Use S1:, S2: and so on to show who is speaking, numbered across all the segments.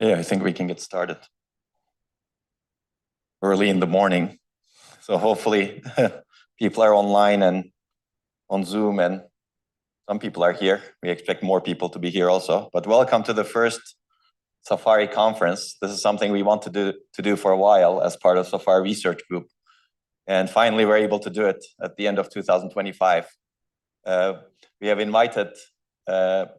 S1: Yeah, I think we can get started early in the morning. So hopefully people are online and on Zoom, and some people are here. We expect more people to be here also. But welcome to the first Safari conference. This is something we want to do for a while as part of Safari Research Group. And finally, we're able to do it at the end of 2025. We have invited a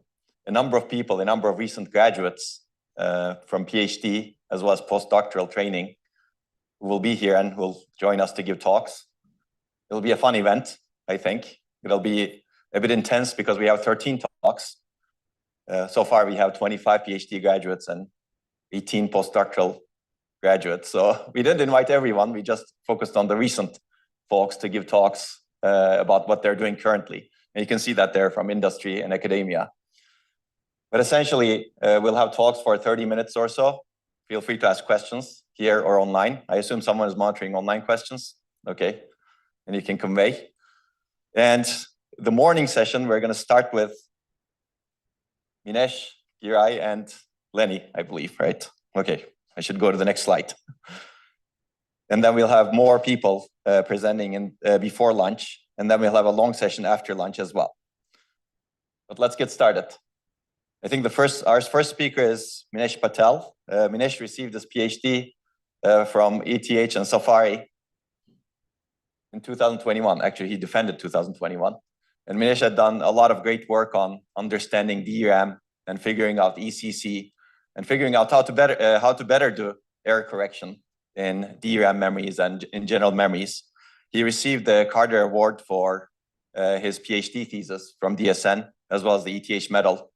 S1: number of people, a number of recent graduates from PhD as well as postdoctoral training who will be here and will join us to give talks. It'll be a fun event, I think. It'll be a bit intense because we have 13 talks. So far, we have 25 PhD graduates and 18 postdoctoral graduates. So we didn't invite everyone. We just focused on the recent folks to give talks about what they're doing currently. And you can see that they're from industry and academia. But essentially, we'll have talks for 30 minutes or so. Feel free to ask questions here or online. I assume someone is monitoring online questions. Okay, and you can convey. And the morning session, we're going to start with Minesh, Giray, and Lenny, I believe, right? Okay, I should go to the next slide. And then we'll have more people presenting before lunch, and then we'll have a long session after lunch as well. But let's get started. I think our first speaker is Minesh Patel. Minesh received his PhD from ETH and Safari in 2021. Actually, he defended 2021. And Minesh had done a lot of great work on understanding DRAM and figuring out ECC and figuring out how to better do error correction in DRAM memories and in general memories. He received the Carter Award for his PhD thesis from DSN, as well as the ETH medal,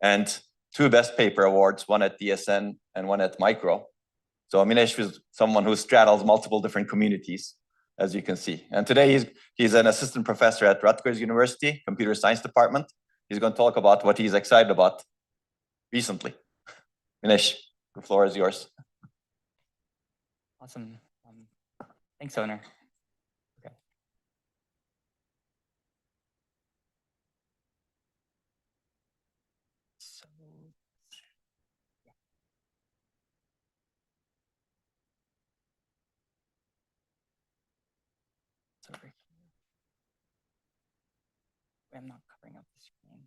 S1: and 2 best paper awards, one at DSN and one at Micro. So Minesh was someone who straddles multiple different communities, as you can see. And today he's an assistant professor at Rutgers University, Computer Science Department. He's going to talk about what he's excited about recently. Minesh, the floor is yours.
S2: Awesome. Thanks, Onur. Okay. So, yeah. It's over here. I'm not covering up the screen.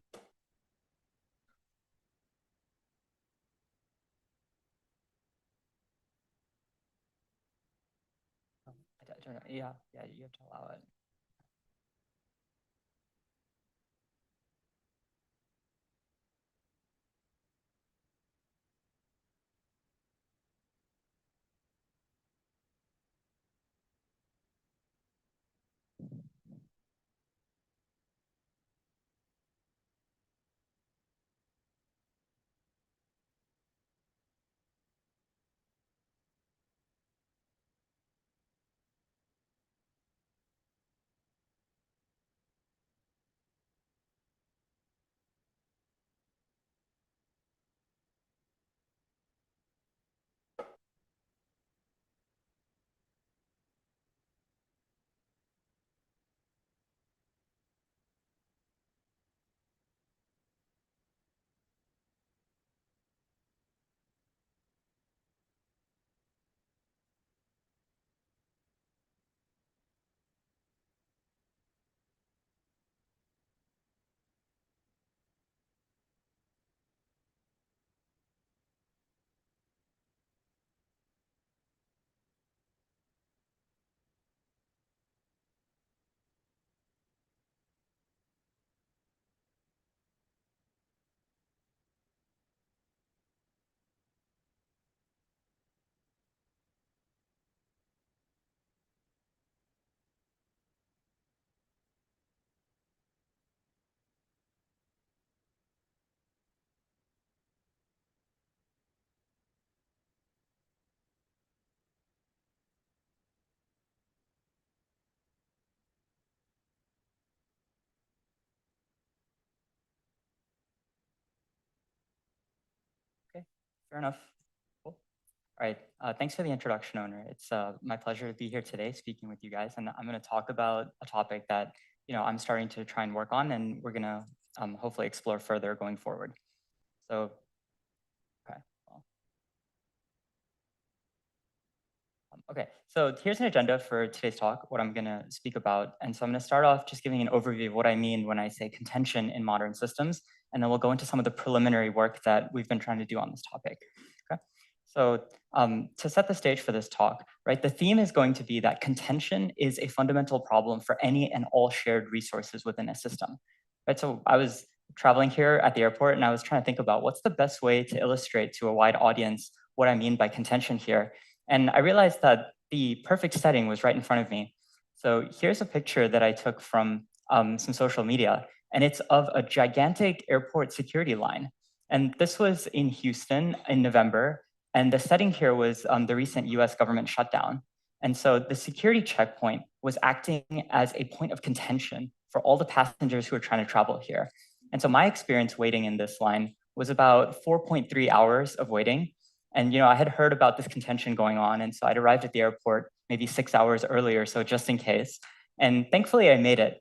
S2: I don't know. Yeah, you have to allow it. Okay, fair enough. Cool. All right, thanks for the introduction, Onur. It's my pleasure to be here today speaking with you guys, and I'm going to talk about a topic that I'm starting to try and work on, and we're going to hopefully explore further going forward. So, okay, well, Okay, so here's an agenda for today's talk, what I'm going to speak about. And so I'm going to start off just giving an overview of what I mean when I say contention in modern systems, and then we'll go into some of the preliminary work that we've been trying to do on this topic. Okay, so to set the stage for this talk, right, the theme is going to be that contention is a fundamental problem for any and all shared resources within a system. Right, so I was traveling here at the airport, and I was trying to think about what's the best way to illustrate to a wide audience what I mean by contention here. And I realized that the perfect setting was right in front of me. So here's a picture that I took from some social media, and it's of a gigantic airport security line. And this was in Houston in November, and the setting here was the recent US government shutdown. And so the security checkpoint was acting as a point of contention for all the passengers who were trying to travel here. And so my experience waiting in this line was about 4.3 hours of waiting. And I had heard about this contention going on, and so I'd arrived at the airport maybe 6 hours earlier, so just in case. And thankfully, I made it,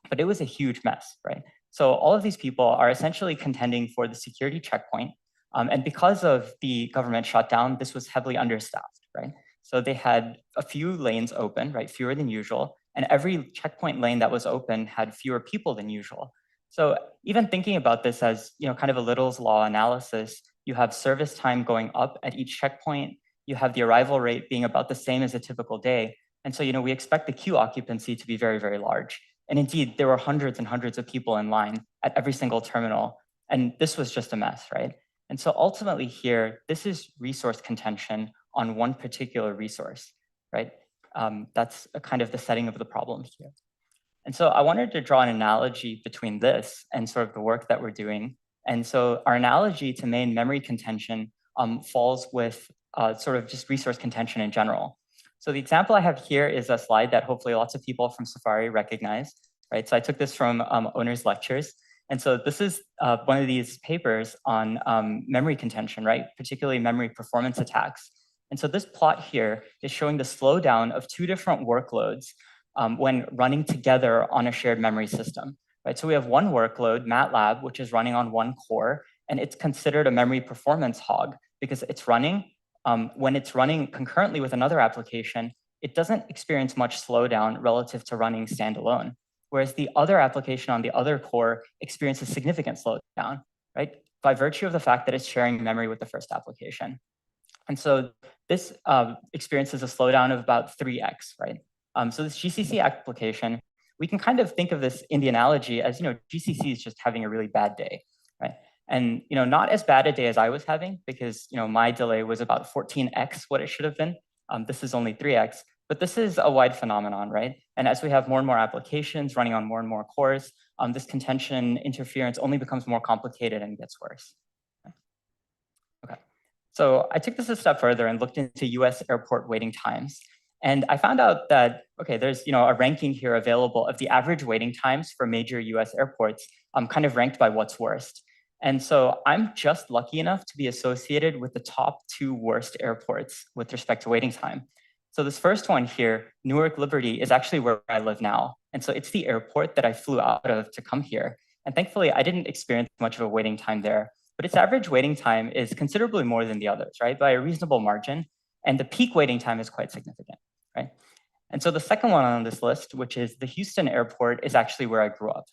S2: but it was a huge mess, right? So all of these people are essentially contending for the security checkpoint, and because of the government shutdown, this was heavily understaffed, right? So they had a few lanes open, right, fewer than usual, and every checkpoint lane that was open had fewer people than usual. So even thinking about this as kind of a Little's law analysis, you have service time going up at each checkpoint. You have the arrival rate being about the same as a typical day. And so, we expect the queue occupancy to be very, very large. And indeed, there were hundreds and hundreds of people in line at every single terminal. And this was just a mess, right? And so ultimately here, this is resource contention on one particular resource, right? That's a kind of the setting of the problem here. And so I wanted to draw an analogy between this and sort of the work that we're doing. And so our analogy to main memory contention falls with sort of just resource contention in general. So the example I have here is a slide that hopefully lots of people from Safari recognize, right? So I took this from Onur's lectures. And so this is one of these papers on memory contention, right? Particularly memory performance attacks. And so this plot here is showing the slowdown of two different workloads when running together on a shared memory system. Right, so we have one workload, MATLAB, which is running on one core, and it's considered a memory performance hog because it's running, when it's running concurrently with another application, it doesn't experience much slowdown relative to running standalone, whereas the other application on the other core experiences significant slowdown, right, by virtue of the fact that it's sharing memory with the first application. And so this experiences a slowdown of about 3x, right? So this GCC application, we can kind of think of this in the analogy as, GCC is just having a really bad day, right? And, not as bad a day as I was having because, my delay was about 14x what it should have been. This is only 3x, but this is a wide phenomenon, right? And as we have more and more applications running on more and more cores, this contention interference only becomes more complicated and gets worse. Okay, so I took this a step further and looked into US airport waiting times. And I found out that, okay, there's a ranking here available of the average waiting times for major US airports, kind of ranked by what's worst. And so I'm just lucky enough to be associated with the top 2 worst airports with respect to waiting time. So this first one here, Newark Liberty, is actually where I live now. And so it's the airport that I flew out of to come here. And thankfully, I didn't experience much of a waiting time there. But its average waiting time is considerably more than the others, right, by a reasonable margin. And the peak waiting time is quite significant, right? And so the second one on this list, which is the Houston airport, is actually where I grew up.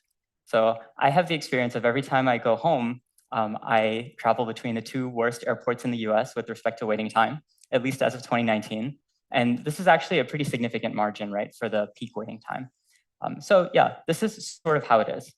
S2: So I have the experience of every time I go home, I travel between the 2 worst airports in the US with respect to waiting time, at least as of 2019. And this is actually a pretty significant margin, right, for the peak waiting time. So yeah, this is sort of how it is.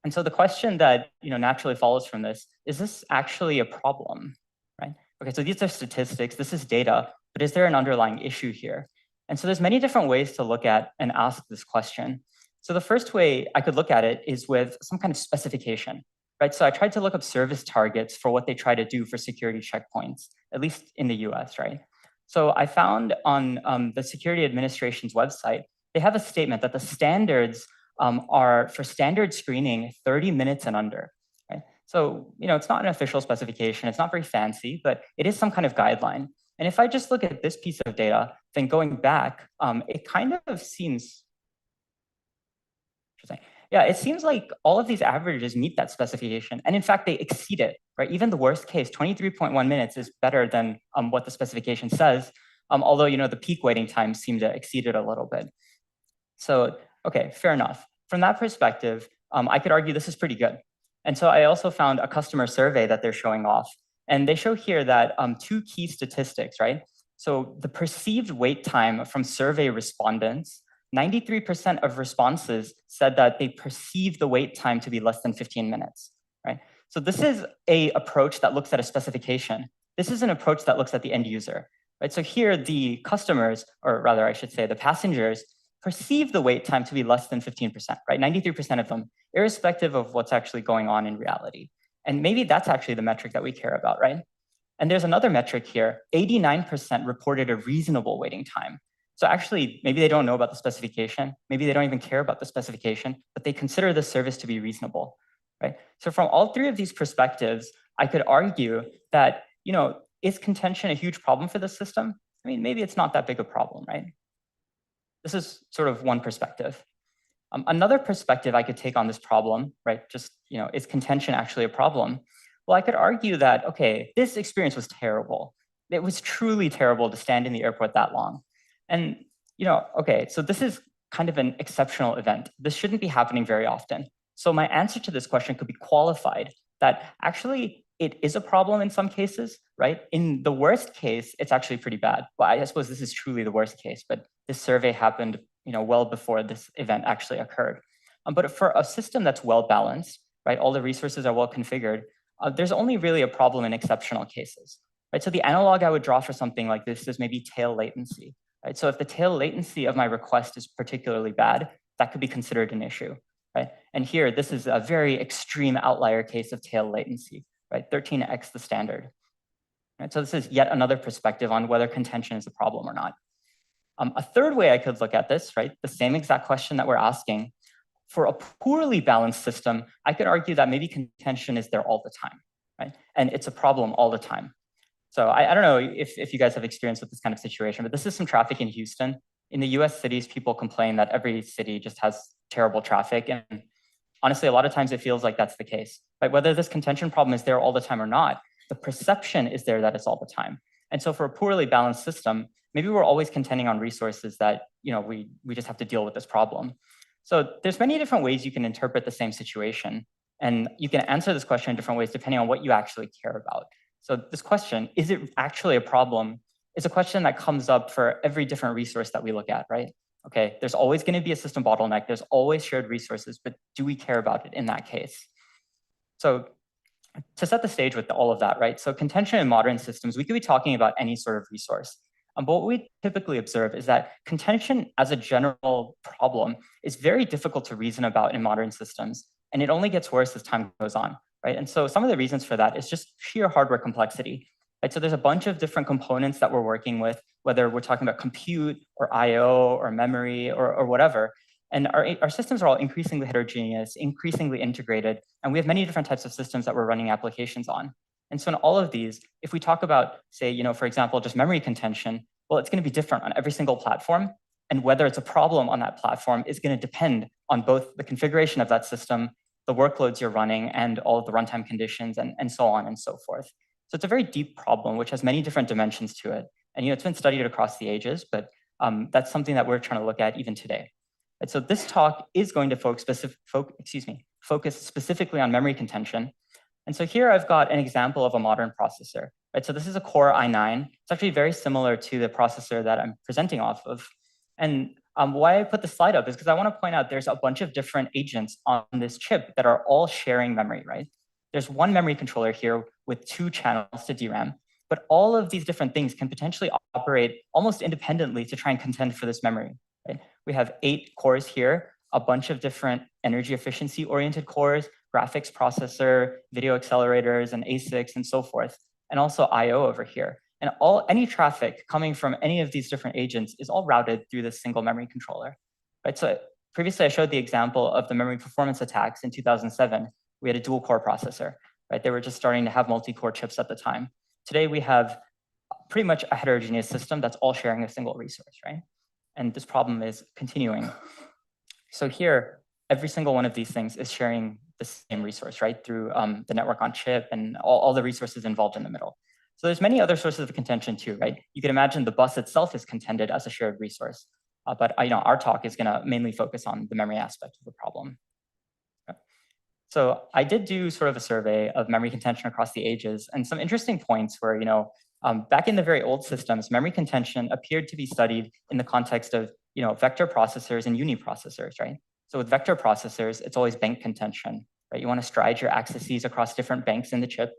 S2: And so the question that naturally follows from this, is this actually a problem, right? Okay, so these are statistics, this is data, but is there an underlying issue here? And so there's many different ways to look at and ask this question. So the first way I could look at it is with some kind of specification, right? So I tried to look up service targets for what they try to do for security checkpoints, at least in the US, right? So I found on the Security Administration's website, they have a statement that the standards are for standard screening 30 minutes and under, right? So, it's not an official specification, it's not very fancy, but it is some kind of guideline. And if I just look at this piece of data, then going back, it kind of seems, interesting. Yeah, it seems like all of these averages meet that specification. And in fact, they exceed it, right? Even the worst case, 23.1 minutes is better than what the specification says. although, the peak waiting times seem to exceed it a little bit. So, okay, fair enough. From that perspective, I could argue this is pretty good. And so I also found a customer survey that they're showing off. And they show here that two key statistics, right? So the perceived wait time from survey respondents, 93% of responses said that they perceive the wait time to be less than 15 minutes, right? So this is an approach that looks at a specification. This is an approach that looks at the end user, right? So here the customers, or rather I should say the passengers, perceive the wait time to be less than 15%, right? 93% of them, irrespective of what's actually going on in reality. And maybe that's actually the metric that we care about, right? And there's another metric here, 89% reported a reasonable waiting time. So actually, maybe they don't know about the specification. Maybe they don't even care about the specification, but they consider the service to be reasonable, right? So from all three of these perspectives, I could argue that, is contention a huge problem for the system? I mean, maybe it's not that big a problem, right? This is sort of one perspective. Another perspective I could take on this problem, right? Just, is contention actually a problem? Well, I could argue that, okay, this experience was terrible. It was truly terrible to stand in the airport that long. And, okay, so this is kind of an exceptional event. This shouldn't be happening very often. So my answer to this question could be qualified that actually it is a problem in some cases, right? In the worst case, it's actually pretty bad. Well, I suppose this is truly the worst case, but this survey happened, well before this event actually occurred. But for a system that's well balanced, right, all the resources are well configured, there's only really a problem in exceptional cases, right? So the analog I would draw for something like this is maybe tail latency, right? So if the tail latency of my request is particularly bad, that could be considered an issue, right? And here, this is a very extreme outlier case of tail latency, right? 13x the standard. Right? So this is yet another perspective on whether contention is a problem or not. A third way I could look at this, right? The same exact question that we're asking. For a poorly balanced system, I could argue that maybe contention is there all the time, right? And it's a problem all the time. So I don't know if you guys have experience with this kind of situation, but this is some traffic in Houston. In the US cities, people complain that every city just has terrible traffic. And honestly, a lot of times it feels like that's the case, right? Whether this contention problem is there all the time or not, the perception is there that it's all the time. And so for a poorly balanced system, maybe we're always contending on resources that, we just have to deal with this problem. So there's many different ways you can interpret the same situation. And you can answer this question in different ways depending on what you actually care about. So this question, is it actually a problem, is a question that comes up for every different resource that we look at, right? Okay, there's always going to be a system bottleneck. There's always shared resources, but do we care about it in that case? So to set the stage with all of that, right? So contention in modern systems, we could be talking about any sort of resource. But what we typically observe is that contention as a general problem is very difficult to reason about in modern systems. And it only gets worse as time goes on, right? And so some of the reasons for that is just sheer hardware complexity, right? So there's a bunch of different components that we're working with, whether we're talking about compute or IO or memory or whatever. And our systems are all increasingly heterogeneous, increasingly integrated, and we have many different types of systems that we're running applications on. And so in all of these, if we talk about, say, for example, just memory contention, well, it's going to be different on every single platform. And whether it's a problem on that platform is going to depend on both the configuration of that system, the workloads you're running, and all of the runtime conditions, and so on and so forth. So it's a very deep problem, which has many different dimensions to it. And it's been studied across the ages, but that's something that we're trying to look at even today. And so this talk is going to focus specifically on memory contention. And so here I've got an example of a modern processor, right? So this is a Core i9. It's actually very similar to the processor that I'm presenting off of. And why I put the slide up is because I want to point out there's a bunch of different agents on this chip that are all sharing memory, right? There's one memory controller here with 2 channels to DRAM, but all of these different things can potentially operate almost independently to try and contend for this memory, right? We have 8 cores here, a bunch of different energy efficiency oriented cores, graphics processor, video accelerators, and ASICs, and so forth, and also IO over here. And any traffic coming from any of these different agents is all routed through this single memory controller, right? So previously I showed the example of the memory performance attacks in 2007. We had a dual core processor, right? They were just starting to have multi-core chips at the time. Today we have pretty much a heterogeneous system that's all sharing a single resource, right? And this problem is continuing. So here, every single one of these things is sharing the same resource, right? Through the network on chip and all the resources involved in the middle. So there's many other sources of contention too, right? You can imagine the bus itself is contended as a shared resource. But our talk is going to mainly focus on the memory aspect of the problem. Okay. So I did do sort of a survey of memory contention across the ages, and some interesting points where, back in the very old systems, memory contention appeared to be studied in the context of, vector processors and uniprocessors, right? So with vector processors, it's always bank contention, right? You want to stride your accesses across different banks in the chip.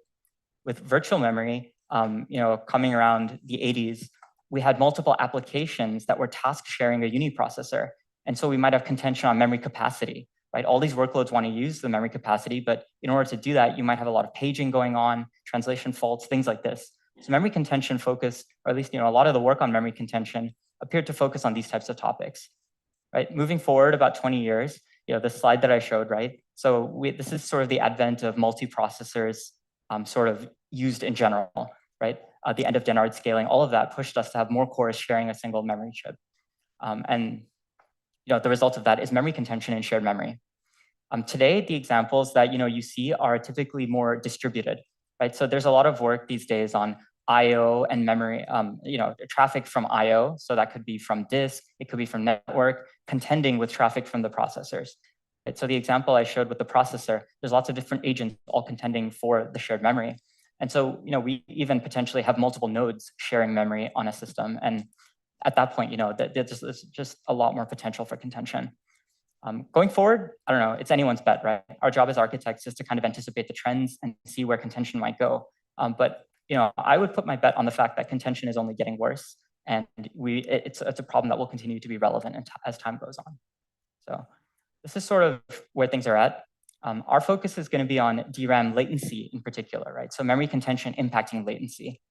S2: With virtual memory, coming around the 80s, we had multiple applications that were task sharing a uniprocessor. And so we might have contention on memory capacity, right? All these workloads want to use the memory capacity, but in order to do that, you might have a lot of paging going on, translation faults, things like this. So memory contention focused, or at least, a lot of the work on memory contention appeared to focus on these types of topics, right? Moving forward about 20 years, the slide that I showed, right? So this is sort of the advent of multiprocessors sort of used in general, right? The end of Dennard scaling, all of that pushed us to have more cores sharing a single memory chip. And the result of that is memory contention and shared memory. Today, the examples that you see are typically more distributed, right? So there's a lot of work these days on I/O and memory, traffic from I/O. So that could be from disk, it could be from network, contending with traffic from the processors. Right? So the example I showed with the processor, there's lots of different agents all contending for the shared memory. And so, we even potentially have multiple nodes sharing memory on a system. And at that point, there's just a lot more potential for contention. Going forward, I don't know, it's anyone's bet, right? Our job as architects is to kind of anticipate the trends and see where contention might go. But I would put my bet on the fact that contention is only getting worse, and it's a problem that will continue to be relevant as time goes on. So this is sort of where things are at. Our focus is going to be on DRAM latency in particular, right? So memory contention impacting latency.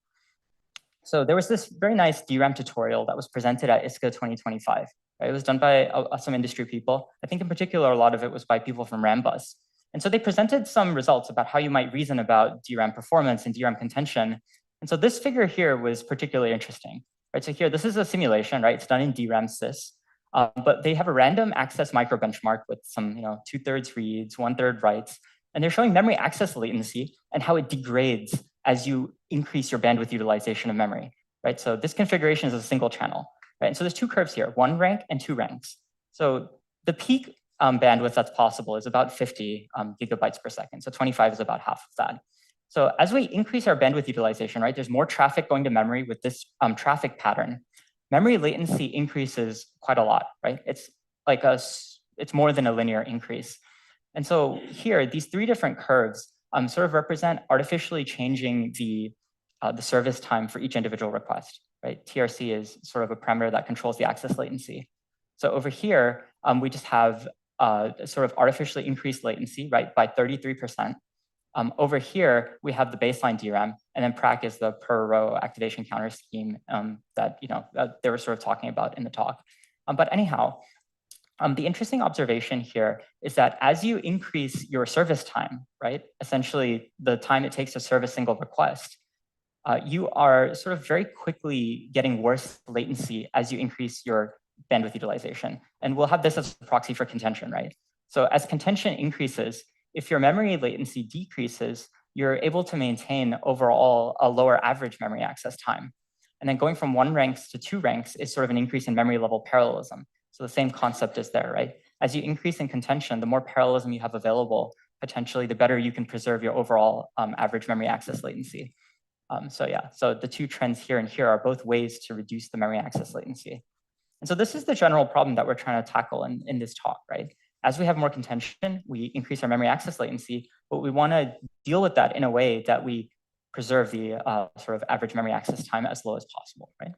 S2: So there was this very nice DRAM tutorial that was presented at ISCA 2025. Right? It was done by some industry people. I think in particular, a lot of it was by people from Rambus. And so they presented some results about how you might reason about DRAM performance and DRAM contention. And so this figure here was particularly interesting. Right? So here, this is a simulation, right? It's done in DRAM sys. But they have a random access micro benchmark with some 2/3 reads, 1/3 writes, and they're showing memory access latency and how it degrades as you increase your bandwidth utilization of memory, right? So this configuration is a single channel, right? And so there's two curves here, 1 rank and 2 ranks. So the peak bandwidth that's possible is about 50 gigabytes per second. So 25 is about half of that. So as we increase our bandwidth utilization, right, there's more traffic going to memory with this traffic pattern. Memory latency increases quite a lot, right? It's more than a linear increase. And so here, these 3 different curves sort of represent artificially changing the service time for each individual request, right? TRC is sort of a parameter that controls the access latency. So over here, we just have sort of artificially increased latency, right, by 33%. Over here, we have the baseline DRAM, and then PRAC is the per row activation counter scheme that they were sort of talking about in the talk. But anyhow, the interesting observation here is that as you increase your service time, right, essentially the time it takes to serve a single request, you are sort of very quickly getting worse latency as you increase your bandwidth utilization. And we'll have this as a proxy for contention, right? So as contention increases, if your memory latency decreases, you're able to maintain overall a lower average memory access time. And then going from 1 ranks to 2 ranks is sort of an increase in memory level parallelism. So the same concept is there, right? As you increase in contention, the more parallelism you have available, potentially the better you can preserve your overall average memory access latency. So the 2 trends here and here are both ways to reduce the memory access latency. And so this is the general problem that we're trying to tackle in this talk, right? As we have more contention, we increase our memory access latency, but we want to deal with that in a way that we preserve the sort of average memory access time as low as possible, right?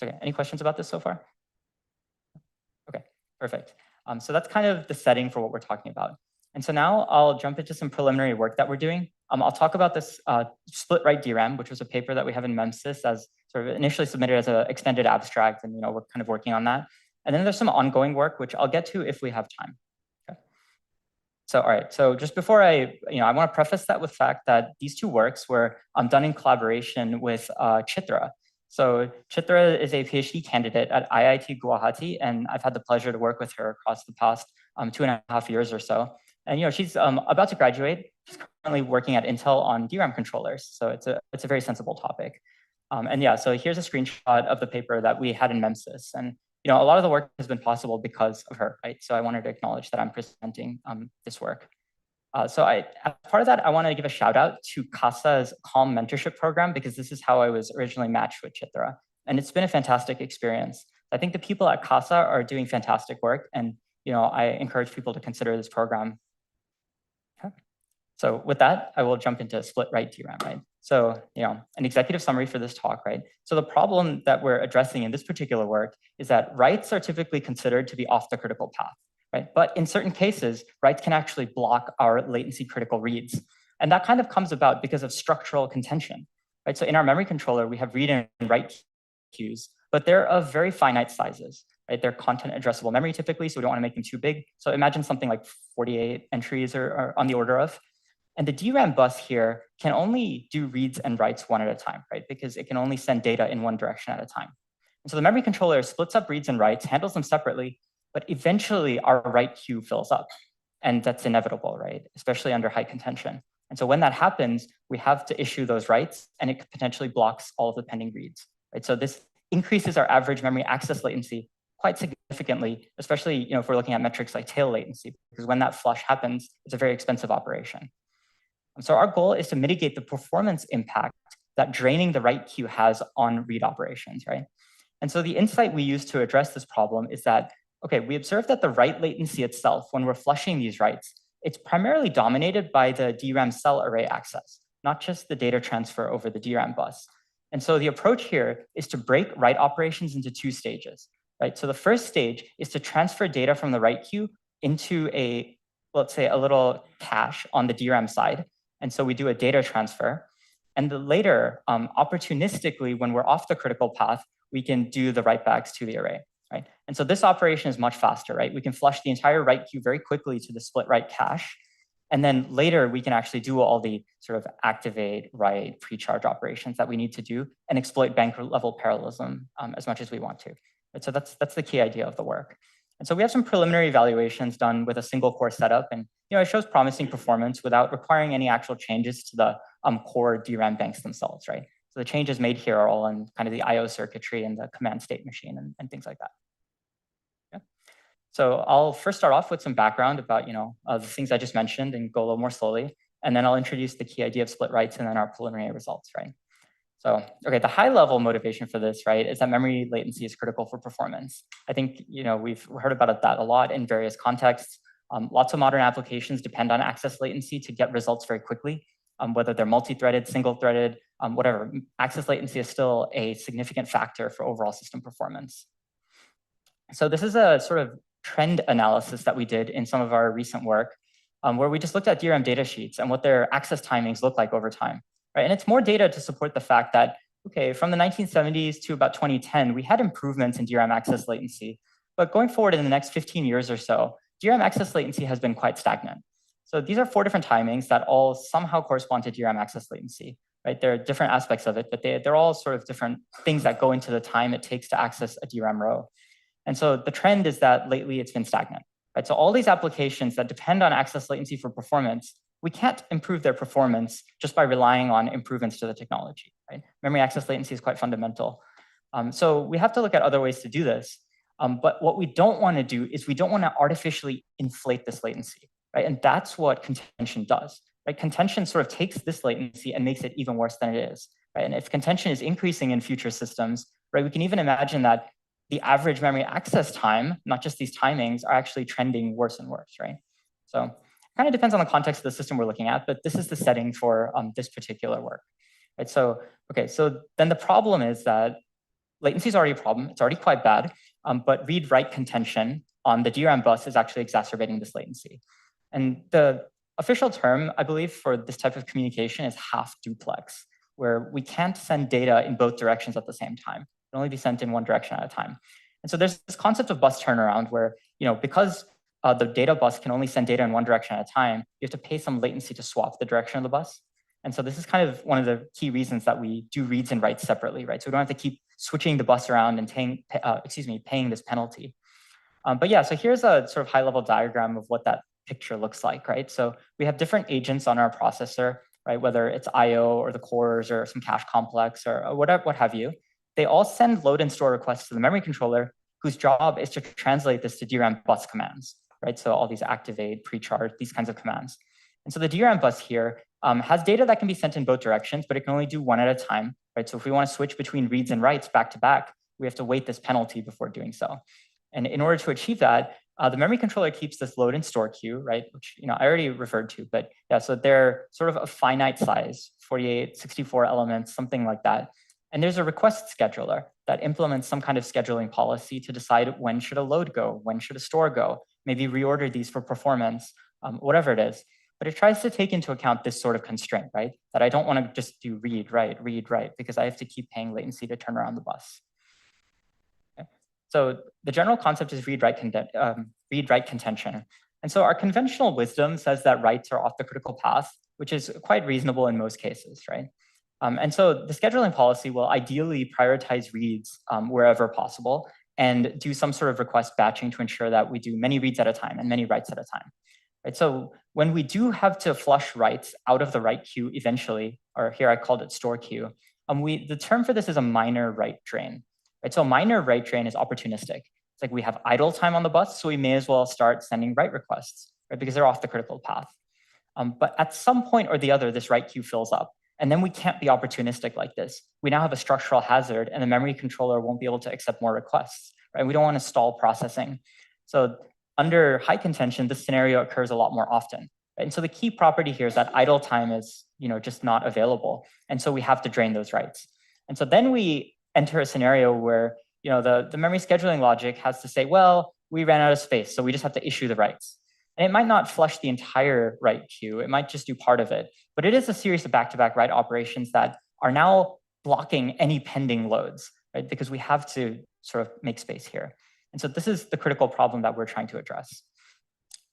S2: Okay, any questions about this so far? Okay, perfect. So that's kind of the setting for what we're talking about. And so now I'll jump into some preliminary work that we're doing. I'll talk about this split right DRAM, which was a paper that we have in MEMSIS as sort of initially submitted as an extended abstract, and we're kind of working on that. And then there's some ongoing work, which I'll get to if we have time. Okay. So, all right. So just before I want to preface that with the fact that these 2 works were done in collaboration with Chitra. So Chitra is a PhD candidate at IIT Guwahati, and I've had the pleasure to work with her across the past 2.5 years or so. And she's about to graduate, just currently working at Intel on DRAM controllers. So it's a very sensible topic. And yeah, so here's a screenshot of the paper that we had in MEMSIS. And a lot of the work has been possible because of her, right? So I wanted to acknowledge that I'm presenting this work. As part of that, I want to give a shout out to CASA's Calm Mentorship Program, because this is how I was originally matched with Chitra. And it's been a fantastic experience. I think the people at CASA are doing fantastic work. And I encourage people to consider this program. Okay. So with that, I will jump into split right DRAM, right? So, an executive summary for this talk, right? So the problem that we're addressing in this particular work is that writes are typically considered to be off the critical path, right? But in certain cases, writes can actually block our latency critical reads. And that kind of comes about because of structural contention, right? So in our memory controller, we have read and write queues, but they're of very finite sizes, right? They're content addressable memory typically, so we don't want to make them too big. So imagine something like 48 entries or on the order of. And the DRAM bus here can only do reads and writes one at a time, right? Because it can only send data in one direction at a time. And so the memory controller splits up reads and writes, handles them separately, but eventually our write queue fills up. And that's inevitable, right? Especially under high contention. And so when that happens, we have to issue those writes, and it potentially blocks all of the pending reads, right? So this increases our average memory access latency quite significantly, especially if we're looking at metrics like tail latency, because when that flush happens, it's a very expensive operation. So our goal is to mitigate the performance impact that draining the write queue has on read operations, right? And so the insight we use to address this problem is that, okay, we observe that the write latency itself, when we're flushing these writes, it's primarily dominated by the DRAM cell array access, not just the data transfer over the DRAM bus. And so the approach here is to break write operations into two stages, right? So the first stage is to transfer data from the write queue into let's say a little cache on the DRAM side. And so we do a data transfer. And later, opportunistically, when we're off the critical path, we can do the write backs to the array, right? And so this operation is much faster, right? We can flush the entire write queue very quickly to the split write cache. And then later, we can actually do all the sort of activate, write, pre-charge operations that we need to do and exploit bank level parallelism as much as we want to. Right? So that's the key idea of the work. And so we have some preliminary evaluations done with a single core setup, and it shows promising performance without requiring any actual changes to the core DRAM banks themselves, right? So the changes made here are all in kind of the I/O circuitry and the command state machine and things like that. Yeah. So I'll first start off with some background about the things I just mentioned and go a little more slowly, and then I'll introduce the key idea of split writes and then our preliminary results, right? So, okay, the high level motivation for this, right, is that memory latency is critical for performance. I think, we've heard about that a lot in various contexts. Lots of modern applications depend on access latency to get results very quickly, whether they're multi-threaded, single-threaded, whatever. Access latency is still a significant factor for overall system performance. So this is a sort of trend analysis that we did in some of our recent work, where we just looked at DRAM data sheets and what their access timings look like over time. Right? And it's more data to support the fact that, okay, from the 1970s to about 2010, we had improvements in DRAM access latency. But going forward in the next 15 years or so, DRAM access latency has been quite stagnant. So these are 4 different timings that all somehow correspond to DRAM access latency. Right? There are different aspects of it, but they're all sort of different things that go into the time it takes to access a DRAM row. And so the trend is that lately it's been stagnant. Right? So all these applications that depend on access latency for performance, we can't improve their performance just by relying on improvements to the technology, right? Memory access latency is quite fundamental. So we have to look at other ways to do this. But what we don't want to do is we don't want to artificially inflate this latency, right? And that's what contention does, right? Contention sort of takes this latency and makes it even worse than it is, right? And if contention is increasing in future systems, right, we can even imagine that the average memory access time, not just these timings, are actually trending worse and worse, right? So kind of depends on the context of the system we're looking at, but this is the setting for this particular work, right? So, okay, so then the problem is that latency is already a problem. It's already quite bad, but read-write contention on the DRAM bus is actually exacerbating this latency. And the official term, I believe, for this type of communication is half duplex, where we can't send data in both directions at the same time. It can only be sent in one direction at a time. And so there's this concept of bus turnaround where, because the data bus can only send data in one direction at a time, you have to pay some latency to swap the direction of the bus. And so this is kind of one of the key reasons that we do reads and writes separately, right? So we don't have to keep switching the bus around and paying this penalty. But yeah, so here's a sort of high-level diagram of what that picture looks like, right? So we have different agents on our processor, right? Whether it's I/O or the cores or some cache complex or whatever, what have you. They all send load and store requests to the memory controller, whose job is to translate this to DRAM bus commands, right? So all these activate, pre-charge, these kinds of commands. And so the DRAM bus here has data that can be sent in both directions, but it can only do one at a time, right? So if we want to switch between reads and writes back to back, we have to wait this penalty before doing so. And in order to achieve that, the memory controller keeps this load and store queue, right? Which I already referred to, but yeah, so they're sort of a finite size, 48, 64 elements, something like that. And there's a request scheduler that implements some kind of scheduling policy to decide when should a load go, when should a store go, maybe reorder these for performance, whatever it is. But it tries to take into account this sort of constraint, right? That I don't want to just do read, write, because I have to keep paying latency to turn around the bus. Okay. So the general concept is read-write contention. And so our conventional wisdom says that writes are off the critical path, which is quite reasonable in most cases, right? And so the scheduling policy will ideally prioritize reads wherever possible and do some sort of request batching to ensure that we do many reads at a time and many writes at a time. Right, so when we do have to flush writes out of the write queue eventually, or here I called it store queue, the term for this is a minor write drain. Right, so a minor write drain is opportunistic. It's like we have idle time on the bus, so we may as well start sending write requests, right, because they're off the critical path. But at some point or the other, this write queue fills up. And then we can't be opportunistic like this. We now have a structural hazard, and the memory controller won't be able to accept more requests. Right? We don't want to stall processing. So under high contention, this scenario occurs a lot more often. Right? And so the key property here is that idle time is just not available. And so we have to drain those writes. And so then we enter a scenario where the memory scheduling logic has to say, well, we ran out of space, so we just have to issue the writes. And it might not flush the entire write queue. It might just do part of it. But it is a series of back-to-back write operations that are now blocking any pending loads, right? Because we have to sort of make space here. And so this is the critical problem that we're trying to address.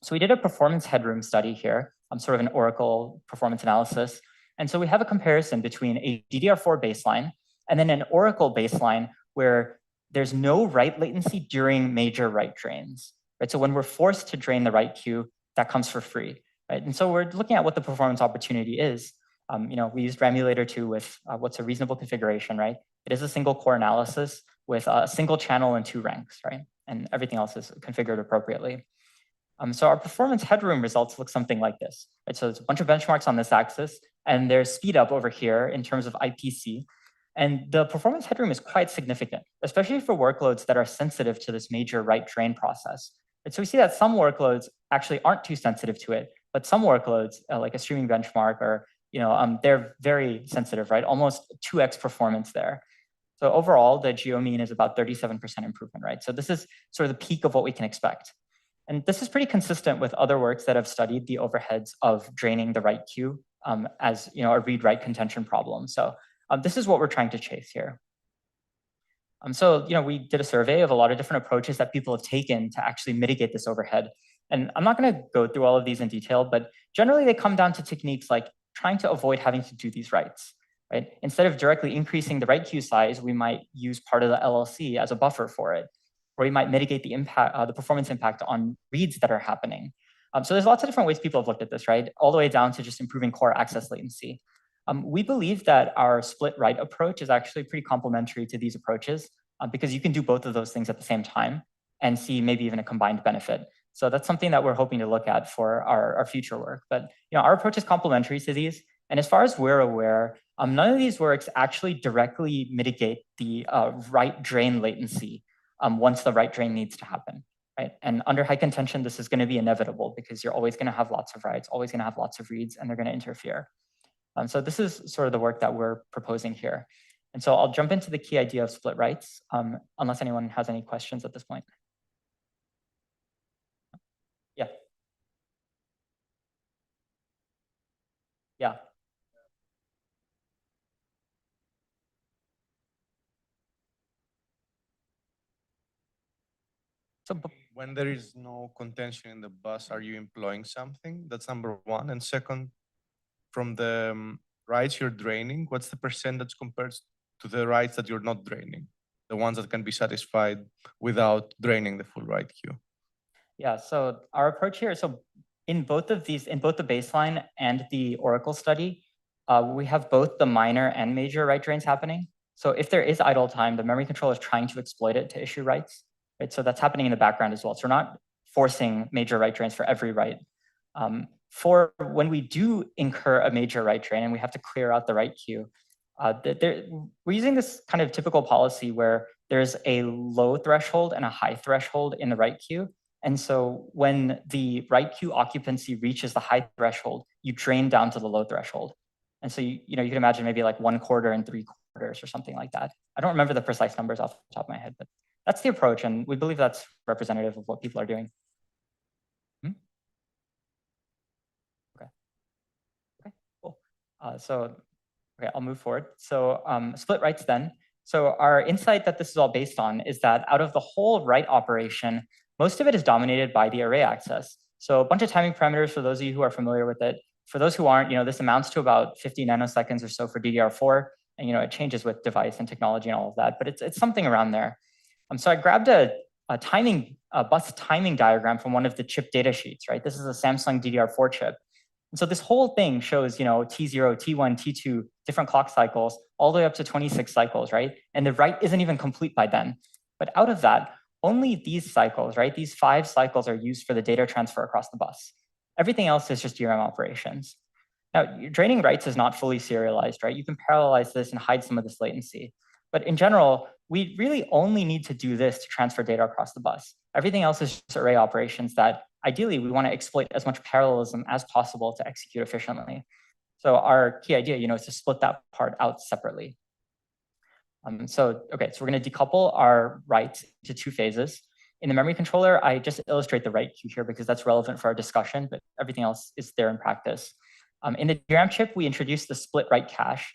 S2: So we did a performance headroom study here, sort of an Oracle performance analysis. And so we have a comparison between a DDR4 baseline and then an Oracle baseline where there's no write latency during major write drains. Right? So when we're forced to drain the write queue, that comes for free. Right? And so we're looking at what the performance opportunity is. We used Ramulator 2 with what's a reasonable configuration, right? It is a single core analysis with a single channel and 2 ranks, right? And everything else is configured appropriately. So our performance headroom results look something like this. Right? So there's a bunch of benchmarks on this axis, and there's speed up over here in terms of IPC. And the performance headroom is quite significant, especially for workloads that are sensitive to this major write drain process. And so we see that some workloads actually aren't too sensitive to it, but some workloads, like a streaming benchmark, or they're very sensitive, right? Almost 2x performance there. So overall, the geo mean is about 37% improvement, right? So this is sort of the peak of what we can expect. And this is pretty consistent with other works that have studied the overheads of draining the write queue as a read-write contention problem. So this is what we're trying to chase here. So we did a survey of a lot of different approaches that people have taken to actually mitigate this overhead. And I'm not going to go through all of these in detail, but generally they come down to techniques like trying to avoid having to do these writes. Right? Instead of directly increasing the write queue size, we might use part of the LLC as a buffer for it, or we might mitigate the impact, the performance impact on reads that are happening. So there's lots of different ways people have looked at this, right? All the way down to just improving core access latency. We believe that our split write approach is actually pretty complementary to these approaches because you can do both of those things at the same time and see maybe even a combined benefit. So that's something that we're hoping to look at for our future work. But our approach is complementary to these. And as far as we're aware, none of these works actually directly mitigate the write drain latency once the write drain needs to happen. Right? And under high contention, this is going to be inevitable because you're always going to have lots of writes, always going to have lots of reads, and they're going to interfere. So this is sort of the work that we're proposing here. And so I'll jump into the key idea of split writes, unless anyone has any questions at this point. Yeah. Yeah. So
S3: when there is no contention in the bus, are you employing something? That's number one. And second, from the writes you're draining, what's the percentage compared to the writes that you're not draining? The ones that can be satisfied without draining the full write queue?
S2: Yeah, so our approach here, so in both the baseline and the Oracle study, we have both the minor and major write drains happening. So if there is idle time, the memory controller is trying to exploit it to issue writes. Right? So that's happening in the background as well. So we're not forcing major write drains for every write. For when we do incur a major write drain and we have to clear out the write queue, we're using this kind of typical policy where there's a low threshold and a high threshold in the write queue. And so when the write queue occupancy reaches the high threshold, you drain down to the low threshold. And so you can imagine maybe like 1/4 and 3/4 or something like that. I don't remember the precise numbers off the top of my head, but that's the approach, and we believe that's representative of what people are doing. Okay, cool. Okay, I'll move forward. So split writes then. So our insight that this is all based on is that out of the whole write operation, most of it is dominated by the array access. So a bunch of timing parameters for those of you who are familiar with it. For those who aren't, this amounts to about 50 nanoseconds or so for DDR4. And it changes with device and technology and all of that, but it's something around there. So I grabbed a bus timing diagram from one of the chip data sheets, right? This is a Samsung DDR4 chip. And so this whole thing shows, T0, T1, T2, different clock cycles, all the way up to 26 cycles, right? And the write isn't even complete by then. But out of that, only these cycles, right? These 5 cycles are used for the data transfer across the bus. Everything else is just DRAM operations. Now, draining writes is not fully serialized, right? You can parallelize this and hide some of this latency. But in general, we really only need to do this to transfer data across the bus. Everything else is just array operations that ideally we want to exploit as much parallelism as possible to execute efficiently. So our key idea, is to split that part out separately. So we're going to decouple our writes into 2 phases. In the memory controller, I just illustrate the write queue here because that's relevant for our discussion, but everything else is there in practice. In the DRAM chip, we introduced the split write cache,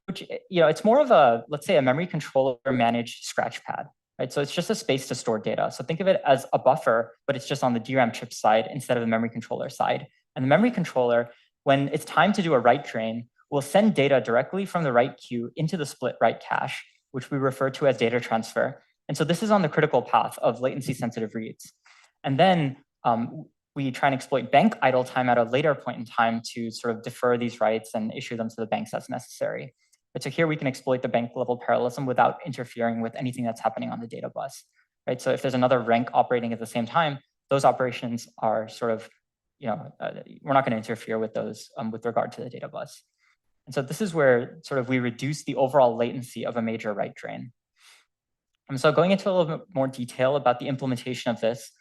S2: which, it's more of let's say a memory controller managed scratch pad, right? So it's just a space to store data. So think of it as a buffer, but it's just on the DRAM chip side instead of the memory controller side. And the memory controller, when it's time to do a write drain, will send data directly from the write queue into the split write cache, which we refer to as data transfer. And so this is on the critical path of latency sensitive reads. And then we try and exploit bank idle time at a later point in time to sort of defer these writes and issue them to the banks as necessary. But so here we can exploit the bank level parallelism without interfering with anything that's happening on the data bus, right? So if there's another rank operating at the same time, those operations are sort of, we're not going to interfere with those with regard to the data bus. And so this is where sort of we reduce the overall latency of a major write drain. So going into a little bit more detail about the implementation of this,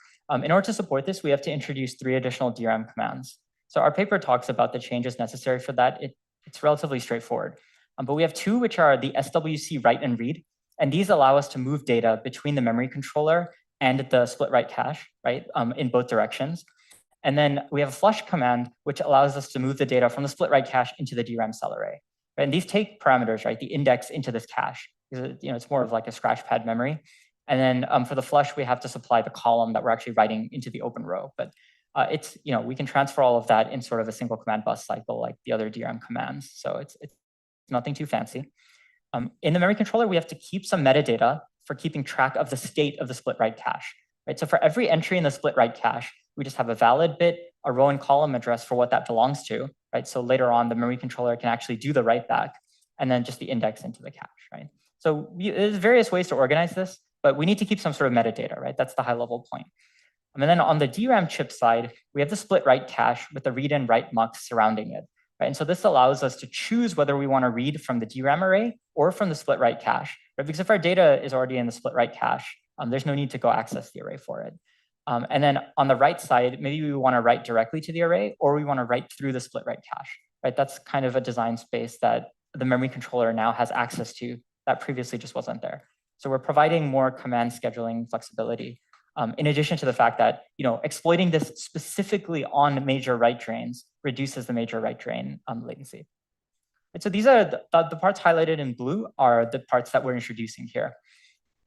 S2: in order to support this, we have to introduce 3 additional DRAM commands. So our paper talks about the changes necessary for that. It's relatively straightforward. But we have 2, which are the SWC write and read. And these allow us to move data between the memory controller and the split write cache, right, in both directions. And then we have a flush command, which allows us to move the data from the split write cache into the DRAM cell array. Right? And these take parameters, right, the index into this cache. It's more of like a scratch pad memory. And then for the flush, we have to supply the column that we're actually writing into the open row. But it's, we can transfer all of that in sort of a single command bus cycle like the other DRAM commands. So it's nothing too fancy. In the memory controller, we have to keep some metadata for keeping track of the state of the split write cache. Right? So for every entry in the split write cache, we just have a valid bit, a row and column address for what that belongs to. Right? So later on, the memory controller can actually do the write back and then just the index into the cache. Right? So there's various ways to organize this, but we need to keep some sort of metadata, right? That's the high level point. And then on the DRAM chip side, we have the split write cache with the read and write mux surrounding it. Right? And so this allows us to choose whether we want to read from the DRAM array or from the split write cache. Right? Because if our data is already in the split write cache, there's no need to go access the array for it. And then on the write side, maybe we want to write directly to the array, or we want to write through the split write cache. Right? That's kind of a design space that the memory controller now has access to that previously just wasn't there. So we're providing more command scheduling flexibility. In addition to the fact that exploiting this specifically on major write drains reduces the major write drain latency. And so these are the parts highlighted in blue are the parts that we're introducing here.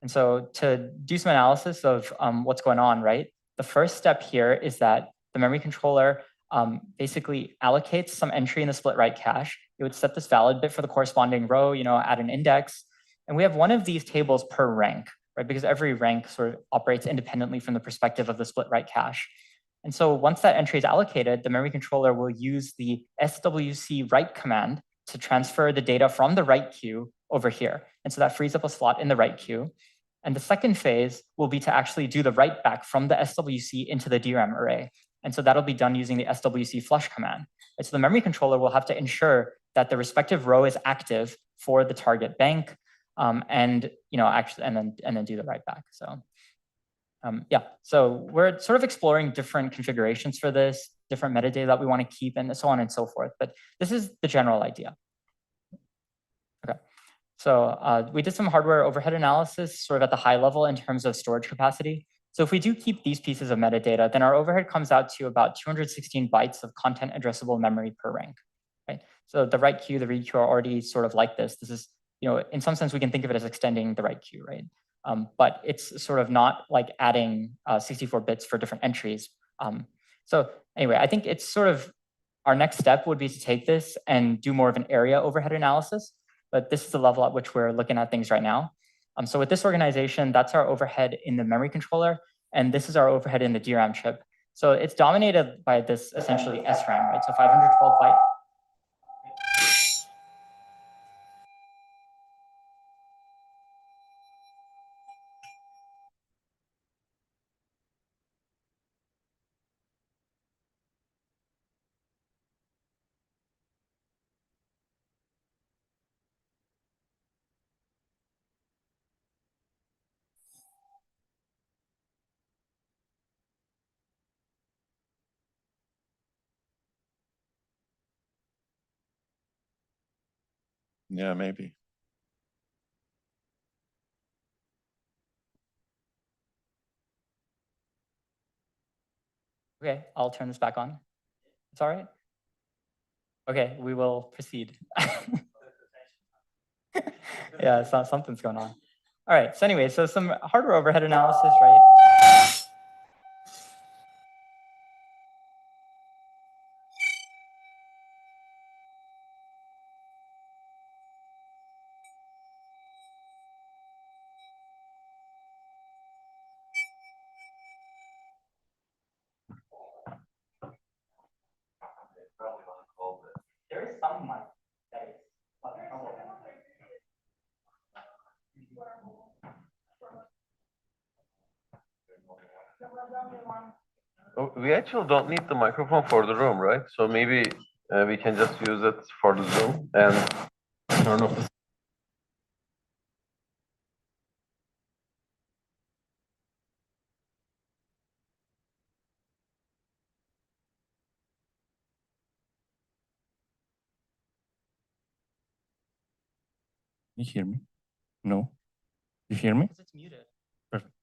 S2: And so to do some analysis of what's going on, right? The first step here is that the memory controller basically allocates some entry in the split write cache. It would set this valid bit for the corresponding row, add an index. And we have one of these tables per rank, right? Because every rank sort of operates independently from the perspective of the split write cache. And so once that entry is allocated, the memory controller will use the SWC write command to transfer the data from the write queue over here. And so that frees up a slot in the write queue. And the second phase will be to actually do the write back from the SWC into the DRAM array. And so that'll be done using the SWC flush command. And so the memory controller will have to ensure that the respective row is active for the target bank, and then do the write back. So yeah, so we're sort of exploring different configurations for this, different metadata that we want to keep, and so on and so forth. But this is the general idea. Okay, so we did some hardware overhead analysis sort of at the high level in terms of storage capacity. So if we do keep these pieces of metadata, then our overhead comes out to about 216 bytes of content addressable memory per rank, right? So the write queue, the read queue are already sort of like this. This is, in some sense, we can think of it as extending the write queue, right? But it's sort of not like adding 64 bits for different entries. So anyway, I think it's sort of our next step would be to take this and do more of an area overhead analysis. But this is the level at which we're looking at things right now. So with this organization, that's our overhead in the memory controller, and this is our overhead in the DRAM chip. So it's dominated by this essentially SRAM, right? So 512 byte.
S1: Yeah, maybe.
S2: Okay, I'll turn this back on. It's all right? Okay, we will proceed. Yeah, so something's going on. All right, so anyway, so some hardware overhead analysis, right? There is some mic that is
S4: Oh, we actually don't need the microphone for the room, right? So maybe we can just use it for the Zoom and turn off the.
S5: You hear me? No? You hear me?
S2: It's muted.
S5: Perfect.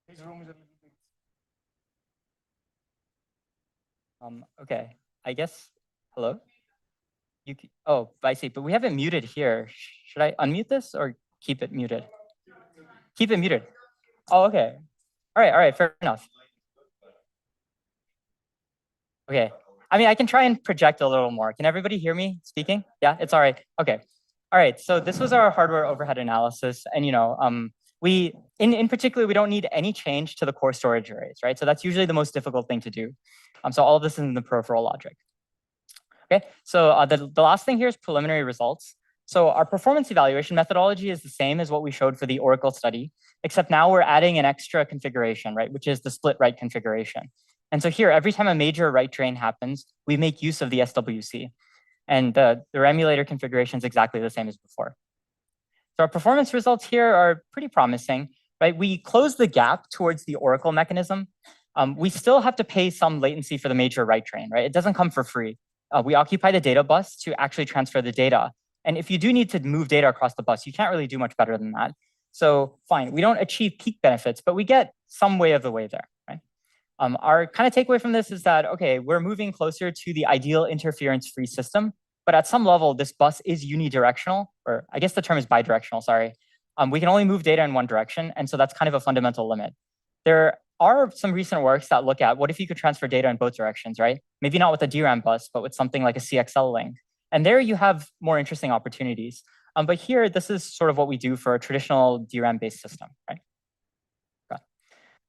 S2: His room is a little bit. Okay, I guess, hello? Oh, I see, but we have it muted here. Should I unmute this or keep it muted? Keep it muted. Oh, okay. All right, fair enough. Okay, I mean, I can try and project a little more. Can everybody hear me speaking? Yeah, it's all right. Okay. All right, so this was our hardware overhead analysis. And, in particular, we don't need any change to the core storage arrays, right? So that's usually the most difficult thing to do. So all of this is in the peripheral logic. Okay, so the last thing here is preliminary results. So our performance evaluation methodology is the same as what we showed for the Oracle study, except now we're adding an extra configuration, right, which is the split write configuration. And so here, every time a major write drain happens, we make use of the SWC. And the emulator configuration is exactly the same as before. So our performance results here are pretty promising, right? We close the gap towards the Oracle mechanism. We still have to pay some latency for the major write train, right? It doesn't come for free. We occupy the data bus to actually transfer the data. And if you do need to move data across the bus, you can't really do much better than that. So fine, we don't achieve peak benefits, but we get some way of the way there, right? Our kind of takeaway from this is that, okay, we're moving closer to the ideal interference-free system, but at some level, this bus is unidirectional, or I guess the term is bidirectional, sorry. We can only move data in one direction, and so that's kind of a fundamental limit. There are some recent works that look at what if you could transfer data in both directions, right? Maybe not with a DRAM bus, but with something like a CXL link. And there you have more interesting opportunities. But here, this is sort of what we do for a traditional DRAM-based system, right?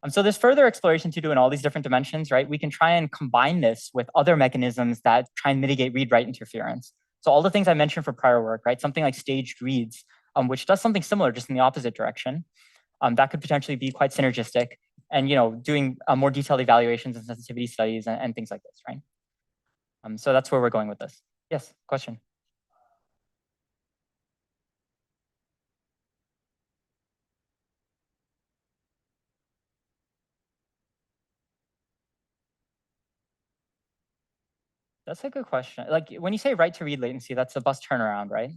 S2: So there's further exploration to do in all these different dimensions, right? We can try and combine this with other mechanisms that try and mitigate read-write interference. So all the things I mentioned for prior work, right? Something like staged reads, which does something similar, just in the opposite direction. That could potentially be quite synergistic, and doing more detailed evaluations and sensitivity studies and things like this, right? So that's where we're going with this. Yes, question. That's a good question. Like when you say write to read latency, that's the bus turnaround, right?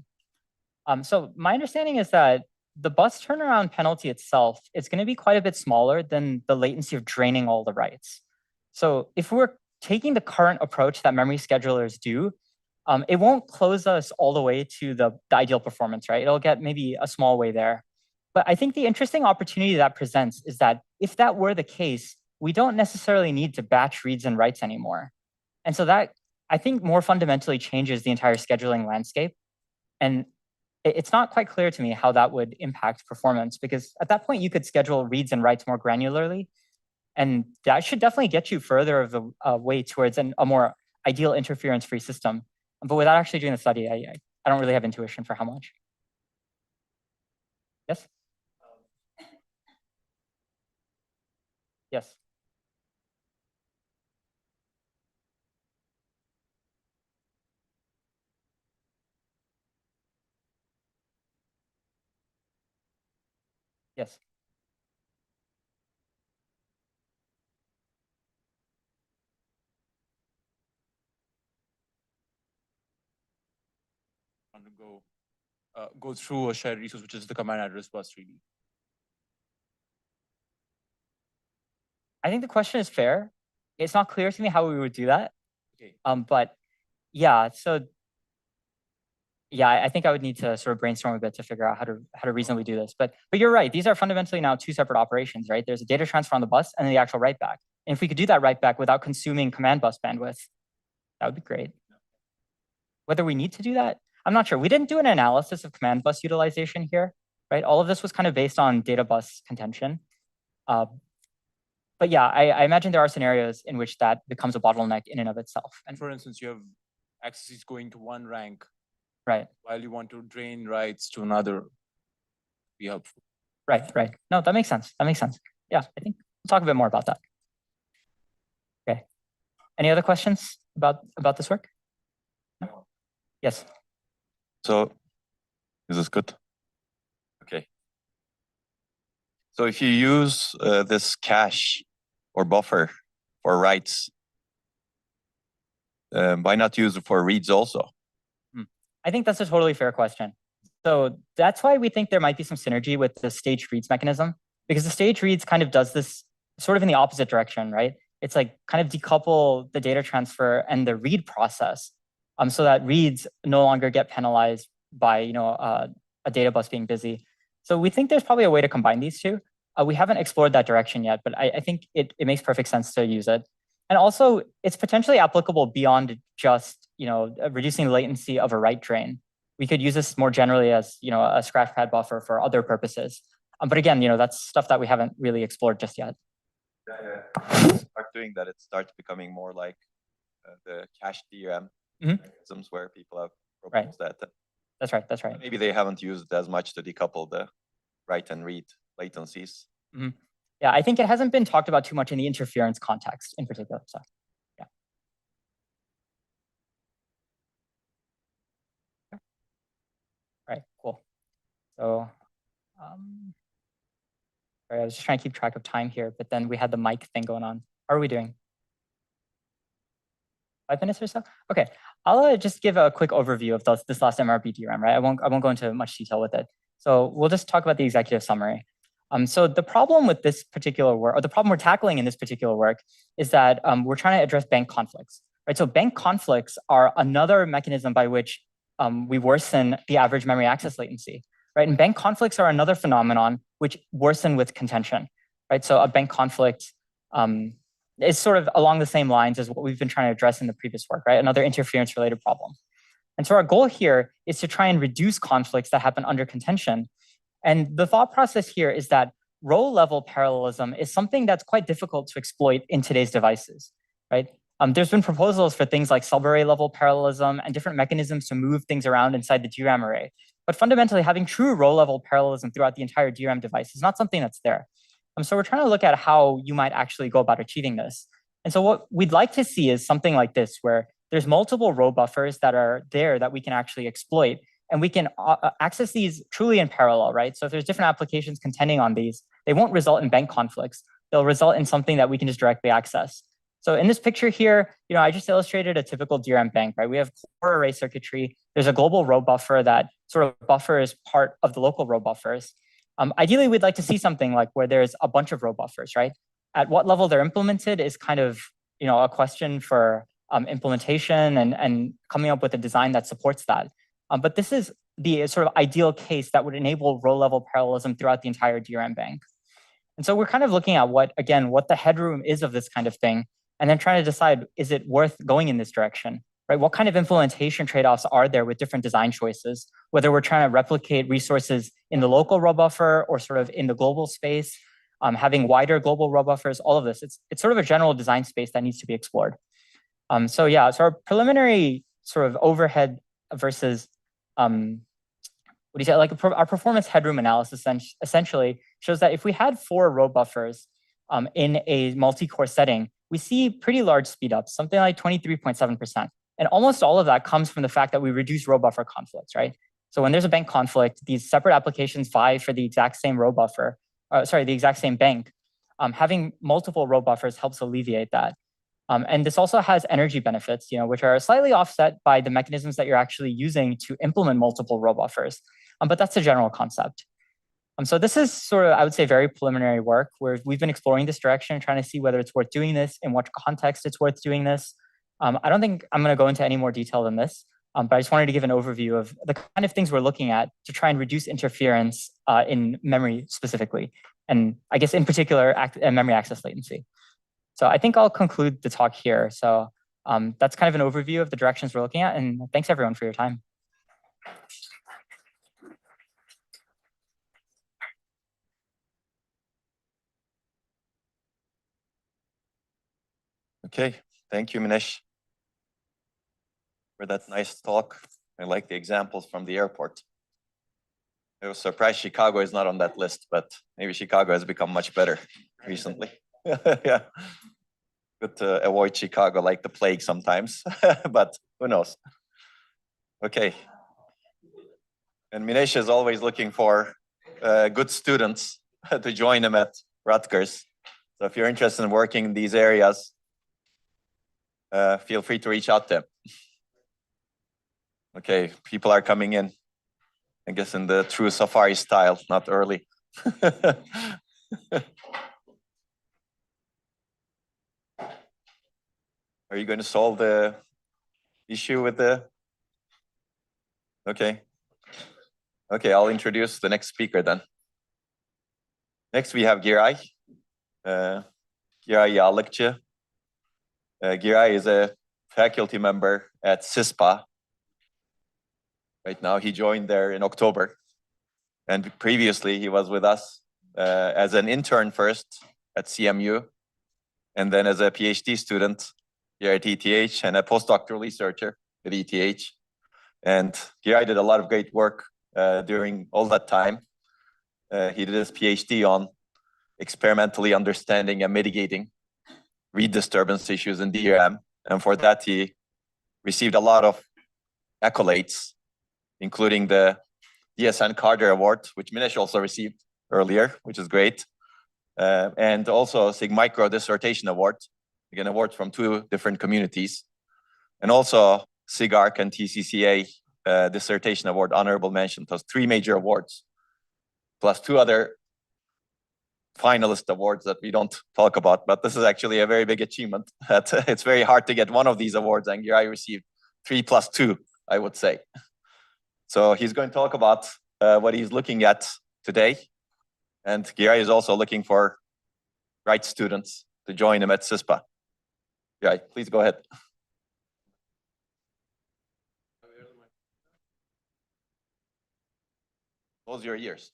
S2: So my understanding is that the bus turnaround penalty itself is going to be quite a bit smaller than the latency of draining all the writes. So if we're taking the current approach that memory schedulers do, it won't close us all the way to the ideal performance, right? It'll get maybe a small way there. But I think the interesting opportunity that presents is that if that were the case, we don't necessarily need to batch reads and writes anymore. And so that, I think, more fundamentally changes the entire scheduling landscape. And it's not quite clear to me how that would impact performance, because at that point you could schedule reads and writes more granularly. And that should definitely get you further of the way towards a more ideal interference-free system. But without actually doing the study, I don't really have intuition for how much. Yes? Yes. Yes.
S5: Want to go through a shared resource, which is the command address bus, really.
S2: I think the question is fair. It's not clear to me how we would do that.
S5: Okay.
S2: But yeah, so yeah, I think I would need to sort of brainstorm a bit to figure out how to reasonably do this. But you're right. These are fundamentally now two separate operations, right? There's a data transfer on the bus and then the actual write back. And if we could do that write back without consuming command bus bandwidth, that would be great. Whether we need to do that, I'm not sure. We didn't do an analysis of command bus utilization here, right? All of this was kind of based on data bus contention. But yeah, I imagine there are scenarios in which that becomes a bottleneck in and of itself.
S5: And for instance, you have accesses going to one rank,
S2: right,
S5: while you want to drain writes to another. Be helpful.
S2: Right. No, that makes sense. That makes sense. Yeah, I think we'll talk a bit more about that. Okay. Any other questions about this work? No? Yes.
S1: So, is this good? Okay. So if you use this cache or buffer for writes, why not use it for reads also?
S2: I think that's a totally fair question. So that's why we think there might be some synergy with the staged reads mechanism, because the staged reads kind of does this sort of in the opposite direction, right? It's like kind of decouple the data transfer and the read process, so that reads no longer get penalized by a data bus being busy. So we think there's probably a way to combine these two. We haven't explored that direction yet, but I think it makes perfect sense to use it. And also, it's potentially applicable beyond just reducing the latency of a write drain. We could use this more generally as a scratchpad buffer for other purposes. But again, that's stuff that we haven't really explored just yet.
S1: Yeah. Start doing that, it starts becoming more like the cache DRAM mechanisms where people have proposed that.
S2: That's right.
S1: Maybe they haven't used it as much to decouple the write and read latencies.
S2: Yeah, I think it hasn't been talked about too much in the interference context in particular. So, yeah. All right, cool. So, sorry, I was just trying to keep track of time here, but then we had the mic thing going on. How are we doing? 5 minutes or so? Okay, I'll just give a quick overview of this last MRB-DRAM, right? I won't go into much detail with it. So we'll just talk about the executive summary. So the problem with this particular work, or the problem we're tackling in this particular work, is that we're trying to address bank conflicts, right? So bank conflicts are another mechanism by which we worsen the average memory access latency, right? And bank conflicts are another phenomenon which worsen with contention, right? So a bank conflict is sort of along the same lines as what we've been trying to address in the previous work, right? Another interference-related problem. And so our goal here is to try and reduce conflicts that happen under contention. And the thought process here is that row-level parallelism is something that's quite difficult to exploit in today's devices, right? There's been proposals for things like subarray level parallelism and different mechanisms to move things around inside the DRAM array. But fundamentally, having true row-level parallelism throughout the entire DRAM device is not something that's there. So we're trying to look at how you might actually go about achieving this. And so what we'd like to see is something like this, where there's multiple row buffers that are there that we can actually exploit, and we can access these truly in parallel, right? So if there's different applications contending on these, they won't result in bank conflicts. They'll result in something that we can just directly access. So in this picture here, I just illustrated a typical DRAM bank, right? We have core array circuitry. There's a global row buffer that sort of buffers part of the local row buffers. Ideally, we'd like to see something like where there's a bunch of row buffers, right? At what level they're implemented is kind of a question for implementation and coming up with a design that supports that. But this is the sort of ideal case that would enable row-level parallelism throughout the entire DRAM bank. And so we're kind of looking at what the headroom is of this kind of thing, and then trying to decide, is it worth going in this direction, right? What kind of implementation trade-offs are there with different design choices, whether we're trying to replicate resources in the local row buffer or sort of in the global space, having wider global row buffers, all of this. It's sort of a general design space that needs to be explored. So our preliminary sort of overhead versus our performance headroom analysis essentially shows that if we had 4 row buffers in a multi-core setting, we see pretty large speedups, something like 23.7%. And almost all of that comes from the fact that we reduce row buffer conflicts, right? So when there's a bank conflict, these separate applications vie for the exact same row buffer, the exact same bank. Having multiple row buffers helps alleviate that. And this also has energy benefits, which are slightly offset by the mechanisms that you're actually using to implement multiple row buffers. But that's the general concept. So this is sort of, I would say, very preliminary work where we've been exploring this direction, trying to see whether it's worth doing this, in what context it's worth doing this. I don't think I'm going to go into any more detail than this, but I just wanted to give an overview of the kind of things we're looking at to try and reduce interference in memory specifically, and I guess in particular, memory access latency. So I think I'll conclude the talk here. So that's kind of an overview of the directions we're looking at, and thanks everyone for your time.
S1: Okay, thank you, Manish, for that nice talk. I like the examples from the airport. I was surprised Chicago is not on that list, but maybe Chicago has become much better recently. Yeah, good to avoid Chicago like the plague sometimes, but who knows? Okay, and Manish is always looking for good students to join him at Rutgers. So if you're interested in working in these areas, feel free to reach out to him. Okay, people are coming in, I guess in the true Safari style, not early. Are you going to solve the issue with the? Okay. Okay, I'll introduce the next speaker then. Next we have Giray. Giray Yağlıkçı. Giray is a faculty member at CISPA. Right now, he joined there in October. And previously, he was with us as an intern first at CMU, and then as a PhD student here at ETH, and a postdoctoral researcher at ETH. And Giray did a lot of great work during all that time. He did his PhD on experimentally understanding and mitigating read disturbance issues in DRAM. And for that, he received a lot of accolades, including the DSN Carter Award, which Manish also received earlier, which is great. And also SIGMicro Dissertation Award, again, awards from 2 different communities. And also SIGARC and TCCA Dissertation Award, honorable mention. Those 3 major awards, plus 2 other finalist awards that we don't talk about, but this is actually a very big achievement. It's very hard to get one of these awards, and Giray received 3+2, I would say. So he's going to talk about what he's looking at today. And Giray is also looking for bright students to join him at CISPA. Giray, please go ahead. Close your ears.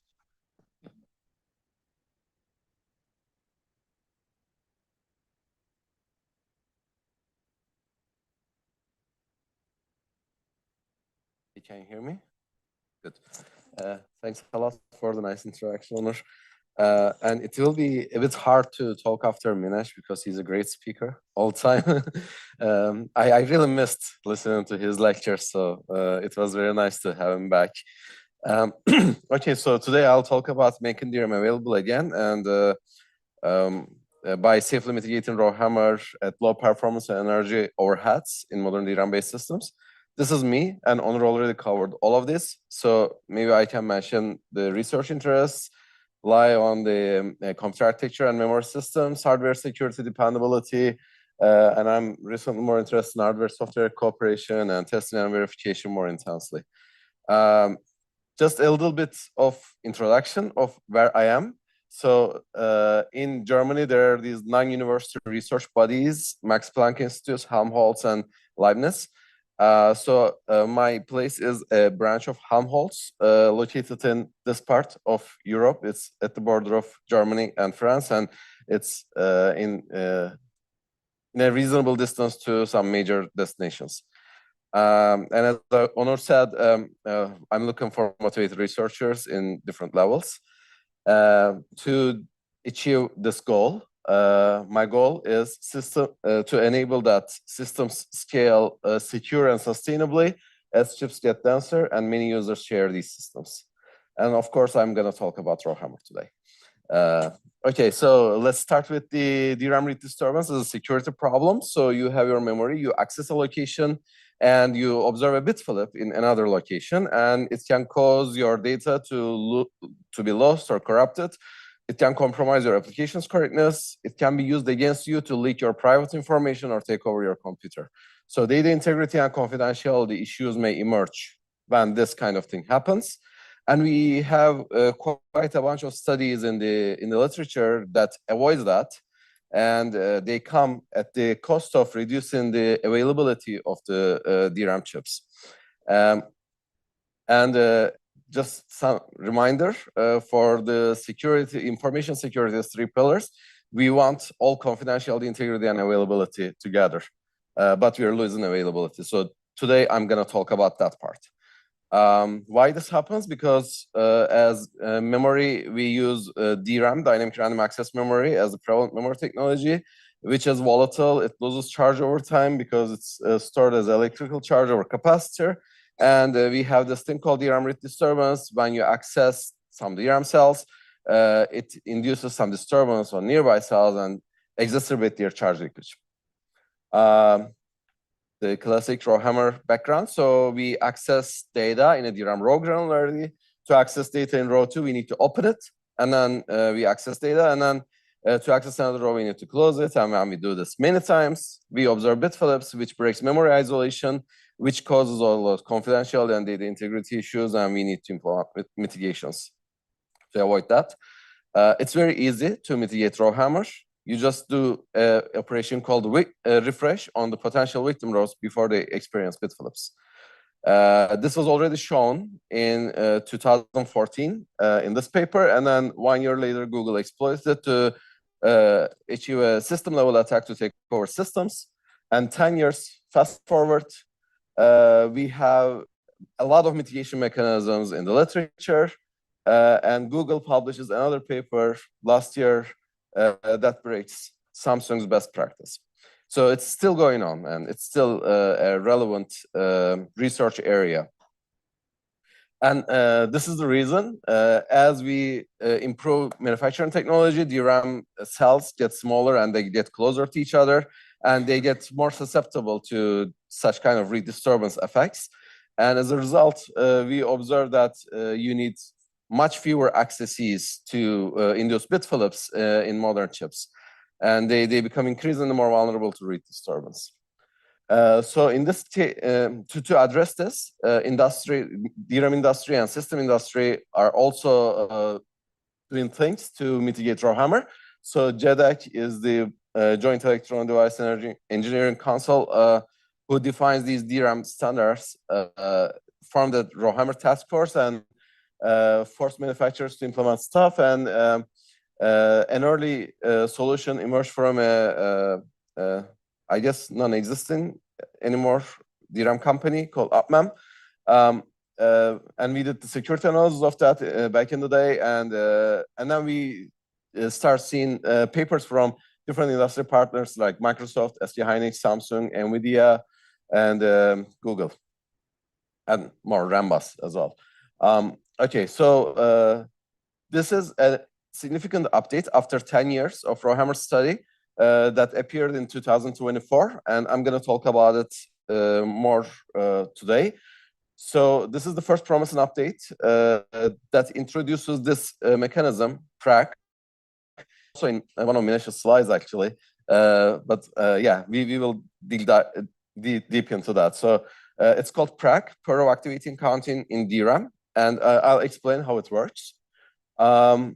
S6: Can you hear me? Good. Thanks a lot for the nice introduction, Onur. And it will be a bit hard to talk after Minesh because he's a great speaker all the time. I really missed listening to his lectures, so it was very nice to have him back. Okay, so today I'll talk about making DRAM available again and by safely mitigating RowHammer at low performance and energy overheads in modern DRAM-based systems. This is me, and Onur already covered all of this. So maybe I can mention the research interests, lie on the computer architecture and memory systems, hardware security, dependability, and I'm recently more interested in hardware-software cooperation and testing and verification more intensely. Just a little bit of introduction of where I am. So in Germany, there are these 9 university research bodies, Max Planck Institute, Helmholtz, and Leibniz. So my place is a branch of Helmholtz, located in this part of Europe. It's at the border of Germany and France, and it's in a reasonable distance to some major destinations. And as Onur said, I'm looking for motivated researchers in different levels to achieve this goal. My goal is to enable that systems scale secure and sustainably as chips get denser and many users share these systems. And of course, I'm going to talk about RowHammer today. Okay, so let's start with the DRAM read disturbance as a security problem. So you have your memory, you access a location, and you observe a bit flip in another location, and it can cause your data to be lost or corrupted. It can compromise your application's correctness. It can be used against you to leak your private information or take over your computer. So data integrity and confidentiality issues may emerge when this kind of thing happens. And we have quite a bunch of studies in the literature that avoids that. And they come at the cost of reducing the availability of the DRAM chips. Just some reminder for the security, information security as 3 pillars. We want all confidentiality, integrity, and availability together, but we are losing availability. So today I'm going to talk about that part. Why this happens? Because as memory, we use DRAM, dynamic random access memory, as the prevalent memory technology, which is volatile. It loses charge over time because it's stored as electrical charge over capacitor. And we have this thing called DRAM read disturbance. When you access some DRAM cells, it induces some disturbance on nearby cells and exacerbates their charge leakage. The classic RowHammer background. So we access data in a DRAM row granularity. To access data in row 2, we need to open it, and then we access data, and then to access another row, we need to close it. And when we do this many times, we observe bit flips, which breaks memory isolation, which causes all those confidentiality and data integrity issues, and we need to implement mitigations to avoid that. It's very easy to mitigate RowHammer. You just do an operation called refresh on the potential victim rows before they experience bit flips. This was already shown in 2014 in this paper, and then 1 year later, Google exploited it to achieve a system-level attack to take over systems. And 10 years fast forward, we have a lot of mitigation mechanisms in the literature, and Google publishes another paper last year that breaks Samsung's best practice. So it's still going on, and it's still a relevant research area. And this is the reason, as we improve manufacturing technology, DRAM cells get smaller and they get closer to each other, and they get more susceptible to such kind of read disturbance effects. And as a result, we observe that you need much fewer accesses to induce bit flips in modern chips, and they become increasingly more vulnerable to read disturbance. So in this to address this, DRAM industry and system industry are also doing things to mitigate RowHammer. So JEDEC is the Joint Electron Device Engineering Council who defines these DRAM standards, formed the RowHammer task force and forced manufacturers to implement stuff. And an early solution emerged from I guess non-existing anymore DRAM company called UpMem. And we did the security analysis of that back in the day, and then we start seeing papers from different industry partners like Microsoft, SK Hynix, Samsung, NVIDIA, and Google, and more Rambus as well. Okay, so this is a significant update after 10 years of RowHammer study that appeared in 2024, and I'm going to talk about it more today. So this is the first promising update that introduces this mechanism, PRAC. So in one of Minesh's slides, actually, but yeah, we will dig deep into that. So it's called PRAC, Pro Activating Counting in DRAM, and I'll explain how it works. But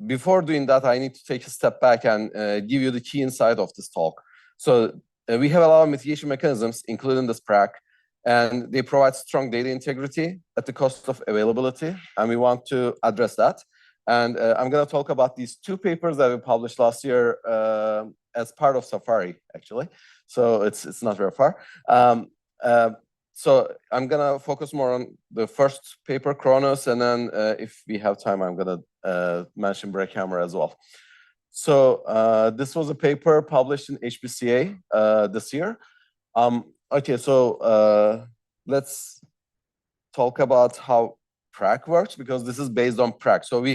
S6: before doing that, I need to take a step back and give you the key insight of this talk. So we have a lot of mitigation mechanisms, including this PRAC, and they provide strong data integrity at the cost of availability, and we want to address that. And I'm going to talk about these two papers that we published last year as part of Safari, actually. So it's not very far. So I'm going to focus more on the first paper, Kronos, and then if we have time, I'm going to mention BrakHammer as well. So this was a paper published in HBCA this year. Okay, so let's talk about how PRAC works, because this is based on PRAC. So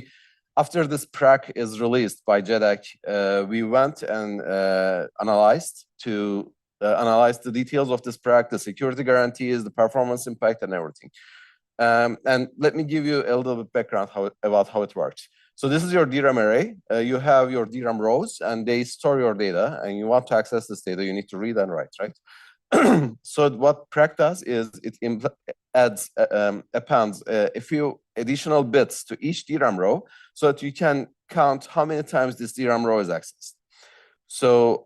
S6: after this PRAC is released by JEDEC, we went and analyzed the details of this PRAC, the security guarantees, the performance impact, and everything. And let me give you a little bit background about how it works. So this is your DRAM array. You have your DRAM rows, and they store your data, and you want to access this data, you need to read and write, right? So what PRAC does is it appends a few additional bits to each DRAM row so that you can count how many times this DRAM row is accessed. So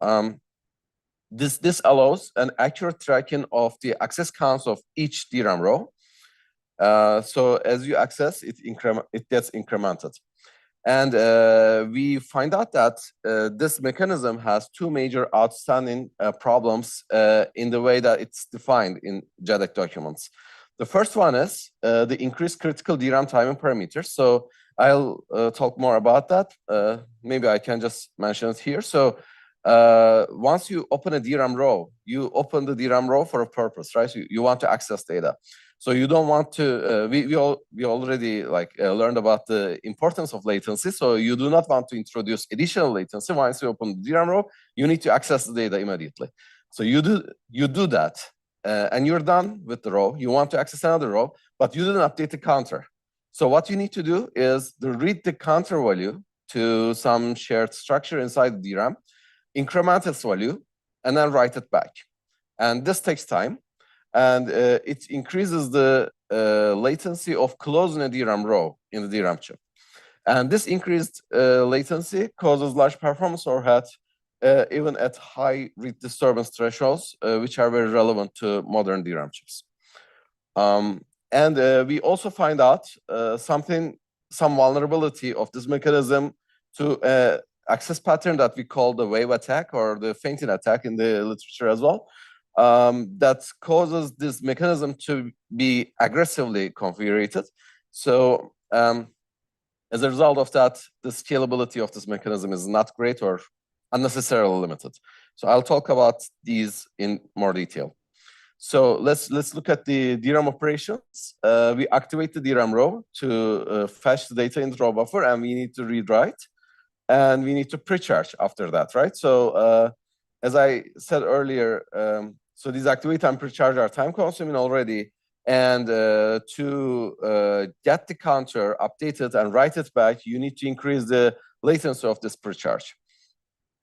S6: this allows an accurate tracking of the access counts of each DRAM row. So as you access, it gets incremented. And we find out that this mechanism has two major outstanding problems in the way that it's defined in JEDEC documents. The first one is the increased critical DRAM timing parameters. So I'll talk more about that. Maybe I can just mention it here. So once you open a DRAM row, you open the DRAM row for a purpose, right? You want to access data. So you don't want to, we already learned about the importance of latency. So you do not want to introduce additional latency. Once you open the DRAM row, you need to access the data immediately. So you do that and you're done with the row. You want to access another row, but you didn't update the counter. So what you need to do is to read the counter value to some shared structure inside the DRAM, increment its value, and then write it back. And this takes time. And it increases the latency of closing a DRAM row in the DRAM chip. And this increased latency causes large performance overhead, even at high read disturbance thresholds, which are very relevant to modern DRAM chips. And we also find out some vulnerability of this mechanism to access pattern that we call the wave attack or the fainting attack in the literature as well. That causes this mechanism to be aggressively configured. So as a result of that, the scalability of this mechanism is not great or unnecessarily limited. So I'll talk about these in more detail. So let's look at the DRAM operations. We activate the DRAM row to fetch the data in the row buffer, and we need to read write, and we need to pre-charge after that, right? So as I said earlier, so these activate and pre-charge are time consuming already, And to get the counter updated and write it back, you need to increase the latency of this precharge.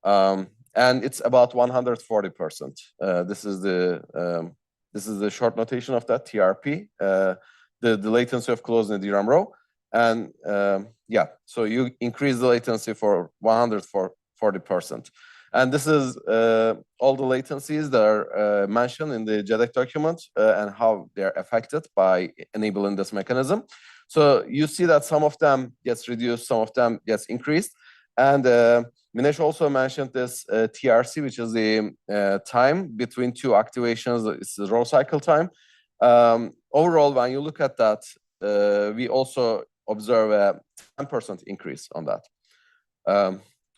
S6: And it's about 140%. This is the short notation of that, TRP, the latency of closing the DRAM row. And yeah, so you increase the latency for 140%. And this is all the latencies that are mentioned in the JEDEC document and how they're affected by enabling this mechanism. So you see that some of them gets reduced, some of them gets increased. And Minesh also mentioned this TRC, which is the time between two activations. It's the row cycle time. Overall, when you look at that, we also observe a 10% increase on that.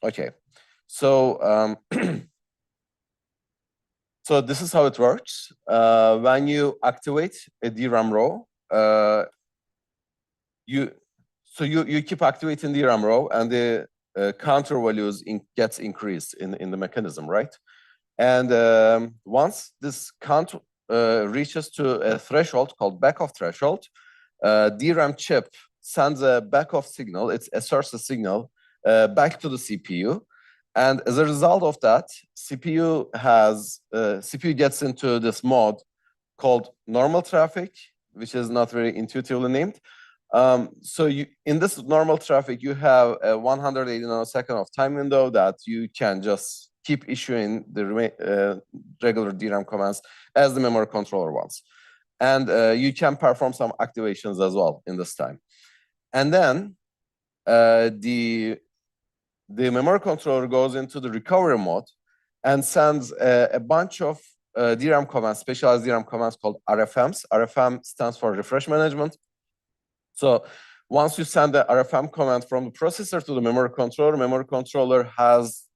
S6: Okay. So, so this is how it works. When you activate a DRAM row, you keep activating the DRAM row, and the counter values gets increased in the mechanism, right? And once this count reaches to a threshold called back-off threshold, DRAM chip sends a back-off signal. It asserts a signal back to the CPU. And as a result of that, CPU gets into this mode called normal traffic, which is not very intuitively named. So in this normal traffic, you have a 180 nanosecond of time window that you can just keep issuing the regular DRAM commands as the memory controller wants. And you can perform some activations as well in this time. And then the memory controller goes into the recovery mode and sends a bunch of DRAM commands, specialized DRAM commands called RFMs. RFM stands for refresh management. So once you send the RFM command from the processor to the memory controller has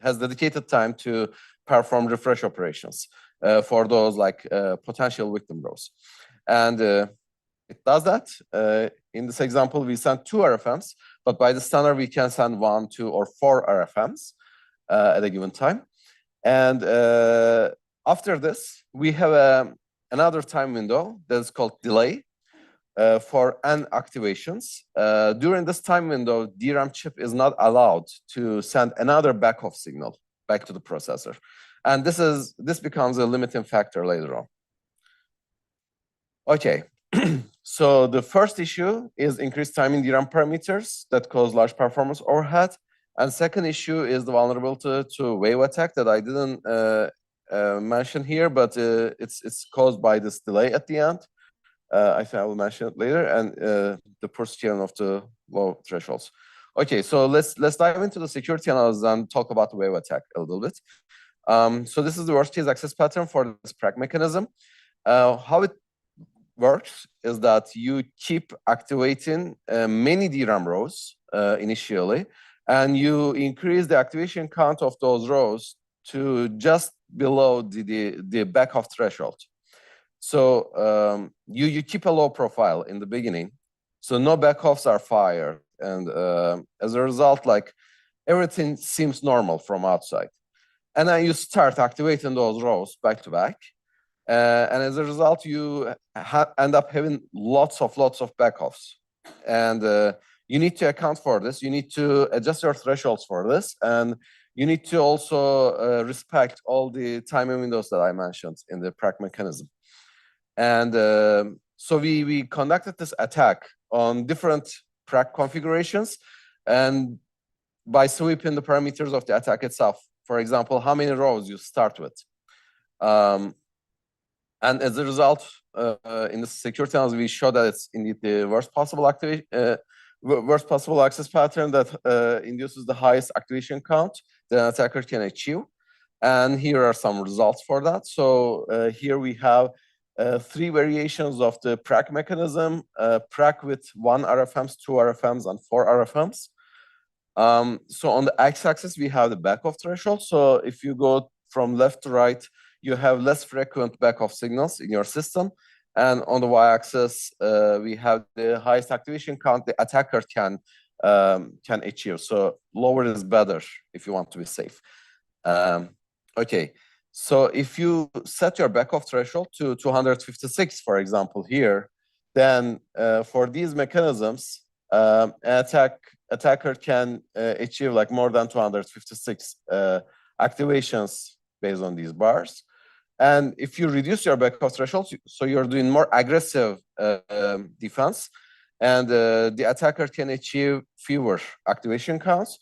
S6: dedicated time to perform refresh operations for those like potential victim rows. And it does that. In this example, we sent 2 RFMs, but by the standard, we can send 1, 2, or 4 RFMs at a given time. And after this, we have another time window that is called delay for N activations. During this time window, DRAM chip is not allowed to send another back-off signal back to the processor. And this becomes a limiting factor later on. Okay. So the first issue is increased time in DRAM parameters that cause large performance overhead. And second issue is the vulnerability to wave attack that I didn't mention here, but it's caused by this delay at the end. I think I will mention it later, and the persistence of the low thresholds. Okay, so let's dive into the security analysis and talk about the wave attack a little bit. So this is the worst case access pattern for this PRAC mechanism. How it works is that you keep activating many DRAM rows initially, and you increase the activation count of those rows to just below the back-off threshold. So you keep a low profile in the beginning, so no backoffs are fired, and as a result, like everything seems normal from outside. And then you start activating those rows back to back. And as a result, you end up having lots of backoffs. And you need to account for this. You need to adjust your thresholds for this. And you need to also respect all the timing windows that I mentioned in the PRAC mechanism. And so we conducted this attack on different PRAC configurations. And by sweeping the parameters of the attack itself, for example, how many rows you start with. And as a result, in the security analysis, we show that it's indeed the worst possible access pattern that induces the highest activation count that an attacker can achieve. And here are some results for that. So here we have 3 variations of the PRAC mechanism: PRAC with 1 RFMs, 2 RFMs, and 4 RFMs. So on the x-axis, we have the back-off threshold. So if you go from left to right, you have less frequent back-off signals in your system. And on the y-axis, we have the highest activation count the attacker can achieve. So lower is better if you want to be safe. Okay, So if you set your backoff threshold to 256, for example, here, then for these mechanisms, attacker can achieve like more than 256 activations based on these bars. And if you reduce your backoff threshold, so you're doing more aggressive defense, and the attacker can achieve fewer activation counts.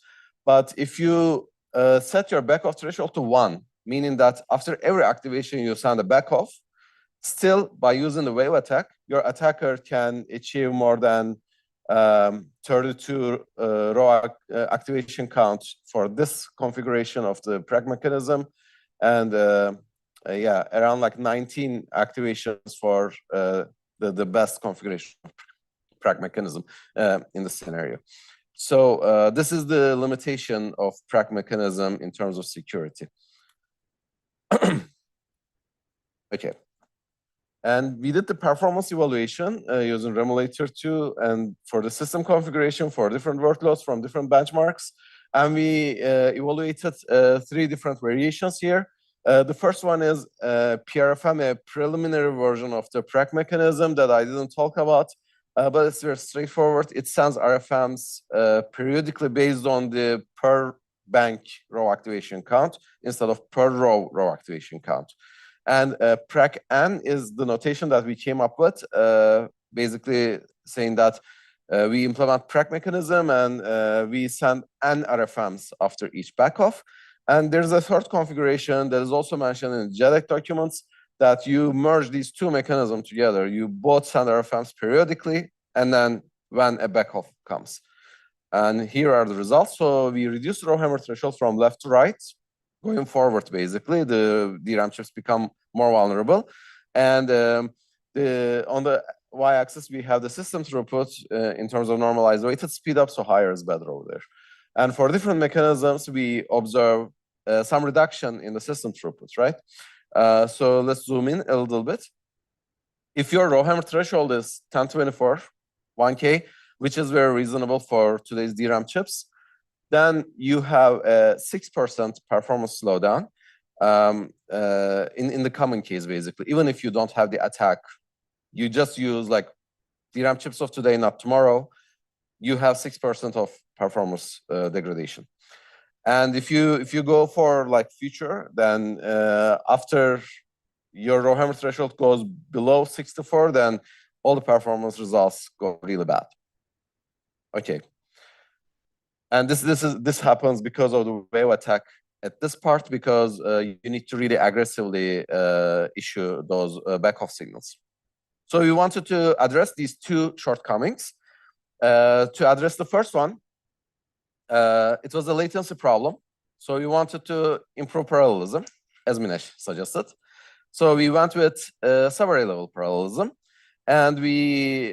S6: But if you set your backoff threshold to 1, meaning that after every activation you send a backoff, still by using the wave attack, your attacker can achieve more than 32 raw activation counts for this configuration of the PRAC mechanism, and yeah, around like 19 activations for the best configuration of PRAC mechanism in the scenario. So this is the limitation of PRAC mechanism in terms of security. Okay. And we did the performance evaluation using Remulator 2 and for the system configuration for different workloads from different benchmarks. And we evaluated 3 different variations here. The first one is PRFM, a preliminary version of the PRAC mechanism that I didn't talk about, but it's very straightforward. It sends RFMs periodically based on the per bank row activation count instead of per row activation count. And PRAC-N is the notation that we came up with, basically saying that we implement PRAC mechanism and we send N RFMs after each backoff. And there's a third configuration that is also mentioned in JEDEC documents that you merge these 2 mechanisms together. You both send RFMs periodically and then when a backoff comes. And here are the results. So we reduced RowHammer threshold from left to right. Going forward, basically, the DRAM chips become more vulnerable. And on the y-axis, we have the system throughput in terms of normalized weighted speed up, so higher is better over there. And for different mechanisms, we observe some reduction in the system throughput, right? So let's zoom in a little bit. If your RowHammer threshold is 1024, 1K, which is very reasonable for today's DRAM chips, then you have a 6% performance slowdown in the common case, basically. Even if you don't have the attack, you just use like DRAM chips of today, not tomorrow, you have 6% of performance degradation. And if you go for like future, then after your RowHammer threshold goes below 64, then all the performance results go really bad. Okay. And this happens because of the wave attack at this part, because you need to really aggressively issue those backoff signals. So we wanted to address these 2 shortcomings. To address the first one, it was a latency problem. So we wanted to improve parallelism, as Minesh suggested. So we went with subarray level parallelism, and we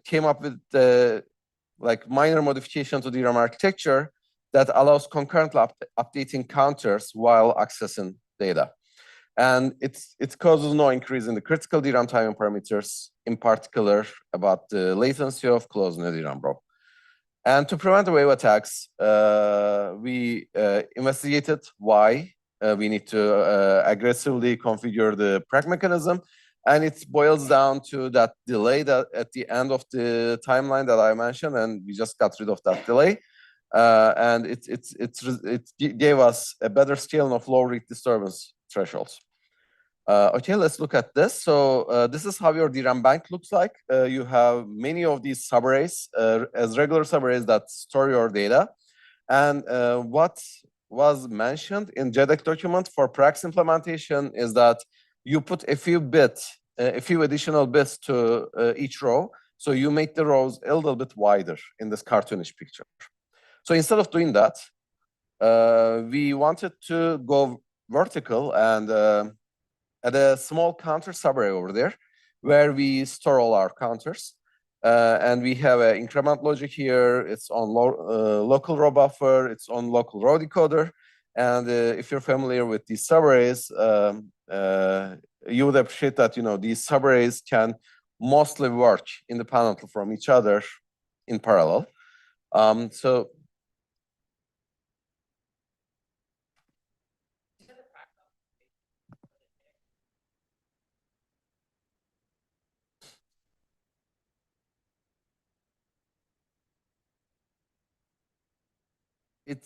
S6: came up with like minor modification to DRAM architecture that allows concurrently updating counters while accessing data. And it causes no increase in the critical DRAM timing parameters, in particular about the latency of closing a DRAM row. And to prevent the wave attacks, we investigated why we need to aggressively configure the PRAC mechanism. And it boils down to that delay that at the end of the timeline that I mentioned, and we just got rid of that delay. And it gave us a better scaling of low read disturbance thresholds. Okay, let's look at this. So this is how your DRAM bank looks like. You have many of these subarrays as regular subarrays that store your data. And what was mentioned in JEDEC document for PRAC's implementation is that you put a few additional bits to each row. So you make the rows a little bit wider in this cartoonish picture. So instead of doing that, we wanted to go vertical and add a small counter subarray over there where we store all our counters. And we have an increment logic here. It's on local row buffer. It's on local row decoder. And if you're familiar with these subarrays, you would appreciate that these subarrays can mostly work independently from each other in parallel. So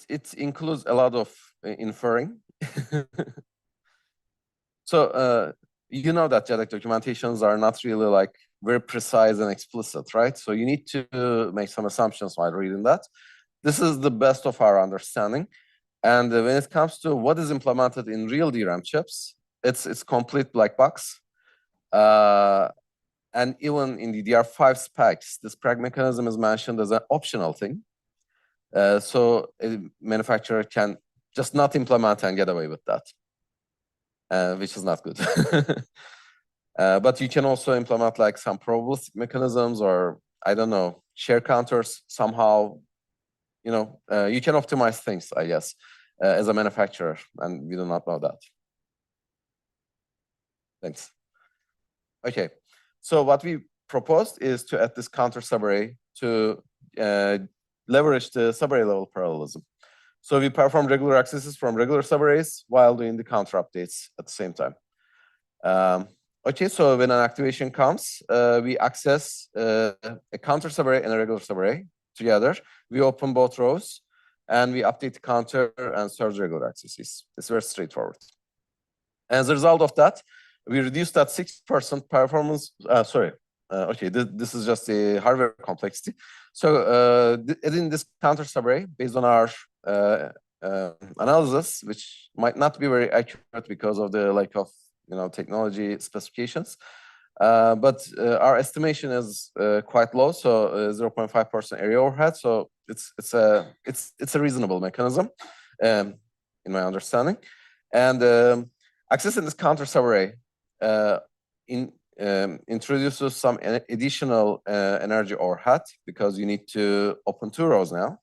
S6: it includes a lot of inferring. So you know that JEDEC documentations are not really like very precise and explicit, right? So you need to make some assumptions while reading that. This is the best of our understanding. And when it comes to what is implemented in real DRAM chips, it's complete black box. And even in the DDR5 specs, this PRAG mechanism is mentioned as an optional thing. So a manufacturer can just not implement and get away with that, which is not good. But you can also implement like some probabilistic mechanisms, or I don't know, share counters somehow. You know, you can optimize things, I guess, as a manufacturer, and we do not know that. Thanks. Okay, so what we proposed is to add this counter subarray to leverage the subarray level parallelism. So we perform regular accesses from regular subarrays while doing the counter updates at the same time. Okay, so when an activation comes, we access a counter subarray and a regular subarray together. We open both rows and we update the counter and search regular accesses. It's very straightforward. As a result of that, we reduce that 6% performance. Okay, this is just the hardware complexity. So in this counter subarray, based on our analysis, which might not be very accurate because of the lack of technology specifications, but our estimation is quite low, so 0.5% area overhead. So it's a reasonable mechanism, in my understanding. And accessing this counter subarray introduces some additional energy overhead because you need to open 2 rows now,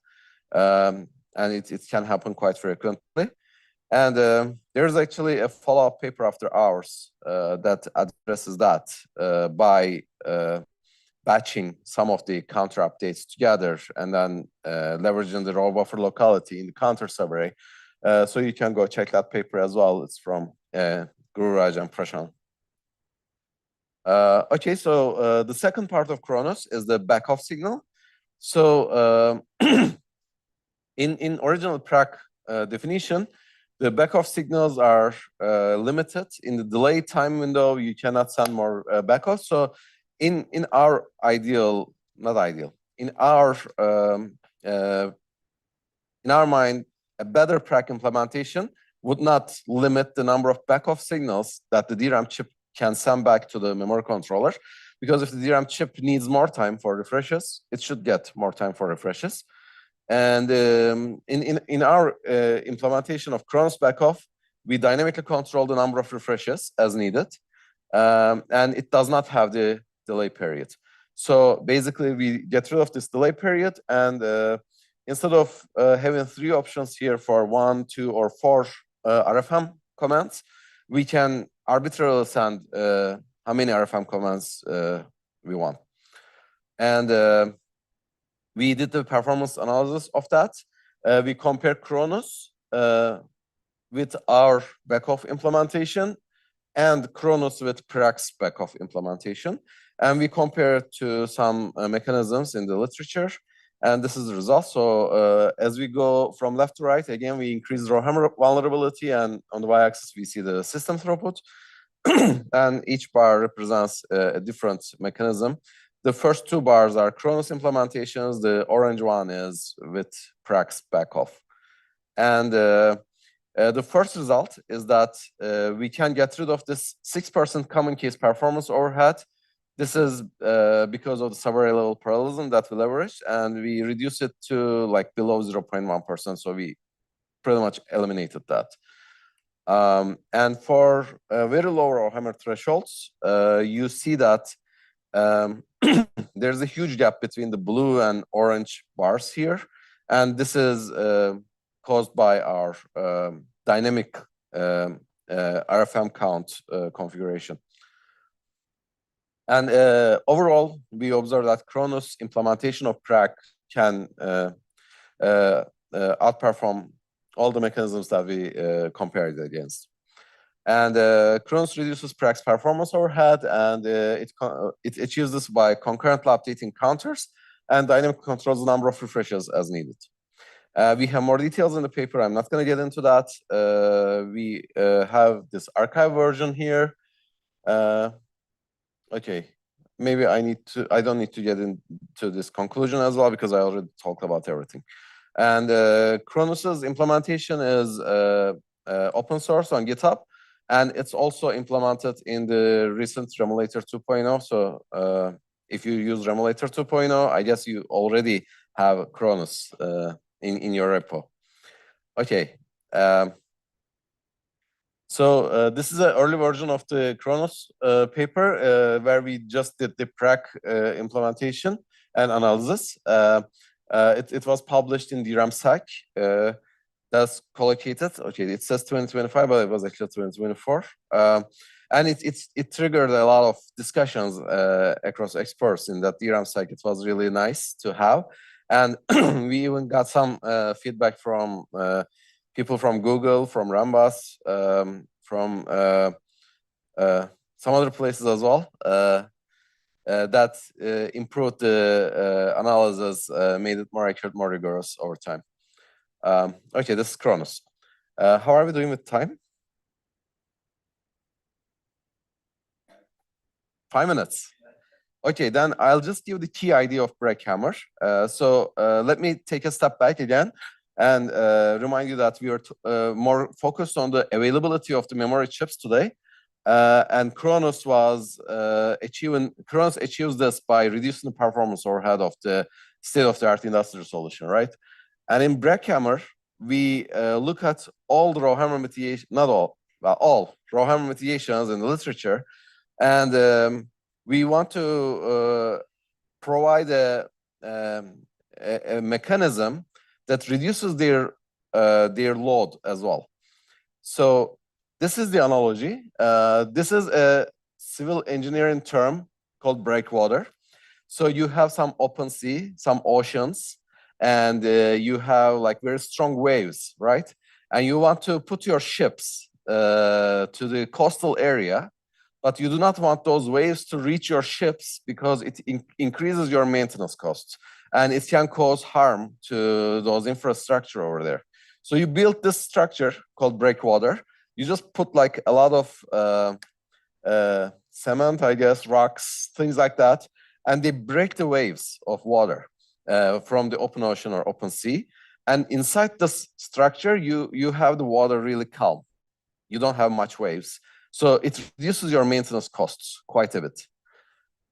S6: and it can happen quite frequently. And there's actually a follow-up paper after ours that addresses that by batching some of the counter updates together and then leveraging the raw buffer locality in the counter subarray. So you can go check that paper as well. It's from Gururaj and Prashant. Okay, so the second part of Kronos is the back-off signal. So in original PRAC definition, the back-off signals are limited. In the delay time window, you cannot send more back-off. So in our ideal, not ideal, in our mind, a better PRAC implementation would not limit the number of back-off signals that the DRAM chip can send back to the memory controller. Because if the DRAM chip needs more time for refreshes, it should get more time for refreshes. And in our implementation of Kronos backoff, we dynamically control the number of refreshes as needed, and it does not have the delay period. So basically, we get rid of this delay period, and instead of having 3 options here for 1, 2, or 4 RFM commands, we can arbitrarily send how many RFM commands we want. And we did the performance analysis of that. We compare Kronos with our backoff implementation and Kronos with PRAC's backoff implementation. And we compare it to some mechanisms in the literature. And this is the result. So as we go from left to right, again, we increase RowHammer vulnerability. And on the y-axis, we see the system throughput. And each bar represents a different mechanism. The first 2 bars are Kronos implementations. The orange one is with PRAC's backoff. And the first result is that we can get rid of this 6% common case performance overhead. This is because of the subarray level parallelism that we leverage, and we reduce it to like below 0.1%. So we pretty much eliminated that. And for very low RowHammer thresholds, you see that there's a huge gap between the blue and orange bars here. And this is caused by our dynamic RFM count configuration. And overall, we observe that Kronos implementation of PRAC can outperform all the mechanisms that we compared against. And Kronos reduces PRAC's performance overhead, and it achieves this by concurrently updating counters and dynamically controls the number of refreshes as needed. We have more details in the paper. I'm not going to get into that. We have this archive version here. Okay, maybe I don't need to get into this conclusion as well because I already talked about everything. And Kronos's implementation is open source on GitHub, and it's also implemented in the recent Remulator 2.0. So if you use Remulator 2.0, I guess you already have Kronos in your repo. Okay. So this is an early version of the Kronos paper where we just did the Brak implementation and analysis. It was published in DRAM SAC. That's collocated. Okay, it says 2025, but it was actually 2024. And it triggered a lot of discussions across experts in that DRAM SAC. It was really nice to have. And we even got some feedback from people from Google, from Rambus, from some other places as well, that improved the analysis, made it more accurate, more rigorous over time. Okay, this is Kronos. How are we doing with time? 5 minutes. Okay, then I'll just give the key idea of BrakHammer. So let me take a step back again and remind you that we are more focused on the availability of the memory chips today. And Kronos achieves this by reducing the performance overhead of the state-of-the-art industrial solution, right? And in BrakHammer, we look at all the RowHammer mitigation, not all, but all RowHammer mitigations in the literature, and we want to provide a mechanism that reduces their load as well. So this is the analogy. This is a civil engineering term called breakwater. So you have some open sea, some oceans, and you have like very strong waves, right? And you want to put your ships to the coastal area, but you do not want those waves to reach your ships because it increases your maintenance costs and it can cause harm to those infrastructure over there. So you build this structure called breakwater. You just put like a lot of cement, I guess, rocks, things like that, and they break the waves of water from the open ocean or open sea. And inside this structure, you have the water really calm. You don't have much waves. So it reduces your maintenance costs quite a bit.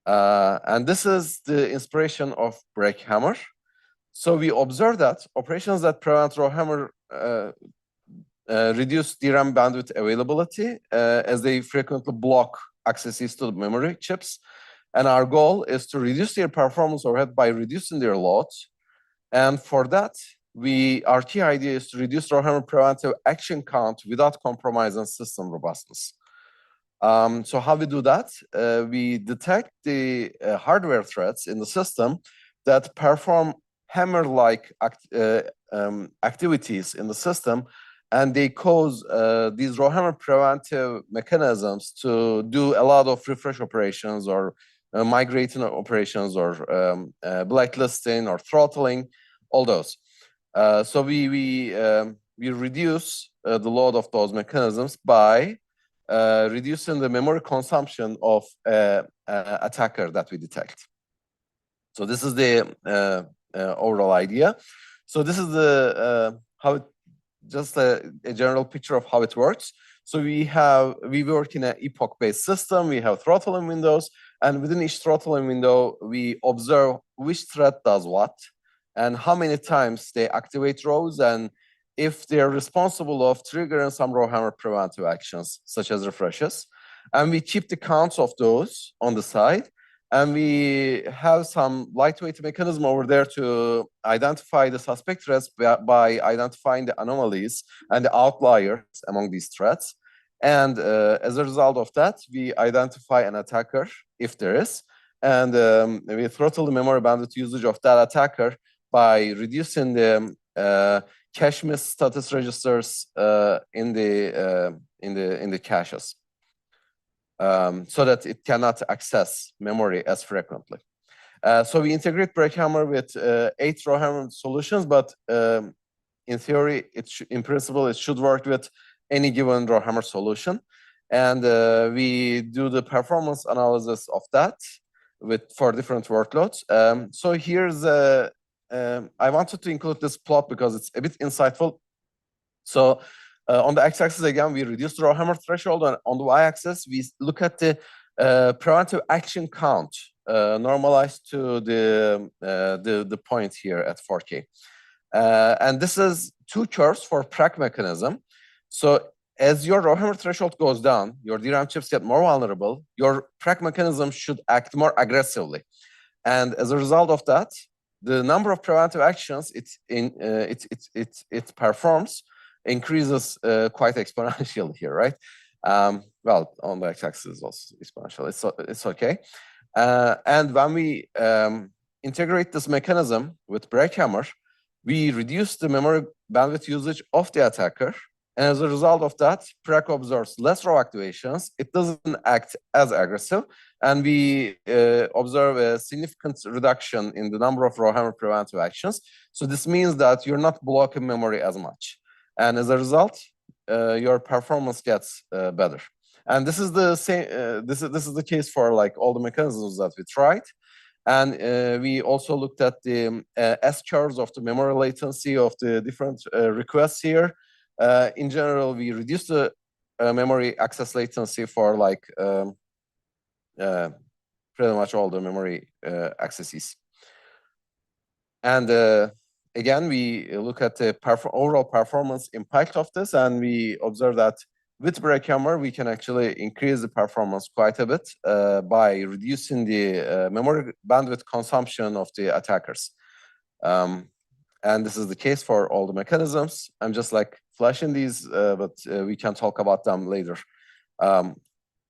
S6: And this is the inspiration of BrakHammer. So we observe that operations that prevent RowHammer reduce DRAM bandwidth availability as they frequently block access to the memory chips. And our goal is to reduce their performance overhead by reducing their loads. And for that, our key idea is to reduce RowHammer preventive action count without compromising system robustness. So how we do that? We detect the hardware threats in the system that perform hammer-like activities in the system, and they cause these RowHammer preventive mechanisms to do a lot of refresh operations or migrating operations or blacklisting or throttling, all those. So we reduce the load of those mechanisms by reducing the memory consumption of attacker that we detect. So this is the overall idea. So this is the just a general picture of how it works. So we work in an epoch-based system. We have throttling windows, and within each throttling window, we observe which thread does what and how many times they activate rows, and if they're responsible of triggering some RowHammer preventive actions, such as refreshes. And we keep the counts of those on the side. And we have some lightweight mechanism over there to identify the suspect threats by identifying the anomalies and the outliers among these threats. And as a result of that, we identify an attacker, if there is, and we throttle the memory bandwidth usage of that attacker by reducing the cache miss status registers in the caches, so that it cannot access memory as frequently. So we integrate BrakHammer with 8 RowHammer solutions, but in theory, in principle, it should work with any given RowHammer solution. And we do the performance analysis of that for different workloads. So here's I wanted to include this plot because it's a bit insightful. So on the x-axis, again, we reduce the RowHammer threshold, and on the y-axis, we look at the preventive action count normalized to the point here at 4K. And this is two curves for PRAC mechanism. So as your RowHammer threshold goes down, your DRAM chips get more vulnerable, your PRAC mechanism should act more aggressively. And as a result of that, the number of preventive actions it performs increases quite exponentially here, right? Well, on the x-axis is also exponential. It's okay. And when we integrate this mechanism with BrakHammer, we reduce the memory bandwidth usage of the attacker. And as a result of that, PRAC observes less row activations. It doesn't act as aggressive. And we observe a significant reduction in the number of RowHammer preventive actions. So this means that you're not blocking memory as much. And as a result, your performance gets better. And this is the same. This is the case for like all the mechanisms that we tried. And we also looked at the S curves of the memory latency of the different requests here. In general, we reduced the memory access latency for like pretty much all the memory accesses. And again, we look at the overall performance impact of this, and we observe that with BrakHammer, we can actually increase the performance quite a bit by reducing the memory bandwidth consumption of the attackers. And this is the case for all the mechanisms. I'm just like flashing these, but we can talk about them later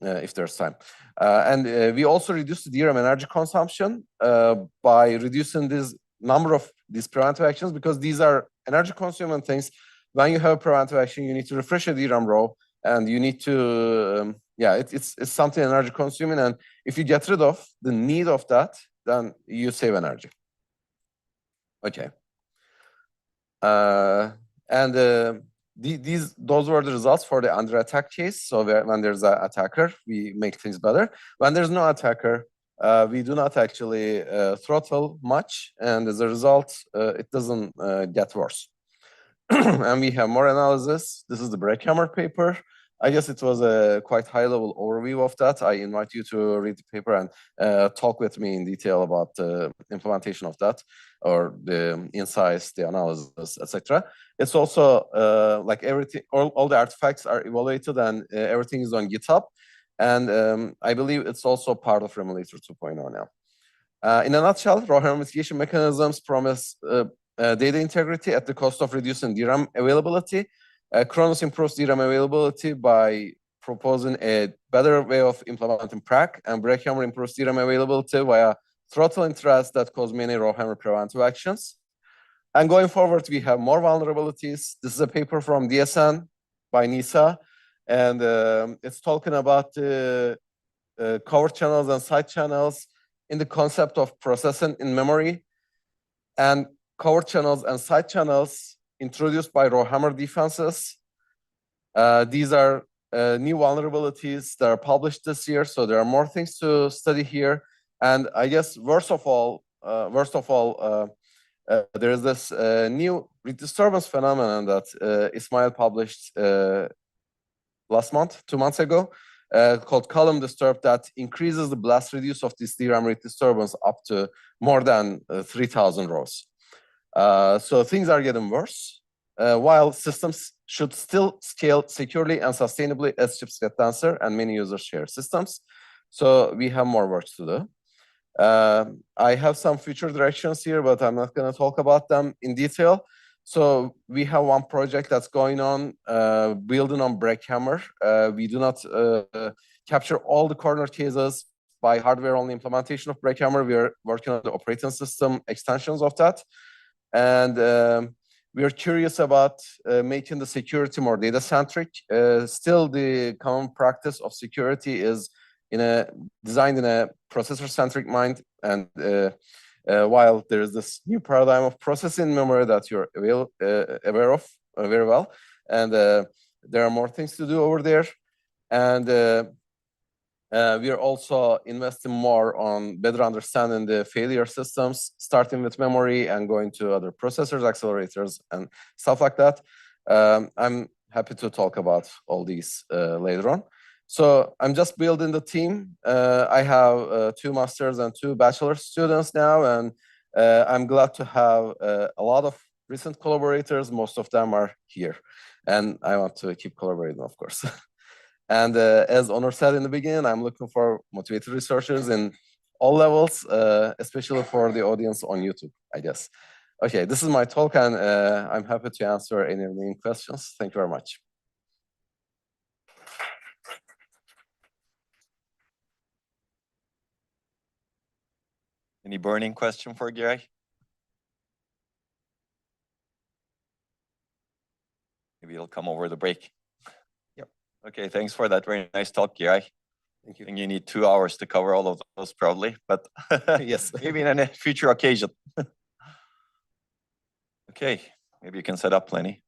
S6: if there's time. And we also reduce the DRAM energy consumption by reducing this number of these preventive actions, because these are energy consuming things. When you have a preventive action, you need to refresh a DRAM row, and you need to, it's something energy consuming. And if you get rid of the need of that, then you save energy. Okay. And those were the results for the under attack case. So when there's an attacker, we make things better. When there's no attacker, we do not actually throttle much, and as a result, it doesn't get worse. And we have more analysis. This is the BrakHammer paper. I guess it was a quite high-level overview of that. I invite you to read the paper and talk with me in detail about the implementation of that, or the insights, the analysis, etc. It's also like everything, all the artifacts are evaluated, and everything is on GitHub. And I believe it's also part of Remulator 2.0 now. In a nutshell, RowHammer mitigation mechanisms promise data integrity at the cost of reducing DRAM availability. Kronos improves DRAM availability by proposing a better way of implementing PRAC, and BrakHammer improves DRAM availability via throttling threads that cause many RowHammer preventive actions. And going forward, we have more vulnerabilities. This is a paper from DSN by NISA, and it's talking about the covered channels and side channels in the concept of processing in memory, and covered channels and side channels introduced by RowHammer defenses. These are new vulnerabilities that are published this year, so there are more things to study here. And I guess worst of all, there is this new disturbance phenomenon that Ismail published last month, 2 months ago, called column disturb, that increases the blast radius of this DRAM disturbance up to more than 3,000 rows. So things are getting worse, while systems should still scale securely and sustainably as chips get denser and many users share systems. So we have more work to do. I have some future directions here, but I'm not going to talk about them in detail. So we have one project that's going on, building on BrakHammer. We do not capture all the corner cases by hardware-only implementation of BrakHammer. We are working on the operating system extensions of that. And we are curious about making the security more data-centric. Still, the common practice of security is designed in a processor-centric mind, and while there is this new paradigm of processing memory that you're aware of very well, and there are more things to do over there. And we are also investing more on better understanding the failure systems, starting with memory and going to other processors, accelerators, and stuff like that. I'm happy to talk about all these later on. So I'm just building the team. I have 2 masters and 2 bachelor students now, and I'm glad to have a lot of recent collaborators. Most of them are here, and I want to keep collaborating, of course. And as Onur said in the beginning, I'm looking for motivated researchers in all levels, especially for the audience on YouTube, I guess. Okay, this is my talk, and I'm happy to answer any remaining questions. Thank you very much.
S1: Any burning question for Giray? Maybe he'll come over the break.
S6: Yep.
S1: Okay, thanks for that very nice talk, Giray.
S6: Thank you.
S1: I think you need 2 hours to cover all of those probably, but
S6: Yes.
S1: maybe in a future occasion. Okay, maybe you can set up, Lenny.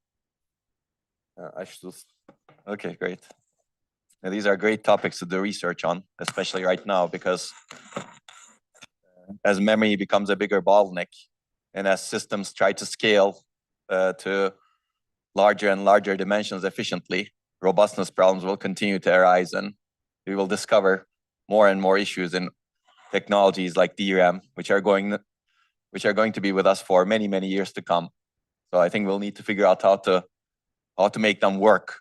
S6: I should.
S1: Okay, great. Now, these are great topics to do research on, especially right now, because as memory becomes a bigger bottleneck and as systems try to scale to larger and larger dimensions efficiently, robustness problems will continue to arise, and we will discover more and more issues in technologies like DRAM, which are going to be with us for many, many years to come. So I think we'll need to figure out how to make them work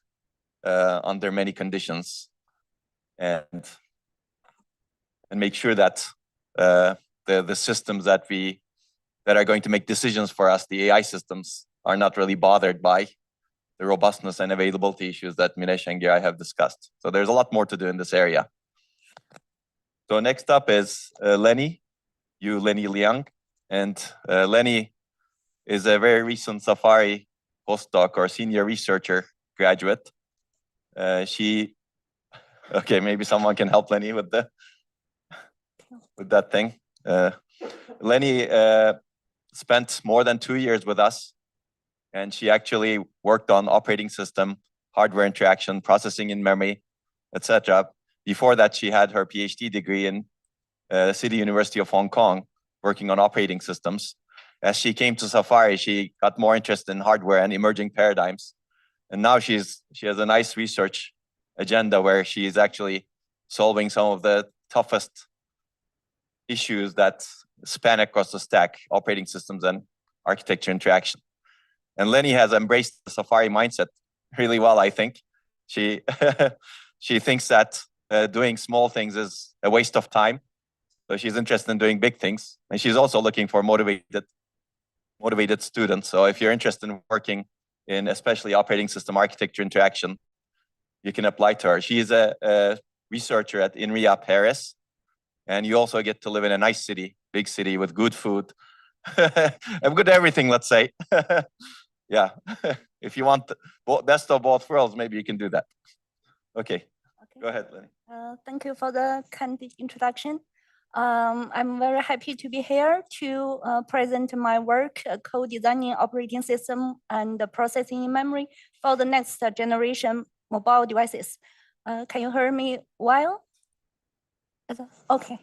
S1: under many conditions, and make sure that the systems that are going to make decisions for us, the AI systems, are not really bothered by the robustness and availability issues that Minesh and Giray have discussed. So there's a lot more to do in this area. So next up is Lenny Liang. And Lenny is a very recent Safari postdoc or senior researcher graduate. Okay, maybe someone can help Lenny with that thing. Lenny spent more than 2 years with us, and she actually worked on operating system, hardware interaction, processing in memory, etc. Before that, she had her PhD degree in City University of Hong Kong, working on operating systems. As she came to Safari, she got more interested in hardware and emerging paradigms. And now she has a nice research agenda where she is actually solving some of the toughest issues that span across the stack, operating systems and architecture interaction. And Lenny has embraced the Safari mindset really well, I think. She thinks that doing small things is a waste of time. So she's interested in doing big things. And she's also looking for motivated students. So if you're interested in working in especially operating system architecture interaction, you can apply to her. She is a researcher at INRIA Paris. And you also get to live in a nice city, big city with good food. Have good everything, let's say. Yeah, if you want the best of both worlds, maybe you can do that. Okay, go ahead, Lenny.
S7: Thank you for the kind introduction. I'm very happy to be here to present my work, co-designing operating system and processing in memory for the next generation mobile devices. Can you hear me well? Okay.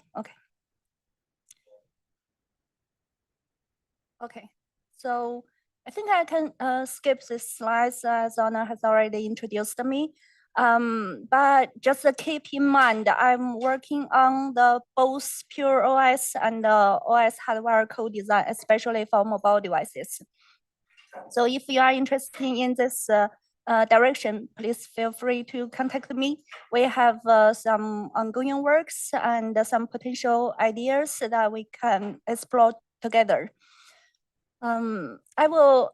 S7: Okay, so I think I can skip this slides as Onur has already introduced me. But just keep in mind, I'm working on the both pure OS and OS hardware co-design, especially for mobile devices. So if you are interested in this direction, please feel free to contact me. We have some ongoing works and some potential ideas that we can explore together. I will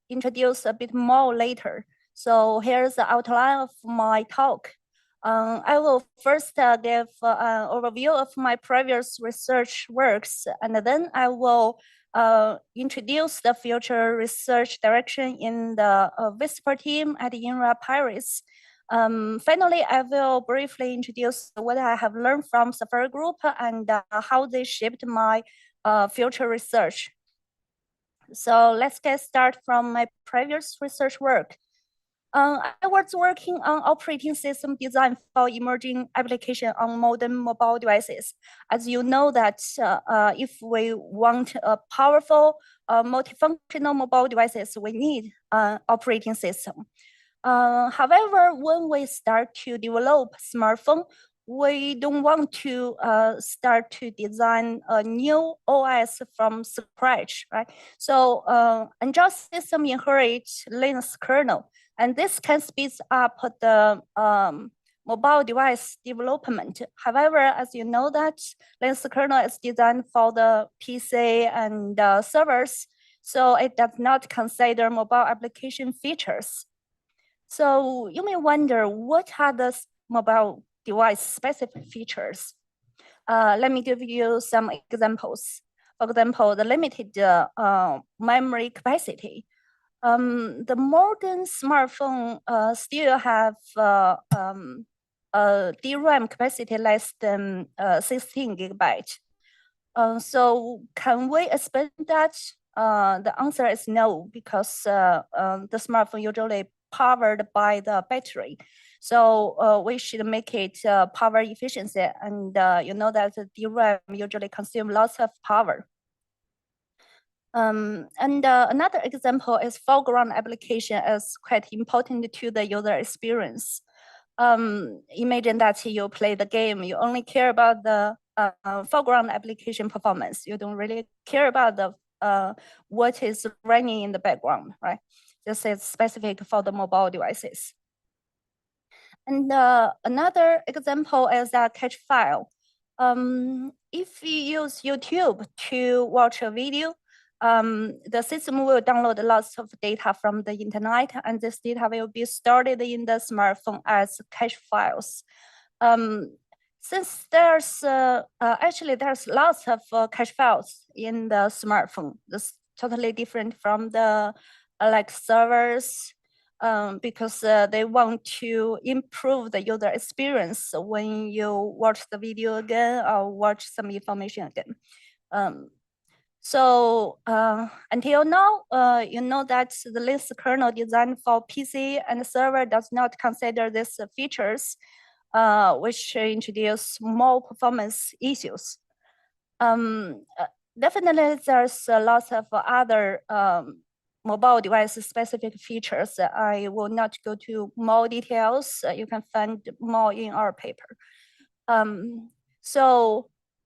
S7: introduce a bit more later. So here's the outline of my talk. I will first give an overview of my previous research works, and then I will introduce the future research direction in the Whisper team at INRIA Paris. Finally, I will briefly introduce what I have learned from Safari Group and how they shaped my future research. So let's get started from my previous research work. I was working on operating system design for emerging application on modern mobile devices. As you know that if we want a powerful multifunctional mobile devices, we need an operating system. However, when we start to develop smartphone, we don't want to start to design a new OS from scratch, right? So Android system inherits Linux kernel, and this can speed up the mobile device development. However, as you know that Linux kernel is designed for the PC and servers, so it does not consider mobile application features. So you may wonder, what are the mobile device specific features? Let me give you some examples. For example, the limited memory capacity. The modern smartphone still have DRAM capacity less than 16 gigabyte. So can we expand that? The answer is no, because the smartphone usually powered by the battery. So we should make it power efficiency, and you know that the DRAM usually consume lots of power. And another example is foreground application is quite important to the user experience. Imagine that you play the game, you only care about the foreground application performance. You don't really care about the what is running in the background, right? This is specific for the mobile devices. And another example is a cache file. If you use YouTube to watch a video, the system will download lots of data from the internet, and this data will be stored in the smartphone as cache files. Since there's actually there's lots of cache files in the smartphone, this totally different from the like servers, because they want to improve the user experience when you watch the video again or watch some information again. So until now, you know that the Linux kernel designed for PC and server does not consider these features, which introduce more performance issues. Definitely, there's lots of other mobile device specific features. I will not go to more details. You can find more in our paper.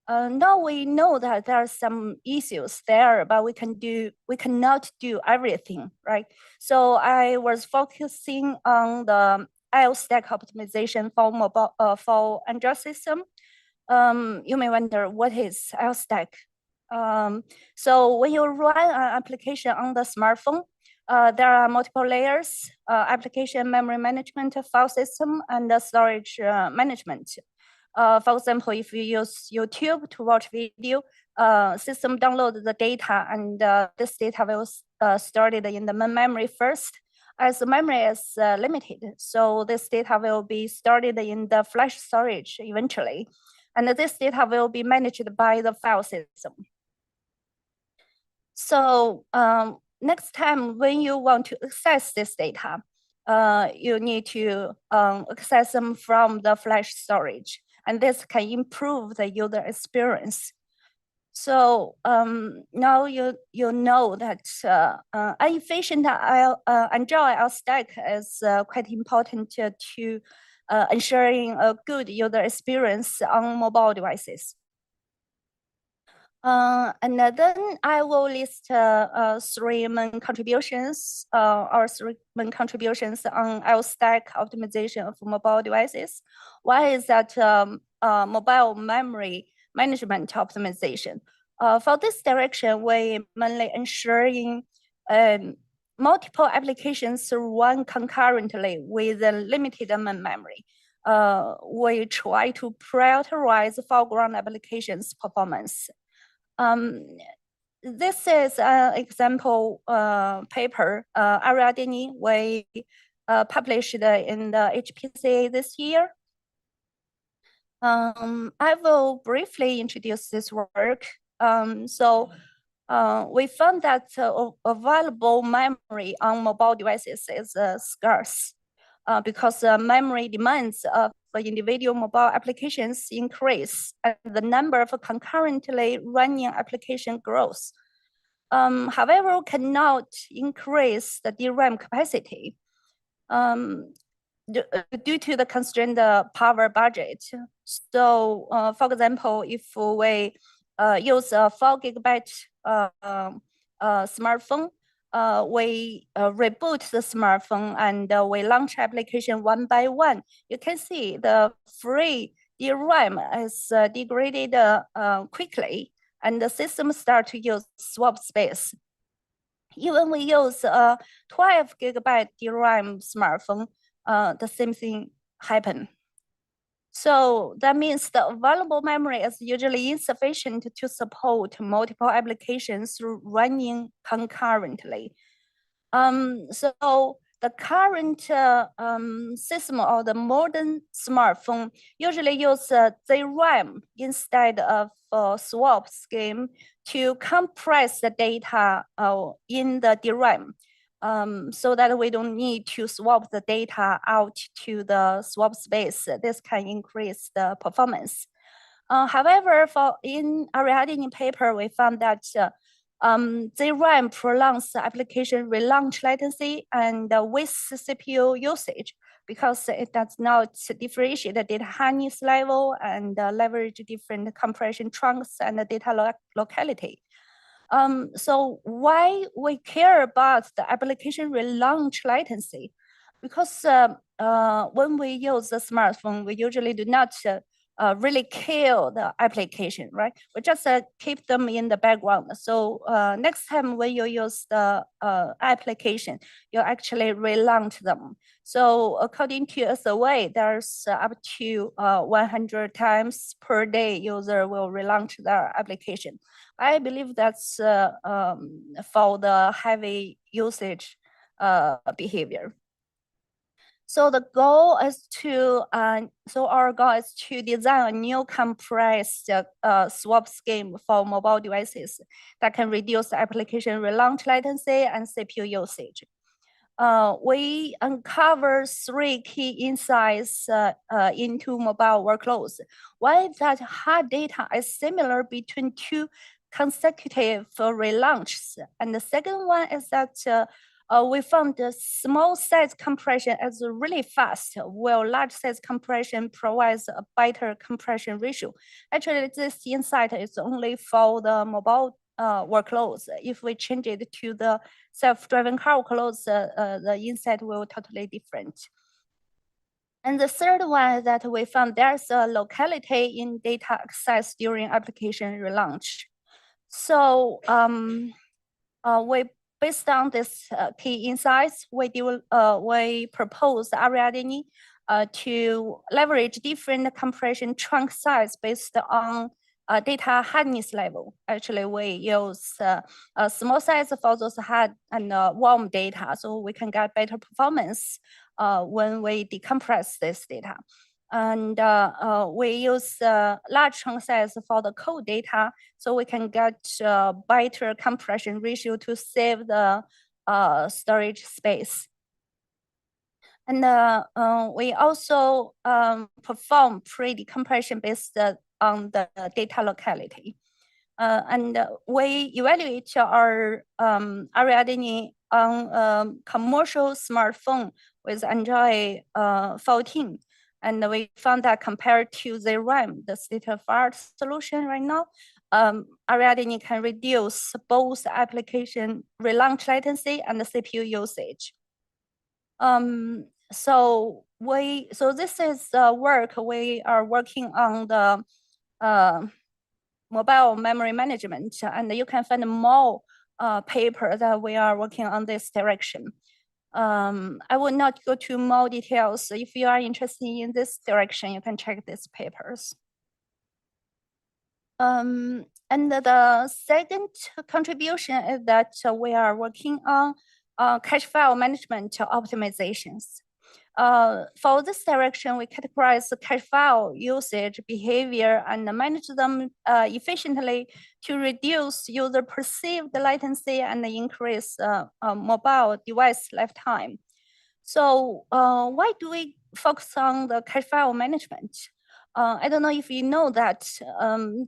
S7: Now we know that there are some issues there, but we cannot do everything, right? So I was focusing on the IO stack optimization for mobile for Android system. You may wonder, what is IO stack? So when you run an application on the smartphone, there are multiple layers: application memory management, file system, and storage management. For example, if you use YouTube to watch video, system download the data, and this data will stored in the main memory first. As the memory is limited, so this data will be stored in the flash storage eventually, and this data will be managed by the file system. So next time when you want to access this data, you need to access them from the flash storage, and this can improve the user experience. So now you know that an efficient Android stack is quite important to ensuring a good user experience on mobile devices. And then I will list three main contributions on IO stack optimization of mobile devices. One is that mobile memory management optimization. For this direction, we mainly ensuring multiple applications run concurrently with a limited main memory. We try to prioritize foreground applications performance. This is an example paper, Ariadne, we published in the HPCA this year. I will briefly introduce this work. We found that available memory on mobile devices is scarce because memory demands for individual mobile applications increase and the number of concurrently running application grows. However, cannot increase the DRAM capacity due to the constrained power budget. So, for example, if we use a 4 GB smartphone, we reboot the smartphone and we launch application one by one. You can see the free DRAM is degraded quickly, and the system start to use swap space. Even we use a 12 GB DRAM smartphone, the same thing happen. So that means the available memory is usually insufficient to support multiple applications running concurrently. So the current system or the modern smartphone usually use DRAM instead of swap scheme to compress the data in the DRAM. So that we don't need to swap the data out to the swap space. This can increase the performance. However, in Ariadne paper, we found that DRAM prolongs the application relaunch latency and with CPU usage because it does not differentiate the data hardness level and leverage different compression trunks and the data locality. So why we care about the application relaunch latency? Because when we use the smartphone, we usually do not really kill the application, right? We just keep them in the background. So next time when you use the application, you actually relaunch them. So according to a survey, there's up to 100 times per day user will relaunch their application. I believe that's for the heavy usage behavior. So the goal is to, our goal is to design a new compressed swap scheme for mobile devices that can reduce the application relaunch latency and CPU usage. We uncover 3 key insights into mobile workloads. One is that hard data is similar between 2 consecutive relaunches. And the second one is that we found the small size compression is really fast, while large size compression provides a better compression ratio. Actually, this insight is only for the mobile workloads. If we change it to the self-driving car workloads, the insight will totally different. And the third one is that we found there's a locality in data access during application relaunch. So based on this key insights, we propose Ariadne to leverage different compression trunk size based on data hardness level. Actually, we use a small size for those hard and warm data, so we can get better performance when we decompress this data. And we use large chunk size for the cold data, so we can get better compression ratio to save the storage space. And we also perform pre-decompression based on the data locality. And we evaluate our Ariadne on commercial smartphone with Android 14. And we found that compared to the RAM, the state-of-art solution right now, Ariadne can reduce both application relaunch latency and the CPU usage. So this is work we are working on the mobile memory management, and you can find more paper that we are working on this direction. I will not go to more details. If you are interested in this direction, you can check these papers. And the second contribution is that we are working on cache file management optimizations. For this direction, we categorize the cache file usage, behavior, and manage them efficiently to reduce user perceived latency and increase mobile device lifetime. So why do we focus on the cache file management? I don't know if you know that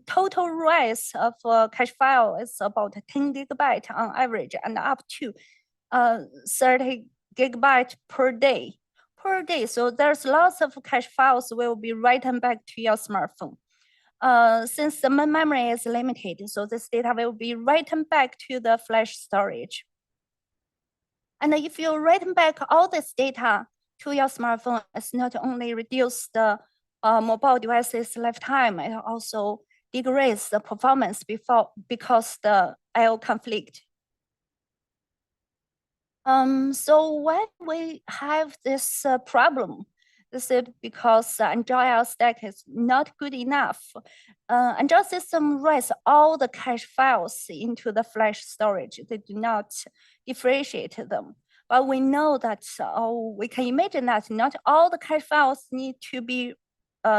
S7: total writes of a cache file is about 10 gigabyte on average and up to 30 gigabyte per day. So there's lots of cache files will be written back to your smartphone. Since the memory is limited, so this data will be written back to the flash storage. And if you write back all this data to your smartphone, it's not only reduce the mobile devices lifetime, it also degrades the performance because the I/O conflict. So why we have this problem? This is because Android stack is not good enough. Android system writes all the cache files into the flash storage. They do not differentiate them. But we know that, we can imagine that not all the cache files need to be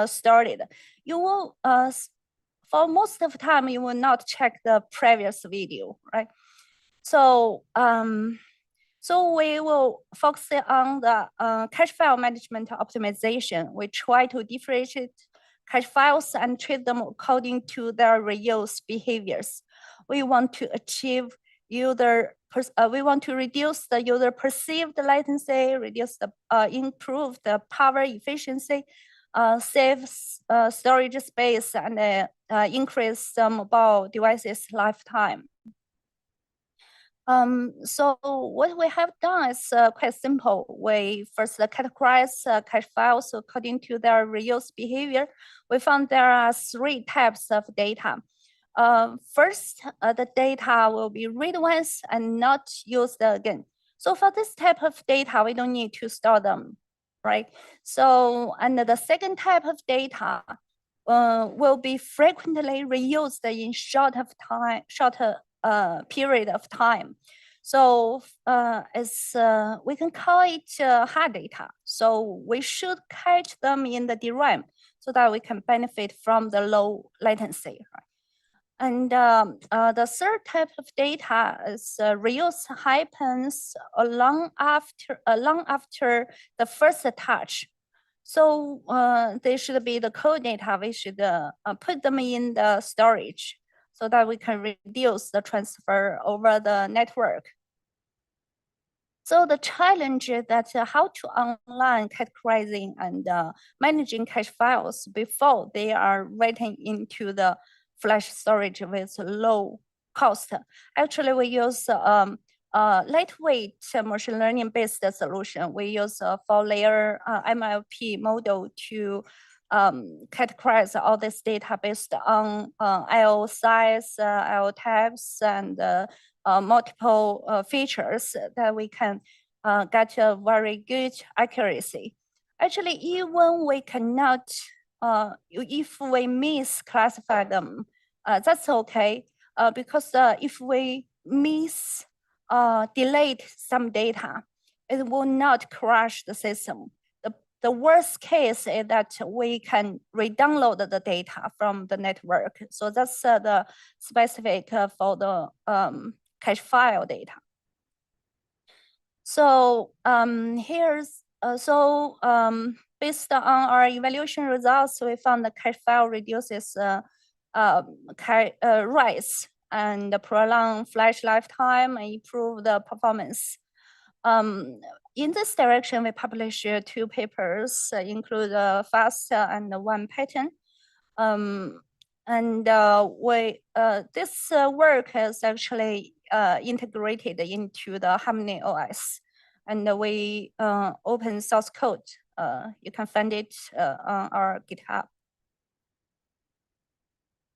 S7: stored. You will, for most of the time, you will not check the previous video, right? So, so we will focus on the cache file management optimization. We try to differentiate cache files and treat them according to their reuse behaviors. We want to achieve we want to reduce the user perceived latency, improve the power efficiency, save storage space, and increase the mobile devices lifetime. So what we have done is quite simple. We first categorize cache files according to their reuse behavior. We found there are 3 types of data. First, the data will be read once and not used again. So for this type of data, we don't need to store them, right? So, and the second type of data will be frequently reused in shorter period of time. So we can call it hard data. So we should catch them in the DRAM so that we can benefit from the low latency. Right? And the third type of data is reuse happens long after the first touch. So they should be the code data. We should put them in the storage so that we can reduce the transfer over the network. So the challenge is that how to online categorizing and managing cache files before they are written into the flash storage with low cost. Actually, we use lightweight machine learning based solution. We use a 4-layer MLP model to categorize all this data based on I/O size, I/O types, and multiple features that we can get a very good accuracy. Actually, even we cannot, if we misclassify them, that's okay, because if we delete some data, it will not crash the system. The worst case is that we can re-download the data from the network. So that's the specific for the cache file data. So based on our evaluation results, we found the cache file reduces writes and prolong flash lifetime and improve the performance. In this direction, we published 2 papers, include FAST and 1 patent. This work is actually integrated into the Harmony OS, and we open source code. You can find it on our GitHub.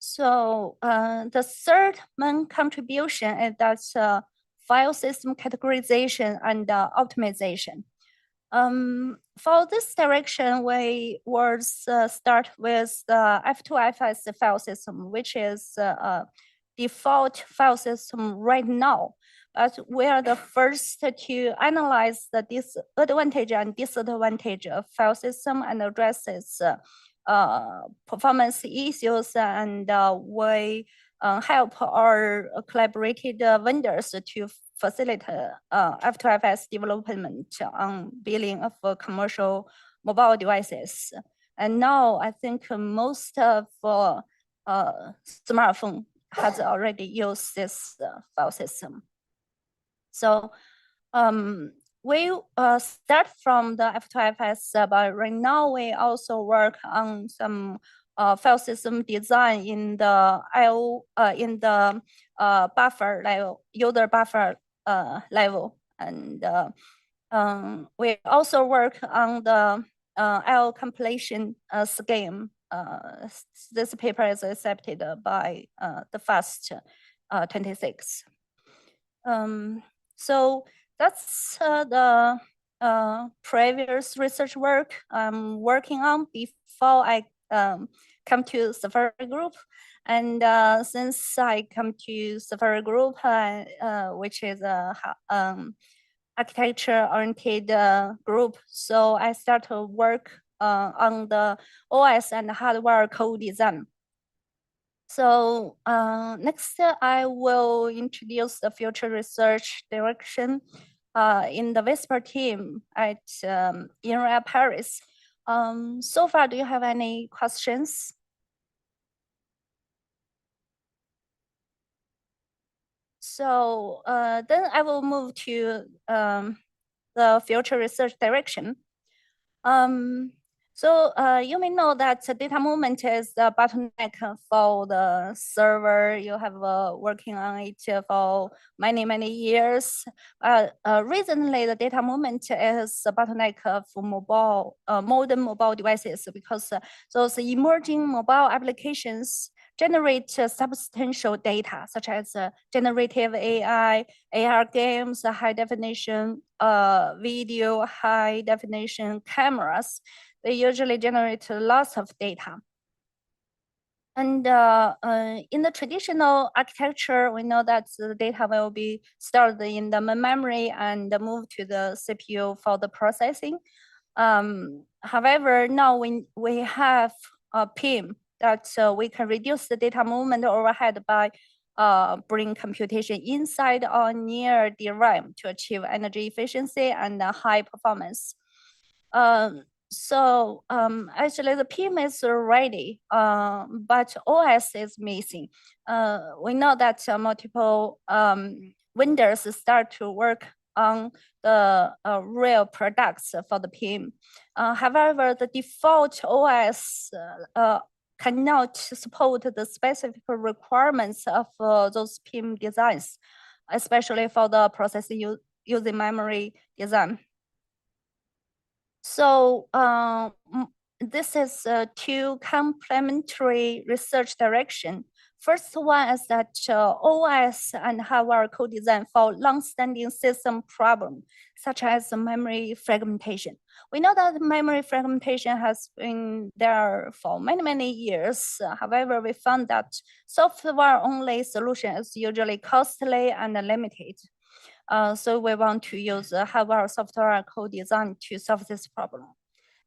S7: So the third main contribution is that file system categorization and optimization. For this direction, we will start with the F2FS file system, which is a default file system right now. but we are the first to analyze the disadvantage and disadvantage of file system and address its performance issues, and we help our collaborated vendors to facilitate F2FS development on billing of commercial mobile devices. And now I think most of smartphone has already used this file system. So we start from the F2FS, but right now we also work on some file system design in the buffer level, user buffer level, and we also work on the I/O completion scheme. This paper is accepted by the FAST 26. So that's the previous research work I'm working on before I come to Safari Group. And since I come to Safari Group, which is a architecture-oriented group, so I start to work on the OS and hardware co-design. So next, I will introduce the future research direction in the Whisper team at INRIA Paris. So far, do you have any questions? So then I will move to the future research direction. So you may know that data movement is the bottleneck for the server. You have working on it for many years. Recently, the data movement is a bottleneck for mobile, modern mobile devices, because those emerging mobile applications generate substantial data, such as generative AI, AR games, high definition video, high definition cameras. They usually generate lots of data. And in the traditional architecture, we know that the data will be stored in the memory and moved to the CPU for the processing. However, now we have a PIM that we can reduce the data movement overhead by bring computation inside or near DRAM to achieve energy efficiency and high performance. So actually the PIM is ready, but OS is missing. We know that multiple vendors start to work on the real products for the PIM. However, the default OS cannot support the specific requirements of those PIM designs, especially for the processing using memory design. So this is two complementary research direction. First one is that OS and hardware co-design for long-standing system problem, such as memory fragmentation. We know that memory fragmentation has been there for many years. However, we found that software-only solution is usually costly and limited. So we want to use hardware software co-design to solve this problem.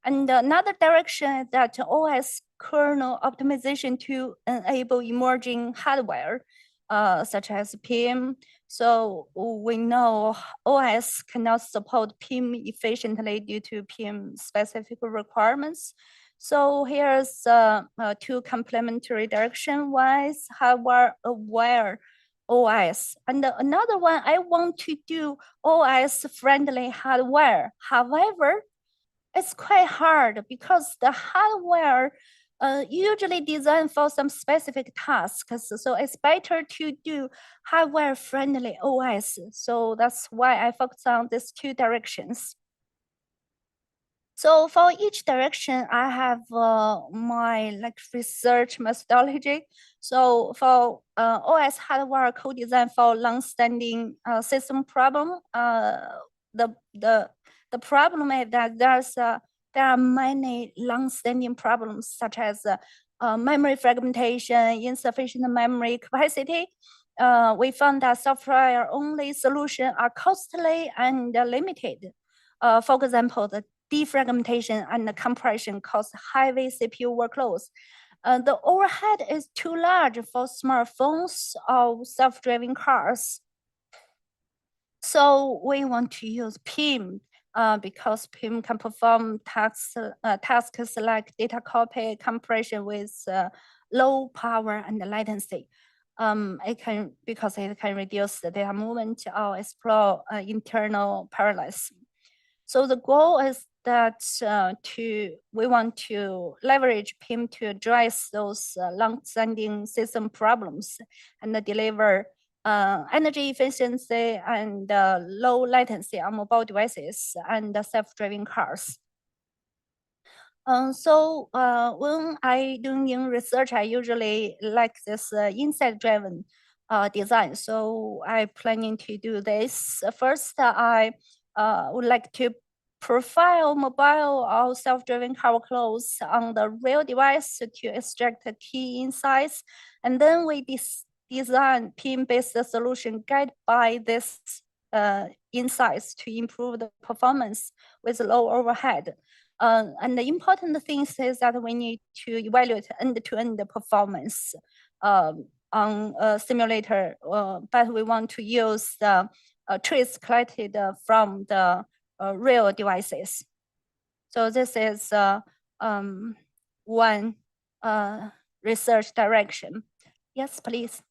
S7: And another direction is that OS kernel optimization to enable emerging hardware, such as PIM. So we know OS cannot support PIM efficiently due to PIM specific requirements. So here's two complementary direction. One is hardware aware OS, and another one, I want to do OS friendly hardware. However, it's quite hard because the hardware usually designed for some specific tasks. So it's better to do hardware friendly OS. So that's why I focus on these two directions. So for each direction, I have my research methodology. So for OS hardware co-design for long-standing system problem, the problem is that there are many long-standing problems, such as memory fragmentation, insufficient memory capacity, we found that software-only solutions are costly and limited. For example, the defragmentation and the compression cause heavy CPU workloads. The overhead is too large for smartphones or self-driving cars. So we want to use PIM because PIM can perform tasks like data copy compression with low power and latency. Because it can reduce the data movement or explore internal parallelism. So the goal is that we want to leverage PIM to address those long-standing system problems and deliver energy efficiency and low latency on mobile devices and self-driving cars. So when I doing research, I usually like this insight-driven design. So I planning to do this. First, I would like to profile mobile or self-driving car workloads on the real device to extract key insights, and then we design PIM-based solution guided by this insights to improve the performance with low overhead. And the important thing is that we need to evaluate end-to-end performance on a simulator, but we want to use the trace collected from the real devices. So this is one research direction. Yes, please.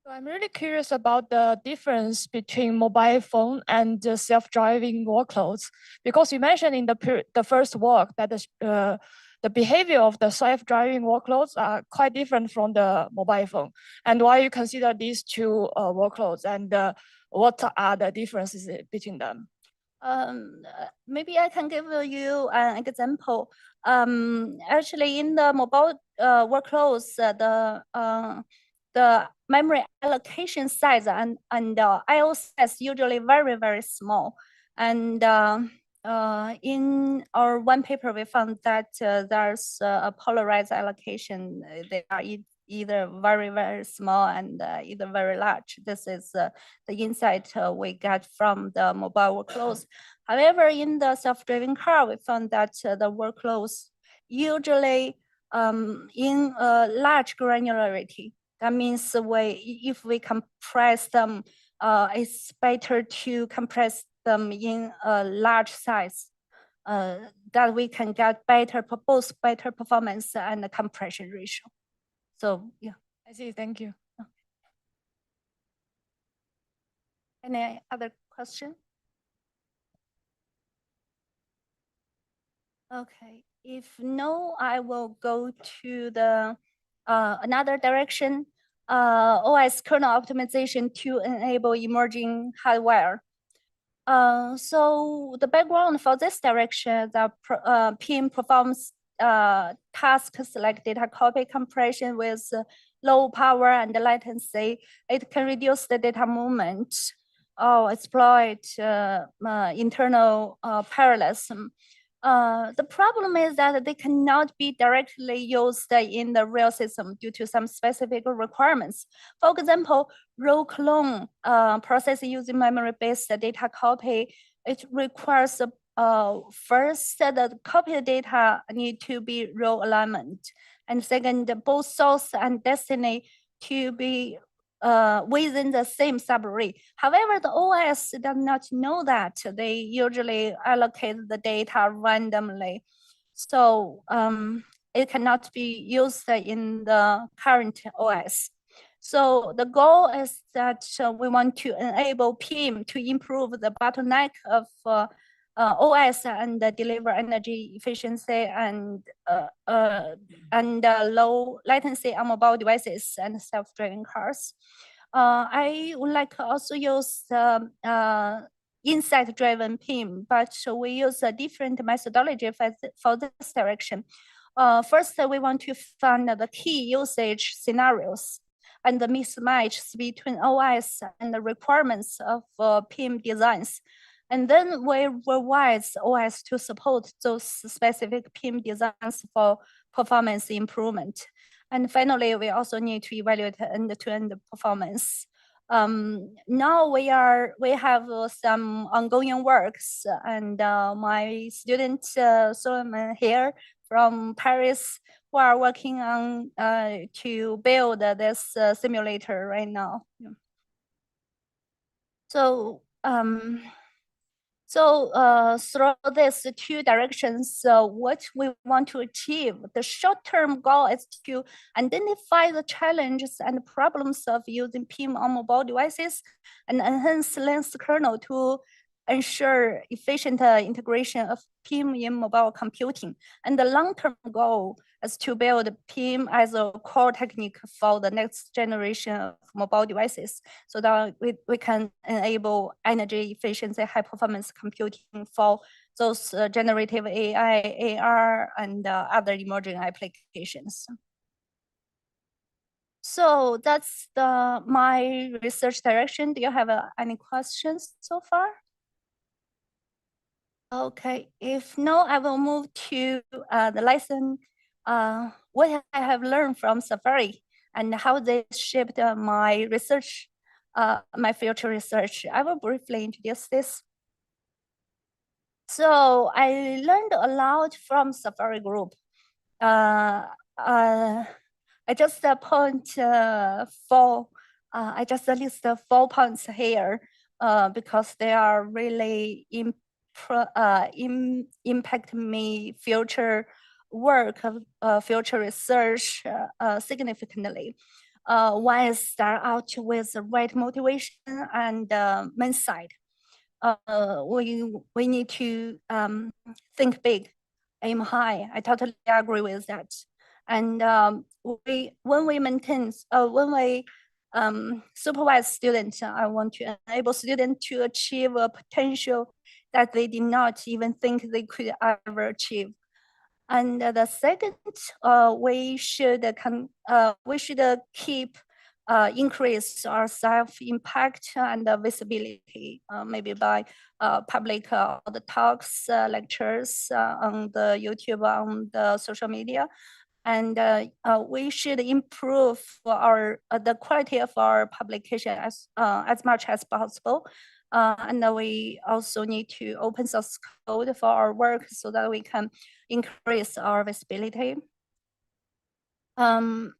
S8: So I'm really curious about the difference between mobile phone and the self-driving workloads, because you mentioned in the first work that the behavior of the self-driving workloads are quite different from the mobile phone, and why you consider these two workloads, and what are the differences between them?
S7: Maybe I can give you an example. Actually, in the mobile workloads, the memory allocation size and I/O size usually very small. And in our one paper, we found that there's a polarized allocation. They are either very small and either very large. This is the insight we get from the mobile workloads. However, in the self-driving car, we found that the workloads usually in large granularity. That means if we compress them, it's better to compress them in a large size, that we can get both better performance and the compression ratio. So yeah.
S8: I see, thank you.
S7: Any other question? Okay, if no, I will go to the another direction, OS kernel optimization to enable emerging hardware. So the background for this direction, the PIM performs tasks like data copy compression with low power and latency. It can reduce the data movement or exploit internal parallelism. The problem is that they cannot be directly used in the real system due to some specific requirements. For example, row clone process using memory-based data copy, it requires first the copied data need to be row alignment, and second, both source and destiny to be within the same subarray. However, the OS does not know that. They usually allocate the data randomly. So it cannot be used in the current OS. So the goal is that we want to enable PIM to improve the bottleneck of OS and deliver energy efficiency and low latency on mobile devices and self-driving cars. I would like to also use insight-driven PIM, but we use a different methodology for this direction. First, we want to find the key usage scenarios and the mismatches between OS and the requirements of PIM designs. And then we revise OS to support those specific PIM designs for performance improvement. And finally, we also need to evaluate end-to-end performance. Now we have some ongoing works, and my student Solomon here from Paris, who are working on to build this simulator right now. Yeah. So through these two directions, what we want to achieve, the short-term goal is to identify the challenges and problems of using PIM on mobile devices and enhance lens kernel to ensure efficient integration of PIM in mobile computing. And the long-term goal is to build PIM as a core technique for the next generation of mobile devices, so that we can enable energy efficiency, high performance computing for those generative AI, AR, and other emerging applications. So that's my research direction. Do you have any questions so far? Okay, if no, I will move to the lesson, what I have learned from Safari and how they shaped my research, my future research. I will briefly introduce this. So I learned a lot from Safari group. I just point four. I just list 4 points here because they are really impact me future work, future research significantly. One is start out with the right motivation and main side. We need to think big, aim high. I totally agree with that. And when we maintain, when we supervise students, I want to enable students to achieve a potential that they did not even think they could ever achieve. And the second, we should keep increase our self-impact and visibility, maybe by public the talks, lectures on the YouTube, on the social media. And we should improve the quality of our publication as much as possible. And we also need to open source code for our work so that we can increase our visibility. And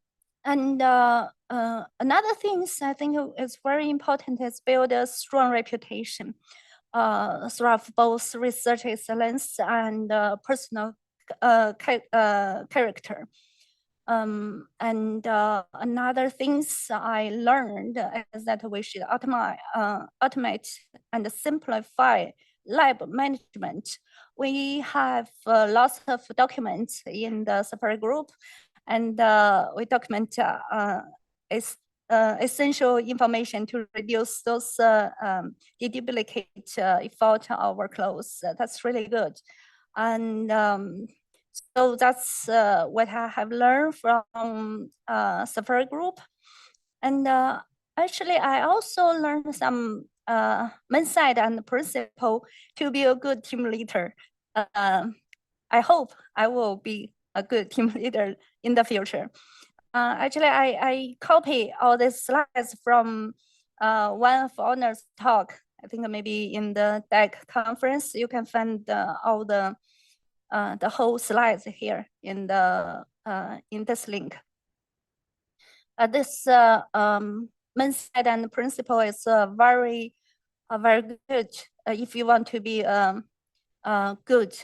S7: another thing I think is very important is build a strong reputation through both research excellence and personal character. And another things I learned is that we should automate and simplify lab management. We have lots of documents in the Safari group, and we document essential information to reduce those deduplicate effort or workloads. That's really good. And so that's what I have learned from Safari group. And actually, I also learned some mindset and principle to be a good team leader. I hope I will be a good team leader in the future. Actually, I copy all these slides from one of Onur's talk. I think maybe in the DEC conference, you can find all the whole slides here in this link. This mindset and principle is very good if you want to be a good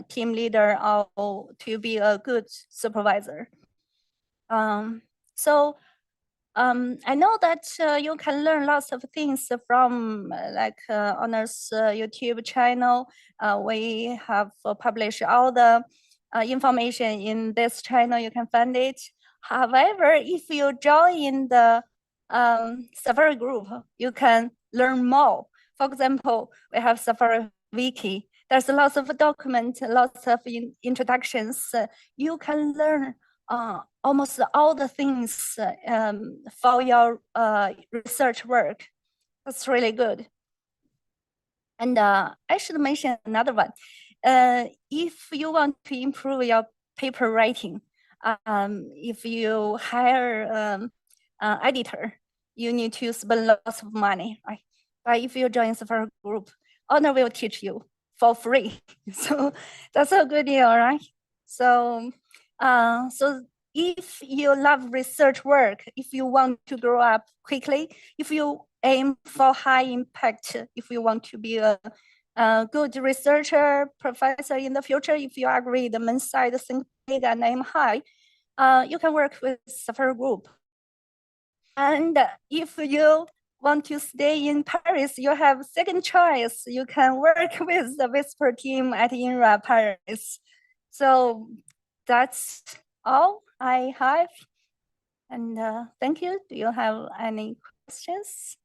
S7: team leader or to be a good supervisor. So I know that you can learn lots of things from Onur's YouTube channel. We have published all the information in this channel. You can find it. However, if you join the Safari group, you can learn more. For example, we have Safari Wiki. There's lots of documents, lots of introductions. You can learn almost all the things for your research work. That's really good. And I should mention another one. If you want to improve your paper writing, If you hire editor, you need to spend lots of money, right? But if you join Safari group, Honor will teach you for free. So that's a good deal, right? So, so if you love research work, if you want to grow up quickly, if you aim for high impact, if you want to be a good researcher, professor in the future, if you agree the main side think big and aim high, you can work with Safari group. And if you want to stay in Paris, you have second choice. You can work with the Whisper team at INRA Paris. So that's all I have. And thank you. Do you have any questions?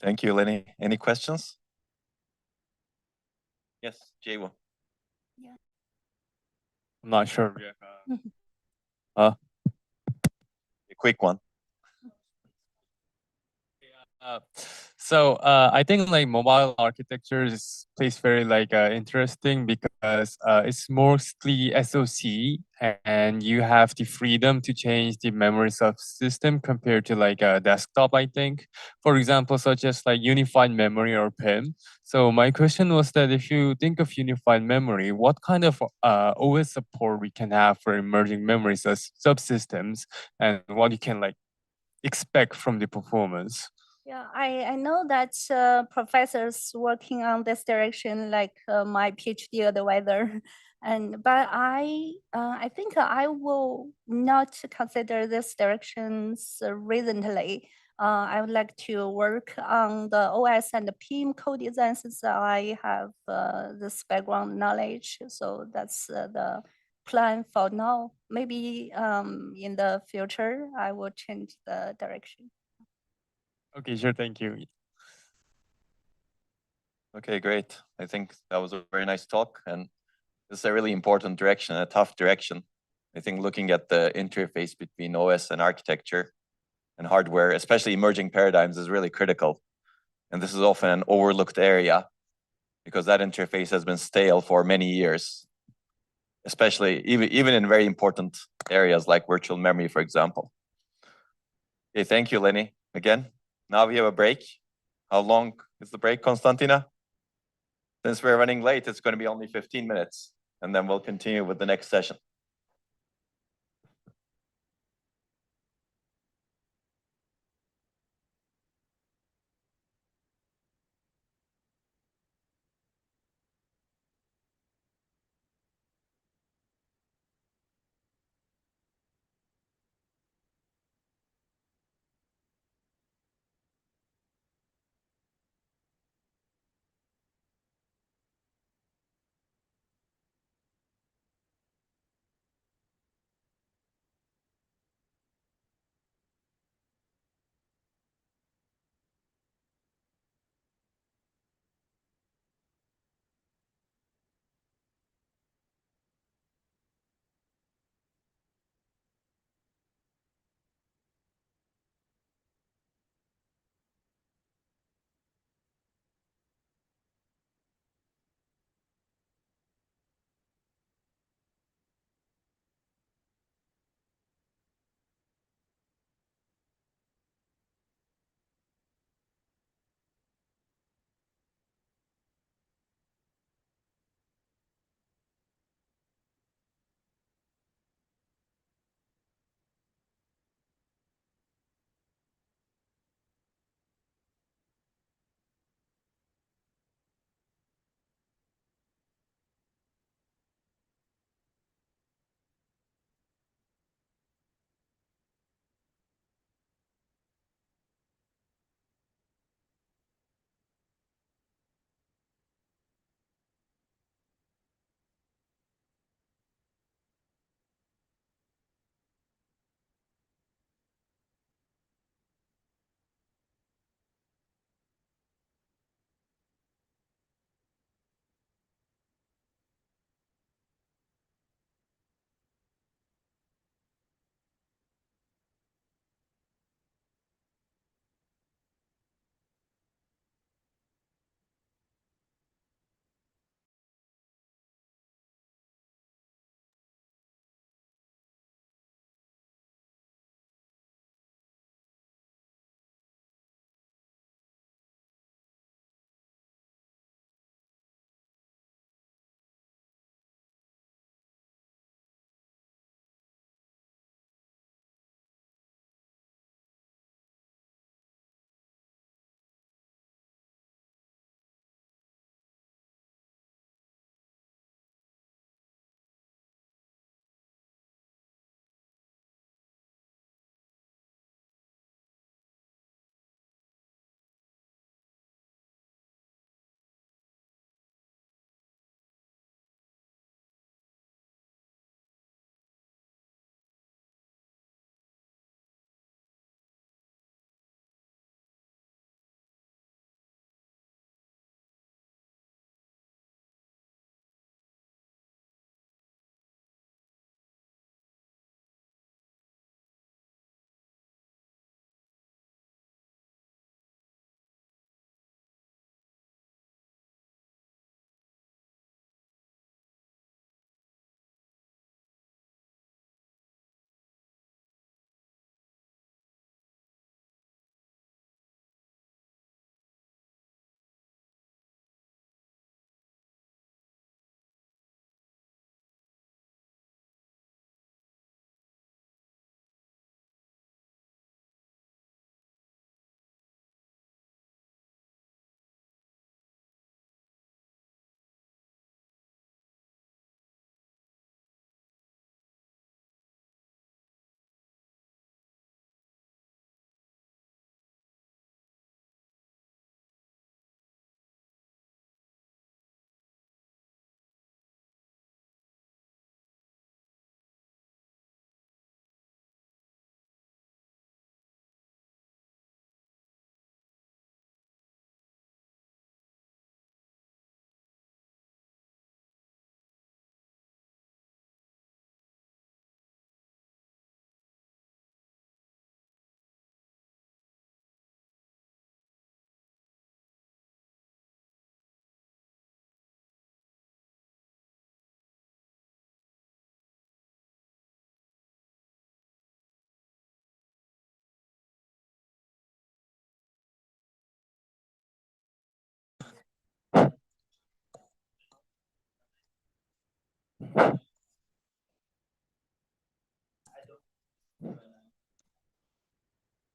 S1: Thank you, Lenny. Any questions? Yes, Jay.
S5: I'm not sure.
S1: A quick one.
S5: I think like mobile architecture is plays very interesting because it's mostly SoC and you have the freedom to change the memory subsystem compared to like a desktop, I think. For example, such as like unified memory or PIM. So my question was that if you think of unified memory, what kind of OS support we can have for emerging memory subsystems and what you can like expect from the performance?
S7: Yeah, I know that professors working on this direction, like my PhD advisor, but I think I will not consider this directions recently. I would like to work on the OS and the PIM co-design since I have this background knowledge. So that's the plan for now. Maybe in the future I will change the direction.
S5: Okay, sure. Thank you.
S1: Okay, great. I think that was a very nice talk, and this is a really important direction, a tough direction. I think looking at the interface between OS and architecture and hardware, especially emerging paradigms, is really critical. And this is often an overlooked area because that interface has been stale for many years, especially even in very important areas like virtual memory, for example. Okay, thank you, Lenny, again. Now we have a break. How long is the break, Konstantina? Since we're running late, it's going to be only 15 minutes, and then we'll continue with the next session.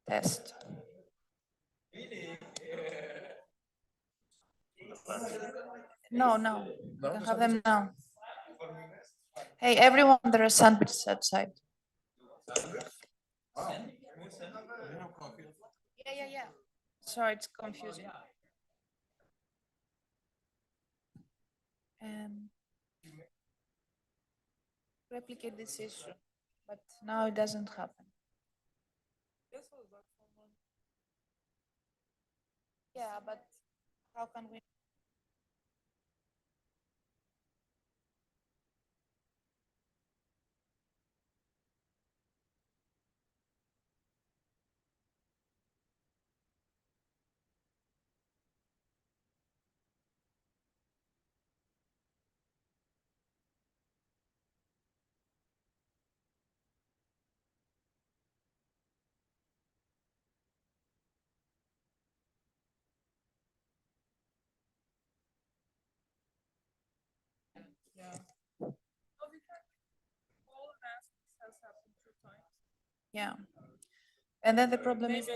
S9: Test. No, no, you can have them now. Hey, everyone, there are sandwiches outside. Yeah. Sorry, it's confusing. Replicate this issue, but now it doesn't happen. Yeah, but how can we? Yeah. And then the problem is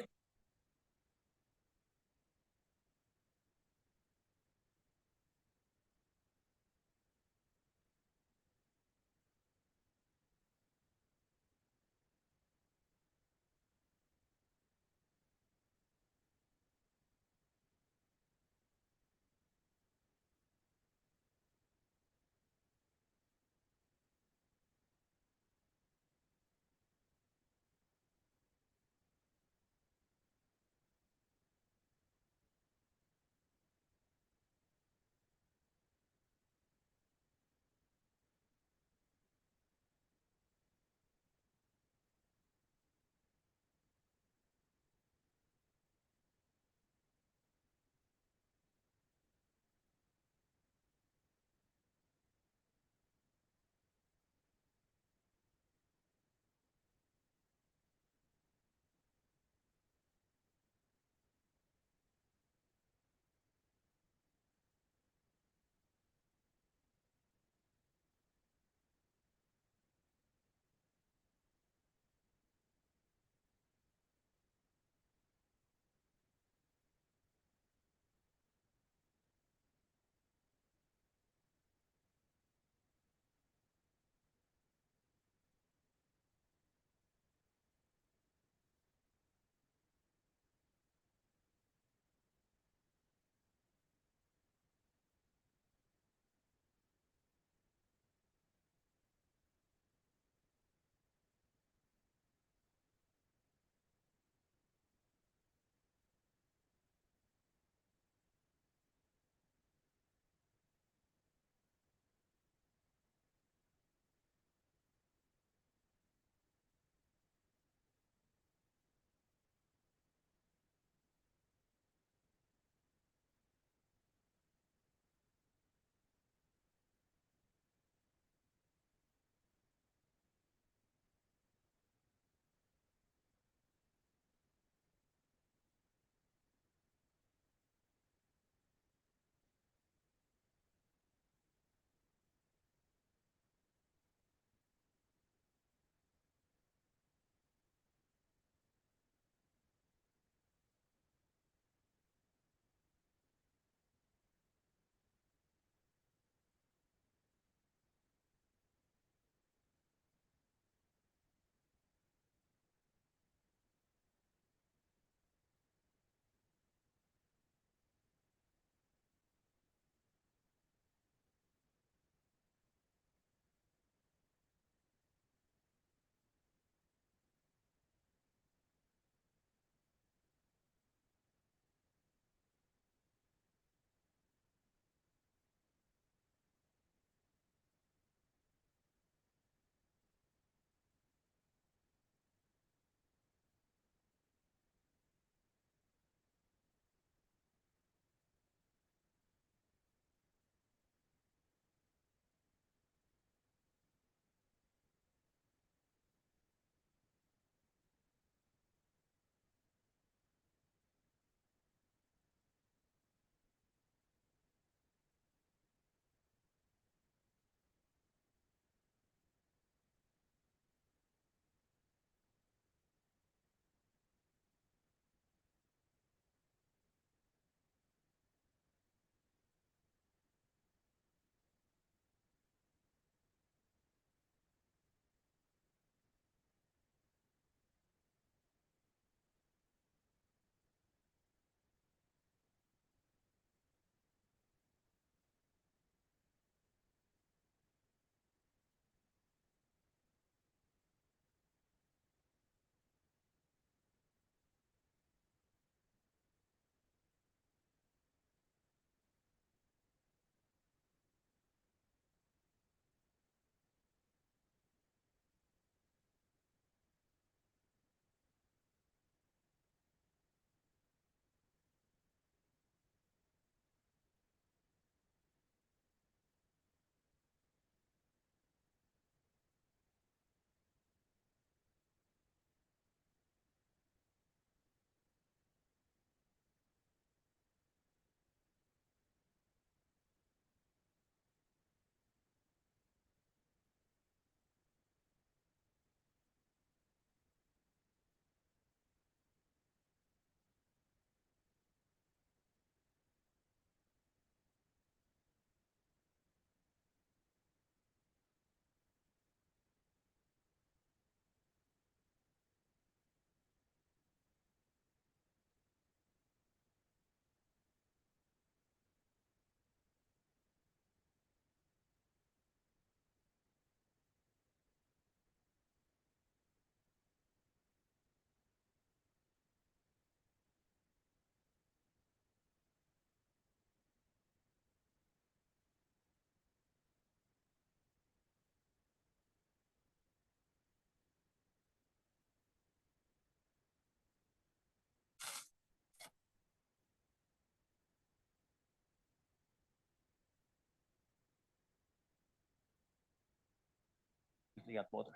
S1: you got water?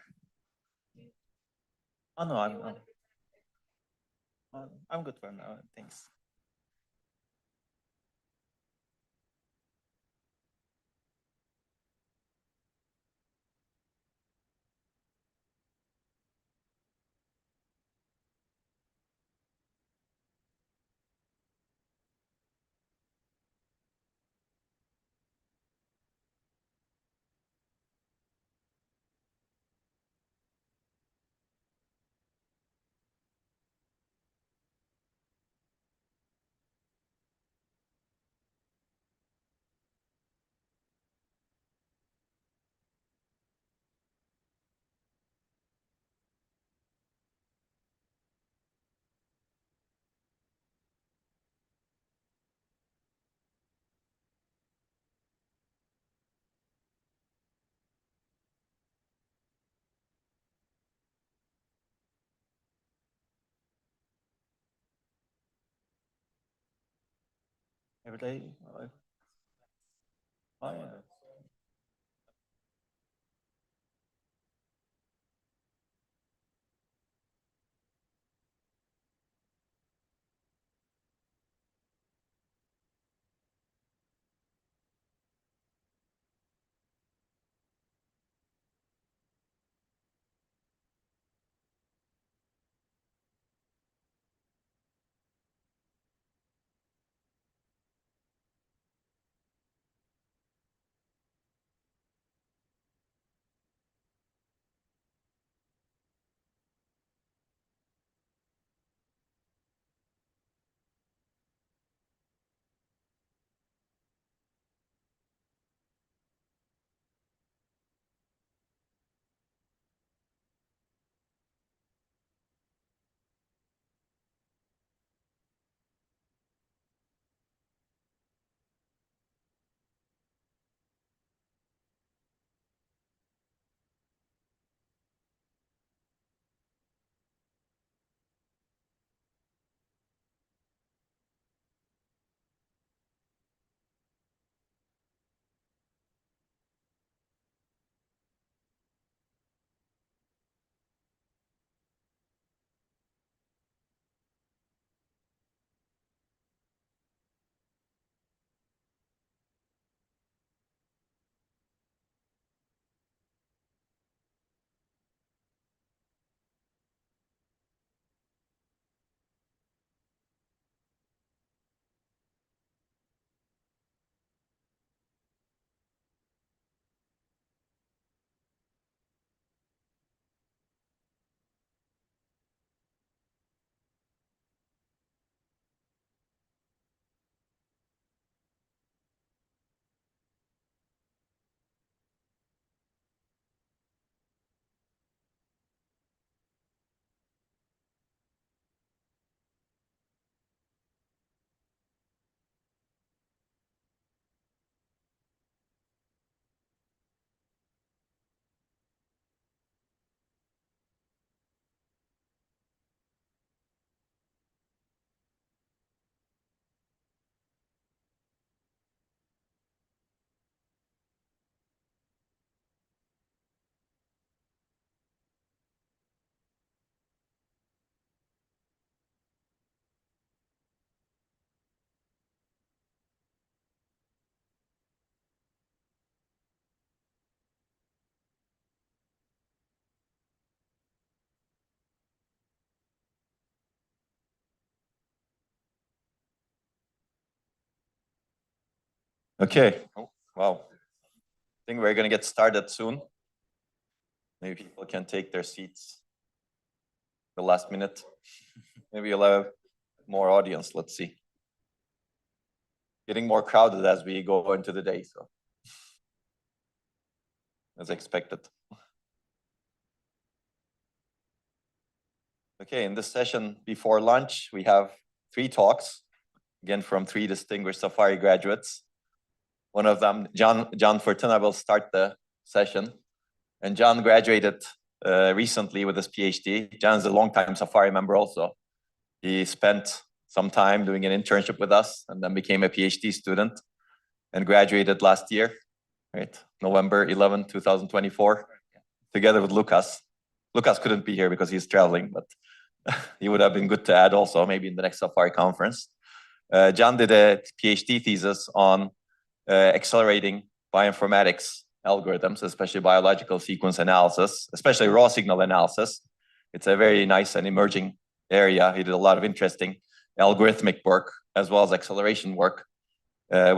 S1: Oh no, I'm good for now. Thanks. Every day. Oh yeah. Okay. Oh, wow. I think we're going to get started soon. Maybe people can take their seats the last minute. Maybe you'll have more audience. Let's see. Getting more crowded as we go into the day, so as expected. Okay, in this session before lunch, we have 3 talks, again from 3 distinguished Safari graduates. One of them, John Fortuna, will start the session. And John graduated recently with his PhD. John's a longtime Safari member also. He spent some time doing an internship with us and then became a PhD student and graduated last year, right? November 11, 2024. together with Lucas. Lucas couldn't be here because he's traveling, but he would have been good to add also, maybe in the next Safari conference. John did a PhD thesis on accelerating bioinformatics algorithms, especially biological sequence analysis, especially raw signal analysis. It's a very nice and emerging area. He did a lot of interesting algorithmic work as well as acceleration work,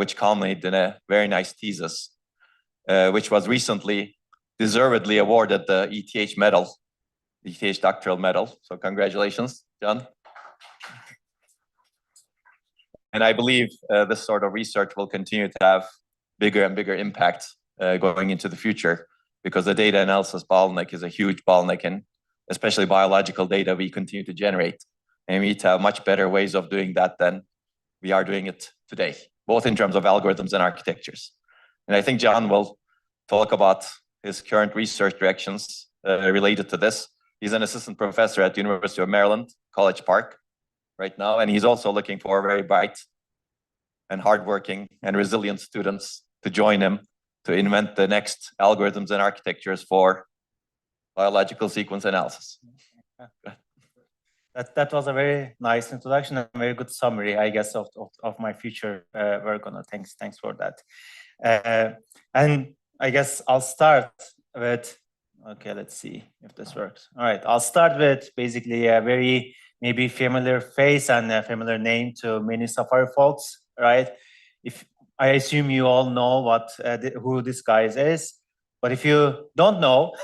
S1: which culminated in a very nice thesis, which was recently deservedly awarded the ETH medal, ETH doctoral medal. So congratulations, John. And I believe this sort of research will continue to have bigger and bigger impact going into the future, because the data analysis bottleneck is a huge bottleneck, and especially biological data we continue to generate. And we need to have much better ways of doing that than we are doing it today, both in terms of algorithms and architectures. And I think John will talk about his current research directions related to this. He's an assistant professor at the University of Maryland, College Park right now, and he's also looking for very bright and hardworking and resilient students to join him to invent the next algorithms and architectures for biological sequence analysis.
S10: That was a very nice introduction and a very good summary, I guess, of my future work on it. Thanks for that. And I guess I'll start with, okay, let's see if this works. All right, I'll start with basically a very maybe familiar face and a familiar name to many Safari folks, right? If I assume you all know who this guy is, but if you don't know,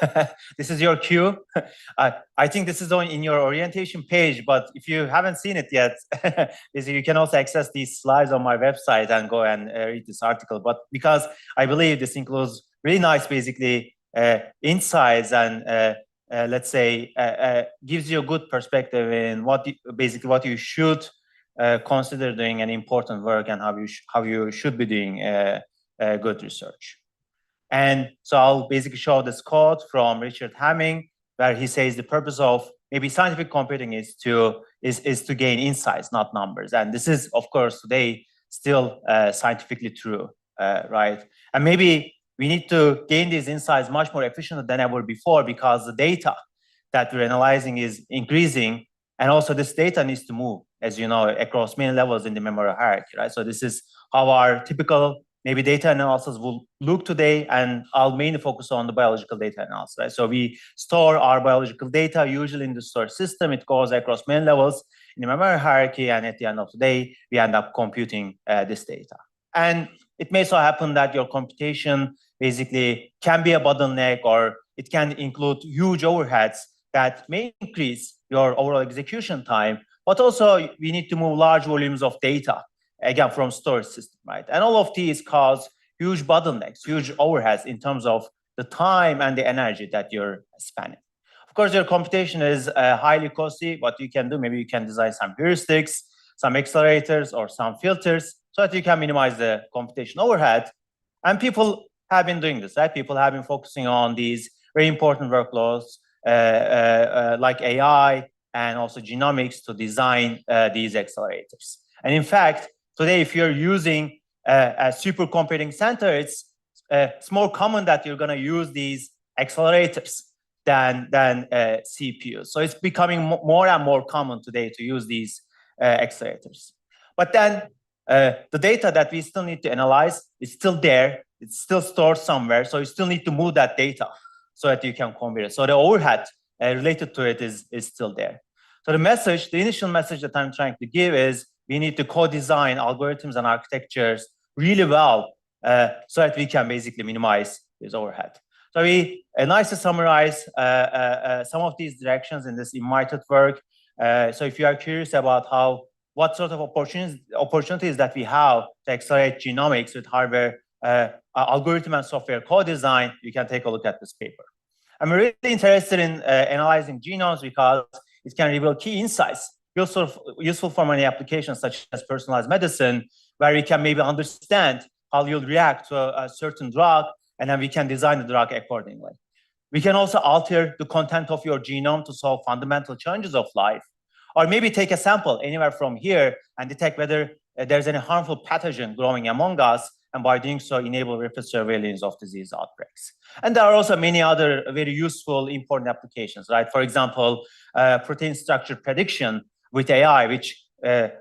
S10: this is your cue. I think this is in your orientation page, but if you haven't seen it yet, you can also access these slides on my website and go and read this article. But because I believe this includes really nice, basically, insights and let's say gives you a good perspective in what you should consider doing an important work and how you should be doing good research. And so I'll basically show this quote from Richard Hamming, where he says the purpose of maybe scientific computing is to gain insights, not numbers. And this is, of course, today still scientifically true, right? And maybe we need to gain these insights much more efficiently than ever before, because the data that we're analyzing is increasing, and also this data needs to move, as you know, across many levels in the memory hierarchy, right? So this is how our typical maybe data analysis will look today, and I'll mainly focus on the biological data analysis, right? So we store our biological data usually in the storage system. It goes across many levels in the memory hierarchy, and at the end of the day, we end up computing this data. And it may so happen that your computation basically can be a bottleneck, or it can include huge overheads that may increase your overall execution time, but also we need to move large volumes of data, again, from storage system, right? And all of these cause huge bottlenecks, huge overheads in terms of the time and the energy that you're spending. Of course, your computation is highly costly. What you can do, maybe you can design some heuristics, some accelerators, or some filters so that you can minimize the computation overhead. And people have been doing this, right? People have been focusing on these very important workloads like AI and also genomics to design these accelerators. And in fact, today, if you're using a supercomputing center, it's more common that you're going to use these accelerators than CPUs. So it's becoming more and more common today to use these accelerators. But then the data that we still need to analyze is still there. It's still stored somewhere. So you still need to move that data so that you can compute it. So the overhead related to it is still there. So the initial message that I'm trying to give is we need to co-design algorithms and architectures really well so that we can basically minimize this overhead. So we nicely summarize some of these directions in this invited work. So if you are curious about what sort of opportunities that we have to accelerate genomics with hardware, algorithm and software co-design, you can take a look at this paper. I'm really interested in analyzing genomes because it can reveal key insights useful for many applications such as personalized medicine, where we can maybe understand how you'll react to a certain drug, and then we can design the drug accordingly. We can also alter the content of your genome to solve fundamental challenges of life, or maybe take a sample anywhere from here and detect whether there's any harmful pathogen growing among us, and by doing so, enable rapid surveillance of disease outbreaks. And there are also many other very useful, important applications, right? For example, protein structure prediction with AI, which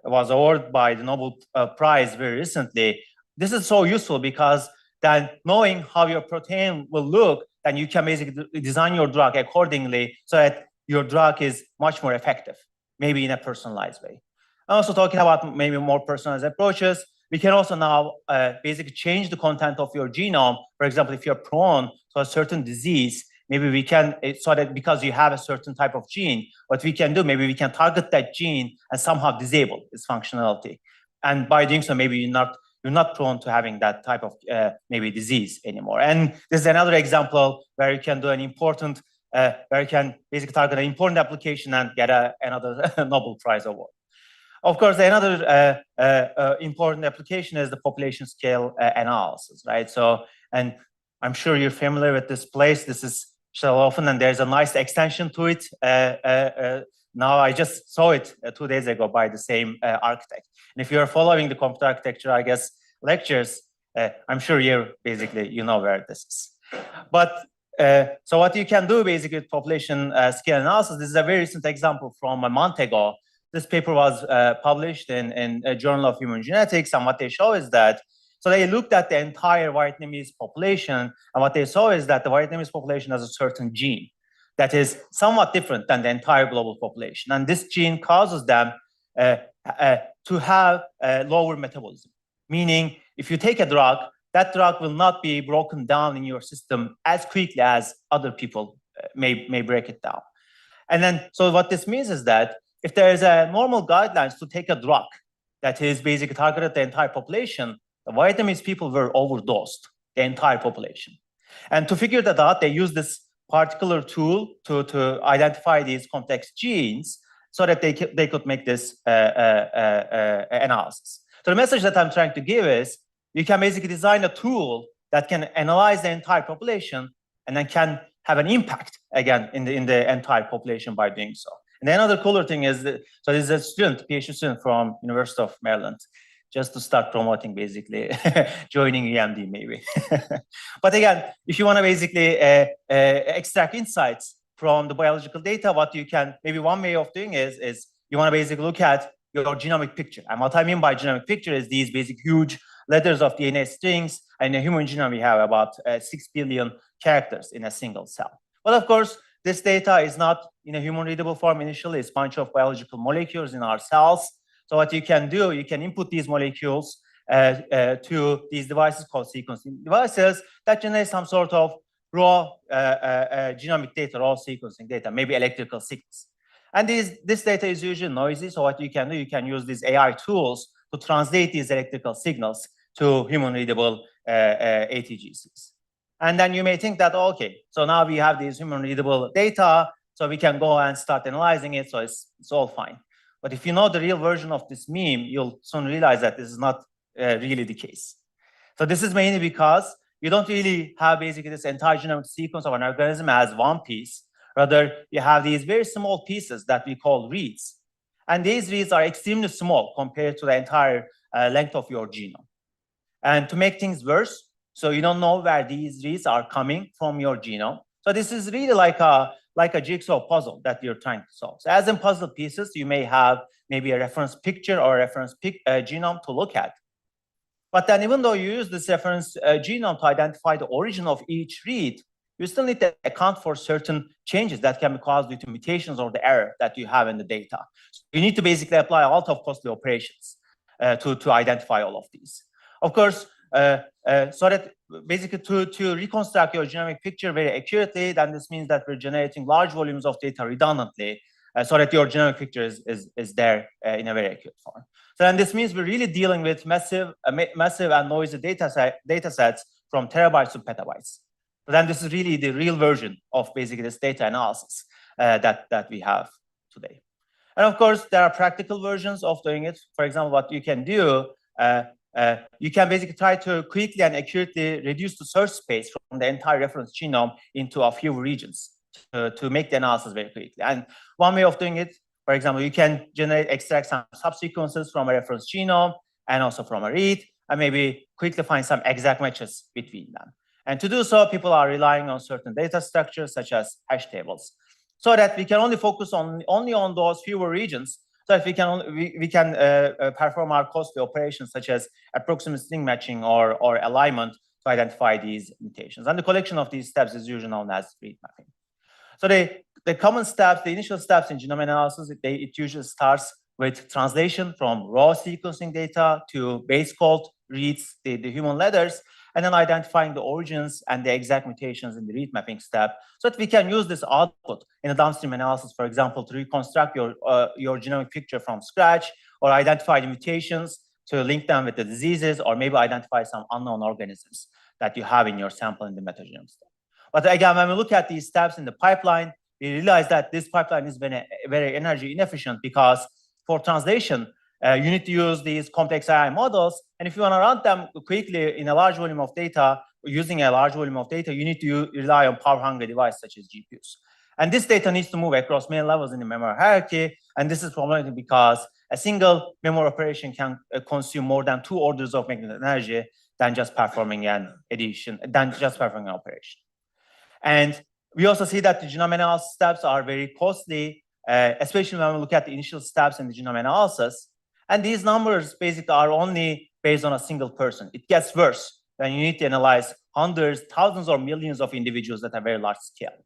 S10: was awarded by the Nobel Prize very recently. This is so useful because then knowing how your protein will look, then you can basically design your drug accordingly so that your drug is much more effective, maybe in a personalized way. Also talking about maybe more personalized approaches, we can also now basically change the content of your genome. For example, if you're prone to a certain disease, maybe we can, so that because you have a certain type of gene, what we can do, maybe we can target that gene and somehow disable its functionality. And by doing so, maybe you're not prone to having that type of maybe disease anymore. And this is another example where you can do an important, where you can basically target an important application and get another Nobel Prize award. Of course, another important application is the population scale analysis, right? So, and I'm sure you're familiar with this place. This is Shellhofen, and there's a nice extension to it. Now I just saw it 2 days ago by the same architect. And if you're following the computer architecture, I guess, lectures, I'm sure you know where this is. But so what you can do basically with population scale analysis, this is a very recent example from a month ago. This paper was published in a Journal of Human Genetics, and what they show is that, so they looked at the entire Vietnamese population, and what they saw is that the Vietnamese population has a certain gene that is somewhat different than the entire global population. And this gene causes them to have a lower metabolism, meaning if you take a drug, that drug will not be broken down in your system as quickly as other people may break it down. And then, so what this means is that if there is a normal guidelines to take a drug that is basically targeted the entire population, the Vietnamese people were overdosed, the entire population. And to figure that out, they use this particular tool to identify these complex genes so that they could make this analysis. So the message that I'm trying to give is, you can basically design a tool that can analyze the entire population and then can have an impact, again, in the entire population by doing so. And another cooler thing is that, so this is a student, PhD student from University of Maryland, just to start promoting basically joining EMD maybe. But again, if you want to basically extract insights from the biological data, what you can, maybe one way of doing is you want to basically look at your genomic picture. And what I mean by genomic picture is these basic huge letters of DNA strings. And in the human genome, we have about 6 billion characters in a single cell. Well, of course, this data is not in a human readable form initially. It's a bunch of biological molecules in our cells. So what you can do, you can input these molecules to these devices called sequencing devices that generate some sort of raw genomic data, raw sequencing data, maybe electrical signals. And this data is usually noisy. So what you can do, you can use these AI tools to translate these electrical signals to human readable ATGCs. And then you may think that, okay, so now we have these human readable data, so we can go and start analyzing it, so it's all fine. But if you know the real version of this meme, you'll soon realize that this is not really the case. So this is mainly because you don't really have basically this entire genomic sequence of an organism as one piece. Rather, you have these very small pieces that we call reads. And these reads are extremely small compared to the entire length of your genome. And to make things worse, so you don't know where these reads are coming from your genome. So this is really like a jigsaw puzzle that you're trying to solve. So as in puzzle pieces, you may have maybe a reference picture or a reference genome to look at. But then even though you use this reference genome to identify the origin of each read, you still need to account for certain changes that can be caused due to mutations or the error that you have in the data. So you need to basically apply a lot of costly operations to identify all of these. Of course, so that basically to reconstruct your genomic picture very accurately, then this means that we're generating large volumes of data redundantly so that your genomic picture is there in a very accurate form. So then this means we're really dealing with massive and noisy data sets from terabytes to petabytes. So then this is really the real version of basically this data analysis that we have today. And of course, there are practical versions of doing it. For example, what you can do, you can basically try to quickly and accurately reduce the search space from the entire reference genome into a few regions to make the analysis very quickly. And one way of doing it, for example, you can extract some subsequences from a reference genome and also from a read. and maybe quickly find some exact matches between them. And to do so, people are relying on certain data structures such as hash tables, so that we can only focus only on those fewer regions, so that we can perform our costly operations such as approximate string matching or alignment to identify these mutations. And the collection of these steps is usually known as read mapping. So the common steps, the initial steps in genome analysis, it usually starts with translation from raw sequencing data to base called reads, the human letters, and then identifying the origins and the exact mutations in the read mapping step, so that we can use this output in a downstream analysis, for example, to reconstruct your genomic picture from scratch, or identify the mutations to link them with the diseases, or maybe identify some unknown organisms that you have in your sample in the metagenome step. But again, when we look at these steps in the pipeline, we realize that this pipeline is very energy inefficient, because for translation, you need to use these complex AI models. And if you want to run them quickly in a large volume of data, using a large volume of data, you need to rely on power-hungry devices such as GPUs. And this data needs to move across many levels in the memory hierarchy. And this is problematic because a single memory operation can consume more than 2 orders of magnetic energy than just performing an operation. And we also see that the genome analysis steps are very costly, especially when we look at the initial steps in the genome analysis. And these numbers basically are only based on a single person. It gets worse when you need to analyze hundreds, thousands, or millions of individuals at a very large scale.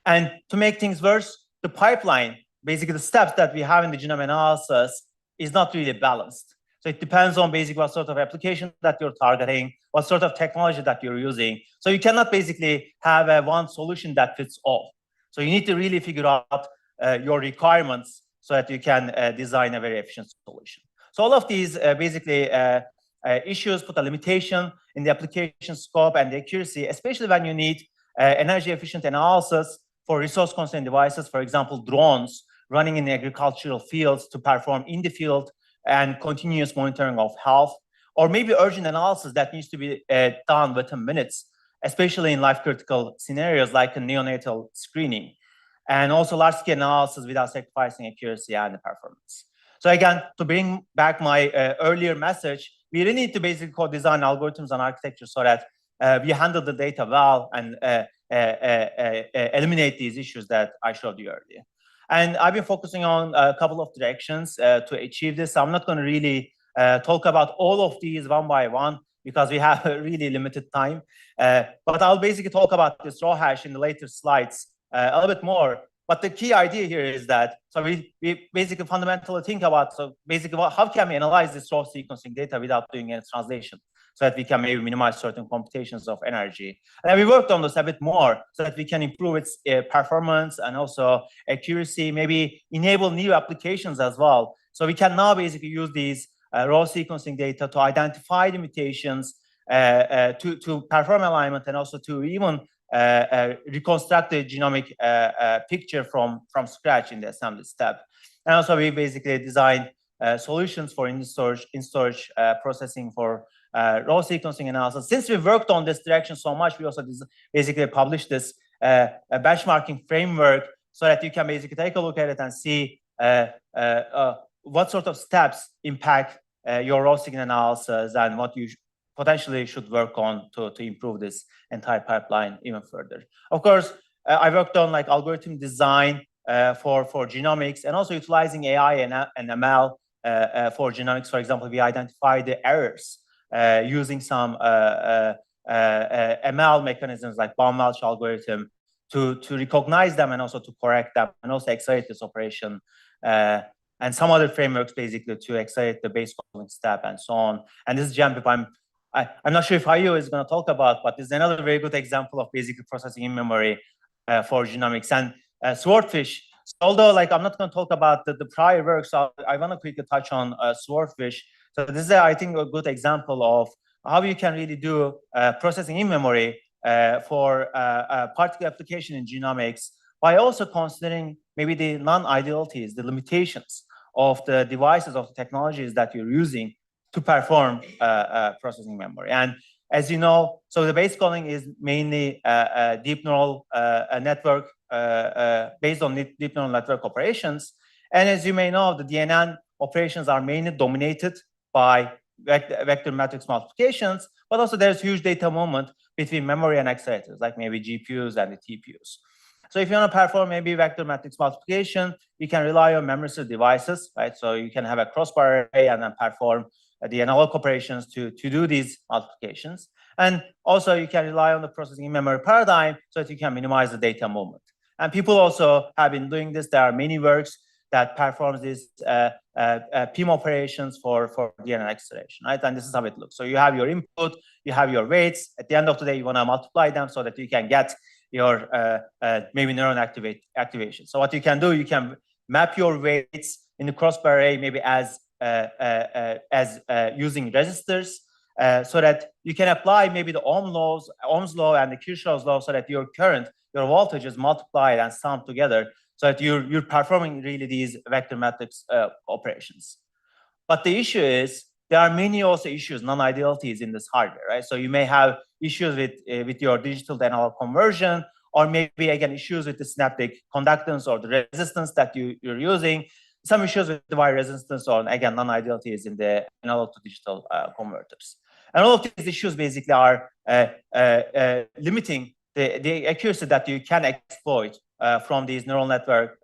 S10: And to make things worse, the pipeline, basically the steps that we have in the genome analysis, is not really balanced. So it depends on basically what sort of application that you're targeting, what sort of technology that you're using. So you cannot basically have one solution that fits all. So you need to really figure out your requirements so that you can design a very efficient solution. So all of these issues put a limitation in the application scope and the accuracy, especially when you need energy efficient analysis for resource constrained devices, for example, drones running in agricultural fields to perform in the field and continuous monitoring of health, or maybe urgent analysis that needs to be done within minutes, especially in life critical scenarios like a neonatal screening, and also large scale analysis without sacrificing accuracy and performance. So again, to bring back my earlier message, we really need to basically co-design algorithms and architecture so that we handle the data well and eliminate these issues that I showed you earlier. And I've been focusing on a couple of directions to achieve this. I'm not going to really talk about all of these one by one because we have a really limited time. But I'll basically talk about this RawHash in the later slides a little bit more. But the key idea here is that, so we basically fundamentally think about, so basically how can we analyze this raw sequencing data without doing any translation, so that we can maybe minimize certain computations of energy. And we worked on this a bit more so that we can improve its performance and also accuracy, maybe enable new applications as well. So we can now basically use these raw sequencing data to identify the mutations, to perform alignment, and also to even reconstruct the genomic picture from scratch in the assembly step. And also we basically designed solutions for in-storage processing for raw sequencing analysis. Since we worked on this direction so much, we also basically published this benchmarking framework so that you can basically take a look at it and see what sort of steps impact your raw signal analysis and what you potentially should work on to improve this entire pipeline even further. Of course, I worked on like algorithm design for genomics, and also utilizing AI and ML for genomics. For example, we identified the errors using some ML mechanisms like Baum-Welch algorithm to recognize them and also to correct them and also accelerate this operation. And some other frameworks basically to accelerate the base calling step and so on. And this is Jump, I'm not sure if Hayo is going to talk about, but this is another very good example of basically processing in memory for genomics. And Swordfish, although like I'm not going to talk about the prior work, so I want to quickly touch on Swordfish. So this is, I think, a good example of how you can really do processing in memory for a particular application in genomics by also considering maybe the non-idealities, the limitations of the devices, of the technologies that you're using to perform processing memory. And as you know, so the base calling is mainly a deep neural network based on deep neural network operations. And as you may know, the GNN operations are mainly dominated by vector matrix multiplications, but also there's huge data movement between memory and accelerators, like maybe GPUs and the TPUs. So if you want to perform maybe vector matrix multiplication, you can rely on memory-centric devices, right? So you can have a crossbar array and then perform the analog operations to do these multiplications. And also you can rely on the processing in memory paradigm so that you can minimize the data movement. And people also have been doing this. There are many works that performs these PIM operations for DNN acceleration, right? And this is how it looks. So you have your input, you have your weights. At the end of the day, you want to multiply them so that you can get your maybe neuron activation. So what you can do, you can map your weights in the crossbar array maybe as using resistors, so that you can apply maybe the Ohm's law and the Kirchhoff's law, so that your current, your voltage is multiplied and summed together, so that you're performing really these vector matrix operations. But the issue is there are many also issues, non-idealities in this hardware, right? So you may have issues with your digital to analog conversion, or maybe again issues with the synaptic conductance or the resistance that you're using. Some issues with the wire resistance, or again non-idealities in the analog to digital converters. And all of these issues basically are limiting the accuracy that you can exploit from these neural network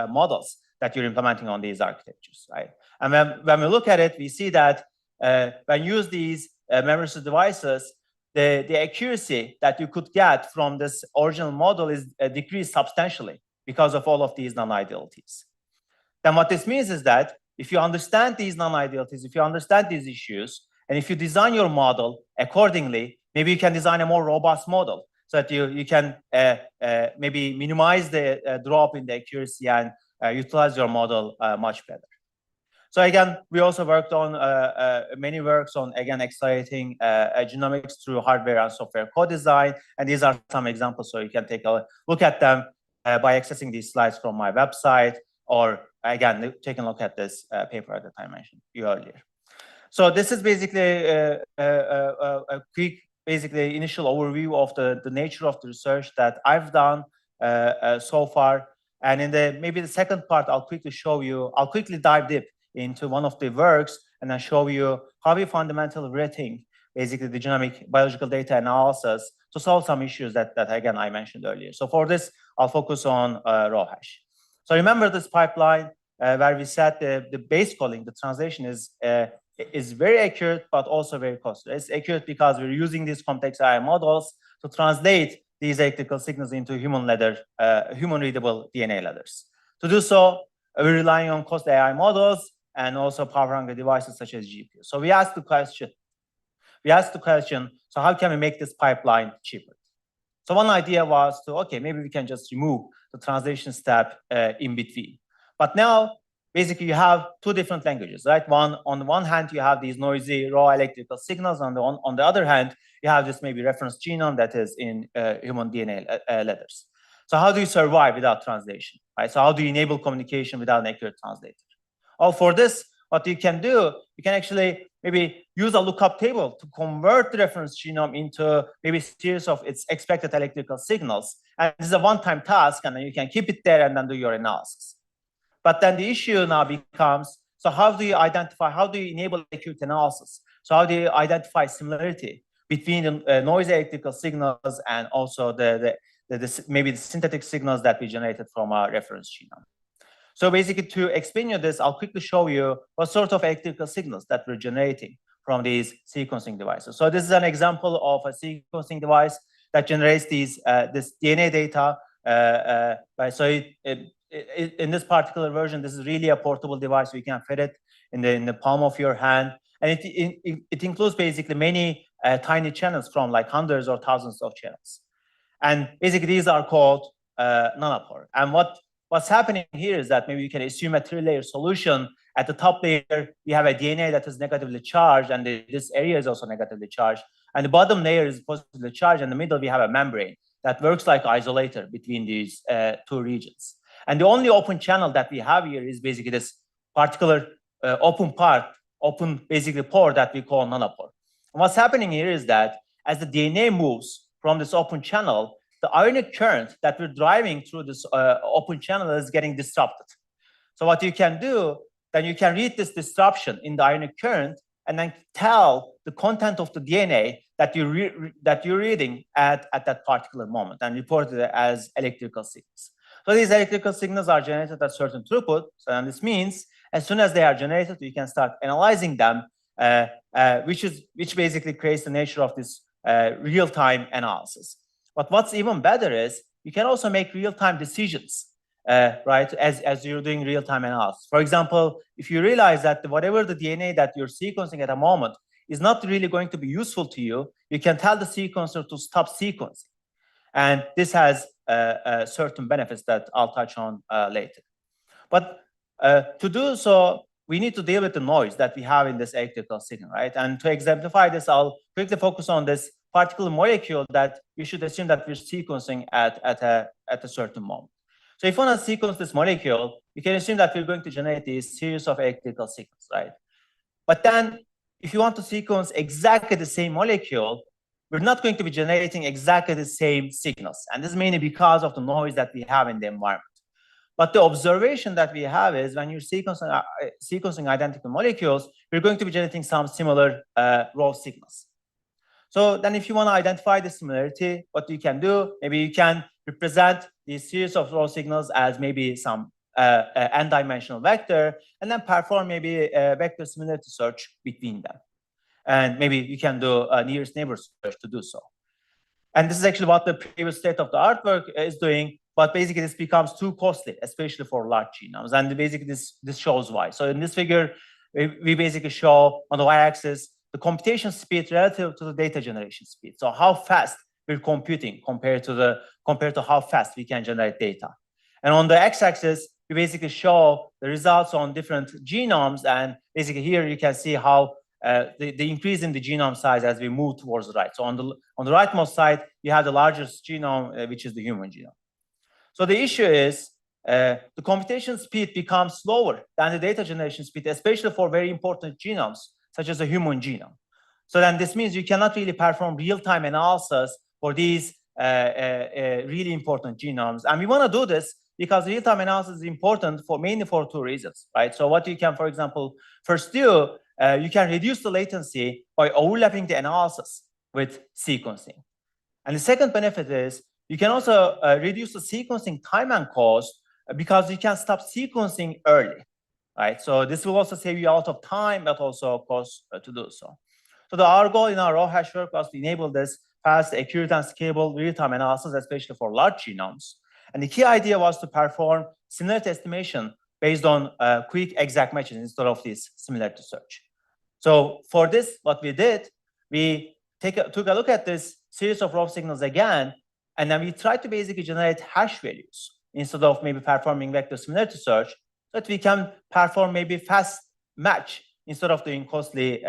S10: models that you're implementing on these architectures, right? And when we look at it, we see that when you use these memory-centric devices, the accuracy that you could get from this original model is decreased substantially because of all of these non-idealities. Then what this means is that if you understand these non-idealities, if you understand these issues, and if you design your model accordingly, maybe you can design a more robust model so that you can maybe minimize the drop in the accuracy and utilize your model much better. So again, we also worked on many works on, again, accelerating genomics through hardware and software co-design. And these are some examples, so you can take a look at them by accessing these slides from my website, or again, taking a look at this paper that I mentioned earlier. So this is basically a quick, basically initial overview of the nature of the research that I've done so far. And in maybe the second part, I'll quickly dive deep into one of the works and then show you how we fundamentally rethink basically the genomic biological data analysis to solve some issues that again I mentioned earlier. So for this, I'll focus on RawHash. So remember this pipeline where we said the base calling, the translation is very accurate, but also very costly. It's accurate because we're using these complex AI models to translate these electrical signals into human readable DNA letters. To do so, we're relying on costly AI models and also power-hungry devices such as GPUs. So we asked the question, so how can we make this pipeline cheaper? So one idea was to, okay, maybe we can just remove the translation step in between. But now, basically, you have two different languages, right? On the one hand, you have these noisy raw electrical signals. On the other hand, you have this maybe reference genome that is in human DNA letters. So how do you survive without translation, right? So how do you enable communication without an accurate translator? Well, for this, what you can do, you can actually maybe use a lookup table to convert the reference genome into maybe a series of its expected electrical signals. And this is a one-time task, and then you can keep it there and then do your analysis. But then the issue now becomes, so how do you enable accurate analysis? So how do you identify similarity between the noisy electrical signals and also maybe the synthetic signals that we generated from our reference genome? So basically, to explain you this, I'll quickly show you what sort of electrical signals that we're generating from these sequencing devices. So this is an example of a sequencing device that generates this DNA data. So in this particular version, this is really a portable device. So you can fit it in the palm of your hand. And it includes basically many tiny channels from like hundreds or thousands of channels. And basically, these are called nanopore. And what's happening here is that maybe you can assume a three-layer solution. At the top layer, you have a DNA that is negatively charged, and this area is also negatively charged. And the bottom layer is positively charged. In the middle, we have a membrane that works like isolator between these two regions. And the only open channel that we have here is basically this particular open basically pore that we call nanopore. And what's happening here is that as the DNA moves from this open channel, the ionic current that we're driving through this open channel is getting disrupted. So what you can do, then you can read this disruption in the ionic current and then tell the content of the DNA that you're reading at that particular moment and report it as electrical signals. So these electrical signals are generated at certain throughput. So and this means as soon as they are generated, you can start analyzing them, which basically creates the nature of this real-time analysis. But what's even better is you can also make real-time decisions, right, as you're doing real-time analysis. For example, if you realize that whatever the DNA that you're sequencing at a moment is not really going to be useful to you, you can tell the sequencer to stop sequencing. And this has certain benefits that I'll touch on later. But to do so, we need to deal with the noise that we have in this electrical signal, right? And to exemplify this, I'll quickly focus on this particular molecule that you should assume that we're sequencing at a certain moment. So if you want to sequence this molecule, you can assume that we're going to generate these series of electrical signals, right? But then if you want to sequence exactly the same molecule, we're not going to be generating exactly the same signals. And this is mainly because of the noise that we have in the environment. But the observation that we have is when you're sequencing identical molecules, we're going to be generating some similar raw signals. So then if you want to identify the similarity, what you can do, maybe you can represent these series of raw signals as maybe some n-dimensional vector, and then perform maybe a vector similarity search between them. And maybe you can do a nearest neighbor search to do so. And this is actually what the previous state of the artwork is doing, but basically this becomes too costly, especially for large genomes. And basically this shows why. So in this figure, we basically show on the y-axis the computation speed relative to the data generation speed. So how fast we're computing compared to how fast we can generate data. And on the x-axis, we basically show the results on different genomes. And basically here you can see how the increase in the genome size as we move towards the right. So on the rightmost side, you have the largest genome, which is the human genome. So the issue is the computation speed becomes slower than the data generation speed, especially for very important genomes, such as the human genome. So then this means you cannot really perform real-time analysis for these really important genomes. And we want to do this because real-time analysis is important mainly for two reasons, right? So what you can, for example, first do, you can reduce the latency by overlapping the analysis with sequencing. And the second benefit is you can also reduce the sequencing time and cost because you can stop sequencing early, right? So this will also save you a lot of time, but also cost to do so. So our goal in our RawHash work was to enable this fast, accurate, and scalable real-time analysis, especially for large genomes. And the key idea was to perform similarity estimation based on quick exact matches instead of this similarity search. So for this, what we did, we took a look at this series of raw signals again, and then we tried to basically generate hash values instead of maybe performing vector similarity search, so that we can perform maybe fast match instead of doing costly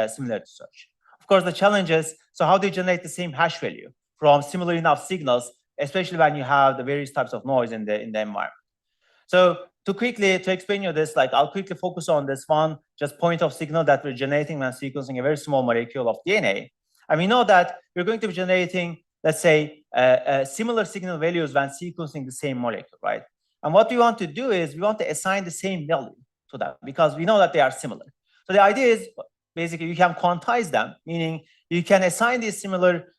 S10: similarity search. Of course, the challenge is, so how do you generate the same hash value from similar enough signals, especially when you have the various types of noise in the environment? So to explain you this, like I'll quickly focus on this one, just point of signal that we're generating when sequencing a very small molecule of DNA. And we know that we're going to be generating, let's say, similar signal values when sequencing the same molecule, right? And what we want to do is we want to assign the same value to them because we know that they are similar. So the idea is basically you can quantize them, meaning you can assign these similar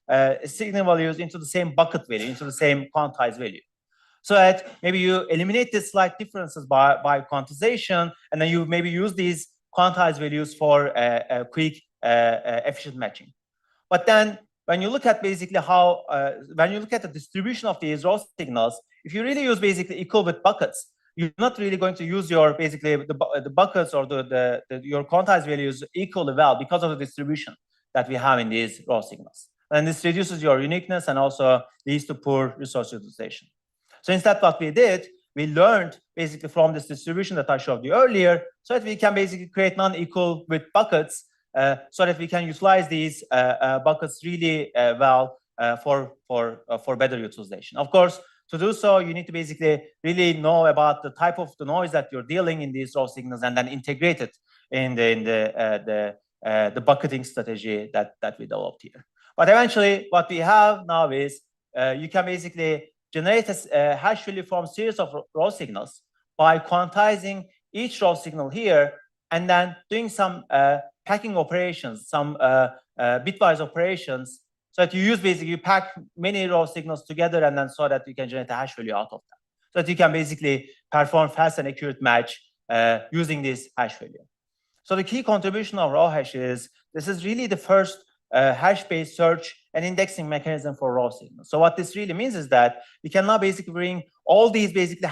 S10: signal values into the same bucket value, into the same quantized value. So that maybe you eliminate the slight differences by quantization, and then you maybe use these quantized values for a quick, efficient matching. But then when you look at basically how, when you look at the distribution of these raw signals, if you really use basically equal width buckets, you're not really going to use your basically the buckets or your quantized values equally well because of the distribution that we have in these raw signals. And this reduces your uniqueness and also leads to poor resource utilization. So instead, what we did, we learned basically from this distribution that I showed you earlier, so that we can basically create non-equal width buckets, so that we can utilize these buckets really well for better utilization. Of course, to do so, you need to basically really know about the type of the noise that you're dealing in these raw signals, and then integrate it in the bucketing strategy that we developed here. But eventually, what we have now is you can basically generate a hash value from series of raw signals by quantizing each raw signal here, and then doing some packing operations, some bitwise operations, so that you use basically, you pack many raw signals together and then so that you can generate a hash value out of them. So that you can basically perform fast and accurate match using this hash value. So the key contribution of RawHash is, this is really the first hash-based search and indexing mechanism for raw signals. So what this really means is that we can now basically bring all these basically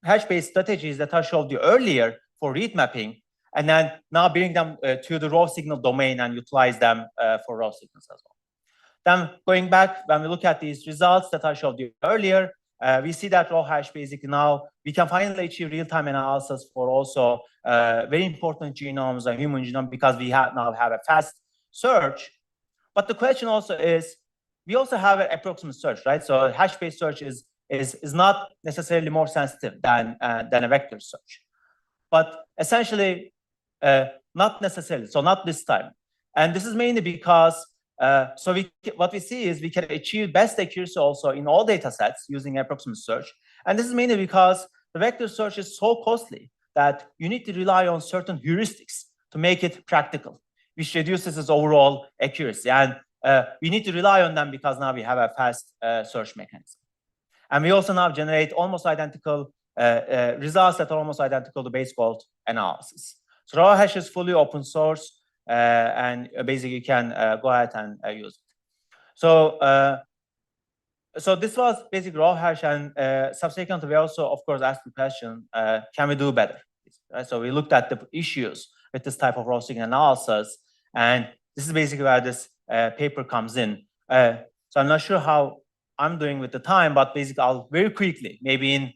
S10: hash-based strategies that I showed you earlier for read mapping, and then now bring them to the raw signal domain and utilize them for raw signals as well. Then going back, when we look at these results that I showed you earlier, we see that RawHash basically now we can finally achieve real-time analysis for also very important genomes, a human genome, because we now have a fast search. But the question also is, we also have an approximate search, right? So hash-based search is not necessarily more sensitive than a vector search, but essentially not necessarily. So not this time, and this is mainly because what we see is we can achieve best accuracy also in all data sets using approximate search, and this is mainly because the vector search is so costly that you need to rely on certain heuristics to make it practical, which reduces its overall accuracy, and we need to rely on them because now we have a fast search mechanism. And we also now generate almost identical results that are almost identical to base fault analysis. So RawHash is fully open source, and basically you can go ahead and use it. So, so this was basically RawHash, and subsequently we also, of course, asked the question, can we do better? Right? So we looked at the issues with this type of raw signal analysis, and this is basically where this paper comes in. So I'm not sure how I'm doing with the time, but basically I'll very quickly, maybe in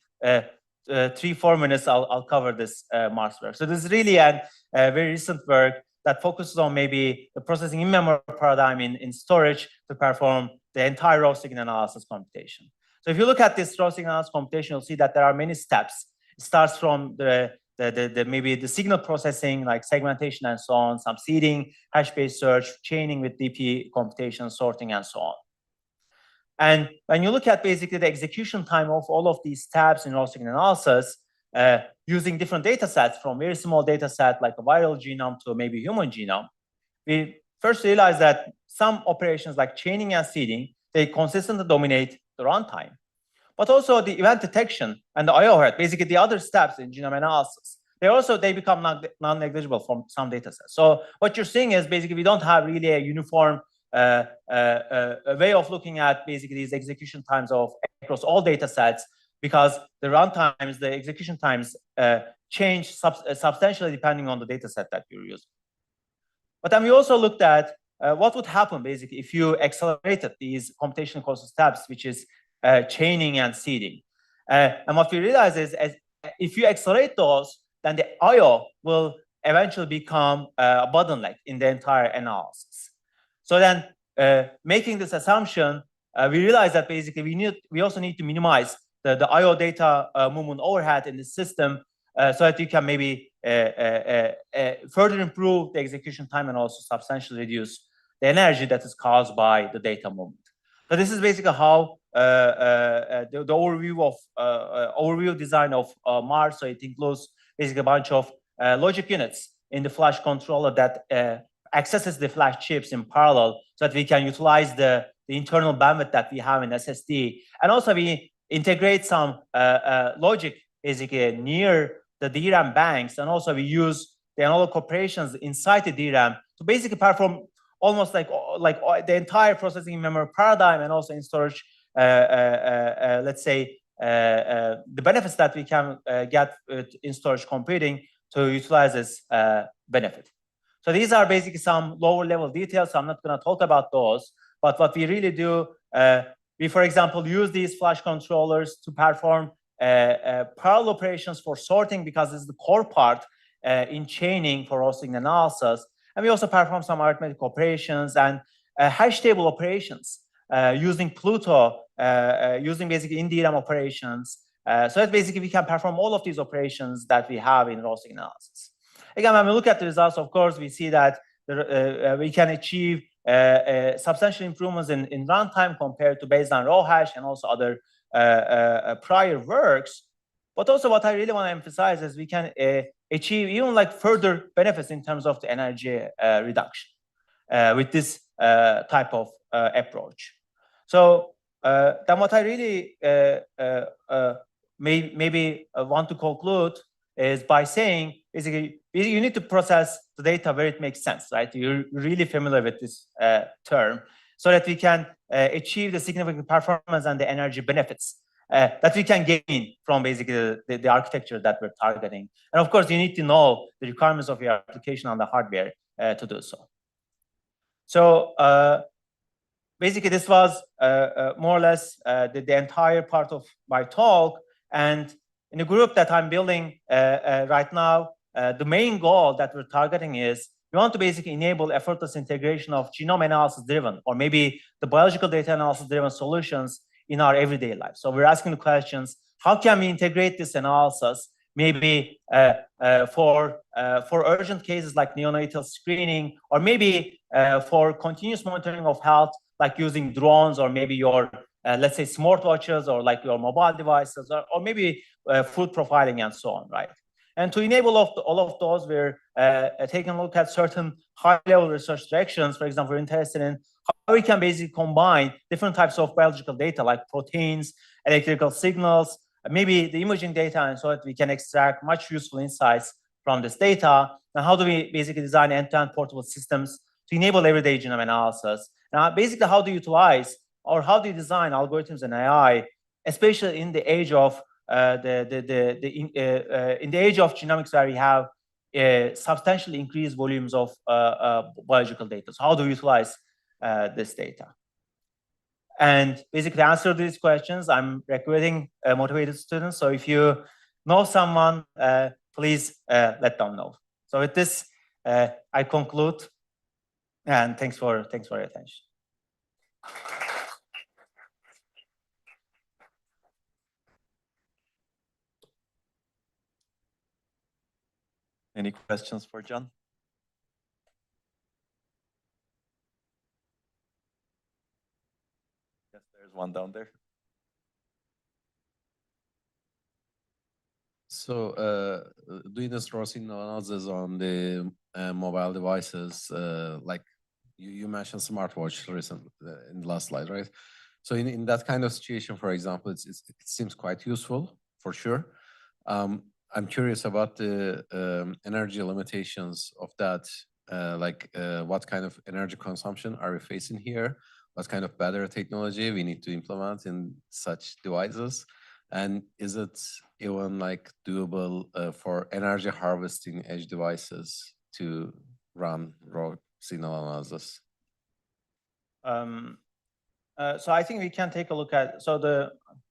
S10: 3-4 minutes, I'll cover this Mars work. So this is really a very recent work that focuses on maybe the processing in memory paradigm in storage to perform the entire raw signal analysis computation. So if you look at this raw signal analysis computation, you'll see that there are many steps. It starts from maybe the signal processing, like segmentation and so on, some seeding, hash-based search, chaining with DP computation, sorting, and so on. And when you look at basically the execution time of all of these steps in raw signal analysis, using different data sets, from very small data set like a viral genome to maybe human genome, we first realized that some operations like chaining and seeding, they consistently dominate the runtime. But also the event detection and the I/O overhead, basically the other steps in genome analysis, they become non-negligible from some data sets. So what you're seeing is basically we don't have really a uniform a way of looking at basically these execution times across all data sets, because the runtimes, the execution times change substantially depending on the data set that you're using. But then we also looked at what would happen basically if you accelerated these computational cost steps, which is chaining and seeding. And what we realized is if you accelerate those, then the I/O will eventually become a bottleneck in the entire analysis. So then, making this assumption, we realized that basically we also need to minimize the I/O data movement overhead in the system, so that you can maybe further improve the execution time and also substantially reduce the energy that is caused by the data movement. So this is basically how the overview design of Mars. So it includes basically a bunch of logic units in the flash controller that accesses the flash chips in parallel, so that we can utilize the internal bandwidth that we have in SSD. And also we integrate some logic basically near the DRAM banks, and also we use the analog operations inside the DRAM to basically perform almost like the entire processing memory paradigm, and also in storage, let's say, the benefits that we can get in storage computing to utilize this benefit. So these are basically some lower level details. So I'm not going to talk about those, but what we really do, we, for example, use these flash controllers to perform parallel operations for sorting, because it's the core part in chaining for raw signal analysis. And we also perform some arithmetic operations and hash table operations using Pluto, using basically in DRAM operations. So that basically we can perform all of these operations that we have in raw signal analysis. Again, when we look at the results, of course, we see that we can achieve substantial improvements in runtime compared to baseline RawHash and also other prior works. But also what I really want to emphasize is we can achieve even like further benefits in terms of the energy reduction with this type of approach. So then what I really maybe want to conclude is by saying, basically, you need to process the data where it makes sense, right? You're really familiar with this term, so that we can achieve the significant performance and the energy benefits that we can gain from basically the architecture that we're targeting. And of course, you need to know the requirements of your application on the hardware to do so. So basically, this was more or less the entire part of my talk. And in the group that I'm building right now, the main goal that we're targeting is we want to basically enable effortless integration of genome analysis driven, or maybe the biological data analysis driven solutions in our everyday life. So we're asking the questions, how can we integrate this analysis maybe for urgent cases like neonatal screening, or maybe for continuous monitoring of health, like using drones, or maybe your let's say smartwatches, or like your mobile devices, or maybe food profiling and so on, right? And to enable all of those, we're taking a look at certain high-level research directions. For example, we're interested in how we can basically combine different types of biological data, like proteins, electrical signals, maybe the imaging data, and so that we can extract much useful insights from this data. And how do we basically design end-to-end portable systems to enable everyday genome analysis? Now, basically, how do you utilize, or how do you design algorithms and AI, especially in the age of in the age of genomics, where we have substantially increased volumes of biological data? So how do we utilize this data? And basically, to answer these questions, I'm recruiting motivated students. So if you know someone, please let them know. So with this, I conclude. And thanks for your attention.
S1: Any questions for John? Yes, there's one down there.
S6: So doing this raw signal analysis on the mobile devices, like you mentioned smartwatch recently in the last slide, right? So in that kind of situation, for example, it seems quite useful for sure. I'm curious about the energy limitations of that. What kind of energy consumption are we facing here? What kind of battery technology we need to implement in such devices? And is it even like doable for energy harvesting edge devices to run raw signal analysis?
S10: So I think we can take a look at,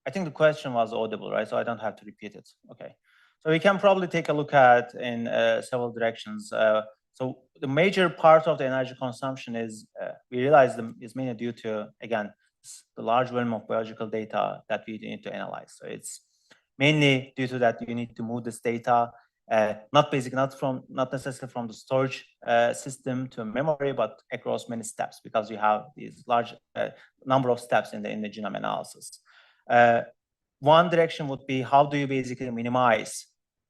S10: I think the question was audible, right? So I don't have to repeat it. Okay. So we can probably take a look at in several directions. So the major part of the energy consumption is, we realize is mainly due to, again, the large volume of biological data that we need to analyze. So it's mainly due to that you need to move this data, not necessarily from the storage system to memory, but across many steps, because you have these large number of steps in the genome analysis. One direction would be, how do you basically minimize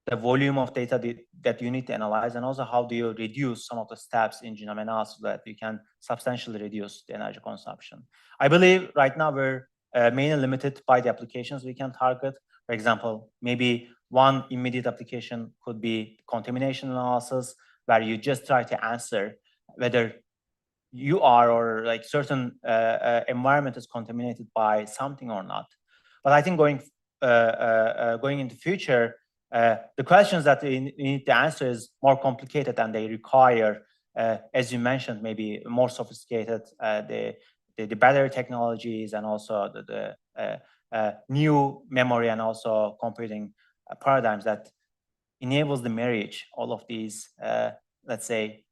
S10: the volume of data that you need to analyze, and also how do you reduce some of the steps in genome analysis so that you can substantially reduce the energy consumption? I believe right now we're mainly limited by the applications we can target. For example, maybe one immediate application could be contamination analysis, where you just try to answer whether you are, or like certain environment is contaminated by something or not. But I think going into future, the questions that we need to answer is more complicated, and they require, as you mentioned, maybe more sophisticated the battery technologies, and also the new memory and also computing paradigms that enables the marriage all of these, let's say,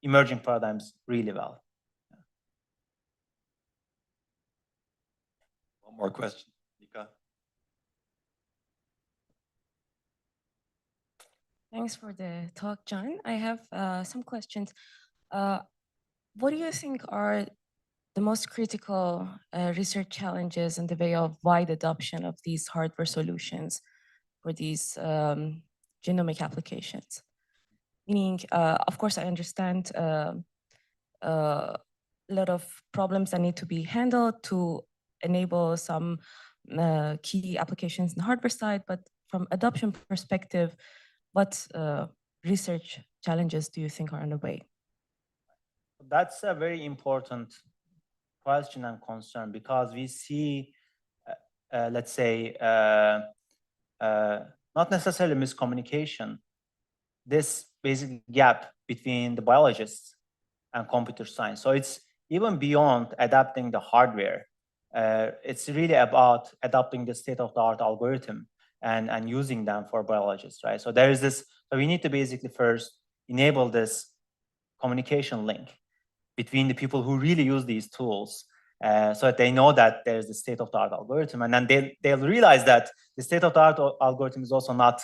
S10: emerging paradigms really well.
S1: One more question, Nika.
S11: Thanks for the talk, John. I have some questions. What do you think are the most critical research challenges in the way of wide adoption of these hardware solutions for these genomic applications. Meaning, of course, I understand a lot of problems that need to be handled to enable some key applications in the hardware side, but from adoption perspective, what research challenges do you think are on the way?
S10: That's a very important question and concern, because we see, let's say, not necessarily miscommunication, this basic gap between the biologists and computer science. So it's even beyond adapting the hardware. It's really about adopting the state-of-the-art algorithm and using them for biologists, right? So there is this, so we need to basically first enable this communication link between the people who really use these tools, so that they know that there's the state-of-the-art algorithm, and then they'll realize that the state-of-the-art algorithm is also not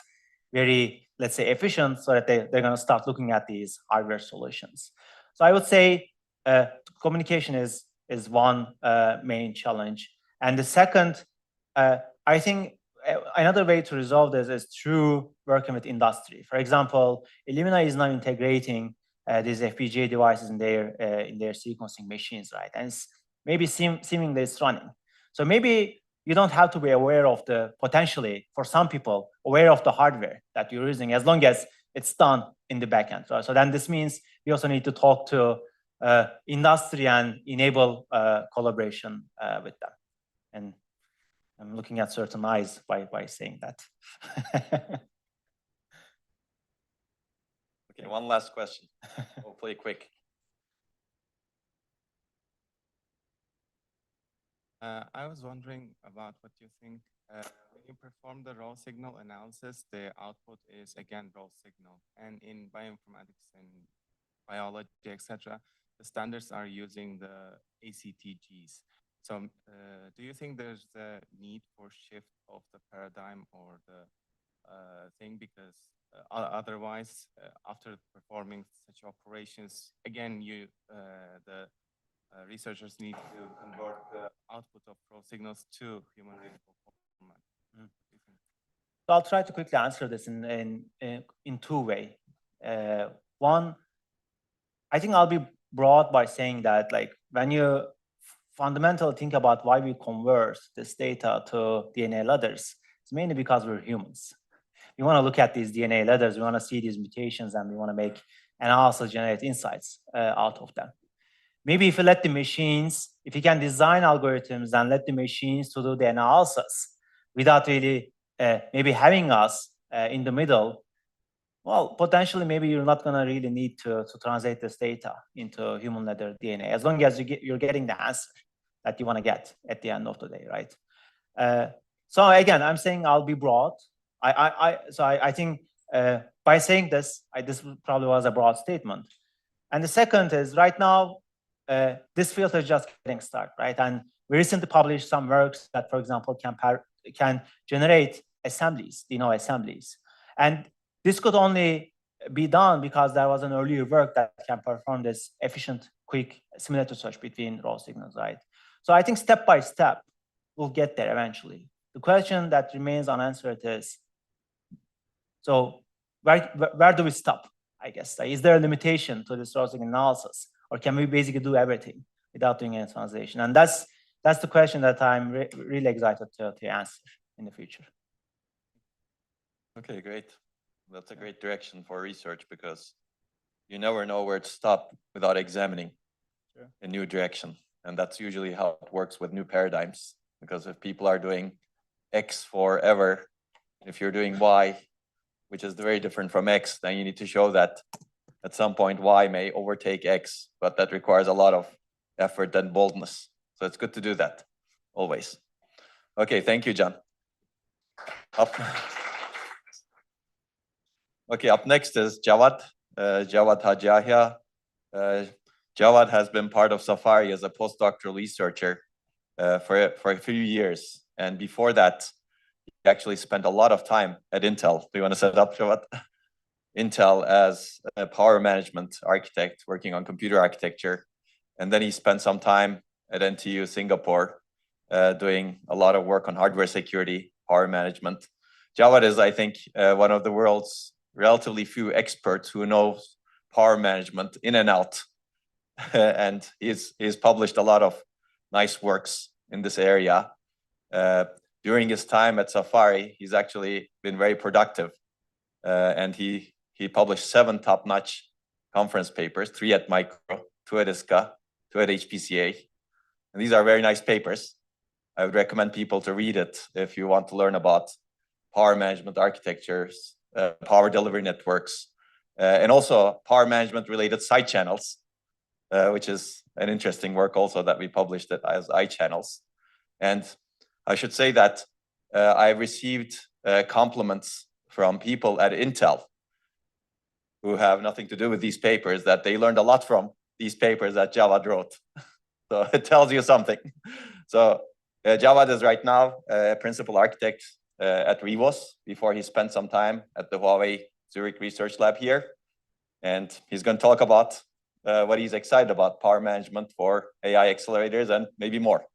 S10: very, let's say, efficient, so that they're going to start looking at these hardware solutions. So I would say communication is one main challenge. And the second, I think another way to resolve this is through working with industry. For example, Illumina is now integrating these FPGA devices in their sequencing machines, right? And it's maybe seemingly it's running. So maybe you don't have to be aware of the, potentially, for some people, aware of the hardware that you're using, as long as it's done in the backend. So then this means we also need to talk to industry and enable collaboration with them. And I'm looking at certain eyes by saying that.
S1: Okay, one last question, hopefully quick.
S5: I was wondering about what you think. When you perform the raw signal analysis, the output is again raw signal. And in bioinformatics and biology, etc., the standards are using the ACTGs. So do you think there's the need for shift of the paradigm or the thing? Because otherwise, after performing such operations, again, the researchers need to convert the output of raw signals to human readable format.
S10: So I'll try to quickly answer this in two ways. One, I think I'll be broad by saying that, like, when you fundamentally think about why we convert this data to DNA ladders, it's mainly because we're humans. We want to look at these DNA ladders, we want to see these mutations, and we want to make analysis, generate insights out of them. Maybe if you let the machines, if you can design algorithms and let the machines to do the analysis without really maybe having us in the middle, well, potentially maybe you're not going to really need to translate this data into human ladder DNA, as long as you're getting the answer that you want to get at the end of the day, right? So again, I'm saying I'll be broad. I think by saying this, this probably was a broad statement. And the second is, right now, this field is just getting started, right? And we recently published some works that, for example, can generate assemblies, assemblies. And this could only be done because there was an earlier work that can perform this efficient, quick simulator search between raw signals, right? So I think step by step, we'll get there eventually. The question that remains unanswered is, so where do we stop, I guess? Like, is there a limitation to this raw signal analysis? Or can we basically do everything without doing any translation? And that's the question that I'm really excited to answer in the future.
S1: Okay, great. That's a great direction for research, because you never know where to stop without examining a new direction. And that's usually how it works with new paradigms, because if people are doing X forever, if you're doing Y, which is very different from X, then you need to show that at some point Y may overtake X, but that requires a lot of effort and boldness. So it's good to do that, always. Okay, thank you, John. Okay, up next is Jawad, Jawad Haji Yahya. Jawad has been part of Safari as a postdoctoral researcher for a few years. And before that, he actually spent a lot of time at Intel. Do you want to set up, Jawad? Intel as a power management architect working on computer architecture. And then he spent some time at NTU Singapore doing a lot of work on hardware security, power management. Javad is, I think, one of the world's relatively few experts who knows power management in and out. And he's published a lot of nice works in this area. During his time at Safari, he's actually been very productive. And he published 7 top-notch conference papers, 3 at Micro, 2 at ISCA, 2 at HPCA. And these are very nice papers. I would recommend people to read it if you want to learn about power management architectures, power delivery networks, and also power management related side channels, which is an interesting work also that we published as iChannels. And I should say that I received compliments from people at Intel who have nothing to do with these papers, that they learned a lot from these papers that Javad wrote. So it tells you something. So Javad is right now a principal architect at Rivos, before he spent some time at the Huawei Zurich Research Lab here. And he's going to talk about what he's excited about, power management for AI accelerators and maybe more.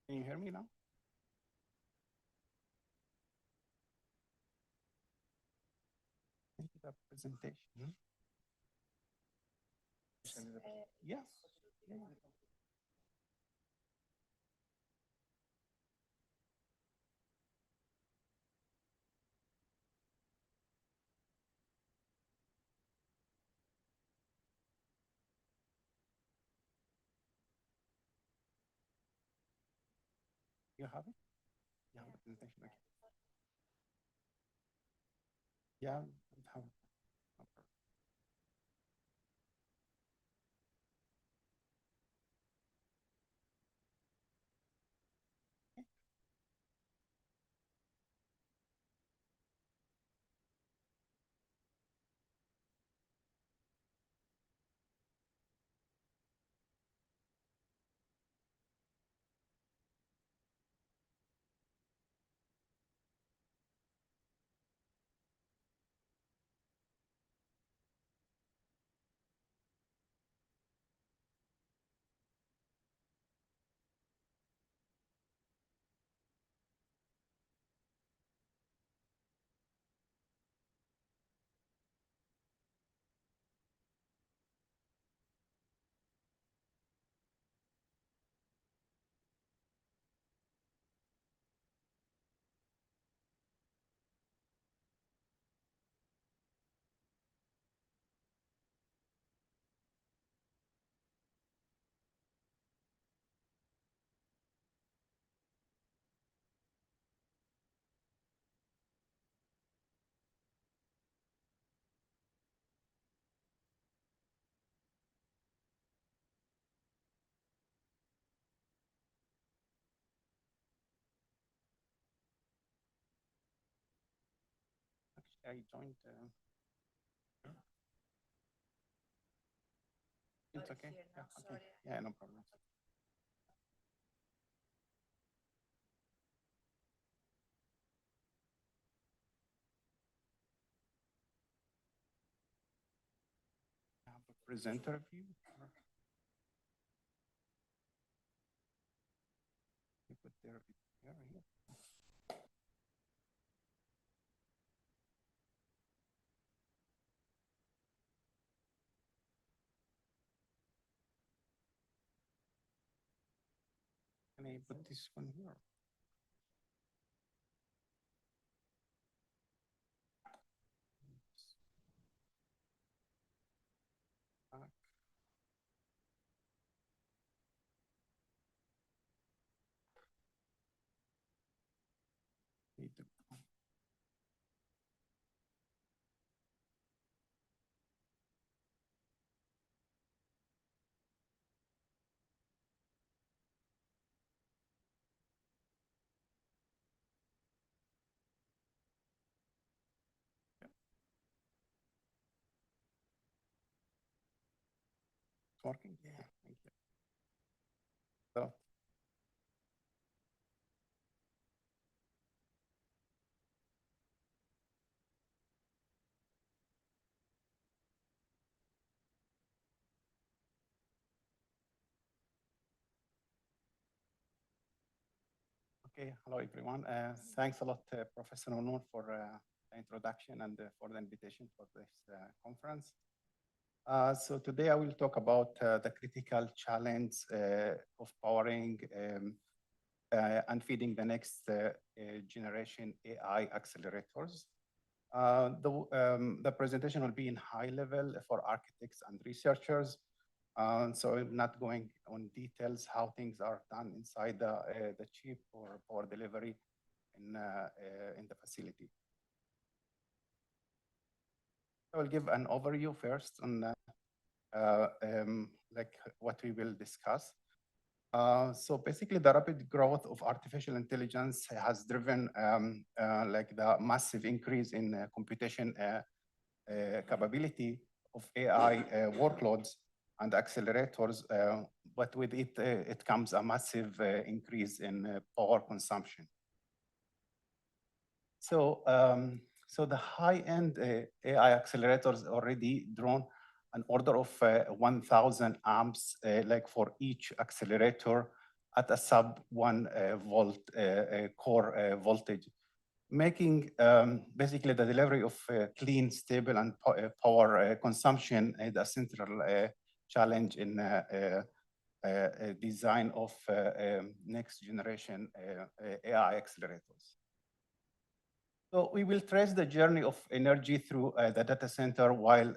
S12: Can you hear me now? Thank you for the presentation. Yeah. You have it? You have the presentation. Okay. Yeah, I have it. No problem. Actually, I joined. It's okay. Yeah, okay. Yeah, no problem. I have a presenter view. You put there here. Can I put this one here? to. Working? Yeah, thank you. So, okay, hello everyone. Thanks a lot, Professor Onur, for the introduction and for the invitation for this conference. So today I will talk about the critical challenge of powering and feeding the next generation AI accelerators. The presentation will be in high level for architects and researchers. So I'm not going on details how things are done inside the chip or power delivery in the facility. I will give an overview first on like what we will discuss. So basically, the rapid growth of artificial intelligence has driven like the massive increase in computation capability of AI workloads and accelerators, but with it, it comes a massive increase in power consumption. So, so the high-end AI accelerators already drawn an order of 1,000 amps, like for each accelerator at a sub 1 volt core voltage, making basically the delivery of clean, stable, and power consumption the central challenge in design of next generation AI accelerators. So we will trace the journey of energy through the data center while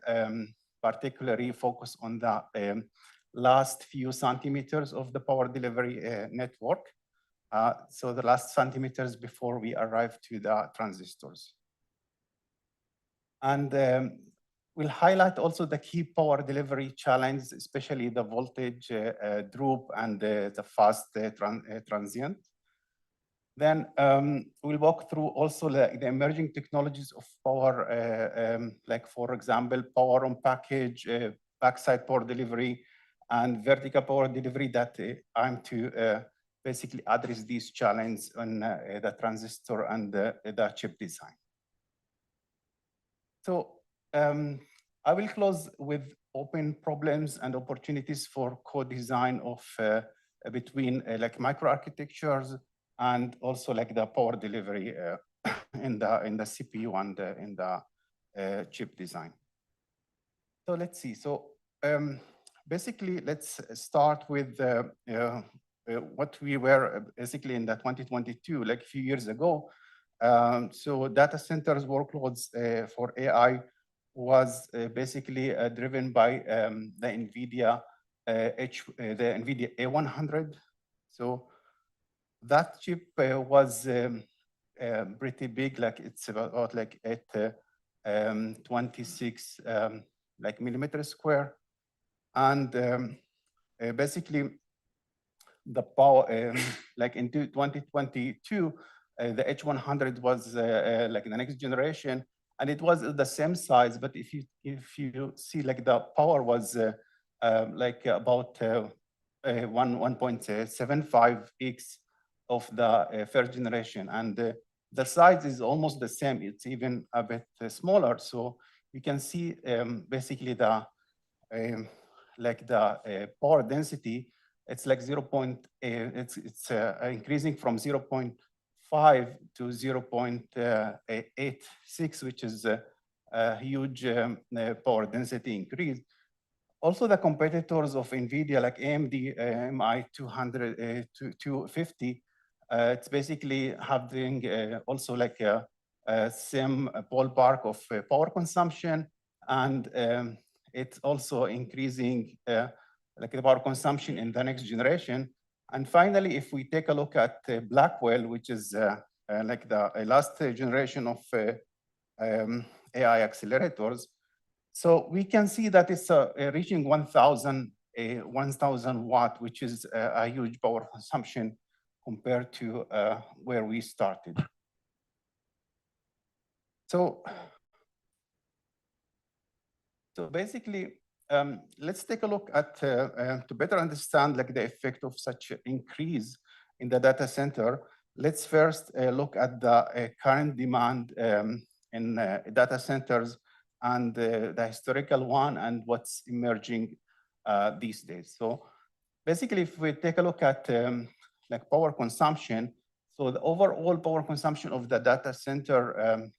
S12: particularly focus on the last few centimeters of the power delivery network. So the last centimeters before we arrive to the transistors. And we'll highlight also the key power delivery challenges, especially the voltage droop and the fast transient. Then we'll walk through also the emerging technologies of power, like for example, power on package, backside power delivery, and vertical power delivery that aim to basically address these challenges on the transistor and the chip design. So I will close with open problems and opportunities for co-design of between like microarchitectures and also like the power delivery in the CPU and in the chip design. So let's see. So basically, let's start with what we were basically in the 2022, like a few years ago. So data centers workloads for AI was basically driven by the NVIDIA the NVIDIA A100. So that chip was pretty big, like it's about like at 26 like millimeters square, and basically the power like into 2022 the H100 was like the next generation, and it was the same size, but if you see like the power was like about 1.75x of the first generation, and the size is almost the same. It's even a bit smaller. So you can see basically the like the power density. It's like it's increasing from 0.5 to 0.86, which is a huge power density increase. Also, the competitors of NVIDIA, like AMD, MI250, it's basically having also like a same ballpark of power consumption, and it's also increasing like the power consumption in the next generation. And finally, if we take a look at Blackwell, which is like the last generation of AI accelerators. So we can see that it's reaching 1,000 watt, which is a huge power consumption compared to where we started. So basically, let's take a look at, to better understand like the effect of such increase in the data center. Let's first look at the current demand in data centers and the historical one and what's emerging these days. So basically, if we take a look at like power consumption, so the overall power consumption of the data center,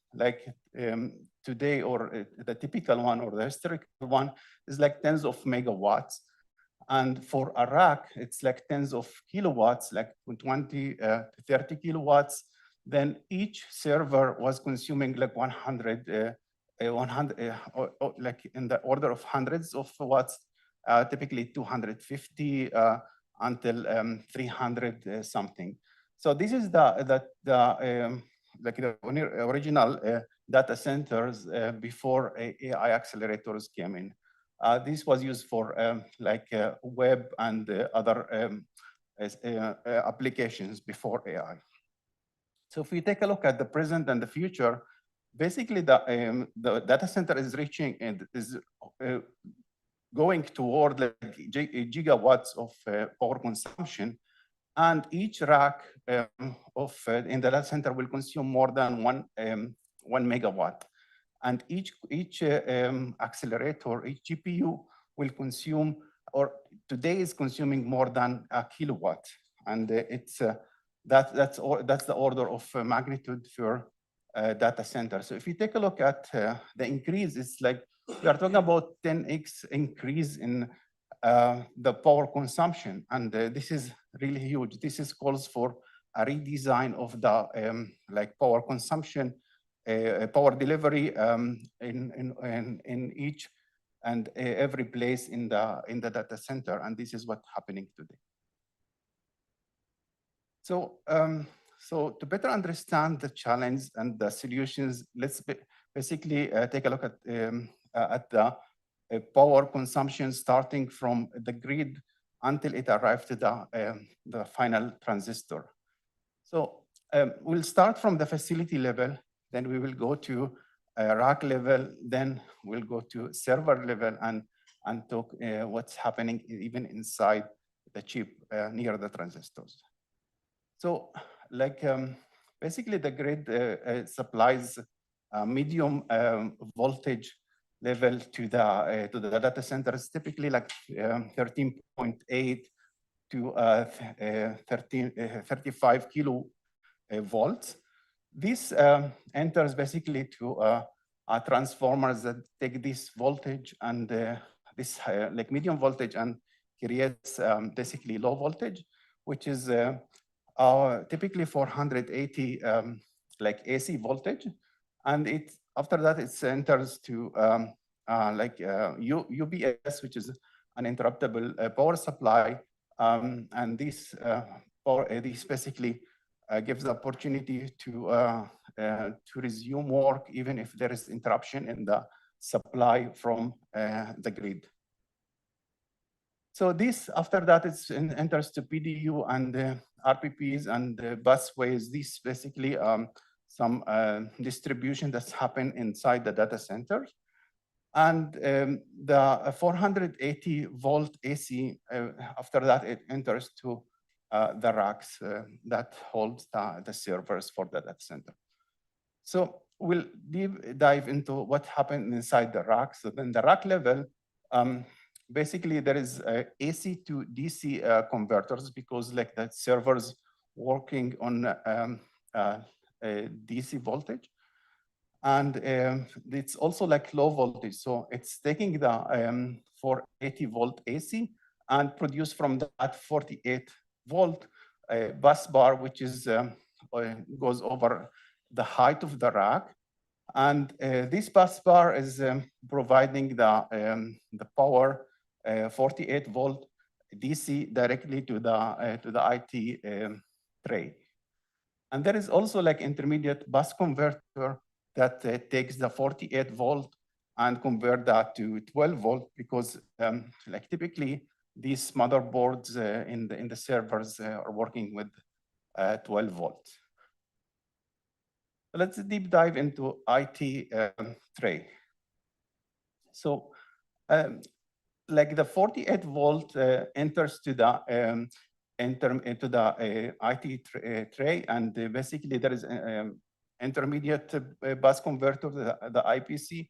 S12: today, or the typical one or the historical one, is like tens of megawatts. And for a rack, it's like tens of kilowatts, like 20 to 30 kilowatts. Then each server was consuming like 100, like in the order of hundreds of watts, typically 250 until 300 something. So this is the original data centers before AI accelerators came in. This was used for web and other applications before AI. So if we take a look at the present and the future, basically the data center is reaching and is going toward like gigawatts of power consumption, and each rack in the data center will consume more than 1 megawatt. And each accelerator, each GPU will consume, or today is consuming more than a kilowatt. And that's the order of magnitude for data center. So if you take a look at the increase, it's like we are talking about 10x increase in the power consumption, and this is really huge. This is calls for a redesign of the power consumption, power delivery in each and every place in the data center, and this is what's happening today. So so to better understand the challenge and the solutions, let's basically take a look at the power consumption starting from the grid until it arrived to the final transistor. So we'll start from the facility level, then we will go to rack level, then we'll go to server level and talk what's happening even inside the chip near the transistors. So basically the grid supplies medium voltage level to the data centers, typically like 13.8 to 35 kilovolts. This enters basically to transformers that take this voltage and this like medium voltage and creates basically low voltage, which is typically 480 like AC voltage, and after that it enters to UBS, which is an interruptible power supply, and this basically gives the opportunity to resume work even if there is interruption in the supply from the grid. So this, after that, it enters to PDU and RPPs and busways. This basically some distribution that's happened inside the data centers. And the 480 volt AC, after that, it enters to the racks that holds the servers for the data center. So we'll dive into what happened inside the rack. So then the rack level, basically there is AC to DC converters, because like the servers working on DC voltage. And it's also like low voltage. So it's taking the 480 volt AC and produce from that 48 volt bus bar, which is goes over the height of the rack. And this bus bar is providing the power 48 volt DC directly to the IT tray. And there is also like intermediate bus converter that takes the 48 volt and convert that to 12 volt, because like typically these motherboards in the servers are working with 12 volts. Let's deep dive into IT tray. So like the 48 volt enters to the into the IT tray, and basically there is intermediate bus converter, the IPC.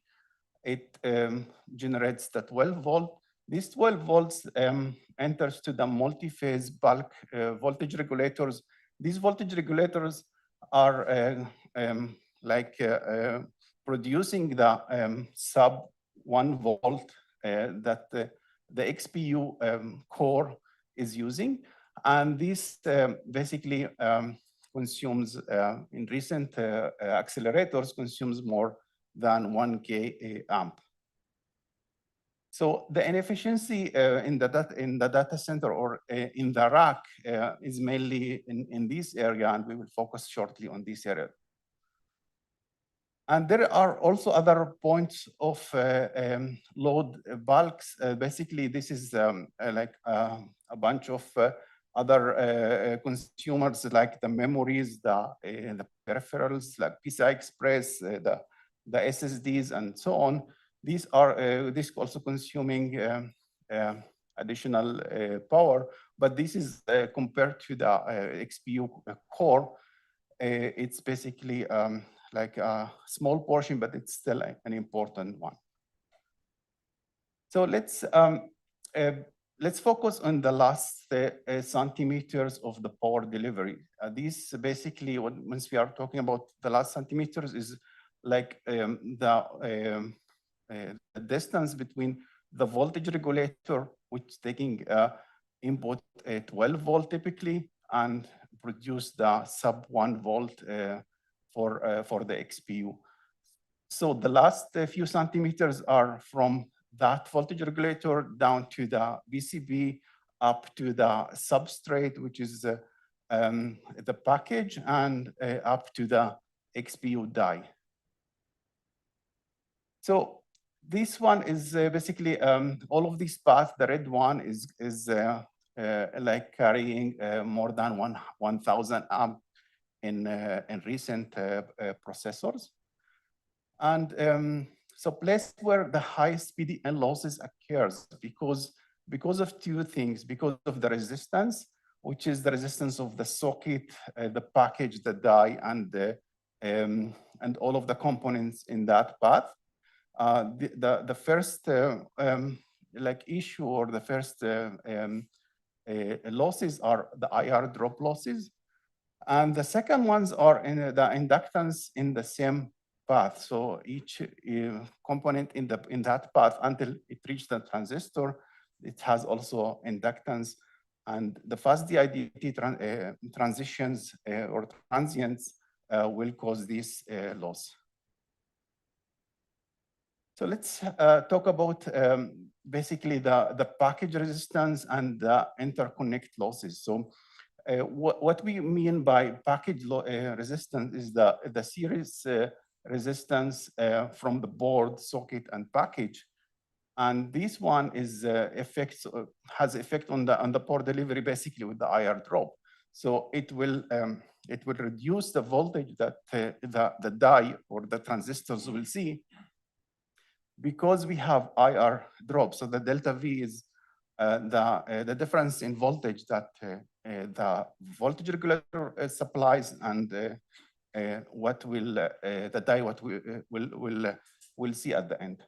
S12: It generates the 12 volt. These 12 volts enters to the multi-phase bulk voltage regulators. These voltage regulators are producing the sub 1 volt that the XPU core is using. And this basically consumes, in recent accelerators, consumes more than 1K amp. So the inefficiency in the data center or in the rack is mainly in this area, and we will focus shortly on this area. And there are also other points of load bulks. Basically, this is like a bunch of other consumers, like the memories, the peripherals, like PCI Express, the SSDs, and so on. These are this also consuming additional power, but this is compared to the XPU core. It's basically like a small portion, but it's still an important one. So let's focus on the last centimeters of the power delivery. These basically, once we are talking about the last centimeters, is like the distance between the voltage regulator, which is taking input 12 volt typically, and produce the sub 1 volt for the XPU. So the last few centimeters are from that voltage regulator down to the PCB, up to the substrate, which is the package, and up to the XPU die. So this one is basically all of these paths. The red one is like carrying more than 1,000 amp in recent processors. And so place where the highest PDN losses occurs because of two things: because of the resistance, which is the resistance of the socket, the package, the die, and all of the components in that path. The first like issue, or the first losses, are the IR drop losses. And the second ones are in the inductance in the same path. So each component in that path, until it reaches the transistor, it has also inductance. And the fast DIDT transitions or transients will cause this loss. So let's talk about basically the package resistance and the interconnect losses. So what we mean by package resistance is the series resistance from the board, socket, and package. And this one is has effect on the power delivery, basically with the IR drop. So it will reduce the voltage that the die or the transistors will see, because we have IR drop. So the delta V is the difference in voltage that the voltage regulator supplies, and what will the die will see at the end.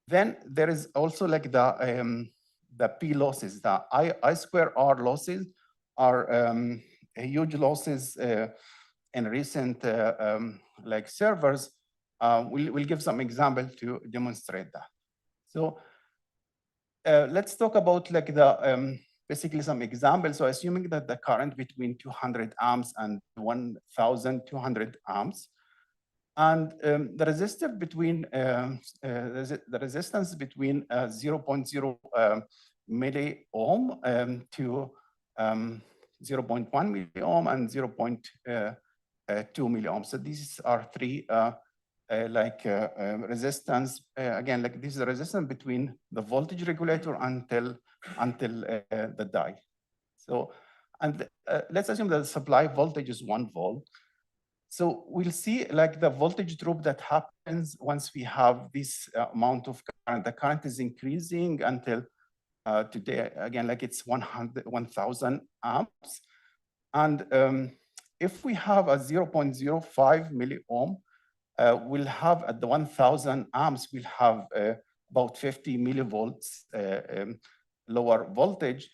S12: Then there is also like the P losses. The I square R losses are huge losses in recent like servers. We'll give some example to demonstrate that. So let's talk about like the basically some examples. So assuming that the current between 200 amps and 1,200 amps, and the resistor between the resistance between 0.0 milliohm to 0.1 milliohm and 0.2 milliohm. So these are three resistance. Again, like this is a resistance between the voltage regulator until the die. So, and let's assume that the supply voltage is 1 volt. So we'll see like the voltage drop that happens once we have this amount of current. The current is increasing until today, again, like it's 1,000 amps. And if we have a 0.05 milliohm, we'll have at the 1,000 amps, we'll have about 50 millivolts lower voltage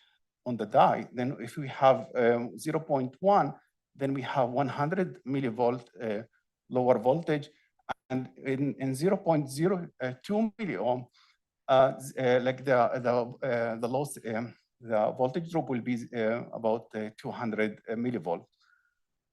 S12: on the die. Then if we have 0.1, then we have 100 millivolt lower voltage. And in 0.02 milliohm, like the loss, the voltage drop will be about 200 millivolt.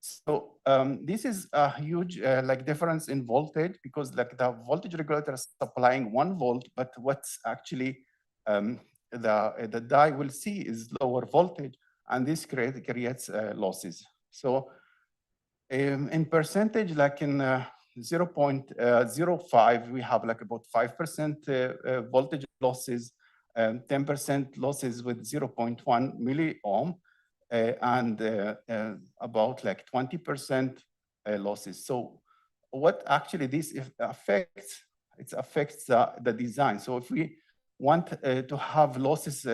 S12: So this is a huge like difference in voltage, because like the voltage regulator is supplying 1 volt, but what's actually the die will see is lower voltage, and this creates losses. So in percentage, like in 0.05, we have like about 5% voltage losses, 10% losses with 0.1 milliohm, and about like 20% losses. So what actually this affects, it affects the design. So if we want to have losses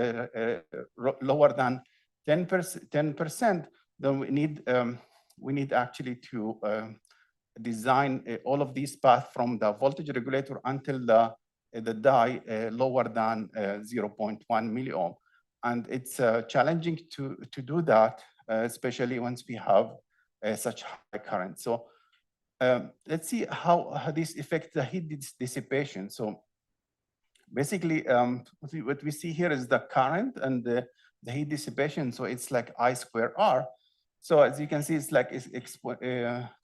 S12: lower than 10%, then we need actually to design all of these paths from the voltage regulator until the die lower than 0.1 milliohm. And it's challenging to do that, especially once we have such high current. So let's see how this affects the heat dissipation. So basically, what we see here is the current and the heat dissipation. So it's like I square R. So as you can see, it's like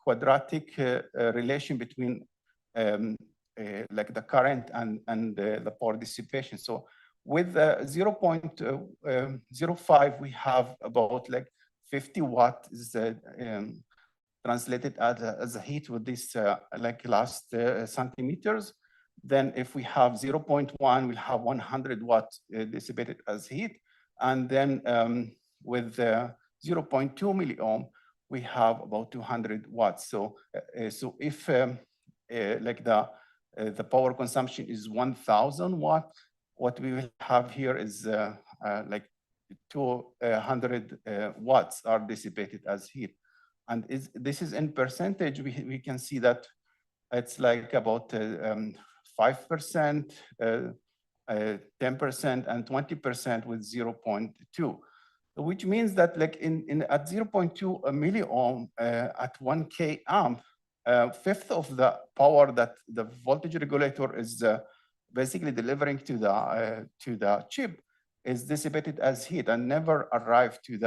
S12: quadratic relation between like the current and the power dissipation. So with 0.05, we have about like 50 watt is translated as a heat with this like last centimeters. Then if we have 0.1, we'll have 100 watts dissipated as heat. And then with 0.2 milliohm, we have about 200 watts. So if like the power consumption is 1,000 watt, what we will have here is like 200 watts are dissipated as heat. And this is in percentage, we can see that it's like about 5%, 10%, and 20% with 0.2. Which means that like at 0.2 milliohm at 1K amp, fifth of the power that the voltage regulator is basically delivering to the chip is dissipated as heat and never arrive to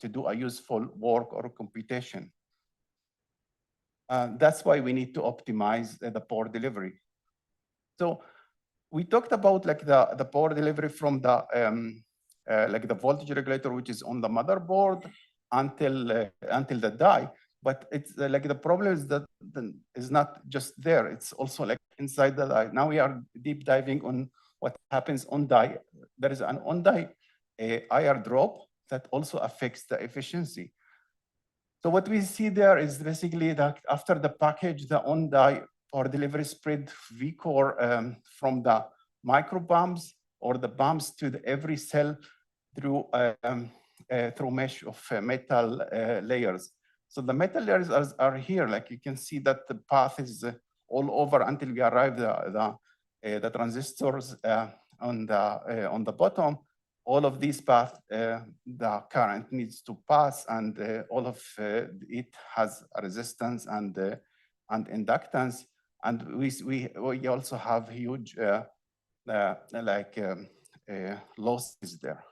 S12: do a useful work or computation. That's why we need to optimize the power delivery. So we talked about like the power delivery from the like the voltage regulator, which is on the motherboard until the die. But it's like the problem is that is not just there. It's also like inside the die. Now we are deep diving on what happens on die. There is an on die IR drop that also affects the efficiency. So what we see there is basically that after the package, the on die or delivery spread V-core from the micro bumps or the bumps to every cell through mesh of metal layers. So the metal layers are here. Like you can see that the path is all over until we arrive the transistors on the bottom. All of these paths, the current needs to pass, and all of it has a resistance and inductance. And we also have huge losses there.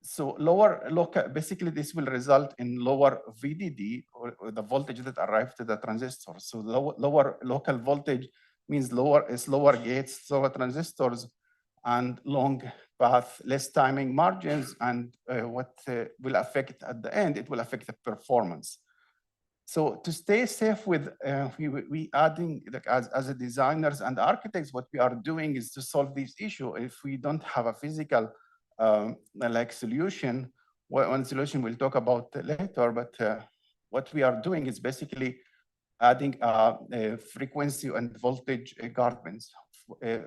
S12: So lower local, basically this will result in lower VDD, or the voltage that arrives to the transistor. So lower local voltage means slower gates, slower transistors, and long path, less timing margins, and what will affect at the end, it will affect the performance. So to stay safe with, we adding, like as a designers and architects, what we are doing is to solve this issue. If we don't have a physical like solution, one solution we'll talk about later, but what we are doing is basically adding a frequency and voltage guardbands.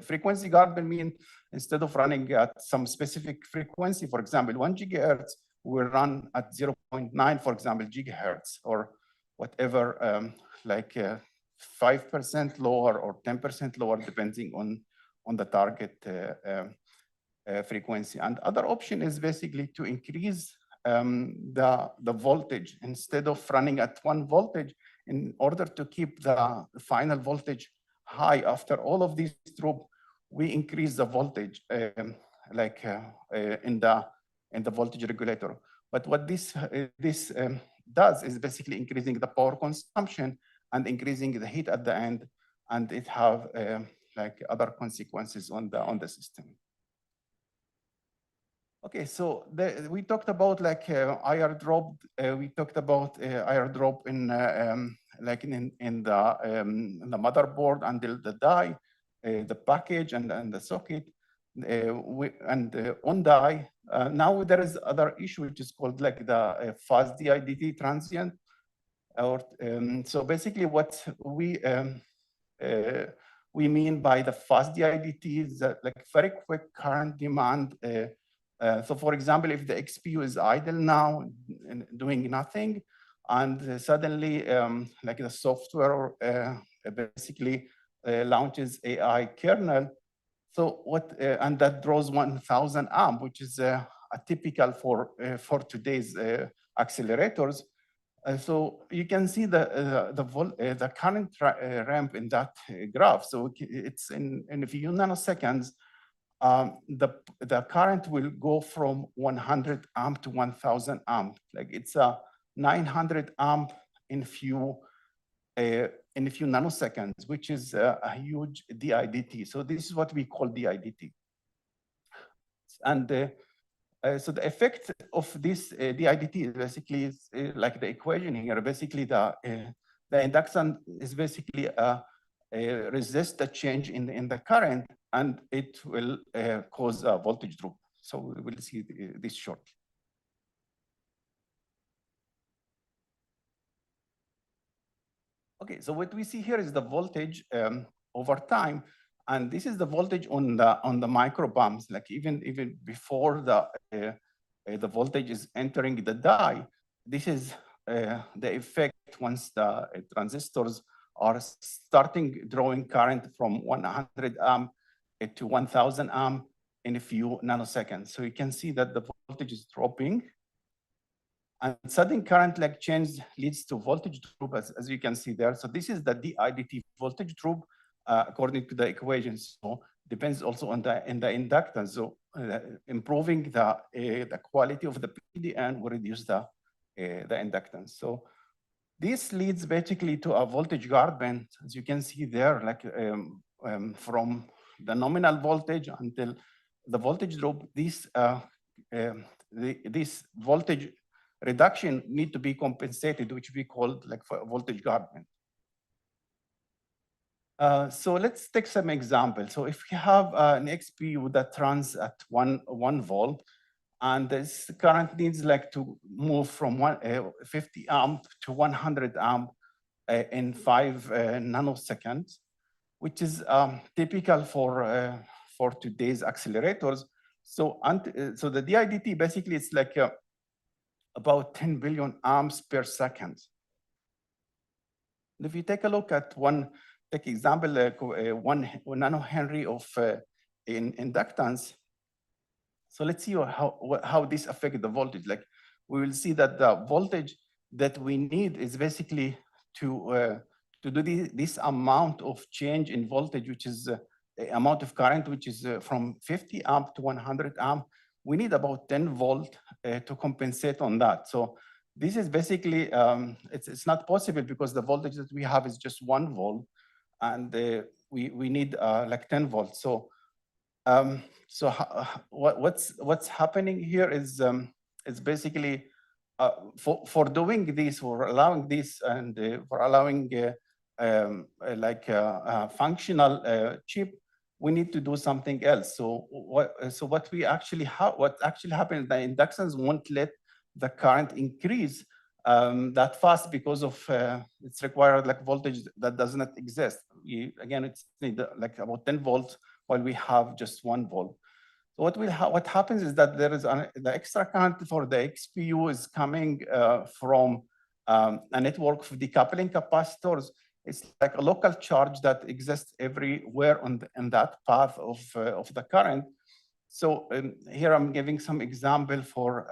S12: Frequency guardband mean instead of running at some specific frequency, for example, 1 gigahertz, we run at 0.9, for example, gigahertz, or whatever, like 5% lower or 10% lower, depending on the target frequency. And other option is basically to increase the voltage. Instead of running at 1 voltage, in order to keep the final voltage high after all of these droop, we increase the voltage like in the voltage regulator. But what this does is basically increasing the power consumption and increasing the heat at the end, and it have like other consequences on the system. Okay, so we talked about like IR drop. We talked about IR drop in like in the motherboard until the die, the package, and the socket, on die. Now there is other issue which is called like the fast DIDT transient. Or so basically, what we mean by the fast DIDT is that like very quick current demand. So for example, if the XPU is idle now and doing nothing, and suddenly like the software basically launches AI kernel, so what, and that draws 1000 amp, which is atypical for today's accelerators. So you can see the current ramp in that graph. So it's in a few nanoseconds. The current will go from 100 amp to 1000 amp. Like it's a 900 amp in few nanoseconds, which is a huge DIDT. So this is what we call DIDT. And so the effect of this DIDT basically is like the equation here. Basically, the inductance is basically resist the change in the current, and it will cause a voltage drop. So we will see this shortly. Okay, so what we see here is the voltage over time, and this is the voltage on the micro bumps. Like even before the voltage is entering the die, this is the effect once the transistors are starting drawing current from 100 amp to 1000 amp in a few nanoseconds. So you can see that the voltage is dropping, and sudden current like change leads to voltage drop, as you can see there. So this is the DIDT voltage drop according to the equations. So depends also on the inductance. So improving the quality of the PDN will reduce the inductance. So this leads basically to a voltage guard band, as you can see there, like from the nominal voltage until the voltage drop. This voltage reduction need to be compensated, which we call like for voltage guard band. So let's take some examples. So if you have an XPU that runs at one volt, and this current needs like to move from 50 amp to 100 amp in 5 nanoseconds, which is typical for today's accelerators. So the DIDT basically it's like about 10 billion amps per second. And if you take a look at take example like 1 nanohenry of inductance. So let's see how this affects the voltage. Like we will see that the voltage that we need is basically to do this amount of change in voltage, which is the amount of current, which is from 50 amp to 100 amp. We need about 10 volt to compensate on that. So this is basically, it's not possible because the voltage that we have is just 1 volt, and we need like 10 volts. So What's happening here is basically for doing this, for allowing this, and for allowing like a functional chip, we need to do something else. So what actually happens, the inductance won't let the current increase that fast because of it's required like voltage that does not exist. Again, it's like about 10 volts while we have just 1 volt. So what happens is that there is the extra current for the XPU is coming from a network of decoupling capacitors. It's like a local charge that exists everywhere in that path of the current. So here I'm giving some example for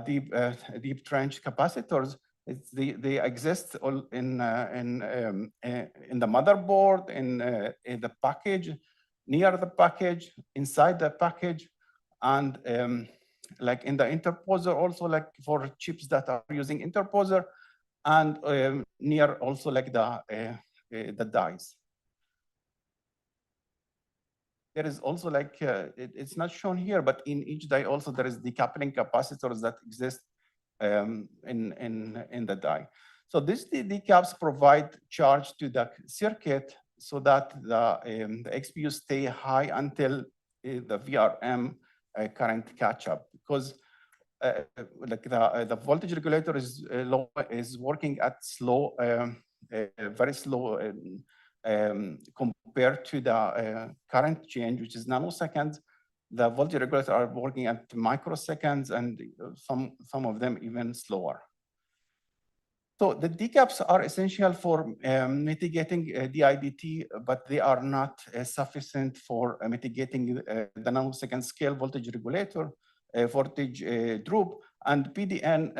S12: deep trench capacitors. They exist all in the motherboard, in the package, near the package, inside the package, and like in the interposer also, like for chips that are using interposer, and near also like the dies. There is also like, it's not shown here, but in each die also there is decoupling capacitors that exist in the die. So these decaps provide charge to the circuit so that the XPU stay high until the VRM current catch up, because like the voltage regulator is working at slow, very slow compared to the current change, which is nanoseconds. The voltage regulators are working at microseconds, and some of them even slower. So the decaps are essential for mitigating DIDT, but they are not sufficient for mitigating the nanosecond scale voltage regulator, voltage drop, and PDN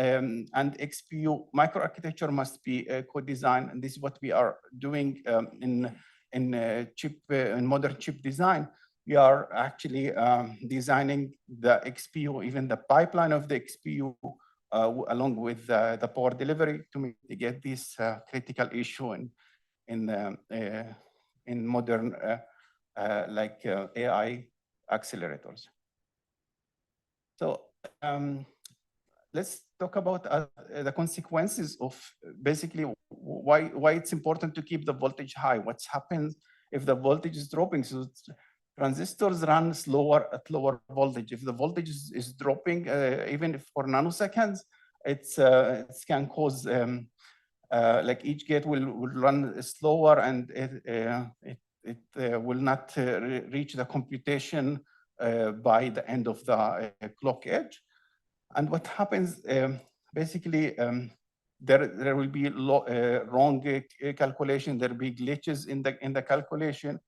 S12: and XPU microarchitecture must be co-designed, and this is what we are doing in modern chip design. We are actually designing the XPU, even the pipeline of the XPU, along with the power delivery to mitigate this critical issue in modern like AI accelerators. So let's talk about the consequences of basically why it's important to keep the voltage high. What happens if the voltage is dropping? So transistors run slower at lower voltage. If the voltage is dropping, even if for nanoseconds, it can cause like each gate will run slower, and it will not reach the computation by the end of the clock edge. And what happens basically, there will be wrong calculation. There will be glitches in the calculation,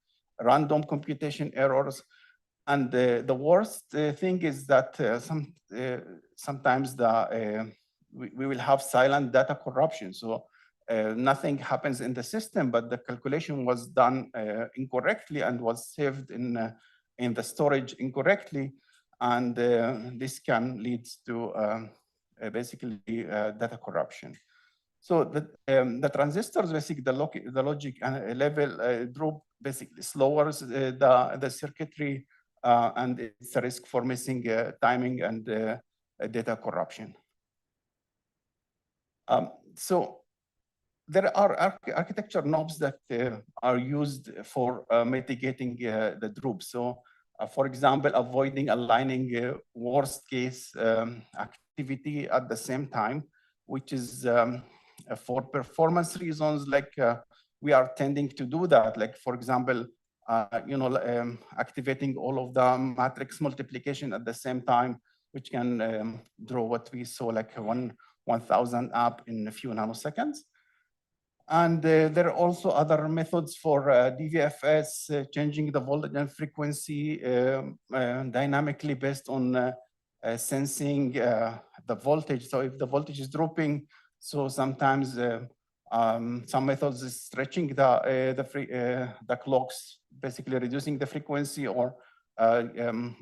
S12: random computation errors, and the worst thing is that sometimes we will have silent data corruption. So nothing happens in the system, but the calculation was done incorrectly and was saved in the storage incorrectly, and this can lead to basically data corruption. So the transistors, basically the logic level drop basically lowers the circuitry, and it's a risk for missing timing and data corruption. So there are architecture knobs that are used for mitigating the droop. So for example, avoiding aligning worst case activity at the same time, which is for performance reasons, like we are tending to do that. Like for example, activating all of the matrix multiplication at the same time, which can draw what we saw like 1,000 up in a few nanoseconds. And there are also other methods for DVFS, changing the voltage and frequency dynamically based on sensing the voltage. So if the voltage is dropping, so sometimes some methods is stretching the clocks, basically reducing the frequency or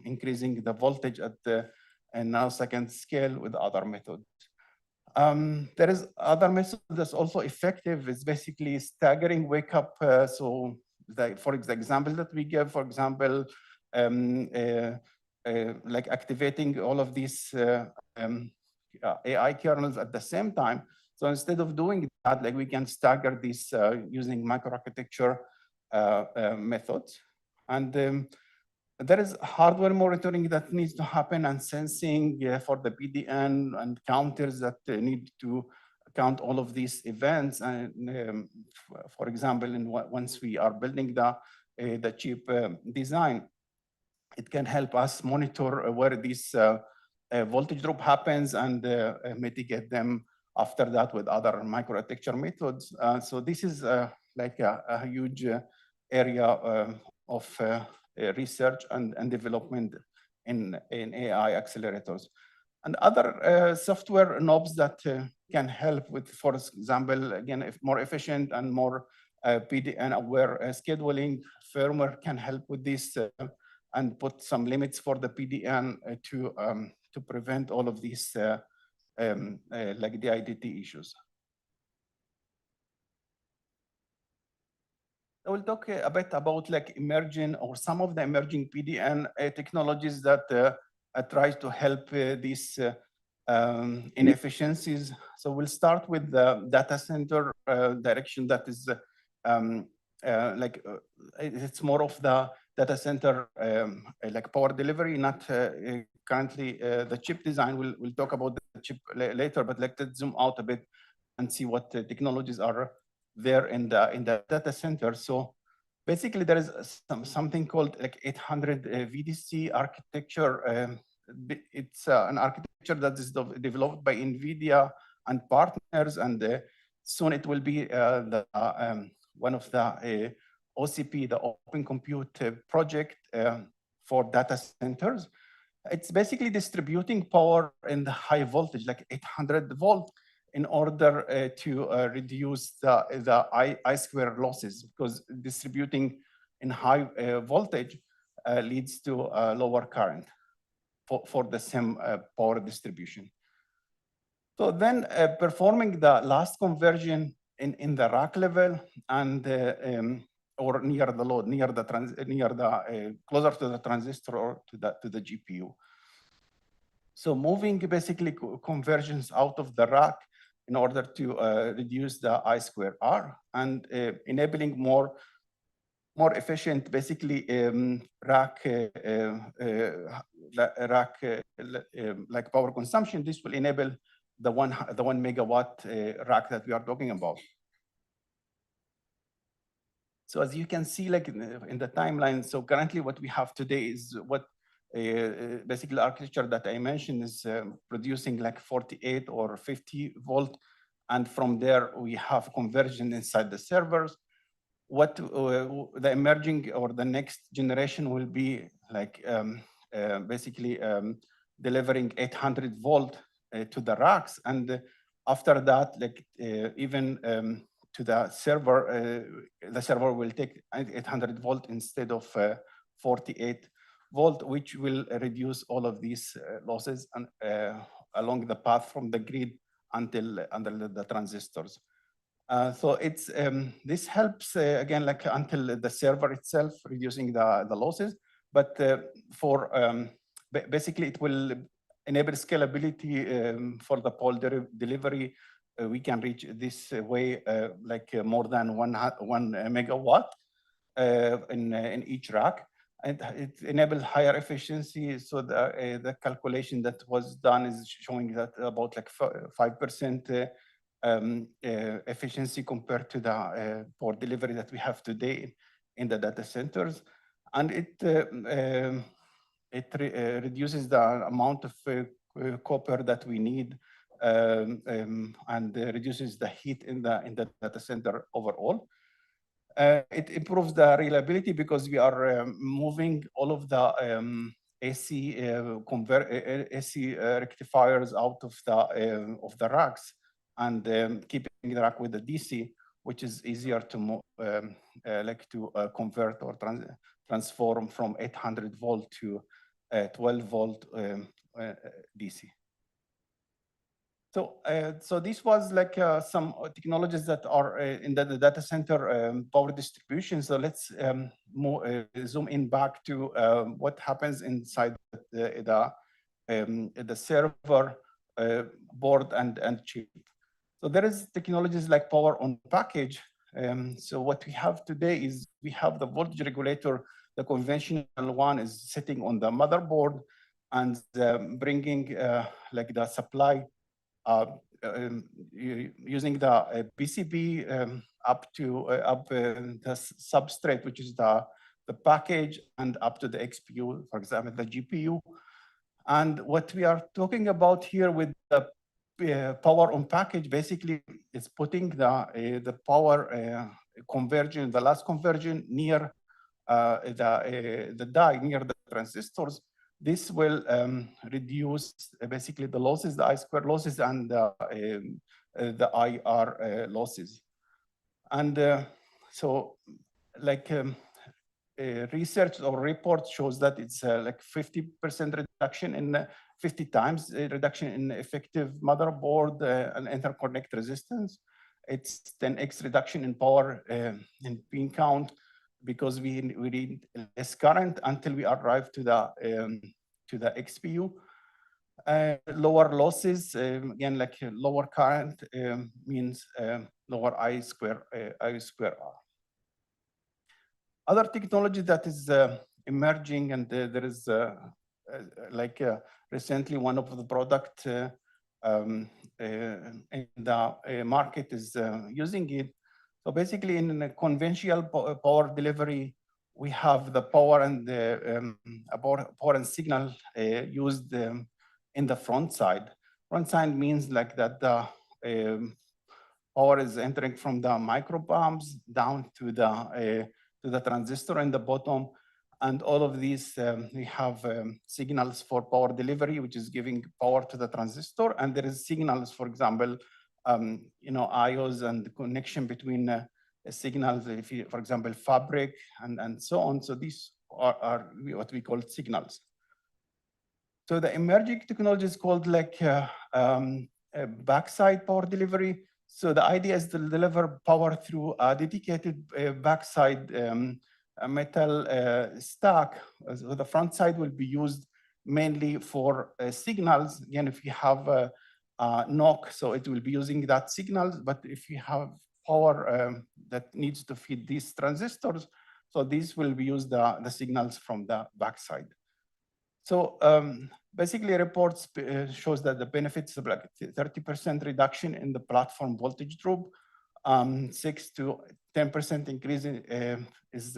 S12: increasing the voltage at the nanosecond scale with other methods. There is other method that's also effective. It's basically staggering wake up. So for the example that we give, for example, like activating all of these AI kernels at the same time. So instead of doing that, like we can stagger this using microarchitecture methods. And there is hardware monitoring that needs to happen and sensing for the PDN and counters that need to count all of these events. And for example, once we are building the chip design, it can help us monitor where this voltage drop happens and mitigate them after that with other microarchitecture methods. So this is like a huge area of research and development in AI accelerators. And other software knobs that can help with, for example, again, if more efficient and more PDN-aware scheduling, firmware can help with this and put some limits for the PDN to prevent all of these like the IDT issues. I will talk a bit about like emerging or some of the emerging PDN technologies that tries to help these inefficiencies. So we'll start with the data center direction that is like it's more of the data center like power delivery, not currently the chip design. We'll talk about the chip later, but let's zoom out a bit and see what technologies are there in the data center. So basically there is something called like 800 VDC architecture. It's an architecture that is developed by NVIDIA and partners, and soon it will be one of the OCP, the Open Compute Project for data centers. It's basically distributing power in the high voltage, like 800 volt, in order to reduce the I square losses, because distributing in high voltage leads to lower current for the same power distribution. So then performing the last conversion in the rack level and or near the load, closer to the transistor or to the GPU. So moving basically conversions out of the rack in order to reduce the I square R and enabling more efficient, basically rack like power consumption. This will enable the 1 megawatt rack that we are talking about. So as you can see, like in the timeline, so currently what we have today is what basically the architecture that I mentioned is producing like 48 or 50 volt. And from there, we have conversion inside the servers. What the emerging or the next generation will be like basically delivering 800 volt to the racks. And after that, like even to the server will take 800 volt instead of 48 volt, which will reduce all of these losses and, along the path from the grid until the transistors. So it's this helps again, like until the server itself reducing the losses, but for basically it will enable scalability for the power delivery. We can reach this way like more than 1 megawatt in each rack, and it enables higher efficiency. So the calculation that was done is showing that about like 5% efficiency compared to the power delivery that we have today in the data centers, and it reduces the amount of copper that we need. And reduces the heat in the data center overall. It improves the reliability because we are moving all of the AC rectifiers out of the racks and keeping the rack with the DC, which is easier to like to convert or transform from 800 volt to 12 volt DC. So this was like some technologies that are in the data center power distribution. So let's zoom in back to what happens inside the server board and chip. So there is technologies like power on package. So what we have today is we have the voltage regulator. The conventional one is sitting on the motherboard and bringing like the supply using the PCB up to the substrate, which is the package, and up to the XPU, for example, the GPU. And what we are talking about here with the power on package, basically, is putting the power conversion, the last conversion near the die, near the transistors. This will reduce basically the losses, the I-square losses, and the IR losses. And so, like research or report shows that it's like 50% reduction in 50 times reduction in effective motherboard and interconnect resistance. It's 10x reduction in power in pin count, because we need less current until we arrive to the XPU. Lower losses, again, like lower current means lower I-square R. Other technology that is emerging, and there is like recently one of the product in the market is using it. So basically, in a conventional power delivery, we have the power and the power and signal used in the front side. Front side means like that the power is entering from the micropumps down to the transistor in the bottom, and all of these we have signals for power delivery, which is giving power to the transistor, and there is signals, for example, IOs and connection between signals, if you, for example, fabric and so on. So these are what we call signals. So the emerging technology is called like backside power delivery. So the idea is to deliver power through a dedicated backside metal stack. So the front side will be used mainly for signals. Again, if you have a NOC, so it will be using that signal. But if you have power that needs to feed these transistors, so these will be used the signals from the backside. So basically, reports shows that the benefits of like 30% reduction in the platform voltage drop, 6 to 10% increase is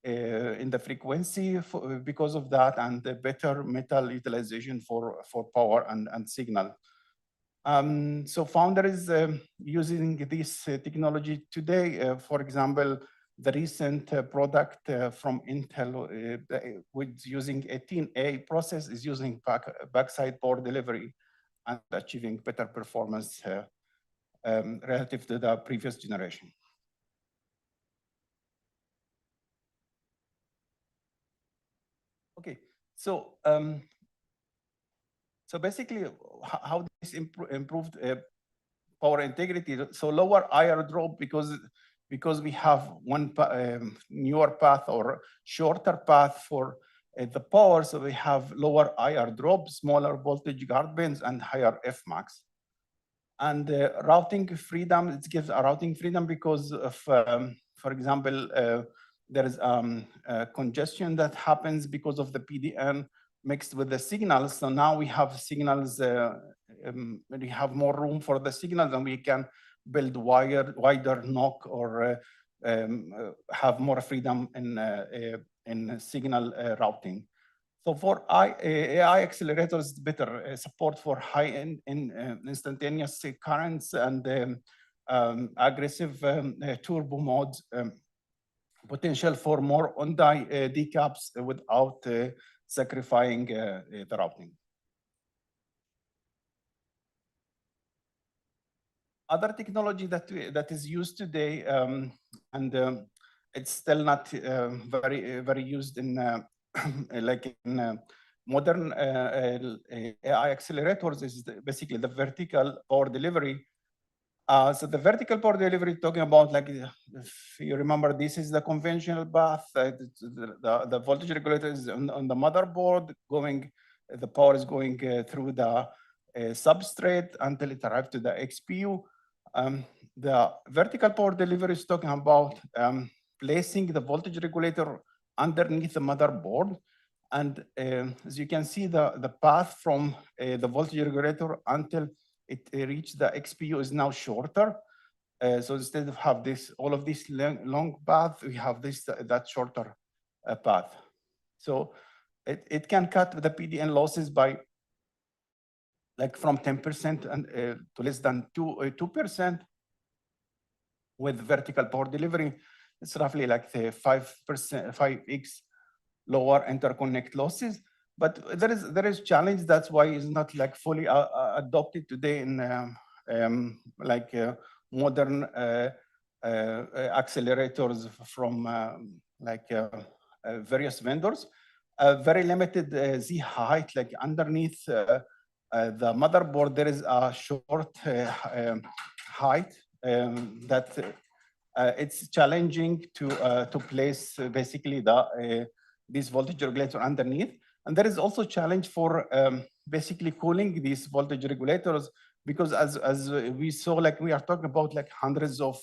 S12: in the frequency because of that, and the better metal utilization for power and signal. So Founder is using this technology today. For example, the recent product from Intel with using 18A process is using backside power delivery and achieving better performance relative to the previous generation. Okay, so so basically, how this improved power integrity? So lower IR drop because we have one newer path or shorter path for the power. So we have lower IR drop, smaller voltage guard bands, and higher Fmax. And routing freedom, it gives a routing freedom because of, for example, there is congestion that happens because of the PDN mixed with the signals. So now we have signals, we have more room for the signals, and we can build wider NOC or have more freedom in signal routing. So for AI accelerators, better support for high instantaneous currents and aggressive turbo modes, potential for more on-die decaps without sacrificing the routing. Other technology that is used today, and it's still not very used in like in modern AI accelerators is basically the vertical power delivery. So the vertical power delivery, talking about, like, if you remember, this is the conventional path. The voltage regulator is on the motherboard, the power is going through the substrate until it arrives to the XPU. The vertical power delivery is talking about placing the voltage regulator underneath the motherboard. And as you can see, the path from the voltage regulator until it reached the XPU is now shorter. So instead of have all of this long path, we have that shorter path. So it can cut the PDN losses by like from 10% and to less than 2%. With vertical power delivery, it's roughly like the 5x lower interconnect losses. But there is challenge. That's why it's not like fully adopted today in modern accelerators from various vendors. Very limited Z height, like underneath the motherboard, there is a short height that it's challenging to place basically this voltage regulator underneath. And there is also challenge for basically cooling these voltage regulators, because as we saw, like we are talking about like hundreds of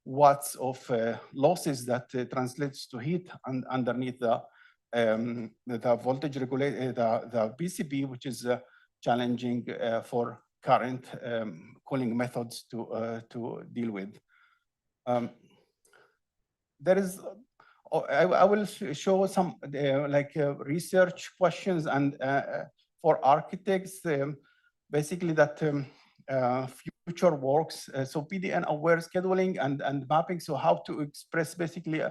S12: watts of losses that translates to heat underneath the voltage regulator, the PCB, which is challenging for current cooling methods to deal with. There is, I will show some research questions and for architects, basically that future works. So PDN aware scheduling and mapping. So how to express basically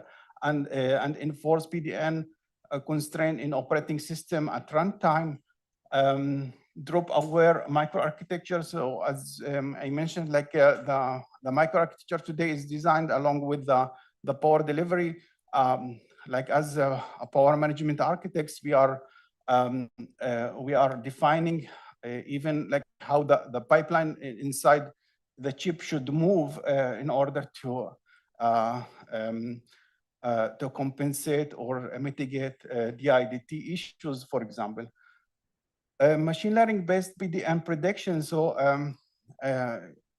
S12: and enforce PDN constraint in operating system at runtime. Drop aware microarchitecture. So as I mentioned, like the microarchitecture today is designed along with the power delivery. Like as a power management architects, we are defining even like how the pipeline inside the chip should move in order to compensate or mitigate DIDT issues, for example. Machine learning based PDN prediction. So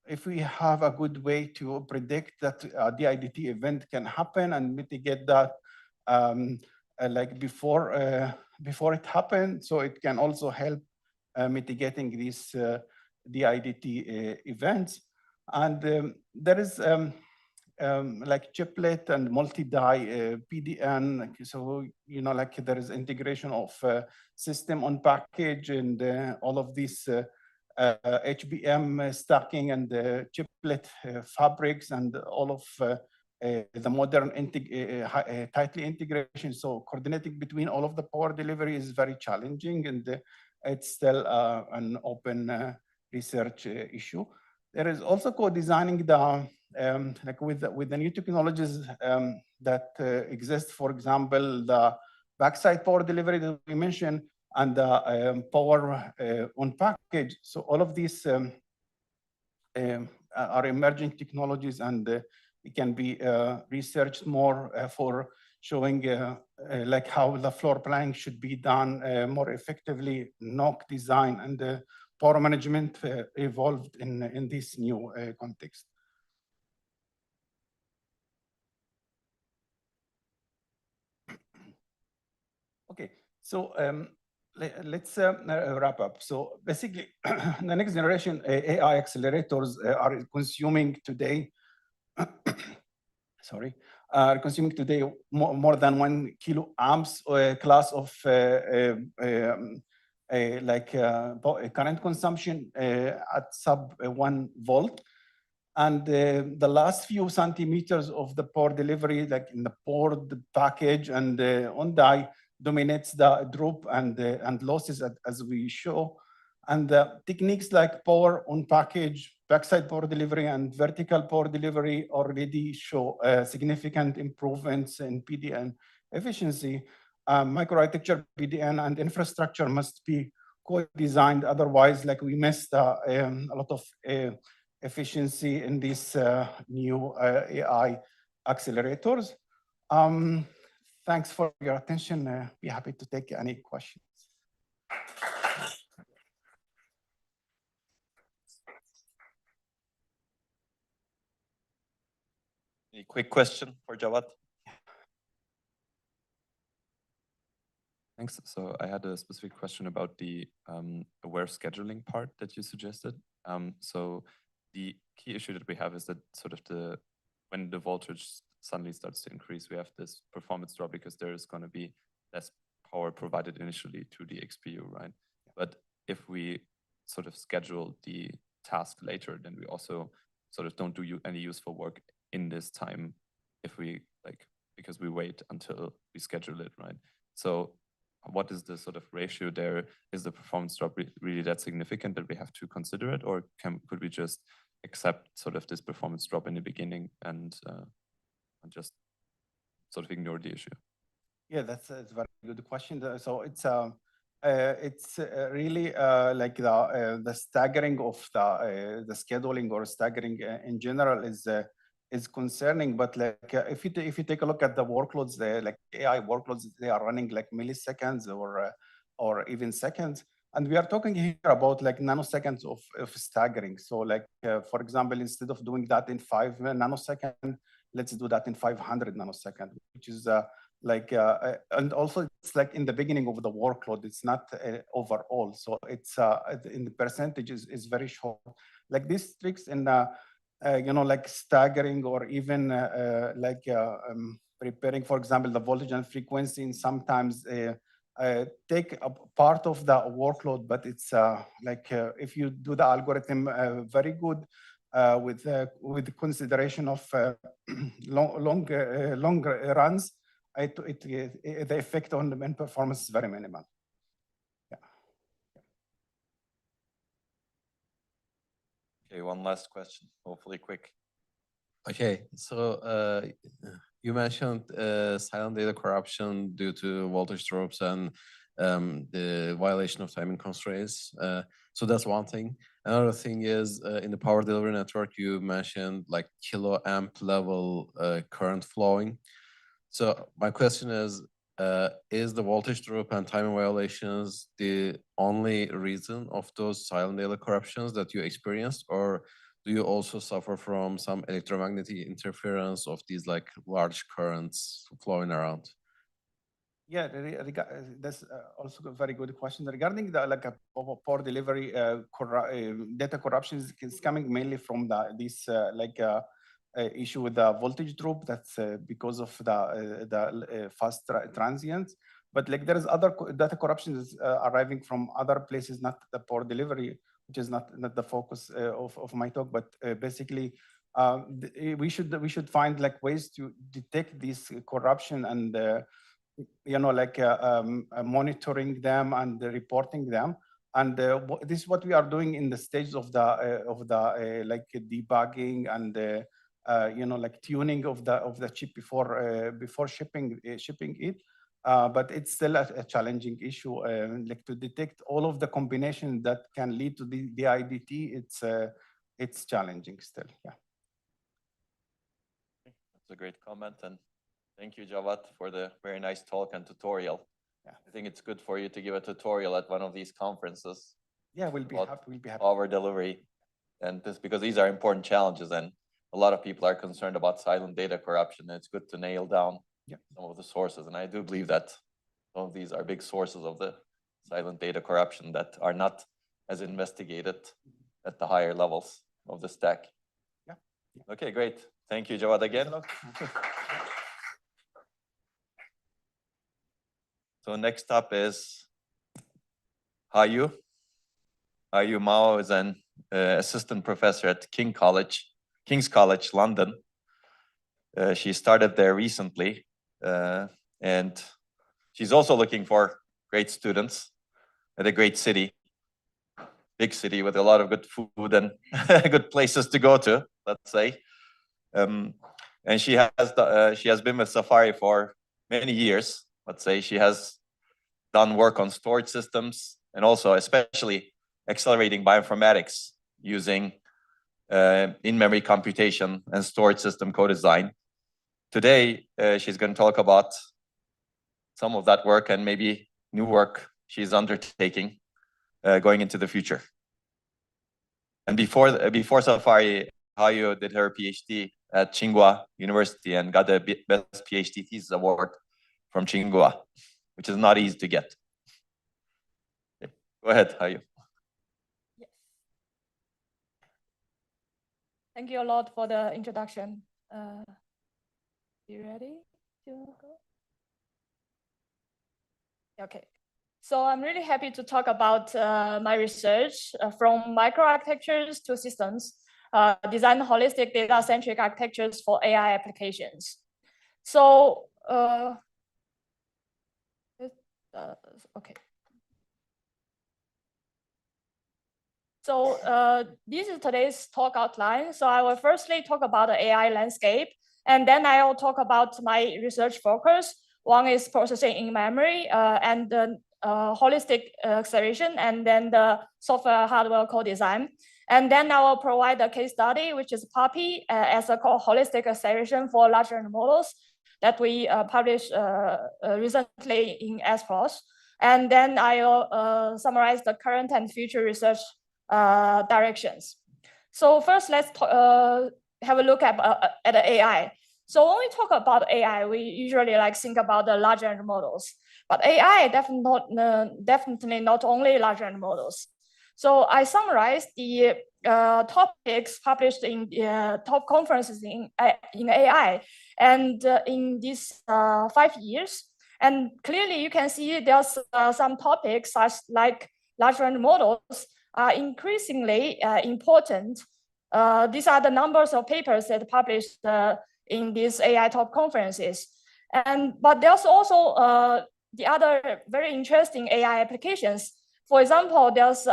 S12: if we have a good way to predict that a DIDT event can happen and mitigate that like before it happens, so it can also help mitigating these DIDT events. And there is like chiplet and multi-die PDN. So, you know, like there is integration of system on package and all of these HBM stacking and chiplet fabrics and all of the modern tightly integration. So coordinating between all of the power delivery is very challenging, and it's still an open research issue. There is also co-designing the like with the new technologies that exist. For example, the backside power delivery that we mentioned, and the power on package. So all of these are emerging technologies, and it can be researched more for showing like how the floor planning should be done more effectively, NOC design, and power management evolved in this new context. Okay, so let's wrap up. So basically, the next generation AI accelerators are consuming today, sorry, are consuming today more than 1 kilo amps class of current consumption at sub 1 volt. And the last few centimeters of the power delivery, like in the board, the package, and on die, dominates the drop and losses as we show. And techniques like power on package, backside power delivery, and vertical power delivery already show significant improvements in PDN efficiency. microarchitecture, PDN, and infrastructure must be co-designed. Otherwise, like we missed a lot of efficiency in these new AI accelerators. Thanks for your attention. Be happy to take any questions.
S1: Any quick question for Jawad?
S13: Thanks. So I had a specific question about the aware scheduling part that you suggested. So the key issue that we have is that sort of when the voltage suddenly starts to increase, we have this performance drop because there is going to be less power provided initially to the XPU, right? But if we sort of schedule the task later, then we also sort of don't do any useful work in this time if we because we wait until we schedule it, right? So what is the sort of ratio there? Is the performance drop really that significant that we have to consider it, or could we just accept sort of this performance drop in the beginning and just sort of ignore the issue?
S12: Yeah, that's a very good question. So it's really like the staggering of the scheduling or staggering in general is concerning. But like if you take a look at the workloads, like AI workloads, they are running like milliseconds or even seconds. And we are talking here about like nanoseconds of staggering. So like, for example, instead of doing that in 5 nanoseconds, let's do that in 500 nanoseconds, which is and also it's like in the beginning of the workload, it's not overall. So it's in the percentages is very short. Like these tricks in like staggering or even preparing, for example, the voltage and frequency, and sometimes take a part of the workload, but it's if you do the algorithm very good with consideration of long runs, the effect on the main performance is very minimal. Yeah.
S1: Okay, one last question, hopefully quick.
S6: Okay, so you mentioned silent data corruption due to voltage drops and the violation of timing constraints. So that's one thing. Another thing is in the power delivery network, you mentioned like kiloamp level current flowing. So my question is the voltage drop and timing violations the only reason of those silent data corruptions that you experienced, or do you also suffer from some electromagnetic interference of these like large currents flowing around?
S12: Yeah, that's also a very good question. Regarding the power delivery data corruptions is coming mainly from this issue with the voltage drop. That's because of the fast transients. But like there is other data corruptions arriving from other places, not the power delivery, which is not the focus of my talk. But basically, we should find like ways to detect this corruption and monitoring them and reporting them. And this is what we are doing in the stage of the debugging and tuning of the chip before shipping it. But it's still a challenging issue. To detect all of the combinations that can lead to the IDT, it's challenging still. Yeah.
S1: That's a great comment, and thank you, Jawad, for the very nice talk and tutorial.
S12: Yeah.
S1: I think it's good for you to give a tutorial at one of these conferences.
S12: Yeah, we'll be happy.
S1: Power delivery, and this because these are important challenges, and a lot of people are concerned about silent data corruption. And it's good to nail down some of the sources, and I do believe that some of these are big sources of the silent data corruption that are not as investigated at the higher levels of the stack.
S12: Yeah.
S1: Okay, great. Thank you, Jawad, again. So next up is Hayu. Hayu Mao is an assistant professor at King's College, London. She started there recently, and she's also looking for great students at a great city, big city with a lot of good food and good places to go to, let's say. And she has been with Safari for many years. let's say. She has done work on storage systems and also especially accelerating bioinformatics using in-memory computation and storage system co-design. Today, she's going to talk about some of that work and maybe new work she's undertaking going into the future. And before Safari, Hayo did her PhD at Tsinghua University and got the best PhD thesis award from Tsinghua, which is not easy to get. Okay. Go ahead, Hayo.
S8: Yes. Thank you a lot for the introduction. You ready to go? Okay. So I'm really happy to talk about my research from microarchitectures to systems, design holistic data-centric architectures for AI applications. So, okay. So this is today's talk outline. So I will firstly talk about the AI landscape, and then I will talk about my research focus. One is processing in memory and the holistic acceleration, and then the software hardware co-design. And then I will provide a case study, which is PUPPY as a holistic acceleration for large language models that we published recently in SPOS. And then I will summarize the current and future research directions. So first, let's have a look at the AI. So when we talk about AI, we usually think about the large language models, but AI definitely not only large language models. So I summarized the topics published in top conferences in AI, and in these 5 years, and clearly you can see there's some topics such like large language models are increasingly important. These are the numbers of papers that published in these AI top conferences. But there's also the other very interesting AI applications. For example, there's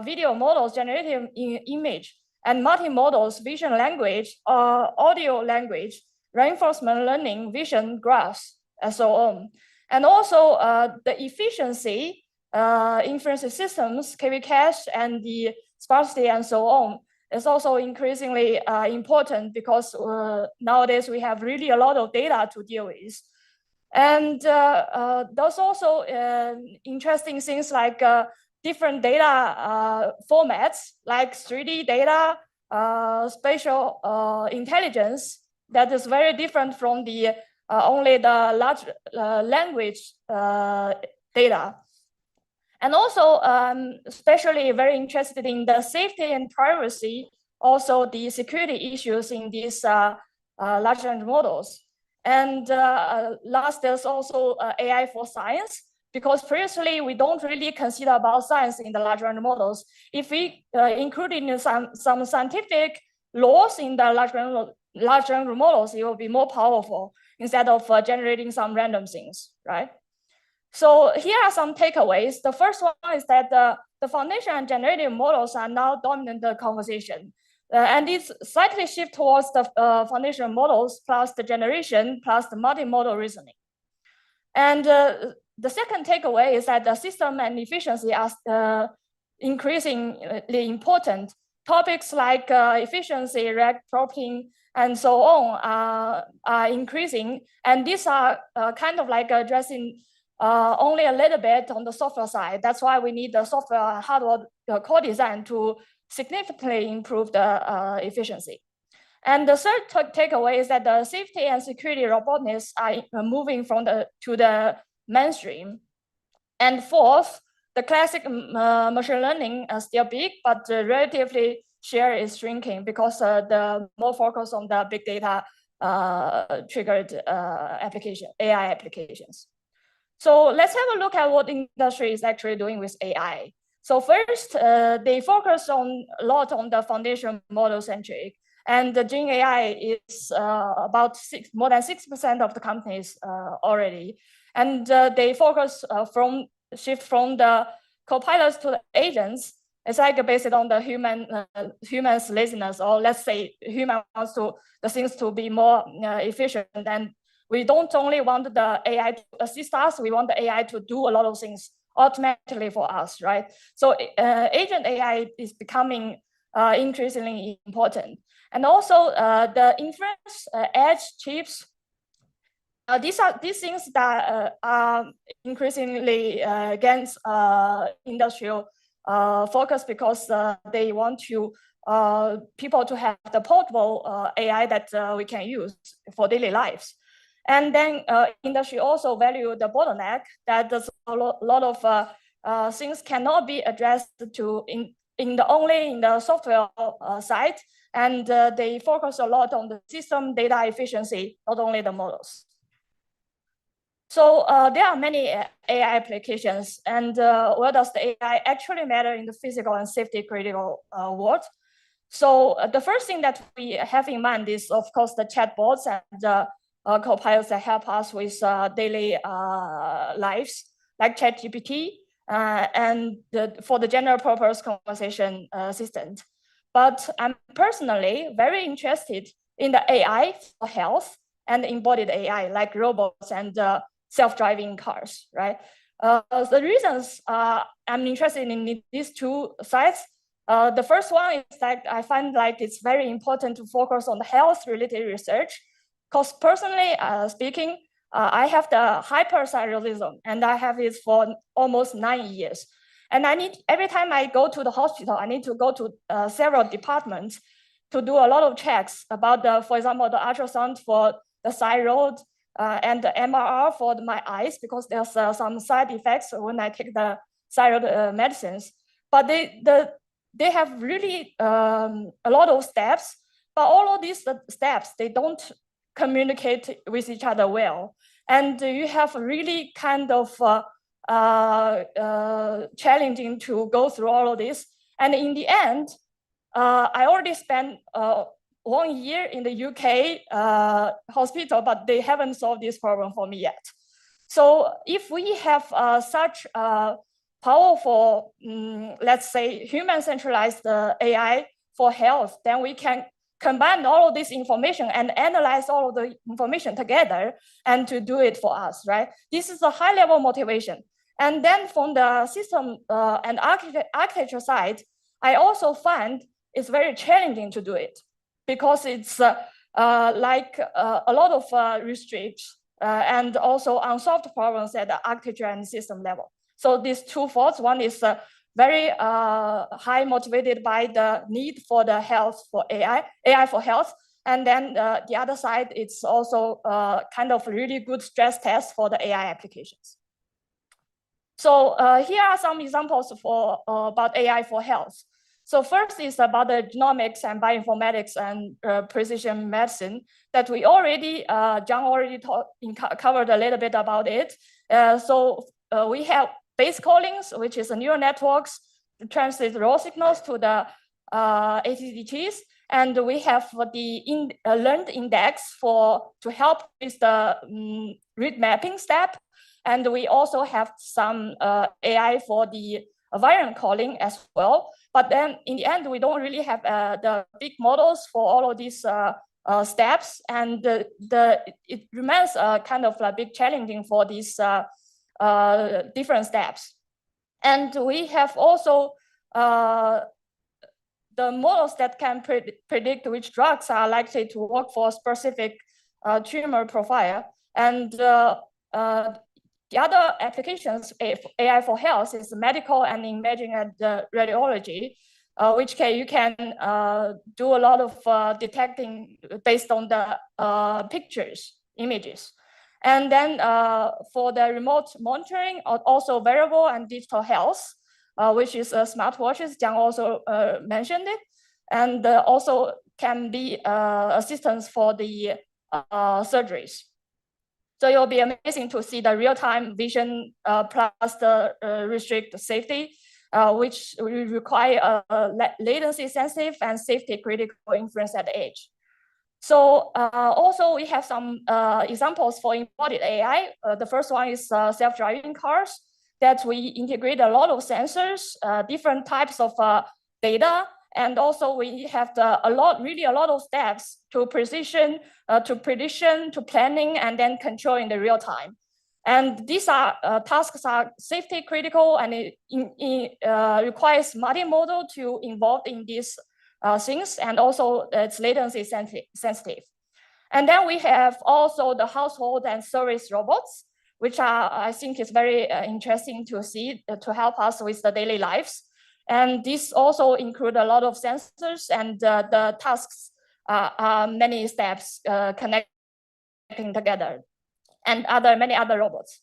S8: video models generating image and multimodals, vision language, audio language, reinforcement learning, vision graphs, and so on. And also the efficiency, inference systems, KV cache, and the sparsity, and so on, is also increasingly important because nowadays we have really a lot of data to deal with. And there's also interesting things like different data formats, like 3D data, spatial intelligence, that is very different from the only the large language data. And also, especially very interested in the safety and privacy, also the security issues in these large language models. And last, there's also AI for science, because previously we don't really consider about science in the large language models. If we include in some scientific laws in the large language models, it will be more powerful instead of generating some random things, right? So here are some takeaways. The first one is that the foundation and generative models are now dominant the conversation. And it's slightly shift towards the foundation models plus the generation plus the multimodal reasoning. And the second takeaway is that the system and efficiency are increasingly important. Topics like efficiency, rack property, and so on are increasing. And these are kind of like addressing only a little bit on the software side. That's why we need the software hardware co-design to significantly improve the efficiency. And the third takeaway is that the safety and security robustness are moving to the mainstream. And fourth, the classic machine learning is still big, but relatively share is shrinking because the more focus on the big data triggered AI applications. So let's have a look at what industry is actually doing with AI. So first, they focus a lot on the foundation model-centric, and the Gen AI is about more than 6% of the companies already. And they focus shift from the copilots to the agents. It's like based on the human's laziness, or let's say human wants the things to be more efficient, and We don't only want the AI to assist us, we want the AI to do a lot of things automatically for us, right? So agent AI is becoming increasingly important. And also the inference edge chips, these things that are increasingly against industrial focus because they want to people to have the portable AI that we can use for daily lives. And then industry also value the bottleneck that there's a lot of things cannot be addressed to only in the software side, and they focus a lot on the system data efficiency, not only the models. So there are many AI applications, and where does the AI actually matter in the physical and safety critical world? So the first thing that we have in mind is, of course, the chatbots and copilots that help us with daily lives, like ChatGPT, and for the general purpose conversation assistant. But I'm personally very interested in the AI for health and embodied AI, like robots and self-driving cars, right? The reasons I'm interested in these two sides. The first one is that I find like it's very important to focus on the health-related research, because personally speaking, I have the hyperthyroidism, and I have it for almost 9 years. And every time I go to the hospital, I need to go to several departments to do a lot of checks about for example, the ultrasound for the thyroid, and the MRR for my eyes, because there's some side effects when I take the thyroid medicines. But they have really a lot of steps, but all of these steps, they don't communicate with each other well. And you have really kind of challenging to go through all of this. And in the end, I already spent 1 year in the UK hospital, but they haven't solved this problem for me yet. So if we have such powerful, let's say, human centralized AI for health, then we can combine all of this information and analyze all of the information together and to do it for us, right? This is a high level motivation. And then from the system and architecture side, I also find it's very challenging to do it, because it's like a lot of restrictions and also unsolved problems at the architecture and system level. So these two faults, one is very high motivated by the need for the health for AI for health. And then the other side, it's also kind of really good stress test for the AI applications. So here are some examples for about AI for health. So first is about the genomics and bioinformatics and precision medicine that we already, John already covered a little bit about it. So we have base callings, which is neural networks to translate raw signals to the ATDTs. And we have the learned index to help with the read mapping step. And we also have some AI for the variant calling as well. But then in the end, we don't really have the big models for all of these steps. And it remains kind of a big challenging for these different steps. And we have also the models that can predict which drugs are likely to work for a specific tumor profile. And the other applications, AI for health, is medical and imaging and radiology, which you can do a lot of detecting based on the pictures, images. And then for the remote monitoring, also wearable and digital health, which is smartwatches, Jiang also mentioned it, and also can be assistance for the surgeries. So it will be amazing to see the real-time vision plus the restrict safety, which will require latency sensitive and safety critical inference at the edge. So also we have some examples for embodied AI. The first one is self-driving cars that we integrate a lot of sensors, different types of data, and also we have a lot of steps to precision, to prediction, to planning, and then control in the real time. And these tasks are safety critical, and it requires multi-modal to involve in these things, and also it's latency sensitive. And then we have also the household and service robots, which I think is very interesting to see, to help us with the daily lives. And this also include a lot of sensors, and the tasks are many steps connecting together, and many other robots.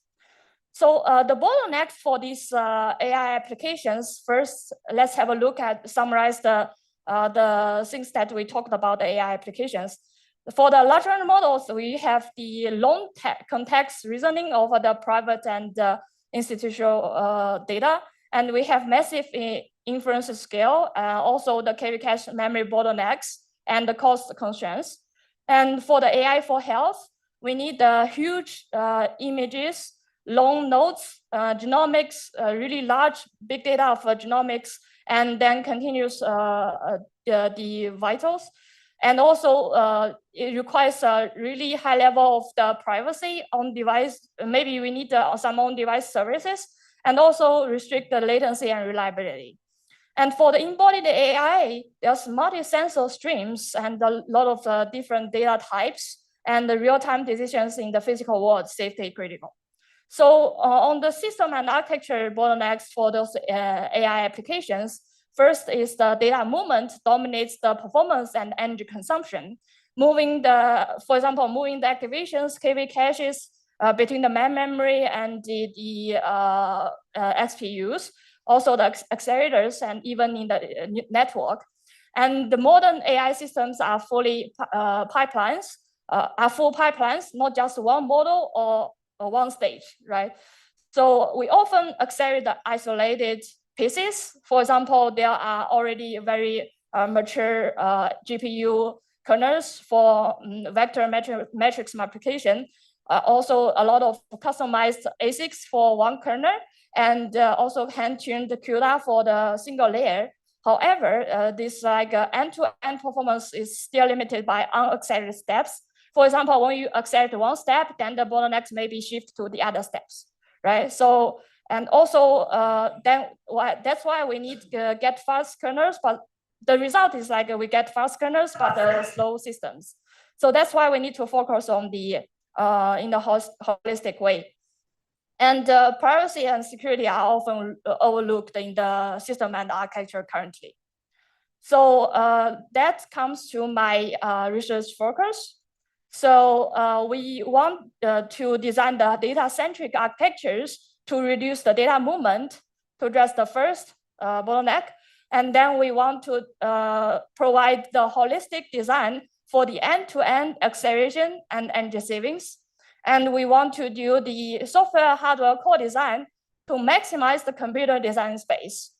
S8: So the bottlenecks for these AI applications, first, let's have a look at, summarize the things that we talked about the AI applications. For the large language models, we have the long context reasoning over the private and institutional data. And we have massive inference scale, also the KV cache memory bottlenecks and the cost constraints. And for the AI for health, we need huge images, long nodes, genomics, really large big data of genomics, and then continuous the vitals. And also it requires a really high level of the privacy on device. Maybe we need some on-device services, and also restrict the latency and reliability. And for the embodied AI, there's multi-sensor streams and a lot of different data types, and the real-time decisions in the physical world, safety critical. So on the system and architecture bottlenecks for those AI applications, first is the data movement dominates the performance and energy consumption. For example, moving the activations, KV caches between the main memory and the XPUs, also the accelerators, and even in the network. And the modern AI systems are fully pipelines, full pipelines, not just one model or one stage, right? So we often accelerate the isolated pieces. For example, there are already very mature GPU kernels for vector matrix multiplication. Also, a lot of customized ASICs for one kernel, and also hand-tuned CUDA for the single layer. However, this end-to-end performance is still limited by unaccelerated steps. For example, when you accelerate one step, then the bottlenecks may be shifted to the other steps, right? So, and also that's why we need to get fast kernels, but the result is we get fast kernels, but slow systems. So that's why we need to focus on the in the holistic way. And privacy and security are often overlooked in the system and architecture currently. So that comes to my research focus. So we want to design the data-centric architectures to reduce the data movement to address the first bottleneck. And then we want to provide the holistic design for the end-to-end acceleration and energy savings. And we want to do the software hardware core design to maximize the computer design space.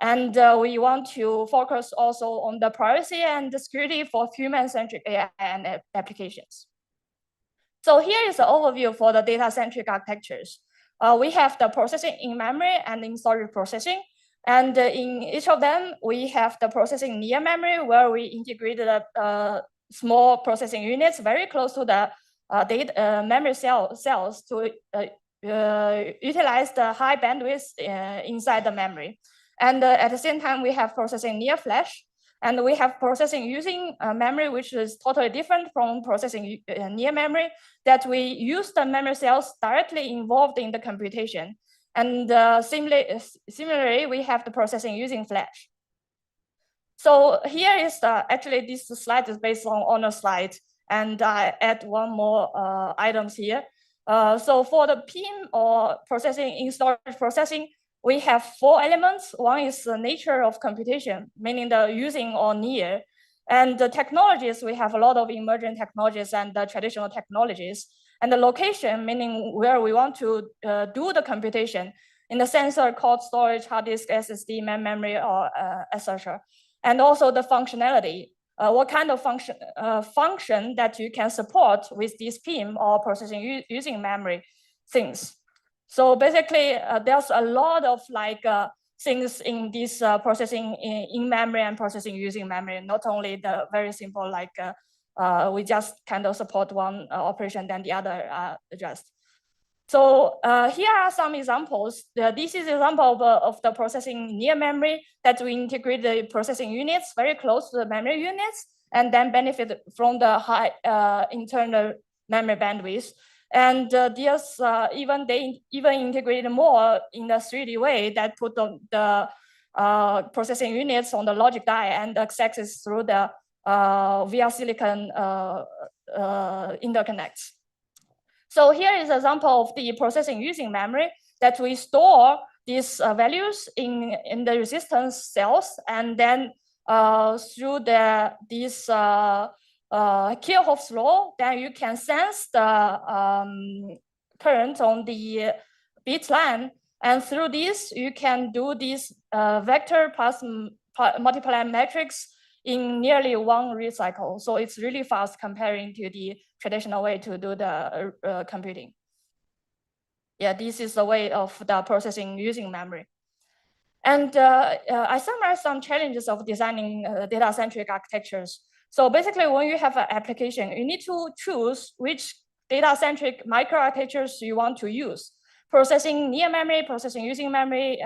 S8: And we want to focus also on the privacy and the security for human-centric AI and applications. So here is an overview for the data-centric architectures. We have the processing in memory and in storage processing. And in each of them, we have the processing near memory, where we integrated small processing units very close to the memory cells to utilize the high bandwidth inside the memory. And at the same time, we have processing near flash, and we have processing using memory, which is totally different from processing near memory, that we use the memory cells directly involved in the computation. And similarly, we have the processing using flash. So here is actually this slide is based on Onur's slide, and I add one more items here. So for the PIM or processing in storage processing, we have 4 elements. One is the nature of computation, meaning the using or near. And the technologies, we have a lot of emerging technologies and the traditional technologies. And the location, meaning where we want to do the computation in the sensor, cold storage, hard disk, SSD, main memory, or etc. And also the functionality, what kind of function that you can support with this PIM or processing using memory things. So basically, there's a lot of things in this processing in memory and processing using memory, not only the very simple like we just kind of support one operation than the other addressed. So here are some examples. This is an example of the processing near memory that we integrate the processing units very close to the memory units and then benefit from the high internal memory bandwidth. And there's they even integrated more in the 3D way that put the processing units on the logic die and access through the via silicon interconnects. So here is an example of the processing using memory that we store these values in the resistance cells, and then through this Kirchhoff's law, then you can sense the current on the bit line, and through this you can do this vector plus multiply matrix in nearly one read cycle. So it's really fast comparing to the traditional way to do the computing. Yeah, this is the way of the processing using memory. And I summarize some challenges of designing data-centric architectures. So basically, when you have an application, you need to choose which data-centric microarchitectures you want to use. Processing near memory, processing using memory,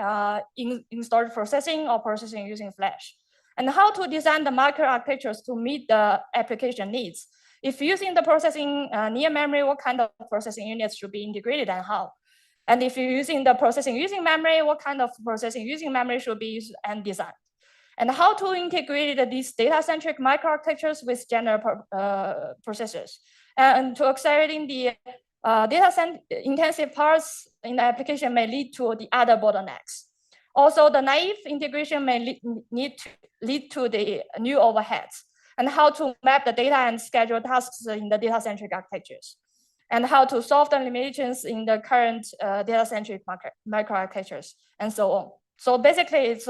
S8: in storage processing, or processing using flash. And how to design the microarchitectures to meet the application needs. If using the processing near memory, what kind of processing units should be integrated and how? And if you're using the processing using memory, what kind of processing using memory should be used and designed? And how to integrate these data-centric microarchitectures with general processors. And to accelerating the data-intensive parts in the application may lead to the other bottlenecks. Also, the naive integration may lead to the new overheads, and how to map the data and schedule tasks in the data-centric architectures, and how to solve the limitations in the current data-centric microarchitectures, and so on. So basically, it's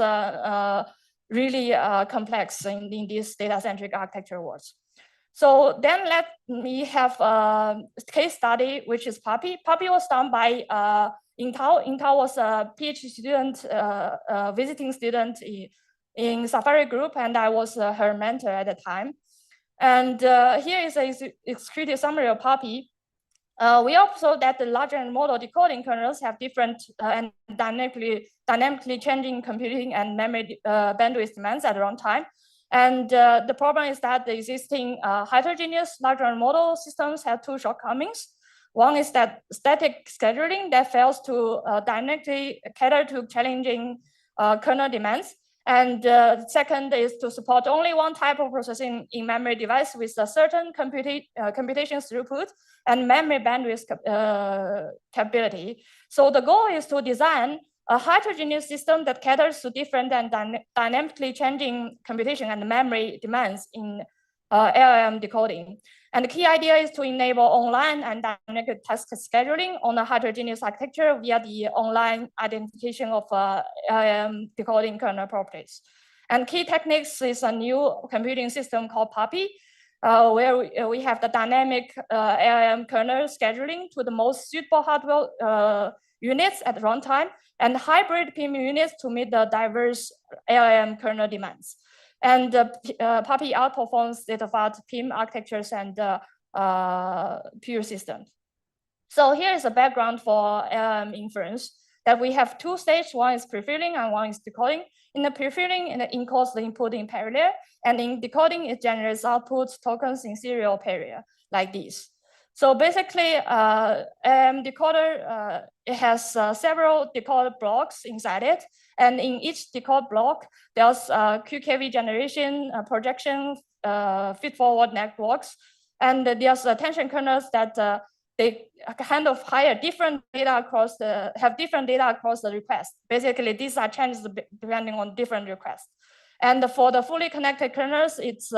S8: really complex in this data-centric architecture worlds. So then let me have a case study, which is PAPI. PAPI was done by Intel. Intel was a PhD student, visiting student in Safari Group, and I was her mentor at the time. And here is an executive summary of PAPI. We observed that the large language model decoding kernels have different and dynamically changing computing and memory bandwidth demands at runtime. And the problem is that the existing heterogeneous large language model systems have two shortcomings. One is that static scheduling that fails to dynamically cater to challenging kernel demands. And second is to support only one type of processing in memory device with a certain computation throughput and memory bandwidth capability. So the goal is to design a heterogeneous system that caters to different and dynamically changing computation and memory demands in LLM decoding. And the key idea is to enable online and dynamic task scheduling on a heterogeneous architecture via the online identification of LLM decoding kernel properties. And key techniques is a new computing system called PAPI, where we have the dynamic LLM kernel scheduling to the most suitable hardware units at runtime, and hybrid PIM units to meet the diverse LLM kernel demands. And PAPI outperforms state-of-art PIM architectures and pure systems. So here is a background for LLM inference, that we have two stages. One is prefilling and one is decoding. In the prefilling, it encodes the input in parallel, and in decoding, it generates output tokens in serial parallel, like this. So basically, decoder, it has several decoder blocks inside it. And in each decode block, there's QKV generation, projection, feed-forward networks. And there's attention kernels that they kind of have different data across the request. Basically, these are changes depending on different requests. And for the fully connected kernels, it's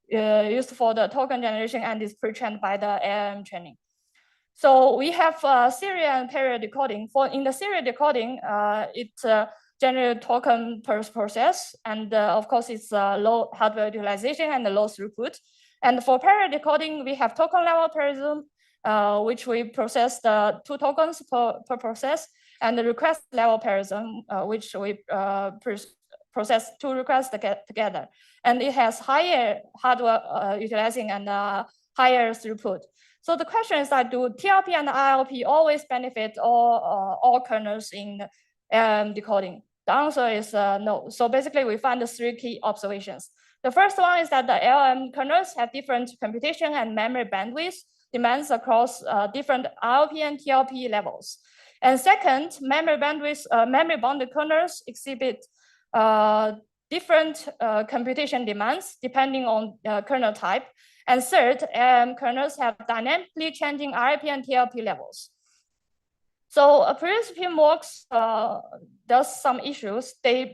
S8: used for the token generation and is pre-trained by the LLM training. So we have serial and parallel decoding. In the serial decoding, it generates token per process, and of course it's low hardware utilization and low throughput. And for parallel decoding, we have token level parallelism, which we process the 2 tokens per process. and the request level parallelism, which we process two requests together. And it has higher hardware utilizing and higher throughput. So the question is that do TLP and ILP always benefit all kernels in decoding? The answer is no. So basically we find the three key observations. The first one is that the LLM kernels have different computation and memory bandwidth demands across different ILP and TLP levels. And second, memory bandwidth, memory bounded kernels exhibit different computation demands depending on kernel type. And third, kernels have dynamically changing ILP and TLP levels. So previous PIMWorks does some issues. They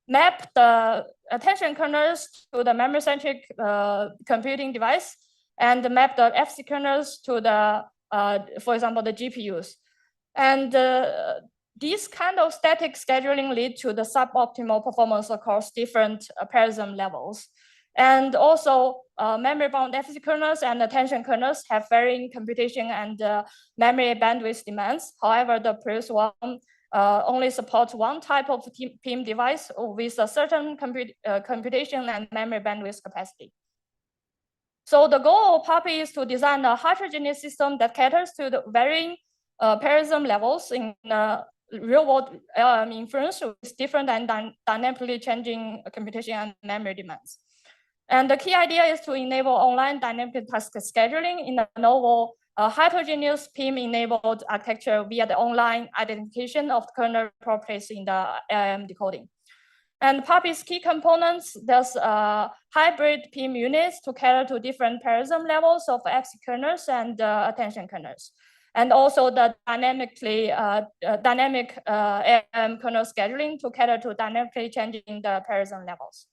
S8: map the attention kernels to the memory-centric computing device and map the FC kernels to the, for example, the GPUs. And these kind of static scheduling lead to the suboptimal performance across different parallelism levels. And also memory-bound FC kernels and attention kernels have varying computation and memory bandwidth demands. However, the previous one only supports one type of PIM device with a certain computation and memory bandwidth capacity. So the goal of PUPI is to design a heterogeneous system that caters to the varying parallelism levels in real-world LLM inference with different and dynamically changing computation and memory demands. And the key idea is to enable online dynamic task scheduling in a novel heterogeneous PIM-enabled architecture via the online identification of kernel properties in the LLM decoding. And PUPI's key components, there's hybrid PIM units to cater to different parallelism levels of FC kernels and attention kernels. And also the dynamic LLM kernel scheduling to cater to dynamically changing the parallelism levels.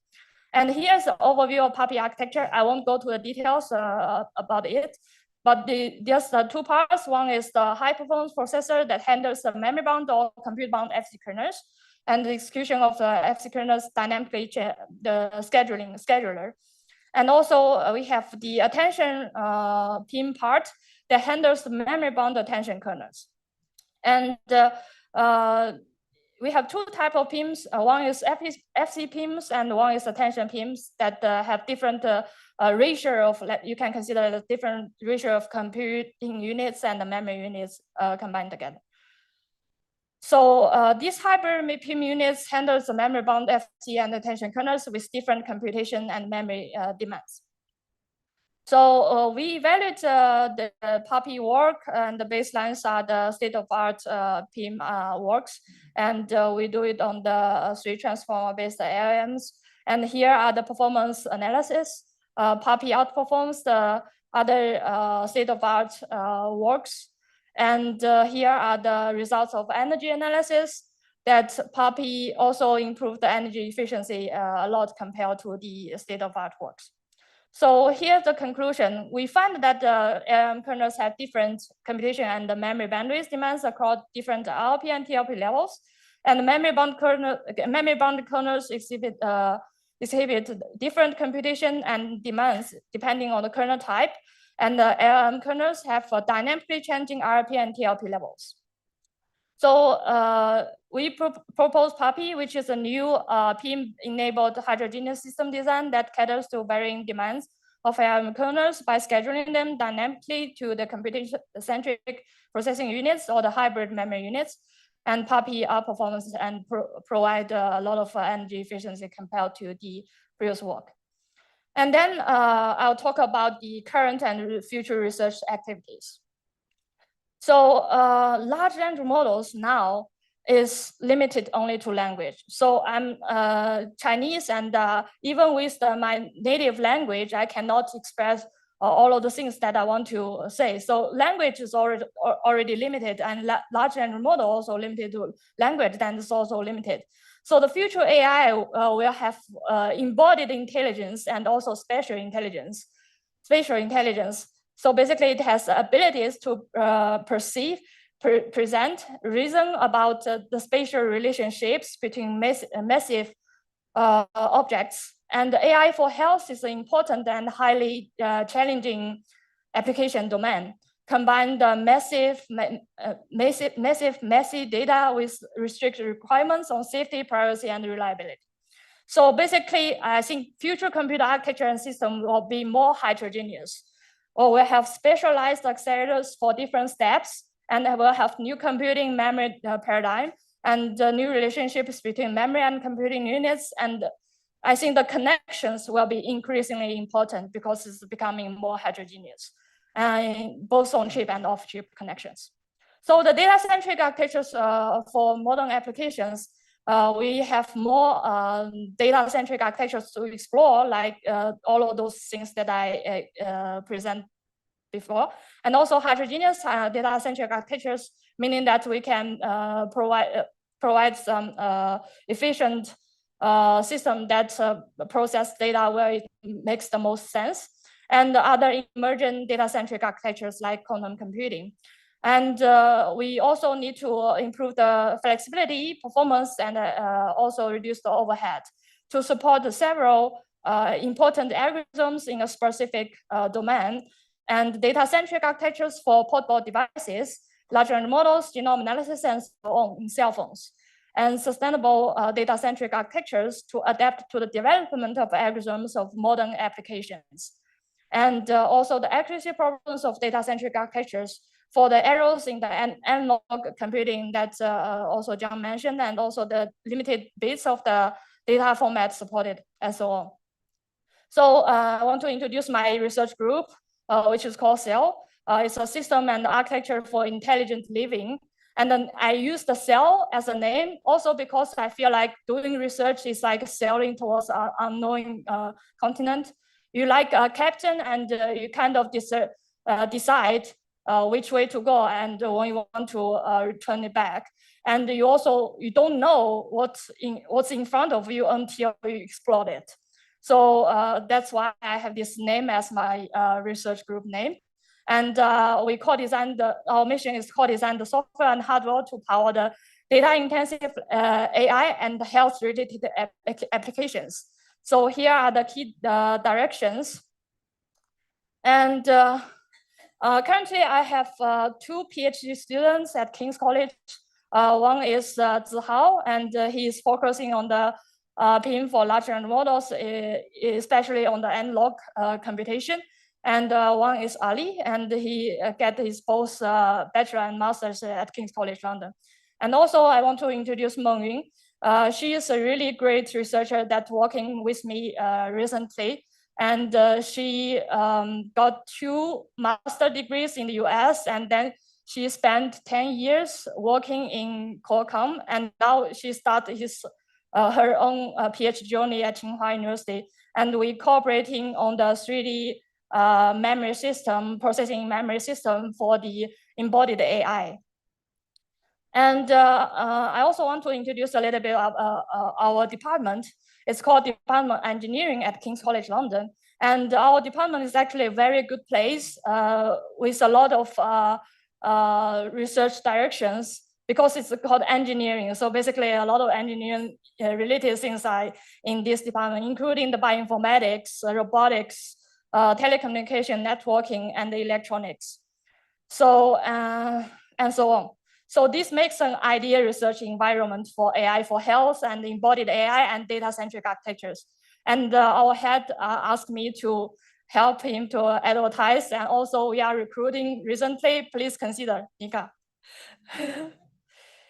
S8: And here's an overview of PUPI architecture. I won't go to the details about it, but there's two parts. One is the high performance processor that handles the memory bound or compute bound FC kernels, and the execution of the FC kernels dynamically the scheduler. And also we have the attention PIM part that handles the memory bound attention kernels. And we have two types of PIMs. One is FC PIMs and one is attention PIMs that have different ratio of, you can consider the different ratio of computing units and the memory units combined together. So these hybrid PIM units handles the memory bound FC and attention kernels with different computation and memory demands. So we evaluate the PUPI work, and the baselines are the state-of-art PIM works, and we do it on the 3 transformer-based LLMs. And here are the performance analysis. PUPI outperforms the other state-of-art works. And here are the results of energy analysis that PUPI also improved the energy efficiency a lot compared to the state-of-art works. So here's the conclusion. We find that the LLM kernels have different computation and the memory bandwidth demands across different ILP and TLP levels. And the memory-bound kernels exhibit different computation and demands depending on the kernel type. And the LLM kernels have dynamically changing ILP and TLP levels. So we propose PUPI, which is a new PIM-enabled heterogeneous system design that caters to varying demands of LLM kernels by scheduling them dynamically to the computation-centric processing units or the hybrid memory units. And PUPI outperforms and provide a lot of energy efficiency compared to the previous work. And then I'll talk about the current and future research activities. So large language models now is limited only to language. So I'm Chinese, and even with my native language, I cannot express all of the things that I want to say. So language is already limited, and large language model also limited to language, then it's also limited. So the future AI will have embodied intelligence and also spatial intelligence. So basically it has abilities to perceive, present, reason about the spatial relationships between massive objects. And AI for health is an important and highly challenging application domain. combine the messy data with restricted requirements on safety, privacy, and reliability. So basically, I think future computer architecture and system will be more heterogeneous, or we'll have specialized accelerators for different steps, and we'll have new computing memory paradigm and new relationships between memory and computing units. And I think the connections will be increasingly important because it's becoming more heterogeneous, both on-chip and off-chip connections. So the data-centric architectures for modern applications, we have more data-centric architectures to explore, like all of those things that I present before, and also heterogeneous data-centric architectures, meaning that we can provide some efficient system that process data where it makes the most sense, and other emergent data-centric architectures like quantum computing. And we also need to improve the flexibility, performance, and also reduce the overhead to support the several important algorithms in a specific domain, and data-centric architectures for portable devices, large language models, genome analysis, and so on in cell phones, and sustainable data-centric architectures to adapt to the development of algorithms of modern applications. And also the accuracy problems of data-centric architectures for the errors in the analog computing that also John mentioned, and also the limited bits of the data format supported, and so on. So I want to introduce my research group, which is called CELL. It's a system and architecture for intelligent living. And then I use the cell as a name also because I feel like doing research is like sailing towards an unknown continent. You like a captain, and you kind of decide which way to go and when you want to return it back. And you don't know what's in front of you until you explore it. So that's why I have this name as my research group name. And we co-design our mission is co-design the software and hardware to power the data-intensive AI and health-related applications. So here are the key directions. And currently, I have 2 PhD students at King's College. One is Zihao, and he is focusing on the PIM for large language models, especially on the analog computation. And one is Ali, and he get his both bachelor and master's at King's College London. And also, I want to introduce Meng Yun. She is a really great researcher that's working with me recently. And she got 2 master degrees in the US, and then she spent 10 years working in Qualcomm, and now she started her own PhD journey at Tsinghua University. And we cooperating on the 3D memory system, processing memory system for the embodied AI. And I also want to introduce a little bit of our department. It's called Department of Engineering at King's College London. And our department is actually a very good place with a lot of research directions because it's called engineering. So basically a lot of engineering related things are in this department, including the bioinformatics, robotics, telecommunication, networking, and electronics. So, and so on. So this makes an ideal research environment for AI for health and embodied AI and data-centric architectures. And our head asked me to help him to advertise, and also we are recruiting recently. Please consider Nika.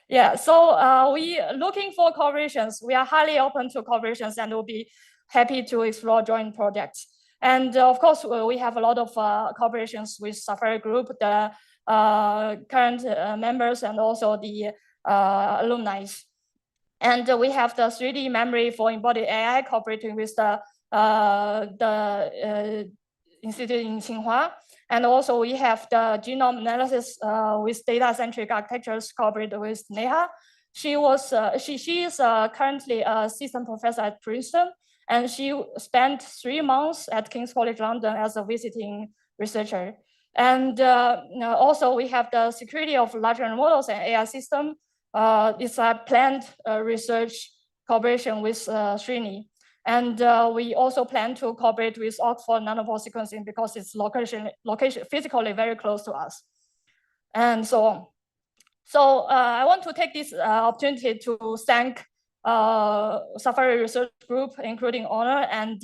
S8: Yeah, so we looking for collaborations. We are highly open to collaborations, and we'll be happy to explore joint projects. And of course, we have a lot of collaborations with Safari Group, the current members, and also the alumni. And we have the 3D memory for embodied AI cooperating with the institute in Tsinghua. And also we have the genome analysis with data-centric architectures cooperated with Neha. She is currently a system professor at Princeton, and she spent 3 months at King's College London as a visiting researcher. And also we have the security of large language models and AI system. It's a planned research collaboration with Srini. And we also plan to cooperate with Oxford nanopore sequencing because it's location physically very close to us, and so on. So I want to take this opportunity to thank Safari Research Group, including Onur, and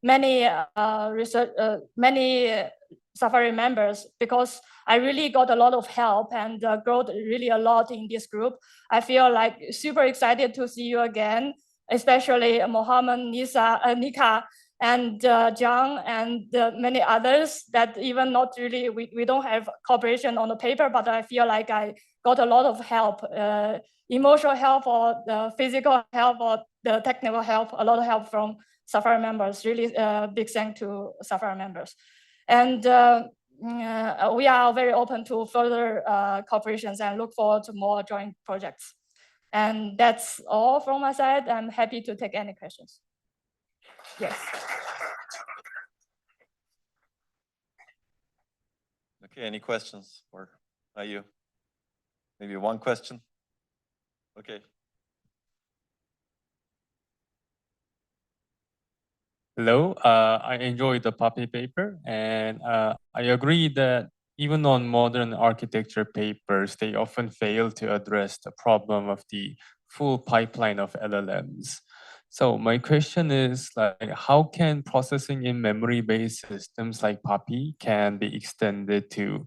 S8: many Safari members, because I really got a lot of help and growth really a lot in this group. I feel like super excited to see you again, especially Mohammad, Nika, and John, and many others that even not really, we don't have cooperation on the paper, but I feel like I got a lot of help, emotional help or the physical help or the technical help, a lot of help from Safari members. Really big thanks to Safari members. And we are very open to further cooperations and look forward to more joint projects. And that's all from my side. I'm happy to take any questions. Yes.
S1: Okay, any questions or are you? Maybe one question? Okay.
S5: Hello, I enjoyed the PAPI paper, and I agree that even on modern architecture papers, they often fail to address the problem of the full pipeline of LLMs. So my question is, like, how can processing in memory-based systems like PAPI can be extended to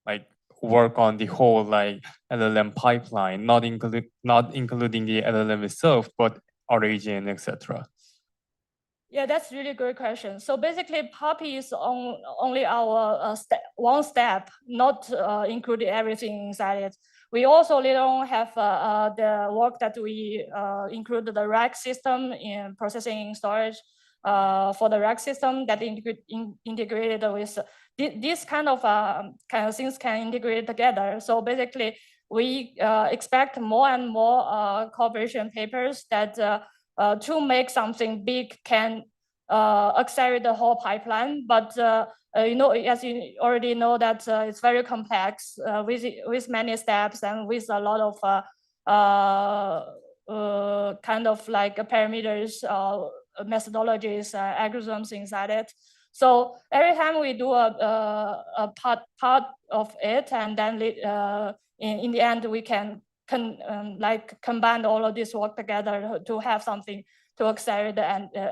S5: like work on the whole like LLM pipeline, not including the LLM itself, but origin, etc.
S8: Yeah, that's really great question. So basically, PAPI is only our one step, not including everything inside it. We also later on have the work that we include the rack system in processing storage for the rack system that integrated with this kind of things can integrate together. So basically, we expect more and more cooperation papers that to make something big can accelerate the whole pipeline. But you know, as you already know, that it's very complex with many steps and with a lot of kind of like parameters, methodologies, algorithms inside it. So every time we do a part of it, and then in the end we can like combine all of this work together to have something to accelerate the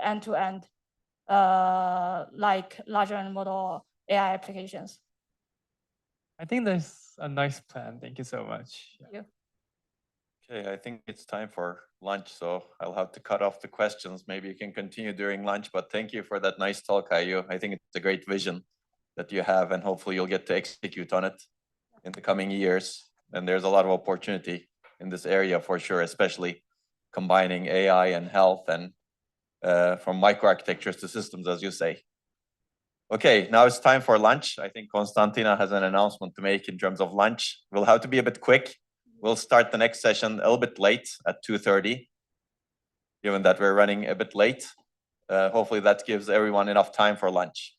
S8: end-to-end like large language model AI applications.
S5: I think that's a nice plan. Thank you so much.
S8: Thank you.
S1: Okay, I think it's time for lunch, so I'll have to cut off the questions. Maybe you can continue during lunch, but thank you for that nice talk, Caio. I think it's a great vision that you have, and hopefully you'll get to execute on it in the coming years. And there's a lot of opportunity in this area for sure, especially combining AI and health and from microarchitectures to systems, as you say. Okay, now it's time for lunch. I think Konstantina has an announcement to make in terms of lunch. We'll have to be a bit quick. We'll start the next session a little bit late at 2:30, given that we're running a bit late. Hopefully that gives everyone enough time for lunch.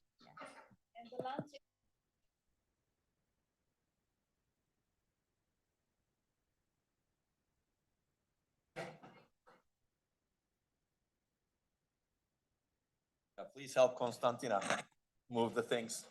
S1: Please help Konstantina move the things.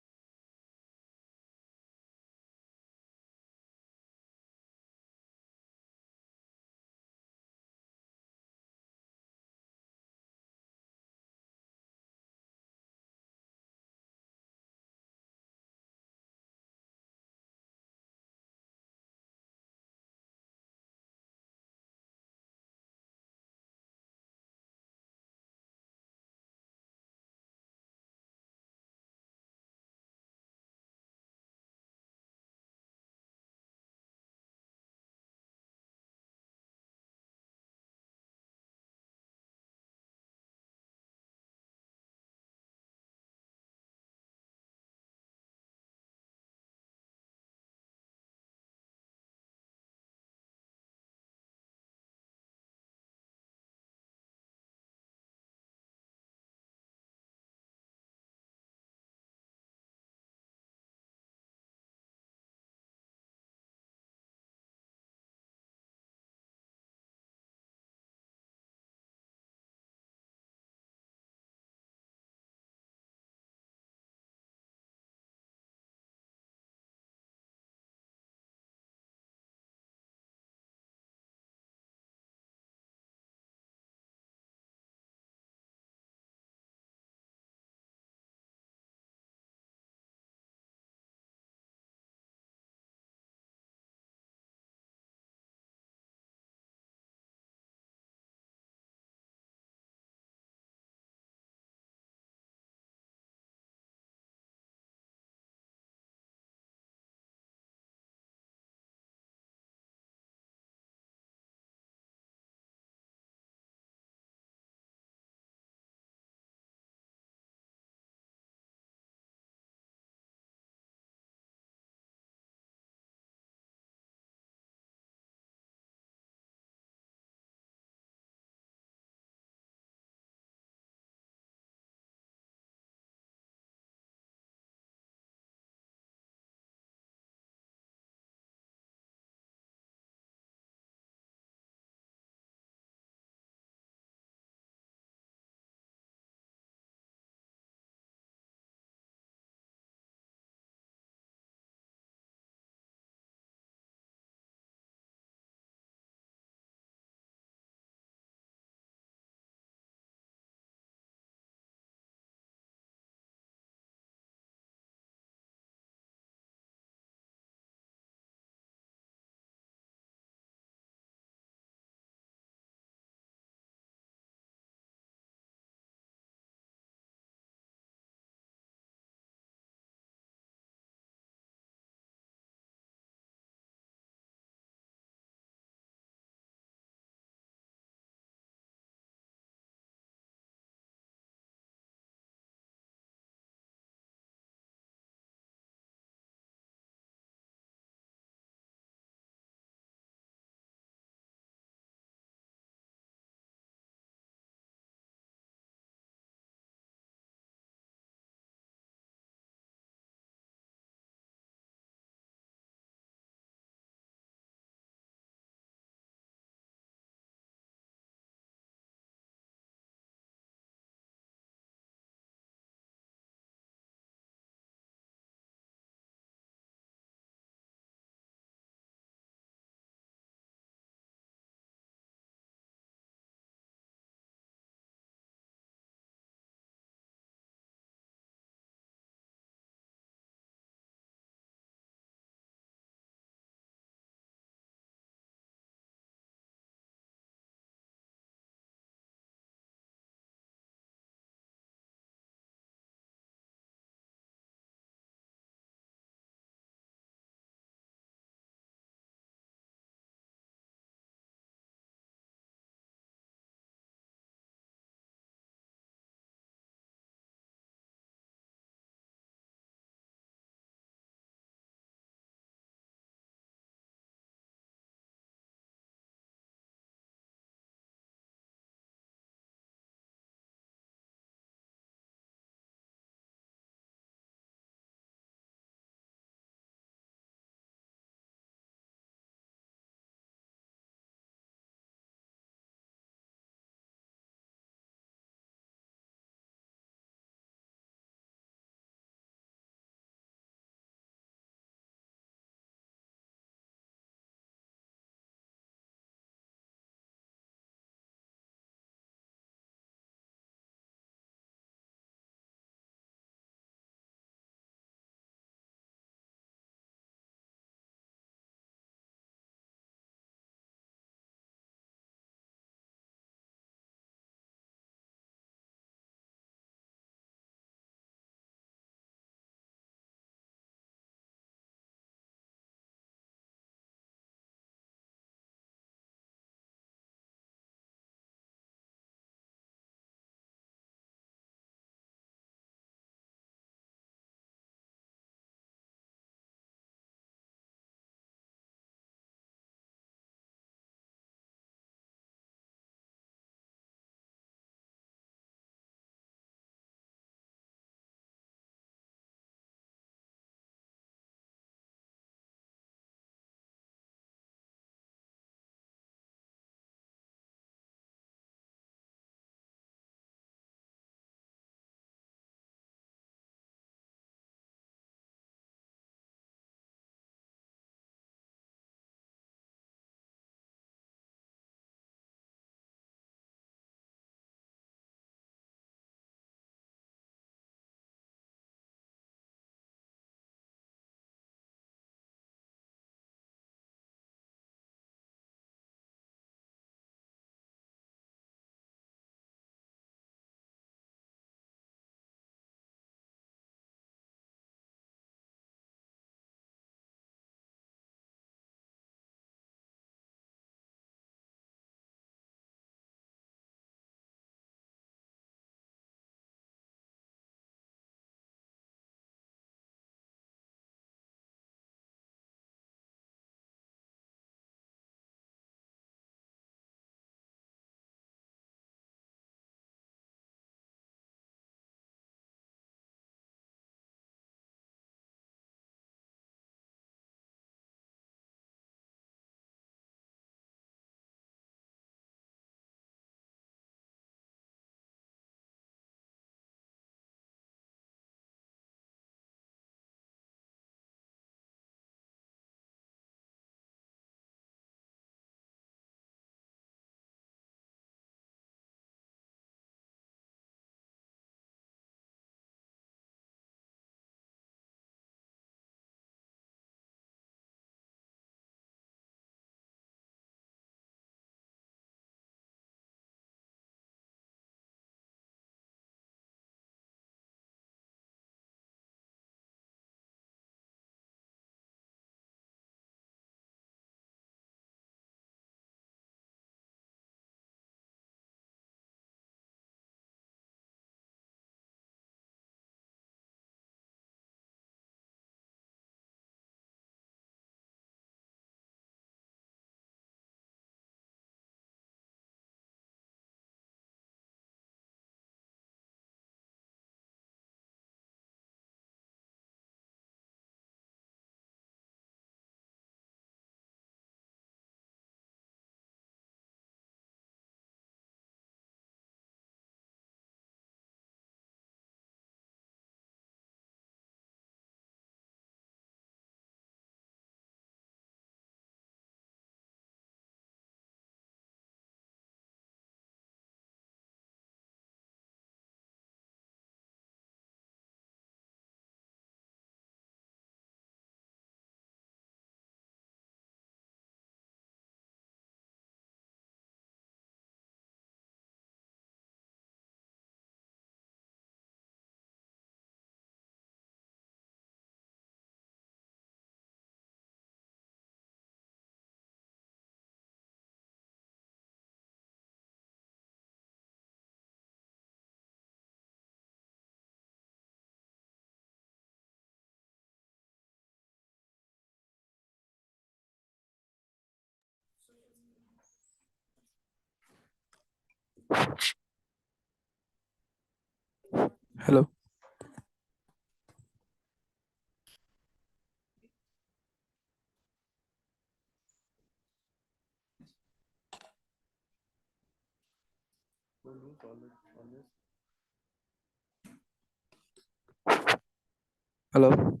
S14: Hello.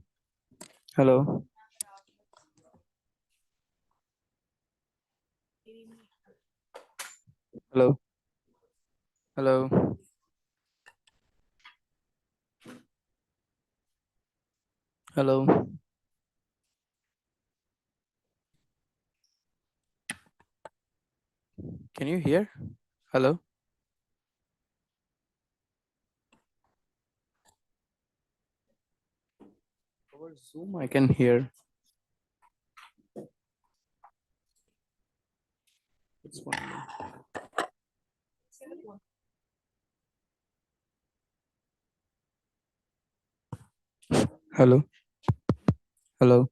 S14: Hello. Hello. Hello. Hello. Can you hear? Hello. Over Zoom, I can hear. It's one. Hello. Hello.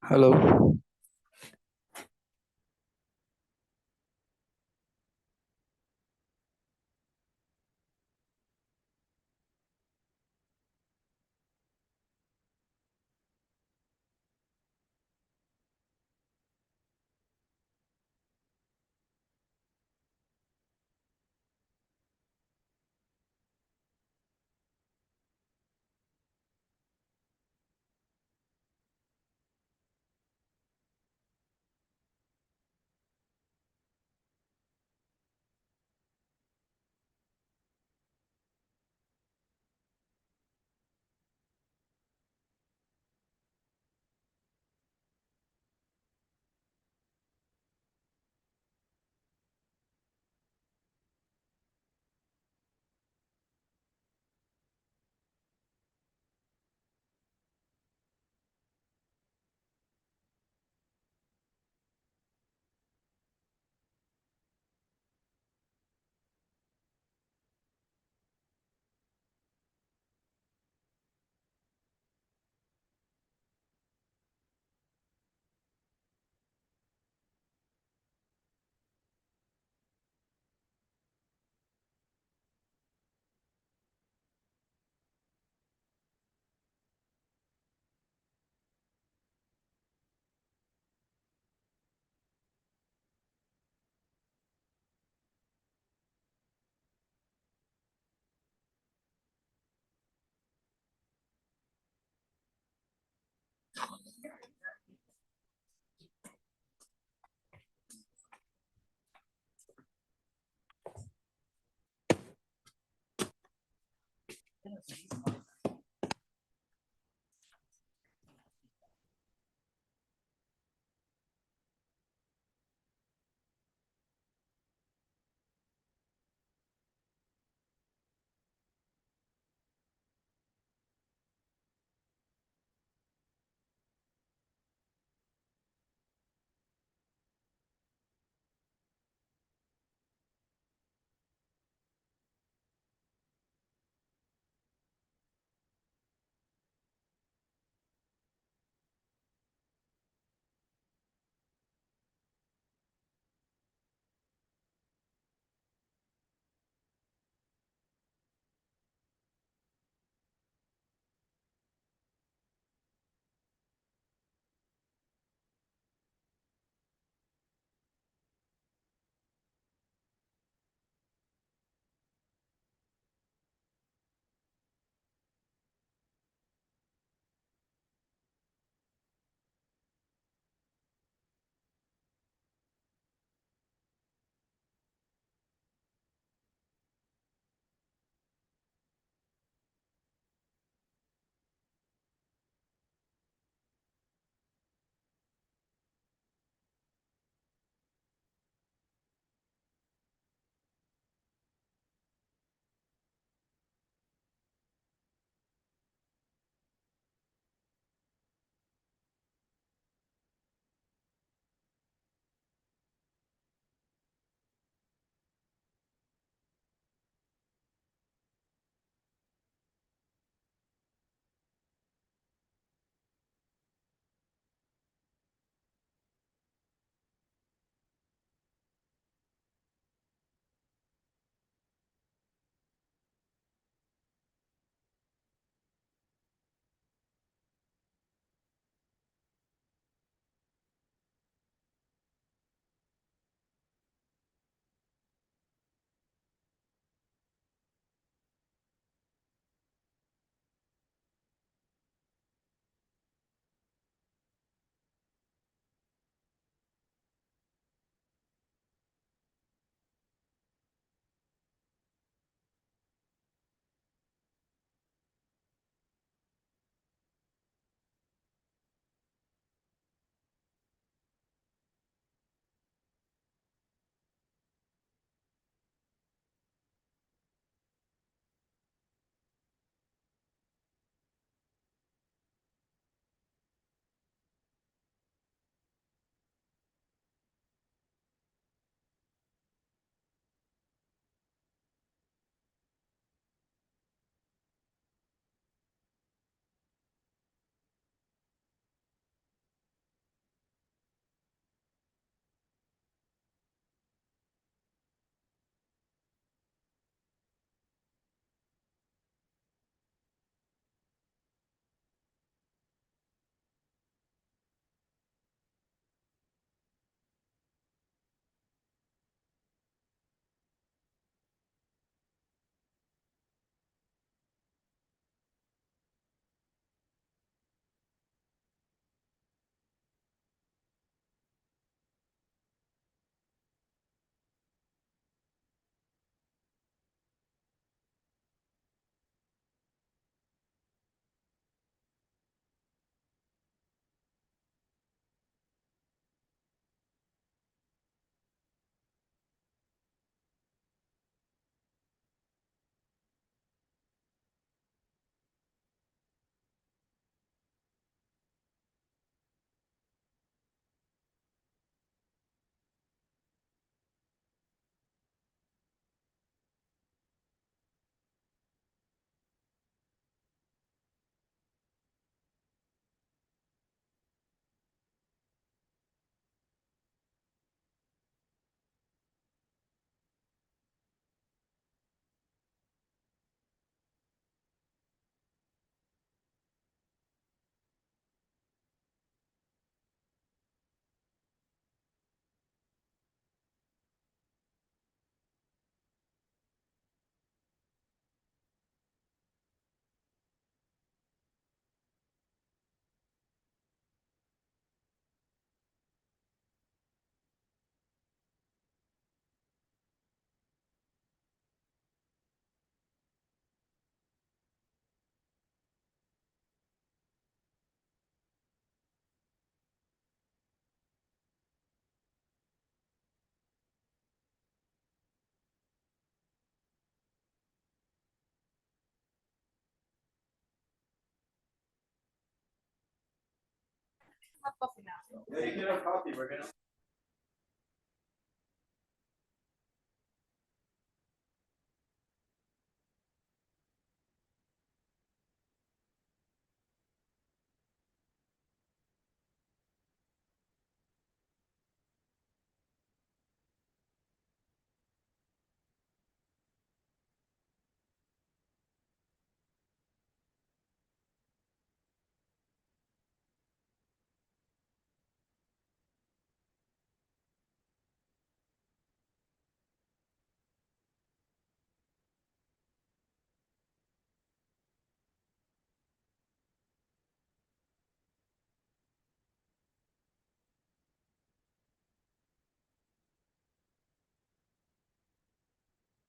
S14: Hello.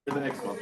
S1: For the next one.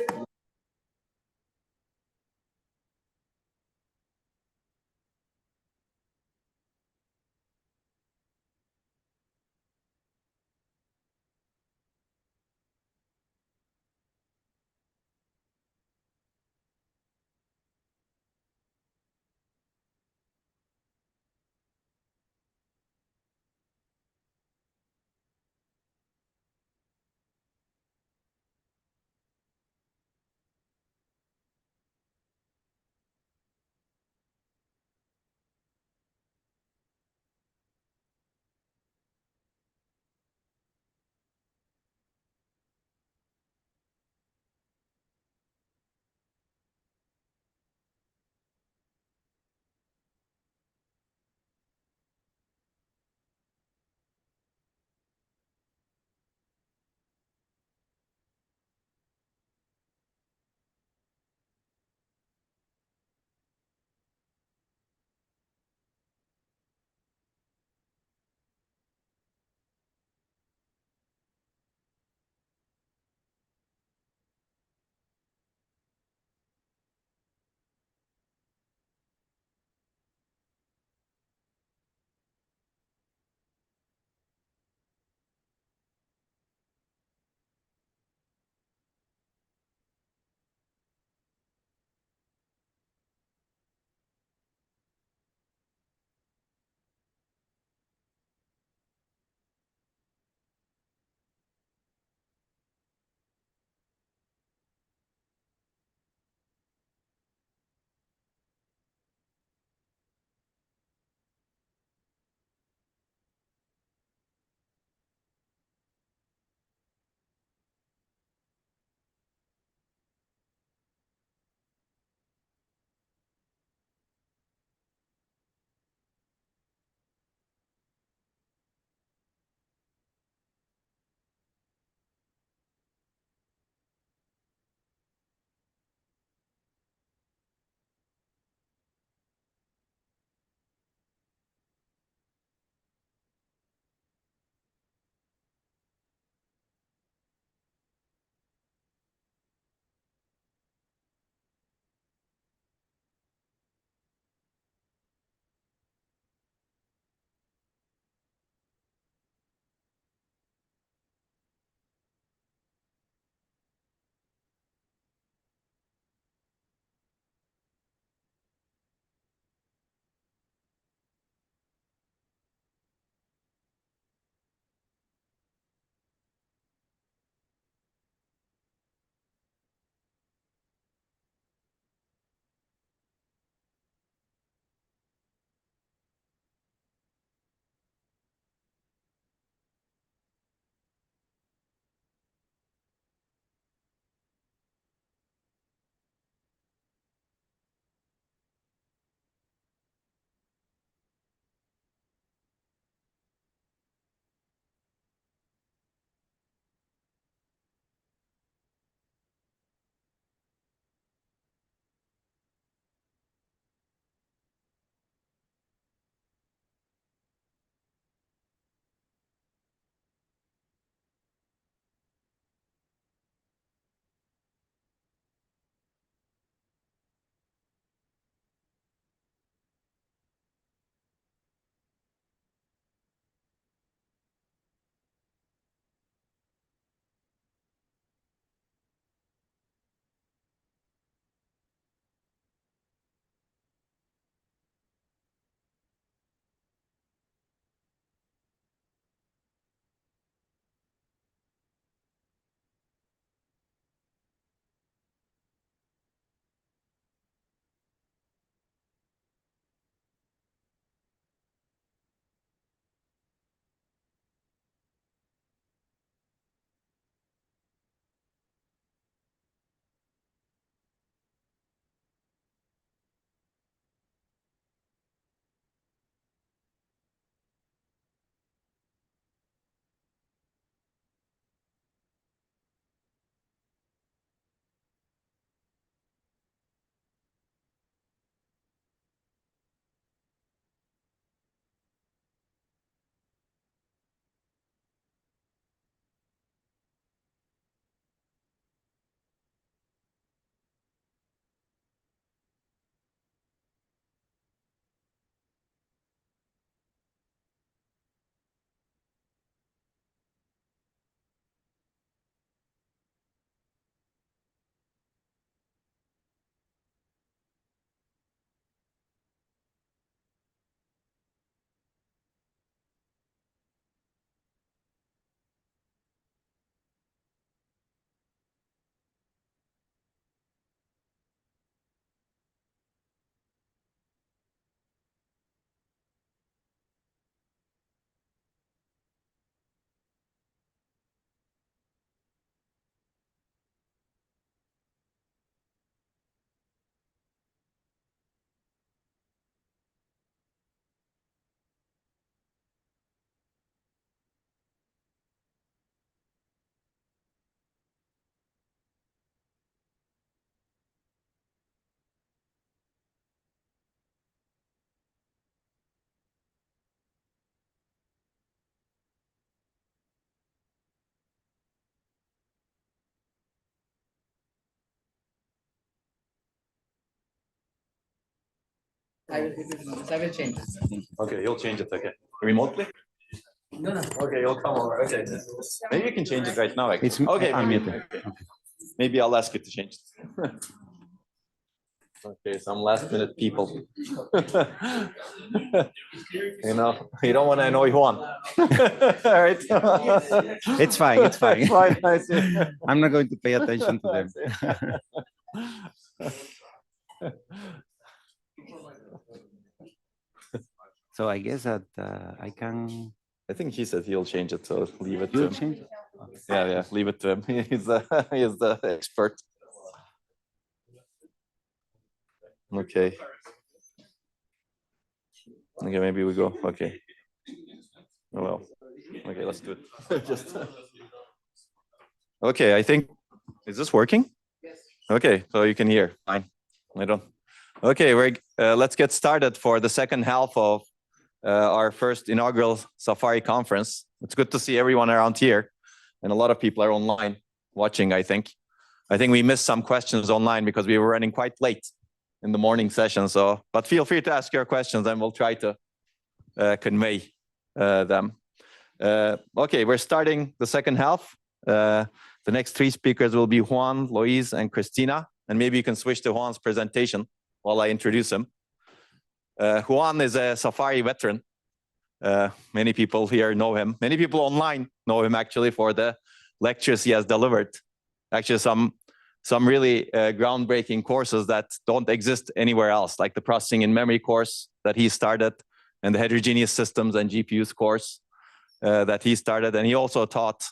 S14: I will change it.
S1: Okay, you'll change it. Okay, remotely.
S14: No, no.
S1: Okay, you'll come over. Okay, maybe you can change it right now. Actually.
S14: It's
S1: okay.
S14: I'm
S1: Maybe,
S14: muted.
S1: okay. Maybe I'll ask you to change it. Okay, some last minute people. You know, you don't want to annoy Juan. All right.
S14: It's fine. It's fine.
S1: It's fine. I see.
S14: I'm not going to pay attention to them. So I guess that I can.
S1: I think he said he'll change it, so leave it to
S14: You'll
S1: him.
S14: change it?
S1: Yeah, yeah, leave it to him. He's the expert. Okay. Okay, maybe we go. Okay. Oh, well. Okay, let's do it. Just. Okay, I think. Is this working? Yes. Okay, so you can hear. Fine. I don't. Okay, let's get started for the second half of our first inaugural Safari conference. It's good to see everyone around here, and a lot of people are online watching. I think we missed some questions online because we were running quite late in the morning session. So, but feel free to ask your questions, and we'll try to convey them. Okay, we're starting the second half. The next three speakers will be Juan, Loise, and Christina. And maybe you can switch to Juan's presentation while I introduce him. Juan is a Safari veteran. Many people here know him. Many people online know him actually for the lectures he has delivered. Actually, some really groundbreaking courses that don't exist anywhere else, like the processing in memory course that he started, and the heterogeneous systems and GPUs course that he started. And he also taught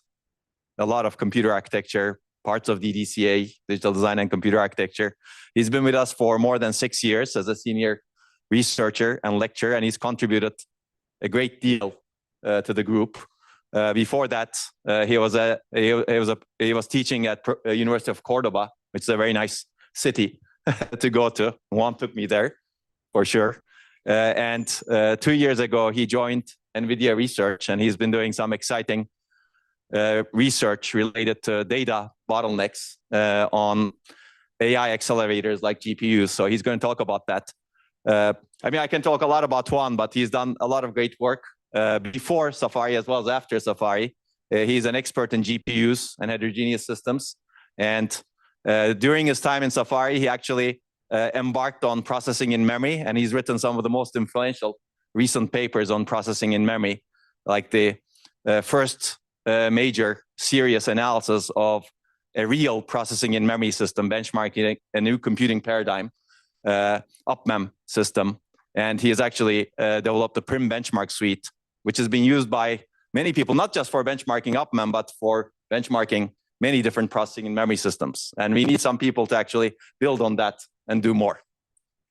S1: a lot of computer architecture, parts of DDCA, digital design and computer architecture. He's been with us for more than 6 years as a senior researcher and lecturer, and he's contributed a great deal to the group. Before that, he was teaching at University of Cordoba, which is a very nice city to go to. Juan took me there for sure. And 2 years ago, he joined NVIDIA Research, and he's been doing some exciting research related to data bottlenecks on AI accelerators like GPUs. So he's going to talk about that. I mean, I can talk a lot about Juan, but he's done a lot of great work before Safari as well as after Safari. He's an expert in GPUs and heterogeneous systems. And during his time in Safari, he actually embarked on processing in memory, and he's written some of the most influential recent papers on processing in memory, like the first major serious analysis of a real processing in memory system, benchmarking a new computing paradigm, UpMem system. And he has actually developed the PRIM benchmark suite, which has been used by many people, not just for benchmarking UpMem, but for benchmarking many different processing in memory systems. And we need some people to actually build on that and do more.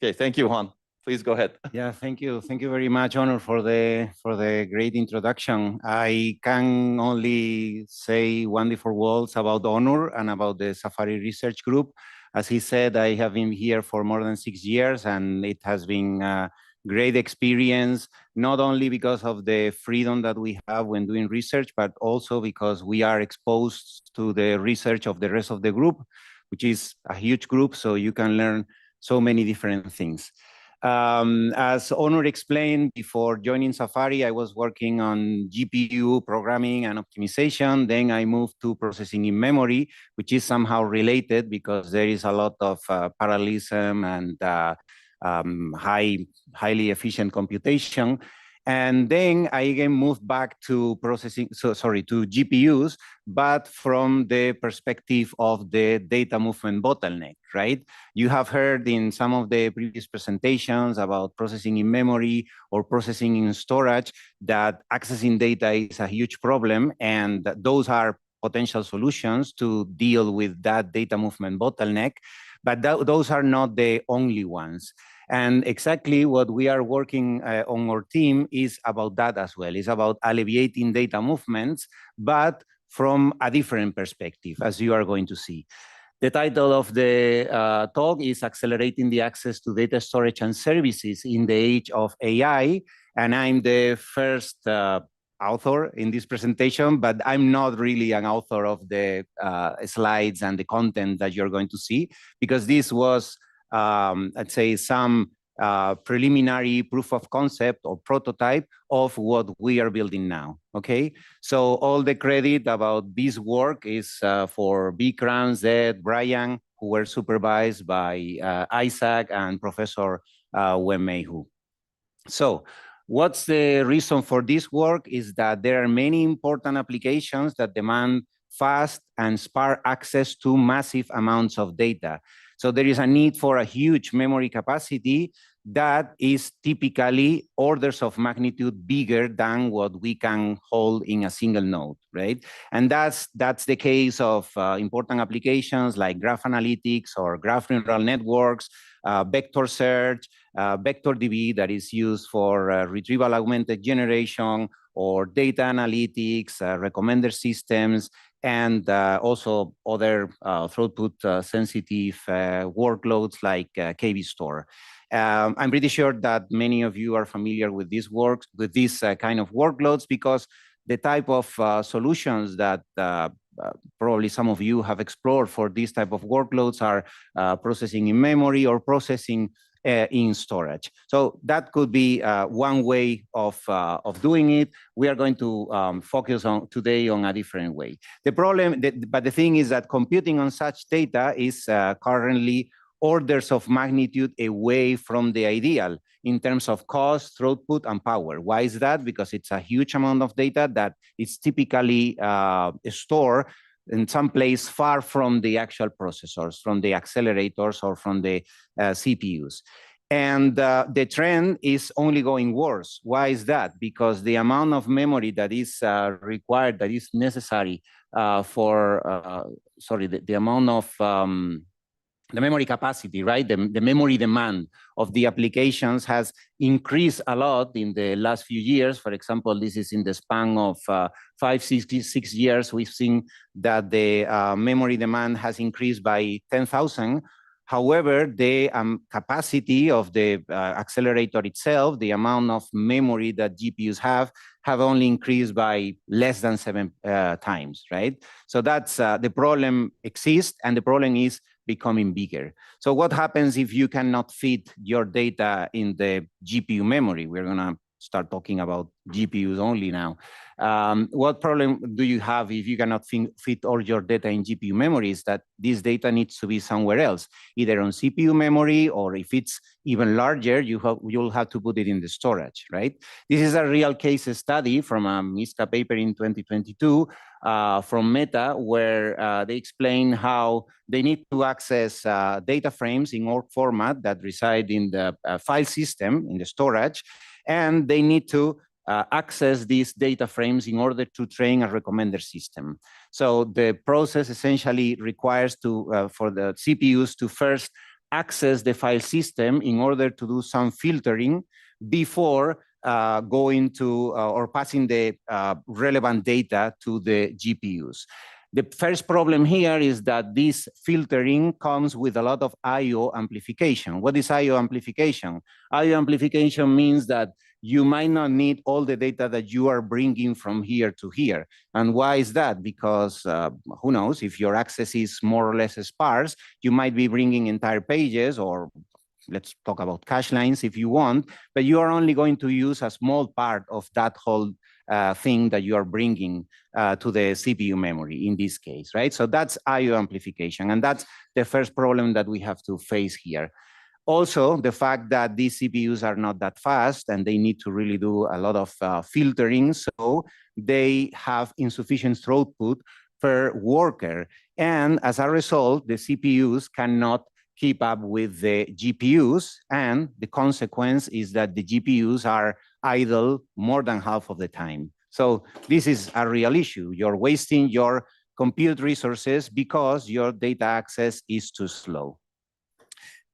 S1: Okay, thank you, Juan. Please go ahead.
S14: Yeah, thank you. Thank you very much, Onur, for the great introduction. I can only say wonderful words about Onur and about the Safari Research Group. As he said, I have been here for more than 6 years, and it has been a great experience, not only because of the freedom that we have when doing research, but also because we are exposed to the research of the rest of the group, which is a huge group, so you can learn so many different things. As Onur explained, before joining Safari, I was working on GPU programming and optimization. Then I moved to processing in memory, which is somehow related because there is a lot of parallelism and highly efficient computation. And then I again moved back to to GPUs, but from the perspective of the data movement bottleneck, right? You have heard in some of the previous presentations about processing in memory or processing in storage that accessing data is a huge problem, and those are potential solutions to deal with that data movement bottleneck, but those are not the only ones. And exactly what we are working on our team is about that as well. It's about alleviating data movements, but from a different perspective, as you are going to see. The title of the talk is Accelerating the Access to Data Storage and Services in the Age of AI. And I'm the first author in this presentation, but I'm not really an author of the slides and the content that you're going to see, because this was, I'd say, some preliminary proof of concept or prototype of what we are building now, okay? So all the credit about this work is for Vikram, Zed, Brian, who were supervised by Isaac and Professor Wenmei. So what's the reason for this work is that there are many important applications that demand fast and sparse access to massive amounts of data. So there is a need for a huge memory capacity that is typically orders of magnitude bigger than what we can hold in a single node, right? And that's the case of important applications like graph analytics or graph neural networks, vector search, vector DB that is used for retrieval augmented generation, or data analytics, recommender systems, and also other throughput sensitive workloads like KB store. I'm pretty sure that many of you are familiar with these kind of workloads, because the type of solutions that probably some of you have explored for these type of workloads are processing in memory or processing in storage. So that could be one way of doing it. We are going to focus on today on a different way. The problem, but the thing is that computing on such data is currently orders of magnitude away from the ideal in terms of cost, throughput, and power. Why is that? Because it's a huge amount of data that is typically stored in some place far from the actual processors, from the accelerators, or from the CPUs. And the trend is only going worse. Why is that? Because the amount of memory that is required, that is necessary for, the amount of the memory capacity, right? The memory demand of the applications has increased a lot in the last few years. For example, this is in the span of 6 years. We've seen that the memory demand has increased by 10,000. However, the capacity of the accelerator itself, the amount of memory that GPUs have only increased by less than 7 times, right? So that's the problem exists, and the problem is becoming bigger. So what happens if you cannot fit your data in the GPU memory? We're gonna start talking about GPUs only now. What problem do you have if you cannot fit all your data in GPU memory? Is that this data needs to be somewhere else, either on CPU memory, or if it's even larger, you'll have to put it in the storage, right? This is a real case study from a MISCA paper in 2022 from Meta, where they explain how they need to access data frames in org format that reside in the file system, in the storage, and they need to access these data frames in order to train a recommender system. So the process essentially requires for the CPUs to first access the file system in order to do some filtering before going to or passing the relevant data to the GPUs. The first problem here is that this filtering comes with a lot of I/O amplification. What is I/O amplification? I/O amplification means that you might not need all the data that you are bringing from here to here. And why is that? Because who knows, if your access is more or less sparse, you might be bringing entire pages, or let's talk about cache lines if you want, but you are only going to use a small part of that whole thing that you are bringing to the CPU memory in this case, right? So that's I/O amplification, and that's the first problem that we have to face here. Also, the fact that these CPUs are not that fast and they need to really do a lot of filtering, so they have insufficient throughput per worker. And as a result, the CPUs cannot keep up with the GPUs, and the consequence is that the GPUs are idle more than half of the time. So this is a real issue. You're wasting your compute resources because your data access is too slow.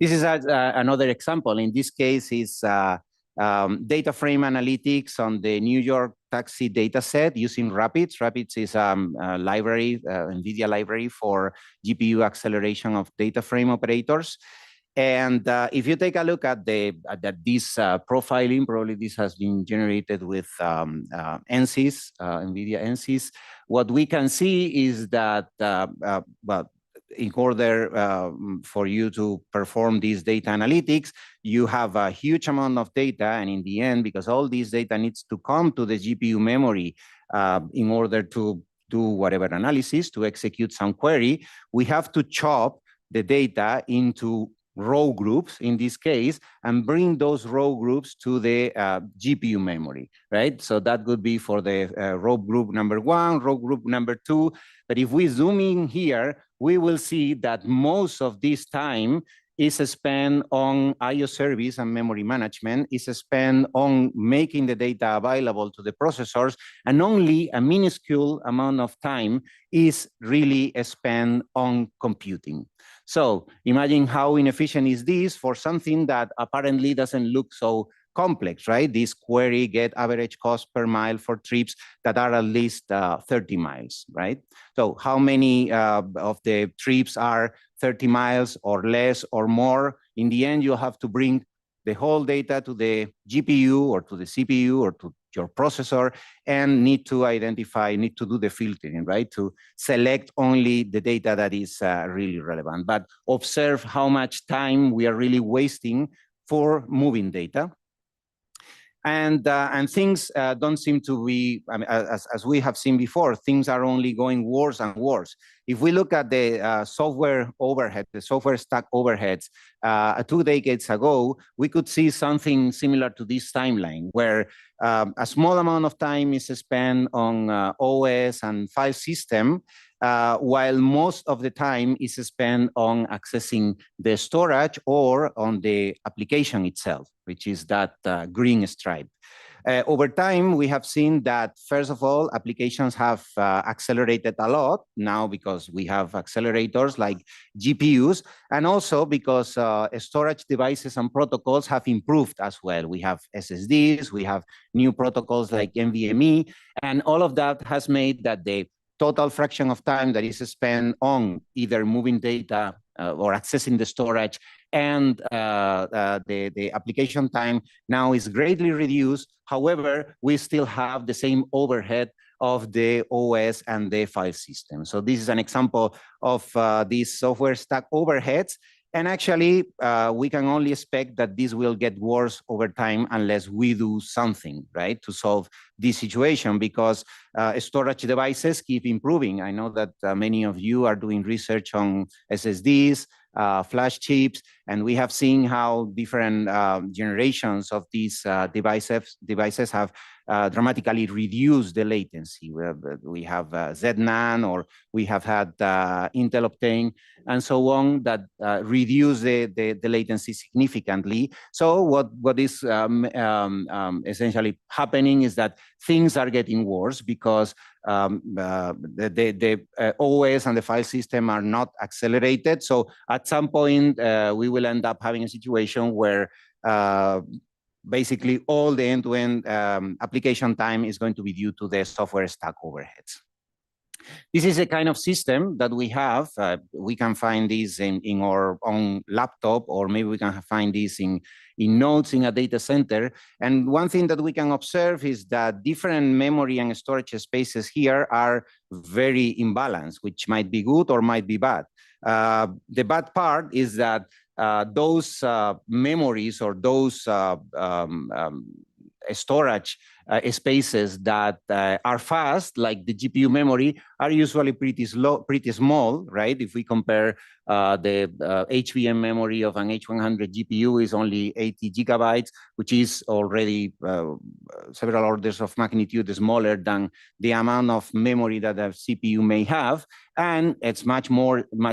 S14: This is another example. In this case, is data frame analytics on the New York taxi data set using Rapids. Rapids is a library, NVIDIA library for GPU acceleration of data frame operators. And if you take a look at this profiling, probably this has been generated with NCs, NVIDIA NCs. What we can see is that, well, in order for you to perform these data analytics, you have a huge amount of data, and in the end, because all this data needs to come to the GPU memory in order to do whatever analysis, to execute some query, we have to chop the data into row groups in this case, and bring those row groups to the GPU memory, right? So that would be for the row group number 1, row group number 2. But if we zoom in here, we will see that most of this time is spent on IO service and memory management, is spent on making the data available to the processors, and only a minuscule amount of time is really spent on computing. So imagine how inefficient is this for something that apparently doesn't look so complex, right? This query get average cost per mile for trips that are at least 30 miles, right? So how many of the trips are 30 miles or less or more? In the end, you have to bring the whole data to the GPU or to the CPU or to your processor, and need to do the filtering, right? To select only the data that is really relevant. But observe how much time we are really wasting for moving data. And things don't seem to be, I mean, as we have seen before, things are only going worse and worse. If we look at the software overhead, the software stack overheads, 2 decades ago, we could see something similar to this timeline, where a small amount of time is spent on OS and file system, while most of the time is spent on accessing the storage or on the application itself, which is that green stripe. Over time, we have seen that, first of all, applications have accelerated a lot now because we have accelerators like GPUs, and also because storage devices and protocols have improved as well. We have SSDs, we have new protocols like NVMe, and all of that has made that the total fraction of time that is spent on either moving data or accessing the storage and the application time now is greatly reduced. However, we still have the same overhead of the OS and the file system. So this is an example of these software stack overheads. And actually, we can only expect that this will get worse over time unless we do something, right, to solve this situation, because storage devices keep improving. I know that many of you are doing research on SSDs, flash chips, and we have seen how different generations of these devices have dramatically reduced the latency. We have ZNAND, or we have had Intel Optane, and so on, that reduce the latency significantly. So what is essentially happening is that things are getting worse because the OS and the file system are not accelerated. So at some point, we will end up having a situation where basically all the end-to-end application time is going to be due to the software stack overheads. This is a kind of system that we have. We can find this in our own laptop, or maybe we can find this in nodes in a data center. And one thing that we can observe is that different memory and storage spaces here are very imbalanced, which might be good or might be bad. The bad part is that those memories or those storage spaces that are fast, like the GPU memory, are usually pretty small, right? If we compare the HBM memory of an H100 GPU is only 80 gigabytes, which is already several orders of magnitude smaller than the amount of memory that a CPU may have, and it's much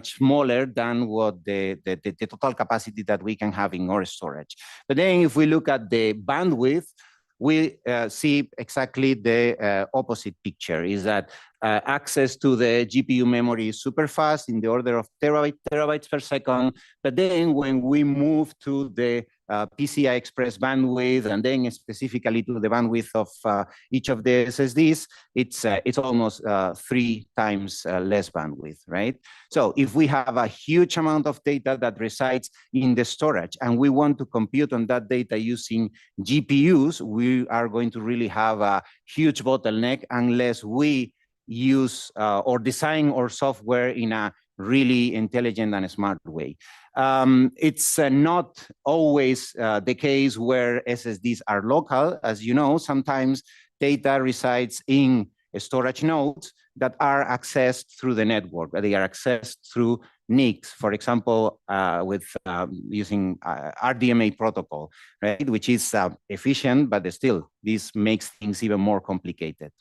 S14: smaller than what the total capacity that we can have in our storage. But then if we look at the bandwidth, we see exactly the opposite picture, is that access to the GPU memory is super fast, in the order of terabytes per second. But then when we move to the PCI Express bandwidth, and then specifically to the bandwidth of each of the SSDs, it's almost 3 times less bandwidth, right? So if we have a huge amount of data that resides in the storage, and we want to compute on that data using GPUs, we are going to really have a huge bottleneck unless we use or design our software in a really intelligent and smart way. It's not always the case where SSDs are local. As you know, sometimes data resides in storage nodes that are accessed through the network. They are accessed through NICs, for example, with using RDMA protocol, right? Which is efficient, but still, this makes things even more complicated.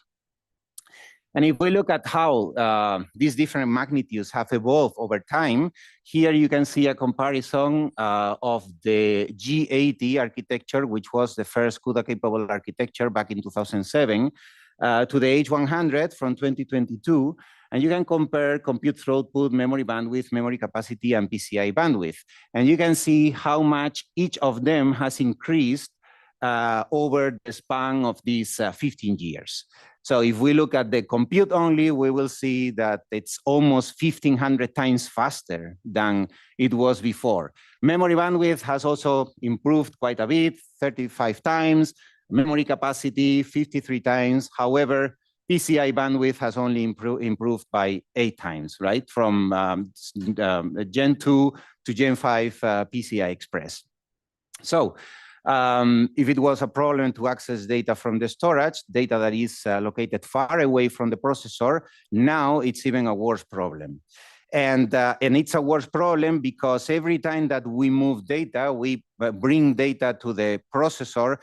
S14: And if we look at how these different magnitudes have evolved over time, here you can see a comparison of the G80 architecture, which was the first CUDA-capable architecture back in 2007, to the H100 from 2022. And you can compare compute throughput, memory bandwidth, memory capacity, and PCI bandwidth. And you can see how much each of them has increased over the span of these 15 years. So if we look at the compute only, we will see that it's almost 1,500 times faster than it was before. Memory bandwidth has also improved quite a bit, 35 times. Memory capacity, 53 times. However, PCI bandwidth has only improved by 8 times, right? From Gen 2 to Gen 5 PCI Express. So if it was a problem to access data from the storage, data that is located far away from the processor, now it's even a worse problem. And it's a worse problem because every time that we move data, we bring data to the processor,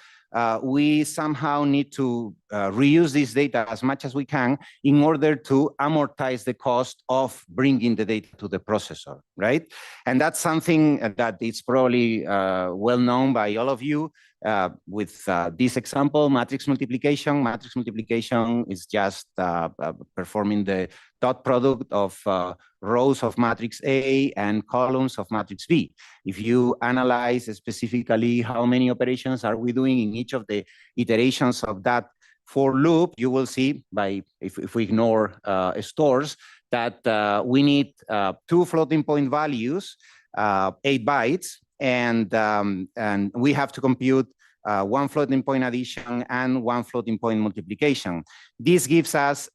S14: we somehow need to reuse this data as much as we can in order to amortize the cost of bringing the data to the processor, right? And that's something that is probably well known by all of you. With this example, matrix multiplication. Matrix multiplication is just performing the dot product of rows of matrix A and columns of matrix B. If you analyze specifically how many operations are we doing in each of the iterations of that for loop, you will see by, if we ignore stores, that we need 2 floating point values, 8 bytes, and we have to compute 1 floating point addition and 1 floating point multiplication. This gives us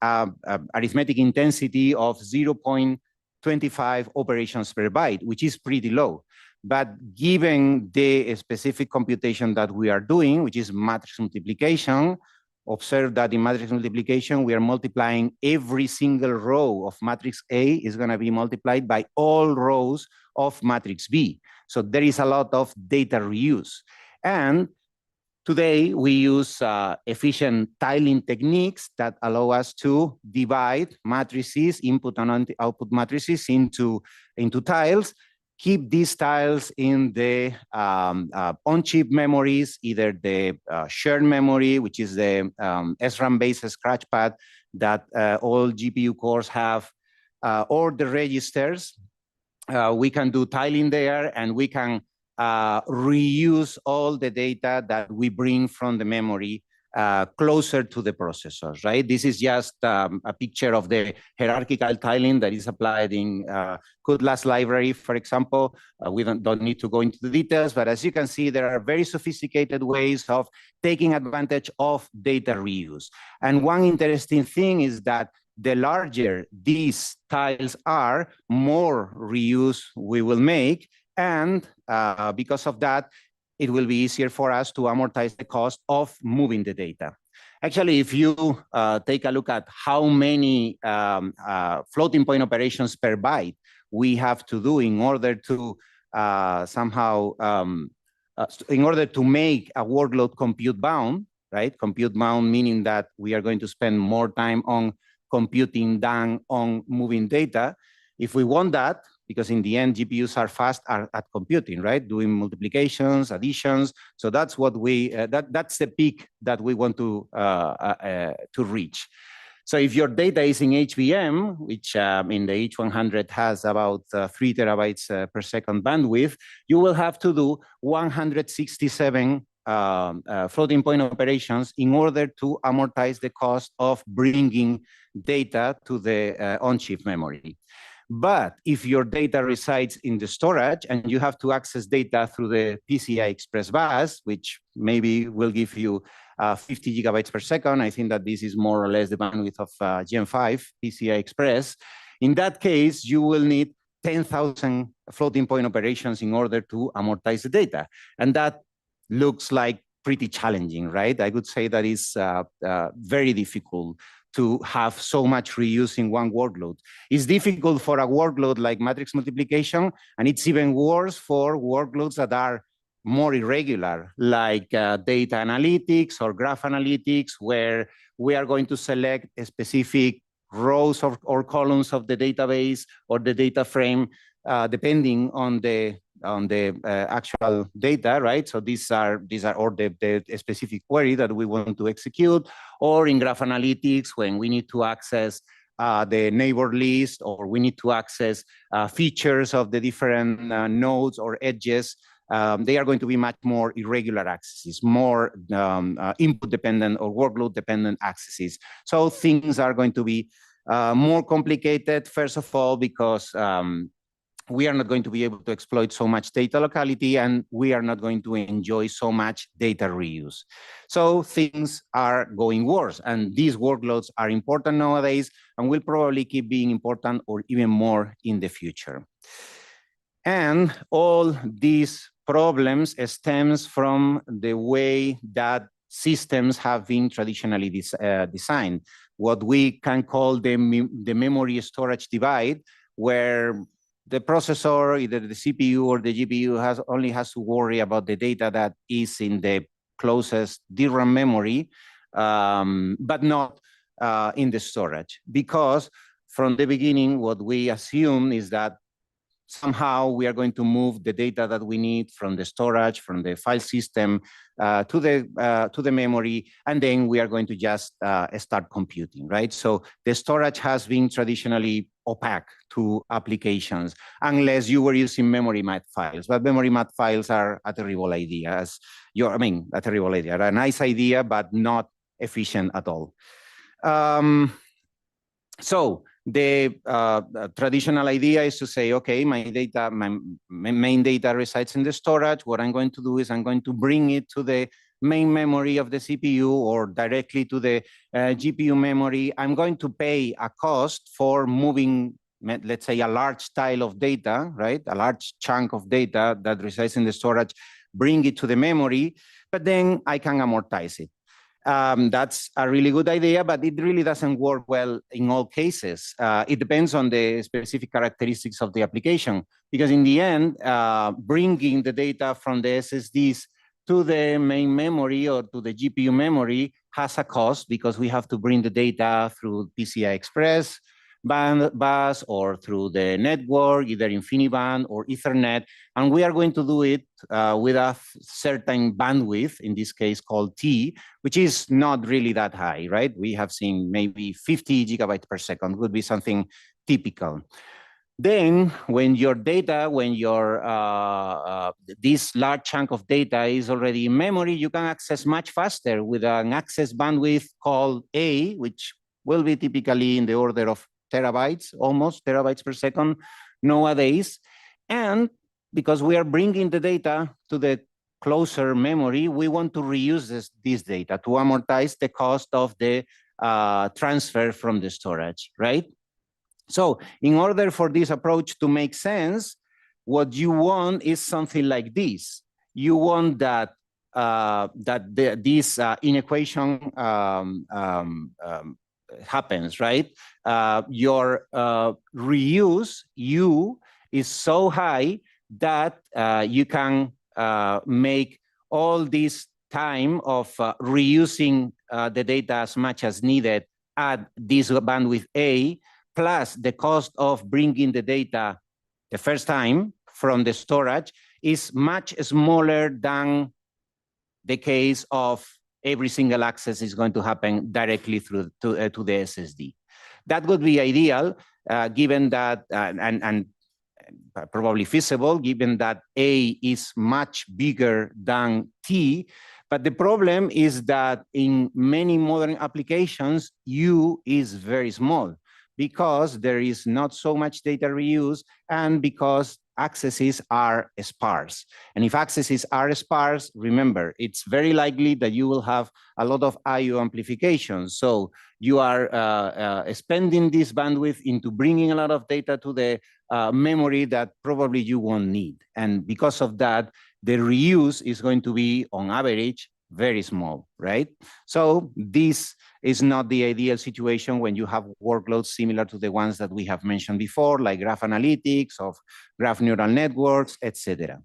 S14: arithmetic intensity of 0.25 operations per byte, which is pretty low. But given the specific computation that we are doing, which is matrix multiplication, observe that in matrix multiplication, we are multiplying every single row of matrix A is going to be multiplied by all rows of matrix B. So there is a lot of data reuse. And today, we use efficient tiling techniques that allow us to divide matrices, input and output matrices into tiles, keep these tiles in the on-chip memories, either the shared memory, which is the SRAM-based scratchpad that all GPU cores have, or the registers. We can do tiling there, and we can reuse all the data that we bring from the memory closer to the processors, right? This is just a picture of the hierarchical tiling that is applied in CUDLA's library, for example. We don't need to go into the details, but as you can see, there are very sophisticated ways of taking advantage of data reuse. And one interesting thing is that the larger these tiles are, more reuse we will make. And because of that, it will be easier for us to amortize the cost of moving the data. Actually, if you take a look at how many floating point operations per byte we have to do in order to in order to make a workload compute bound, right? Compute bound meaning that we are going to spend more time on computing than on moving data. If we want that, because in the end, GPUs are fast at computing, right? Doing multiplications, additions. So that's what that's the peak that we want to reach. So if your data is in HBM, which in the H100 has about 3 terabytes per second bandwidth, you will have to do 167 floating point operations in order to amortize the cost of bringing data to the on-chip memory. But if your data resides in the storage and you have to access data through the PCI Express bus, which maybe will give you 50 gigabytes per second, I think that this is more or less the bandwidth of Gen 5 PCI Express. In that case, you will need 10,000 floating point operations in order to amortize the data. And that looks like pretty challenging, right? I would say that is very difficult to have so much reuse in one workload. It's difficult for a workload like matrix multiplication, and it's even worse for workloads that are more irregular, like data analytics or graph analytics, where we are going to select a specific rows or columns of the database or the data frame, depending on the actual data, right? So these are or the specific query that we want to execute, or in graph analytics when we need to access the neighbor list, or we need to access features of the different nodes or edges. They are going to be much more irregular accesses, more input dependent or workload dependent accesses. So things are going to be more complicated, first of all, because we are not going to be able to exploit so much data locality, and we are not going to enjoy so much data reuse. So things are going worse, and these workloads are important nowadays and will probably keep being important or even more in the future. And all these problems stems from the way that systems have been traditionally designed, what we can call the memory storage divide, where the processor, either the CPU or the GPU, only has to worry about the data that is in the closest DRAM memory, but not in the storage. Because from the beginning, what we assume is that somehow we are going to move the data that we need from the storage, from the file system to the memory, and then we are going to just start computing, right? So the storage has been traditionally opaque to applications, unless you were using memory math files. But memory math files are a terrible idea, a terrible idea, a nice idea, but not efficient at all. So the traditional idea is to say, okay, my main data resides in the storage. What I'm going to do is I'm going to bring it to the main memory of the CPU or directly to the GPU memory. I'm going to pay a cost for moving, let's say, a large tile of data, right? A large chunk of data that resides in the storage, bring it to the memory, but then I can amortize it. That's a really good idea, but it really doesn't work well in all cases. It depends on the specific characteristics of the application, because in the end, bringing the data from the SSDs to the main memory or to the GPU memory has a cost, because we have to bring the data through PCI Express bus or through the network, either InfiniBand or Ethernet, and we are going to do it with a certain bandwidth, in this case called T, which is not really that high, right? We have seen maybe 50 gigabytes per second would be something typical. Then when your data, this large chunk of data is already in memory, you can access much faster with an access bandwidth called A, which will be typically in the order of terabytes, almost terabytes per second nowadays. And because we are bringing the data to the closer memory, we want to reuse this data to amortize the cost of the transfer from the storage, right? So in order for this approach to make sense, what you want is something like this. You want that this inequation happens, right? Your reuse, U, is so high that you can make all this time of reusing the data as much as needed at this bandwidth A, plus the cost of bringing the data the first time from the storage is much smaller than the case of every single access is going to happen directly through to the SSD. That would be ideal, given that, and probably feasible, given that A is much bigger than T. But the problem is that in many modern applications, U is very small, because there is not so much data reuse, and because accesses are sparse. And if accesses are sparse, remember, it's very likely that you will have a lot of I/O amplification. So you are spending this bandwidth into bringing a lot of data to the memory that probably you won't need. And because of that, the reuse is going to be, on average, very small, right? So this is not the ideal situation when you have workloads similar to the ones that we have mentioned before, like graph analytics, of graph neural networks, etc.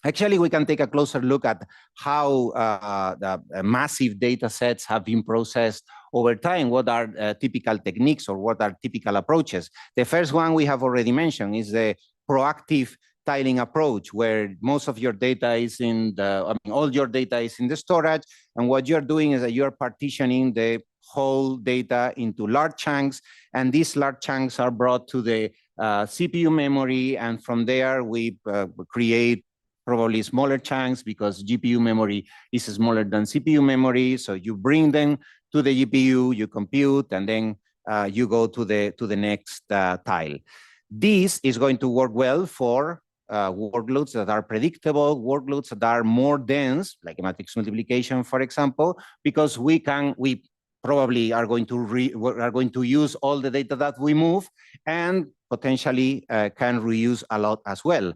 S14: Actually, we can take a closer look at how the massive data sets have been processed over time. What are typical techniques, or what are typical approaches? The first one we have already mentioned is the proactive tiling approach, where most of your data is in the, all your data is in the storage. And what you're doing is that you're partitioning the whole data into large chunks. And these large chunks are brought to the CPU memory. And from there, we create probably smaller chunks, because GPU memory is smaller than CPU memory. So you bring them to the GPU, you compute, and then you go to the next tile. This is going to work well for workloads that are predictable, workloads that are more dense, like matrix multiplication, for example, because we probably are going to use all the data that we move, and potentially can reuse a lot as well.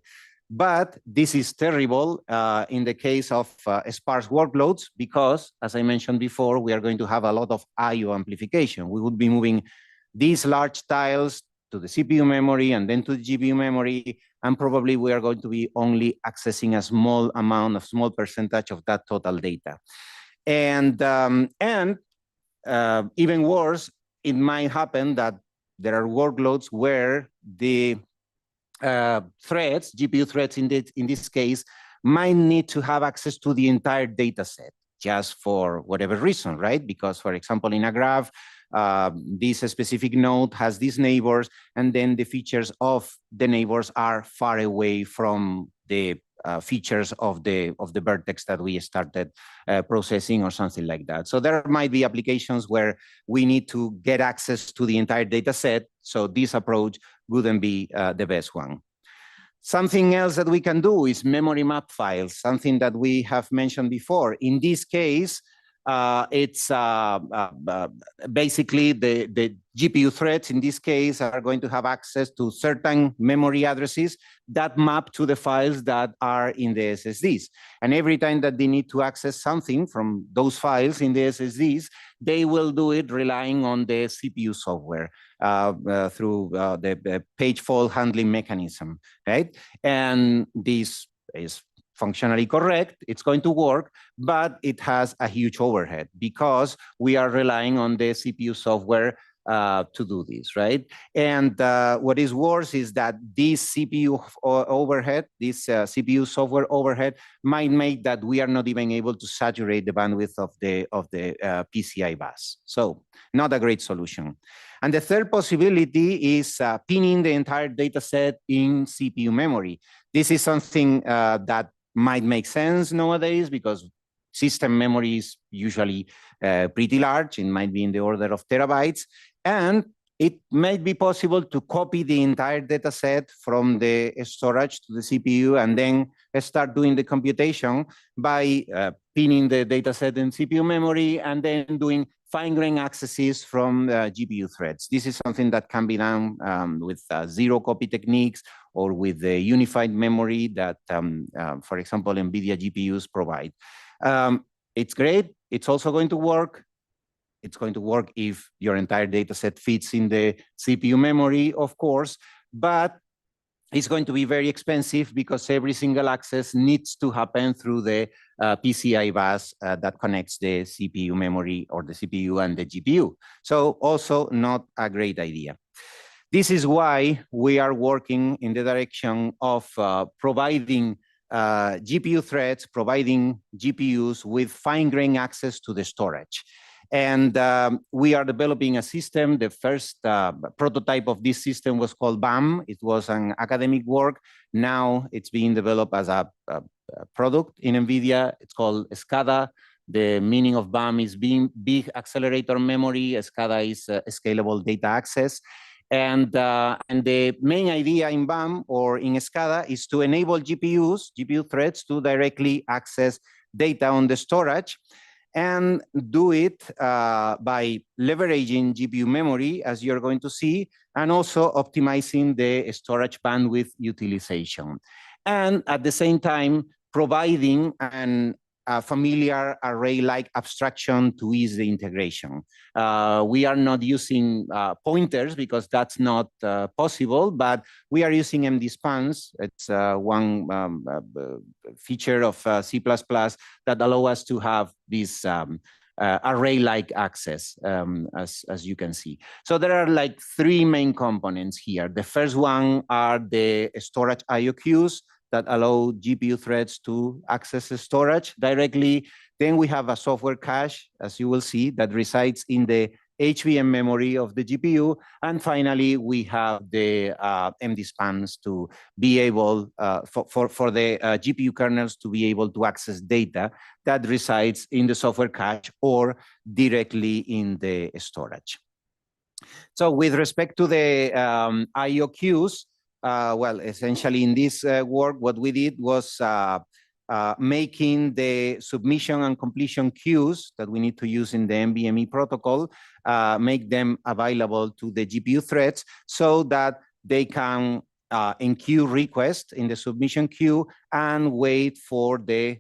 S14: But this is terrible in the case of sparse workloads, because, as I mentioned before, we are going to have a lot of I/O amplification. We would be moving these large tiles to the CPU memory and then to the GPU memory, and probably we are going to be only accessing a small amount, a small percentage of that total data. And even worse, it might happen that there are workloads where the threads, GPU threads in this case, might need to have access to the entire data set, just for whatever reason, right? Because, for example, in a graph, this specific node has these neighbors, and then the features of the neighbors are far away from the features of the vertex that we started processing, or something like that. So there might be applications where we need to get access to the entire data set. So this approach wouldn't be the best one. Something else that we can do is memory map files, something that we have mentioned before. In this case, it's basically the GPU threads in this case are going to have access to certain memory addresses that map to the files that are in the SSDs. And every time that they need to access something from those files in the SSDs, they will do it relying on the CPU software through the page fault handling mechanism, right? And this is functionally correct, it's going to work, but it has a huge overhead because we are relying on the CPU software to do this, right? And what is worse is that this CPU overhead, this CPU software overhead, might make that we are not even able to saturate the bandwidth of the PCI bus. So not a great solution. And the third possibility is pinning the entire data set in CPU memory. This is something that might make sense nowadays because system memory is usually pretty large. It might be in the order of terabytes. And it might be possible to copy the entire data set from the storage to the CPU and then start doing the computation by pinning the data set in CPU memory and then doing fine-grained accesses from GPU threads. This is something that can be done with zero-copy techniques or with the unified memory that, for example, NVIDIA GPUs provide. It's great. It's also going to work. It's going to work if your entire data set fits in the CPU memory, of course, but it's going to be very expensive because every single access needs to happen through the PCI bus that connects the CPU memory or the CPU and the GPU. So also not a great idea. This is why we are working in the direction of providing GPU threads, providing GPUs with fine-grained access to the storage. And we are developing a system. The first prototype of this system was called BAM. It was an academic work. Now it's being developed as a product in NVIDIA. It's called SCADA. The meaning of BAM is being big accelerator memory. SCADA is scalable data access. And the main idea in BAM or in SCADA is to enable GPU threads to directly access data on the storage and do it by leveraging GPU memory, as you're going to see, and also optimizing the storage bandwidth utilization. And at the same time, providing a familiar array-like abstraction to ease the integration. We are not using pointers because that's not possible, but we are using MD spans. It's one feature of C++ that allow us to have this array-like access, as you can see. So there are like three main components here. The first one are the storage IO queues that allow GPU threads to access the storage directly. Then we have a software cache, as you will see, that resides in the HBM memory of the GPU. And finally, we have the MD spans to be able, for the GPU kernels to be able to access data that resides in the software cache or directly in the storage. So with respect to the IO queues, well, essentially in this work, what we did was making the submission and completion queues that we need to use in the NVMe protocol, make them available to the GPU threads so that they can enqueue request in the submission queue and wait for the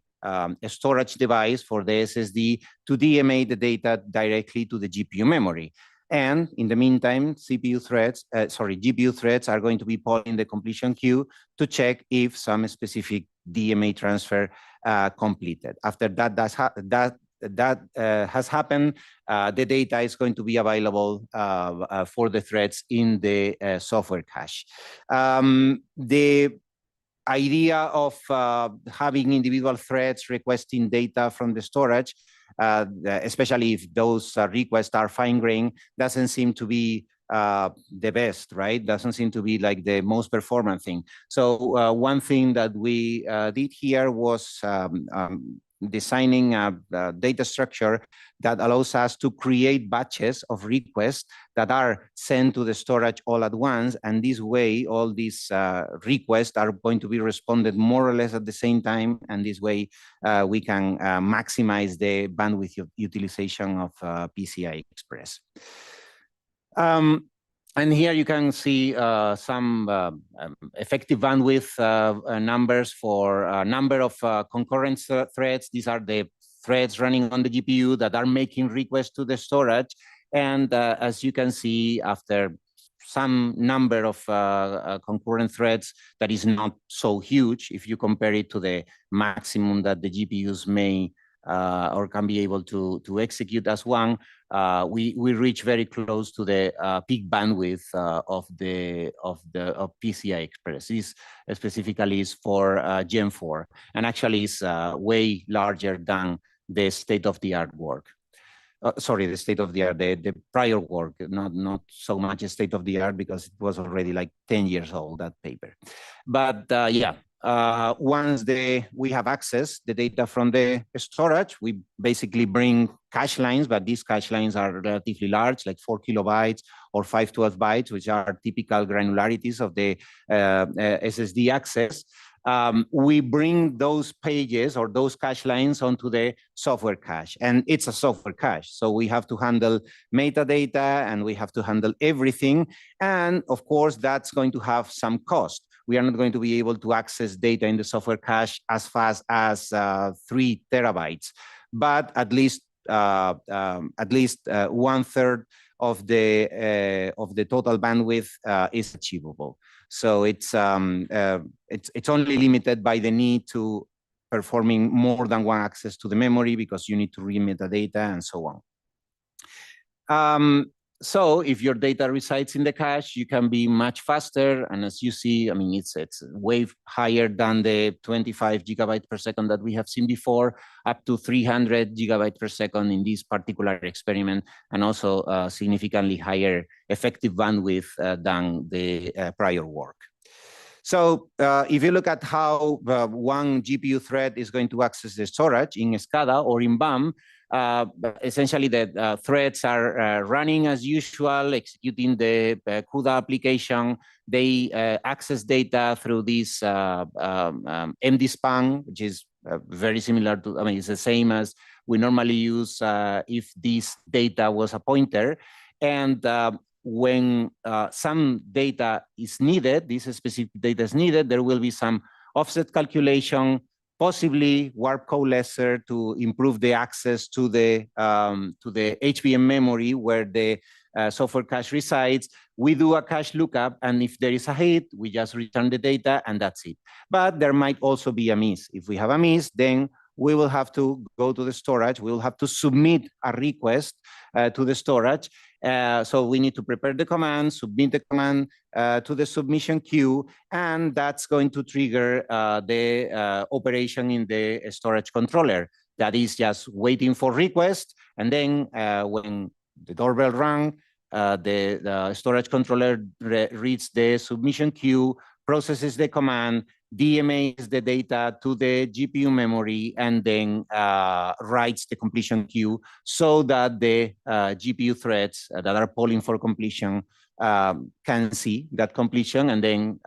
S14: storage device, for the SSD, to DMA the data directly to the GPU memory. And in the meantime, GPU threads are going to be polling the completion queue to check if some specific DMA transfer completed. After that has happened, the data is going to be available for the threads in the software cache. The idea of having individual threads requesting data from the storage, especially if those requests are fine-grained, doesn't seem to be the best, right? Doesn't seem to be like the most performant thing. So one thing that we did here was designing a data structure that allows us to create batches of requests that are sent to the storage all at once. And this way, all these requests are going to be responded more or less at the same time. And this way, we can maximize the bandwidth utilization of PCI Express. And here you can see some effective bandwidth numbers for number of concurrent threads. These are the threads running on the GPU that are making requests to the storage. And as you can see, after some number of concurrent threads, that is not so huge if you compare it to the maximum that the GPUs may or can be able to execute as one. We reach very close to the peak bandwidth of PCI Express. This specifically is for Gen 4, and actually is way larger than the state-of-the-art work. Sorry, the state-of-the-art, the prior work, not so much a state-of-the-art because it was already like 10 years old, that paper. But yeah. Once we have access the data from the storage, we basically bring cache lines, but these cache lines are relatively large, like 4 kilobytes or 512 bytes, which are typical granularities of the SSD access. We bring those pages or those cache lines onto the software cache, and it's a software cache. So we have to handle metadata and we have to handle everything. And of course, that's going to have some cost. We are not going to be able to access data in the software cache as fast as 3 terabytes, but at least 1/3 of the total bandwidth is achievable. So it's only limited by the need to performing more than one access to the memory because you need to read metadata and so on. So if your data resides in the cache, you can be much faster. And as you see, I mean, it's way higher than the 25 gigabytes per second that we have seen before, up to 300 gigabytes per second in this particular experiment, and also significantly higher effective bandwidth than the prior work. So if you look at how one GPU thread is going to access the storage in SCADA or in BAM, Essentially, the threads are running as usual, executing the CUDA application. They access data through this MD-span, which is very similar to, I mean, it's the same as we normally use if this data was a pointer. And when some data is needed, this specific data is needed, there will be some offset calculation, possibly warp coalescer to improve the access to the HBM memory where the software cache resides. We do a cache lookup, and if there is a hit, we just return the data, and that's it. But there might also be a miss. If we have a miss, then we will have to go to the storage. We will have to submit a request to the storage. So we need to prepare the command, submit the command to the submission queue, and that's going to trigger the operation in the storage controller. That is just waiting for request, and then when the doorbell rang, the storage controller reads the submission queue, processes the command, DMAs the data to the GPU memory, and then writes the completion queue so that the GPU threads that are polling for completion can see that completion, and then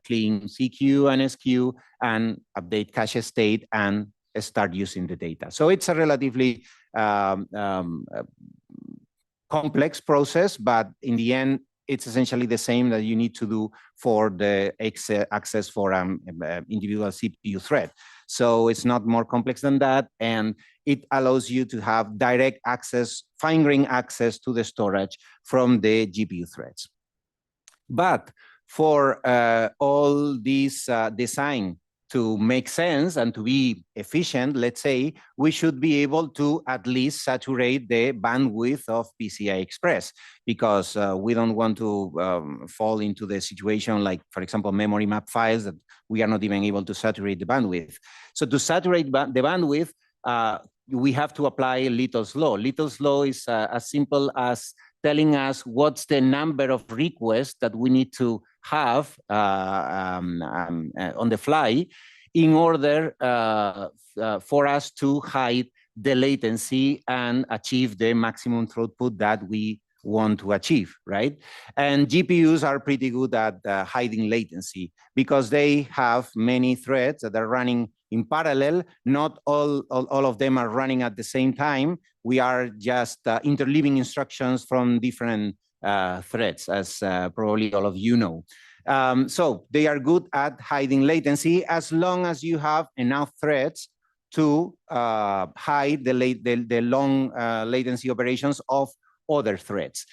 S14: clean CQ and SQ and update cache state and start using the data. So it's a relatively complex process, but in the end, it's essentially the same that you need to do for the access for individual CPU thread. So it's not more complex than that, and it allows you to have direct access, fine-grained access to the storage from the GPU threads. But for all these design to make sense and to be efficient, let's say, we should be able to at least saturate the bandwidth of PCI Express, because we don't want to fall into the situation like, for example, memory map files that we are not even able to saturate the bandwidth. So to saturate the bandwidth, we have to apply Little's law. Little's law is as simple as telling us what's the number of requests that we need to have on the fly in order for us to hide the latency and achieve the maximum throughput that we want to achieve, right? And GPUs are pretty good at hiding latency because they have many threads that are running in parallel. Not all of them are running at the same time. We are just interleaving instructions from different threads, as probably all of you know. So they are good at hiding latency as long as you have enough threads to hide the long latency operations of other threads.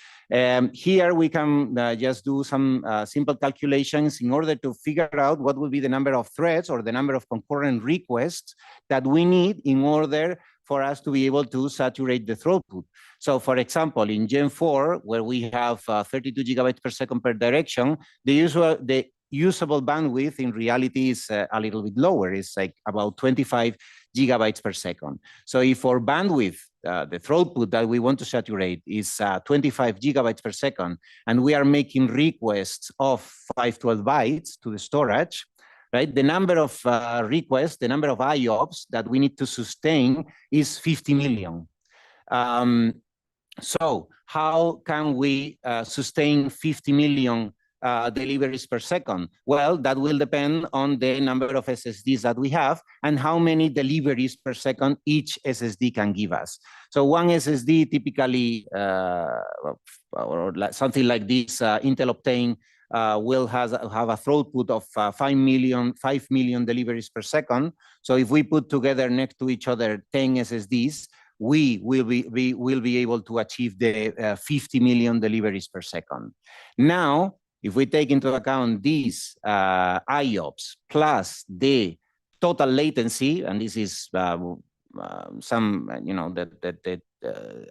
S14: Here we can just do some simple calculations in order to figure out what will be the number of threads or the number of concurrent requests that we need in order for us to be able to saturate the throughput. So for example, in Gen 4, where we have 32 gigabytes per second per direction, the usable bandwidth in reality is a little bit lower. It's like about 25 gigabytes per second. So if our bandwidth, the throughput that we want to saturate is 25 gigabytes per second, and we are making requests of 512 bytes to the storage, right? The number of requests, the number of IOPS that we need to sustain is 50 million. So how can we sustain 50 million deliveries per second? Well, that will depend on the number of SSDs that we have and how many deliveries per second each SSD can give us. So one SSD typically, or something like this, Intel Optane, will have a throughput of 5 million deliveries per second. So if we put together next to each other 10 SSDs, we will be able to achieve the 50 million deliveries per second. Now, if we take into account these IOPS plus the total latency, and this is some, you know, that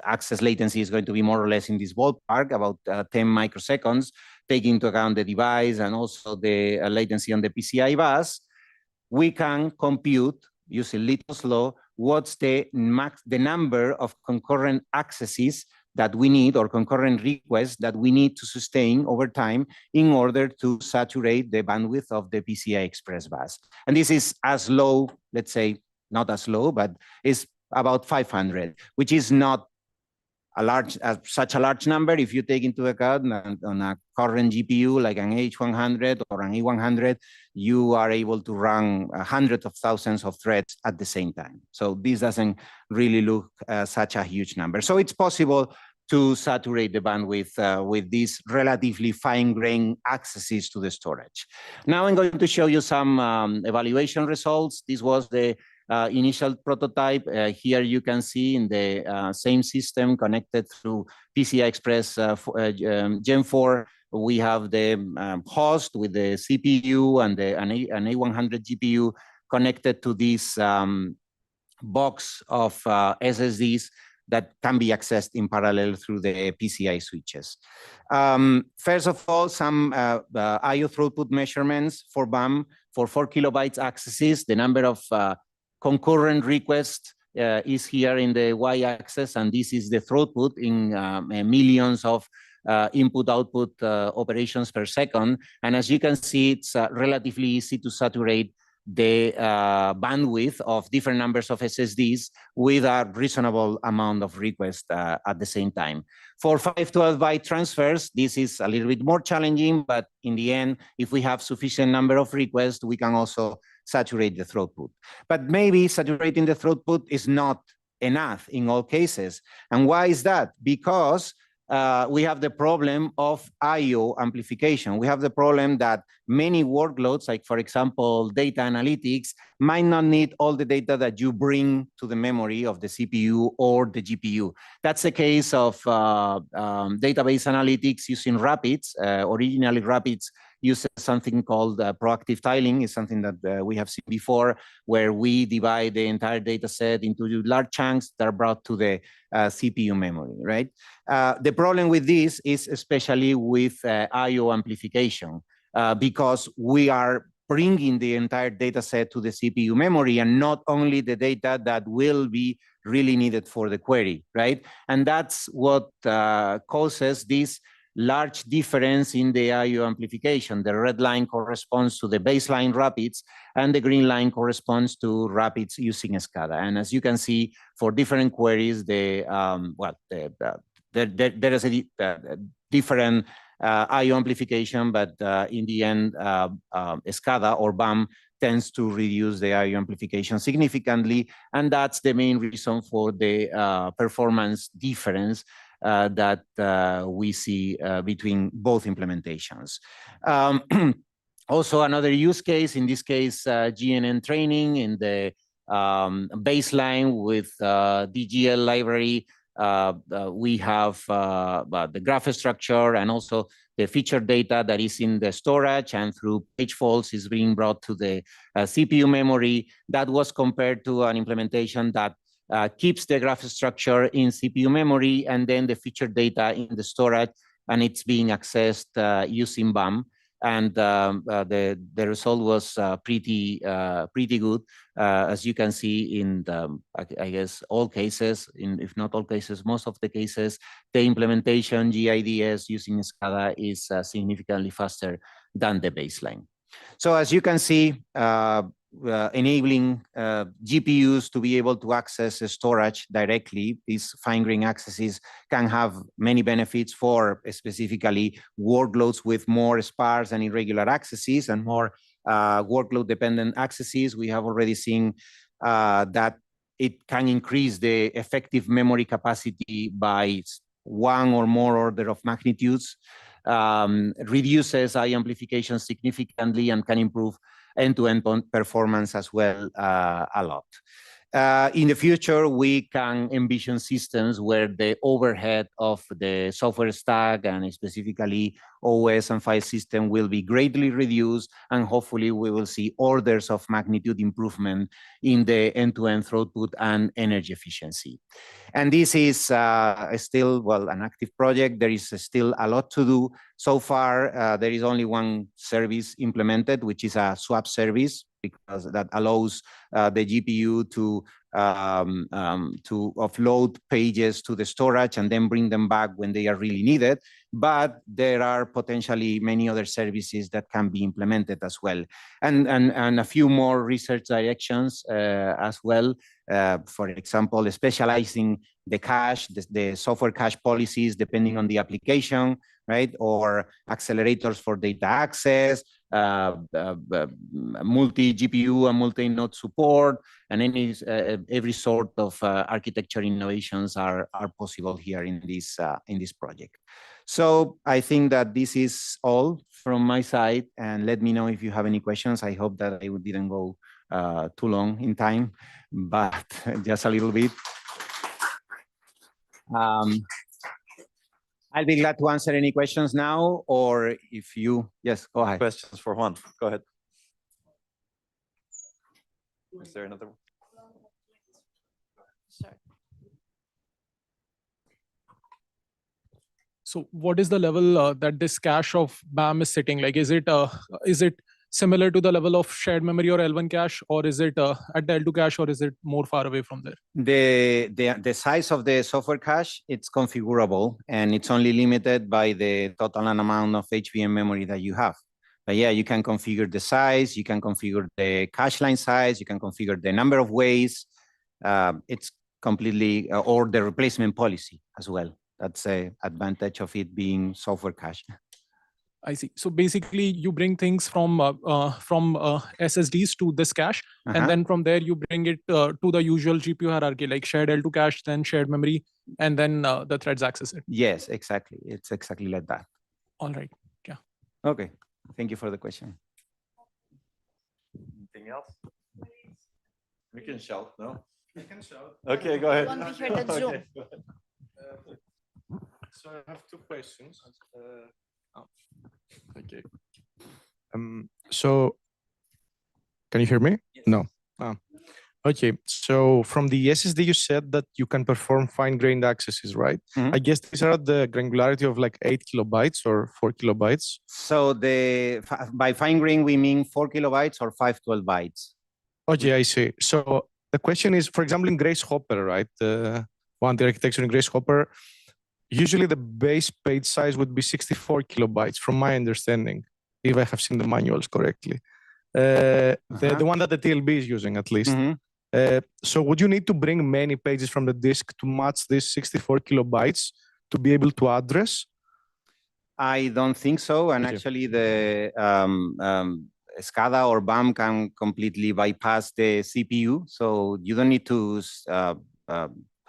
S14: access latency is going to be more or less in this ballpark, about 10 microseconds, taking into account the device and also the latency on the PCI bus, we can compute using Little's law what's the number of concurrent accesses that we need, or concurrent requests that we need to sustain over time in order to saturate the bandwidth of the PCI Express bus. And this is as low, let's say, not as low, but is about 500, which is not such a large number if you take into account on a current GPU like an H100 or an A100, you are able to run hundreds of thousands of threads at the same time. So this doesn't really look such a huge number. So it's possible to saturate the bandwidth with these relatively fine-grained accesses to the storage. Now I'm going to show you some evaluation results. This was the initial prototype. Here you can see in the same system connected through PCI Express Gen 4, we have the host with the CPU and an A100 GPU connected to this box of SSDs that can be accessed in parallel through the PCI switches. First of all, some IO throughput measurements for BAM for 4 kilobytes accesses. The number of concurrent requests is here in the y-axis, and this is the throughput in millions of input-output operations per second. And as you can see, it's relatively easy to saturate the bandwidth of different numbers of SSDs with a reasonable amount of requests at the same time. For 512-byte transfers, this is a little bit more challenging, but in the end, if we have sufficient number of requests, we can also saturate the throughput. But maybe saturating the throughput is not enough in all cases. And why is that? Because we have the problem of IO amplification. We have the problem that many workloads, like for example, data analytics, might not need all the data that you bring to the memory of the CPU or the GPU. That's the case of database analytics using Rapids. Originally, Rapids uses something called proactive tiling. It's something that we have seen before, where we divide the entire data set into large chunks that are brought to the CPU memory, right? The problem with this is especially with IO amplification, because we are bringing the entire data set to the CPU memory and not only the data that will be really needed for the query, right? And that's what causes this large difference in the IO amplification. The red line corresponds to the baseline Rapids, and the green line corresponds to Rapids using SCADA. And as you can see, for different queries, there is a different IO amplification, but in the end, SCADA or BAM tends to reduce the IO amplification significantly, and that's the main reason for the performance difference that we see between both implementations. Also, another use case, in this case, GNN training in the baseline with DGL library. We have the graph structure and also the feature data that is in the storage and through page faults is being brought to the CPU memory. That was compared to an implementation that keeps the graph structure in CPU memory and then the feature data in the storage, and it's being accessed using BAM. And the result was pretty good, as you can see in the, I guess, all cases, if not all cases, most of the cases, the implementation GIDS using SCADA is significantly faster than the baseline. So as you can see, enabling GPUs to be able to access storage directly, these fine-grained accesses can have many benefits for specifically workloads with more sparse and irregular accesses and more workload-dependent accesses. We have already seen that it can increase the effective memory capacity by 1 or more order of magnitudes, reduces IO amplification significantly, and can improve end-to-end performance as well a lot. In the future, we can envision systems where the overhead of the software stack and specifically OS and file system will be greatly reduced, and hopefully we will see orders of magnitude improvement in the end-to-end throughput and energy efficiency. And this is still, well, an active project. There is still a lot to do. So far, there is only one service implemented, which is a swap service, because that allows the GPU to to offload pages to the storage and then bring them back when they are really needed. But there are potentially many other services that can be implemented as well. And a few more research directions as well. For example, specializing the cache, the software cache policies, depending on the application, right? Or accelerators for data access, multi-GPU and multi-node support, and every sort of architecture innovations are possible here in this project. So I think that this is all from my side, and let me know if you have any questions. I hope that I didn't go too long in time, but just a little bit. I'll be glad to answer any questions now, or if you, yes, go ahead.
S1: Questions for Juan, go ahead. Is there another one?
S15: So what is the level that this cache of BAM is sitting? Like, is it similar to the level of shared memory or L1 cache, or is it at the L2 cache, or is it more far away from there?
S14: The size of the software cache, it's configurable, and it's only limited by the total amount of HBM memory that you have. But yeah, you can configure the size, you can configure the cache line size, you can configure the number of ways. It's completely, or the replacement policy as well. That's the advantage of it being software cache.
S15: I see. So basically, you bring things from SSDs to this cache, and then from there you bring it to the usual GPU hierarchy, like shared L2 cache, then shared memory, and then the threads access it.
S14: Yes, exactly. It's exactly like that.
S15: All right. Yeah.
S14: Okay. Thank you for the question.
S1: Anything else? We can shout, no?
S3: We can shout.
S1: Okay, go ahead.
S9: When we hear the Zoom.
S3: So I have two questions. Okay. So can you hear me? Yes. No. Okay. So from the SSD, you said that you can perform fine-grained accesses, right?
S14: Mm-hmm.
S3: I guess these are at the granularity of like 8 kilobytes or 4 kilobytes.
S14: So by fine-grained, we mean 4 kilobytes or 512 bytes.
S3: Okay, I see. So the question is, for example, in Grace Hopper, right? The architecture in Grace Hopper, usually the base page size would be 64 kilobytes, from my understanding, if I have seen the manuals correctly. The one that the TLB is using, at least. So would you need to bring many pages from the disk to match this 64 kilobytes to be able to address?
S14: I don't think so. And actually, the SCADA or BAM can completely bypass the CPU. So you don't need to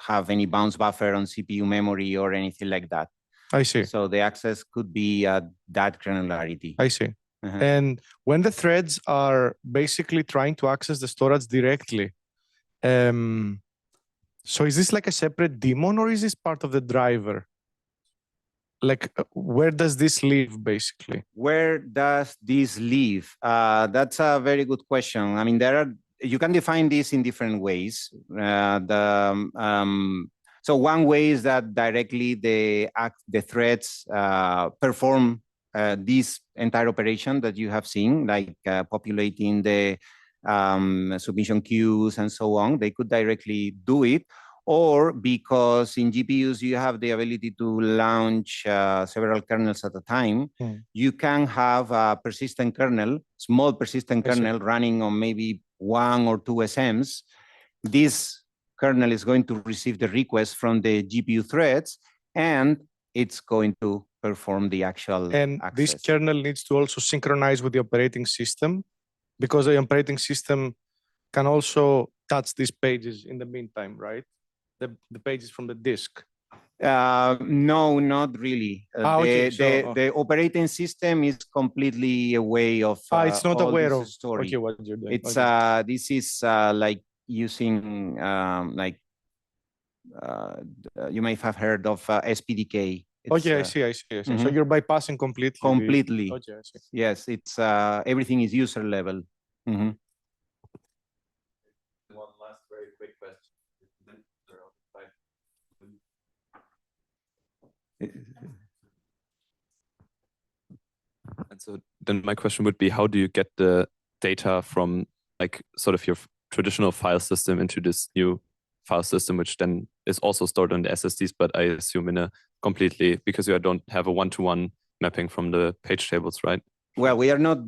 S14: have any bounce buffer on CPU memory or anything like that.
S3: I see.
S14: So the access could be at that granularity.
S3: I see. And when the threads are basically trying to access the storage directly, so is this like a separate daemon, or is this part of the driver? Like, where does this live, basically?
S14: Where does this live? That's a very good question. I mean, you can define this in different ways. So one way is that directly the threads perform this entire operation that you have seen, like populating the submission queues and so on. They could directly do it. Or because in GPUs you have the ability to launch several kernels at a time, you can have a persistent kernel, small persistent kernel running on maybe 1 or 2 SMs. This kernel is going to receive the request from the GPU threads, and it's going to perform the actual access.
S3: This kernel needs to also synchronize with the operating system, because the operating system can also touch these pages in the meantime, right? The pages from the disk.
S14: No, not really. The operating system is completely aware of.
S3: It's not aware of
S14: story.
S3: Okay, what you're doing.
S14: It's this is like using you may have heard of SPDK.
S3: I see. So you're bypassing completely.
S14: Completely.
S3: Okay, I see.
S14: Yes, it's everything is user level.
S1: One last very quick question.
S13: And so then my question would be, how do you get the data from like sort of your traditional file system into this new file system, which then is also stored on the SSDs, but I assume in a completely, because you don't have a one-to-one mapping from the page tables, right?
S14: Well, we are not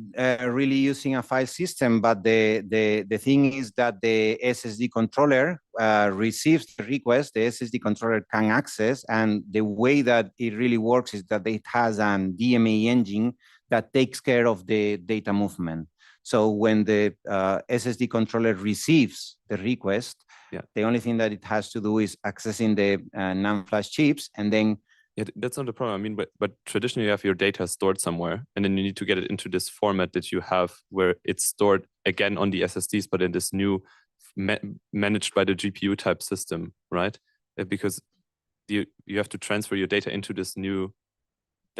S14: really using a file system, but the thing is that the SSD controller receives the request, the SSD controller can access, and the way that it really works is that it has an DMA engine that takes care of the data movement. So when the SSD controller receives the request, the only thing that it has to do is accessing the NAND flash chips, and then
S13: that's not the problem. I mean, but traditionally you have your data stored somewhere, and then you need to get it into this format that you have where it's stored again on the SSDs, but in this new managed by the GPU type system, right? Because you have to transfer your data into this new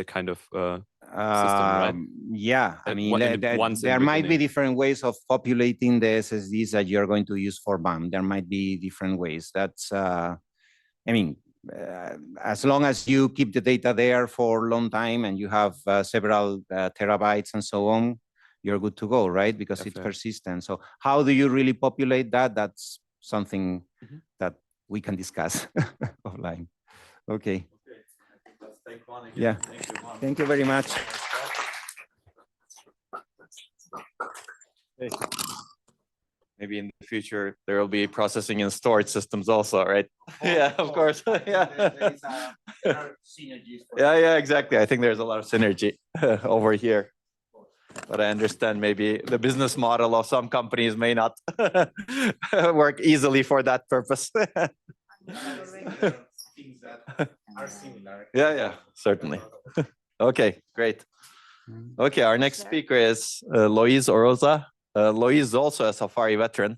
S13: kind of system, right?
S14: Yeah, I mean, there might be different ways of populating the SSDs that you're going to use for BAM. There might be different ways. That's, I mean, as long as you keep the data there for a long time and you have several terabytes and so on, you're good to go, right? Because it's persistent. So how do you really populate that? That's something that we can discuss offline. Okay. Yeah. Thank you very much.
S1: Maybe in the future there will be processing and storage systems also, right? Yeah, of course. Yeah. Yeah, exactly. I think there's a lot of synergy over here. But I understand maybe the business model of some companies may not work easily for that purpose. Yeah, certainly. Okay, great. Okay, our next speaker is Lois Oroza. Lois is also a Safari veteran.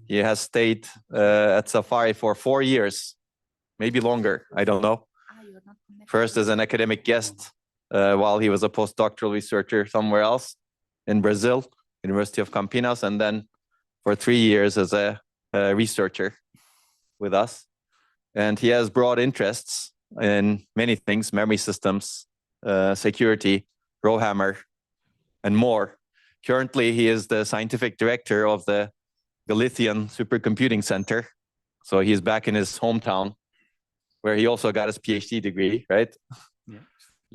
S1: He has stayed at Safari for 4 years, maybe longer, I don't know. First as an academic guest while he was a postdoctoral researcher somewhere else in Brazil, University of Campinas, and then for 3 years as a researcher with us. And he has broad interests in many things: memory systems, security, RowHammer, and more. Currently, he is the scientific director of the Galician Supercomputing Center. So he's back in his hometown, where he also got his PhD degree, right? Yeah.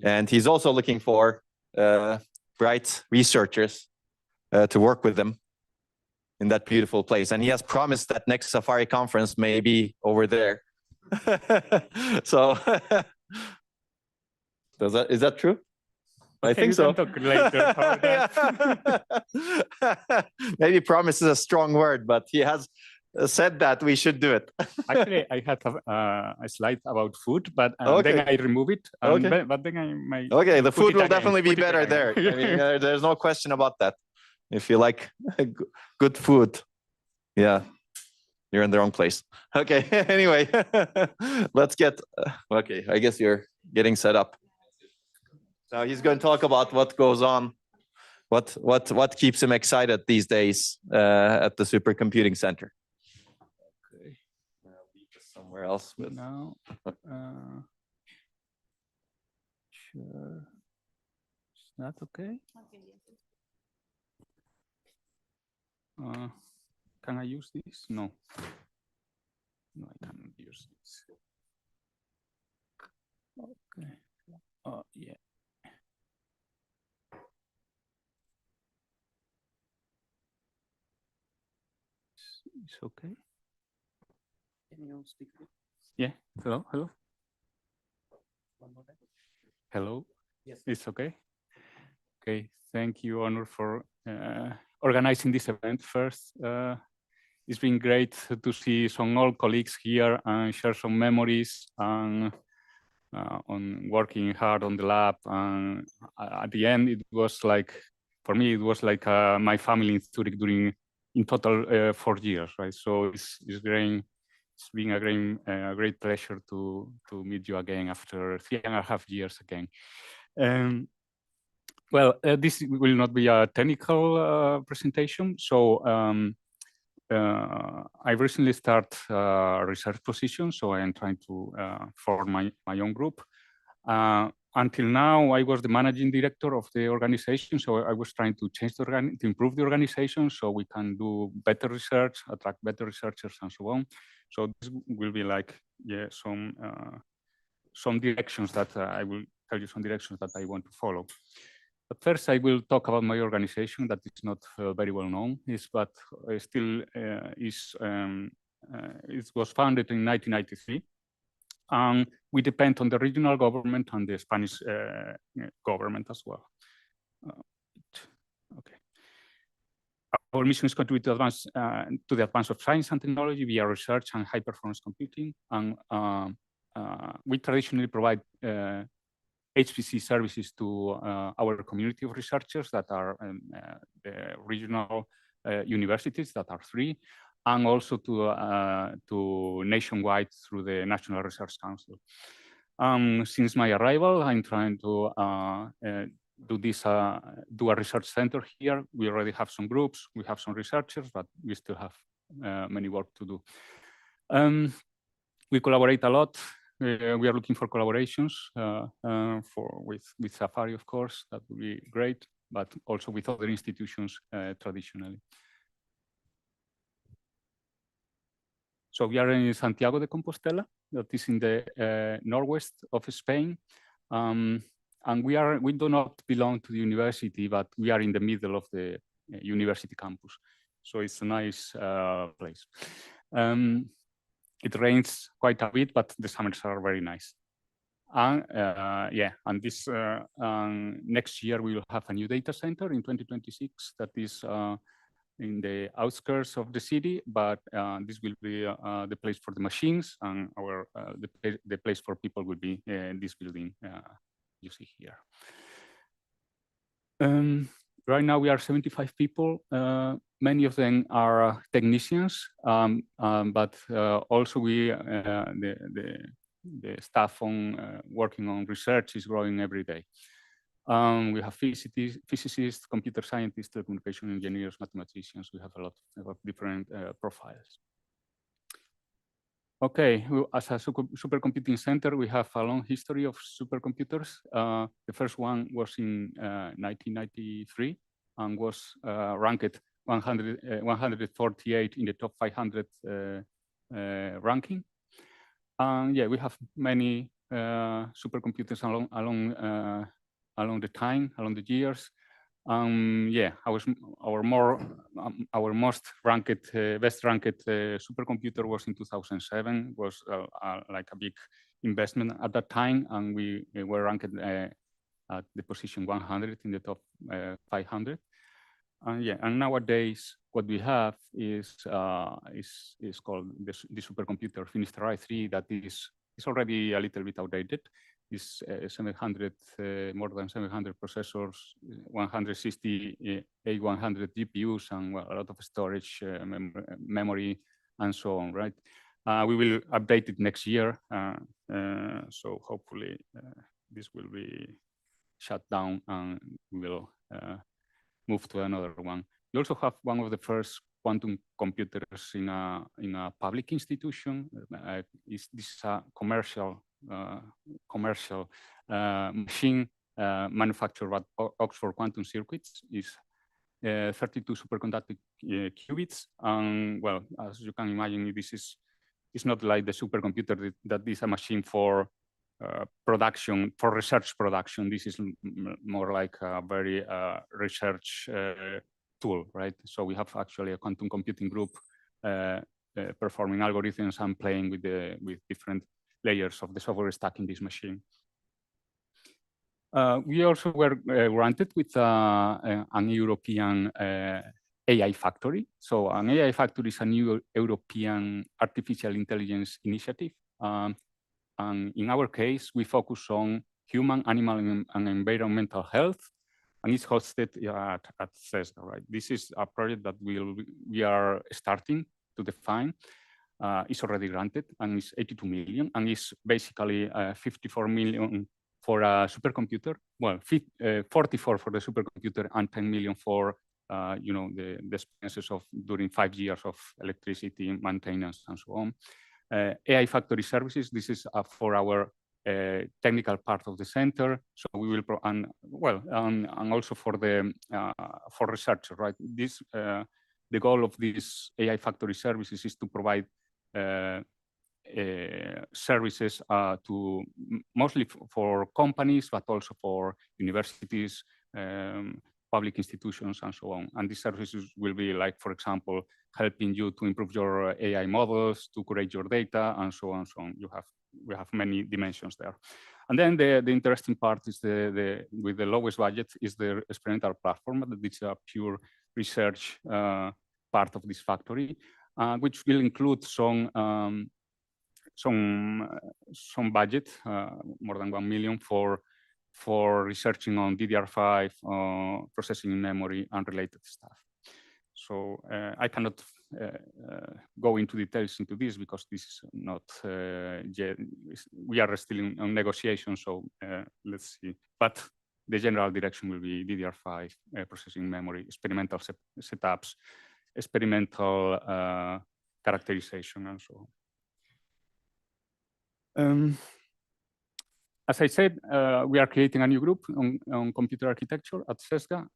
S1: And he's also looking for bright researchers to work with them in that beautiful place. And he has promised that next Safari conference may be over there. So, is that true? I think so.
S16: Talk later about that.
S1: Maybe promise is a strong word, but he has said that we should do it.
S16: Actually, I had a slide about food, but
S1: okay.
S16: then I remove it.
S1: Okay.
S16: But then I might.
S1: Okay, the food will definitely be better there. I mean, there's no question about that. If you like good food, yeah, you're in the wrong place. Okay, anyway, let's get. Okay, I guess you're getting set up. So he's going to talk about what goes on, what keeps him excited these days at the Supercomputing Center. Okay, somewhere else with
S16: now. Sure, is that okay? Can I use this? No. No, I cannot use this. Okay. Oh, yeah. It's okay. Can you speak? Yeah. Hello. Hello. Hello. Yes. It's okay. Okay. Thank you, Onur, for organizing this event. First, it's been great to see some old colleagues here and share some memories and on working hard on the lab. And at the end, it was like, for me, it was like my family in Zurich during in total 4 years, right? So it's great. It's been a great pleasure to meet you again after 3.5 years again. Well, this will not be a technical presentation. So I recently started a research position, so I am trying to form my own group. until now, I was the managing director of the organization, so I was trying to change to improve the organization so we can do better research, attract better researchers, and so on. So this will be like, yeah, some directions that I will tell you some directions that I want to follow. But first, I will talk about my organization that is not very well known, but still it was founded in 1993. We depend on the regional government and the Spanish government as well. Okay. Our mission is contribute to advance to the advance of science and technology via research and high performance computing. And we traditionally provide HPC services to our community of researchers that are the regional universities that are 3, and also to nationwide through the National Research Council. Since my arrival, I'm trying to do a research center here. We already have some groups, we have some researchers, but we still have many work to do. We collaborate a lot. We are looking for collaborations with Safari, of course, that would be great, but also with other institutions traditionally. So we are in Santiago de Compostela, that is in the northwest of Spain. And we do not belong to the university, but we are in the middle of the university campus. So it's a nice place. It rains quite a bit, but the summers are very nice. And yeah, and this next year we will have a new data center in 2026 that is in the outskirts of the city, but this will be the place for the machines, and the place for people will be this building you see here. Right now we are 75 people. Many of them are technicians, but also the staff on working on research is growing every day. We have physicists, computer scientists, communication engineers, mathematicians. We have a lot of different profiles. Okay, as a supercomputing center, we have a long history of supercomputers. The first one was in 1993 and was ranked 148 in the top 500 ranking. Yeah, we have many supercomputers along the time, along the years. Yeah, our most ranked, best ranked supercomputer was in 2007. Was like a big investment at that time, and we were ranked at the position 100 in the top 500. Yeah, and nowadays what we have is called the supercomputer Finisterre i3 that is already a little bit outdated. It's 700 more than 700 processors, 160 A100 GPUs, and well, a lot of storage, memory, and so on. Right? We will update it next year, so hopefully this will be shut down and we will move to another one. We also have one of the first quantum computers in a public institution. This is a commercial machine manufactured by Oxford Quantum Circuits. Is 32 superconducting qubits. And well, as you can imagine, this is it's not like the supercomputer that is a machine for production, for research production. This is more like a very research tool, right? So we have actually a quantum computing group performing algorithms and playing with different layers of the software stack in this machine. We also were granted with an European AI factory. So an AI factory is a new European artificial intelligence initiative. And in our case, we focus on human, animal, and environmental health, and it's hosted at CESDA, right? This is a project that we are starting to define. It's already granted, and it's 82 million, and it's basically 54 million for a supercomputer. Well, 44 for the supercomputer and 10 million for you know, the expenses of during 5 years of electricity maintenance and so on. AI factory services. This is for our technical part of the center. So we will, and also for the for researchers, right? This the goal of these AI factory services is to provide services to mostly for companies, but also for universities, public institutions, and so on. And these services will be like, for example, helping you to improve your AI models, to curate your data, and so on and so on. We have many dimensions there. And then the interesting part is with the lowest budget is the experimental platform. That is a pure research part of this factory, which will include some budget, more than 1 million for researching on DDR5, processing in memory, and related stuff. So I cannot go into details into this because this is not yet. We are still in negotiation, so let's see. But the general direction will be DDR5, processing memory, experimental setups, experimental characterization, and so on. As I said, we are creating a new group on computer architecture at CESGA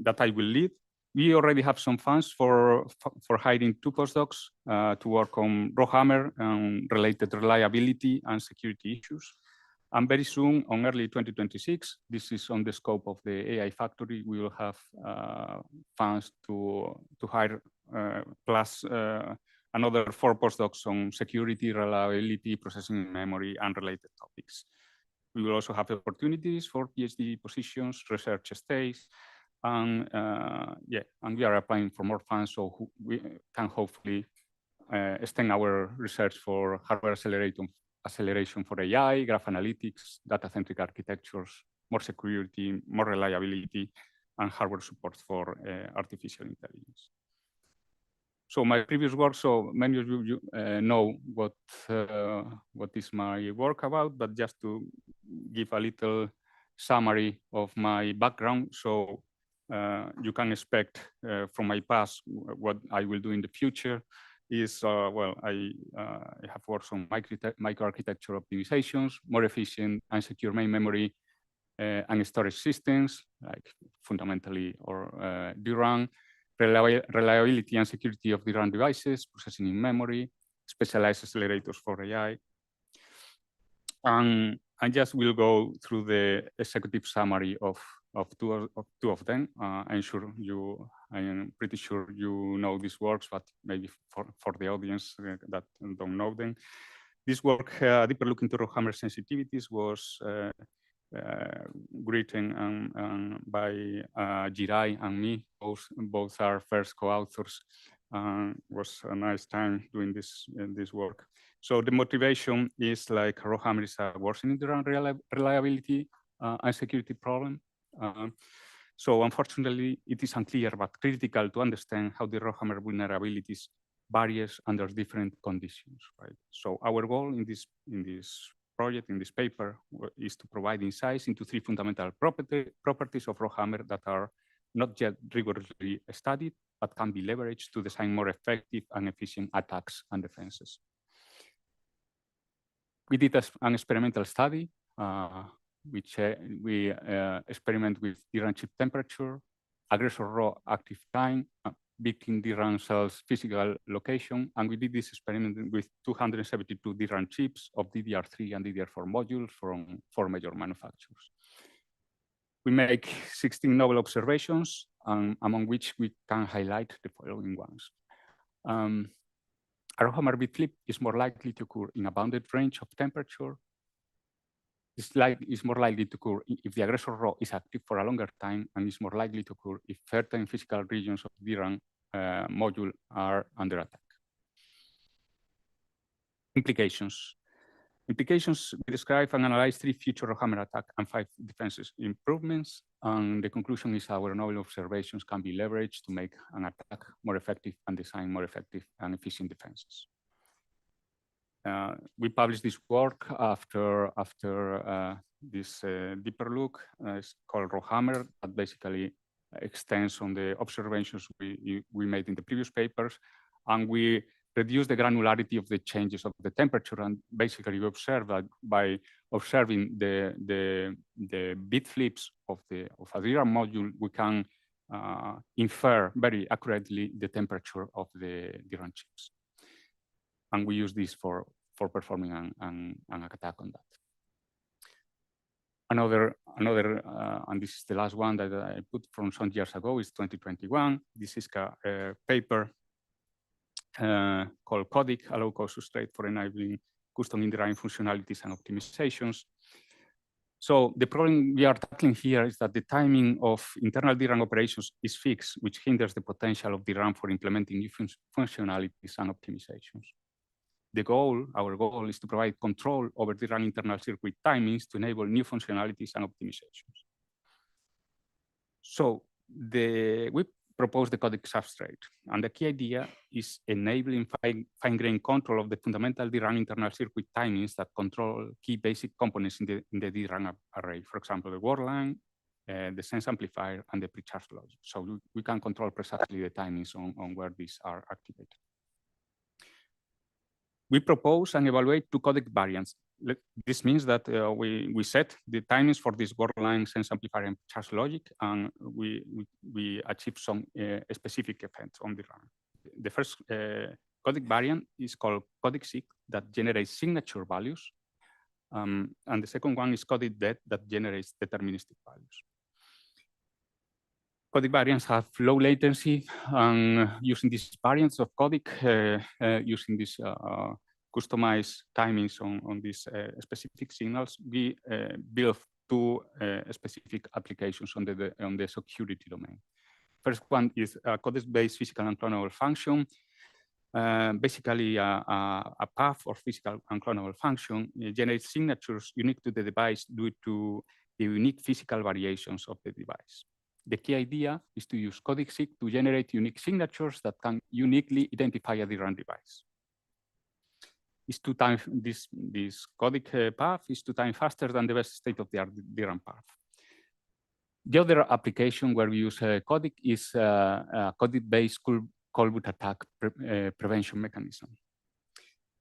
S16: that I will lead. We already have some funds for hiring 2 postdocs to work on RowHammer and related reliability and security issues. And very soon, on early 2026, this is on the scope of the AI factory, we will have funds to hire plus another 4 postdocs on security, reliability, processing in memory, and related topics. We will also have opportunities for PhD positions, research stays, and and we are applying for more funds so we can hopefully extend our research for hardware acceleration for AI, graph analytics, data-centric architectures, more security, more reliability, and hardware support for artificial intelligence. So my previous work, so many of you know what is my work about, but just to give a little summary of my background, so you can expect from my past what I will do in the future is, I have worked on microarchitecture optimizations, more efficient and secure main memory and storage systems, like fundamentally or DRAM, reliability and security of DRAM devices, processing in memory, specialized accelerators for AI. And I just will go through the executive summary of two of them. I'm pretty sure you know these works, but maybe for the audience that don't know them. This work, deeper look into RowHammer sensitivities, was written by Jirai and me. Both are first co-authors. Was a nice time doing this work. So the motivation is like RowHammer is a worsening DRAM reliability and security problem. So unfortunately, it is unclear but critical to understand how the RowHammer vulnerabilities varies under different conditions. Right. So our goal in this project, in this paper, is to provide insights into 3 fundamental properties of RowHammer that are not yet rigorously studied, but can be leveraged to design more effective and efficient attacks and defenses. We did an experimental study, which we experiment with DRAM chip temperature, aggressor raw active time, victim DRAM cells physical location, and we did this experiment with 272 DRAM chips of DDR3 and DDR4 modules from 4 major manufacturers. We make 16 novel observations, among which we can highlight the following ones. A RowHammer bit flip is more likely to occur in a bounded range of temperature. It's more likely to occur if the aggressor raw is active for a longer time, and is more likely to occur if certain physical regions of DRAM module are under attack. Implications. Implications, we describe and analyze 3 future RowHammer attack and 5 defenses improvements. And the conclusion is our novel observations can be leveraged to make an attack more effective and design more effective and efficient defenses. We published this work after this deeper look. It's called RowHammer, that basically extends on the observations we made in the previous papers. And we reduce the granularity of the changes of the temperature, and basically we observe that by observing the bit flips of a DRAM module, we can infer very accurately the temperature of the DRAM chips. And we use this for performing an attack on that. Another, and this is the last one that I put from some years ago, is 2021. This is a paper called CODIC, a low-cost substrate for enabling custom in-DRAM functionalities and optimizations. So the problem we are tackling here is that the timing of internal DRAM operations is fixed, which hinders the potential of DRAM for implementing new functionalities and optimizations. Our goal is to provide control over DRAM internal circuit timings to enable new functionalities and optimizations. So we propose the CODIC substrate, and the key idea is enabling fine-grained control of the fundamental DRAM internal circuit timings that control key basic components in the DRAM array. For example, the word line, the sense amplifier, and the pre-charge logic. So we can control precisely the timings on where these are activated. We propose and evaluate two CODIC variants. This means that we set the timings for this word line, sense amplifier, and charge logic, and we achieve some specific effects on the RAM. The first CODIC variant is called CODIC SIG, that generates signature values, and the second one is CODIC DET, that generates deterministic values. CODIC variants have low latency, and using these variants of CODIC, using these customized timings on these specific signals, we build two specific applications on the security domain. First one is a CODIC-based physical unclonable function. Basically, a path or physical unclonable function generates signatures unique to the device due to the unique physical variations of the device. The key idea is to use CODIC SIG to generate unique signatures that can uniquely identify a DRAM device. It's 2 times this CODIC path is 2 times faster than the best state-of-the-art DRAM path. The other application where we use CODIC is a CODIC-based call-boot attack prevention mechanism.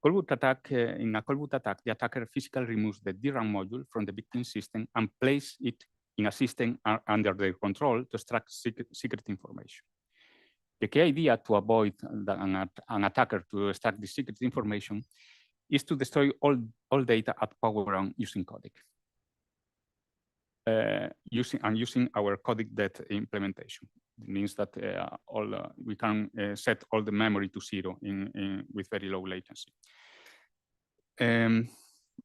S16: Call-boot attack, in a call-boot attack, the attacker physically removes the DRAM module from the victim system and places it in a system under their control to extract secret information. The key idea to avoid an attacker to extract the secret information is to destroy all data at power on using CODIC. Using our CODIC DET implementation. It means that we can set all the memory to 0 with very low latency.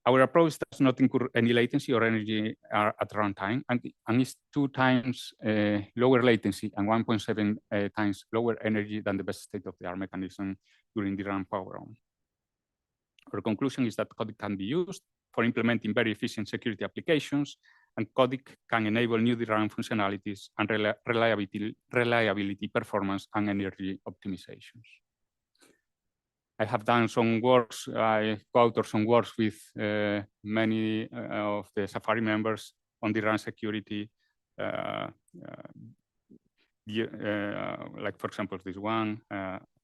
S16: Our approach does not incur any latency or energy at runtime, and is 2 times lower latency and 1.7 times lower energy than the best state-of-the-art mechanism during DRAM power on. Our conclusion is that CODIC can be used for implementing very efficient security applications, and CODIC can enable new DRAM functionalities and reliability, performance, and energy optimizations. I have done some works, I co-authored some works with many of the Safari members on DRAM security, like for example, this one,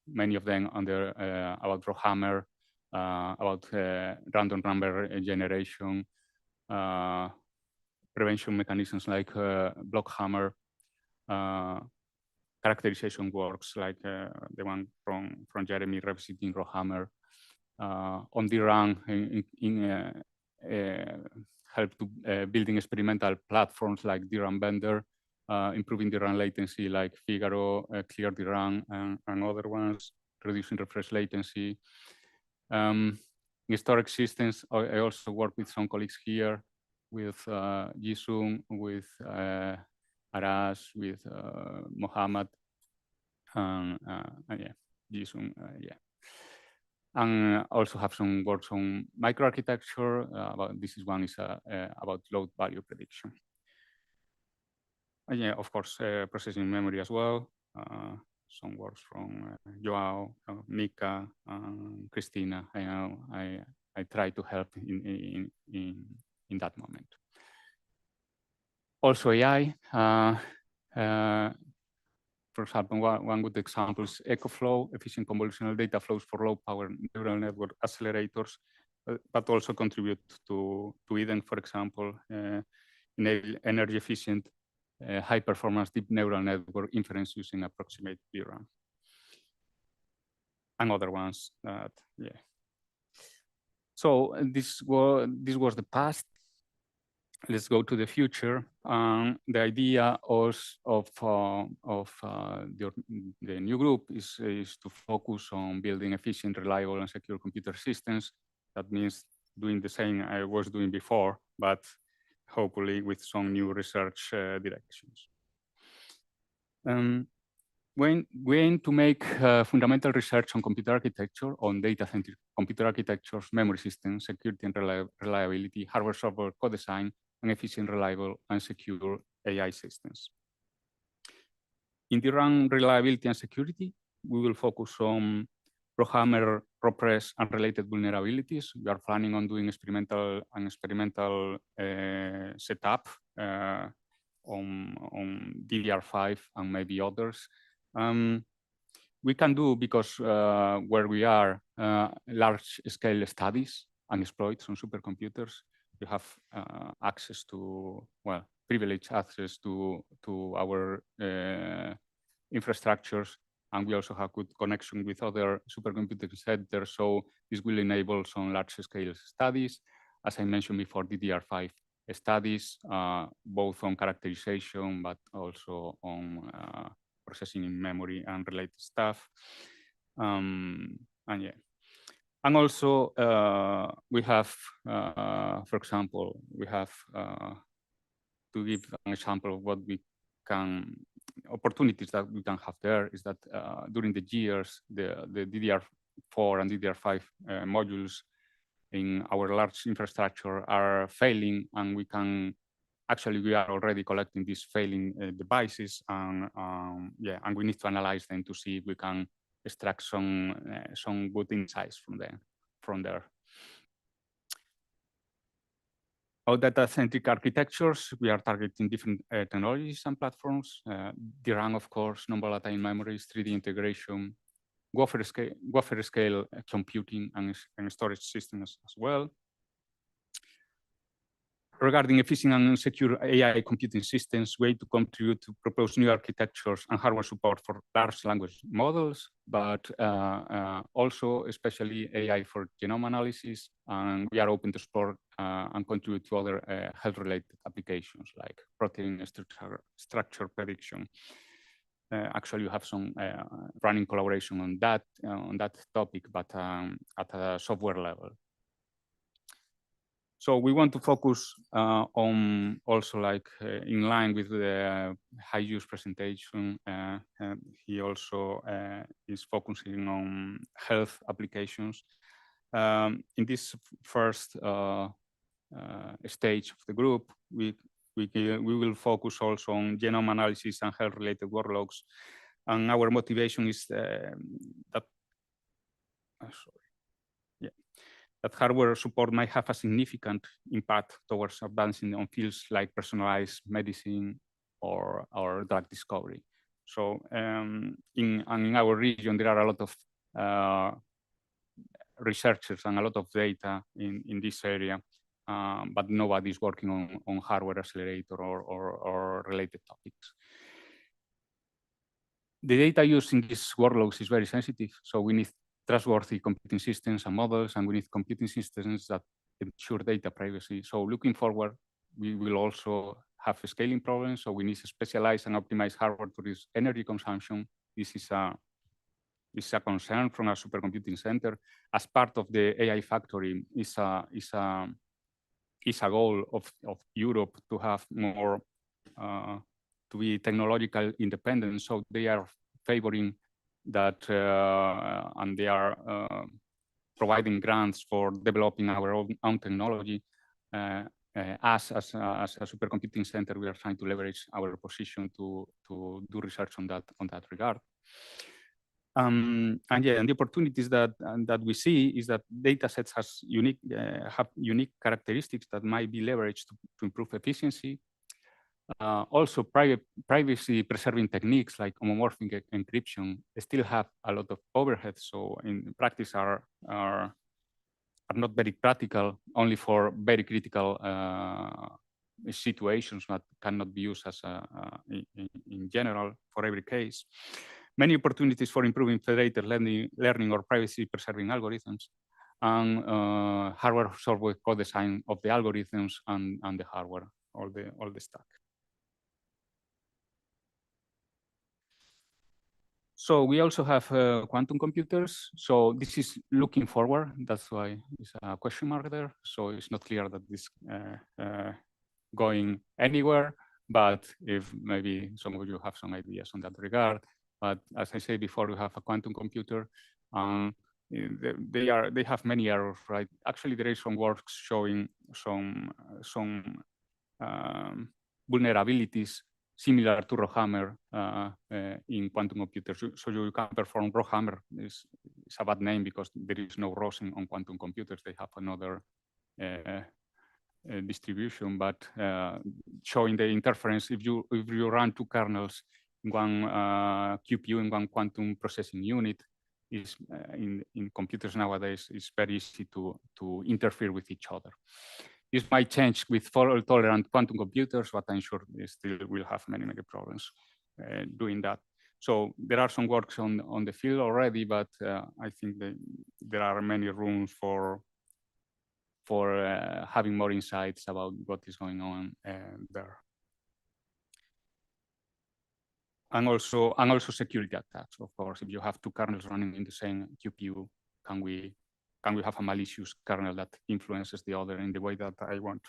S16: many of them about RowHammer, about random number generation, prevention mechanisms like BrakHammer, characterization works like the one from Jeremy revisiting RowHammer, on DRAM help to building experimental platforms like DRAM Bender, improving DRAM latency like Figaro, Clear DRAM, and other ones, reducing refresh latency. In storage systems, I also work with some colleagues here, with Jisung, with Aras, with Mohammad, and yeah, Jisung, yeah. And also have some works on microarchitecture. This is one is about load value prediction. And yeah, of course, processing memory as well. Some works from Joao, Mika, Christina. I try to help in that moment. Also AI. for example, one good example is EcoFlow, efficient convolutional data flows for low power neural network accelerators, but also contribute to Eden, for example, enable energy efficient, high performance deep neural network inference using approximate DRAM. And other ones that, yeah. So this was the past. Let's go to the future. The idea of the new group is to focus on building efficient, reliable, and secure computer systems. That means doing the same I was doing before, but hopefully with some new research directions. We aim to make fundamental research on computer architecture, on data-centric computer architectures, memory systems, security and reliability, hardware-software co-design, and efficient, reliable, and secure AI systems. In DRAM reliability and security, we will focus on RowHammer, RowPress, and related vulnerabilities. We are planning on doing experimental setup on DDR5 and maybe others. We can do, because where we are, large-scale studies and exploits on supercomputers. You have access to, well, privileged access to our infrastructures, and we also have good connection with other supercomputing centers. So this will enable some large-scale studies, as I mentioned before, DDR5 studies, both on characterization, but also on processing in memory and related stuff. And yeah. And also, we have, for example, we have, to give an example of what we can, opportunities that we can have there is that during the years, the DDR4 and DDR5 modules in our large infrastructure are failing, and we can, actually, we are already collecting these failing devices, and yeah, and we need to analyze them to see if we can extract some good insights from there. Our data-centric architectures, we are targeting different technologies and platforms. DRAM, of course, non-volatile memories, 3D integration, wafer scale computing, and storage systems as well. Regarding efficient and secure AI computing systems, we aim to contribute to propose new architectures and hardware support for large language models, but also especially AI for genome analysis. And we are open to explore and contribute to other health-related applications like protein structure prediction. Actually, you have some running collaboration on that topic, but at a software level. So we want to focus on also, like, in line with the high-use presentation. He also is focusing on health applications. In this first stage of the group, we will focus also on genome analysis and health-related workloads. And our motivation is that that hardware support might have a significant impact towards advancing on fields like personalized medicine or drug discovery. So in our region, there are a lot of researchers and a lot of data in this area, but nobody's working on hardware accelerator or related topics. The data used in these workloads is very sensitive, so we need trustworthy computing systems and models, and we need computing systems that ensure data privacy. So looking forward, we will also have scaling problems, so we need to specialize and optimize hardware to reduce energy consumption. This is a concern from our supercomputing center. As part of the AI factory, is a goal of Europe to have more, to be technological independent. So they are favoring that, and they are providing grants for developing our own technology. As a supercomputing center, we are trying to leverage our position to do research on that regard. And yeah, and the opportunities that we see is that data sets have unique characteristics that might be leveraged to improve efficiency. Also, privacy preserving techniques like homomorphic encryption still have a lot of overhead. So in practice are not very practical, only for very critical situations that cannot be used as in general for every case. Many opportunities for improving federated learning or privacy preserving algorithms, and hardware software co-design of the algorithms and the hardware, all the stack. So we also have quantum computers. So this is looking forward. That's why it's a question mark there. So it's not clear that this going anywhere. But if maybe some of you have some ideas on that regard. But as I said before, we have a quantum computer. They have many errors, right? Actually, there is some works showing some vulnerabilities similar to RowHammer in quantum computers. So you can perform RowHammer. It's a bad name because there is no rows on quantum computers. They have another distribution, but showing the interference, if you run two kernels in one QPU in one quantum processing unit, is in computers nowadays, it's very easy to interfere with each other. This might change with fault-tolerant quantum computers, but I'm sure they still will have many problems doing that. So there are some works on the field already, but I think there are many rooms for having more insights about what is going on there. And also security attacks, of course. If you have two kernels running in the same QPU, can we have a malicious kernel that influences the other in the way that I want?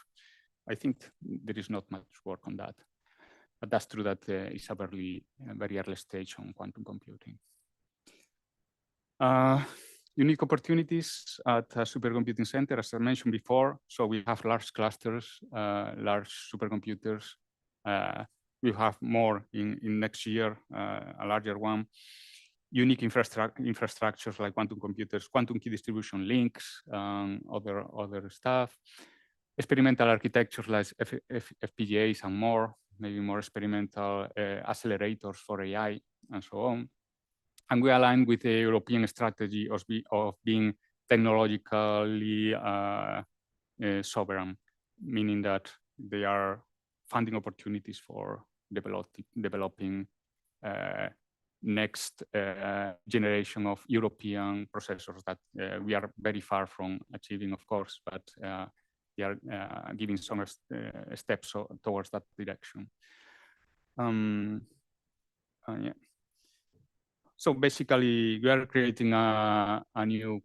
S16: I think there is not much work on that. But that's true that it's a very early stage on quantum computing. Unique opportunities at a supercomputing center, as I mentioned before. So we have large clusters, large supercomputers. We have more in next year, a larger one. Unique infrastructures like quantum computers, quantum key distribution links, other stuff. Experimental architectures like FPGAs and more, maybe more experimental accelerators for AI and so on. And we align with the European strategy of being technologically sovereign, meaning that they are funding opportunities for developing next generation of European processors that we are very far from achieving, of course, but we are giving some steps towards that direction. Yeah. So basically, we are creating a new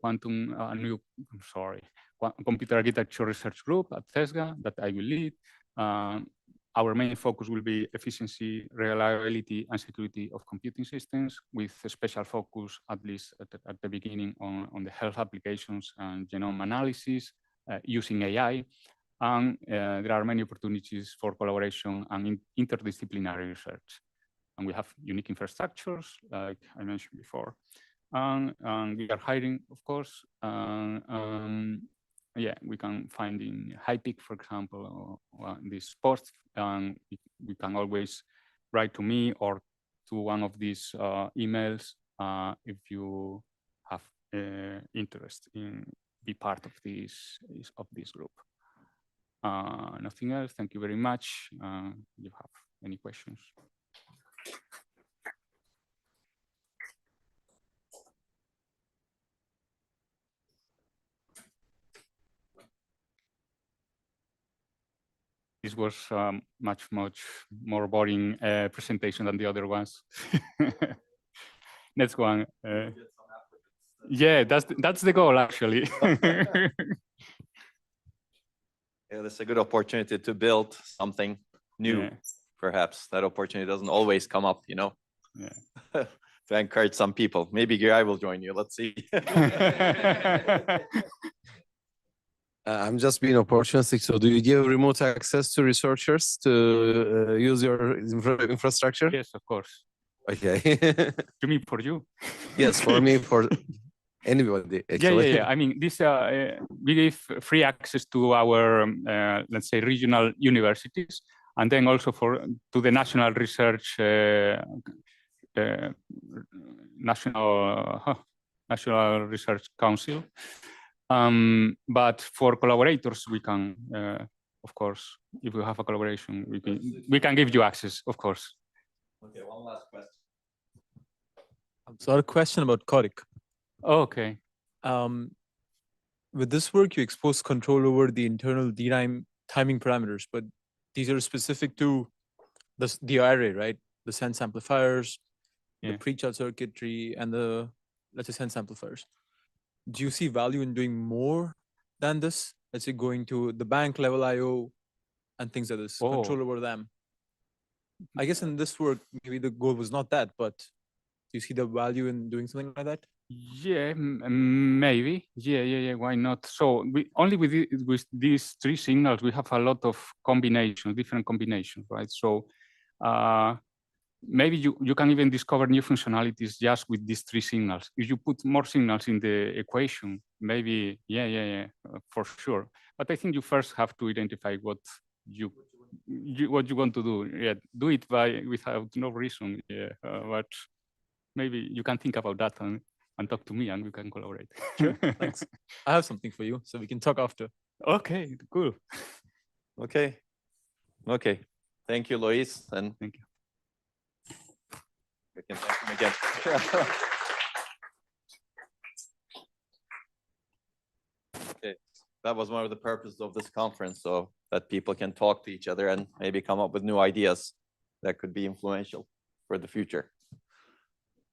S16: computer architecture research group at TESGA that I will lead. Our main focus will be efficiency, reliability, and security of computing systems, with a special focus, at least at the beginning, on the health applications and genome analysis using AI. And there are many opportunities for collaboration and interdisciplinary research. And we have unique infrastructures, like I mentioned before. And we are hiring, of course. Yeah, we can find in HighPeak, for example, or these posts. And we can always write to me or to one of these emails if you have interest in be part of this group. Nothing else. Thank you very much. Do you have any questions? This was much more boring presentation than the other ones. Next one. Yeah, that's the goal, actually.
S1: Yeah, that's a good opportunity to build something new. Yeah. Perhaps that opportunity doesn't always come up, you know. Yeah. To encourage some people. Maybe Giray will join you. Let's see.
S6: I'm just being opportunistic. So do you give remote access to researchers to use your infrastructure?
S16: Yes, of course.
S6: Okay.
S16: To me, for you.
S6: Yes, for me, for anybody, actually.
S16: Yeah. I mean, this we give free access to our, let's say, regional universities. and then also to the National Research National Research Council. But for collaborators, we can, of course, if we have a collaboration, we can give you access, of course.
S1: Okay, one last question.
S17: So I had a question about Coric.
S16: Okay.
S17: With this work, you expose control over the internal DRAM timing parameters, but these are specific to the array, right? The sense amplifiers, the pre-charge circuitry, and the, let's say, sense amplifiers. Do you see value in doing more than this? Let's say going to the bank level IO and things like this, control over them. I guess in this work, maybe the goal was not that, but do you see the value in doing something like that?
S16: Yeah, maybe. Yeah. Why not? So only with these three signals, we have a lot of combinations, different combinations, right? So maybe you can even discover new functionalities just with these three signals. If you put more signals in the equation, maybe, for sure. But I think you first have to identify what you want to do. Yeah, do it without no reason. Yeah, but maybe you can think about that and talk to me, and we can collaborate.
S17: Sure, thanks. I have something for you, so we can talk after.
S16: Okay, cool.
S1: Okay. Thank you, Luis, and
S16: thank you.
S1: We can thank him again. Okay, that was one of the purposes of this conference, so that people can talk to each other and maybe come up with new ideas that could be influential for the future.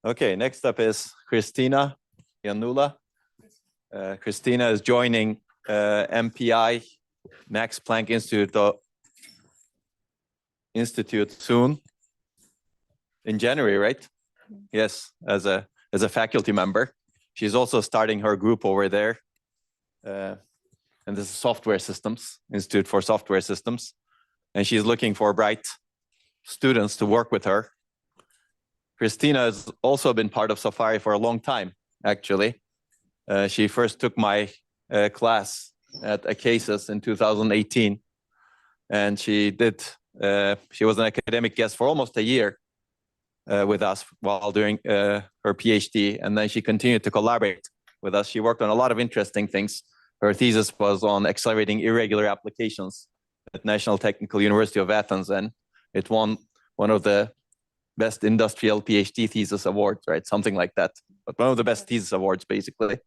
S1: Okay, next up is Christina Janula. Christina is joining MPI, Max Planck Institute soon, in January, right? Yes, as a faculty member. She's also starting her group over there. And this is Software Systems, Institute for Software Systems. And she's looking for bright students to work with her. Christina has also been part of Safari for a long time, actually. She first took my class at ACASIS in 2018. And she was an academic guest for almost a year with us while doing her PhD. And then she continued to collaborate with us. She worked on a lot of interesting things. Her thesis was on accelerating irregular applications at National Technical University of Athens. And it won one of the best industrial PhD thesis awards, right? Something like that. But one of the best thesis awards, basically.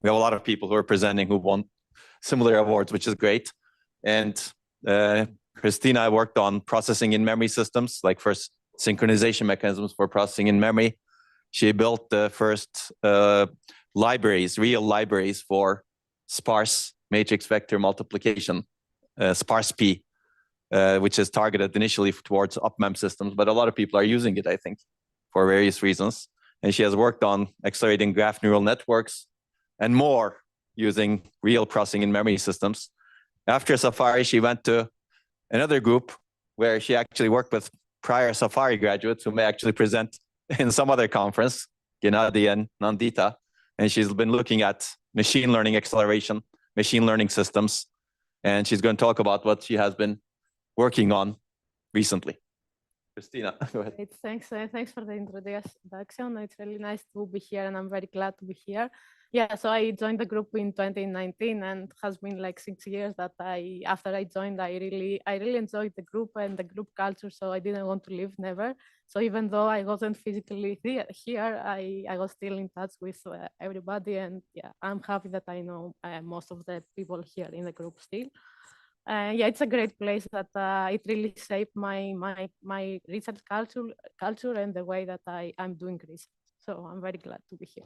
S1: We have a lot of people who are presenting who won similar awards, which is great. And Christina worked on processing in memory systems, like first synchronization mechanisms for processing in memory. She built the first libraries, real libraries for sparse matrix vector multiplication, sparse P, which is targeted initially towards UpMem systems, but a lot of people are using it, I think, for various reasons. And she has worked on accelerating graph neural networks and more using real processing in memory systems. After Safari, she went to another group where she actually worked with prior Safari graduates who may actually present in some other conference, Gennady and Nandita. And she's been looking at machine learning acceleration, machine learning systems. And she's going to talk about what she has been working on recently. Christina, go ahead.
S18: Thanks for the introduction. It's really nice to be here, and I'm very glad to be here. Yeah, so I joined the group in 2019, and it has been like 6 years that after I joined, I really enjoyed the group and the group culture. So I didn't want to leave, never. So even though I wasn't physically here, I was still in touch with everybody, and yeah, I'm happy that I know most of the people here in the group still. Yeah, it's a great place that it really shaped my research culture and the way that I'm doing research. So I'm very glad to be here.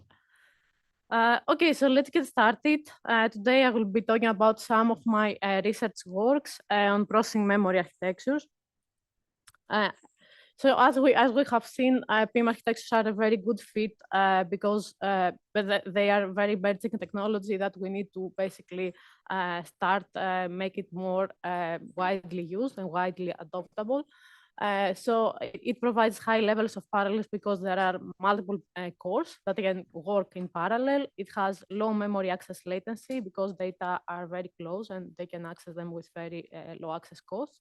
S18: Okay, so let's get started. Today I will be talking about some of my research works on processing memory architectures. So as we have seen, PIM architectures are a very good fit because they are very emerging technology that we need to basically make it more widely used and widely adoptable. So it provides high levels of parallels because there are multiple cores that can work in parallel. It has low memory access latency because data are very close and they can access them with very low access costs.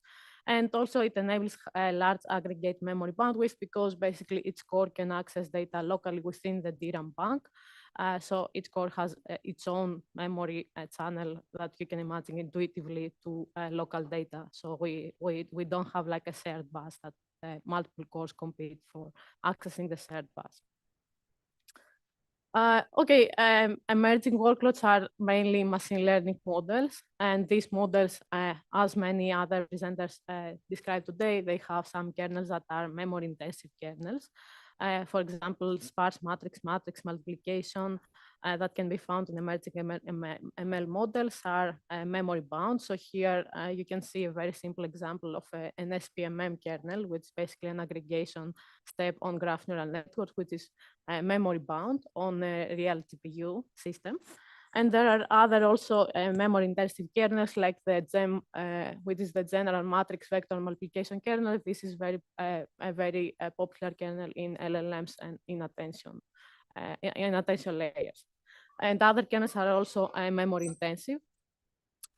S18: And also it enables a large aggregate memory bandwidth because basically each core can access data locally within the DRAM bank. So each core has its own memory channel that you can imagine intuitively to local data. So we don't have like a shared bus that multiple cores compete for accessing the shared bus. Emerging workloads are mainly machine learning models, and these models, as many other presenters described today, they have some kernels that are memory-intensive kernels. For example, sparse matrix multiplication that can be found in emerging ML models are memory bound. So here you can see a very simple example of an SPMM kernel, which is basically an aggregation step on graph neural networks, which is memory bound on a real GPU system. And there are other also memory-intensive kernels like the GEM, which is the general matrix vector multiplication kernel. This is a very popular kernel in LLMs and in attention layers. And other kernels are also memory-intensive.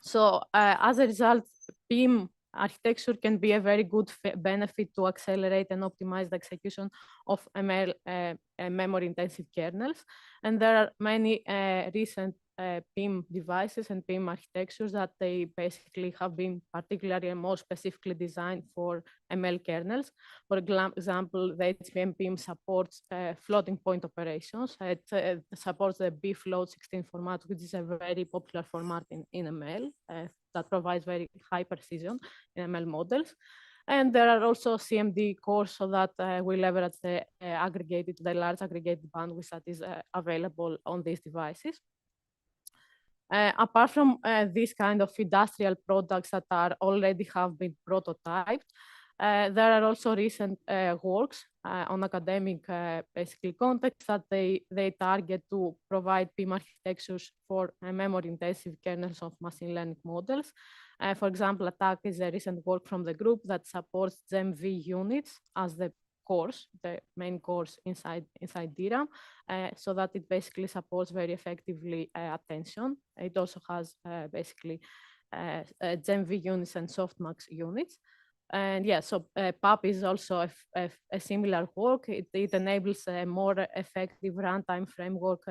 S18: So as a result, PIM architecture can be a very good benefit to accelerate and optimize the execution of ML memory-intensive kernels. And there are many recent PIM devices and PIM architectures that they basically have been particularly and more specifically designed for ML kernels. For example, the HBM PIM supports floating point operations. It supports the bfloat 16 format, which is a very popular format in ML that provides very high precision in ML models. And there are also CMD cores so that we leverage the large aggregated bandwidth that is available on these devices. Apart from these kind of industrial products that are already have been prototyped, there are also recent works on academic basically context that they target to provide PIM architectures for memory-intensive kernels of machine learning models. For example, ATTACK is a recent work from the group that supports GEM-V units as the cores, the main cores inside DRAM, so that it basically supports very effectively attention. It also has basically GEM-V units and softmax units. And yeah, so PUP is also a similar work. It enables a more effective runtime framework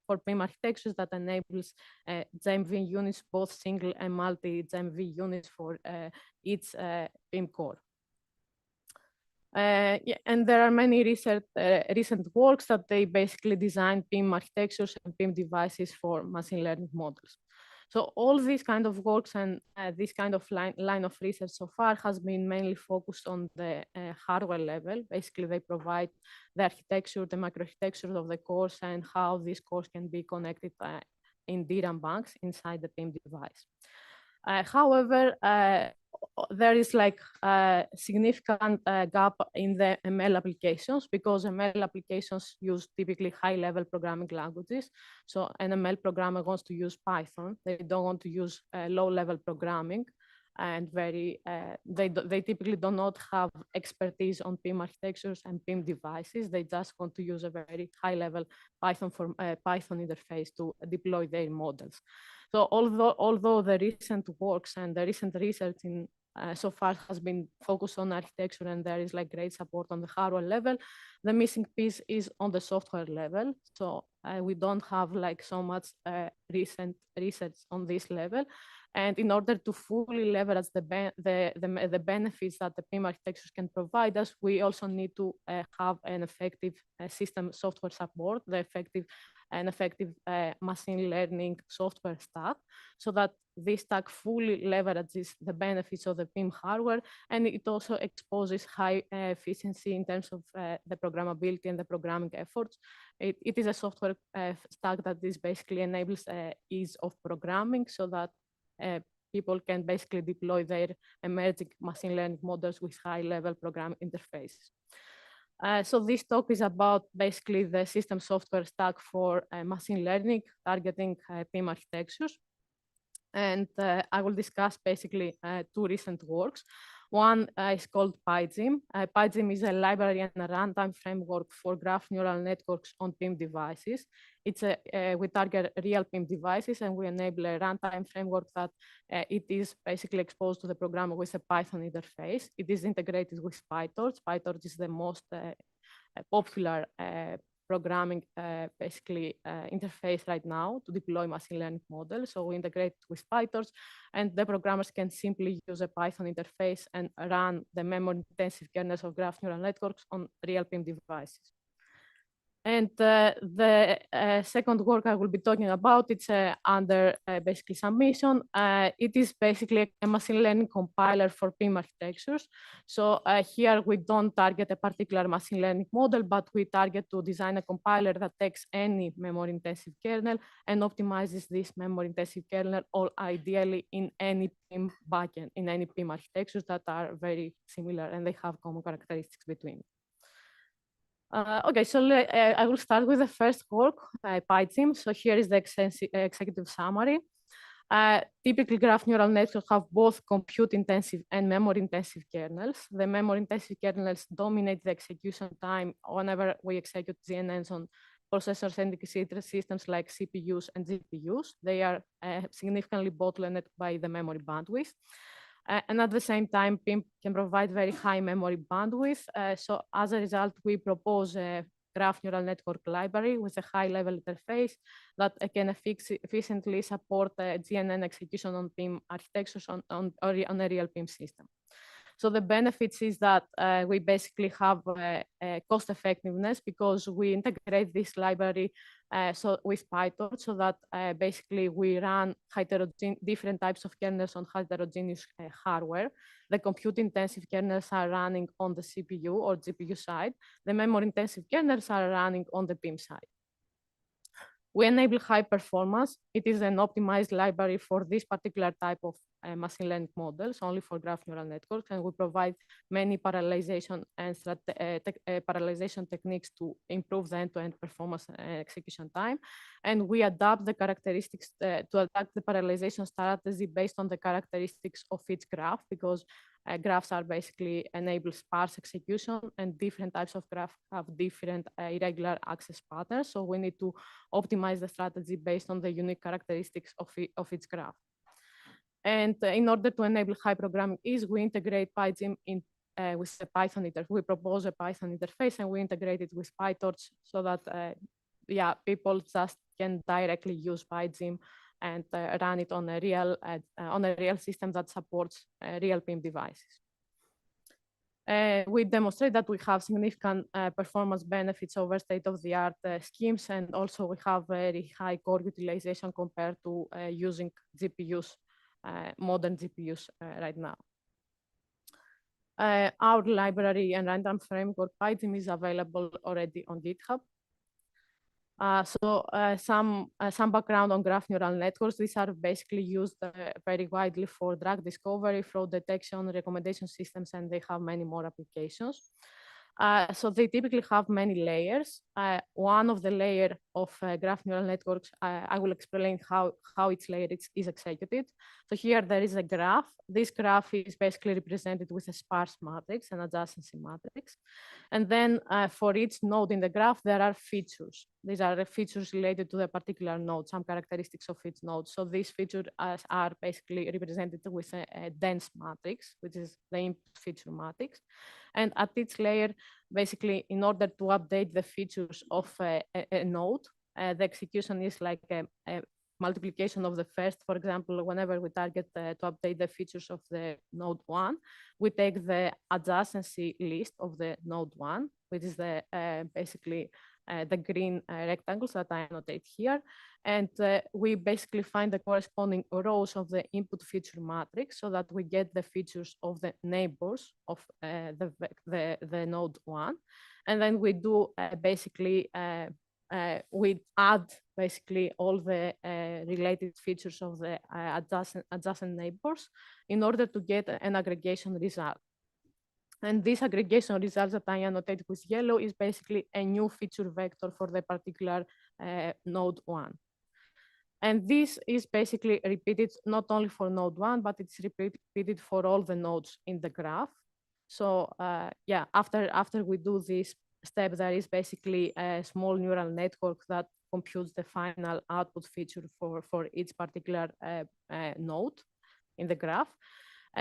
S18: for PIM architectures that enables GEM-V units, both single and multi-GEM-V units for each PIM core. And there are many recent works that they basically design PIM architectures and PIM devices for machine learning models. So all these kind of works and this kind of line of research so far has been mainly focused on the hardware level. Basically, they provide the architecture, the microarchitecture of the cores and how these cores can be connected in DRAM banks inside the PIM device. However, there is like a significant gap in the ML applications because ML applications use typically high-level programming languages. So an ML programmer wants to use Python. They don't want to use low-level programming, and they typically do not have expertise on PIM architectures and PIM devices. They just want to use a very high-level Python interface to deploy their models. So although the recent works and the recent research in so far has been focused on architecture and there is like great support on the hardware level, the missing piece is on the software level. So we don't have like so much recent research on this level. And in order to fully leverage the benefits that the PIM architectures can provide us, we also need to have an effective system software support, effective machine learning software stack, so that this stack fully leverages the benefits of the PIM hardware, and it also exposes high efficiency in terms of the programmability and the programming efforts. It is a software stack that this basically enables ease of programming so that people can basically deploy their emerging machine learning models with high-level programming interfaces. So this talk is about basically the system software stack for machine learning targeting PIM architectures. And I will discuss basically two recent works. One is called PyGym. PyGym is a library and a runtime framework for graph neural networks on PIM devices. We target real PIM devices, and we enable a runtime framework that it is basically exposed to the program with a Python interface. It is integrated with PyTorch. PyTorch is the most popular programming interface right now to deploy machine learning models. So we integrate with PyTorch, and the programmers can simply use a Python interface and run the memory-intensive kernels of graph neural networks on real PIM devices. And the second work I will be talking about, it's under basically submission. It is basically a machine learning compiler for PIM architectures. So here we don't target a particular machine learning model, but we target to design a compiler that takes any memory-intensive kernel and optimizes this memory-intensive kernel, all ideally in any PIM backend, in any PIM architectures that are very similar and they have common characteristics between. Okay, so I will start with the first work, PyGym. So here is the executive summary. Typically, graph neural networks have both compute-intensive and memory-intensive kernels. The memory-intensive kernels dominate the execution time whenever we execute GNNs on processor-centric systems like CPUs and GPUs. They are significantly bottlenecked by the memory bandwidth. And at the same time, PIM can provide very high memory bandwidth. So as a result, we propose a graph neural network library with a high-level interface that can efficiently support GNN execution on PIM architectures on a real PIM system. So the benefits is that we basically have cost effectiveness because we integrate this library with PyTorch so that basically we run different types of kernels on heterogeneous hardware. The compute-intensive kernels are running on the CPU or GPU side. The memory-intensive kernels are running on the PIM side. We enable high performance. It is an optimized library for this particular type of machine learning models, only for graph neural networks, and we provide many parallelization and parallelization techniques to improve the end-to-end performance and execution time. And we adapt the characteristics to adapt the parallelization strategy based on the characteristics of each graph, because graphs are basically enable sparse execution, and different types of graphs have different irregular access patterns. So we need to optimize the strategy based on the unique characteristics of each graph. And in order to enable high programming ease, we integrate PyGym with a Python interface. We propose a Python interface and we integrate it with PyTorch so that people just can directly use PyGym and run it on a real system that supports real PIM devices. We demonstrate that we have significant performance benefits over state-of-the-art schemes, and also we have very high core utilization compared to using GPUs, modern GPUs right now. Our library and runtime framework PyGym is available already on GitHub. Some background on graph neural networks. These are basically used very widely for drug discovery, fraud detection, recommendation systems, and they have many more applications. So they typically have many layers. One of the layers of graph neural networks, I will explain how each layer is executed. So here there is a graph. This graph is basically represented with a sparse matrix, an adjacency matrix. And then for each node in the graph, there are features. These are the features related to the particular node, some characteristics of each node. So these features are basically represented with a dense matrix, which is the input feature matrix. And at each layer, basically, in order to update the features of a node, the execution is like a multiplication of the first. For example, whenever we target to update the features of the node 1, we take the adjacency list of the node 1, which is the basically the green rectangles that I annotate here. And we basically find the corresponding rows of the input feature matrix so that we get the features of the neighbors of the node 1. And then we do basically, we add basically all the related features of the adjacent neighbors in order to get an aggregation result. And this aggregation result that I annotate with yellow is basically a new feature vector for the particular node 1. And this is basically repeated not only for node 1, but it's repeated for all the nodes in the graph. So yeah, after we do this step, there is basically a small neural network that computes the final output feature for each particular node in the graph.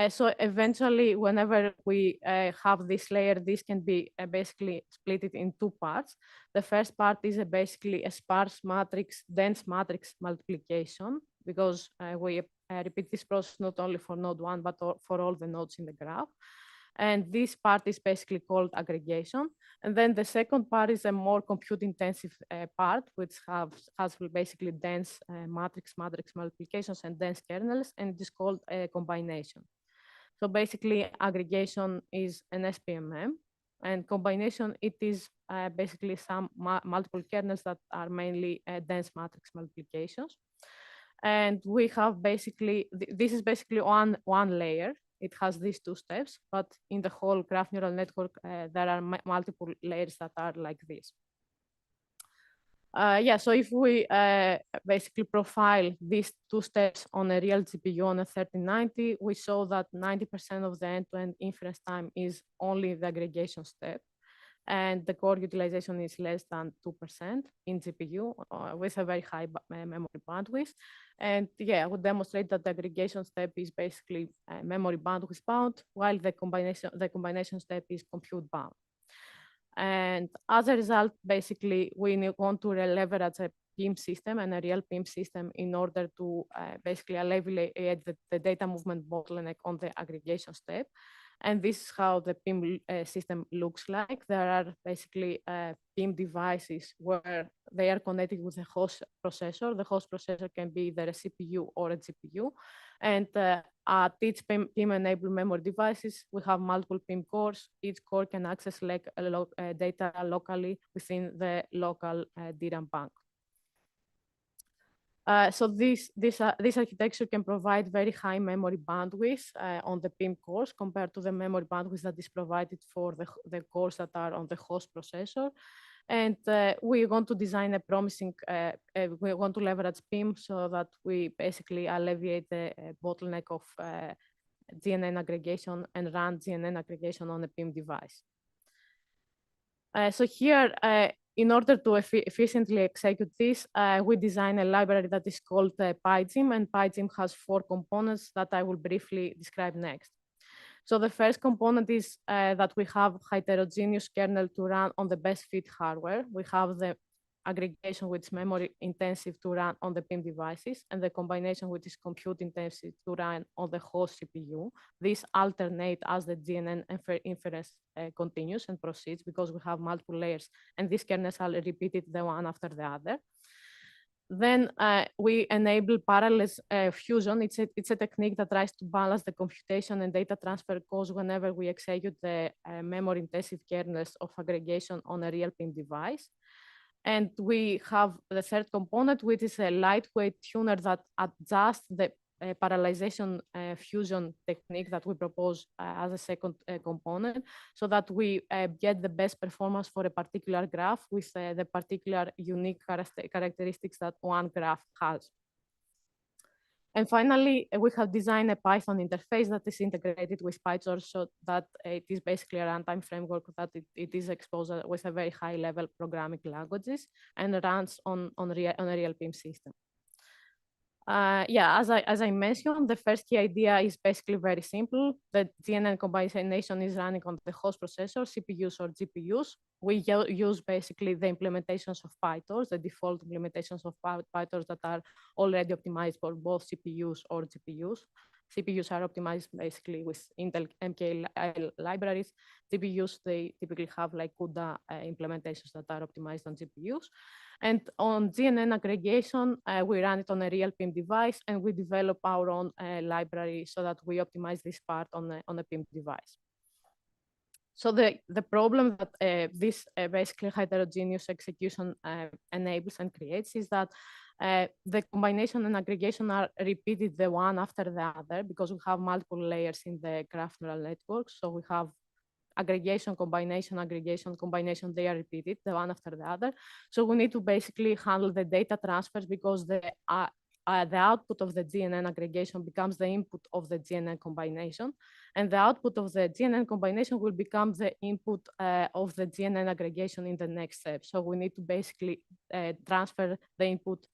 S18: So eventually, whenever we have this layer, this can be basically split it in two parts. The first part is basically a sparse matrix, dense matrix multiplication, because we repeat this process not only for node 1, but for all the nodes in the graph. And this part is basically called aggregation. And then the second part is a more compute-intensive part, which has basically dense matrix multiplications and dense kernels, and it is called a combination. So basically, aggregation is an SPMM, and combination, it is basically some multiple kernels that are mainly dense matrix multiplications. And we have basically, this is basically one layer. It has these two steps, but in the whole graph neural network, there are multiple layers that are like this. Yeah, so if we basically profile these two steps on a real GPU on a 3090, we show that 90% of the end-to-end inference time is only the aggregation step. And the core utilization is less than 2% in GPU with a very high memory bandwidth. And yeah, I would demonstrate that the aggregation step is basically memory bandwidth bound, while the combination step is compute bound. And as a result, basically, we want to leverage a PIM system and a real PIM system in order to basically alleviate the data movement bottleneck on the aggregation step. And this is how the PIM system looks like. There are basically PIM devices where they are connected with a host processor. The host processor can be either a CPU or a GPU. And at each PIM-enabled memory devices, we have multiple PIM cores. Each core can access data locally within the local DRAM bank. So this architecture can provide very high memory bandwidth on the PIM cores compared to the memory bandwidth that is provided for the cores that are on the host processor. And we want to design a promising, we want to leverage PIM so that we basically alleviate the bottleneck of GNN aggregation and run GNN aggregation on a PIM device. So here, in order to efficiently execute this, we design a library that is called PyGym, and PyGym has 4 components that I will briefly describe next. So the first component is that we have heterogeneous kernel to run on the best fit hardware. We have the aggregation, which is memory intensive to run on the PIM devices, and the combination, which is compute intensive to run on the host CPU. These alternate as the GNN inference continues and proceeds, because we have multiple layers, and these kernels are repeated the one after the other. Then we enable parallel fusion. It's a technique that tries to balance the computation and data transfer costs whenever we execute the memory-intensive kernels of aggregation on a real PIM device. And we have the third component, which is a lightweight tuner that adjusts the parallelization fusion technique that we propose as a second component, so that we get the best performance for a particular graph with the particular unique characteristics that one graph has. And finally, we have designed a Python interface that is integrated with PyTorch, so that it is basically a runtime framework that it is exposed with a very high level programming languages and runs on a real PIM system. Yeah, as I mentioned, the first key idea is basically very simple. The GNN combination is running on the host processor, CPUs or GPUs. We use basically the implementations of PyTorch, the default implementations of PyTorch that are already optimized for both CPUs or GPUs. CPUs are optimized basically with Intel MK libraries. GPUs, they typically have like CUDA implementations that are optimized on GPUs. And on GNN aggregation, we run it on a real PIM device, and we develop our own library so that we optimize this part on a PIM device. So the problem that this basically heterogeneous execution enables and creates is that the combination and aggregation are repeated the one after the other, because we have multiple layers in the graph neural network. So we have aggregation, combination, they are repeated the one after the other. So we need to basically handle the data transfers, because the the output of the GNN aggregation becomes the input of the GNN combination, and the output of the GNN combination will become the input of the GNN aggregation in the next step. So we need to basically transfer the input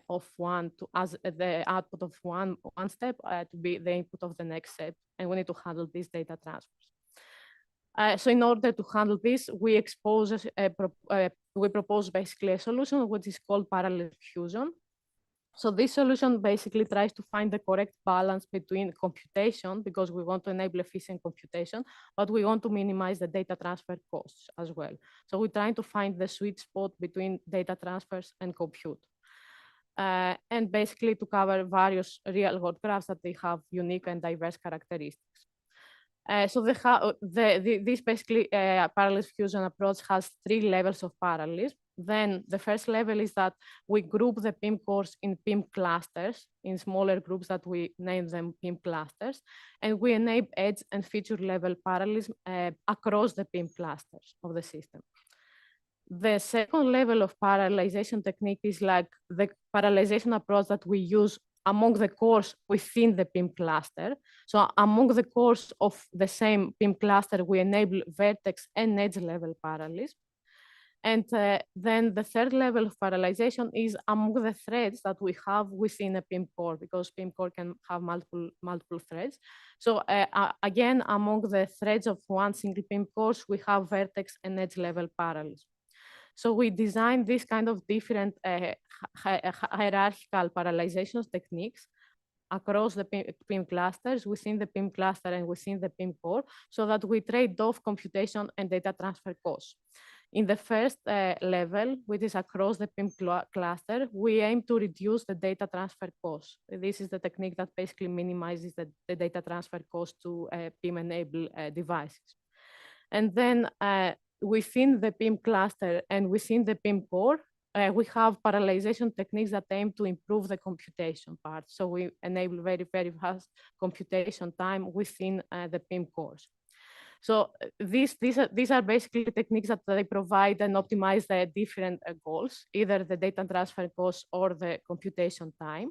S18: of one to as the output of one step to be the input of the next step, and we need to handle these data transfers. So in order to handle this, we propose basically a solution which is called parallel fusion. So this solution basically tries to find the correct balance between computation, because we want to enable efficient computation, but we want to minimize the data transfer costs as well. So we're trying to find the sweet spot between data transfers and compute. And basically to cover various real-world graphs that they have unique and diverse characteristics. So this basically parallel fusion approach has 3 levels of parallelism. Then the first level is that we group the PIM cores in PIM clusters, in smaller groups that we name them PIM clusters, and we enable edge and feature level parallelism across the PIM clusters of the system. The second level of parallelization technique is like the parallelization approach that we use among the cores within the PIM cluster. So among the cores of the same PIM cluster, we enable vertex and edge level parallelism. And then the third level of parallelization is among the threads that we have within a PIM core, because PIM core can have multiple threads. So again, among the threads of one single PIM cores, we have vertex and edge level parallelism. So we designed this kind of different hierarchical parallelization techniques across the PIM clusters, within the PIM cluster and within the PIM core, so that we trade off computation and data transfer costs. In the first level, which is across the PIM cluster, we aim to reduce the data transfer costs. This is the technique that basically minimizes the data transfer cost to PIM-enabled devices. And then within the PIM cluster and within the PIM core, we have parallelization techniques that aim to improve the computation part. So we enable very, very fast computation time within the PIM cores. So these are basically techniques that they provide and optimize the different goals, either the data transfer cost or the computation time.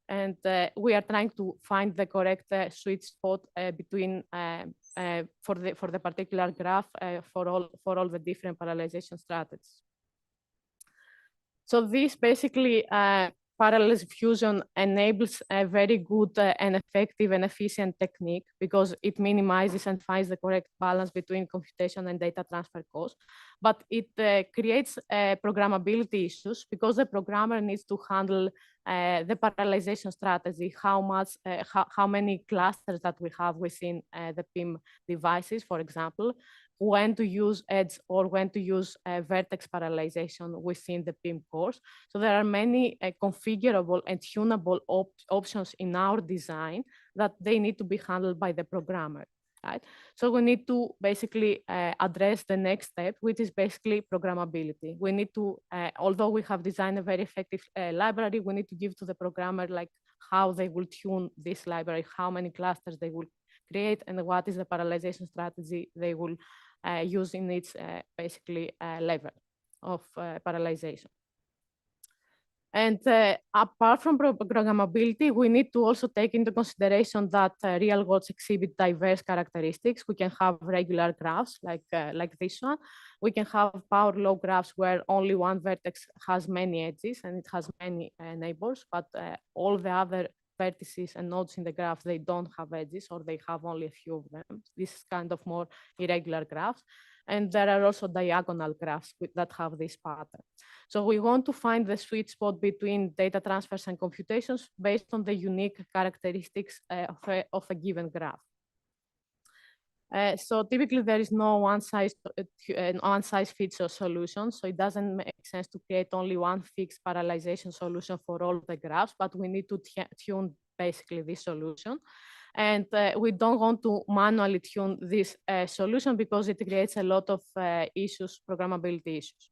S18: And we are trying to find the correct sweet spot between for the particular graph for all the different parallelization strategies. So this basically parallel fusion enables a very good and effective and efficient technique, because it minimizes and finds the correct balance between computation and data transfer costs. But it creates programmability issues, because the programmer needs to handle the parallelization strategy, how many clusters that we have within the PIM devices, for example, when to use edge or when to use vertex parallelization within the PIM cores. So there are many configurable and tunable options in our design that they need to be handled by the programmer. Right? So we need to basically address the next step, which is basically programmability. We need to, although we have designed a very effective library, we need to give to the programmer like how they will tune this library, how many clusters they will create, and what is the parallelization strategy they will use in its basically level of parallelization. And apart from programmability, we need to also take into consideration that real worlds exhibit diverse characteristics. We can have regular graphs like this one. We can have power law graphs where only one vertex has many edges and it has many neighbors, but all the other vertices and nodes in the graph, they don't have edges, or they have only a few of them. This is kind of more irregular graphs. And there are also diagonal graphs that have this pattern. So we want to find the sweet spot between data transfers and computations based on the unique characteristics of a given graph. So typically there is no one size fits all solution. So it doesn't make sense to create only one fixed parallelization solution for all the graphs, but we need to tune basically this solution. And we don't want to manually tune this solution because it creates a lot of issues, programmability issues.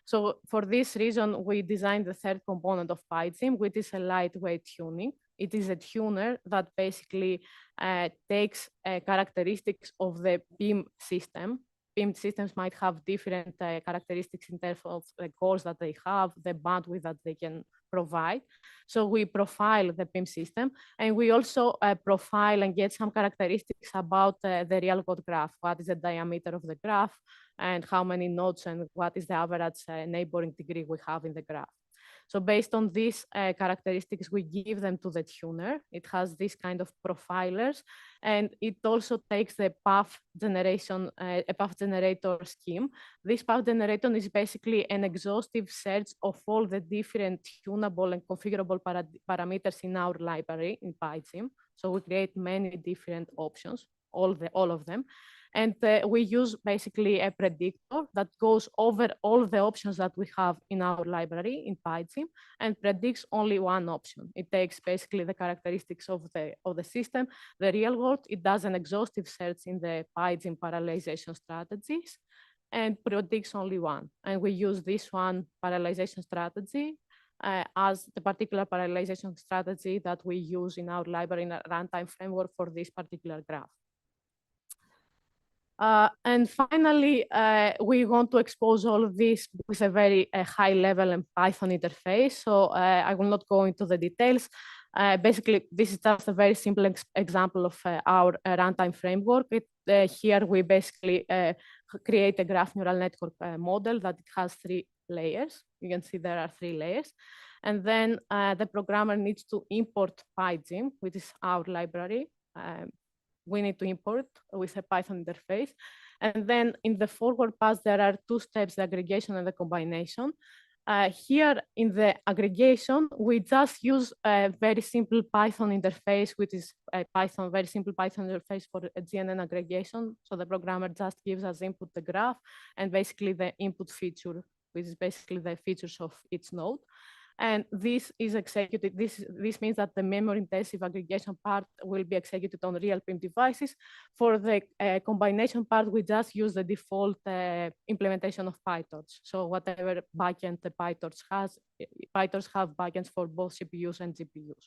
S18: So for this reason, we designed the third component of PyTheme, which is a lightweight tuning. It is a tuner that basically takes characteristics of the PIM system. PIM systems might have different characteristics in terms of the cores that they have, the bandwidth that they can provide. So we profile the PIM system, and we also profile and get some characteristics about the real code graph. What is the diameter of the graph, and how many nodes, and what is the average neighboring degree we have in the graph. So based on these characteristics, we give them to the tuner. It has this kind of profilers, and it also takes the path generation, a path generator scheme. This path generator is basically an exhaustive search of all the different tunable and configurable parameters in our library in PyGym. So we create many different options, all of them. And we use basically a predictor that goes over all the options that we have in our library in PyGym and predicts only one option. It takes basically the characteristics of the system, the real world. It does an exhaustive search in the PyGym parallelization strategies and predicts only one. And we use this one parallelization strategy as the particular parallelization strategy that we use in our library in a runtime framework for this particular graph. And finally, we want to expose all of this with a very high level and Python interface. So I will not go into the details. Basically, this is just a very simple example of our runtime framework. Here we basically create a graph neural network model that has 3 layers. You can see there are 3 layers. And then the programmer needs to import PyGym, which is our library. We need to import with a Python interface. And then in the forward pass, there are 2 steps, the aggregation and the combination. Here in the aggregation, we just use a very simple Python interface, which is a very simple Python interface for a GNN aggregation. So the programmer just gives us input the graph and basically the input feature, which is basically the features of each node. And this is executed. This means that the memory-intensive aggregation part will be executed on real PIM devices. For the combination part, we just use the default implementation of PyTorch. So whatever backend the PyTorch has, PyTorch have backends for both CPUs and GPUs.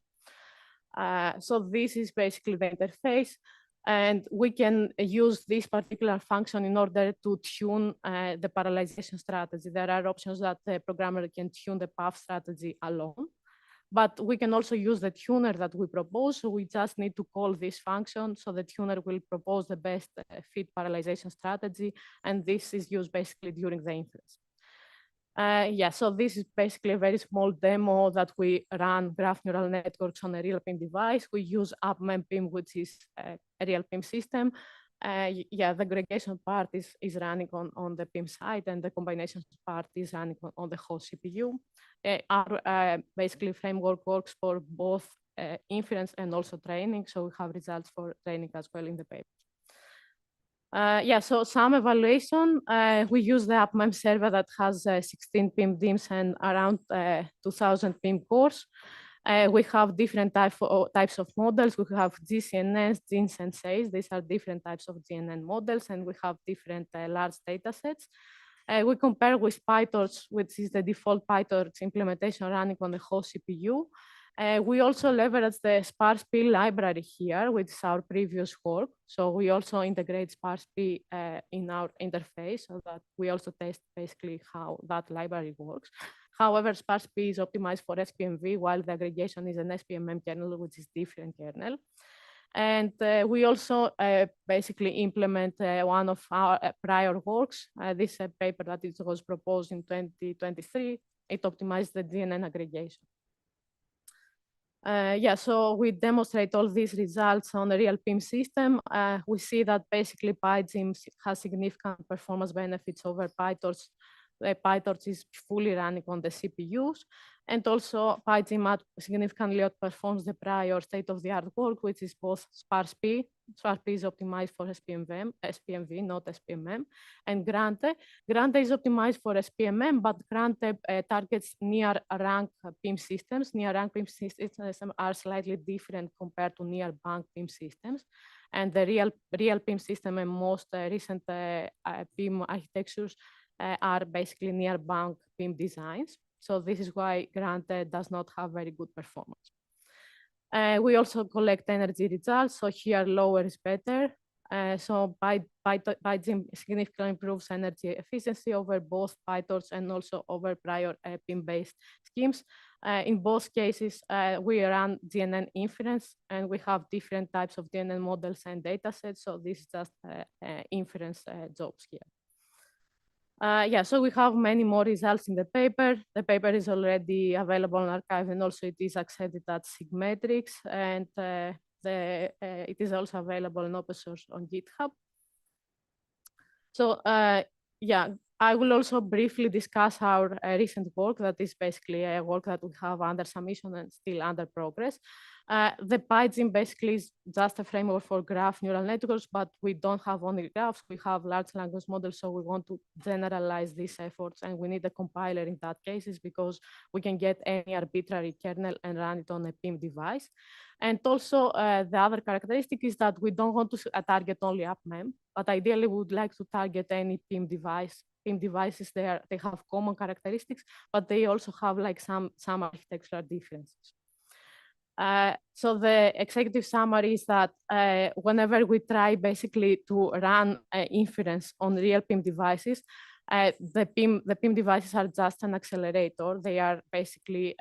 S18: So this is basically the interface. And we can use this particular function in order to tune the parallelization strategy. There are options that the programmer can tune the path strategy alone, but we can also use the tuner that we propose. So we just need to call this function. So the tuner will propose the best fit parallelization strategy. And this is used basically during the inference. Yeah, so this is basically a very small demo that we run graph neural networks on a real PIM device. We use UpMem-PIM, which is a real PIM system. Yeah, the aggregation part is running on the PIM side, and the combination part is running on the host CPU. Our basically framework works for both inference and also training. So we have results for training as well in the paper. Yeah, so some evaluation, we use the UpMem server that has 16 PIM DIMMs and around 2,000 PIM cores. We have different types of models. We have GNNs, GNNs, and SAYs. These are different types of GNN models, and we have different large data sets. We compare with PyTorch, which is the default PyTorch implementation running on the host CPU. We also leverage the SparseP library here, which is our previous work. So we also integrate SparseP in our interface so that we also test basically how that library works. However, SparseP is optimized for SPMV, while the aggregation is an SPMM kernel, which is different kernel. And we also basically implement one of our prior works. This is a paper that was proposed in 2023. It optimized the GNN aggregation. Yeah, so we demonstrate all these results on a real PIM system. We see that basically PyGym has significant performance benefits over PyTorch. PyTorch is fully running on the CPUs, and also PyGym significantly outperforms the prior state-of-the-art work, which is both SparseP. SparseP is optimized for SPMV, not SPMM, and Grante. Grante is optimized for SPMM, but Grante targets near-rank PIM systems. Near-rank PIM systems are slightly different compared to near-bank PIM systems. And the real PIM system and most recent PIM architectures are basically near-bank PIM designs. So this is why Grante does not have very good performance. We also collect energy results. So here, lower is better. So PyGym significantly improves energy efficiency over both PyTorch and also over prior PIM-based schemes. In both cases, we run GNN inference, and we have different types of GNN models and datasets. So this is just inference jobs here. Yeah, so we have many more results in the paper. The paper is already available on arXiv, and also it is accepted at SIGmetrics, and it is also available in open source on GitHub. So yeah, I will also briefly discuss our recent work that is basically a work that we have under submission and still under progress. The PyGym basically is just a framework for graph neural networks, but we don't have only graphs, we have large language models, so we want to generalize these efforts, and we need a compiler in that cases because we can get any arbitrary kernel and run it on a PIM device. And also the other characteristic is that we don't want to target only UpMem, but ideally we would like to target any PIM device. PIM devices, they have common characteristics, but they also have like some architectural differences. So the executive summary is that whenever we try basically to run inference on real PIM devices, the PIM devices are just an accelerator. They are basically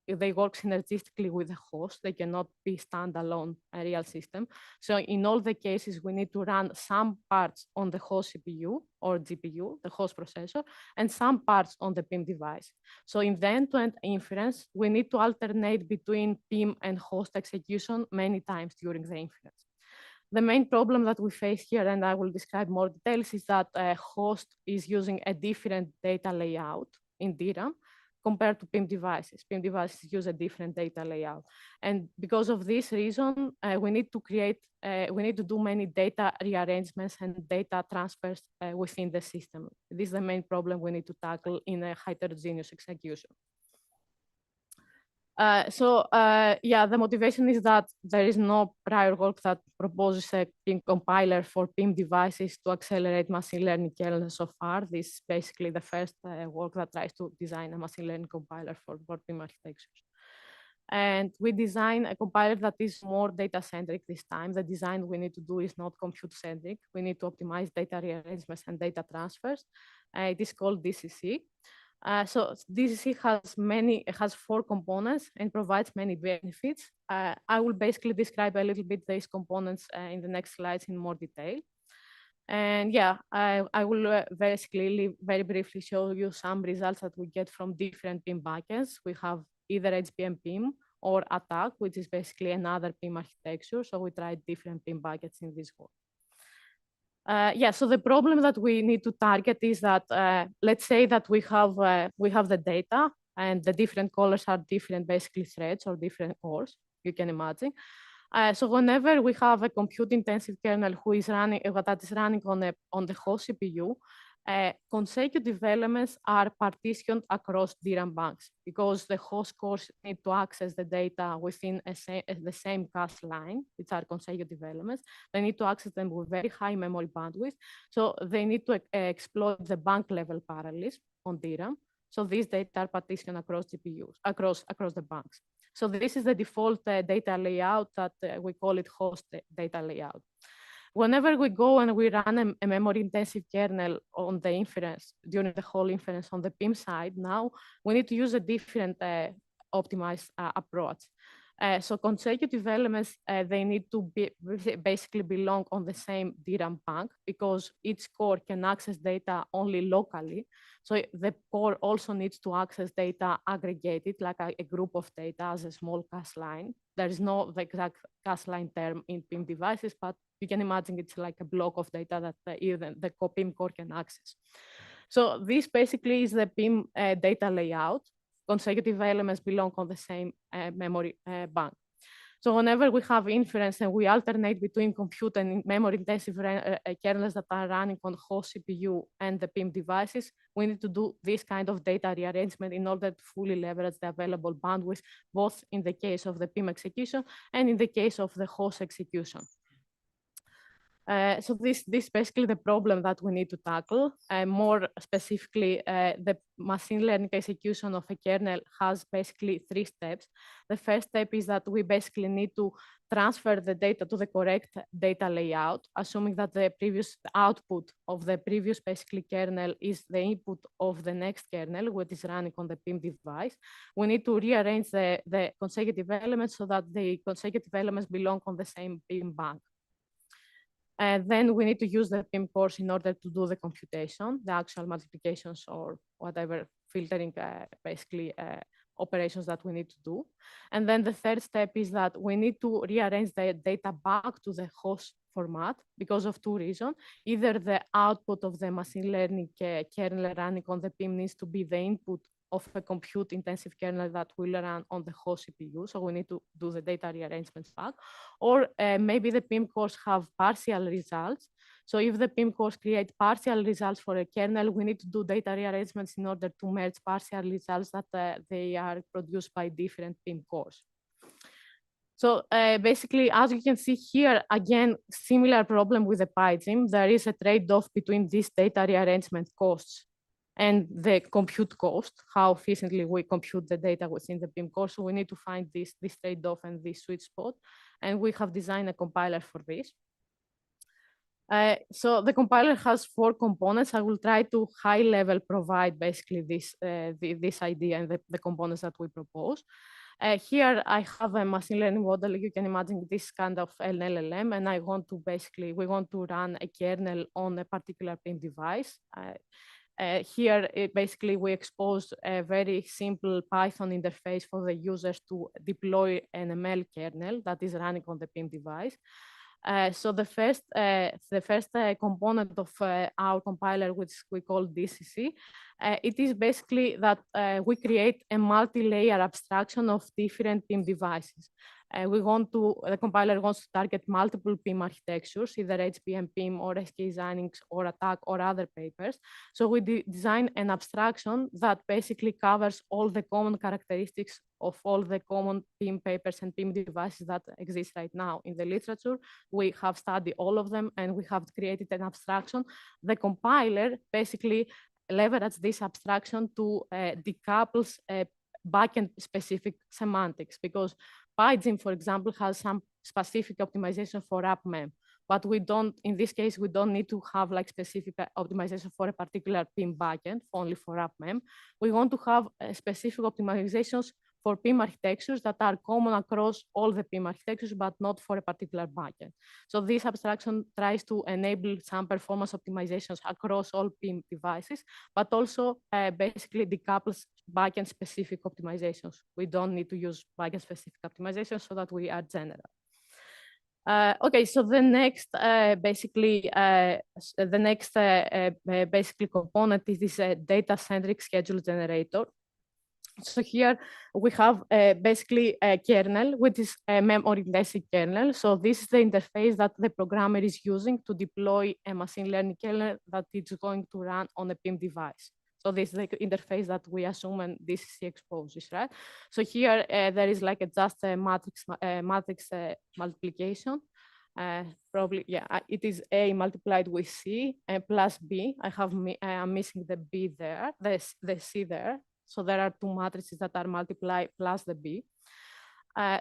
S18: they work synergistically with the host. They cannot be standalone a real system. So in all the cases, we need to run some parts on the host CPU or GPU, the host processor, and some parts on the PIM device. So in the end-to-end inference, we need to alternate between PIM and host execution many times during the inference. The main problem that we face here, and I will describe more details, is that a host is using a different data layout in DRAM compared to PIM devices. PIM devices use a different data layout. And because of this reason, we need to do many data rearrangements and data transfers within the system. This is the main problem we need to tackle in a heterogeneous execution. Yeah, the motivation is that there is no prior work that proposes a PIM compiler for PIM devices to accelerate machine learning kernels so far. This is basically the first work that tries to design a machine learning compiler for PIM architectures. And we design a compiler that is more data-centric this time. The design we need to do is not compute-centric. We need to optimize data rearrangements and data transfers. It is called DCC. So DCC has 4 components and provides many benefits. I will basically describe a little bit these components in the next slides in more detail. And yeah, I will basically very briefly show you some results that we get from different PIM buckets. We have either HBM PIM or ATAC, which is basically another PIM architecture. So we tried different PIM buckets in this work. Yeah, so the problem that we need to target is that, let's say that we have the data and the different colors are different basically threads or different cores, you can imagine. So whenever we have a compute-intensive kernel that is running on the host CPU, consecutive elements are partitioned across DRAM banks because the host cores need to access the data within the same cache line, which are consecutive elements. They need to access them with very high memory bandwidth. So they need to exploit the bank level parallelism on DRAM. So these data are partitioned across GPUs, across the banks. So this is the default data layout that we call it host data layout. Whenever we go and we run a memory-intensive kernel on the inference, during the whole inference on the PIM side, now we need to use a different optimized approach. So consecutive elements, they need to basically belong on the same DRAM bank because each core can access data only locally. So the core also needs to access data aggregated, like a group of data as a small cache line. There is no exact cache line term in PIM devices, but you can imagine it's like a block of data that even the PIM core can access. So this basically is the PIM data layout. Consecutive elements belong on the same memory bank. So whenever we have inference and we alternate between compute and memory-intensive kernels that are running on host CPU and the PIM devices, we need to do this kind of data rearrangement in order to fully leverage the available bandwidth, both in the case of the PIM execution and in the case of the host execution. So this basically the problem that we need to tackle. More specifically, the machine learning execution of a kernel has basically 3 steps. The first step is that we basically need to transfer the data to the correct data layout, assuming that the previous output of the previous basically kernel is the input of the next kernel, which is running on the PIM device. We need to rearrange the consecutive elements so that the consecutive elements belong on the same PIM bank. And then we need to use the PIM cores in order to do the computation, the actual multiplications or whatever filtering basically operations that we need to do. And then the third step is that we need to rearrange the data back to the host format because of 2 reasons. Either the output of the machine learning kernel running on the PIM needs to be the input of a compute-intensive kernel that will run on the host CPU, so we need to do the data rearrangements back. Or maybe the PIM cores have partial results. So if the PIM cores create partial results for a kernel, we need to do data rearrangements in order to merge partial results that they are produced by different PIM cores. So basically, as you can see here, again, similar problem with the PyGym. There is a trade-off between these data rearrangement costs and the compute cost, how efficiently we compute the data within the PIM core. So we need to find this trade-off and this sweet spot. And we have designed a compiler for this. So the compiler has 4 components. I will try to high level provide basically this idea and the components that we propose. Here I have a machine learning model. You can imagine this kind of an LLM, and we want to run a kernel on a particular PIM device. Here, basically, we exposed a very simple Python interface for the users to deploy an ML kernel that is running on the PIM device. So the first component of our compiler, which we call DCC, it is basically that we create a multi-layer abstraction of different PIM devices. The compiler wants to target multiple PIM architectures, either HBM PIM or SK Xilinx or ATAC or other papers. So we design an abstraction that basically covers all the common characteristics of all the common PIM papers and PIM devices that exist right now in the literature. We have studied all of them and we have created an abstraction. The compiler basically leverages this abstraction to decouple backend specific semantics, because PyGym, for example, has some specific optimization for AppMem, but in this case, we don't need to have like specific optimization for a particular PIM backend, only for AppMem. We want to have specific optimizations for PIM architectures that are common across all the PIM architectures, but not for a particular backend. So this abstraction tries to enable some performance optimizations across all PIM devices, but also basically decouples backend specific optimizations. We don't need to use backend specific optimizations so that we are general. Okay, so the next basically component is this data-centric schedule generator. So here we have basically a kernel, which is a memory-centric kernel. So this is the interface that the programmer is using to deploy a machine learning kernel that is going to run on a PIM device. So this is the interface that we assume and this is the exposes, right? So here there is like just a matrix multiplication. Probably, yeah, it is A multiplied with C plus B. I'm missing the B there, the C there. So there are 2 matrices that are multiplied plus the B.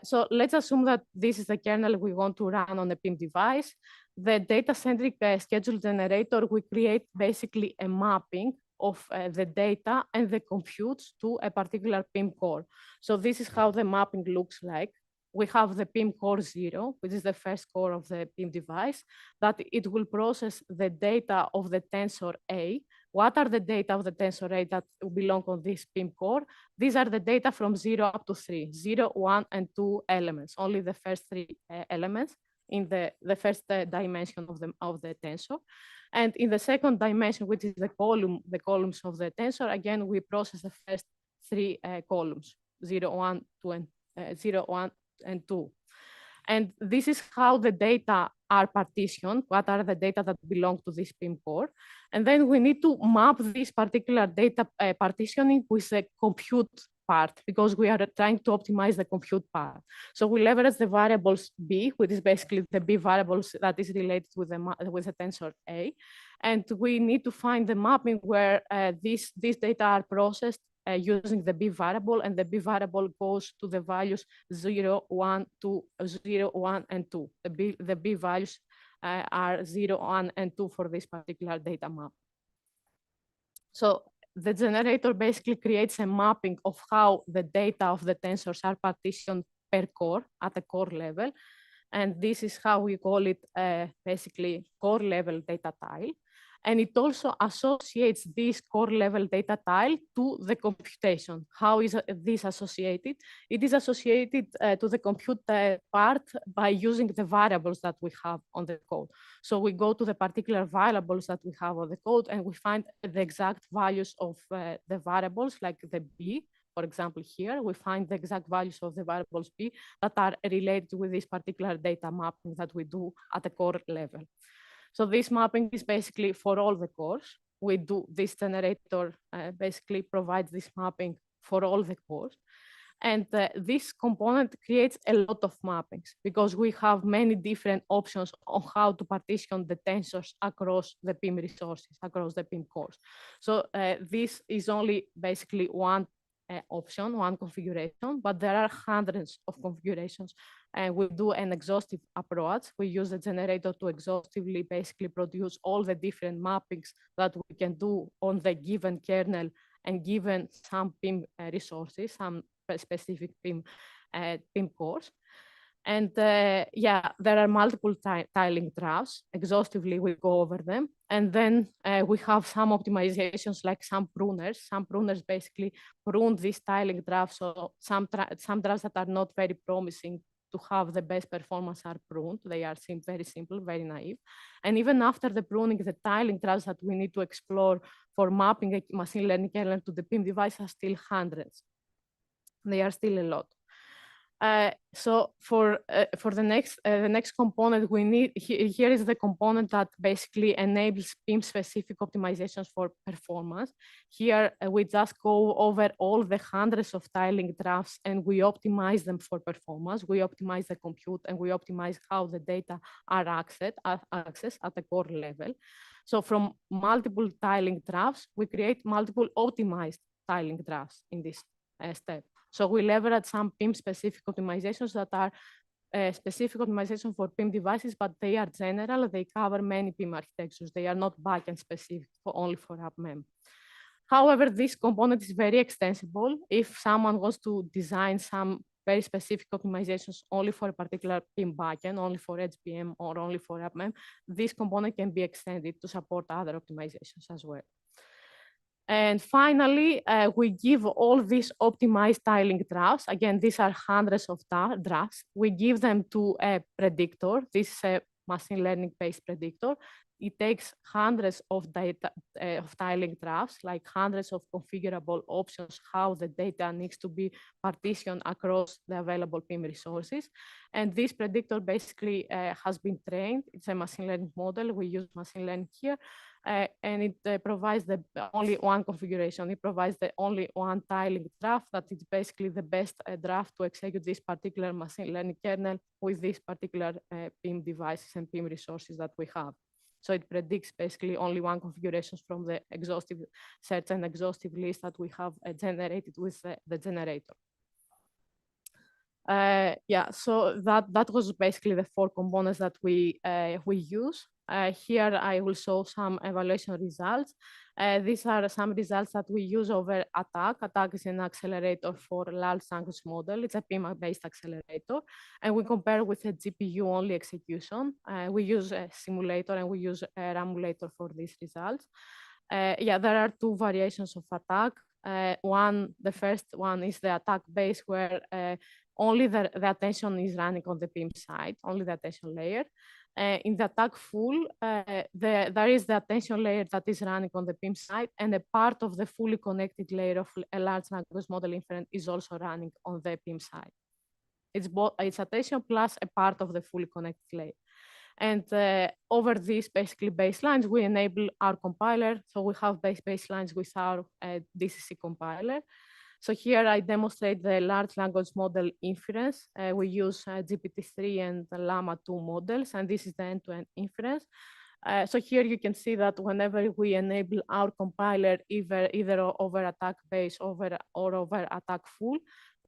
S18: So let's assume that this is the kernel we want to run on a PIM device. The data-centric schedule generator, we create basically a mapping of the data and the computes to a particular PIM core. So this is how the mapping looks like. We have the PIM core 0, which is the first core of the PIM device, that it will process the data of the tensor A. What are the data of the tensor A that belong on this PIM core? These are the data from 0 up to 3, 0, 1, and 2 elements, only the first 3 elements in the first dimension of the tensor. And in the second dimension, which is the columns of the tensor, again, we process the first 3 columns, 0, 1, 2, and 0, 1, and 2. And this is how the data are partitioned, what are the data that belong to this PIM core. And then we need to map this particular data partitioning with a compute part because we are trying to optimize the compute part. So we leverage the variables B, which is basically the B variables that is related with the tensor A. And we need to find the mapping where these data are processed using the B variable, and the B variable goes to the values 0, 1, 2, 0, 1, and 2. The B values are 0, 1, and 2 for this particular data map. So the generator basically creates a mapping of how the data of the tensors are partitioned per core at the core level. And this is how we call it basically core level data tile. And it also associates this core level data tile to the computation. How is this associated? It is associated to the compute part by using the variables that we have on the code. So we go to the particular variables that we have on the code and we find the exact values of the variables like the B. For example, here we find the exact values of the variables B that are related with this particular data mapping that we do at the core level. So this mapping is basically for all the cores. We do this generator basically provides this mapping for all the cores. And this component creates a lot of mappings because we have many different options on how to partition the tensors across the PIM resources, across the PIM cores. So this is only basically one option, one configuration, but there are hundreds of configurations. And we do an exhaustive approach. We use the generator to exhaustively basically produce all the different mappings that we can do on the given kernel and given some PIM resources, some specific PIM cores. And yeah, there are multiple tiling graphs. Exhaustively, we go over them. And then we have some optimizations like some pruners. Some pruners basically prune these tiling graphs. So some graphs that are not very promising to have the best performance are pruned. They are very simple, very naive. And even after the pruning, the tiling graphs that we need to explore for mapping a machine learning kernel to the PIM device are still hundreds. They are still a lot. So for the next component we need, here is the component that basically enables PIM-specific optimizations for performance. Here we just go over all the hundreds of tiling graphs and we optimize them for performance. We optimize the compute and we optimize how the data are accessed at the core level. So from multiple tiling graphs, we create multiple optimized tiling graphs in this step. So we leverage some PIM-specific optimizations that are specific optimization for PIM devices, but they are general. They cover many PIM architectures. They are not backend specific only for RowHammer. However, this component is very extensible. If someone wants to design some very specific optimizations only for a particular PIM backend, only for HBM or only for RowHammer, this component can be extended to support other optimizations as well. And finally, we give all these optimized tiling graphs. Again, these are hundreds of graphs. We give them to a predictor. This is a machine learning-based predictor. It takes hundreds of data of tiling graphs, like hundreds of configurable options, how the data needs to be partitioned across the available PIM resources. And this predictor basically has been trained. It's a machine learning model. We use machine learning here. And it provides the only one configuration. It provides the only one tiling draft that is basically the best draft to execute this particular machine learning kernel with these particular PIM devices and PIM resources that we have. So it predicts basically only one configuration from the exhaustive search and exhaustive list that we have generated with the generator. Yeah, so that was basically the 4 components that we use. Here I will show some evaluation results. These are some results that we use over ATTACK. ATTACK is an accelerator for large language model. It's a PIM-based accelerator. And we compare with a GPU-only execution. We use a simulator and we use a RAMulator for these results. Yeah, there are 2 variations of ATTACK. The first one is the ATTACK base where only the attention is running on the PIM side, only the attention layer. In the ATTACK full, there is the attention layer that is running on the PIM side, and a part of the fully connected layer of a large language model inference is also running on the PIM side. It's attention plus a part of the fully connected layer. And over these basically baselines, we enable our compiler. So we have baselines with our DCC compiler. So here I demonstrate the large language model inference. We use GPT-3 and the Llama 2 models, and this is the end-to-end inference. So here you can see that whenever we enable our compiler either over attack base or over attack full,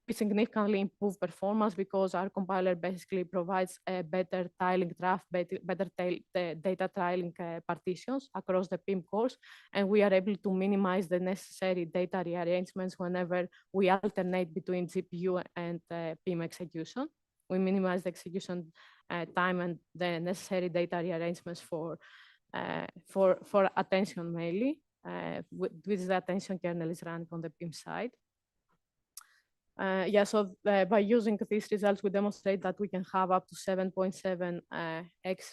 S18: we significantly improve performance because our compiler basically provides a better tiling graph, better data tiling partitions across the PIM cores, and we are able to minimize the necessary data rearrangements whenever we alternate between GPU and PIM execution. We minimize the execution time and the necessary data rearrangements for attention mainly, which the attention kernel is running on the PIM side. So by using these results, we demonstrate that we can have up to 7.7x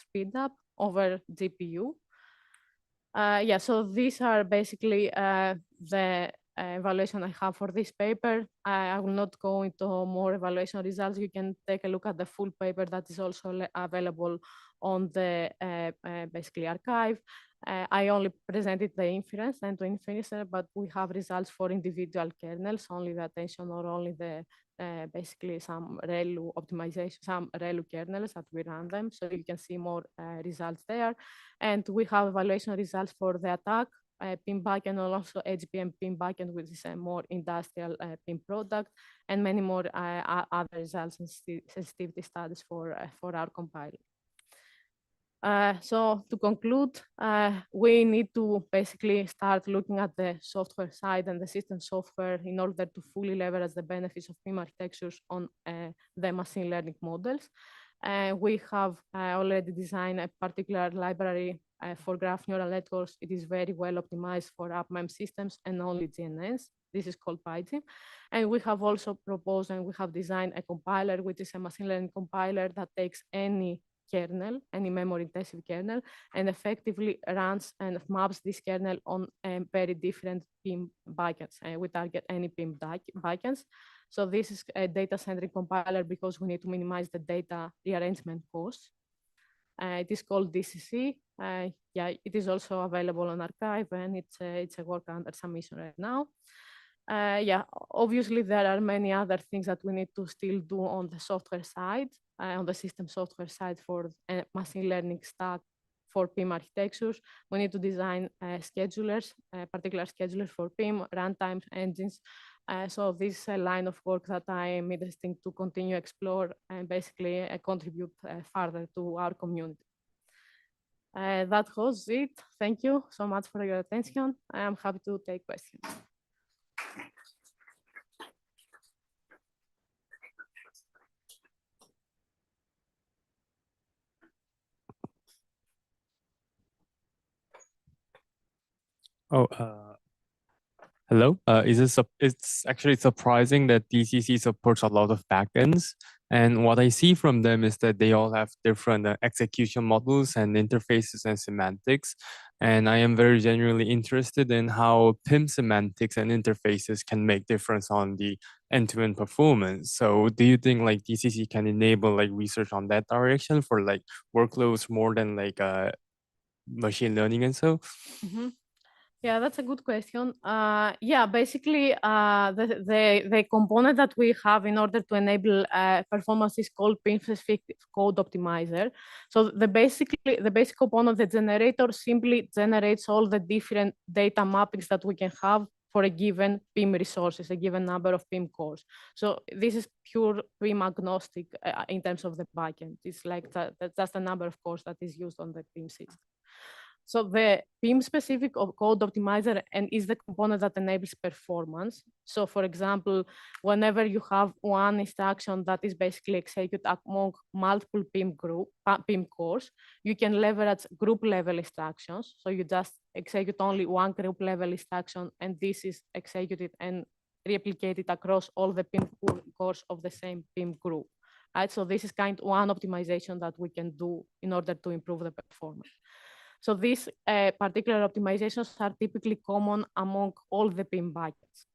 S18: speedup over GPU. So these are basically the evaluation I have for this paper. I will not go into more evaluation results. You can take a look at the full paper that is also available on the basically archive. I only presented the inference and to inference, but we have results for individual kernels, only the attention or only the basically some ReLU optimization, some ReLU kernels that we run them. So you can see more results there. And we have evaluation results for the attack PIM backend and also HBM PIM backend, which is a more industrial PIM product, and many more other results and sensitivity studies for our compiler. So to conclude, we need to basically start looking at the software side and the system software in order to fully leverage the benefits of PIM architectures on the machine learning models. We have already designed a particular library for graph neural networks. It is very well optimized for UpMem systems and only GNNs. This is called PyGym. And we have also proposed and we have designed a compiler, which is a machine learning compiler that takes any kernel, any memory-intensive kernel, and effectively runs and maps this kernel on very different PIM backends. We target any PIM backends. So this is a data-centric compiler because we need to minimize the data rearrangement costs. It is called DCC. It is also available on archive, and it's a work under submission right now. Obviously there are many other things that we need to still do on the software side, on the system software side for machine learning stack for PIM architectures. We need to design schedulers, particular schedulers for PIM, runtimes, engines. So this is a line of work that I am interested to continue explore and basically contribute further to our community. That was it. Thank you so much for your attention. I am happy to take questions.
S5: Hello. It's actually surprising that DCC supports a lot of backends. And what I see from them is that they all have different execution models and interfaces and semantics. And I am very genuinely interested in how PIM semantics and interfaces can make difference on the end-to-end performance. So do you think like DCC can enable like research on that direction for like workloads more than like machine learning and so?
S18: Mm-hmm. Yeah, that's a good question. Basically, the component that we have in order to enable performance is called PIM-specific code optimizer. So the basic component, the generator simply generates all the different data mappings that we can have for a given PIM resources, a given number of PIM cores. So this is pure PIM agnostic in terms of the backend. It's like that's the number of cores that is used on the PIM system. So the PIM-specific code optimizer and is the component that enables performance. So for example, whenever you have one instruction that is basically executed among multiple PIM cores, you can leverage group level instructions. So you just execute only one group level instruction, and this is executed and replicated across all the PIM cores of the same PIM group. Right? So this is kind of one optimization that we can do in order to improve the performance. So these particular optimizations are typically common among all the PIM buckets.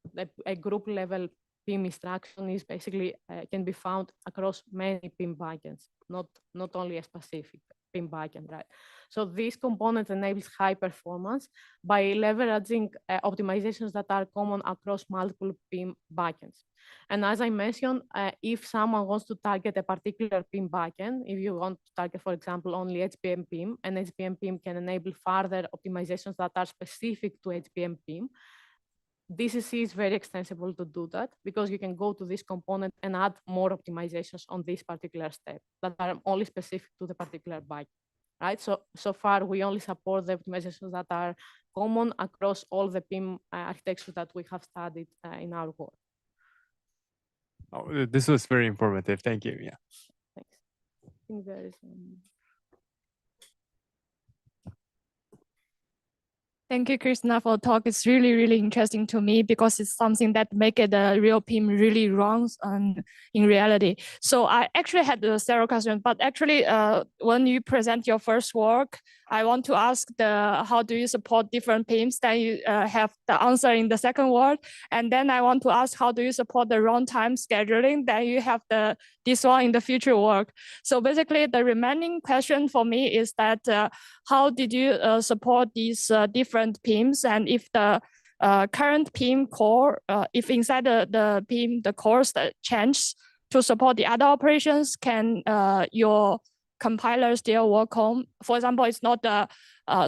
S18: A group level PIM instruction is basically can be found across many PIM buckets, not only a specific. PIM backend, right? So this component enables high performance by leveraging optimizations that are common across multiple PIM backends. And as I mentioned, if someone wants to target a particular PIM backend, if you want to target, for example, only HBM PIM, and HBM PIM can enable further optimizations that are specific to HBM PIM, DCC is very extensible to do that because you can go to this component and add more optimizations on this particular step that are only specific to the particular backend, right? So far, we only support the optimizations that are common across all the PIM architectures that we have studied in our work.
S5: Oh, this was very informative. Thank you. Yeah.
S18: Thanks. I think there is
S8: Thank you, Kristina, for the talk. It's really, really interesting to me because it's something that make it a real PIM really wrong in reality. So I actually had several questions, but actually when you present your first work, I want to ask how do you support different PIMs? Then you have the answer in the second word. And then I want to ask how do you support the runtime scheduling? Then you have this one in the future work. So basically the remaining question for me is that how did you support these different PIMs? And if the current PIM core, if inside the PIM, the cores that change to support the other operations, can your compiler still work on? For example, it's not the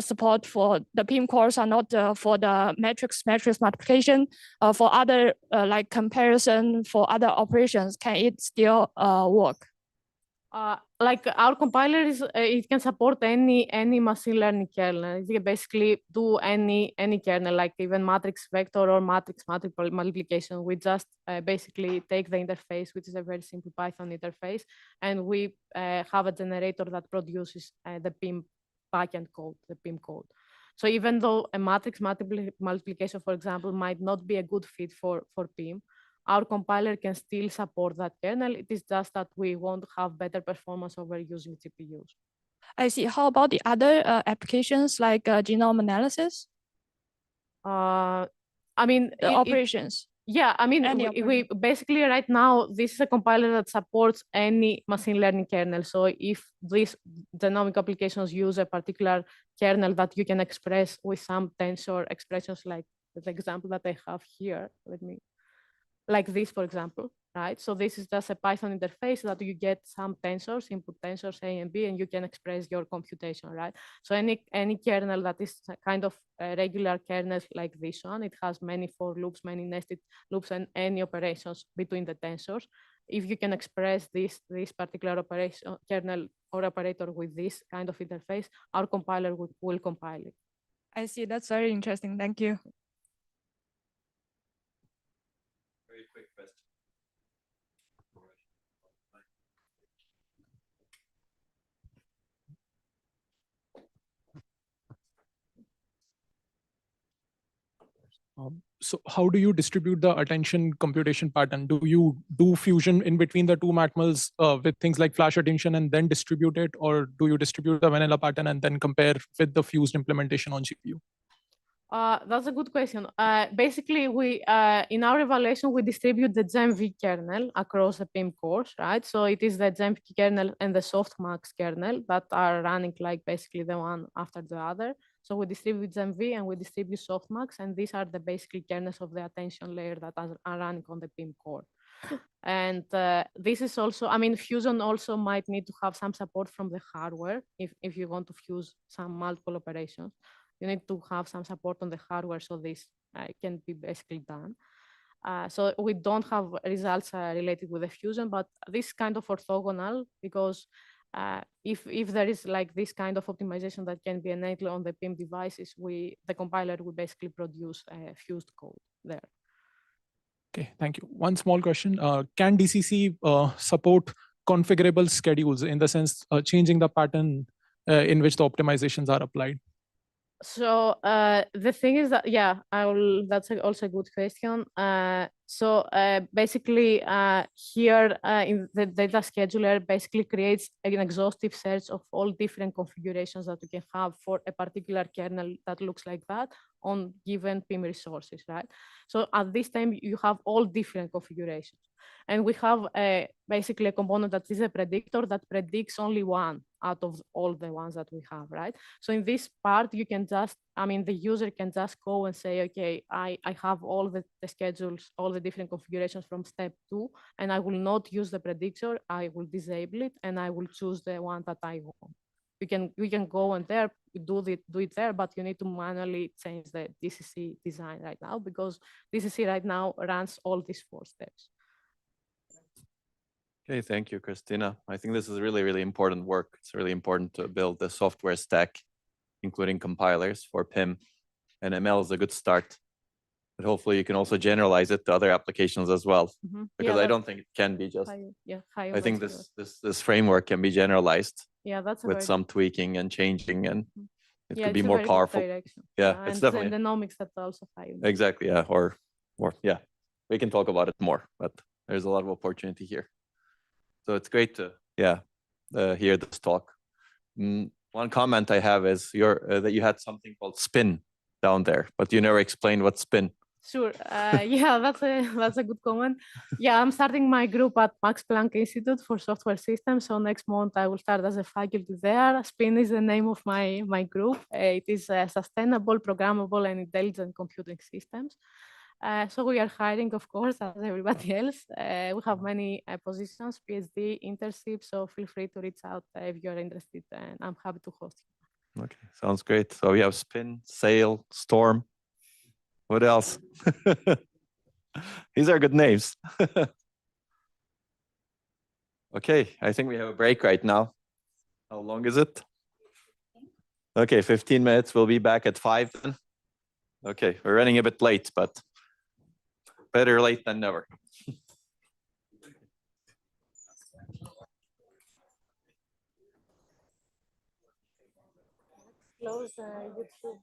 S8: support for the PIM cores are not for the matrix multiplication. For other like comparison for other operations, can it still work?
S18: Like our compiler is, it can support any machine learning kernel. It can basically do any kernel, like even matrix vector or matrix multiplication. We just basically take the interface, which is a very simple Python interface, and we have a generator that produces the PIM backend code, the PIM code. So even though a matrix multiplication, for example, might not be a good fit for PIM, our compiler can still support that kernel. It is just that we won't have better performance over using GPUs.
S8: I see. How about the other applications like genome analysis?
S18: I mean,
S8: operations.
S18: Yeah, I mean, we basically right now, this is a compiler that supports any machine learning kernel. So if these genomic applications use a particular kernel that you can express with some tensor expressions, like the example that I have here, like this, for example, right? So this is just a Python interface that you get some tensors, input tensors A and B, and you can express your computation, right? So any kernel that is kind of a regular kernel like this one, it has many for loops, many nested loops, and any operations between the tensors. If you can express this particular operation kernel or operator with this kind of interface, our compiler will compile it.
S8: I see. That's very interesting. Thank you.
S13: Very quick question.
S15: So how do you distribute the attention computation pattern? Do you do fusion in between the two matmals with things like flash attention and then distribute it? Or do you distribute the vanilla pattern and then compare with the fused implementation on GPU?
S18: That's a good question. Basically, we in our evaluation, we distribute the GEMV kernel across the PIM cores, right? So it is the GEMV kernel and the softmax kernel that are running like basically the one after the other. So we distribute GEMV and we distribute softmax, and these are the basically kernels of the attention layer that are running on the PIM core. And this is also, I mean, Fusion also might need to have some support from the hardware if you want to fuse some multiple operations. You need to have some support on the hardware so this can be basically done. So we don't have results related with the Fusion, but this is kind of orthogonal because if there is like this kind of optimization that can be enabled on the PIM devices, the compiler will basically produce fused code there.
S15: Okay, thank you. One small question. Can DCC support configurable schedules in the sense changing the pattern in which the optimizations are applied?
S18: So the thing is that, yeah, that's also a good question. So basically here in the data scheduler basically creates an exhaustive search of all different configurations that you can have for a particular kernel that looks like that on given PIM resources, right? So at this time you have all different configurations. And we have basically a component that is a predictor that predicts only one out of all the ones that we have, right? So in this part, you can just, I mean, the user can just go and say, okay, I have all the schedules, all the different configurations from step 2, and I will not use the predictor, I will disable it, and I will choose the one that I want. We can go and there, do it there, but you need to manually change the DCC design right now, because DCC right now runs all these 4 steps.
S1: Okay, thank you, Christina. I think this is really, really important work. It's really important to build the software stack, including compilers for PIM, and ML is a good start. But hopefully you can also generalize it to other applications as well, because I don't think it can be just. I think this framework can be generalized.
S18: Yeah, that's
S1: with some tweaking and changing, and it could be
S18: it's a
S1: more
S18: very
S1: powerful.
S18: good direction.
S1: Yeah, it's definitely.
S18: And Genomics that's also high.
S1: Exactly. Yeah, or yeah, we can talk about it more, but there's a lot of opportunity here. So it's great to hear this talk. One comment I have is that you had something called spin down there, but you never explained what spin.
S18: Sure. Yeah, that's a good comment. Yeah, I'm starting my group at Max Planck Institute for Software Systems. So next month I will start as a faculty there. SPIN is the name of my group. It is Sustainable, Programmable, and Intelligent Computing Systems. So we are hiring, of course, as everybody else. We have many positions, PhD, internships. So feel free to reach out if you're interested, and I'm happy to host you.
S1: Okay, sounds great. So we have spin, sail, storm. What else? These are good names. Okay, I think we have a break right now. How long is it? Okay, 15 minutes. We'll be back at 5 then. Okay, we're running a bit late, but better late than never.
S18: Close YouTube.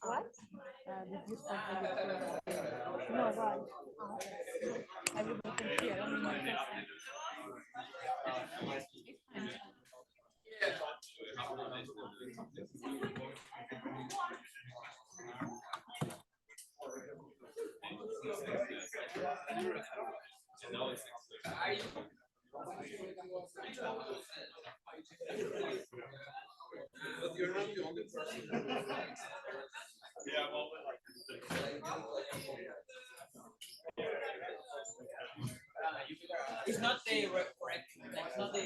S18: What? Did you start the YouTube? No, why? Everybody can hear. I mean,
S19: It's not the correct, like not the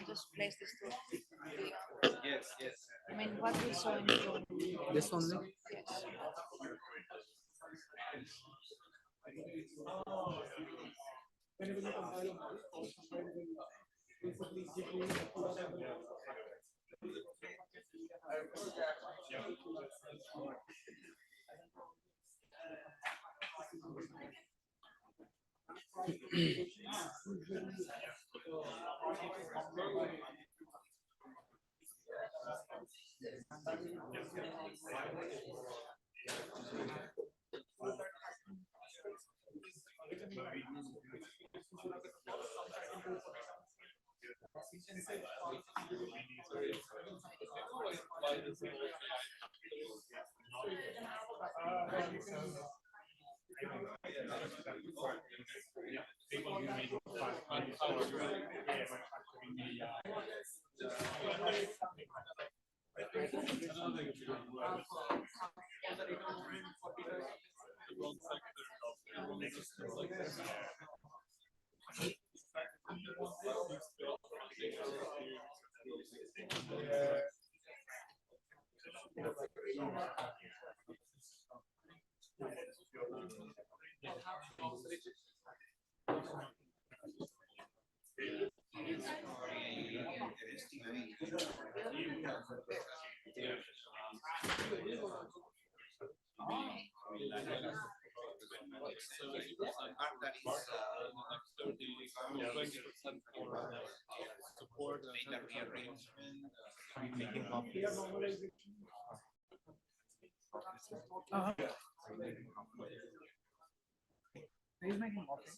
S9: Just place this to.
S19: Yes, yes.
S9: I mean, what we saw in June.
S19: This only?
S9: Yes.
S19: He's making coffee.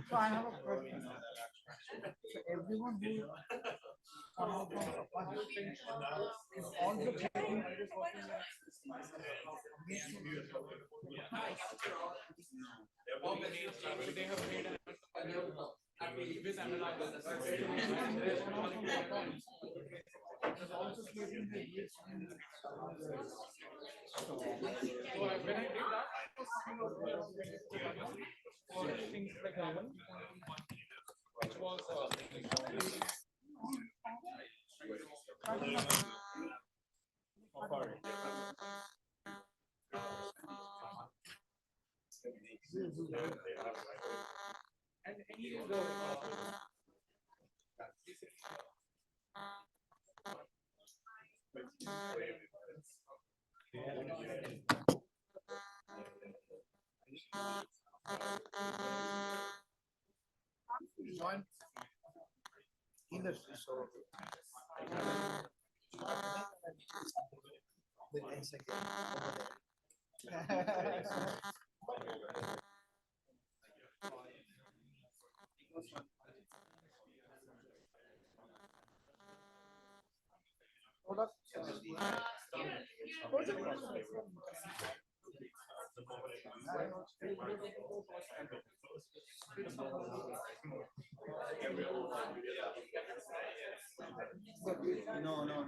S9: So I have a question. So everyone who somehow comes upon this thing is all the training that is working join industry, so with Instagram over there. No, no, no.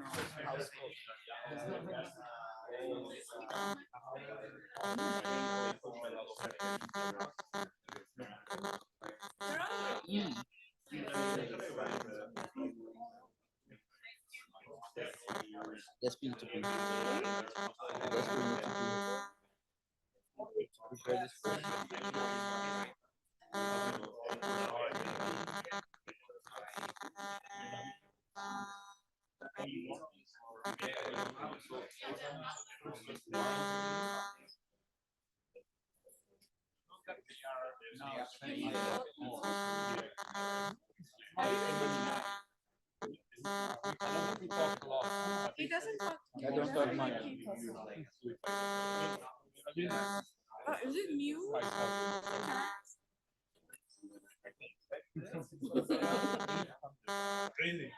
S9: Yes, we need to be. Yes, we need to prepare this question.
S20: He doesn't talk.
S9: I don't talk much.
S20: Is it new?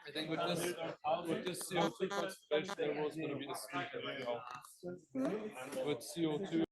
S5: I think with this CO2 concentration, there was going to be a steep with CO2.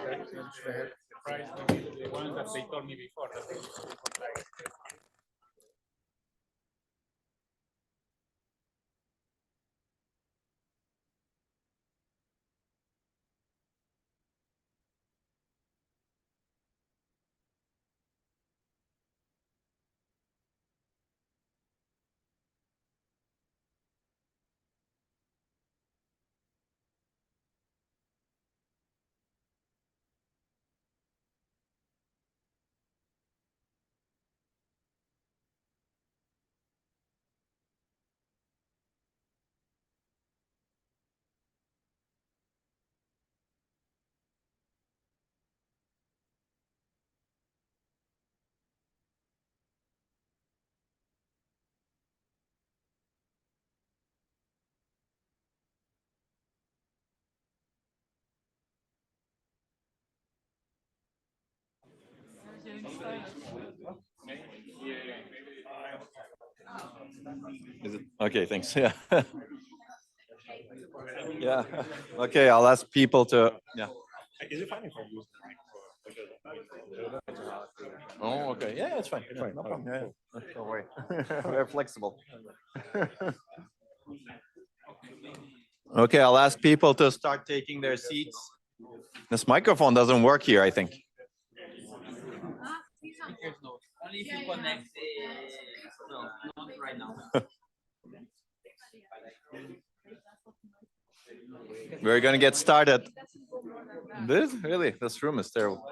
S16: The one that they told me before.
S1: Is it? Okay, thanks. Yeah. Yeah. Okay, I'll ask people to. Yeah.
S21: Is it fine if I use the mic?
S1: Oh, okay. Yeah, it's fine. No problem. Yeah. Don't worry. We're flexible. Okay, I'll ask people to start taking their seats. This microphone doesn't work here, I think.
S22: Only if you connect no, not right now.
S1: We're gonna get started. This room is terrible.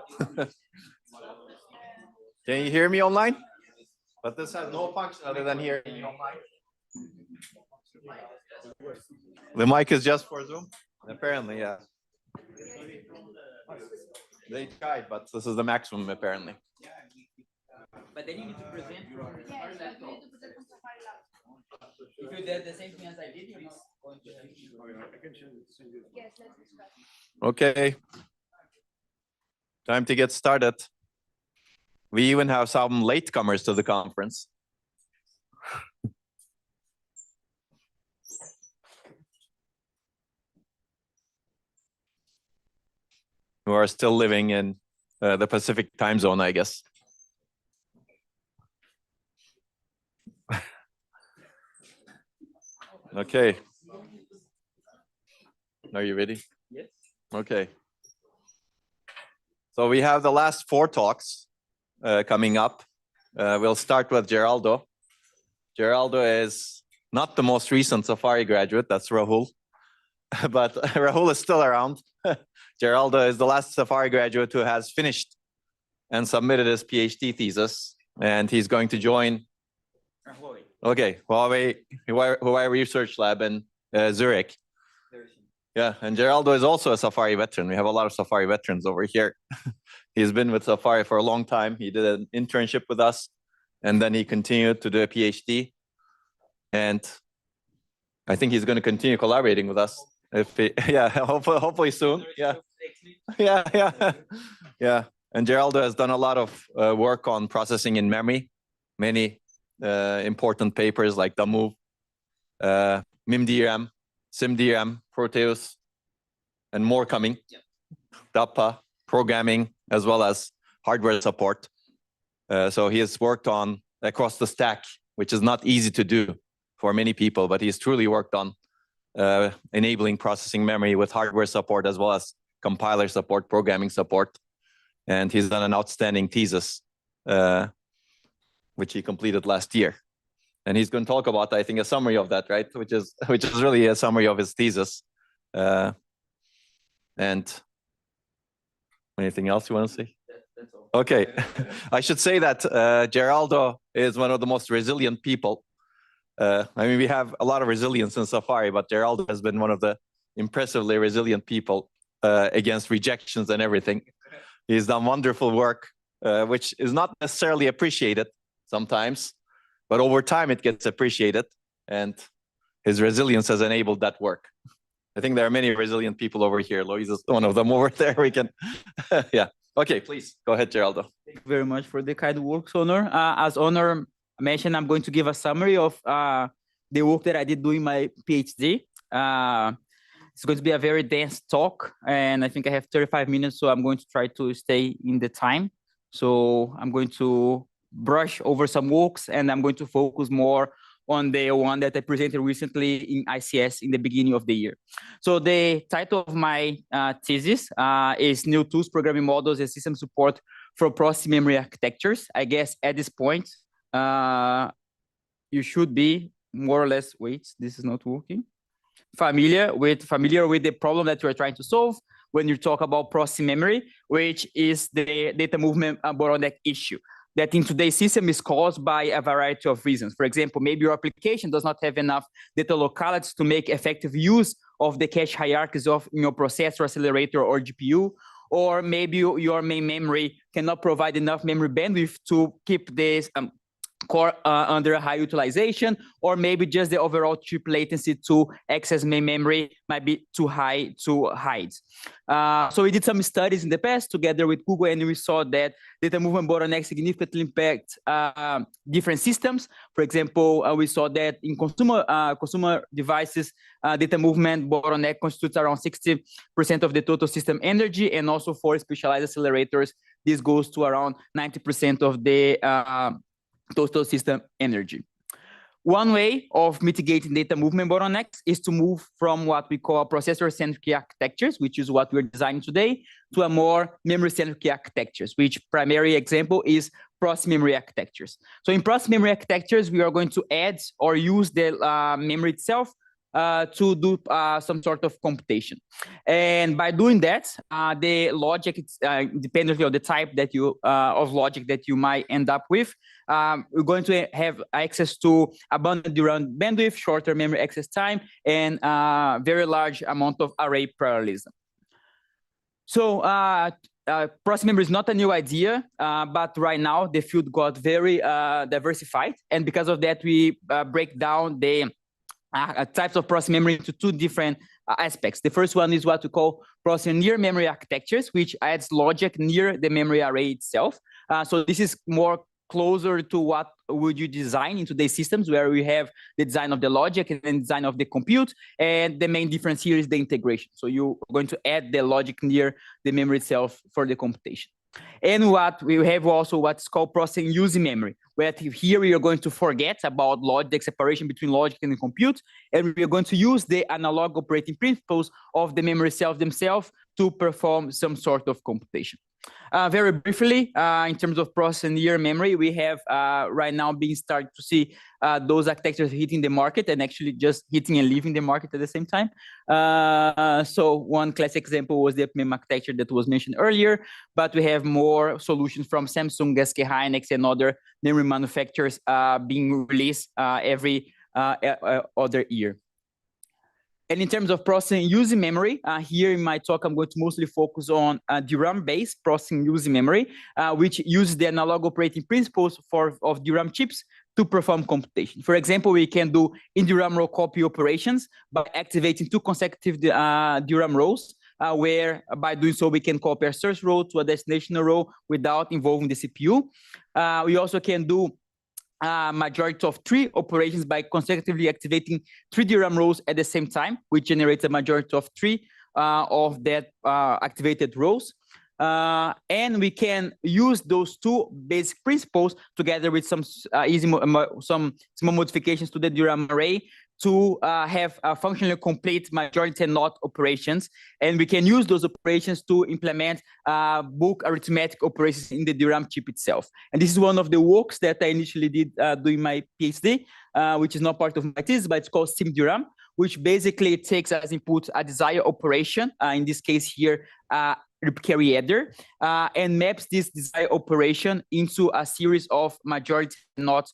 S1: Can you hear me online? But this has no function other than hearing me online. The mic is just for Zoom? Apparently, yeah. They tried, but this is the maximum apparently.
S22: But then you need to present from Safari laptop. If you did the same thing as I did, it's going to.
S1: Okay. Time to get started. We even have some latecomers to the conference. Who are still living in the Pacific time zone, I guess. Okay. Are you ready?
S22: Yes.
S1: Okay. So we have the last 4 talks coming up. We'll start with Geraldo. Geraldo is not the most recent Safari graduate, that's Rahul. But Rahul is still around. Geraldo is the last Safari graduate who has finished and submitted his PhD thesis, and he's going to join Huawei Research Lab in Zurich. Yeah, and Geraldo is also a Safari veteran. We have a lot of Safari veterans over here. He's been with Safari for a long time. He did an internship with us, and then he continued to do a PhD. And I think he's going to continue collaborating with us. Hopefully soon. Yeah. And Geraldo has done a lot of work on processing in memory. Many important papers like DAMOV, MIM-DRAM, SIMDRAM, Proteus, and more coming. DAPA, programming, as well as hardware support. So he has worked on across the stack, which is not easy to do for many people, but he's truly worked on enabling processing memory with hardware support, as well as compiler support, programming support. And he's done an outstanding thesis, which he completed last year. And he's going to talk about, I think, a summary of that, right? Which is really a summary of his thesis. And anything else you want to say?
S22: That's all.
S1: Okay. I should say that Geraldo is one of the most resilient people. I mean, we have a lot of resilience in Safari, but Geraldo has been one of the impressively resilient people against rejections and everything. He's done wonderful work, which is not necessarily appreciated sometimes, but over time it gets appreciated, and his resilience has enabled that work. I think there are many resilient people over here. Lois is one of them over there. We can, yeah. Okay, please go ahead, Geraldo.
S22: Thank you very much for the kind words, Onur. As Onur mentioned, I'm going to give a summary of the work that I did doing my PhD. It's going to be a very dense talk, and I think I have 35 minutes, so I'm going to try to stay in the time. So I'm going to brush over some works, and I'm going to focus more on the one that I presented recently in ICS in the beginning of the year. So the title of my thesis is New Tools, Programming Models, and System Support for Process Memory Architectures. I guess at this point, you should be more or less, wait, this is not working, familiar with the problem that you're trying to solve when you talk about processing memory, which is the data movement bottleneck issue that in today's system is caused by a variety of reasons. For example, maybe your application does not have enough data localities to make effective use of the cache hierarchies of your processor, accelerator, or GPU, or maybe your main memory cannot provide enough memory bandwidth to keep this core under a high utilization, or maybe just the overall chip latency to access main memory might be too high to hide. So we did some studies in the past together with Google, and we saw that data movement bottlenecks significantly impact different systems. For example, we saw that in consumer devices, data movement bottleneck constitutes around 60% of the total system energy, and also for specialized accelerators, this goes to around 90% of the total system energy. One way of mitigating data movement bottlenecks is to move from what we call processor-centric architectures, which is what we're designing today, to a more memory-centric architectures, which primary example is process memory architectures. So in process memory architectures, we are going to add or use the memory itself to do some sort of computation. And by doing that, the logic, dependently on the type that you of logic that you might end up with, we're going to have access to abundant DRAM bandwidth, shorter memory access time, and very large amount of array parallelism. So process memory is not a new idea, but right now the field got very diversified. And because of that, we break down the types of process memory into two different aspects. The first one is what we call process near memory architectures, which adds logic near the memory array itself. So this is more closer to what would you design in today's systems, where we have the design of the logic and then design of the compute. And the main difference here is the integration. So you're going to add the logic near the memory itself for the computation. And what we have also what's called processing using memory, where here we are going to forget about logic, separation between logic and compute, and we are going to use the analog operating principles of the memory cells themselves to perform some sort of computation. Very briefly, in terms of processing near memory, we have right now being started to see those architectures hitting the market and actually just hitting and leaving the market at the same time. So one classic example was the UPMEM architecture that was mentioned earlier, but we have more solutions from Samsung, SK Hynix, and other memory manufacturers being released every other year. And in terms of processing using memory, here in my talk, I'm going to mostly focus on DRAM-based processing using memory, which uses the analog operating principles of DRAM chips to perform computation. For example, we can do in-DRAM row copy operations by activating two consecutive DRAM rows, where by doing so, we can copy a source row to a destination row without involving the CPU. We also can do majority of 3 operations by consecutively activating 3 DRAM rows at the same time, which generates a majority of 3 of that activated rows. And we can use those 2 basic principles together with some small modifications to the DRAM array to have a functionally complete majority and not operations. And we can use those operations to implement bulk arithmetic operations in the DRAM chip itself. And this is one of the works that I initially did doing my PhD, which is not part of my thesis, but it's called SIMDRAM, which basically takes as input a desired operation, in this case here, carry header, and maps this desired operation into a series of majority not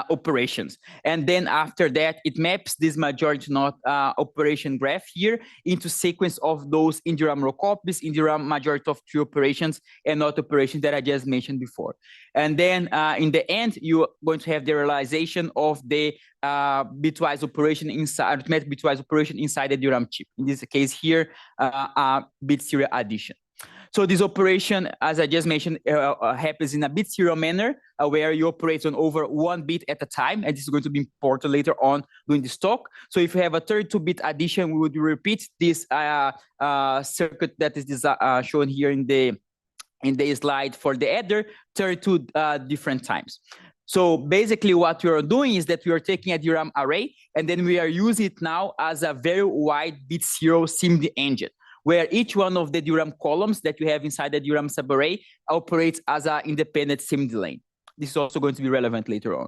S22: operations. And then after that, it maps this majority not operation graph here into sequence of those in-DRAM row copies, in-DRAM majority of 3 operations and not operations that I just mentioned before. And then in the end, you're going to have the realization of the bitwise operation inside, arithmetic bitwise operation inside the DRAM chip. In this case here, bit serial addition. So this operation, as I just mentioned, happens in a bit serial manner, where you operate on over 1 bit at a time, and this is going to be important later on during this talk. So if you have a 32-bit addition, we would repeat this circuit that is shown here in the slide for the adder 32 different times. So basically what we are doing is that we are taking a DRAM array, and then we are using it now as a very wide bit zero SIMD engine, where each one of the DRAM columns that you have inside the DRAM subarray operates as an independent SIMD lane. This is also going to be relevant later on.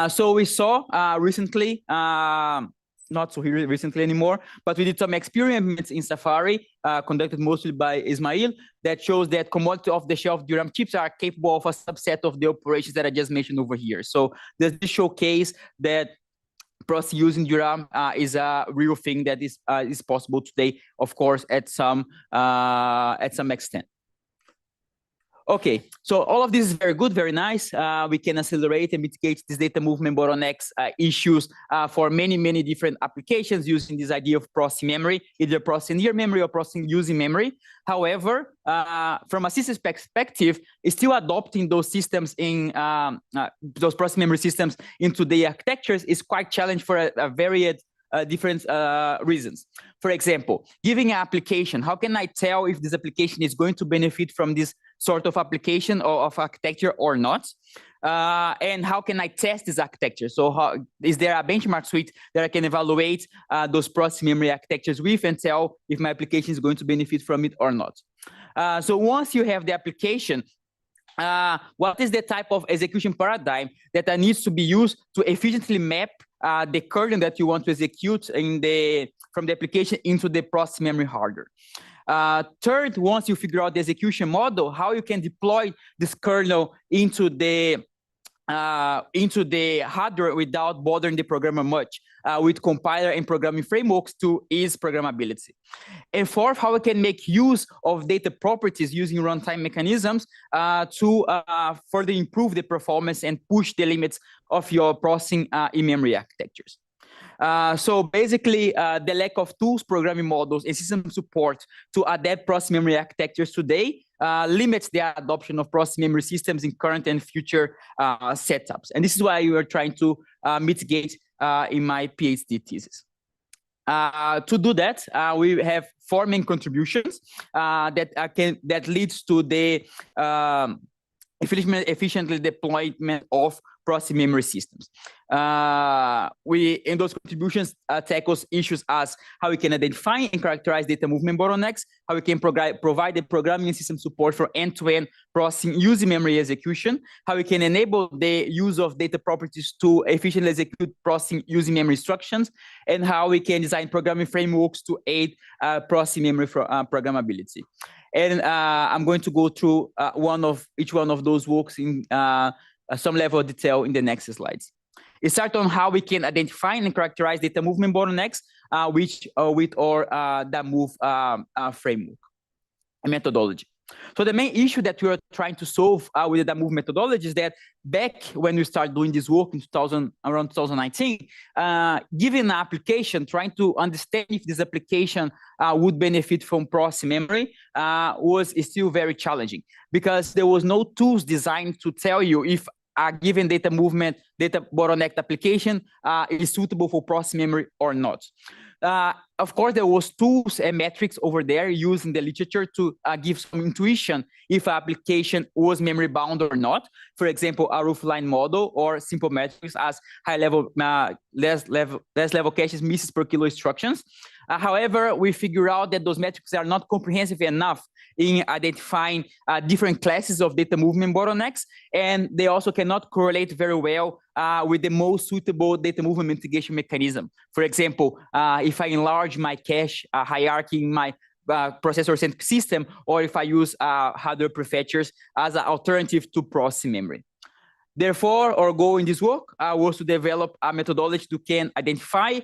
S22: So we saw recently, not so recently anymore, but we did some experiments in Safari, conducted mostly by Ismail, that shows that commodity off-the-shelf DRAM chips are capable of a subset of the operations that I just mentioned over here. So does this showcase that process using DRAM is a real thing that is possible today, of course, at some extent. Okay, so all of this is very good, very nice. We can accelerate and mitigate these data movement bottlenecks issues for many, many different applications using this idea of processing memory, either processing near memory or processing using memory. However, from a systems perspective, it's still adopting those systems in those processing memory systems into the architectures is quite challenging for a varied different reasons. For example, giving an application, how can I tell if this application is going to benefit from this sort of application or of architecture or not? And how can I test this architecture? So is there a benchmark suite that I can evaluate those processing memory architectures with and tell if my application is going to benefit from it or not? So once you have the application, what is the type of execution paradigm that needs to be used to efficiently map the kernel that you want to execute from the application into the processing memory hardware? Third, once you figure out the execution model, how you can deploy this kernel into the hardware without bothering the programmer much, with compiler and programming frameworks to ease programmability. And fourth, how we can make use of data properties using runtime mechanisms to further improve the performance and push the limits of your processing in-memory architectures. So basically, the lack of tools, programming models, and system support to adapt processing memory architectures today limits the adoption of processing memory systems in current and future setups. And this is why we are trying to mitigate in my PhD thesis. To do that, we have 4 main contributions that leads to the efficiently deployment of processing memory systems. In those contributions tackles issues as how we can identify and characterize data movement bottlenecks, how we can provide the programming and system support for end-to-end processing using memory execution, how we can enable the use of data properties to efficiently execute processing using memory instructions, and how we can design programming frameworks to aid processing memory programmability. And I'm going to go through each one of those works in some level of detail in the next slides. It starts on how we can identify and characterize data movement bottlenecks with our DAMOV framework and methodology. So the main issue that we are trying to solve with the DAMOV methodology is that back when we started doing this work in around 2019, given an application, trying to understand if this application would benefit from processing memory was still very challenging, because there was no tools designed to tell you if a given data bottleneck application is suitable for processing memory or not. Of course, there was tools and metrics over there used in the literature to give some intuition if an application was memory bound or not. For example, a roofline model or simple metrics as less level caches misses per kilo instructions. However, we figure out that those metrics are not comprehensive enough in identifying different classes of data movement bottlenecks, and they also cannot correlate very well with the most suitable data movement mitigation mechanism. For example, if I enlarge my cache hierarchy in my processor-centric system, or if I use hardware prefetchers as an alternative to processing memory. Therefore, our goal in this work was to develop a methodology to can identify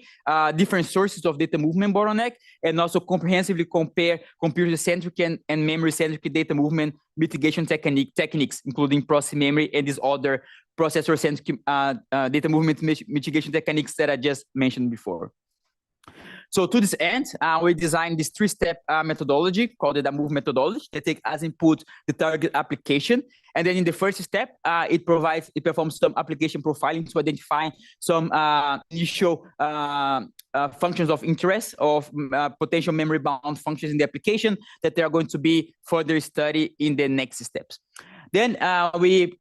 S22: different sources of data movement bottleneck, and also comprehensively compare computer-centric and memory-centric data movement mitigation techniques, including processing memory and these other processor-centric data movement mitigation techniques that I just mentioned before. So to this end, we designed this three-step methodology called the DAMOV methodology that takes as input the target application. And then in the first step, it performs some application profiling to identify some initial functions of interest of potential memory-bound functions in the application that they are going to be further studied in the next steps. Then we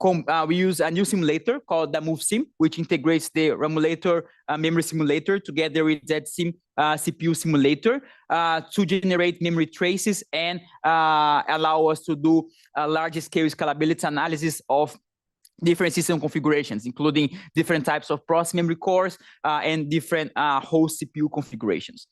S22: use a new simulator called DAMOV Sim, which integrates the Ramulator memory simulator together with ZSIM CPU simulator to generate memory traces and allow us to do a large-scale scalability analysis of different system configurations, including different types of process memory cores and different host CPU configurations.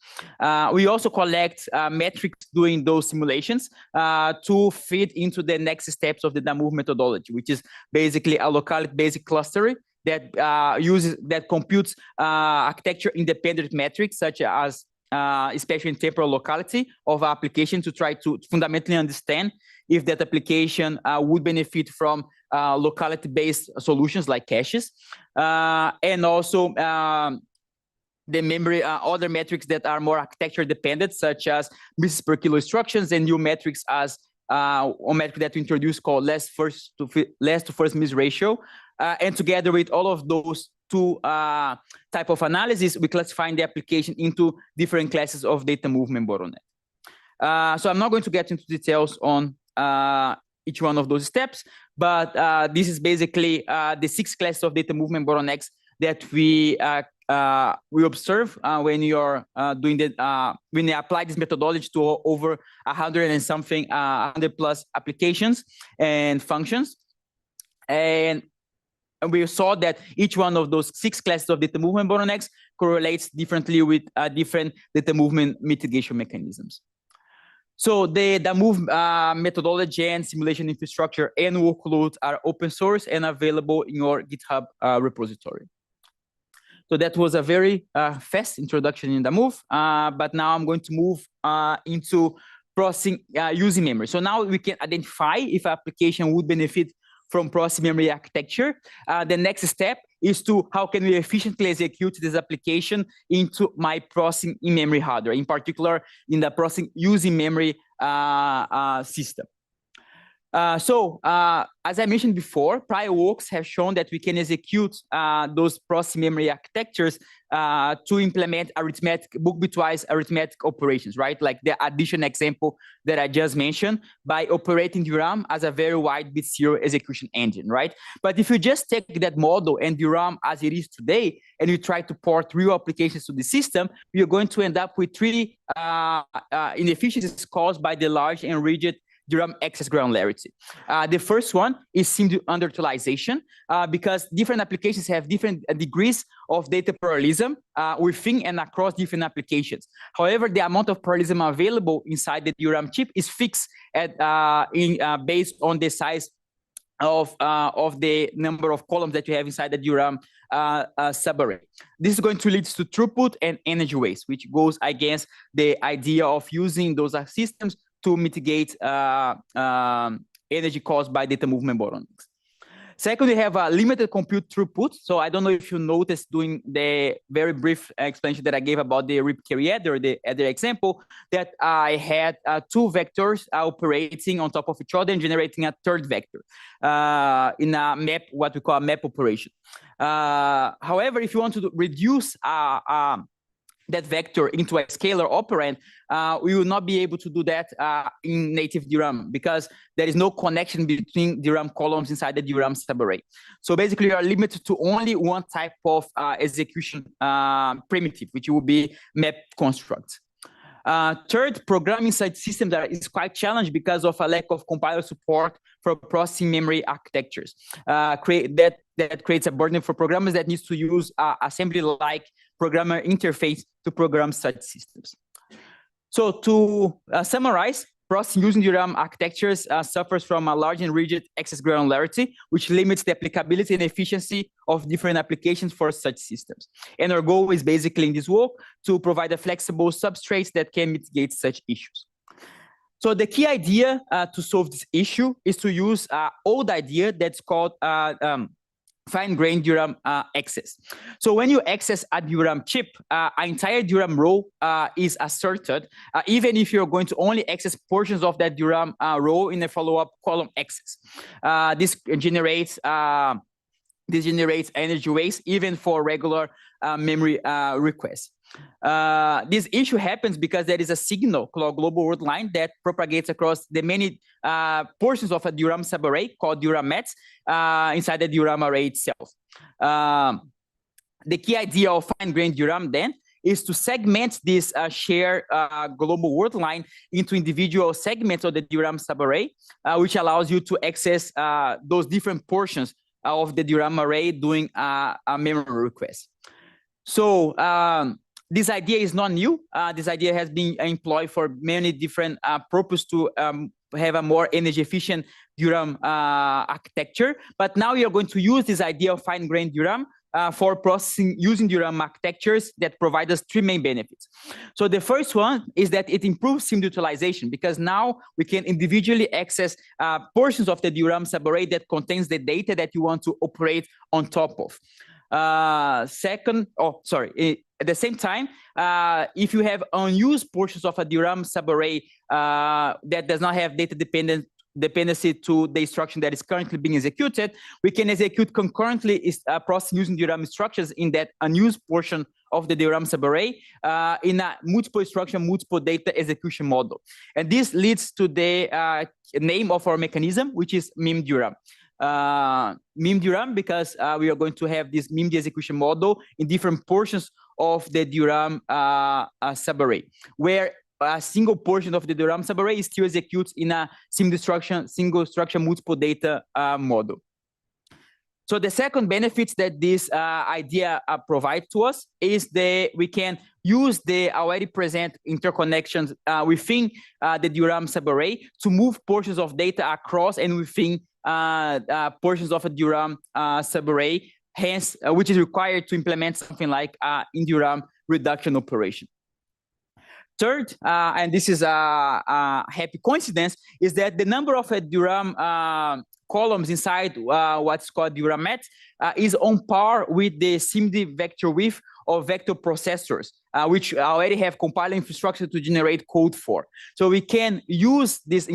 S22: We also collect metrics during those simulations to feed into the next steps of the DAMOV methodology, which is basically a locality-based clustering that computes architecture independent metrics such as especially in temporal locality of application to try to fundamentally understand if that application would benefit from locality-based solutions like caches, and also the memory, other metrics that are more architecture dependent, such as misses per kilo instructions, and new metrics as one metric that we introduced called last to first miss ratio. And together with all of those two type of analysis, we classify the application into different classes of data movement bottleneck. So I'm not going to get into details on each one of those steps, but this is basically the 6 classes of data movement bottlenecks that we observe when you're doing the when you apply this methodology to over 100 and something 100 plus applications and functions. And we saw that each one of those 6 classes of data movement bottlenecks correlates differently with different data movement mitigation mechanisms. So the DAMOV methodology and simulation infrastructure and workloads are open source and available in your GitHub repository. So that was a very fast introduction in DAMOV, but now I'm going to move into processing using memory. So now we can identify if application would benefit from processing memory architecture. The next step is to how can we efficiently execute this application into my processing in memory hardware, in particular in the processing using memory system. As I mentioned before, prior works have shown that we can execute those processing memory architectures to implement arithmetic, book bitwise arithmetic operations, right? Like the addition example that I just mentioned, by operating DRAM as a very wide bit serial execution engine, right? But if you just take that model and DRAM as it is today, and you try to port real applications to the system, you're going to end up with 3 inefficiencies caused by the large and rigid DRAM excess granularity. The first one is SIMD underutilization, because different applications have different degrees of data parallelism within and across different applications. However, the amount of parallelism available inside the DRAM chip is fixed at based on the size of the number of columns that you have inside the DRAM subarray. This is going to lead to throughput and energy waste, which goes against the idea of using those systems to mitigate energy caused by data movement bottlenecks. Second, we have a limited compute throughput. So I don't know if you noticed during the very brief explanation that I gave about the RIP carry adder, the adder example, that I had 2 vectors operating on top of each other and generating a third vector in a map, what we call a map operation. However, if you want to reduce that vector into a scalar operand, we will not be able to do that in native DRAM because there is no connection between DRAM columns inside the DRAM subarray. So basically, you are limited to only one type of execution primitive, which will be map constructs. Third, programming such systems is quite challenged because of a lack of compiler support for processing memory architectures. That creates a burden for programmers that needs to use assembly-like programmer interface to program such systems. So to summarize, processing using DRAM architectures suffers from a large and rigid excess granularity, which limits the applicability and efficiency of different applications for such systems. And our goal is basically in this work to provide a flexible substrates that can mitigate such issues. So the key idea to solve this issue is to use an old idea that's called fine-grained DRAM access. So when you access a DRAM chip, an entire DRAM row is asserted, even if you're going to only access portions of that DRAM row in a follow-up column access. This generates energy waste even for regular memory requests. This issue happens because there is a signal called global word line that propagates across the many portions of a DRAM subarray called DRAM mats inside the DRAM array itself. The key idea of fine-grained DRAM then is to segment this shared global word line into individual segments of the DRAM subarray, which allows you to access those different portions of the DRAM array doing a memory request. So this idea is not new. This idea has been employed for many different purposes to have a more energy efficient DRAM architecture. But now we are going to use this idea of fine-grained DRAM for processing using DRAM architectures that provide us three main benefits. So the first one is that it improves SIMD utilization, because now we can individually access portions of the DRAM subarray that contains the data that you want to operate on top of. At the same time, if you have unused portions of a DRAM subarray that does not have data dependency to the instruction that is currently being executed, we can execute concurrently processing using DRAM instructions in that unused portion of the DRAM subarray in a multiple instruction, multiple data execution model. And this leads to the name of our mechanism, which is MIM-DRAM. MIM-DRAM because we are going to have this MIMD execution model in different portions of the DRAM subarray, where a single portion of the DRAM subarray still executes in a single instruction, multiple data model. So the second benefit that this idea provides to us is that we can use the already present interconnections within the DRAM subarray to move portions of data across and within portions of a DRAM subarray, hence, which is required to implement something like in-DRAM reduction operation. Third, and this is a happy coincidence, is that the number of DRAM columns inside what's called DRAM mat is on par with the SIMD vector width of vector processors, which already have compiler infrastructure to generate code for. So we can use this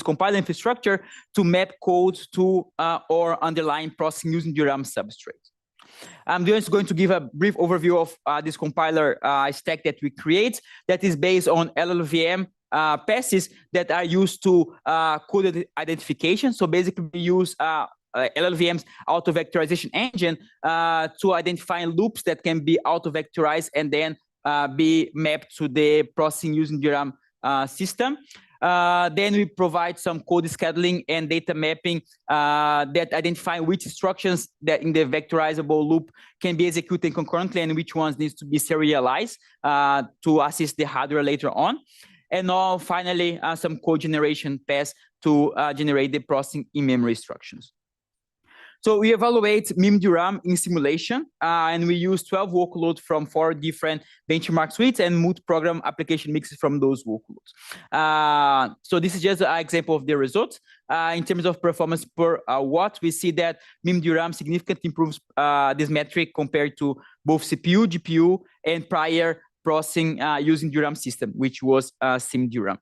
S22: compiler infrastructure to map code to our underlying processing using DRAM substrate. I'm just going to give a brief overview of this compiler stack that we create that is based on LLVM passes that are used to code identification. So basically we use LLVM's auto-vectorization engine to identify loops that can be auto-vectorized and then be mapped to the processing using DRAM system. Then we provide some code scheduling and data mapping that identify which instructions that in the vectorizable loop can be executed concurrently and which ones needs to be serialized to assist the hardware later on. And now finally, some code generation paths to generate the processing in-memory instructions. So we evaluate MIM-DRAM in simulation, and we use 12 workloads from 4 different benchmark suites and multi-program application mixes from those workloads. So this is just an example of the results. In terms of performance per watt, we see that MIM-DRAM significantly improves this metric compared to both CPU, GPU, and prior processing using DRAM system, which was SIMDRAM.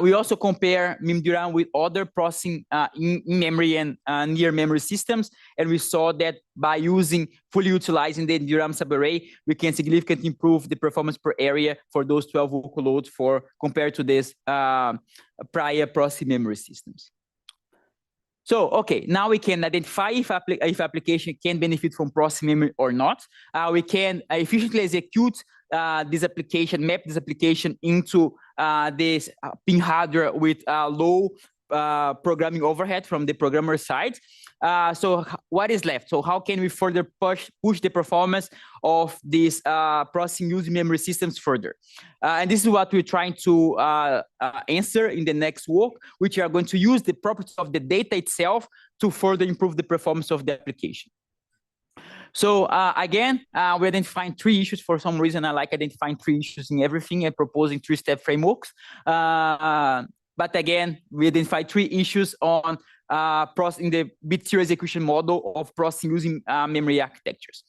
S22: We also compare MIM-DRAM with other processing in-memory and near-memory systems, and we saw that by fully utilizing the DRAM subarray, we can significantly improve the performance per area for those 12 workloads compared to this prior processing memory systems. So, okay, now we can identify if application can benefit from processing memory or not. We can efficiently execute this application, map this application into this pin hardware with low programming overhead from the programmer side. So what is left? So how can we further push the performance of these processing using memory systems further? And this is what we're trying to answer in the next work, which are going to use the properties of the data itself to further improve the performance of the application. So again, we're identifying 3 issues. For some reason, I like identifying 3 issues in everything and proposing 3-step frameworks. But again, we identified 3 issues on in the bit zero execution model of processing using memory architectures.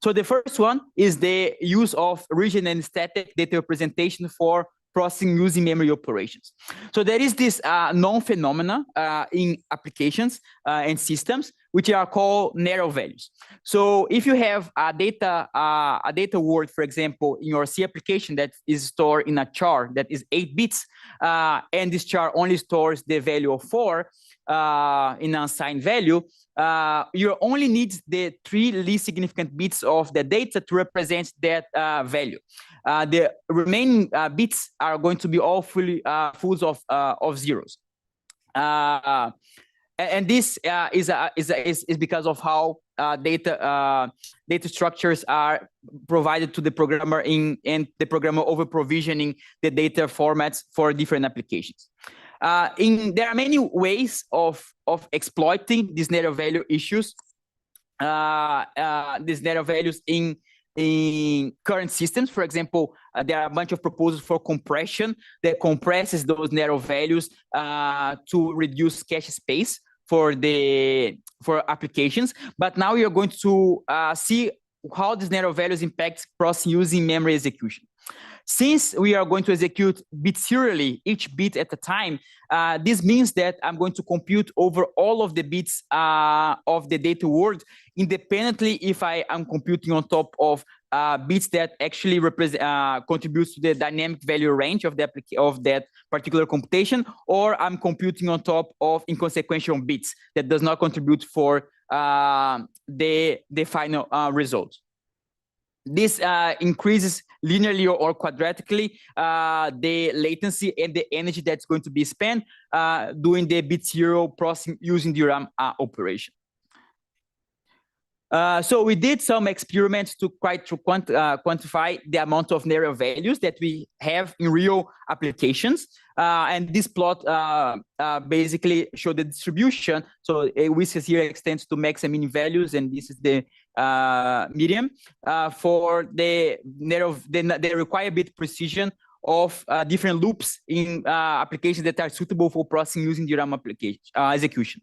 S22: So the first one is the use of rigid and static data representation for processing using memory operations. So there is this known phenomena in applications and systems, which are called narrow values. So if you have a data word, for example, in your C application that is stored in a char that is 8 bits, and this char only stores the value of 4 in an assigned value, you only need the 3 least significant bits of the data to represent that value. The remaining bits are going to be all fully full of zeros. And this is because of how data structures are provided to the programmer and the programmer over provisioning the data formats for different applications. There are many ways of exploiting these narrow value issues, these narrow values in current systems. For example, there are a bunch of proposals for compression that compresses those narrow values to reduce cache space for applications. But now you're going to see how these narrow values impact processing using memory execution. Since we are going to execute bit serially, each bit at a time, this means that I'm going to compute over all of the bits of the data word independently if I am computing on top of bits that actually contributes to the dynamic value range of that particular computation, or I'm computing on top of inconsequential bits that does not contribute for the final result. This increases linearly or quadratically the latency and the energy that's going to be spent doing the bit zero processing using the RAM operation. So we did some experiments to try to quantify the amount of narrow values that we have in real applications. And this plot basically showed the distribution. So which here extends to max and min values, and this is the median for the required bit precision of different loops in applications that are suitable for processing using the RAM application execution.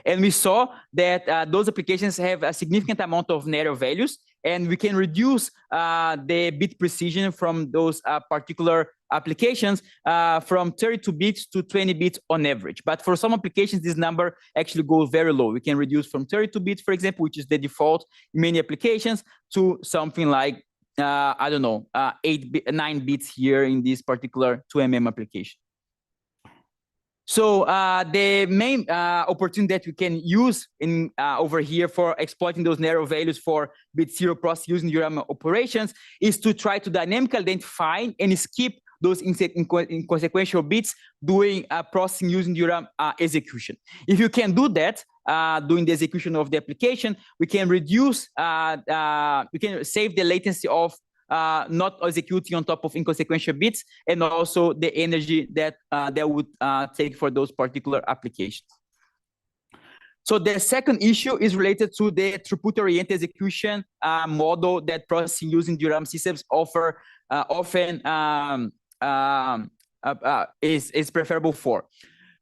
S22: And we saw that those applications have a significant amount of narrow values, and we can reduce the bit precision from those particular applications from 32 bits to 20 bits on average. But for some applications, this number actually goes very low. We can reduce from 32 bits, for example, which is the default in many applications, to something like I don't know, 9 bits here in this particular 2mm application. So the main opportunity that we can use in over here for exploiting those narrow values for bit zero process using DRAM operations is to try to dynamically identify and skip those inconsequential bits doing processing using DRAM execution. If you can do that, during the execution of the application, we can reduce, we can save the latency of not executing on top of inconsequential bits, and also the energy that that would take for those particular applications. So the second issue is related to the throughput-oriented execution model that processing using DRAM systems offer often is preferable for.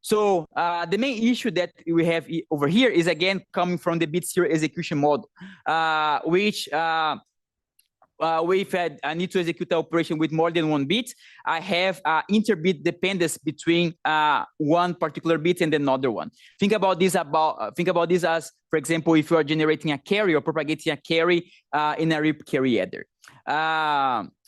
S22: So the main issue that we have over here is again coming from the bit zero execution model, which if I need to execute an operation with more than 1 bit, I have inter-bit dependence between one particular bit and another one. Think about this as, for example, if you are generating a carry or propagating a carry in a RIP carry header.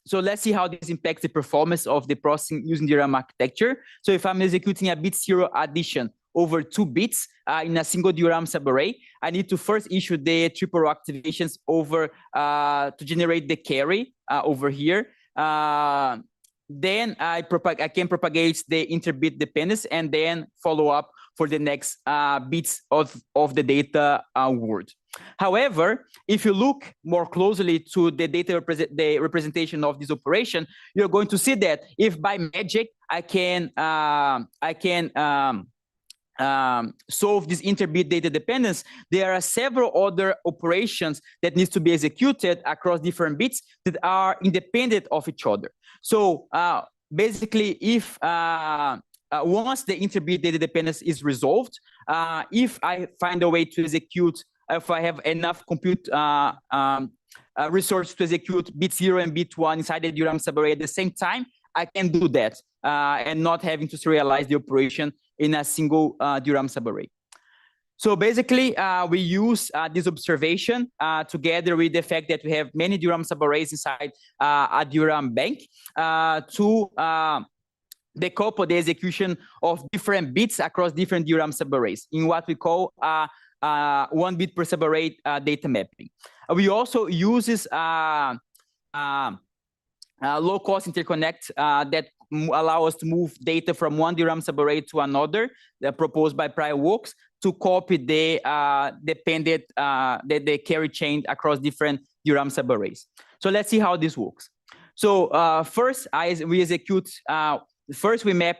S22: So let's see how this impacts the performance of the processing using the DRAM architecture. So if I'm executing a bit zero addition over 2 bits in a single DRAM subarray, I need to first issue the triple row activations over to generate the carry over here. Then I can propagate the inter-bit dependence and then follow up for the next bits of the data word. However, if you look more closely to the data representation of this operation, you're going to see that if by magic I can solve this inter-bit data dependence, there are several other operations that needs to be executed across different bits that are independent of each other. So basically, if once the inter-bit data dependence is resolved, if I find a way to execute, if I have enough compute resource to execute bit 0 and bit 1 inside the DRAM subarray at the same time, I can do that and not having to serialize the operation in a single DRAM subarray. So basically, we use this observation together with the fact that we have many DRAM subarrays inside a DRAM bank to decouple the execution of different bits across different DRAM subarrays in what we call 1 bit per subarray data mapping. We also use low-cost interconnect that allow us to move data from one DRAM subarray to another, proposed by prior works, to copy the dependent the carry chain across different DRAM subarrays. So let's see how this works. So first, we execute. First, we map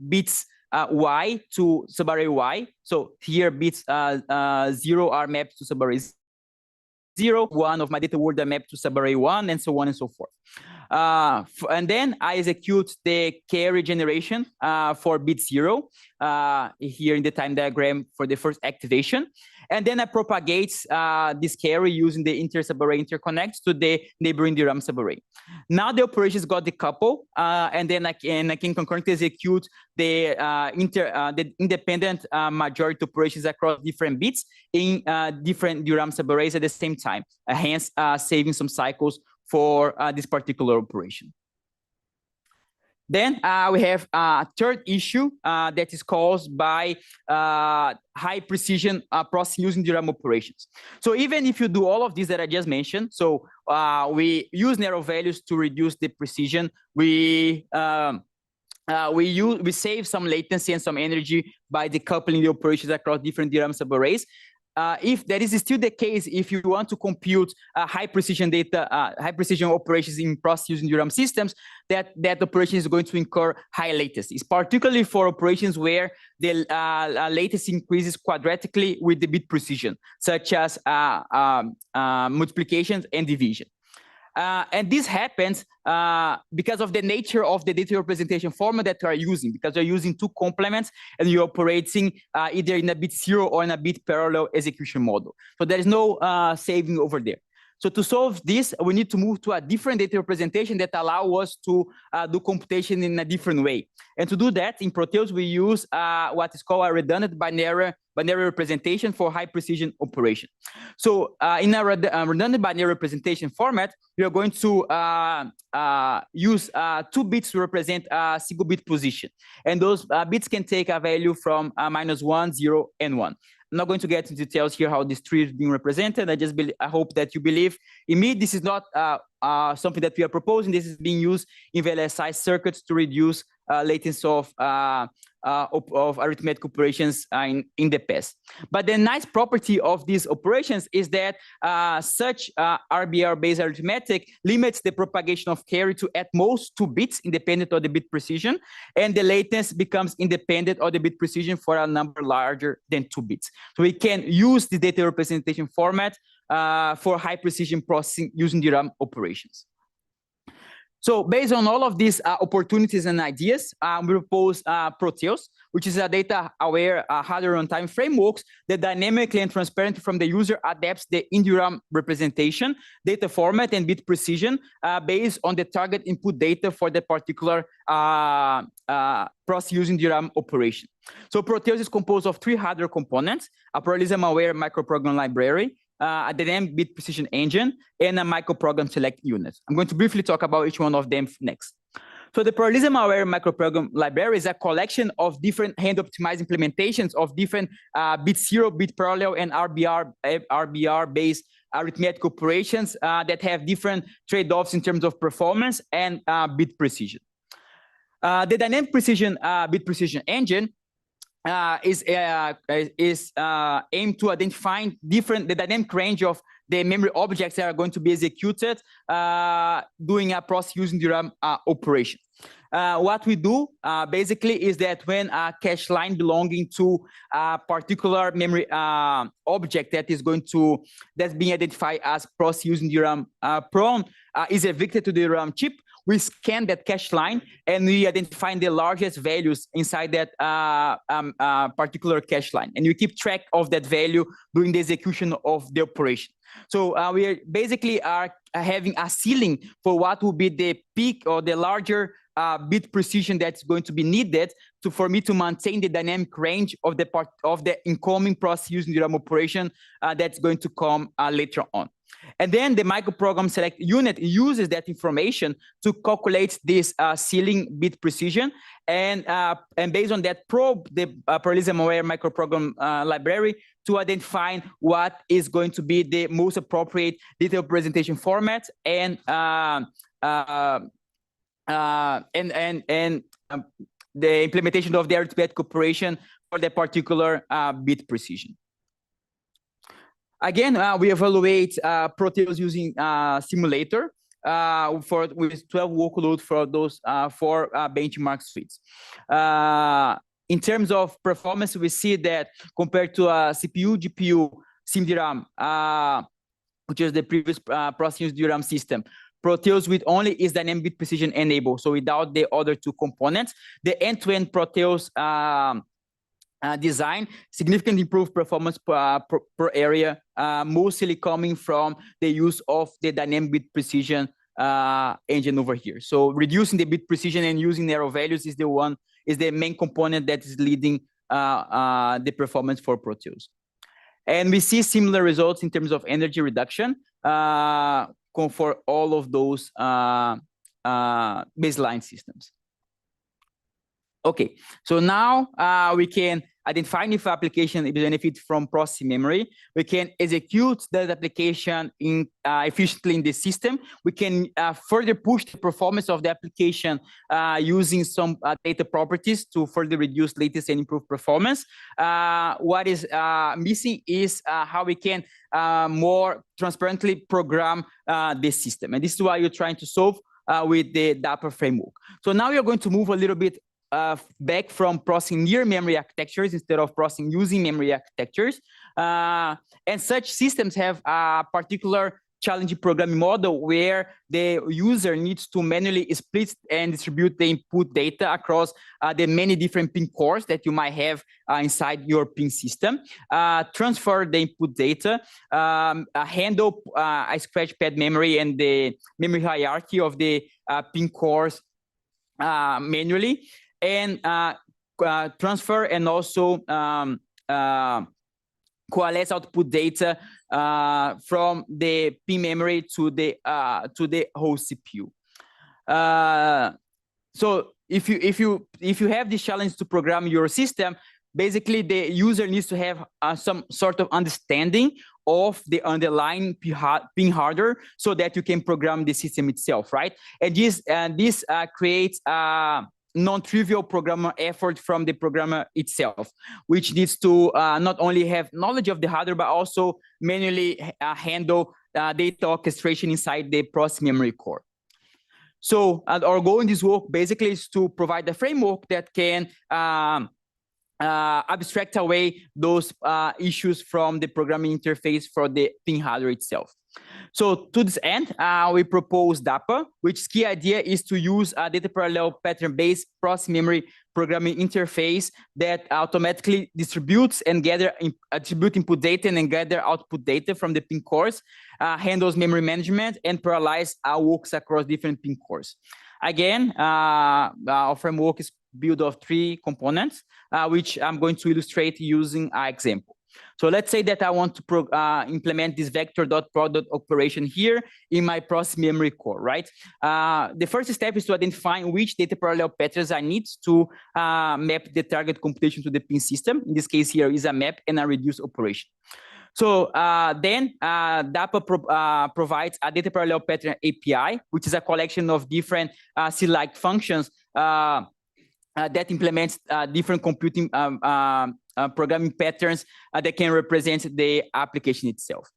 S22: bits Y to subarray Y. So here, bits 0 are mapped to subarray 0. 1 of my data world are mapped to subarray 1, and so on and so forth. And then I execute the carry generation for bit 0 here in the time diagram for the first activation. And then I propagate this carry using the inter-subarray interconnects to the neighboring DRAM subarray. Now the operations got decoupled, and then I can concurrently execute the independent majority operations across different bits in different DRAM subarrays at the same time, hence saving some cycles for this particular operation. Then we have a third issue that is caused by high precision processing using DRAM operations. So even if you do all of these that I just mentioned, so we use narrow values to reduce the precision, we save some latency and some energy by decoupling the operations across different DRAM subarrays. If that is still the case, if you want to compute high precision data, high precision operations in process using DRAM systems, that operation is going to incur high latency. It's particularly for operations where the latency increases quadratically with the bit precision, such as multiplications and division. And this happens because of the nature of the data representation format that you are using, because you're using two complements and you're operating either in a bit 0 or in a bit parallel execution model. So there is no saving over there. So to solve this, we need to move to a different data representation that allow us to do computation in a different way. And to do that, in Proteus, we use what is called a redundant binary representation for high precision operation. So in a redundant binary representation format, we are going to use 2 bits to represent a single bit position. And those bits can take a value from -1, 0, and 1. I'm not going to get into details here how this tree is being represented. I hope that you believe in me. This is not something that we are proposing. This is being used in VLSI circuits to reduce latency of arithmetic operations in the past. But the nice property of these operations is that such RBR-based arithmetic limits the propagation of carry to at most 2 bits, independent of the bit precision, and the latency becomes independent of the bit precision for a number larger than 2 bits. So we can use the data representation format for high precision processing using DRAM operations. So based on all of these opportunities and ideas, we propose Proteus, which is a data-aware hardware runtime framework that dynamically and transparently from the user adapts the in-DRAM representation, data format, and bit precision based on the target input data for the particular process using DRAM operation. So Proteus is composed of 3 hardware components: a parallelism-aware microprogram library, a dynamic bit precision engine, and a microprogram select unit. I'm going to briefly talk about each one of them next. So the parallelism-aware microprogram library is a collection of different hand-optimized implementations of different bit 0, bit parallel, and RBR-based arithmetic operations that have different trade-offs in terms of performance and bit precision. The dynamic precision bit precision engine is aimed to identify the dynamic range of the memory objects that are going to be executed doing a process using DRAM operation. What we do basically is that when a cache line belonging to a particular memory object that's being identified as process using DRAM prone is evicted to the DRAM chip, we scan that cache line and we identify the largest values inside that particular cache line. And we keep track of that value during the execution of the operation. So we basically are having a ceiling for what will be the peak or the larger bit precision that's going to be needed for me to maintain the dynamic range of the part of the incoming process using the DRAM operation that's going to come later on. And then the microprogram select unit uses that information to calculate this ceiling bit precision. And based on that, probe the parallelism-aware microprogram library to identify what is going to be the most appropriate data representation format and the implementation of the arithmetic operation for the particular bit precision. Again, we evaluate Proteus using simulator with 12 workloads for those 4 benchmark suites. In terms of performance, we see that compared to a CPU, GPU, SIMDRAM, which is the previous processing DRAM system, Proteus with only is dynamic bit precision enabled, so without the other 2 components, the end-to-end Proteus design significantly improved performance per area, mostly coming from the use of the dynamic bit precision engine over here. So reducing the bit precision and using narrow values is the main component that is leading the performance for Proteus. And we see similar results in terms of energy reduction for all of those baseline systems. Okay, so now we can identify if application benefit from processing memory. We can execute that application efficiently in the system. We can further push the performance of the application using some data properties to further reduce latency and improve performance. What is missing is how we can more transparently program the system. And this is what you're trying to solve with the DAPA framework. So now you're going to move a little bit back from processing near memory architectures instead of processing using memory architectures. And such systems have a particular challenging programming model where the user needs to manually split and distribute the input data across the many different pin cores that you might have inside your pin system, transfer the input data, handle a scratch pad memory and the memory hierarchy of the pin cores manually, and transfer and also coalesce output data from the pin memory to the host CPU. So if you have this challenge to program your system, basically the user needs to have some sort of understanding of the underlying pin hardware so that you can program the system itself, right? And this creates non-trivial programmer effort from the programmer itself, which needs to not only have knowledge of the hardware, but also manually handle data orchestration inside the process memory core. So our goal in this work basically is to provide a framework that can abstract away those issues from the programming interface for the pin hardware itself. So to this end, we propose DAPA, which key idea is to use a data parallel pattern-based process memory programming interface that automatically distributes and distribute input data and gather output data from the pin cores, handles memory management, and parallelize works across different pin cores. Again, our framework is built of 3 components, which I'm going to illustrate using an example. So let's say that I want to implement this vector.product operation here in my process memory core, right? The first step is to identify which data parallel patterns I need to map the target computation to the pin system. In this case here is a map and a reduce operation. So then DAPA provides a data parallel pattern API, which is a collection of different C-like functions that implements different computing programming patterns that can represent the application itself.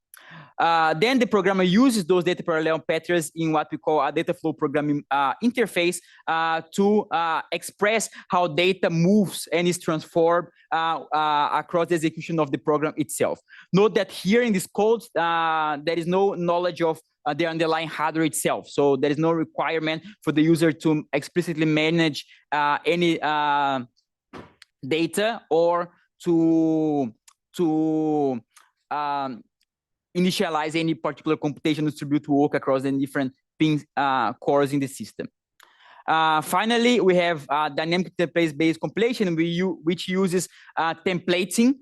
S22: Then the programmer uses those data parallel patterns in what we call a data flow programming interface to express how data moves and is transformed across the execution of the program itself. Note that here in this code, there is no knowledge of the underlying hardware itself. So there is no requirement for the user to explicitly manage any data or to initialize any particular computation distributed to work across the different pin cores in the system. Finally, we have dynamic interface-based compilation, which uses templating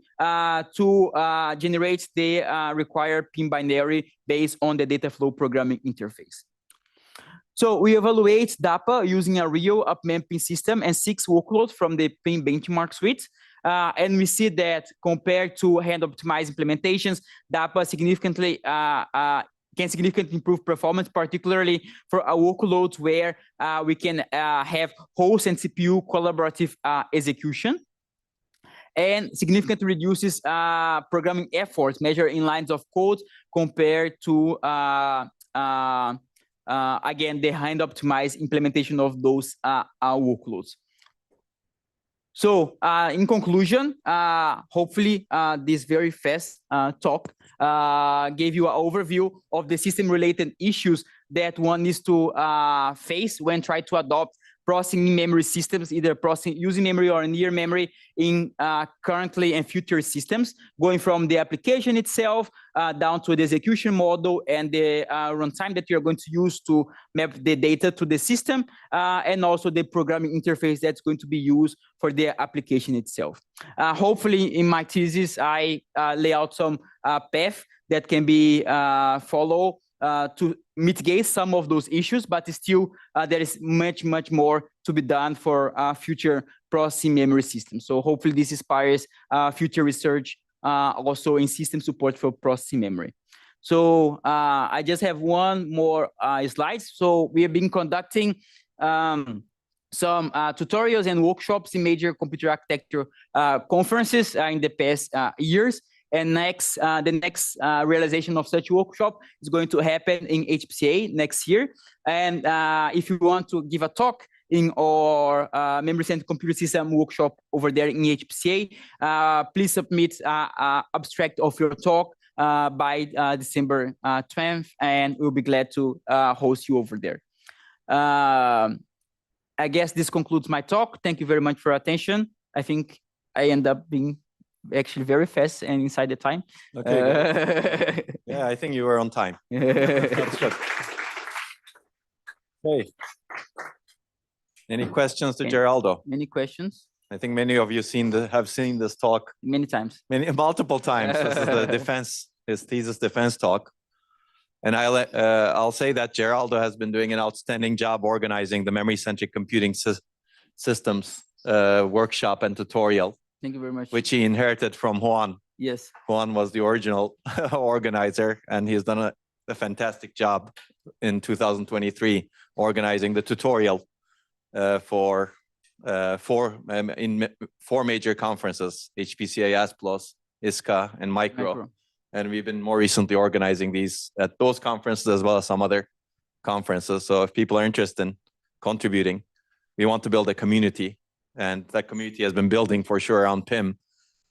S22: to generate the required pin binary based on the data flow programming interface. So we evaluate DAPA using a real up-mapping system and 6 workloads from the pin benchmark suite. And we see that compared to hand-optimized implementations, DAPA significantly can significantly improve performance, particularly for a workload where we can have host and CPU collaborative execution, and significantly reduces programming efforts measured in lines of code compared to again the hand-optimized implementation of those workloads. So in conclusion, hopefully this very fast talk gave you an overview of the system-related issues that one needs to face when trying to adopt processing memory systems, either processing using memory or near memory in currently and future systems, going from the application itself down to the execution model and the runtime that you're going to use to map the data to the system, and also the programming interface that's going to be used for the application itself. Hopefully in my thesis, I lay out some path that can be followed to mitigate some of those issues, but still there is much more to be done for future processing memory systems. So hopefully this inspires future research also in system support for processing memory. So I just have one more slide. So we have been conducting some tutorials and workshops in major computer architecture conferences in the past years. And the next realization of such workshop is going to happen in HPCA next year. And if you want to give a talk in our Memory-Centric Computer System workshop over there in HPCA, please submit an abstract of your talk by December 12th, and we'll be glad to host you over there. I guess this concludes my talk. Thank you very much for your attention. I think I end up being actually very fast and inside the time.
S1: Okay. Yeah, I think you were on time. That's good. Okay. Any questions to Geraldo?
S22: Any questions?
S1: I think many of you have seen this talk
S22: many times.
S1: Multiple times. This is the his thesis defense talk. And I'll say that Geraldo has been doing an outstanding job organizing the memory-centric computing systems workshop and tutorial.
S22: Thank you very much.
S1: Which he inherited from Juan.
S22: Yes.
S1: Juan was the original organizer, and he's done a fantastic job in 2023 organizing the tutorial for 4 major conferences: HPCA, ASPLOS, ISCA, and Micro. And we've been more recently organizing these at those conferences as well as some other conferences. So if people are interested in contributing, we want to build a community. And that community has been building for sure around PIM.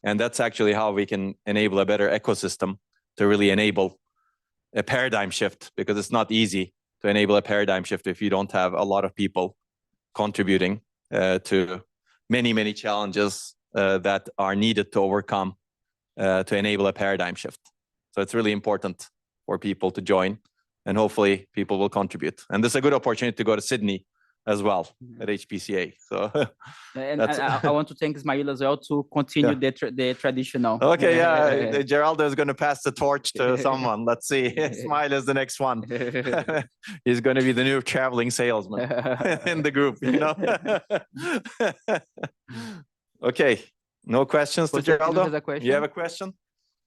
S1: And that's actually how we can enable a better ecosystem to really enable a paradigm shift, because it's not easy to enable a paradigm shift if you don't have a lot of people contributing to many challenges that are needed to overcome to enable a paradigm shift. So it's really important for people to join, and hopefully people will contribute. And this is a good opportunity to go to Sydney as well at HPCA. So
S22: and I want to thank Ismail as well to continue the traditional.
S1: Okay, yeah, Geraldo is going to pass the torch to someone. Let's see. Ismail is the next one. He's going to be the new traveling salesman in the group, you know. Okay, no questions to Geraldo? You have a question?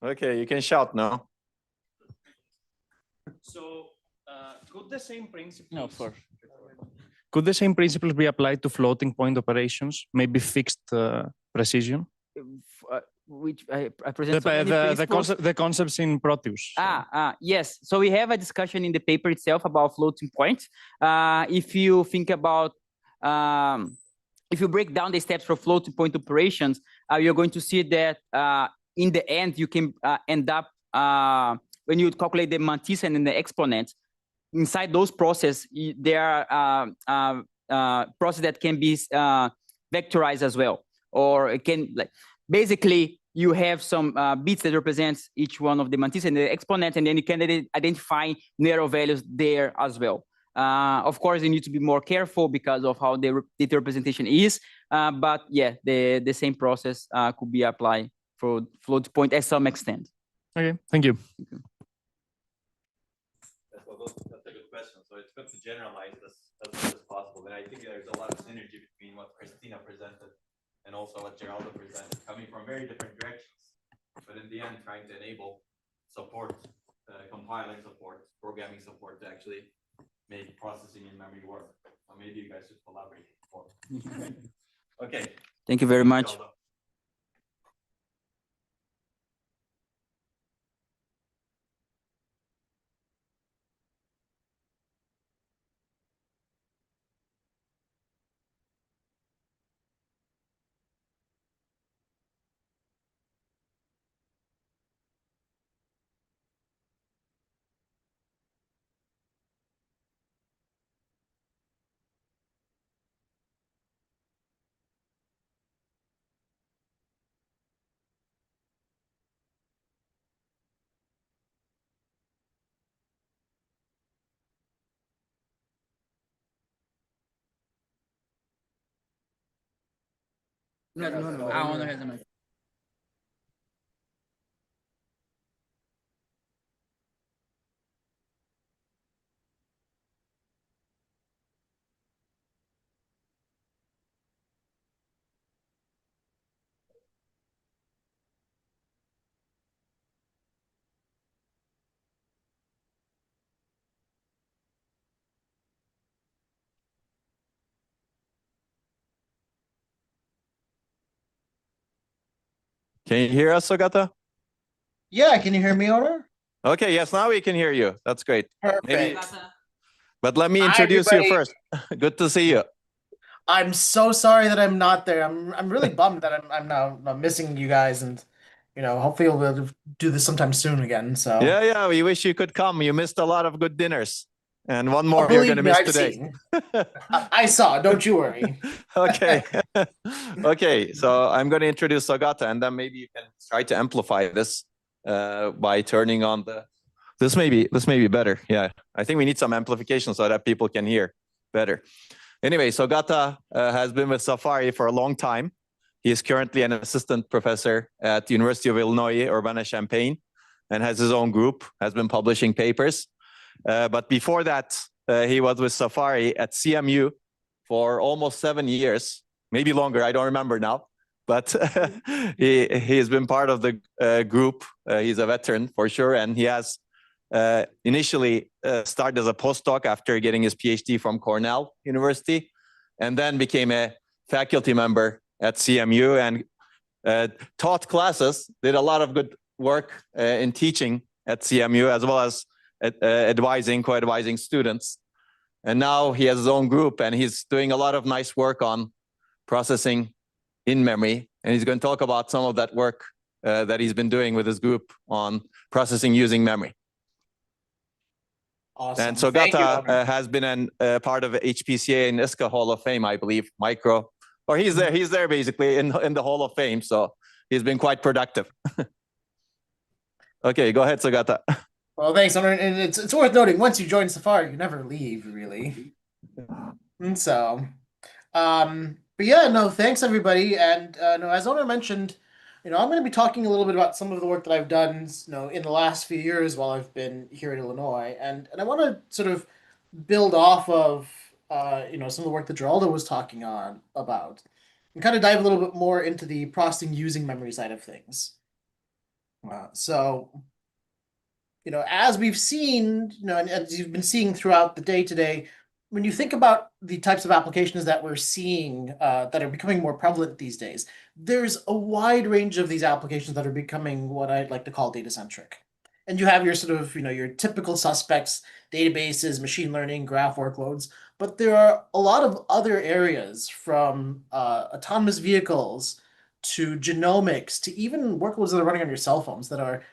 S1: Okay, you can shout now.
S2: So could the same principles could the same principles be applied to floating point operations, maybe fixed precision?
S22: Which I present
S2: the concepts in Proteus.
S22: Yes. So we have a discussion in the paper itself about floating points. If you think about, if you break down the steps for floating point operations, you're going to see that in the end, you can end up, when you calculate the mantissa and the exponent, inside those processes, there are processes that can be vectorized as well, or it can like basically you have some bits that represents each one of the mantis and the exponent, and then you can identify narrow values there as well. Of course, you need to be more careful because of how the data representation is, but yeah, the same process could be applied for float point at some extent.
S2: Okay, thank you.
S1: That's a good question. So it's good to generalize this as much as possible. And I think there's a lot of synergy between what Christina presented and also what Geraldo presented, coming from very different directions. But in the end, trying to enable support, compiling support, programming support to actually make processing in memory work. So maybe you guys should collaborate more. Okay.
S22: Thank you very much.
S1: Geraldo.
S22: No, Onur has a mic.
S1: Can you hear us, Sugata?
S4: Yeah, can you hear me, Onur?
S1: Okay, yes, now we can hear you. That's great.
S4: Perfect.
S1: But let me
S4: Hi,
S1: introduce you
S4: everybody.
S1: first. Good to see you.
S4: I'm so sorry that I'm not there. I'm really bummed that I'm now missing you guys, and hopefully we'll be able to do this sometime soon again. So
S1: Yeah, we wish you could come. You missed a lot of good dinners. And one more you're
S4: believe
S1: going to
S4: me,
S1: miss
S4: I've
S1: today.
S4: seen. I saw. Don't you worry.
S1: Okay. Okay, so I'm going to introduce Sugata, and then maybe you can try to amplify this by turning on the... This may be better. Yeah, I think we need some amplification so that people can hear better. Anyway, Sugata has been with Safari for a long time. He is currently an assistant professor at the University of Illinois, Urbana-Champaign, and has his own group, has been publishing papers. But before that, he was with Safari at CMU for almost 7 years, maybe longer, I don't remember now. But he has been part of the group. He's a veteran for sure, and he has initially started as a postdoc after getting his PhD from Cornell University, and then became a faculty member at CMU and taught classes, did a lot of good work in teaching at CMU, as well as co-advising students. And now he has his own group, and he's doing a lot of nice work on processing in memory. And he's going to talk about some of that work that he's been doing with his group on processing using memory.
S4: Awesome.
S1: And Sugata has been a part of HPCA and ISCA Hall of Fame, I believe, micro. Or he's there basically in the Hall of Fame. So he's been quite productive. Okay, go ahead, Sugata.
S4: Well, thanks, Onur. And it's worth noting, once you join Safari, you never leave, really. And so, but yeah, no, thanks everybody. And no, as Onur mentioned, I'm going to be talking a little bit about some of the work that I've done, in the last few years while I've been here in Illinois, and I want to sort of build off of, some of the work that Geraldo was talking about, and kind of dive a little bit more into the processing using memory side of things. So, as we've seen, and as you've been seeing throughout the day today, when you think about the types of applications that we're seeing that are becoming more prevalent these days, there's a wide range of these applications that are becoming what I'd like to call data-centric. And you have your sort of, your typical suspects, databases, machine learning, graph workloads, but there are a lot of other areas, from autonomous vehicles to genomics to even workloads that are running on your cell phones that are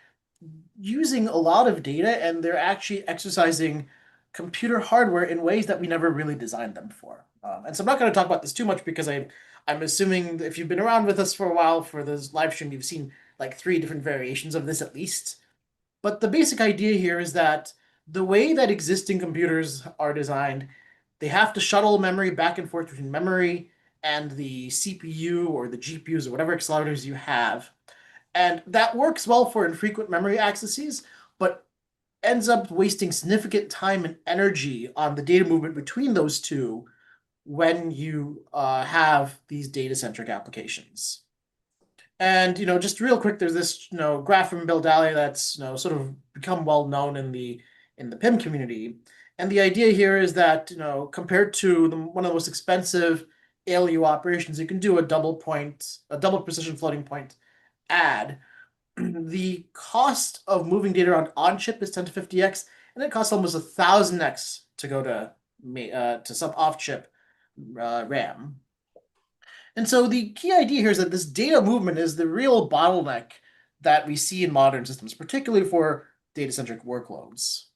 S4: using a lot of data, and they're actually exercising computer hardware in ways that we never really designed them for. And so I'm not going to talk about this too much because I'm assuming that if you've been around with us for a while for this live stream, you've seen like 3 different variations of this at least. But the basic idea here is that the way that existing computers are designed, they have to shuttle memory back and forth between memory and the CPU or the GPUs or whatever accelerators you have. And that works well for infrequent memory accesses, but ends up wasting significant time and energy on the data movement between those two when you have these data-centric applications. And just real quick, there's this graph from Bill Daly that's sort of become well known in the PIM community. And the idea here is that compared to one of the most expensive ALU operations, you can do a double precision floating point add. The cost of moving data around on chip is 10 to 50x, and it costs almost 1,000x to go to some off chip RAM. And so the key idea here is that this data movement is the real bottleneck that we see in modern systems, particularly for data-centric workloads.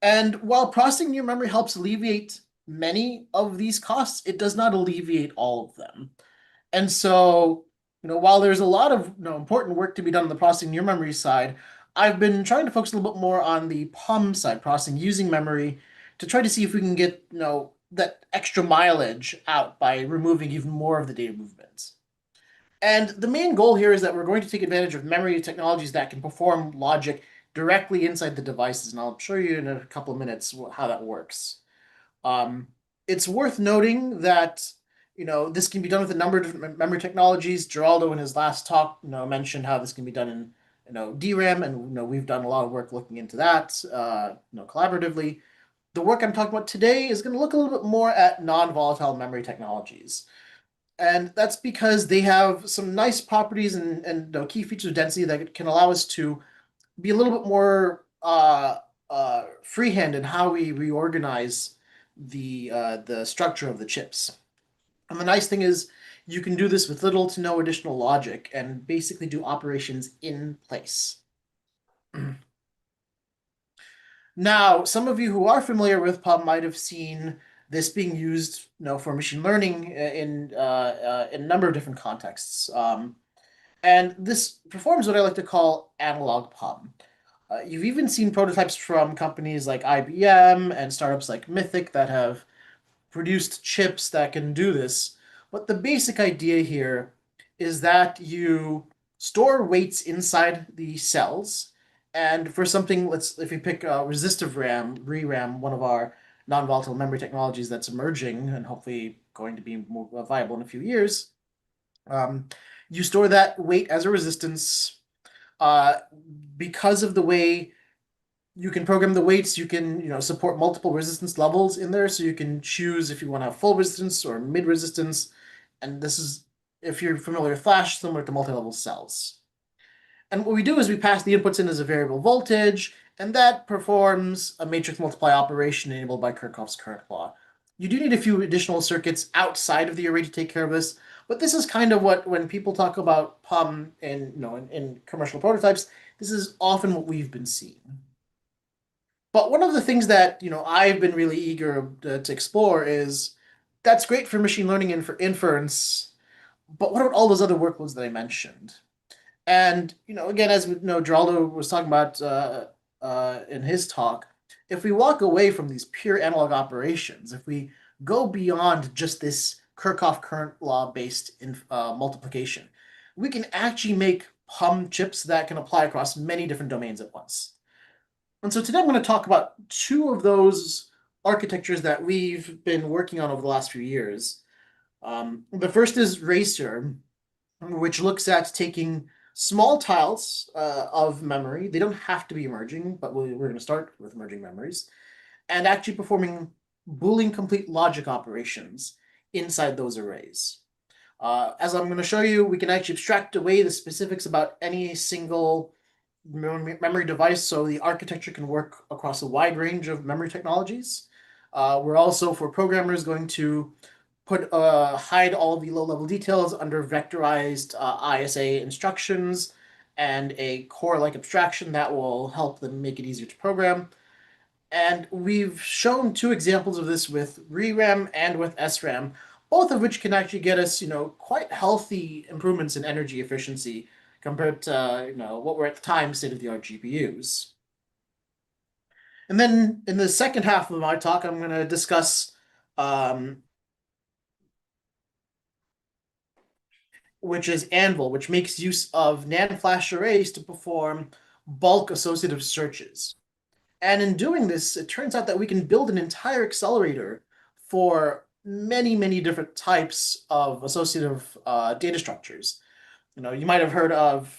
S4: And while processing new memory helps alleviate many of these costs, it does not alleviate all of them. And so, while there's a lot of important work to be done on the processing new memory side, I've been trying to focus a little bit more on the PUM side, processing using memory, to try to see if we can get that extra mileage out by removing even more of the data movements. And the main goal here is that we're going to take advantage of memory technologies that can perform logic directly inside the devices. And I'll show you in a couple of minutes how that works. It's worth noting that this can be done with a number of different memory technologies. Geraldo in his last talk mentioned how this can be done in DRAM, and we've done a lot of work looking into that collaboratively. The work I'm talking about today is going to look a little bit more at non-volatile memory technologies. And that's because they have some nice properties and key features of density that can allow us to be a little bit more freehand in how we reorganize the structure of the chips. And the nice thing is you can do this with little to no additional logic and basically do operations in place. Now, some of you who are familiar with PUM might have seen this being used for machine learning in a number of different contexts. And this performs what I like to call analog PUM. You've even seen prototypes from companies like IBM and startups like Mythic that have produced chips that can do this. But the basic idea here is that you store weights inside the cells. And for something, if we pick resistive RAM, ReRAM, one of our non-volatile memory technologies that's emerging and hopefully going to be more viable in a few years, you store that weight as a resistance. Because of the way you can program the weights, you can support multiple resistance levels in there, so you can choose if you want to have full resistance or mid resistance. And this is, if you're familiar with Flash, similar to multi-level cells. And what we do is we pass the inputs in as a variable voltage, and that performs a matrix multiply operation enabled by Kirchhoff's current law. You do need a few additional circuits outside of the array to take care of this, but this is kind of what, when people talk about PUM in commercial prototypes, this is often what we've been seeing. But one of the things that I've been really eager to explore is that's great for machine learning and for inference, but what about all those other workloads that I mentioned? And again, as Geraldo was talking about in his talk, if we walk away from these pure analog operations, if we go beyond just this Kirchhoff current law based multiplication, we can actually make PUM chips that can apply across many different domains at once. And so today I'm going to talk about 2 of those architectures that we've been working on over the last few years. The first is Racer, which looks at taking small tiles of memory. They don't have to be emerging, but we're going to start with emerging memories, and actually performing Boolean complete logic operations inside those arrays. As I'm going to show you, we can actually abstract away the specifics about any single memory device, so the architecture can work across a wide range of memory technologies. We're also, for programmers, going to hide all of the low-level details under vectorized ISA instructions and a core-like abstraction that will help them make it easier to program. And we've shown two examples of this with ReRAM and with SRAM, both of which can actually get us, quite healthy improvements in energy efficiency compared to, what were at the time state-of-the-art GPUs. And then in the second half of my talk, I'm going to discuss which is Anvil, which makes use of NAND flash arrays to perform bulk associative searches. And in doing this, it turns out that we can build an entire accelerator for many, many different types of associative data structures. You might have heard of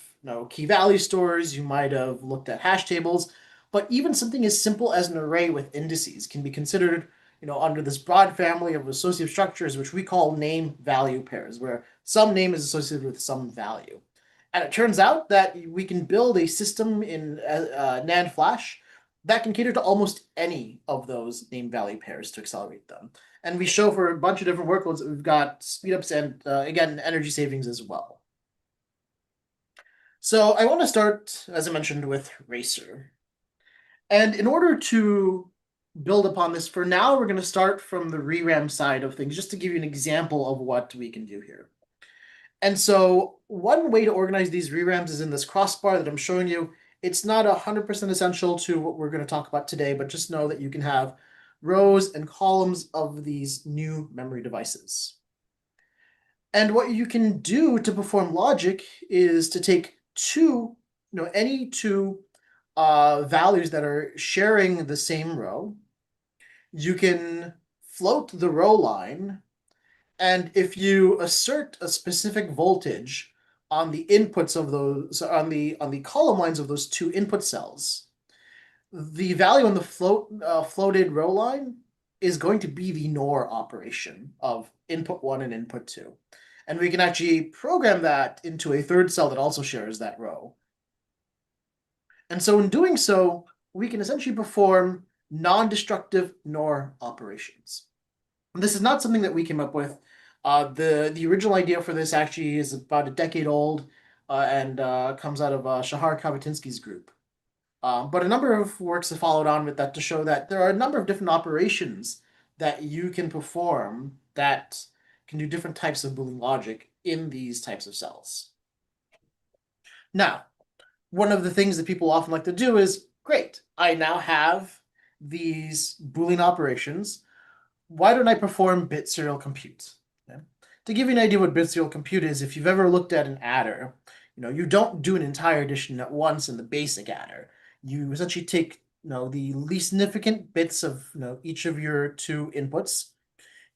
S4: key value stores, you might have looked at hash tables, but even something as simple as an array with indices can be considered under this broad family of associative structures, which we call name-value pairs, where some name is associated with some value. And it turns out that we can build a system in NAND flash that can cater to almost any of those name-value pairs to accelerate them. And we show for a bunch of different workloads that we've got speedups and, again, energy savings as well. So I want to start, as I mentioned, with Racer. And in order to build upon this, for now, we're going to start from the ReRAM side of things, just to give you an example of what we can do here. And so one way to organize these ReRAMs is in this crossbar that I'm showing you. It's not 100% essential to what we're going to talk about today, but just know that you can have rows and columns of these new memory devices. And what you can do to perform logic is to take any two values that are sharing the same row. You can float the row line, and if you assert a specific voltage on the inputs of those, on the column lines of those two input cells, the value on the floated row line is going to be the NOR operation of input 1 and input 2. And we can actually program that into a third cell that also shares that row. And so in doing so, we can essentially perform non-destructive NOR operations. And this is not something that we came up with. The original idea for this actually is about a decade old and comes out of Shahar Kavatinsky's group. But a number of works have followed on with that to show that there are a number of different operations that you can perform that can do different types of Boolean logic in these types of cells. Now, one of the things that people often like to do is, great, I now have these Boolean operations. Why don't I perform bit serial compute? Okay. To give you an idea what bit serial compute is, if you've ever looked at an adder, you don't do an entire addition at once in the basic adder. You essentially take the least significant bits of each of your two inputs.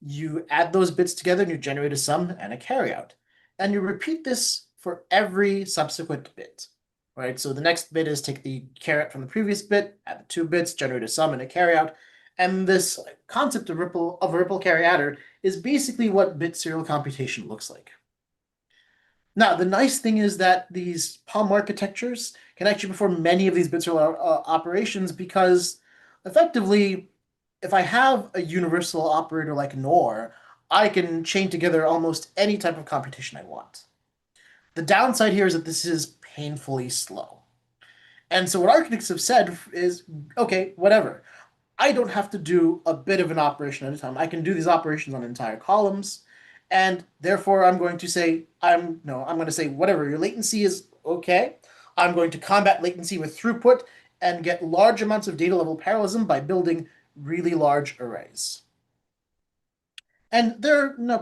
S4: You add those bits together and you generate a sum and a carryout. And you repeat this for every subsequent bit. Right? So the next bit is take the caret from the previous bit, add the 2 bits, generate a sum and a carryout. And this concept of a ripple carry adder is basically what bit serial computation looks like. Now, the nice thing is that these POM architectures can actually perform many of these bit serial operations because effectively, if I have a universal operator like NOR, I can chain together almost any type of computation I want. The downside here is that this is painfully slow. And so what architects have said is, okay, whatever. I don't have to do a bit of an operation at a time. I can do these operations on entire columns. And therefore, I'm going to say, whatever, your latency is okay. I'm going to combat latency with throughput and get large amounts of data level parallelism by building really large arrays. And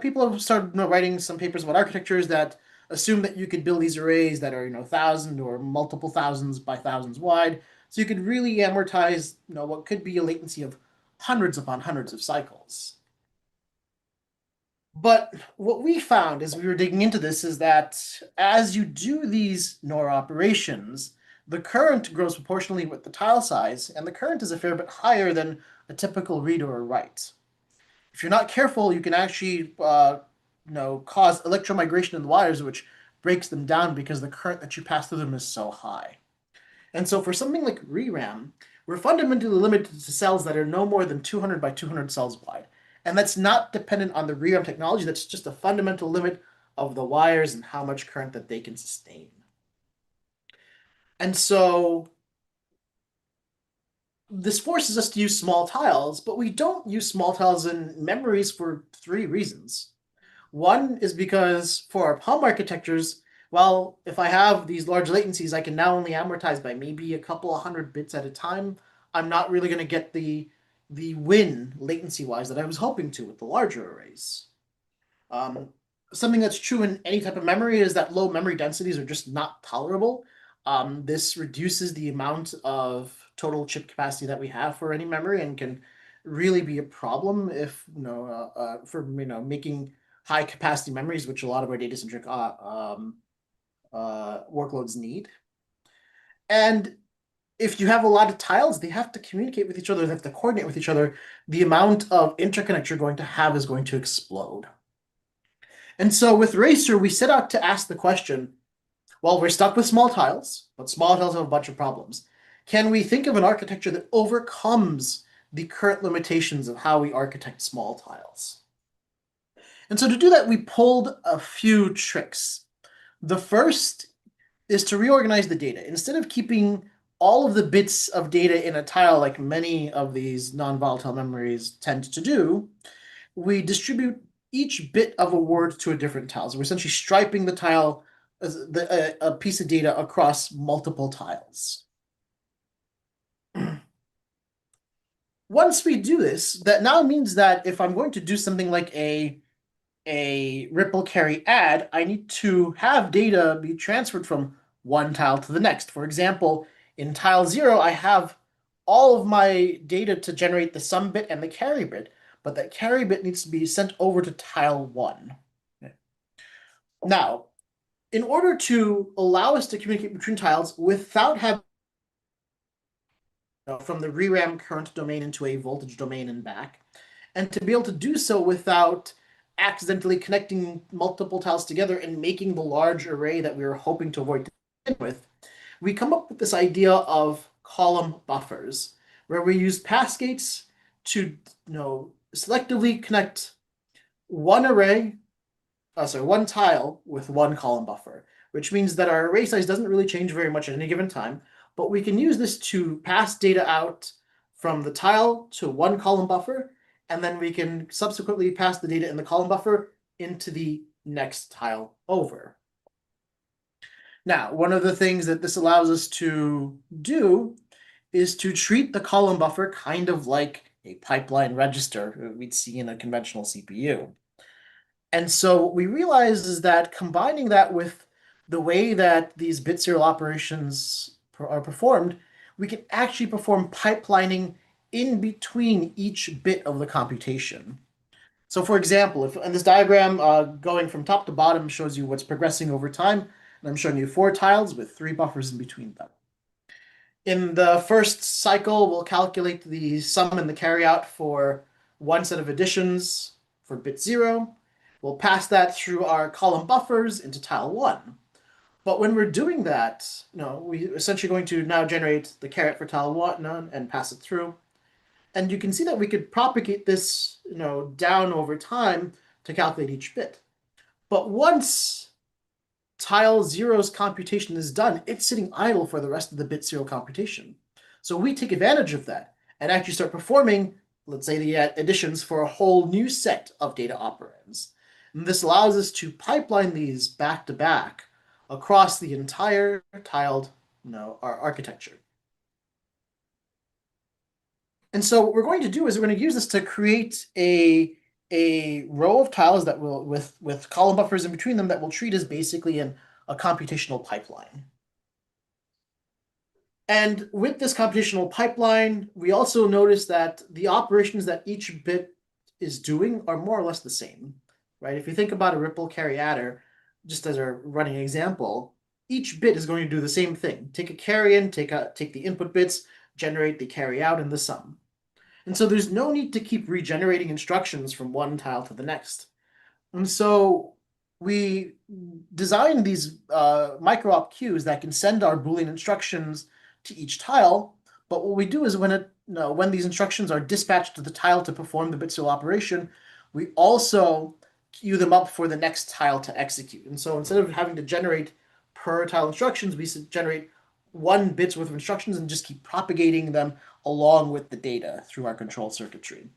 S4: people have started writing some papers about architectures that assume that you could build these arrays that are 1,000 or multiple thousands by thousands wide. So you could really amortize what could be a latency of hundreds upon hundreds of cycles. But what we found as we were digging into this is that as you do these NOR operations, the current grows proportionally with the tile size, and the current is a fair bit higher than a typical read or a write. If you're not careful, you can actually cause electromigration in the wires, which breaks them down because the current that you pass through them is so high. And so for something like ReRAM, we're fundamentally limited to cells that are no more than 200 by 200 cells wide. And that's not dependent on the ReRAM technology. That's just a fundamental limit of the wires and how much current that they can sustain. And so this forces us to use small tiles, but we don't use small tiles in memories for 3 reasons. One is because for our POM architectures, well, if I have these large latencies, I can now only amortize by maybe a couple of 100 bits at a time. I'm not really going to get the win latency-wise that I was hoping to with the larger arrays. Something that's true in any type of memory is that low memory densities are just not tolerable. This reduces the amount of total chip capacity that we have for any memory and can really be a problem if for making high capacity memories, which a lot of our data-centric workloads need. And if you have a lot of tiles, they have to communicate with each other, they have to coordinate with each other. The amount of interconnect you're going to have is going to explode. And so with Racer, we set out to ask the question, well, we're stuck with small tiles, but small tiles have a bunch of problems. Can we think of an architecture that overcomes the current limitations of how we architect small tiles? And so to do that, we pulled a few tricks. The first is to reorganize the data. Instead of keeping all of the bits of data in a tile like many of these non-volatile memories tend to do, we distribute each bit of a word to a different tile. So we're essentially striping the tile, a piece of data across multiple tiles. Once we do this, that now means that if I'm going to do something like a ripple carry add, I need to have data be transferred from one tile to the next. For example, in tile 0, I have all of my data to generate the sum bit and the carry bit, but that carry bit needs to be sent over to tile 1. Okay. Now, in order to allow us to communicate between tiles without having from the ReRAM current domain into a voltage domain and back, and to be able to do so without accidentally connecting multiple tiles together and making the large array that we were hoping to avoid to begin with, we come up with this idea of column buffers, where we use pass gates to selectively connect one tile with one column buffer, which means that our array size doesn't really change very much at any given time, but we can use this to pass data out from the tile to one column buffer, and then we can subsequently pass the data in the column buffer into the next tile over. Now, one of the things that this allows us to do is to treat the column buffer kind of like a pipeline register we'd see in a conventional CPU. And so what we realize is that combining that with the way that these bit serial operations are performed, we can actually perform pipelining in between each bit of the computation. So for example, if in this diagram, going from top to bottom shows you what's progressing over time, and I'm showing you 4 tiles with 3 buffers in between them. In the first cycle, we'll calculate the sum and the carryout for one set of additions for bit 0. We'll pass that through our column buffers into tile 1. But when we're doing that, we're essentially going to now generate the caret for tile 1 and pass it through. And you can see that we could propagate this down over time to calculate each bit. But once tile 0's computation is done, it's sitting idle for the rest of the bit serial computation. So we take advantage of that and actually start performing, let's say, the additions for a whole new set of data operands. And this allows us to pipeline these back to back across the entire tiled our architecture. And so what we're going to do is we're going to use this to create a row of tiles that will, with column buffers in between them, that will treat as basically a computational pipeline. And with this computational pipeline, we also notice that the operations that each bit is doing are more or less the same, right? If you think about a ripple carry adder, just as a running example, each bit is going to do the same thing. Take a carry in, take the input bits, generate the carry out and the sum. And so there's no need to keep regenerating instructions from one tile to the next. And so we designed these micro-op queues that can send our Boolean instructions to each tile. But what we do is when these instructions are dispatched to the tile to perform the bit serial operation, we also queue them up for the next tile to execute. And so instead of having to generate per tile instructions, we generate one bit's worth of instructions and just keep propagating them along with the data through our control circuitry.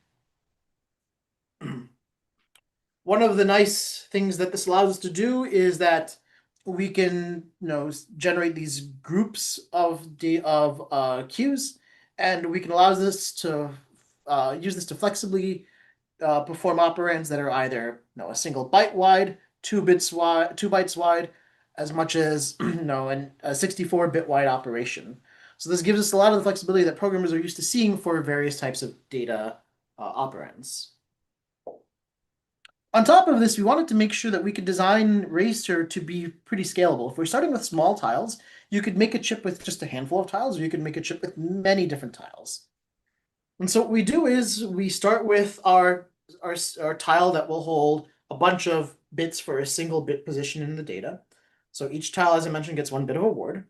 S4: One of the nice things that this allows us to do is that we can, generate these groups of queues, and we can allow this to use this to flexibly perform operands that are either a single byte wide, 2 bytes wide, as much as a 64-bit wide operation. So this gives us a lot of the flexibility that programmers are used to seeing for various types of data operands. On top of this, we wanted to make sure that we could design Racer to be pretty scalable. If we're starting with small tiles, you could make a chip with just a handful of tiles, or you could make a chip with many different tiles. And so what we do is we start with our tile that will hold a bunch of bits for a single bit position in the data. So each tile, as I mentioned, gets 1 bit of a word.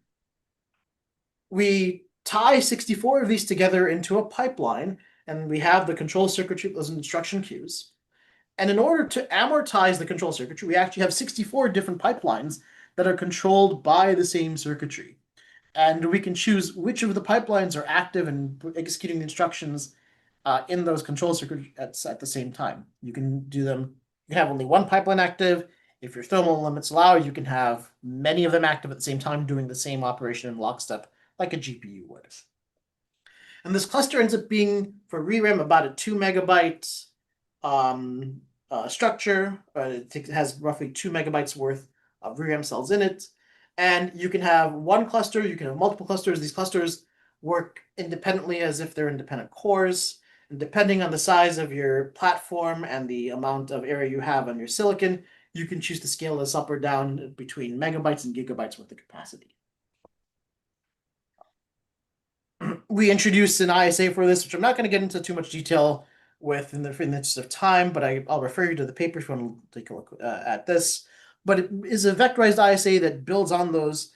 S4: We tie 64 of these together into a pipeline, and we have the control circuitry with those instruction queues. And in order to amortize the control circuitry, we actually have 64 different pipelines that are controlled by the same circuitry. And we can choose which of the pipelines are active and executing the instructions in those control circuits at the same time. You can do them, you can have only one pipeline active. If your thermal limits allow, you can have many of them active at the same time doing the same operation in lockstep like a GPU would. And this cluster ends up being, for ReRAM, about a 2 megabyte structure. It has roughly 2 megabytes worth of ReRAM cells in it. And you can have one cluster, you can have multiple clusters. These clusters work independently as if they're independent cores. And depending on the size of your platform and the amount of area you have on your silicon, you can choose to scale this up or down between megabytes and gigabytes worth of capacity. We introduced an ISA for this, which I'm not going to get into too much detail with in the interest of time, but I'll refer you to the paper if you want to take a look at this. But it is a vectorized ISA that builds on those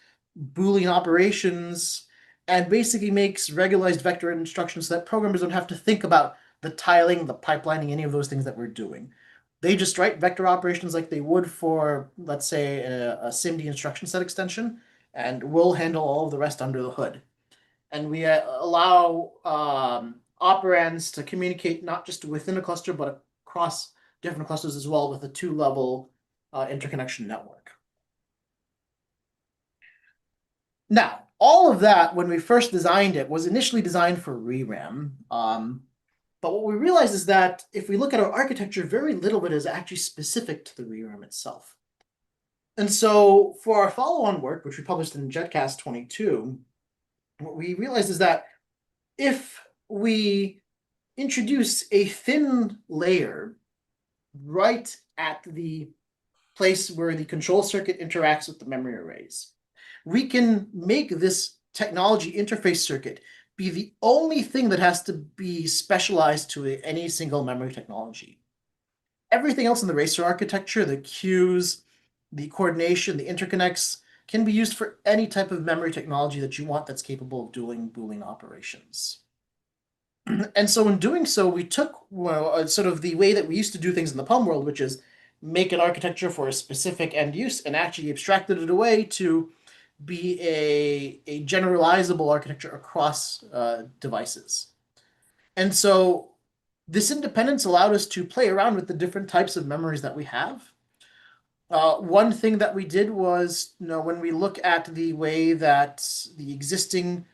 S4: Boolean operations and basically makes regularized vector instructions so that programmers don't have to think about the tiling, the pipelining, any of those things that we're doing. They just write vector operations like they would for, let's say, a SIMD instruction set extension, and we'll handle all of the rest under the hood. And we allow operands to communicate not just within a cluster, but across different clusters as well with a 2-level interconnection network. Now, all of that, when we first designed it, was initially designed for ReRAM. But what we realized is that if we look at our architecture, very little of it is actually specific to the ReRAM itself. And so for our follow-on work, which we published in JetCast 22, what we realized is that if we introduce a thin layer right at the place where the control circuit interacts with the memory arrays, we can make this technology interface circuit be the only thing that has to be specialized to any single memory technology. Everything else in the Racer architecture, the queues, the coordination, the interconnects, can be used for any type of memory technology that you want that's capable of doing Boolean operations. And so in doing so, we took sort of the way that we used to do things in the PUM world, which is make an architecture for a specific end use, and actually abstracted it away to be a generalizable architecture across devices. And so this independence allowed us to play around with the different types of memories that we have. One thing that we did was, when we look at the way that the existing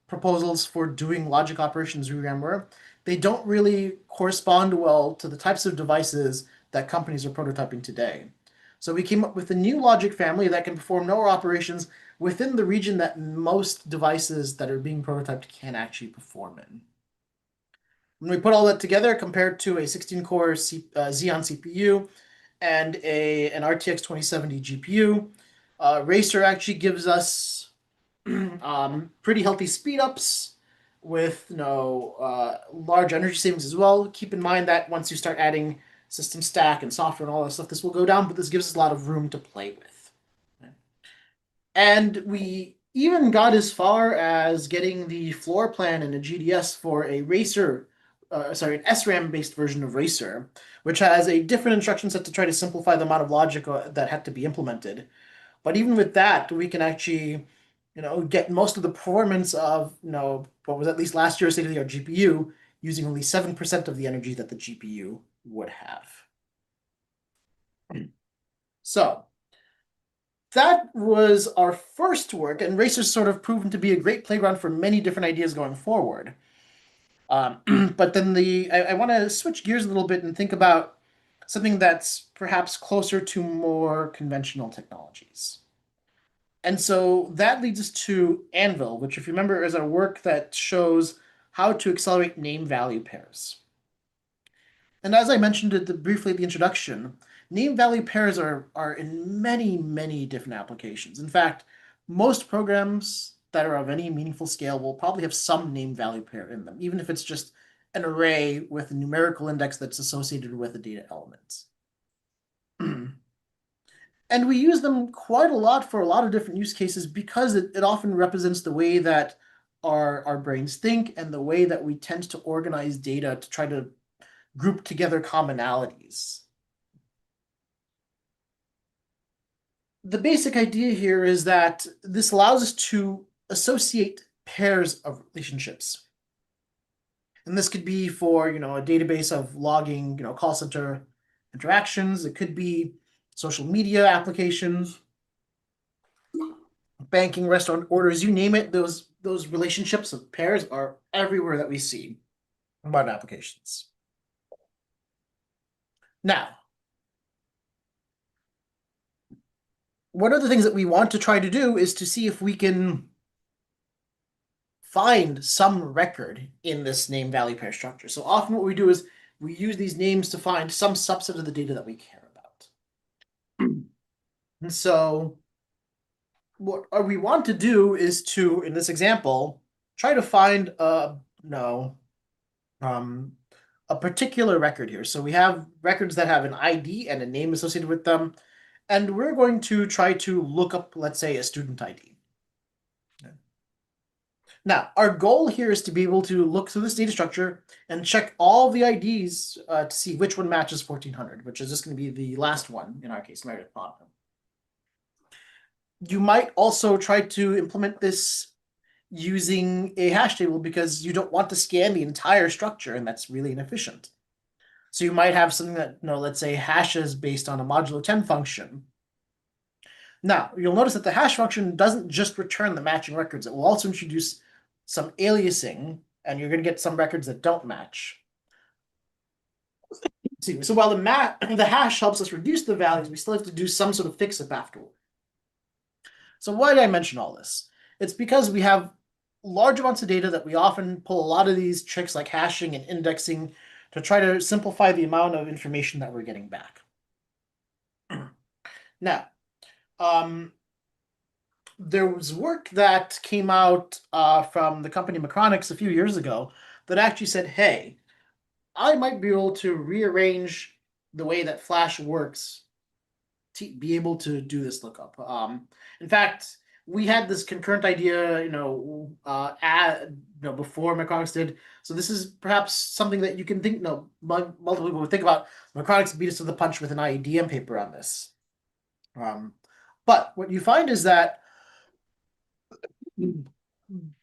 S4: proposals for doing logic operations ReRAM were, they don't really correspond well to the types of devices that companies are prototyping today. So we came up with a new logic family that can perform NOR operations within the region that most devices that are being prototyped can actually perform in. When we put all that together, compared to a 16-core Xeon CPU and an RTX 2070 GPU, Racer actually gives us pretty healthy speedups with large energy savings as well. Keep in mind that once you start adding system stack and software and all that stuff, this will go down, but this gives us a lot of room to play with. And we even got as far as getting the floor plan and a GDS for a Racer, an SRAM-based version of Racer, which has a different instruction set to try to simplify the amount of logic that had to be implemented. But even with that, we can actually get most of the performance of, what was at least last year's state-of-the-art GPU using only 7% of the energy that the GPU would have. So that was our first work, and Racer's sort of proven to be a great playground for many different ideas going forward. But then I want to switch gears a little bit and think about something that's perhaps closer to more conventional technologies. And so that leads us to Anvil, which, if you remember, is our work that shows how to accelerate name-value pairs. And as I mentioned briefly at the introduction, name-value pairs are in many, many different applications. In fact, most programs that are of any meaningful scale will probably have some name-value pair in them, even if it's just an array with a numerical index that's associated with a data element. And we use them quite a lot for a lot of different use cases because it often represents the way that our brains think and the way that we tend to organize data to try to group together commonalities. The basic idea here is that this allows us to associate pairs of relationships. And this could be for, a database of logging, call center interactions. It could be social media applications, banking, restaurant orders, you name it. Those relationships of pairs are everywhere that we see in modern applications. Now, one of the things that we want to try to do is to see if we can find some record in this name-value pair structure. So often what we do is we use these names to find some subset of the data that we care about. And so what we want to do is to, in this example, try to find a particular record here. So we have records that have an ID and a name associated with them. And we're going to try to look up, let's say, a student ID. Now, our goal here is to be able to look through this data structure and check all the IDs to see which one matches 1400, which is just going to be the last one, in our case, Meredith Putnam. You might also try to implement this using a hash table because you don't want to scan the entire structure, and that's really inefficient. So you might have something that, let's say hashes based on a modulo 10 function. Now, you'll notice that the hash function doesn't just return the matching records. It will also introduce some aliasing, and you're going to get some records that don't match. So while the hash helps us reduce the values, we still have to do some sort of fix-up afterward. So why did I mention all this? It's because we have large amounts of data that we often pull a lot of these tricks like hashing and indexing to try to simplify the amount of information that we're getting back. Now, there was work that came out from the company Micronics a few years ago that actually said, hey, I might be able to rearrange the way that Flash works to be able to do this lookup. In fact, we had this concurrent idea, before Micronics did. So this is perhaps something that you can think, multiple people would think about. Micronics beat us to the punch with an IEDM paper on this. But what you find is that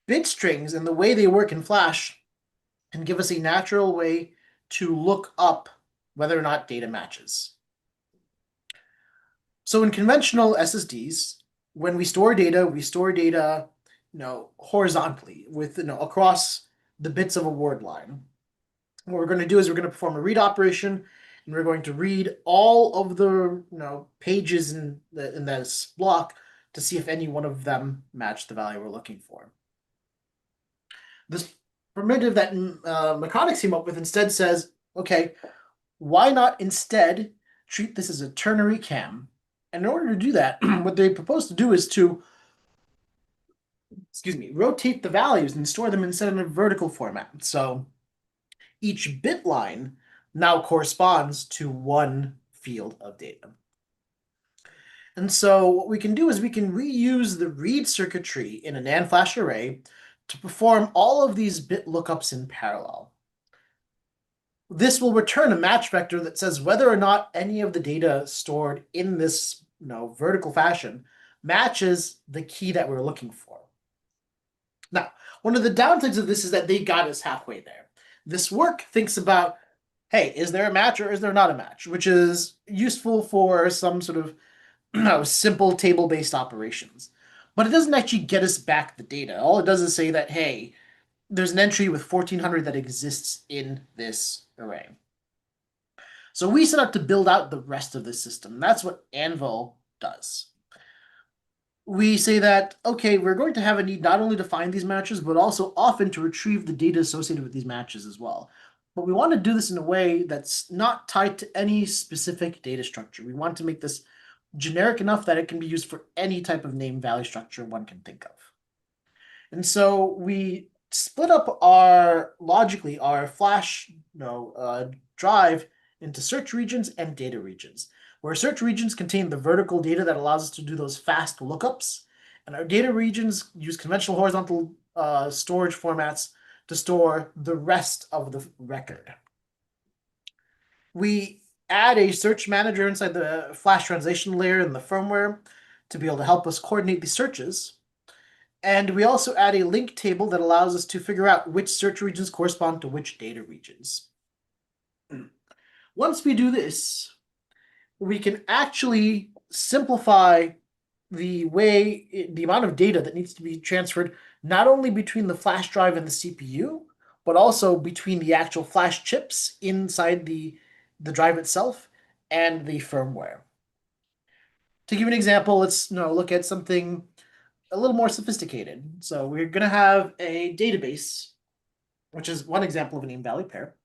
S4: bit strings and the way they work in Flash can give us a natural way to look up whether or not data matches. So in conventional SSDs, when we store data, horizontally with, across the bits of a word line. What we're going to do is we're going to perform a read operation, and we're going to read all of the, pages in this block to see if any one of them match the value we're looking for. This primitive that Micronics came up with instead says, okay, why not instead treat this as a ternary cam? And in order to do that, what they propose to do is to, rotate the values and store them instead in a vertical format. So each bit line now corresponds to one field of data. And so what we can do is we can reuse the read circuitry in a NAND flash array to perform all of these bit lookups in parallel. This will return a match vector that says whether or not any of the data stored in this vertical fashion matches the key that we're looking for. Now, one of the downsides of this is that they got us halfway there. This work thinks about, hey, is there a match or is there not a match? Which is useful for some sort of simple table-based operations. But it doesn't actually get us back the data. All it does is say that, hey, there's an entry with 1400 that exists in this array. So we set out to build out the rest of the system. That's what Anvil does. We say that, okay, we're going to have a need not only to find these matches, but also often to retrieve the data associated with these matches as well. But we want to do this in a way that's not tied to any specific data structure. We want to make this generic enough that it can be used for any type of name value structure one can think of. And so we split up our flash drive into search regions and data regions, where search regions contain the vertical data that allows us to do those fast lookups, and our data regions use conventional horizontal storage formats to store the rest of the record. We add a search manager inside the flash translation layer in the firmware to be able to help us coordinate the searches. And we also add a link table that allows us to figure out which search regions correspond to which data regions. Once we do this, we can actually simplify the amount of data that needs to be transferred, not only between the flash drive and the CPU, but also between the actual flash chips inside the drive itself and the firmware. To give an example, let's look at something a little more sophisticated. So we're going to have a database, which is one example of a name value pair.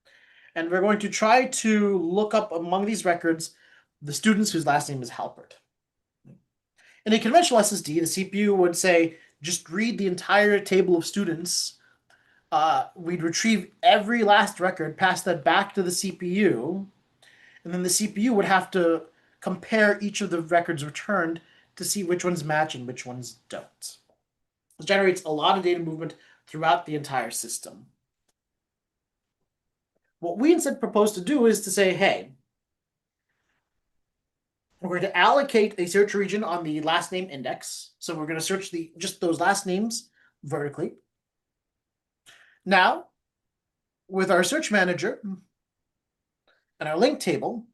S4: And we're going to try to look up among these records the students whose last name is Halpert. In a conventional SSD, the CPU would say, just read the entire table of students. We'd retrieve every last record, pass that back to the CPU, and then the CPU would have to compare each of the records returned to see which ones match and which ones don't. This generates a lot of data movement throughout the entire system. What we instead propose to do is to say, hey, we're going to allocate a search region on the last name index. So we're going to search just those last names vertically. Now, with our search manager and our link table,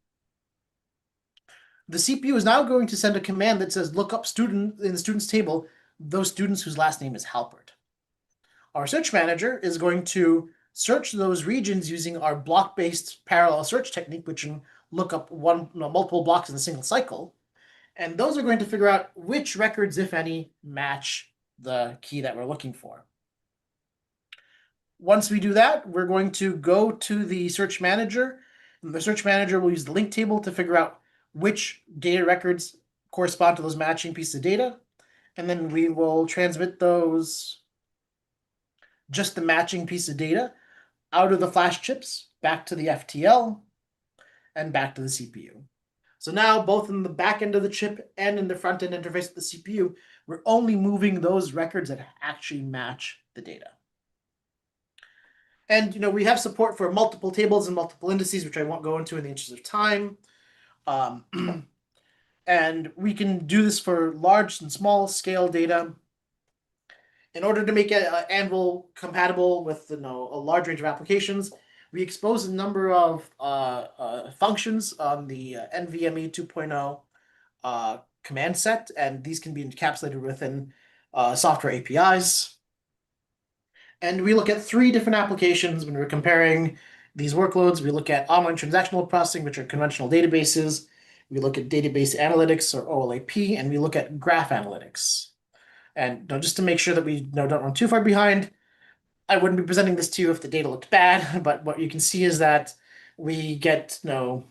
S4: the CPU is now going to send a command that says, look up student in the students table, those students whose last name is Halpert. Our search manager is going to search those regions using our block-based parallel search technique, which can look up multiple blocks in a single cycle. And those are going to figure out which records, if any, match the key that we're looking for. Once we do that, we're going to go to the search manager. And the search manager will use the link table to figure out which data records correspond to those matching pieces of data. And then we will transmit those, just the matching piece of data, out of the flash chips, back to the FTL, and back to the CPU. So now, both in the back end of the chip and in the front end interface of the CPU, we're only moving those records that actually match the data. And we have support for multiple tables and multiple indices, which I won't go into in the interest of time. And we can do this for large and small scale data. In order to make Anvil compatible with a large range of applications, we expose a number of functions on the NVMe 2.0 command set, and these can be encapsulated within software APIs. And we look at 3 different applications when we're comparing these workloads. We look at online transactional processing, which are conventional databases. We look at database analytics, or OLAP, and we look at graph analytics. And just to make sure that we don't run too far behind, I wouldn't be presenting this to you if the data looked bad, but what you can see is that we get a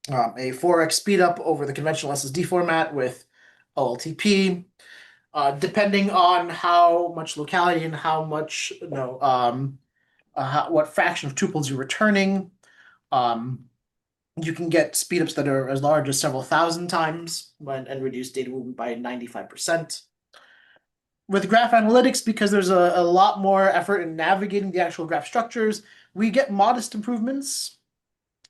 S4: 4x speed up over the conventional SSD format with OLTP. Depending on how much locality and how much what fraction of tuples you're returning, you can get speedups that are as large as several thousand times and reduce data movement by 95%. With graph analytics, because there's a lot more effort in navigating the actual graph structures, we get modest improvements,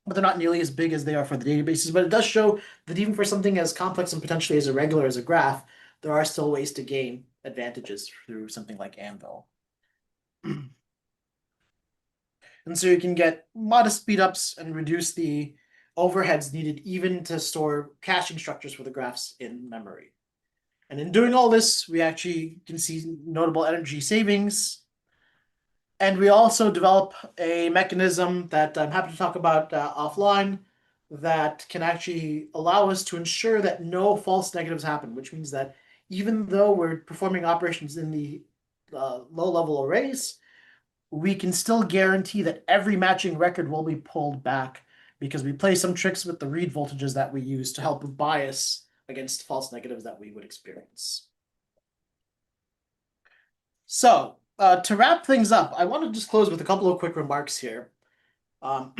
S4: but they're not nearly as big as they are for the databases. But it does show that even for something as complex and potentially as irregular as a graph, there are still ways to gain advantages through something like Anvil. And so you can get modest speedups and reduce the overheads needed even to store caching structures for the graphs in memory. And in doing all this, we actually can see notable energy savings. And we also develop a mechanism that I'm happy to talk about offline that can actually allow us to ensure that no false negatives happen, which means that even though we're performing operations in the low-level arrays, we can still guarantee that every matching record will be pulled back because we play some tricks with the read voltages that we use to help bias against false negatives that we would experience. So to wrap things up, I want to just close with a couple of quick remarks here. Now,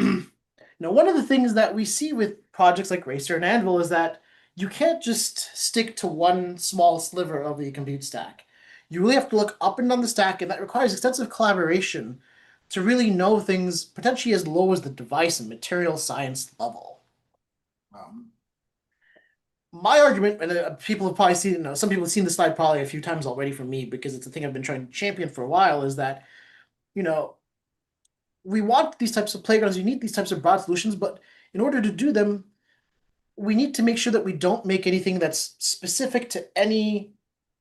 S4: one of the things that we see with projects like Racer and Anvil is that you can't just stick to one small sliver of the compute stack. You really have to look up and down the stack, and that requires extensive collaboration to really know things potentially as low as the device and material science level. My argument, and people have probably seen, some people have seen this slide probably a few times already from me because it's a thing I've been trying to champion for a while, is that, we want these types of playgrounds, you need these types of broad solutions, but in order to do them, we need to make sure that we don't make anything that's specific to any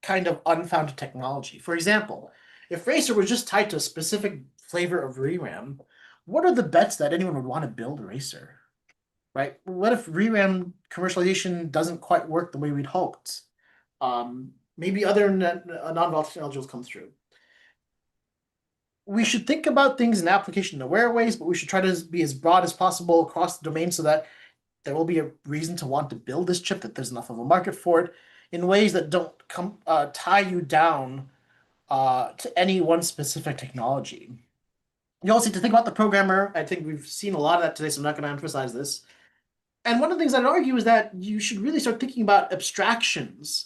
S4: kind of unfounded technology. For example, if Racer was just tied to a specific flavor of ReRAM, what are the bets that anyone would want to build Racer? Right? What if ReRAM commercialization doesn't quite work the way we'd hoped? Maybe other non-volatile technologies will come through. We should think about things in application-aware ways, but we should try to be as broad as possible across the domain so that there will be a reason to want to build this chip, that there's enough of a market for it, in ways that don't tie you down to any one specific technology. You also need to think about the programmer. I think we've seen a lot of that today, so I'm not going to emphasize this. And one of the things I'd argue is that you should really start thinking about abstractions.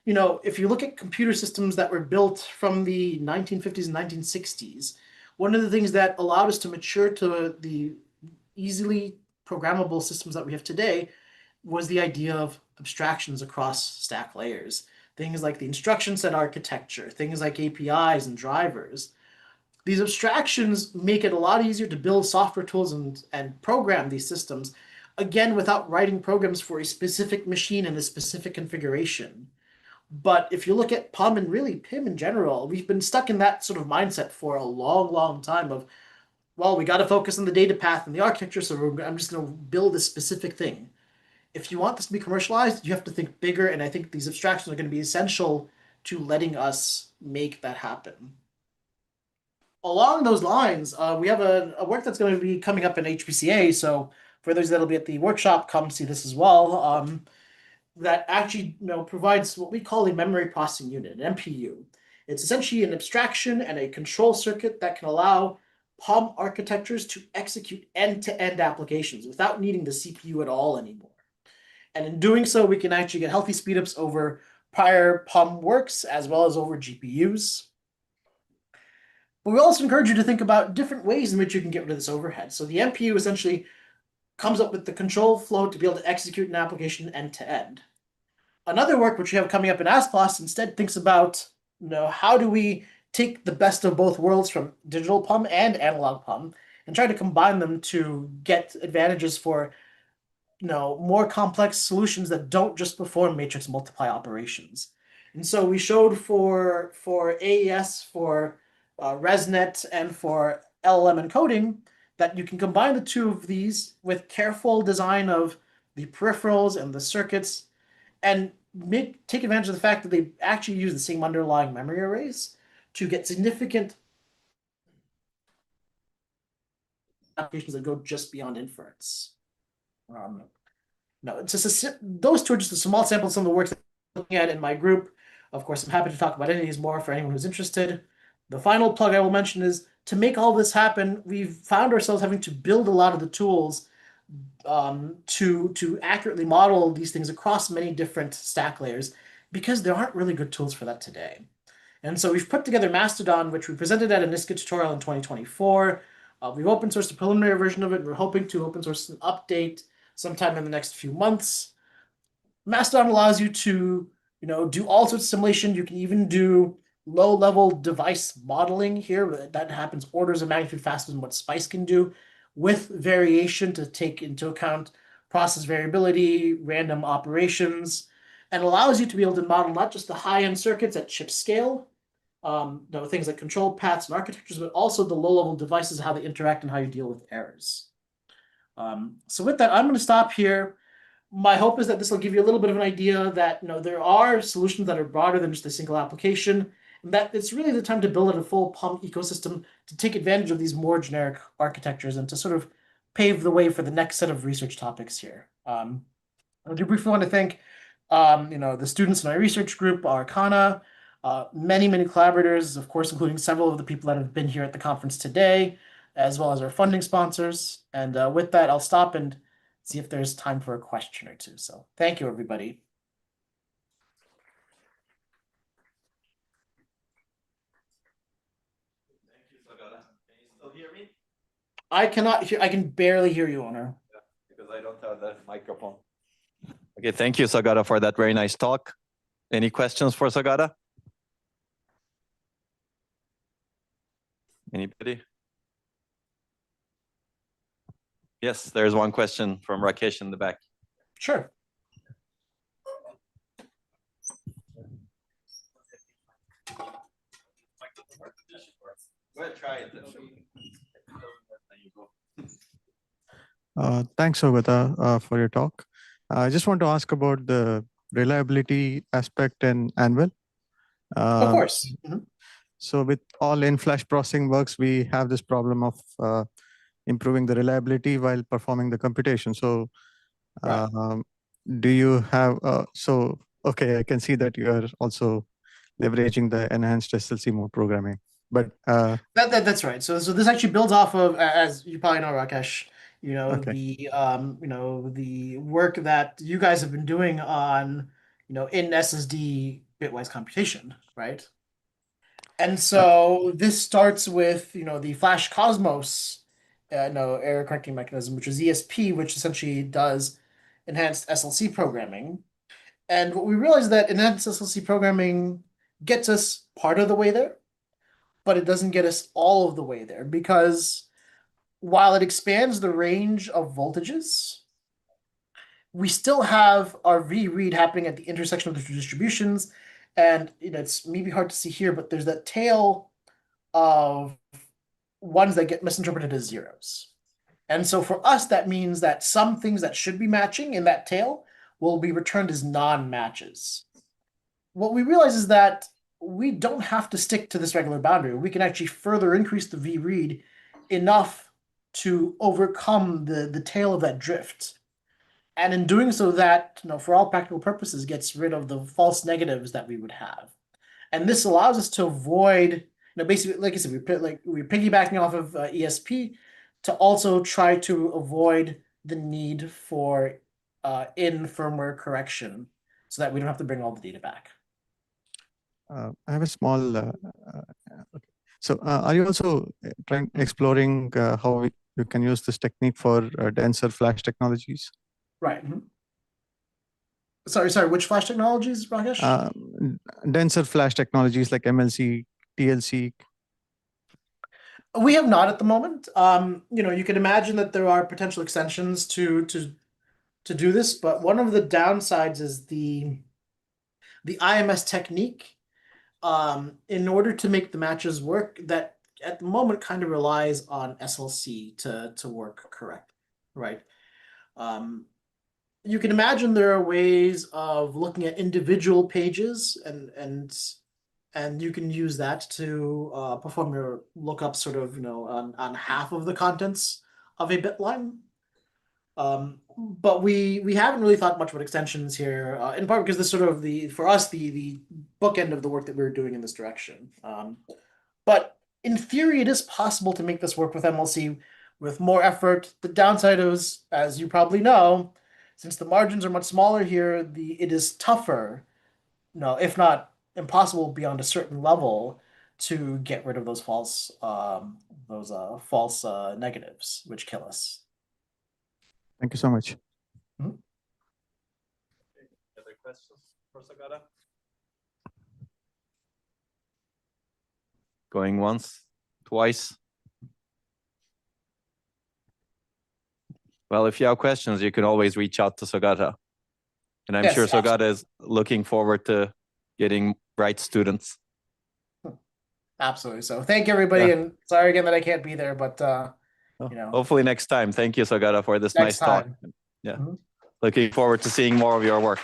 S4: If you look at computer systems that were built from the 1950s and 1960s, one of the things that allowed us to mature to the easily programmable systems that we have today was the idea of abstractions across stack layers. Things like the instruction set architecture, things like APIs and drivers. These abstractions make it a lot easier to build software tools and program these systems, again, without writing programs for a specific machine and a specific configuration. But if you look at PUM and really PIM in general, we've been stuck in that sort of mindset for a long, long time of, well, we got to focus on the data path and the architecture, so I'm just going to build a specific thing. If you want this to be commercialized, you have to think bigger, and I think these abstractions are going to be essential to letting us make that happen. Along those lines, we have a work that's going to be coming up in HPCA, so for those that'll be at the workshop, come see this as well. That actually provides what we call a memory processing unit, an MPU. It's essentially an abstraction and a control circuit that can allow PUM architectures to execute end-to-end applications without needing the CPU at all anymore. And in doing so, we can actually get healthy speedups over prior PUM works as well as over GPUs. But we also encourage you to think about different ways in which you can get rid of this overhead. So the MPU essentially comes up with the control flow to be able to execute an application end-to-end. Another work which we have coming up in ASPLOS instead thinks about, how do we take the best of both worlds from digital PUM and analog PUM and try to combine them to get advantages for, more complex solutions that don't just perform matrix multiply operations. And so we showed for AES, for ResNet, and for LLM encoding that you can combine the two of these with careful design of the peripherals and the circuits and take advantage of the fact that they actually use the same underlying memory arrays to get significant applications that go just beyond inference. No, it's just those two are just a small sample of some of the works that I'm looking at in my group. Of course, I'm happy to talk about any of these more for anyone who's interested. The final plug I will mention is to make all this happen, we've found ourselves having to build a lot of the tools to accurately model these things across many different stack layers because there aren't really good tools for that today. And so we've put together Mastodon, which we presented at a NISCA tutorial in 2024. We've open sourced a preliminary version of it. We're hoping to open source an update sometime in the next few months. Mastodon allows you to, do all sorts of simulation. You can even do low-level device modeling here that happens orders of magnitude faster than what SPICE can do, with variation to take into account process variability, random operations, and allows you to be able to model not just the high-end circuits at chip scale, things like control paths and architectures, but also the low-level devices, how they interact and how you deal with errors. So with that, I'm going to stop here. My hope is that this will give you a little bit of an idea that there are solutions that are broader than just a single application, and that it's really the time to build out a full POM ecosystem to take advantage of these more generic architectures and to sort of pave the way for the next set of research topics here. I do briefly want to thank the students in my research group, Arcana, many collaborators, of course, including several of the people that have been here at the conference today, as well as our funding sponsors. And with that, I'll stop and see if there's time for a question or two. So thank you, everybody.
S1: Thank you, Sagara. Can you still hear me?
S4: I cannot hear. I can barely hear you, Onur.
S1: Yeah, because I don't have the microphone. Okay, thank you, Sagara, for that very nice talk. Any questions for Sagara? Anybody? Yes, there's one question from Rakesh in the back.
S4: Sure.
S1: Go ahead, try it.
S7: Thanks, Ogata, for your talk. I just want to ask about the reliability aspect in Anvil.
S4: Of course.
S7: So with all in-flash processing works, we have this problem of improving the reliability while performing the computation. So do you have, okay, I can see that you are also leveraging the enhanced SLC mode programming. But
S4: that's right. So this actually builds off of, as you probably know, Rakesh, the work that you guys have been doing on, in SSD bitwise computation, right? And so this starts with, the Flash Cosmos, error correcting mechanism, which is ESP, which essentially does enhanced SLC programming. And what we realized is that enhanced SLC programming gets us part of the way there, but it doesn't get us all of the way there, because while it expands the range of voltages, we still have our V-read happening at the intersection of the two distributions. And it's maybe hard to see here, but there's that tail of ones that get misinterpreted as zeros. And so for us, that means that some things that should be matching in that tail will be returned as non-matches. What we realize is that we don't have to stick to this regular boundary. We can actually further increase the V-read enough to overcome the tail of that drift. And in doing so, that, for all practical purposes, gets rid of the false negatives that we would have. And this allows us to avoid, basically, like I said, we're piggybacking off of ESP to also try to avoid the need for in-firmware correction so that we don't have to bring all the data back.
S7: I have a small, okay. So are you also exploring how you can use this technique for denser flash technologies?
S4: Right. Sorry, which flash technologies, Rakesh?
S7: Denser flash technologies like MLC, TLC.
S4: We have not at the moment. You can imagine that there are potential extensions to do this, but one of the downsides is the IMS technique. In order to make the matches work, that at the moment kind of relies on SLC to work correct, right? You can imagine there are ways of looking at individual pages, and you can use that to perform your lookup sort of on half of the contents of a bit line. But we haven't really thought much about extensions here, in part because this sort of for us the bookend of the work that we're doing in this direction. But in theory, it is possible to make this work with MLC with more effort. The downside is, as you probably know, since the margins are much smaller here, it is tougher, if not impossible beyond a certain level, to get rid of those false negatives, which kill us.
S7: Thank you so much.
S1: Other questions for Sagara? Going once, twice. Well, if you have questions, you can always reach out to Sogata. And I'm
S4: Yes,
S1: sure Sogata is looking forward to getting bright students.
S4: Absolutely. So thank you, everybody.
S1: Yeah.
S4: And sorry again that I can't be there, but you know,
S1: Hopefully next time. Thank you, Sogata, for this
S4: next
S1: nice talk.
S4: time.
S1: Yeah.
S4: Mhm.
S1: Looking forward to seeing more of your work.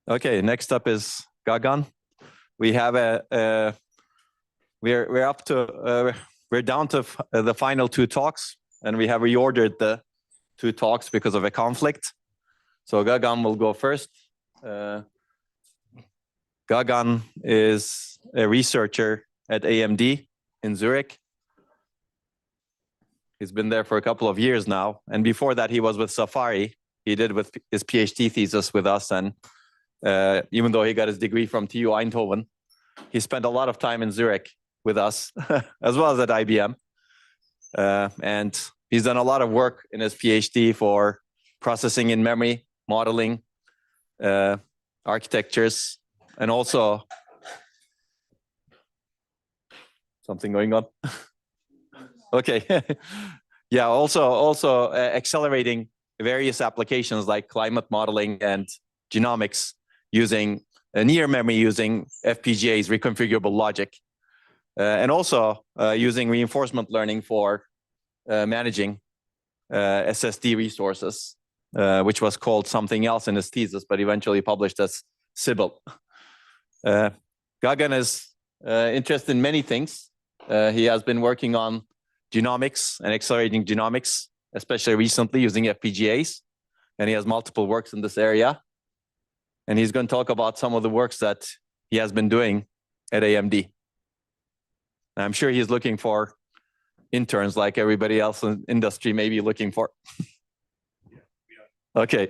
S1: Okay, next up is Gagan. We have we're down to the final two talks, and we have reordered the two talks because of a conflict. So Gagan will go first. Gagan is a researcher at AMD in Zurich. He's been there for a couple of years now. And before that, he was with Safari. He did with his PhD thesis with us. And even though he got his degree from TU Eindhoven, he spent a lot of time in Zurich with us, as well as at IBM. And he's done a lot of work in his PhD for processing in memory, modeling, architectures, and also something going on. Okay. Yeah, also accelerating various applications like climate modeling and genomics using near memory, using FPGAs, reconfigurable logic, and also using reinforcement learning for managing SSD resources, which was called something else in his thesis, but eventually published as Sybil. Gagan is interested in many things. He has been working on genomics and accelerating genomics, especially recently using FPGAs, and he has multiple works in this area. And he's going to talk about some of the works that he has been doing at AMD. And I'm sure he's looking for interns like everybody else in industry may be looking for. Okay.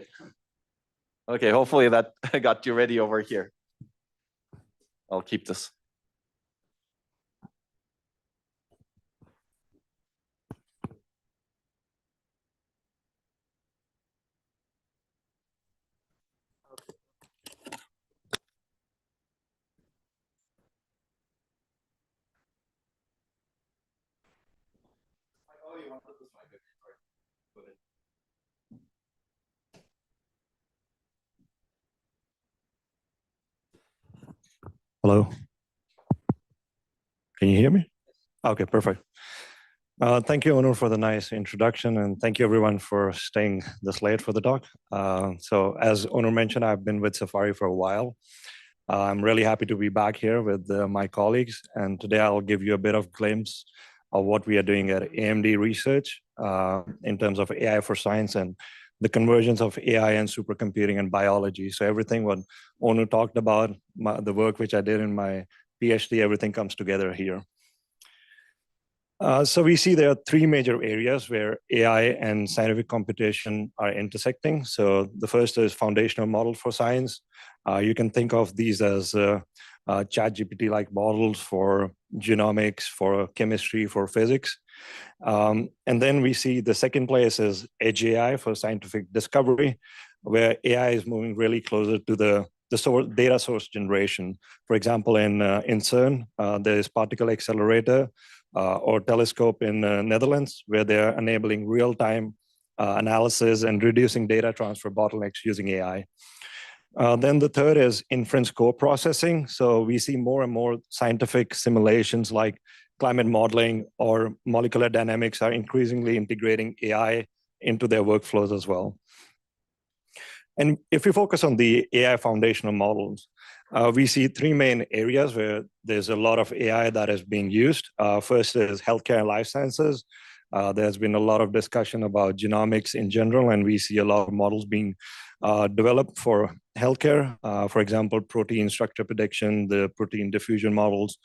S1: Okay, hopefully that got you ready over here. I'll keep this.
S10: Hello. Can you hear me? Okay, perfect. Thank you, Onur, for the nice introduction, and thank you everyone for staying this late for the talk. So as Onur mentioned, I've been with Safari for a while. I'm really happy to be back here with my colleagues, and today I'll give you a bit of glimpse of what we are doing at AMD Research in terms of AI for science and the convergence of AI and supercomputing and biology. So everything what Onur talked about, the work which I did in my PhD, everything comes together here. So we see there are three major areas where AI and scientific computation are intersecting. So the first is foundational model for science. You can think of these as ChatGPT-like models for genomics, for chemistry, for physics. And then we see the second place is edge AI for scientific discovery, where AI is moving really closer to the data source generation. For example, in CERN, there is particle accelerator or telescope in Netherlands, where they're enabling real-time analysis and reducing data transfer bottlenecks using AI. Then the third is inference co-processing. So we see more and more scientific simulations like climate modeling or molecular dynamics are increasingly integrating AI into their workflows as well. And if we focus on the AI foundational models, we see three main areas where there's a lot of AI that is being used. First is healthcare and life sciences. There's been a lot of discussion about genomics in general, and we see a lot of models being developed for healthcare. For example, protein structure prediction, the protein diffusion models.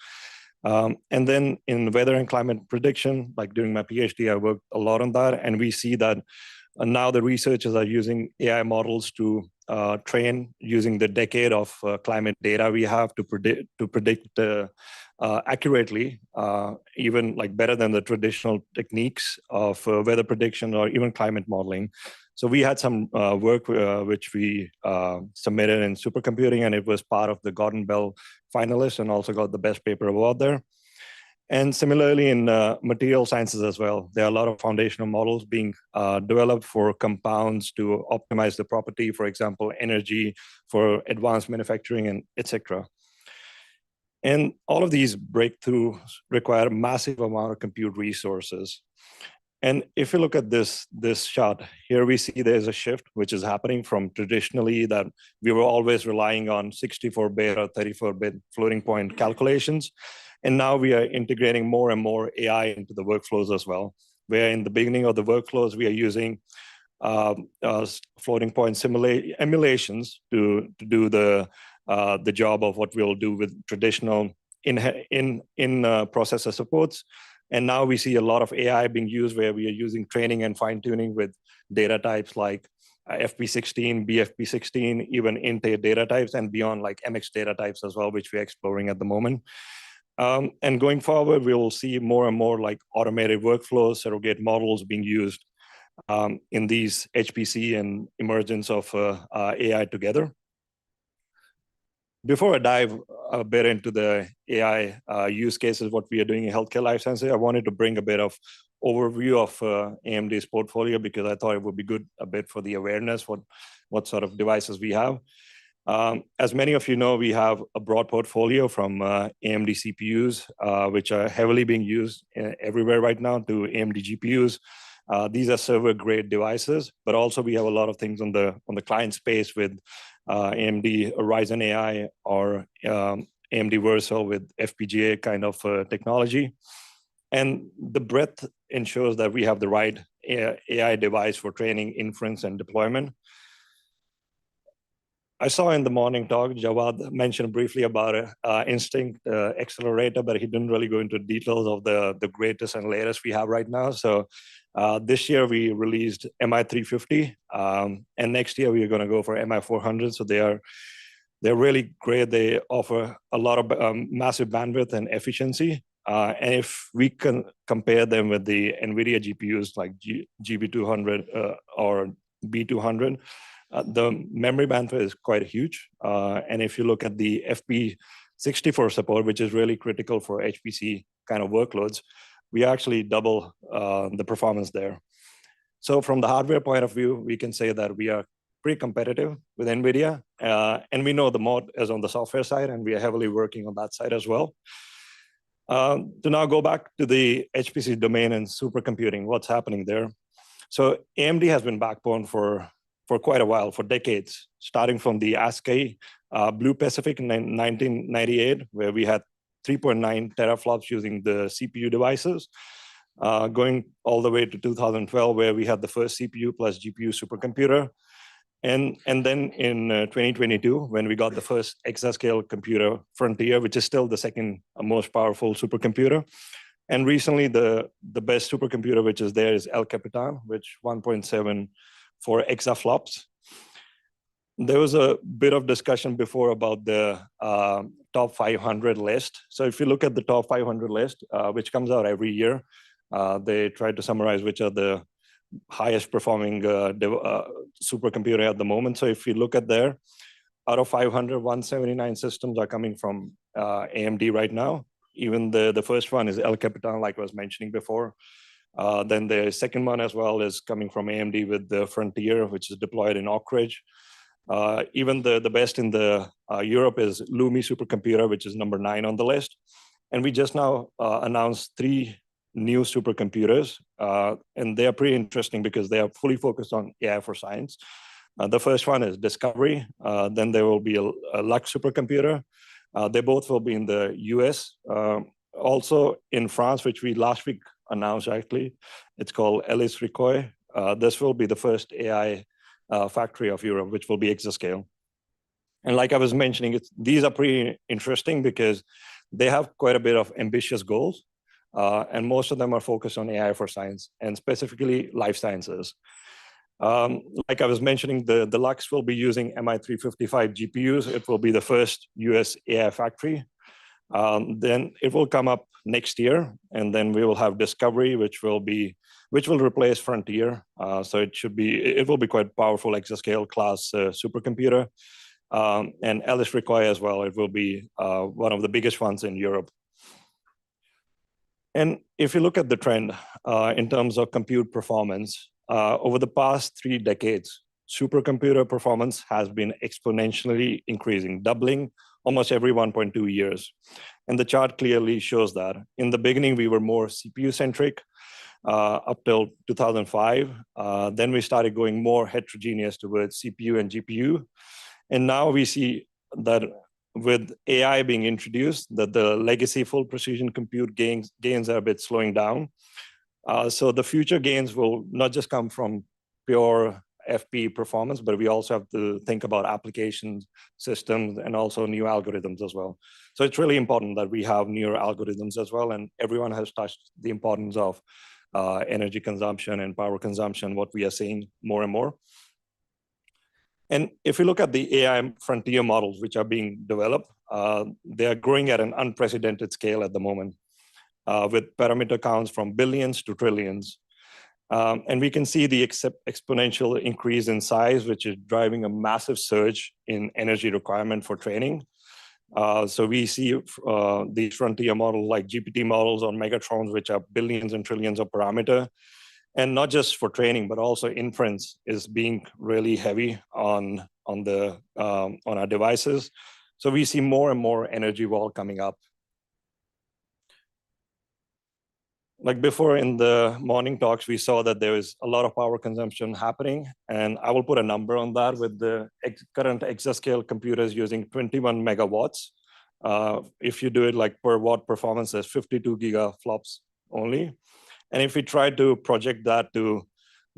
S10: And then in weather and climate prediction, like during my PhD, I worked a lot on that, and we see that now the researchers are using AI models to train using the decade of climate data we have to predict accurately, even like better than the traditional techniques of weather prediction or even climate modeling. So we had some work which we submitted in supercomputing, and it was part of the Gordon Bell finalists and also got the best paper award there. And similarly in material sciences as well, there are a lot of foundational models being developed for compounds to optimize the property, for example, energy for advanced manufacturing and etc. And all of these breakthroughs require a massive amount of compute resources. And if you look at this chart, here we see there's a shift which is happening from traditionally that we were always relying on 64-bit or 34-bit floating point calculations. And now we are integrating more and more AI into the workflows as well, where in the beginning of the workflows, we are using floating point emulations to do the job of what we'll do with traditional in processor supports. And now we see a lot of AI being used where we are using training and fine-tuning with data types like FP16, BFP16, even INT8 data types, and beyond like MX data types as well, which we're exploring at the moment. And going forward, we will see more and more like automated workflows, surrogate models being used in these HPC and emergence of AI together. Before I dive a bit into the AI use cases, what we are doing in healthcare life sciences, I wanted to bring a bit of overview of AMD's portfolio because I thought it would be good a bit for the awareness, what sort of devices we have. As many of you know, we have a broad portfolio from AMD CPUs, which are heavily being used everywhere right now, to AMD GPUs. These are server-grade devices, but also we have a lot of things on the client space with AMD Ryzen AI or AMD Versal with FPGA kind of technology. And the breadth ensures that we have the right AI device for training, inference, and deployment. I saw in the morning talk, Jawad mentioned briefly about Instinct accelerator, but he didn't really go into details of the greatest and latest we have right now. So this year we released MI350, and next year we are going to go for MI400. So they're really great. They offer a lot of massive bandwidth and efficiency. And if we can compare them with the NVIDIA GPUs like GB200 or B200, the memory bandwidth is quite huge. And if you look at the FP64 support, which is really critical for HPC kind of workloads, we actually double the performance there. So from the hardware point of view, we can say that we are pretty competitive with NVIDIA. And we know the moat is on the software side, and we are heavily working on that side as well. To now go back to the HPC domain and supercomputing, what's happening there? So AMD has been backbone for quite a while, for decades, starting from the ASCII Blue Pacific in 1998, where we had 3.9 teraflops using the CPU devices, going all the way to 2012, where we had the first CPU plus GPU supercomputer. And then in 2022, when we got the first exascale computer, Frontier, which is still the second most powerful supercomputer. And recently, the best supercomputer which is there is El Capitan, which 1.74 exaflops. There was a bit of discussion before about the top 500 list. So if you look at the top 500 list, which comes out every year, they try to summarize which are the highest performing supercomputer at the moment. So if you look at there, out of 500, 179 systems are coming from AMD right now. Even the first one is El Capitan, like I was mentioning before. Then the second one as well is coming from AMD with the Frontier, which is deployed in Oak Ridge. Even the best in the Europe is Lumi supercomputer, which is number 9 on the list. And we just now announced 3 new supercomputers, and they are pretty interesting because they are fully focused on AI for science. The first one is Discovery. Then there will be a Lux supercomputer. They both will be in the US. Also in France, which we last week announced actually, it's called Elis Ricoy. This will be the first AI factory of Europe, which will be exascale. And like I was mentioning, these are pretty interesting because they have quite a bit of ambitious goals. And most of them are focused on AI for science and specifically life sciences. Like I was mentioning, the Lux will be using MI355 GPUs. It will be the first US AI factory. Then it will come up next year, and then we will have Discovery, which will replace Frontier. So it will be quite powerful exascale class supercomputer, and Alice Ricoy as well. It will be one of the biggest ones in Europe. And if you look at the trend in terms of compute performance, over the past 3 decades, supercomputer performance has been exponentially increasing, doubling almost every 1.2 years. And the chart clearly shows that. In the beginning, we were more CPU-centric up till 2005. Then we started going more heterogeneous towards CPU and GPU. And now we see that with AI being introduced, that the legacy full precision compute gains are a bit slowing down. So the future gains will not just come from pure FP performance, but we also have to think about applications, systems, and also new algorithms as well. So it's really important that we have newer algorithms as well, and everyone has touched the importance of energy consumption and power consumption, what we are seeing more and more. And if you look at the AI frontier models which are being developed, they are growing at an unprecedented scale at the moment, with parameter counts from billions to trillions. And we can see the exponential increase in size, which is driving a massive surge in energy requirement for training. So we see these frontier models like GPT models on Megatrons, which are billions and trillions of parameter. And not just for training, but also inference is being really heavy on our devices. So we see more and more energy wall coming up. Like before in the morning talks, we saw that there is a lot of power consumption happening. And I will put a number on that with the current exascale computers using 21 megawatts. If you do it like per watt performance, there's 52 gigaflops only. And if we try to project that to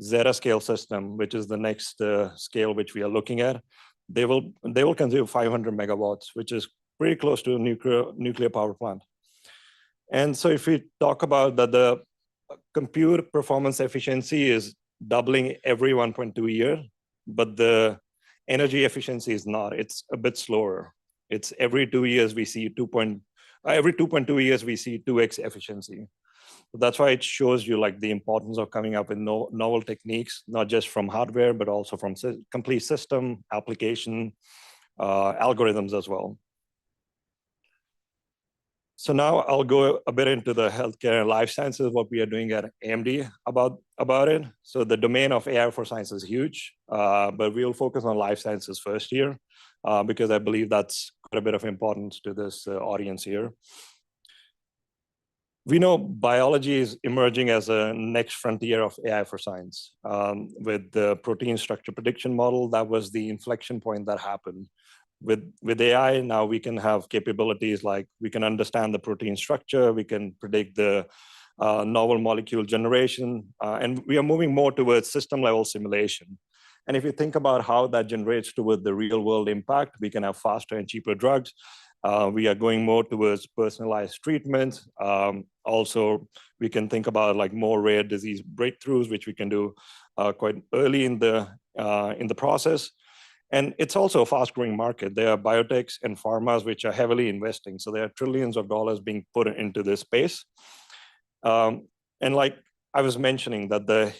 S10: Zetascale system, which is the next scale which we are looking at, they will consume 500 megawatts, which is pretty close to a nuclear power plant. And so if we talk about that, the compute performance efficiency is doubling every 1.2 years, but the energy efficiency is not. It's a bit slower. It's every 2 years we see every 2.2 years we see 2x efficiency. That's why it shows you like the importance of coming up with novel techniques, not just from hardware, but also from complete system, application, algorithms as well. So now I'll go a bit into the healthcare and life sciences, what we are doing at AMD about it. So the domain of AI for science is huge, but we'll focus on life sciences first here, because I believe that's quite a bit of importance to this audience here. We know biology is emerging as a next frontier of AI for science. With the protein structure prediction model, that was the inflection point that happened. With AI, now we can have capabilities like we can understand the protein structure, we can predict the novel molecule generation, and we are moving more towards system level simulation. And if you think about how that generates toward the real world impact, we can have faster and cheaper drugs. We are going more towards personalized treatment. Also, we can think about like more rare disease breakthroughs, which we can do quite early in the process. And it's also a fast growing market. There are biotechs and pharmas which are heavily investing. So there are trillions of dollars being put into this space. And like I was mentioning that the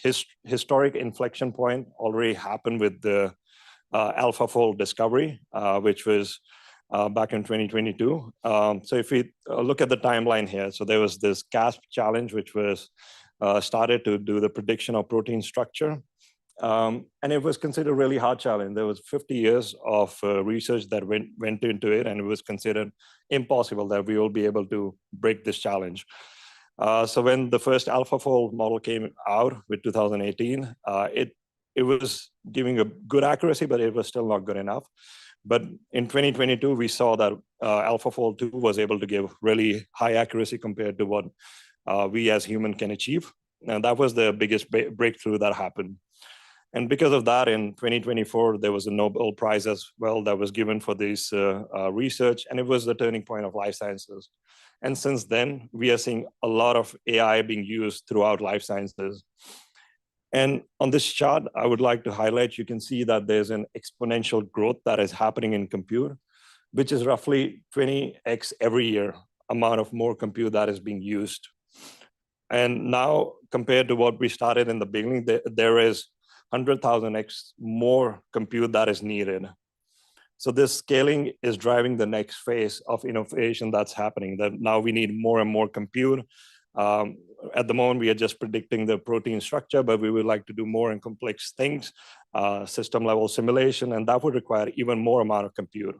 S10: historic inflection point already happened with the AlphaFold discovery, which was back in 2022. So if we look at the timeline here, so there was this CASP challenge, which was started to do the prediction of protein structure. And it was considered a really hard challenge. There was 50 years of research that went into it, and it was considered impossible that we will be able to break this challenge. So when the first AlphaFold model came out with 2018, it was giving a good accuracy, but it was still not good enough. But in 2022, we saw that AlphaFold 2 was able to give really high accuracy compared to what we as humans can achieve. And that was the biggest breakthrough that happened. And because of that, in 2024, there was a Nobel Prize as well that was given for this research, and it was the turning point of life sciences. And since then, we are seeing a lot of AI being used throughout life sciences. And on this chart, I would like to highlight, you can see that there's an exponential growth that is happening in compute. which is roughly 20x every year amount of more compute that is being used. And now, compared to what we started in the beginning, there is 100,000x more compute that is needed. So this scaling is driving the next phase of innovation that's happening, that now we need more and more compute. At the moment, we are just predicting the protein structure, but we would like to do more and complex things, system level simulation, and that would require even more amount of compute.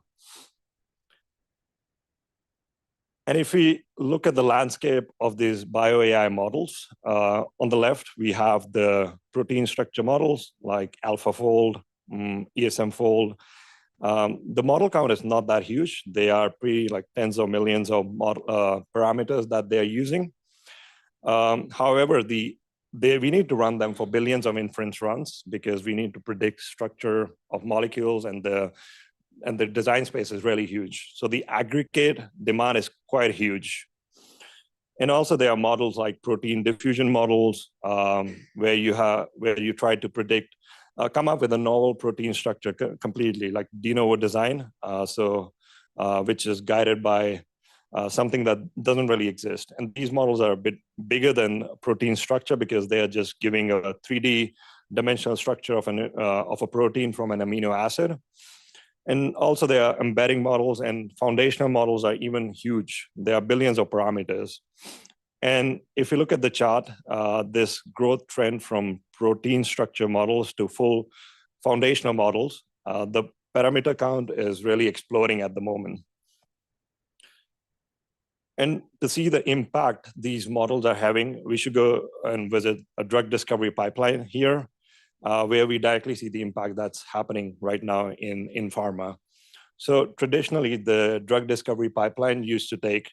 S10: And if we look at the landscape of these bio AI models, on the left, we have the protein structure models like AlphaFold, ESMFold. The model count is not that huge. They are pretty like tens of millions of parameters that they're using. However, we need to run them for billions of inference runs because we need to predict structure of molecules, and the design space is really huge. So the aggregate demand is quite huge. And also there are models like protein diffusion models, where you try to predict, come up with a novel protein structure completely, like de novo design, which is guided by something that doesn't really exist. And these models are a bit bigger than protein structure because they are just giving a 3D dimensional structure of a protein from an amino acid. And also there are embedding models, and foundational models are even huge. There are billions of parameters. And if you look at the chart, this growth trend from protein structure models to full foundational models, the parameter count is really exploding at the moment. And to see the impact these models are having, we should go and visit a drug discovery pipeline here, where we directly see the impact that's happening right now in pharma. So traditionally, the drug discovery pipeline used to take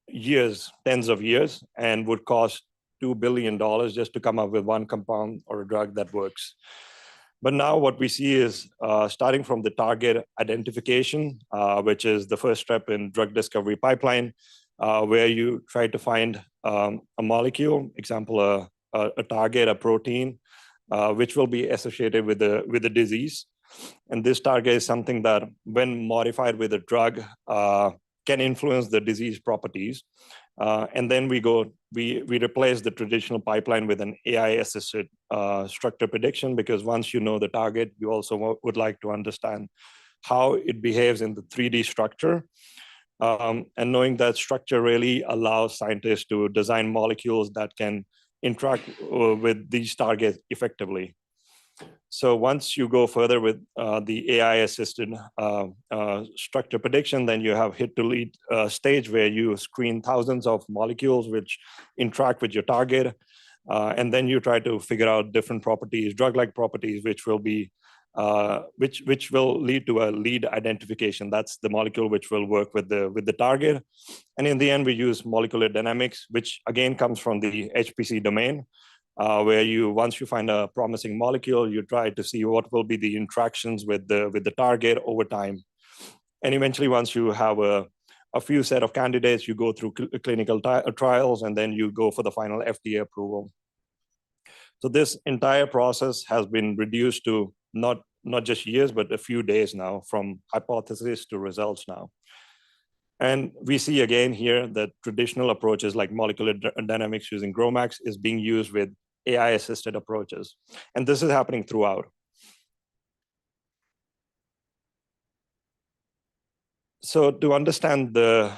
S10: years, tens of years, and would cost $2 billion just to come up with one compound or a drug that works. But now what we see is starting from the target identification, which is the first step in drug discovery pipeline, where you try to find a molecule, example, a target, a protein, which will be associated with the disease. And this target is something that, when modified with a drug, can influence the disease properties. And then we replace the traditional pipeline with an AI-assisted structure prediction, because once you know the target, you also would like to understand how it behaves in the 3D structure. And knowing that structure really allows scientists to design molecules that can interact with these targets effectively. So once you go further with the AI-assisted structure prediction, then you have hit to lead stage where you screen thousands of molecules which interact with your target. And then you try to figure out different properties, drug-like properties, which will be which will lead to a lead identification. That's the molecule which will work with the target. And in the end, we use molecular dynamics, which again comes from the HPC domain, where once you find a promising molecule, you try to see what will be the interactions with the target over time. And eventually, once you have a few set of candidates, you go through clinical trials, and then you go for the final FDA approval. So this entire process has been reduced to not just years, but a few days now, from hypothesis to results now. And we see again here that traditional approaches like molecular dynamics using GROMACS is being used with AI-assisted approaches. And this is happening throughout. So to understand the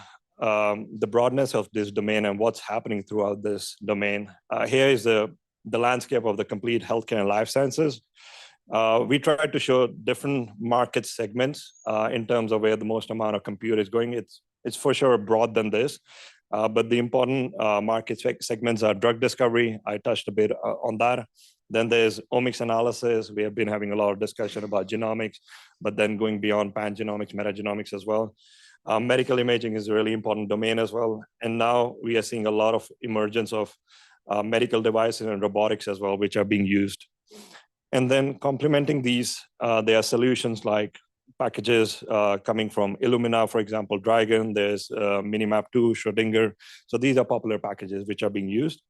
S10: broadness of this domain and what's happening throughout this domain, here is the landscape of the complete healthcare and life sciences. We tried to show different market segments in terms of where the most amount of compute is going. It's for sure broad than this, but the important market segments are drug discovery. I touched a bit on that. Then there's omics analysis. We have been having a lot of discussion about genomics, but then going beyond pangenomics, metagenomics as well. Medical imaging is a really important domain as well. And now we are seeing a lot of emergence of medical devices and robotics as well, which are being used. And then complementing these, there are solutions like packages coming from Illumina, for example, Dragon. There's Minimap 2, Schrodinger. So these are popular packages which are being used.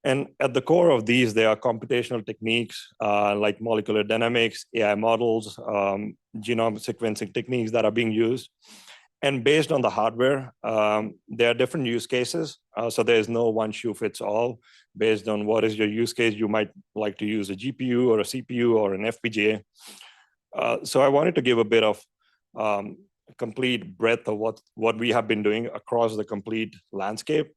S10: And at the core of these, there are computational techniques like molecular dynamics, AI models, genome sequencing techniques that are being used. And based on the hardware, there are different use cases. So there is no one shoe fits all. Based on what is your use case, you might like to use a GPU or a CPU or an FPGA. So I wanted to give a bit of complete breadth of what we have been doing across the complete landscape.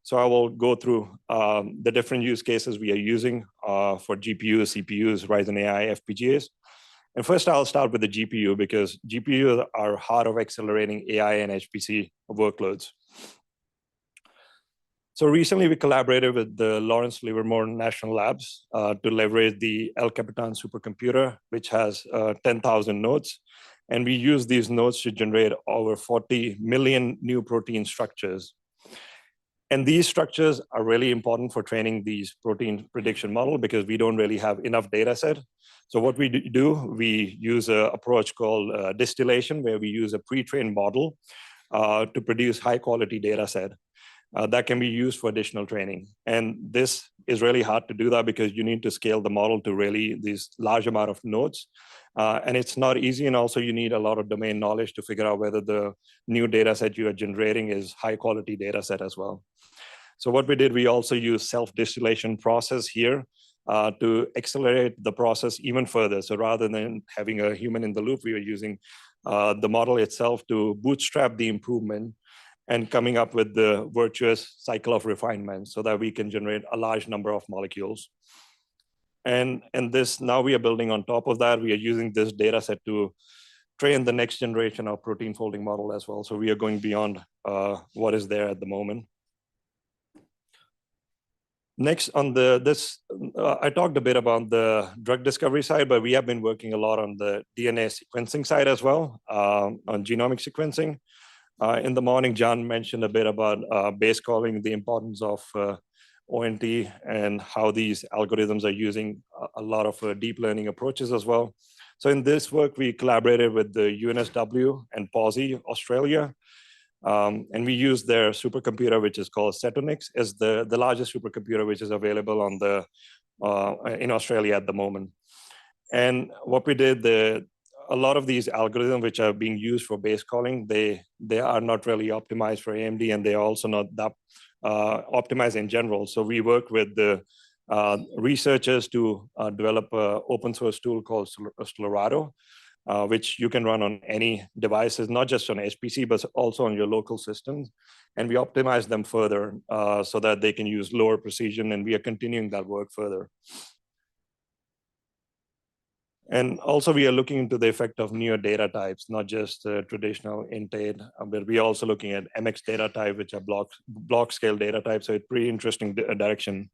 S10: So I will go through the different use cases we are using for GPUs, CPUs, Ryzen AI, FPGAs. And first, I'll start with the GPU because GPUs are heart of accelerating AI and HPC workloads. So recently, we collaborated with the Lawrence Livermore National Labs to leverage the El Capitan supercomputer, which has 10,000 nodes. And we use these nodes to generate over 40 million new protein structures. And these structures are really important for training these protein prediction model because we don't really have enough data set. So what we do, we use an approach called distillation, where we use a pre-trained model to produce high quality data set that can be used for additional training. And this is really hard to do that because you need to scale the model to really these large amount of nodes. And it's not easy. And also you need a lot of domain knowledge to figure out whether the new data set you are generating is high quality data set as well. So what we did, we also use self-distillation process here to accelerate the process even further. So rather than having a human in the loop, we were using the model itself to bootstrap the improvement and coming up with the virtuous cycle of refinement so that we can generate a large number of molecules. And this, now we are building on top of that. We are using this data set to train the next generation of protein folding model as well. So we are going beyond what is there at the moment. Next on I talked a bit about the drug discovery side, but we have been working a lot on the DNA sequencing side as well, on genomic sequencing. In the morning, John mentioned a bit about base calling, the importance of ONT and how these algorithms are using a lot of deep learning approaches as well. So in this work, we collaborated with the UNSW and PASI Australia. And we use their supercomputer, which is called Sadrosadati, as the largest supercomputer which is available on the in Australia at the moment. And what we did, a lot of these algorithms which are being used for base calling, they are not really optimized for AMD, and they are also not that optimized in general. So we work with the researchers to develop an open source tool called Slorado, which you can run on any devices, not just on HPC, but also on your local systems. And we optimize them further so that they can use lower precision, and we are continuing that work further. And also we are looking into the effect of newer data types, not just traditional int8, but we are also looking at MX data type, which are block scale data types. So it's pretty interesting direction.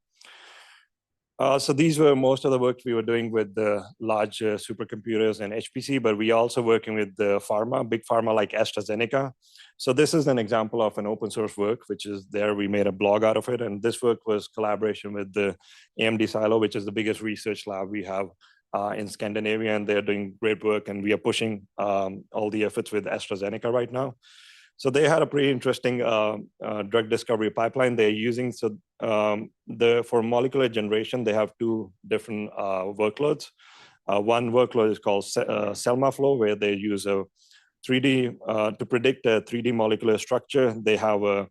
S10: So these were most of the work we were doing with the large supercomputers and HPC, but we are also working with the pharma, big pharma like AstraZeneca. So this is an example of an open source work, which is there. We made a blog out of it. And this work was collaboration with the AMD Silo, which is the biggest research lab we have in Scandinavia. And they're doing great work. And we are pushing all the efforts with AstraZeneca right now. So they had a pretty interesting drug discovery pipeline they're using. So for molecular generation, they have two different workloads. One workload is called SelmaFlow, where they use a 3D, to predict a 3D molecular structure. They have a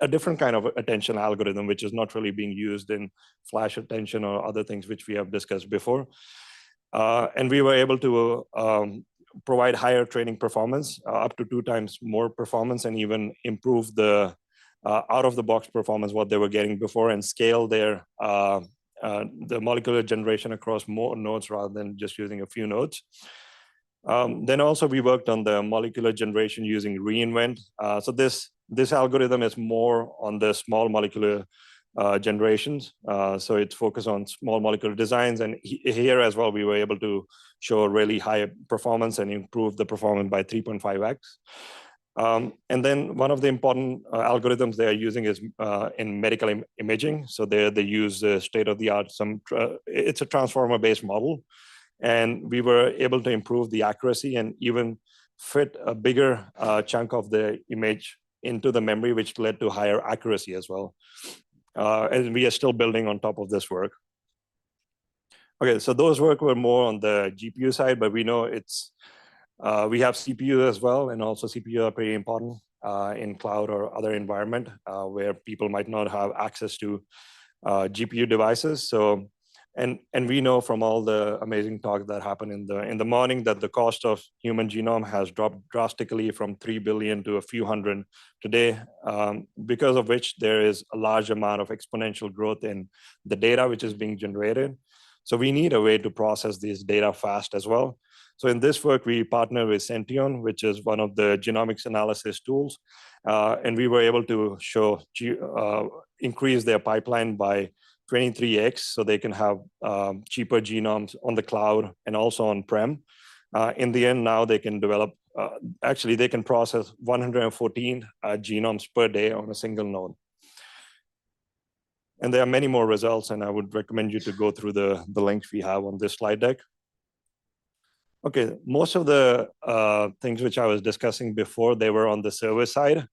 S10: different kind of attention algorithm, which is not really being used in flash attention or other things which we have discussed before. And we were able to provide higher training performance, up to 2 times more performance, and even improve the out-of-the-box performance, what they were getting before, and scale their the molecular generation across more nodes rather than just using a few nodes. Then also we worked on the molecular generation using reInvent. So this algorithm is more on the small molecular generations. So it's focused on small molecular designs. And here as well, we were able to show a really high performance and improve the performance by 3.5x. And then one of the important algorithms they are using is in medical imaging. So they use state-of-the-art, it's a transformer-based model. And we were able to improve the accuracy and even fit a bigger chunk of the image into the memory, which led to higher accuracy as well. and we are still building on top of this work. Okay, so those work were more on the GPU side, but we know we have CPU as well, and also CPU are pretty important in cloud or other environment where people might not have access to GPU devices. So, and we know from all the amazing talks that happened in the morning that the cost of human genome has dropped drastically from 3 billion to a few hundred today, because of which there is a large amount of exponential growth in the data which is being generated. So we need a way to process this data fast as well. So in this work, we partner with Sentient, which is one of the genomics analysis tools. And we were able to show increase their pipeline by 23x, so they can have cheaper genomes on the cloud and also on-prem. In the end, now they can develop, actually they can process 114 genomes per day on a single node. And there are many more results, and I would recommend you to go through the links we have on this slide deck. Okay, most of the things which I was discussing before, they were on the server side,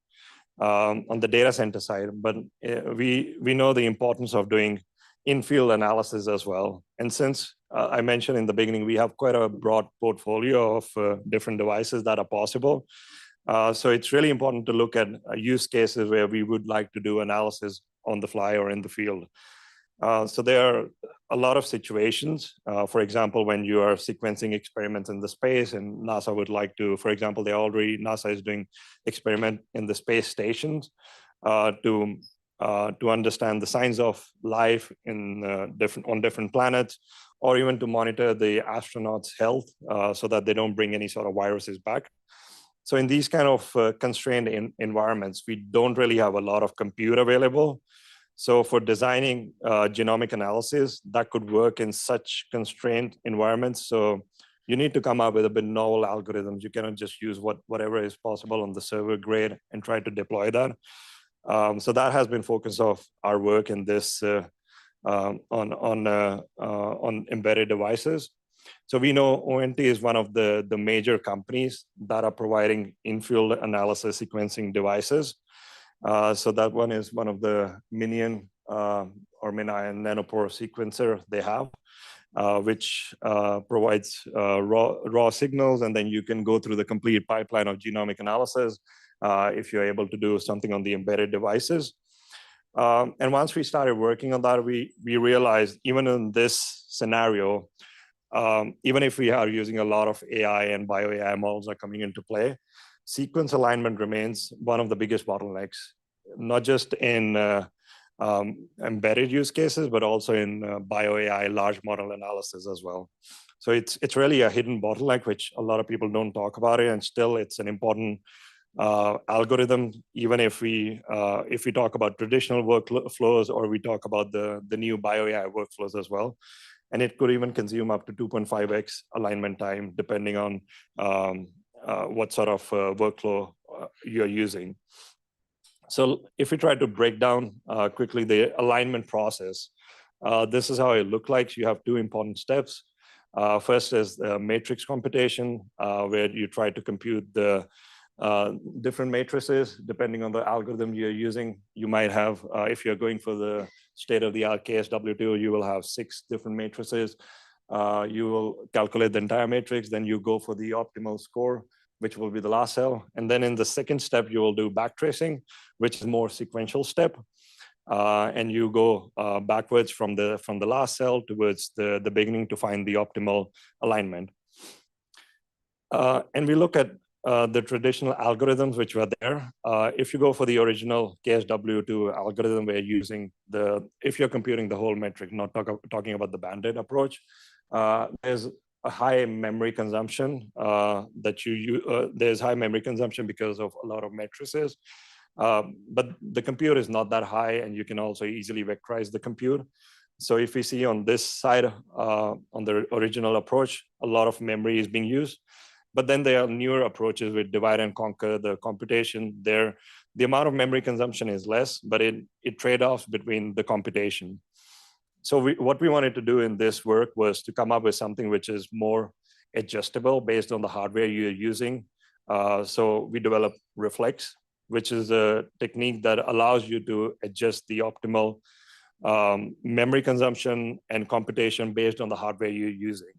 S10: on the data center side, but we know the importance of doing in-field analysis as well. And since I mentioned in the beginning, we have quite a broad portfolio of different devices that are possible. So it's really important to look at use cases where we would like to do analysis on the fly or in the field. So there are a lot of situations, for example, when you are sequencing experiments in the space and NASA would like to, for example, NASA is doing experiment in the space stations to understand the signs of life on different planets, or even to monitor the astronauts' health so that they don't bring any sort of viruses back. So in these kind of constrained environments, we don't really have a lot of compute available. So for designing genomic analysis, that could work in such constrained environments. So you need to come up with a bit novel algorithms. You cannot just use whatever is possible on the server grade and try to deploy that. So that has been focus of our work in this on embedded devices. So we know ONT is one of the major companies that are providing in-field analysis sequencing devices. So that one is one of the Minion or MinION nanopore sequencer they have, which provides raw signals, and then you can go through the complete pipeline of genomic analysis if you're able to do something on the embedded devices. And once we started working on that, we realized even in this scenario, even if we are using a lot of AI and bio AI models are coming into play, sequence alignment remains one of the biggest bottlenecks, not just in embedded use cases, but also in bio AI large model analysis as well. So it's really a hidden bottleneck, which a lot of people don't talk about it, and still it's an important algorithm, even if we talk about traditional workflows or we talk about the new bio AI workflows as well. And it could even consume up to 2.5x alignment time, depending on what sort of workflow you're using. So if we try to break down quickly the alignment process, this is how it looks like. You have two important steps. First is the matrix computation, where you try to compute the different matrices depending on the algorithm you're using. You might have, if you're going for the state-of-the-art KSW2, you will have 6 different matrices. You will calculate the entire matrix, then you go for the optimal score, which will be the last cell. And then in the second step, you will do backtracing, which is more sequential step. And you go backwards from the last cell towards the beginning to find the optimal alignment. And we look at the traditional algorithms which were there. If you go for the original KSW2 algorithm, we're using if you're computing the whole metric, not talking about the banded approach, there's a high memory consumption there's high memory consumption because of a lot of matrices. But the compute is not that high, and you can also easily vectorize the compute. So if we see on this side, on the original approach, a lot of memory is being used. But then there are newer approaches with divide and conquer, the computation there. The amount of memory consumption is less, but it trade-offs between the computation. So what we wanted to do in this work was to come up with something which is more adjustable based on the hardware you're using. So we developed Reflex, which is a technique that allows you to adjust the optimal memory consumption and computation based on the hardware you're using.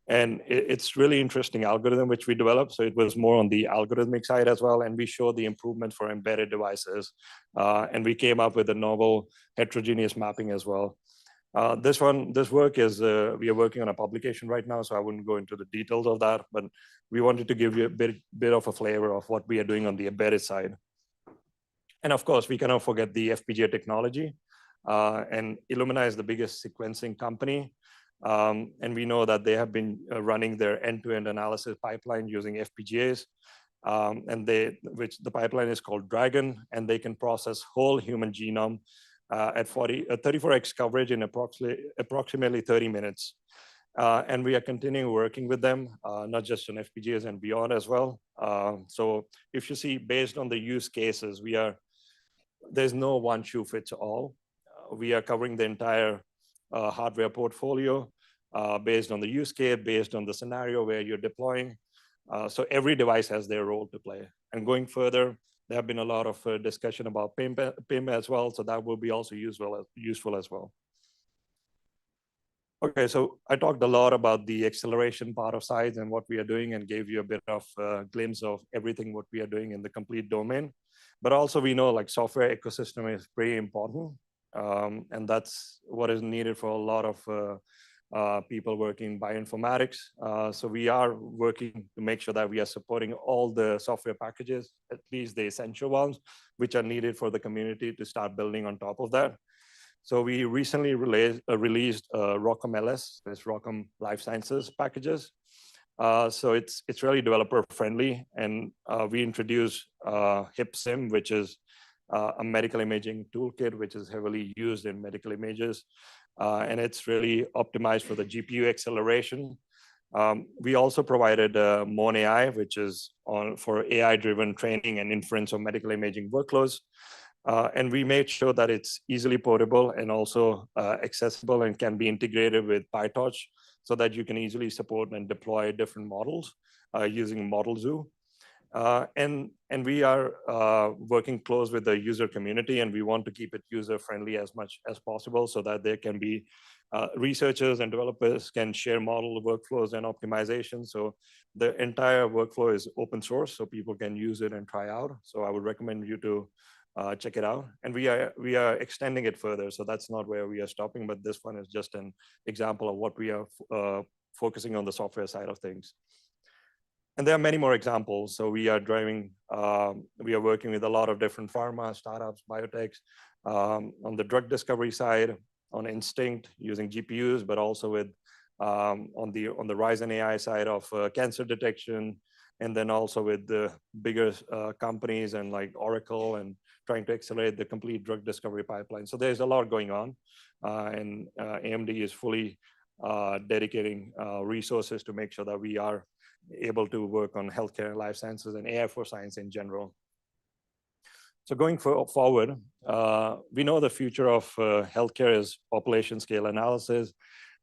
S10: And it's really interesting algorithm which we developed. So it was more on the algorithmic side as well. And we showed the improvement for embedded devices. And we came up with a novel heterogeneous mapping as well. This work is, we are working on a publication right now, so I wouldn't go into the details of that, but we wanted to give you a bit of a flavor of what we are doing on the embedded side. And of course, we cannot forget the FPGA technology. And Illumina is the biggest sequencing company. And we know that they have been running their end-to-end analysis pipeline using FPGAs. Which the pipeline is called Dragon, and they can process whole human genome at 34x coverage in approximately 30 minutes. And we are continuing working with them, not just on FPGAs and beyond as well. So if you see, based on the use cases, there's no one shoe fits all. We are covering the entire hardware portfolio based on the use case, based on the scenario where you're deploying. So every device has their role to play. And going further, there have been a lot of discussion about PIM as well, so that will be also useful as well. Okay, so I talked a lot about the acceleration part of science and what we are doing, and gave you a bit of a glimpse of everything what we are doing in the complete domain. But also we know like software ecosystem is pretty important, and that's what is needed for a lot of people working in bioinformatics. So we are working to make sure that we are supporting all the software packages, at least the essential ones, which are needed for the community to start building on top of that. So we recently released RowHammer LS, this RowHammer Life Sciences packages. So it's really developer friendly, and we introduced HipSim, which is a medical imaging toolkit, which is heavily used in medical images. And it's really optimized for the GPU acceleration. We also provided Mon AI, which is for AI-driven training and inference of medical imaging workloads. And we made sure that it's easily portable and also accessible and can be integrated with PyTorch so that you can easily support and deploy different models using Model Zoo. And we are working close with the user community, and we want to keep it user-friendly as much as possible so that there can be researchers and developers can share model workflows and optimization. So the entire workflow is open source, so people can use it and try out. So I would recommend you to check it out. And we are extending it further. So that's not where we are stopping, but this one is just an example of what we are focusing on the software side of things. And there are many more examples. So we are working with a lot of different pharma, startups, biotechs, on the drug discovery side, on Instinct using GPUs, but also with on the Ryzen AI side of cancer detection, and then also with the bigger companies and like Oracle, and trying to accelerate the complete drug discovery pipeline. So there's a lot going on, and AMD is fully dedicating resources to make sure that we are able to work on healthcare and life sciences and AI for science in general. So going forward, we know the future of healthcare is population scale analysis,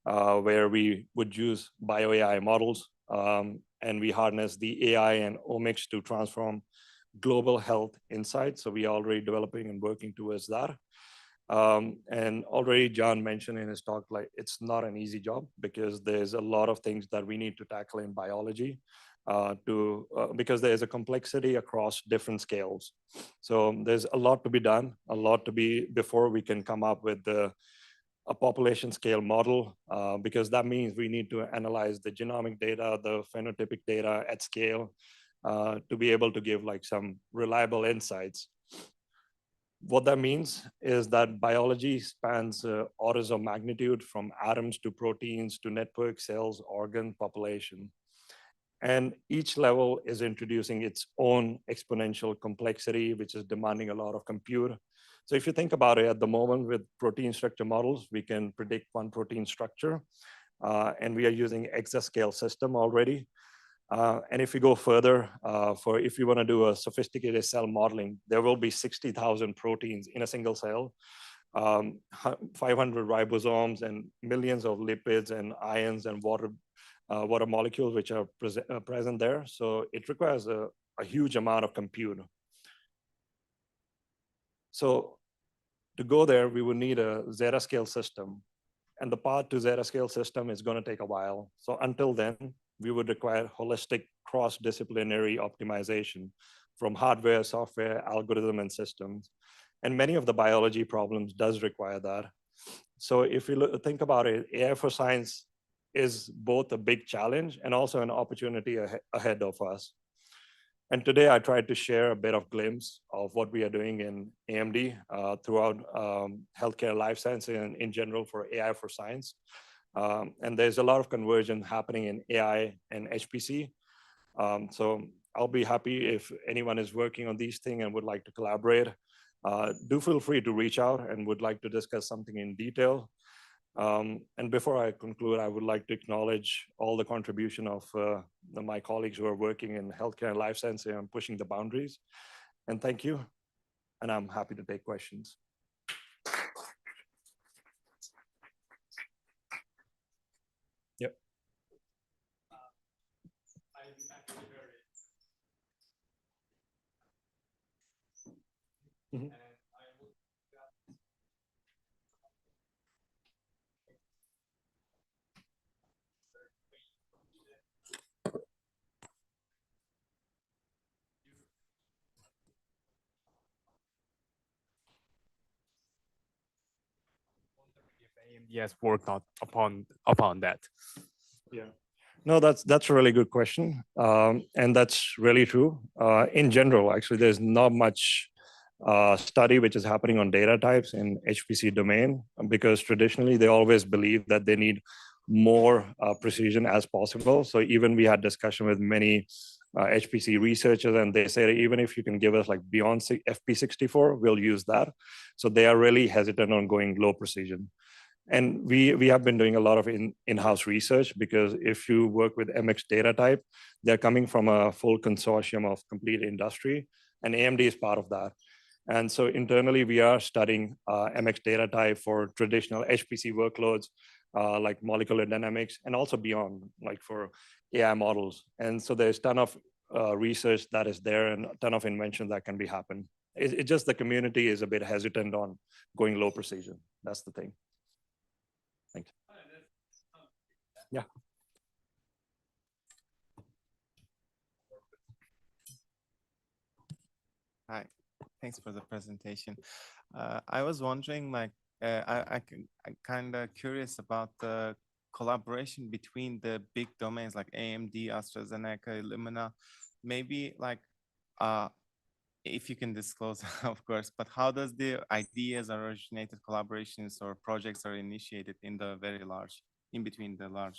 S10: where we would use bio AI models, and we harness the AI and omics to transform global health insights. So we are already developing and working towards that. And already John mentioned in his talk, like it's not an easy job because there's a lot of things that we need to tackle in biology because there's a complexity across different scales. So there's a lot to be done, before we can come up with a population scale model, because that means we need to analyze the genomic data, the phenotypic data at scale, to be able to give like some reliable insights. What that means is that biology spans orders of magnitude from atoms to proteins to network cells, organ, population. And each level is introducing its own exponential complexity, which is demanding a lot of compute. So if you think about it, at the moment with protein structure models, we can predict one protein structure, and we are using exascale system already. And if we go further, if you want to do a sophisticated cell modeling, there will be 60,000 proteins in a single cell, 500 ribosomes, and millions of lipids and ions and water molecules which are present there. So it requires a huge amount of compute. So to go there, we would need a Zettascale system. And the path to Zettascale system is going to take a while. So until then, we would require holistic cross-disciplinary optimization from hardware, software, algorithm, and systems. And many of the biology problems does require that. So if you think about it, AI for science is both a big challenge and also an opportunity ahead of us. And today I tried to share a bit of glimpse of what we are doing in AMD throughout healthcare, life science, and in general for AI for science. And there's a lot of conversion happening in AI and HPC. So I'll be happy if anyone is working on these things and would like to collaborate. Do feel free to reach out and would like to discuss something in detail. And before I conclude, I would like to acknowledge all the contribution of my colleagues who are working in healthcare and life science and pushing the boundaries. And thank you. And I'm happy to take questions. Yep. Mm-hmm.
S5: Yes, worked out upon that.
S10: Yeah. No, that's a really good question. And that's really true. In general, actually, there's not much study which is happening on data types in HPC domain, because traditionally they always believe that they need more precision as possible. So even we had discussion with many HPC researchers, and they say even if you can give us like beyond FP64, we'll use that. So they are really hesitant on going low precision. And we have been doing a lot of in-house research, because if you work with MX data type, they're coming from a full consortium of complete industry, and AMD is part of that. And so internally, we are studying MX data type for traditional HPC workloads, like molecular dynamics, and also beyond, like for AI models. And so there's a ton of research that is there and a ton of invention that can be happen. It's just the community is a bit hesitant on going low precision. That's the thing. Thanks. Yeah.
S11: Hi, thanks for the presentation. I was wondering, like, I'm kind of curious about the collaboration between the big domains like AMD, AstraZeneca, Illumina. Maybe like, if you can disclose, of course, but how does the ideas originated collaborations or projects are initiated in the very large, in between the large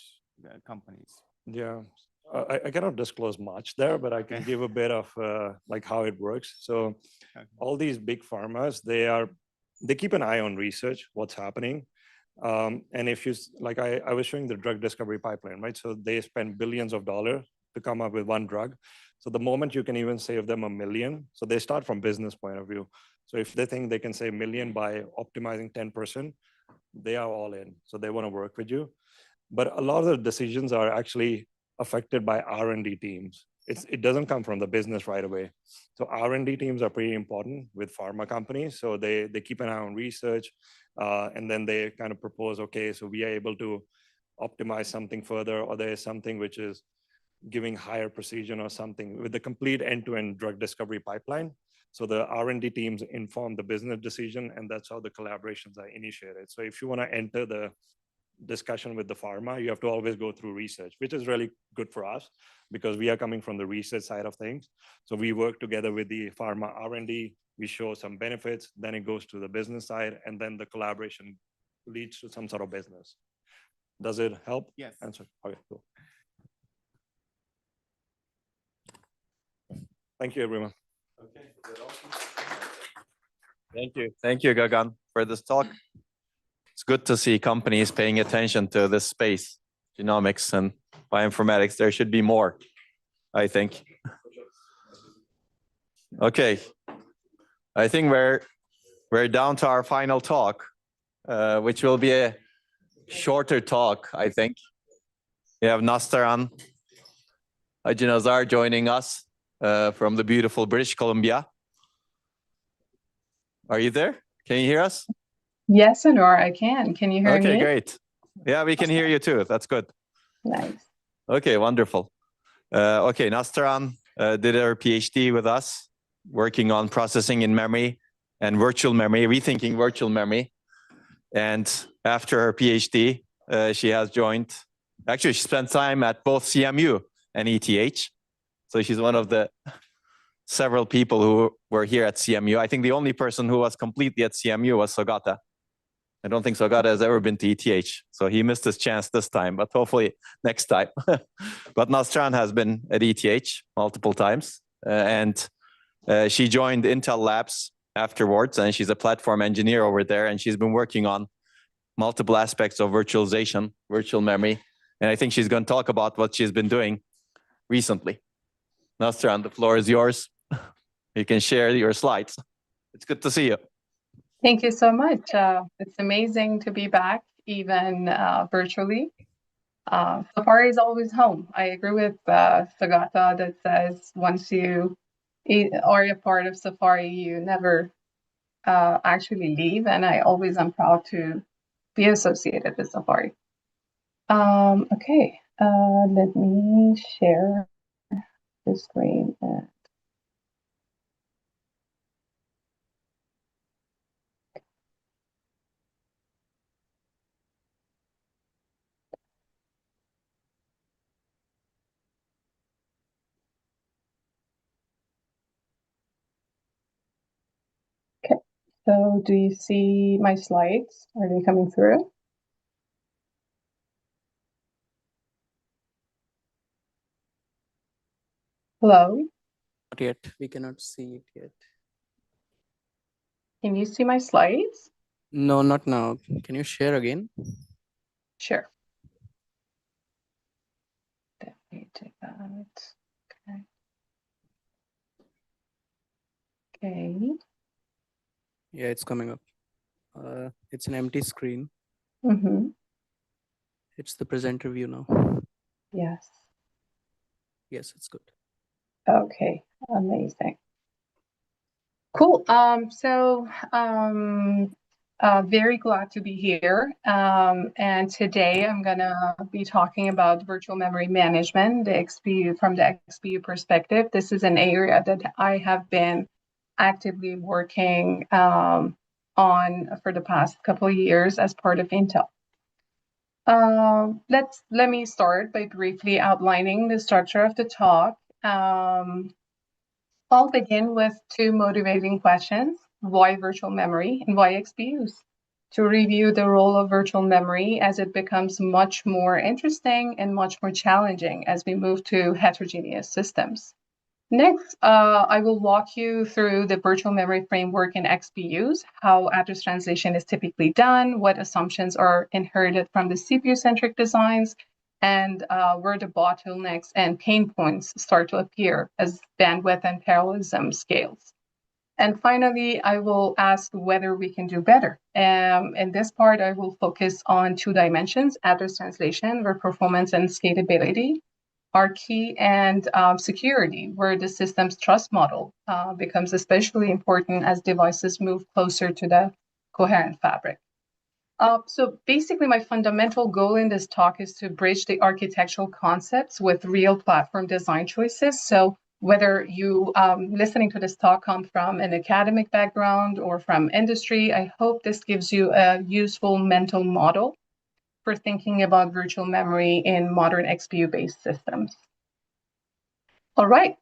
S11: companies?
S10: Yeah, I cannot disclose much there, but I can give a bit of like how it works. So all these big pharmas, they keep an eye on research, what's happening. And if you, like I was showing the drug discovery pipeline, right? So they spend billions of dollars to come up with one drug. So the moment you can even save them $1 million, so they start from business point of view. So if they think they can save $1 million by optimizing 10%, they are all in. So they want to work with you. But a lot of the decisions are actually affected by R&D teams. It doesn't come from the business right away. So R&D teams are pretty important with pharma companies. So they keep an eye on research, and then they kind of propose, okay, so we are able to optimize something further, or there is something which is giving higher precision or something with the complete end-to-end drug discovery pipeline. So the R&D teams inform the business decision, and that's how the collaborations are initiated. So if you want to enter the discussion with the pharma, you have to always go through research, which is really good for us because we are coming from the research side of things. So we work together with the pharma R&D, we show some benefits, then it goes to the business side, and then the collaboration leads to some sort of business. Does it help?
S11: Yes.
S10: Answer. Okay, cool. Thank you, everyone.
S1: Okay. Thank you, Gagan, for this talk. It's good to see companies paying attention to this space, genomics and bioinformatics. There should be more, I think. Okay, I think we're down to our final talk, which will be a shorter talk, I think. We have Nastaran Ajinazar joining us from the beautiful British Columbia. Are you there? Can you hear us?
S3: Yes, Onur, I can. Can you hear me?
S1: Okay, great. Yeah, we can hear you too. That's good.
S3: Nice.
S1: Okay, wonderful. Okay, Nastaran did her PhD with us, working on processing in memory and virtual memory, rethinking virtual memory. And after her PhD, she has joined, actually she spent time at both CMU and ETH. So she's one of the several people who were here at CMU. I think the only person who was completely at CMU was Sogata. I don't think Sogata has ever been to ETH, so he missed his chance this time, but hopefully next time. But Nastran has been at ETH multiple times, and she joined Intel Labs afterwards, and she's a platform engineer over there, and she's been working on multiple aspects of virtualization, virtual memory, and I think she's going to talk about what she's been doing recently. Nastran, the floor is yours. You can share your slides. It's good to see you.
S3: Thank you so much. It's amazing to be back, even virtually. Safari is always home. I agree with Sagata that says once you are a part of Safari, you never actually leave. And I always am proud to be associated with Safari. Okay, let me share the screen. Okay, so do you see my slides? Are they coming through? Hello?
S12: Not yet. We cannot see it yet.
S3: Can you see my slides?
S12: No, not now. Can you share again?
S3: Sure. Let me take that out. Okay. Okay.
S12: Yeah, it's coming up. It's an empty screen.
S3: Mm-hmm.
S12: It's the presenter view now.
S3: Yes.
S12: Yes, it's good.
S3: Okay. Amazing. Cool. Very glad to be here. And today I'm gonna be talking about virtual memory management, the XPU from the XPU perspective. This is an area that I have been actively working on for the past couple of years as part of Intel. Let me start by briefly outlining the structure of the talk. I'll begin with two motivating questions: why virtual memory and why XPUs? To review the role of virtual memory as it becomes much more interesting and much more challenging as we move to heterogeneous systems. Next, I will walk you through the virtual memory framework in XPUs, how address translation is typically done, what assumptions are inherited from the CPU-centric designs, and where the bottlenecks and pain points start to appear as bandwidth and parallelism scales. And finally, I will ask whether we can do better. In this part, I will focus on two dimensions: address translation, where performance and scalability are key, and security, where the system's trust model becomes especially important as devices move closer to the coherent fabric. So basically, my fundamental goal in this talk is to bridge the architectural concepts with real platform design choices. So whether you listening to this talk come from an academic background or from industry, I hope this gives you a useful mental model for thinking about virtual memory in modern XPU-based systems. All right.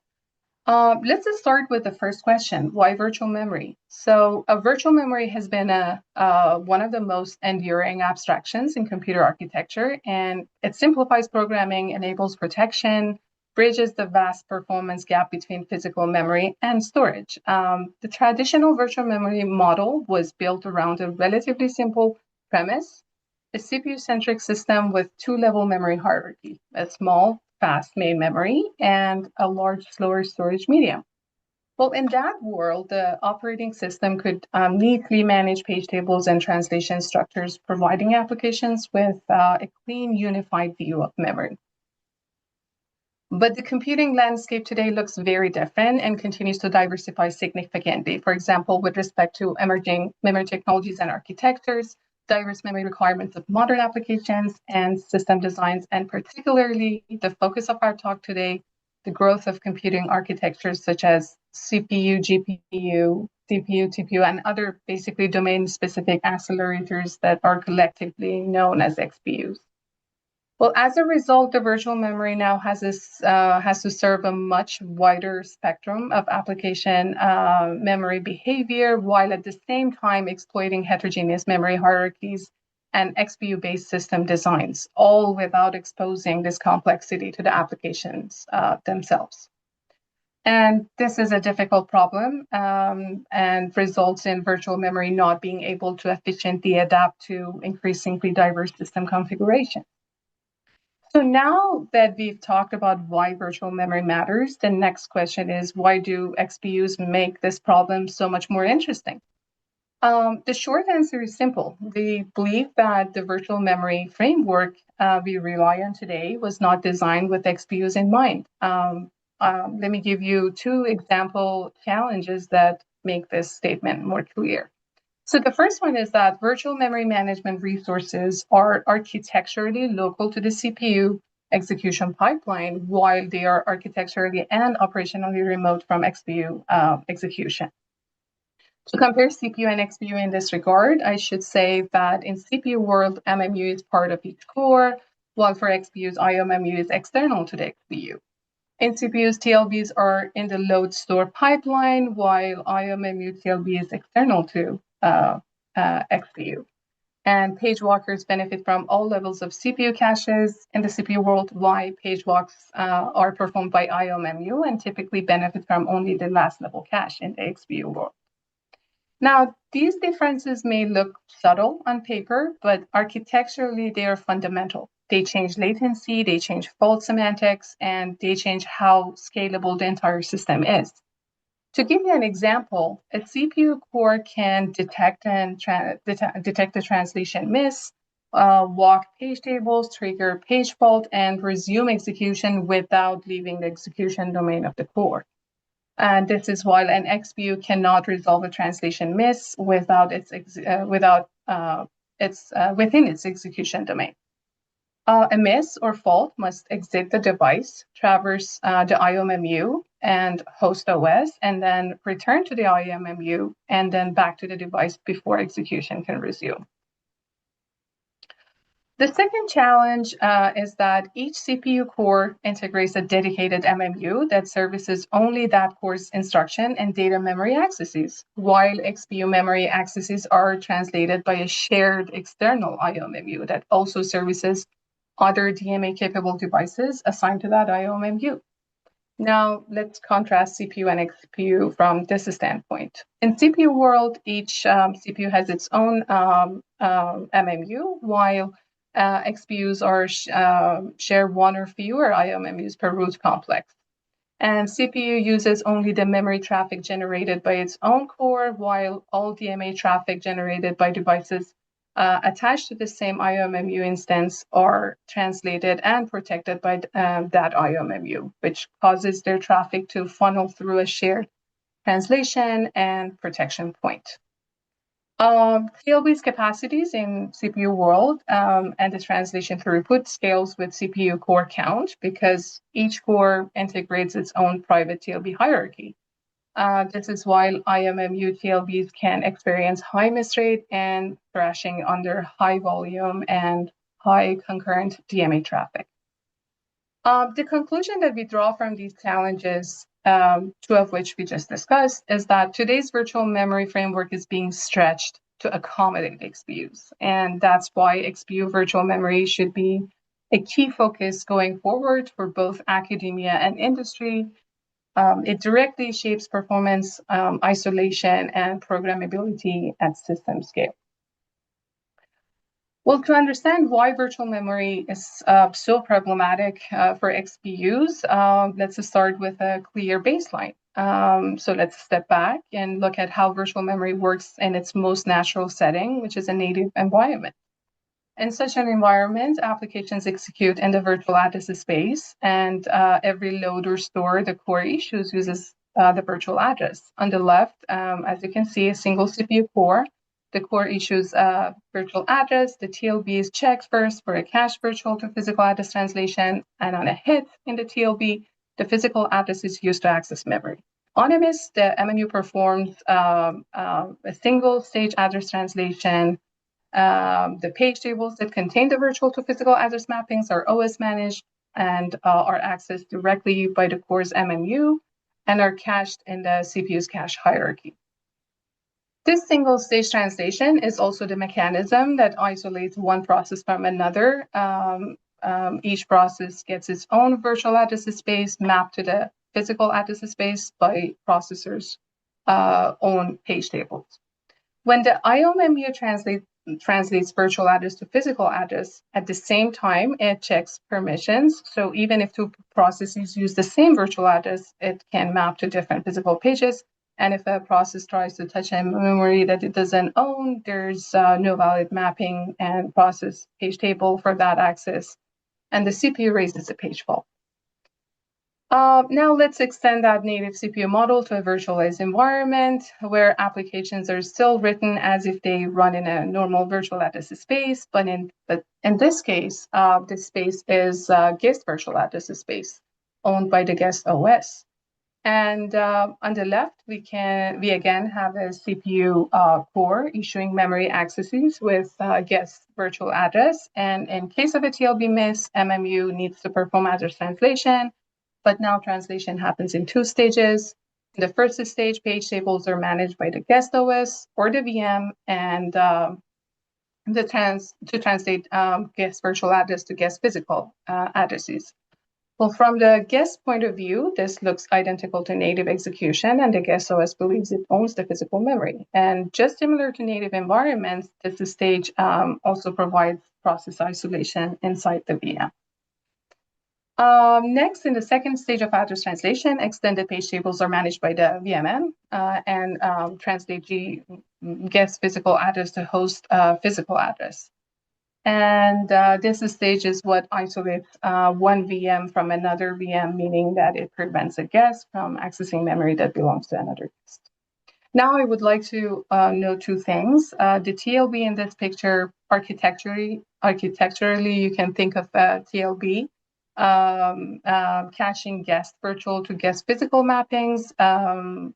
S3: Let's just start with the first question: why virtual memory? So virtual memory has been one of the most enduring abstractions in computer architecture, and it simplifies programming, enables protection, bridges the vast performance gap between physical memory and storage. The traditional virtual memory model was built around a relatively simple premise: a CPU-centric system with two-level memory hierarchy, a small, fast main memory, and a large, slower storage medium. Well, in that world, the operating system could neatly manage page tables and translation structures, providing applications with a clean, unified view of memory. But the computing landscape today looks very different and continues to diversify significantly. For example, with respect to emerging memory technologies and architectures, diverse memory requirements of modern applications and system designs, and particularly the focus of our talk today, the growth of computing architectures such as CPU, GPU, CPU, TPU, and other basically domain-specific accelerators that are collectively known as XPUs. Well, as a result, the virtual memory now has to serve a much wider spectrum of application memory behavior, while at the same time exploiting heterogeneous memory hierarchies and XPU-based system designs, all without exposing this complexity to the applications themselves. And this is a difficult problem and results in virtual memory not being able to efficiently adapt to increasingly diverse system configurations. So now that we've talked about why virtual memory matters, the next question is, why do XPUs make this problem so much more interesting? The short answer is simple. We believe that the virtual memory framework we rely on today was not designed with XPUs in mind. Let me give you two example challenges that make this statement more clear. So the first one is that virtual memory management resources are architecturally local to the CPU execution pipeline, while they are architecturally and operationally remote from XPU execution. To compare CPU and XPU in this regard, I should say that in CPU world, MMU is part of each core, while for XPUs, IOMMU is external to the XPU. In CPUs, TLBs are in the load store pipeline, while IOMMU TLB is external to XPU. And page walkers benefit from all levels of CPU caches in the CPU world, while page walks are performed by IOMMU and typically benefit from only the last level cache in the XPU world. Now, these differences may look subtle on paper, but architecturally they are fundamental. They change latency, they change fault semantics, and they change how scalable the entire system is. To give you an example, a CPU core can detect the translation miss, walk page tables, trigger page fault, and resume execution without leaving the execution domain of the core. And this is while an XPU cannot resolve a translation miss within its execution domain. A miss or fault must exit the device, traverse the IOMMU and host OS, and then return to the IOMMU and then back to the device before execution can resume. The second challenge is that each CPU core integrates a dedicated MMU that services only that core's instruction and data memory accesses, while XPU memory accesses are translated by a shared external IOMMU that also services other DMA-capable devices assigned to that IOMMU. Now, let's contrast CPU and XPU from this standpoint. In CPU world, each CPU has its own MMU, while XPUs share one or fewer IOMMUs per root complex. And CPU uses only the memory traffic generated by its own core, while all DMA traffic generated by devices attached to the same IOMMU instance are translated and protected by that IOMMU, which causes their traffic to funnel through a shared translation and protection point. TLB's capacities in CPU world and the translation throughput scales with CPU core count because each core integrates its own private TLB hierarchy. This is why IOMMU TLBs can experience high miss rate and thrashing under high volume and high concurrent DMA traffic. The conclusion that we draw from these challenges, two of which we just discussed, is that today's virtual memory framework is being stretched to accommodate XPUs. And that's why XPU virtual memory should be a key focus going forward for both academia and industry. It directly shapes performance, isolation, and programmability at system scale. Well, to understand why virtual memory is so problematic for XPUs, let's start with a clear baseline. So let's step back and look at how virtual memory works in its most natural setting, which is a native environment. In such an environment, applications execute in the virtual address space, and every load or store the core issues uses the virtual address. On the left, as you can see, a single CPU core. The core issues a virtual address. The TLB is checked first for a cache virtual to physical address translation, and on a hit in the TLB, the physical address is used to access memory. On a miss, the MMU performs a single stage address translation. The page tables that contain the virtual to physical address mappings are OS managed and are accessed directly by the core's MMU and are cached in the CPU's cache hierarchy. This single stage translation is also the mechanism that isolates one process from another. Each process gets its own virtual address space mapped to the physical address space by processors' own page tables. When the IO MMU translates virtual address to physical address, at the same time, it checks permissions. So even if two processes use the same virtual address, it can map to different physical pages. And if a process tries to touch a memory that it doesn't own, there's no valid mapping and process page table for that access. And the CPU raises a page fault. Now let's extend that native CPU model to a virtualized environment where applications are still written as if they run in a normal virtual address space, but in this case, the space is guest virtual address space owned by the guest OS. And on the left, we again have a CPU core issuing memory accesses with guest virtual address. And in case of a TLB miss, MMU needs to perform address translation. But now translation happens in two stages. In the first stage, page tables are managed by the guest OS or the VM, and to translate guest virtual address to guest physical addresses. Well, from the guest point of view, this looks identical to native execution, and the guest OS believes it owns the physical memory. And just similar to native environments, this stage also provides process isolation inside the VM. Next, in the second stage of address translation, extended page tables are managed by the VMM and translate guest physical address to host physical address. And this stage is what isolates one VM from another VM, meaning that it prevents a guest from accessing memory that belongs to another guest. Now, I would like to note two things. The TLB in this picture, architecturally, you can think of TLB caching guest virtual to guest physical mappings, or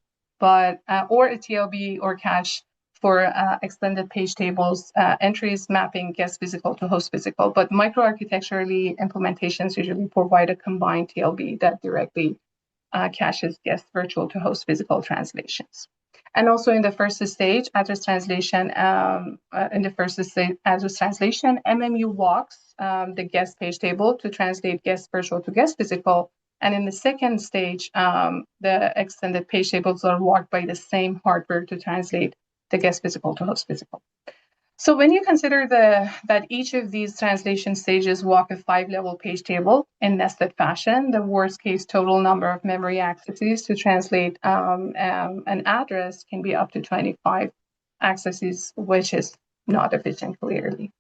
S3: a TLB or cache for extended page tables entries mapping guest physical to host physical. But microarchitecturally, implementations usually provide a combined TLB that directly caches guest virtual to host physical translations. And also in the first stage, address translation, MMU walks the guest page table to translate guest virtual to guest physical. And in the second stage, the extended page tables are walked by the same hardware to translate the guest physical to host physical. So when you consider that each of these translation stages walk a 5-level page table in nested fashion, the worst case total number of memory accesses to translate an address can be up to 25 accesses, which is not efficient clearly.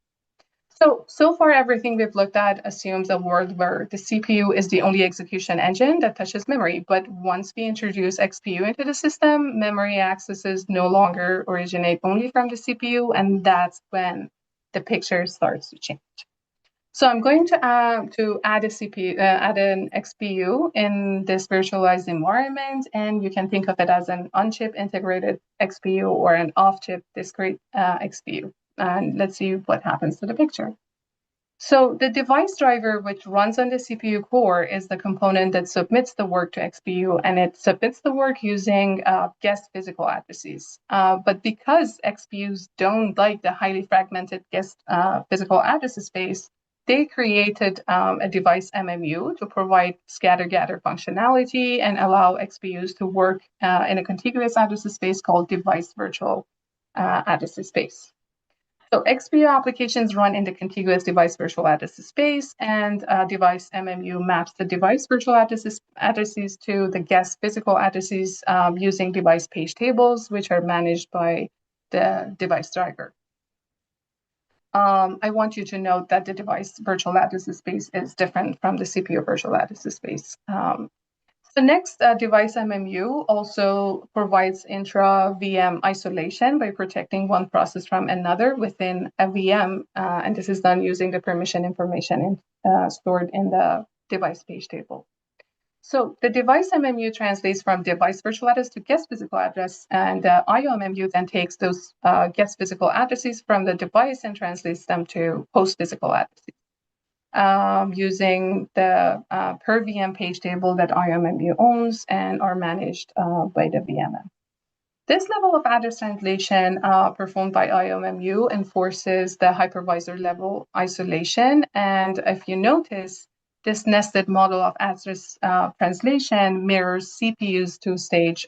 S3: So far, everything we've looked at assumes a world where the CPU is the only execution engine that touches memory. But once we introduce XPU into the system, memory accesses no longer originate only from the CPU, and that's when the picture starts to change. So I'm going to add an XPU in this virtualized environment, and you can think of it as an on-chip integrated XPU or an off-chip discrete XPU. And let's see what happens to the picture. So the device driver, which runs on the CPU core, is the component that submits the work to XPU, and it submits the work using guest physical addresses. But because XPUs don't like the highly fragmented guest physical address space, they created a device MMU to provide scatter-gather functionality and allow XPUs to work in a contiguous address space called device virtual address space. So XPU applications run in the contiguous device virtual address space, and device MMU maps the device virtual addresses to the guest physical addresses using device page tables, which are managed by the device driver. I want you to note that the device virtual address space is different from the CPU virtual address space. So next, device MMU also provides intra-VM isolation by protecting one process from another within a VM, and this is done using the permission information stored in the device page table. So the device MMU translates from device virtual address to guest physical address, and IOMMU then takes those guest physical addresses from the device and translates them to host physical addresses. Using the per VM page table that IOMMU owns and are managed by the VMM. This level of address translation performed by IOMMU enforces the hypervisor level isolation. And if you notice, this nested model of address translation mirrors CPU's two-stage,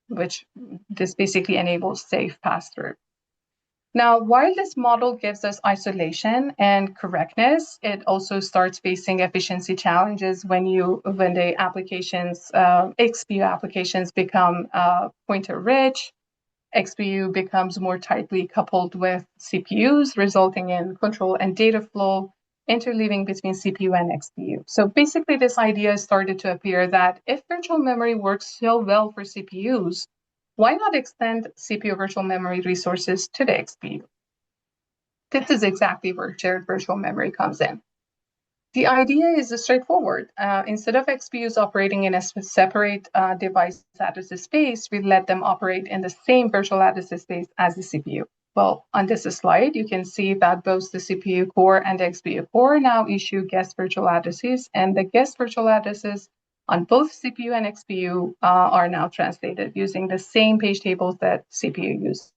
S3: which this basically enables safe pass-through. Now, while this model gives us isolation and correctness, it also starts facing efficiency challenges when the applications, XPU applications become pointer-rich. XPU becomes more tightly coupled with CPUs, resulting in control and data flow interleaving between CPU and XPU. So basically, this idea started to appear that if virtual memory works so well for CPUs, why not extend CPU virtual memory resources to the XPU? This is exactly where shared virtual memory comes in. The idea is straightforward. Instead of XPUs operating in a separate device address space, we let them operate in the same virtual address space as the CPU. Well, on this slide, you can see that both the CPU core and the XPU core now issue guest virtual addresses, and the guest virtual addresses on both CPU and XPU are now translated using the same page tables that CPU uses.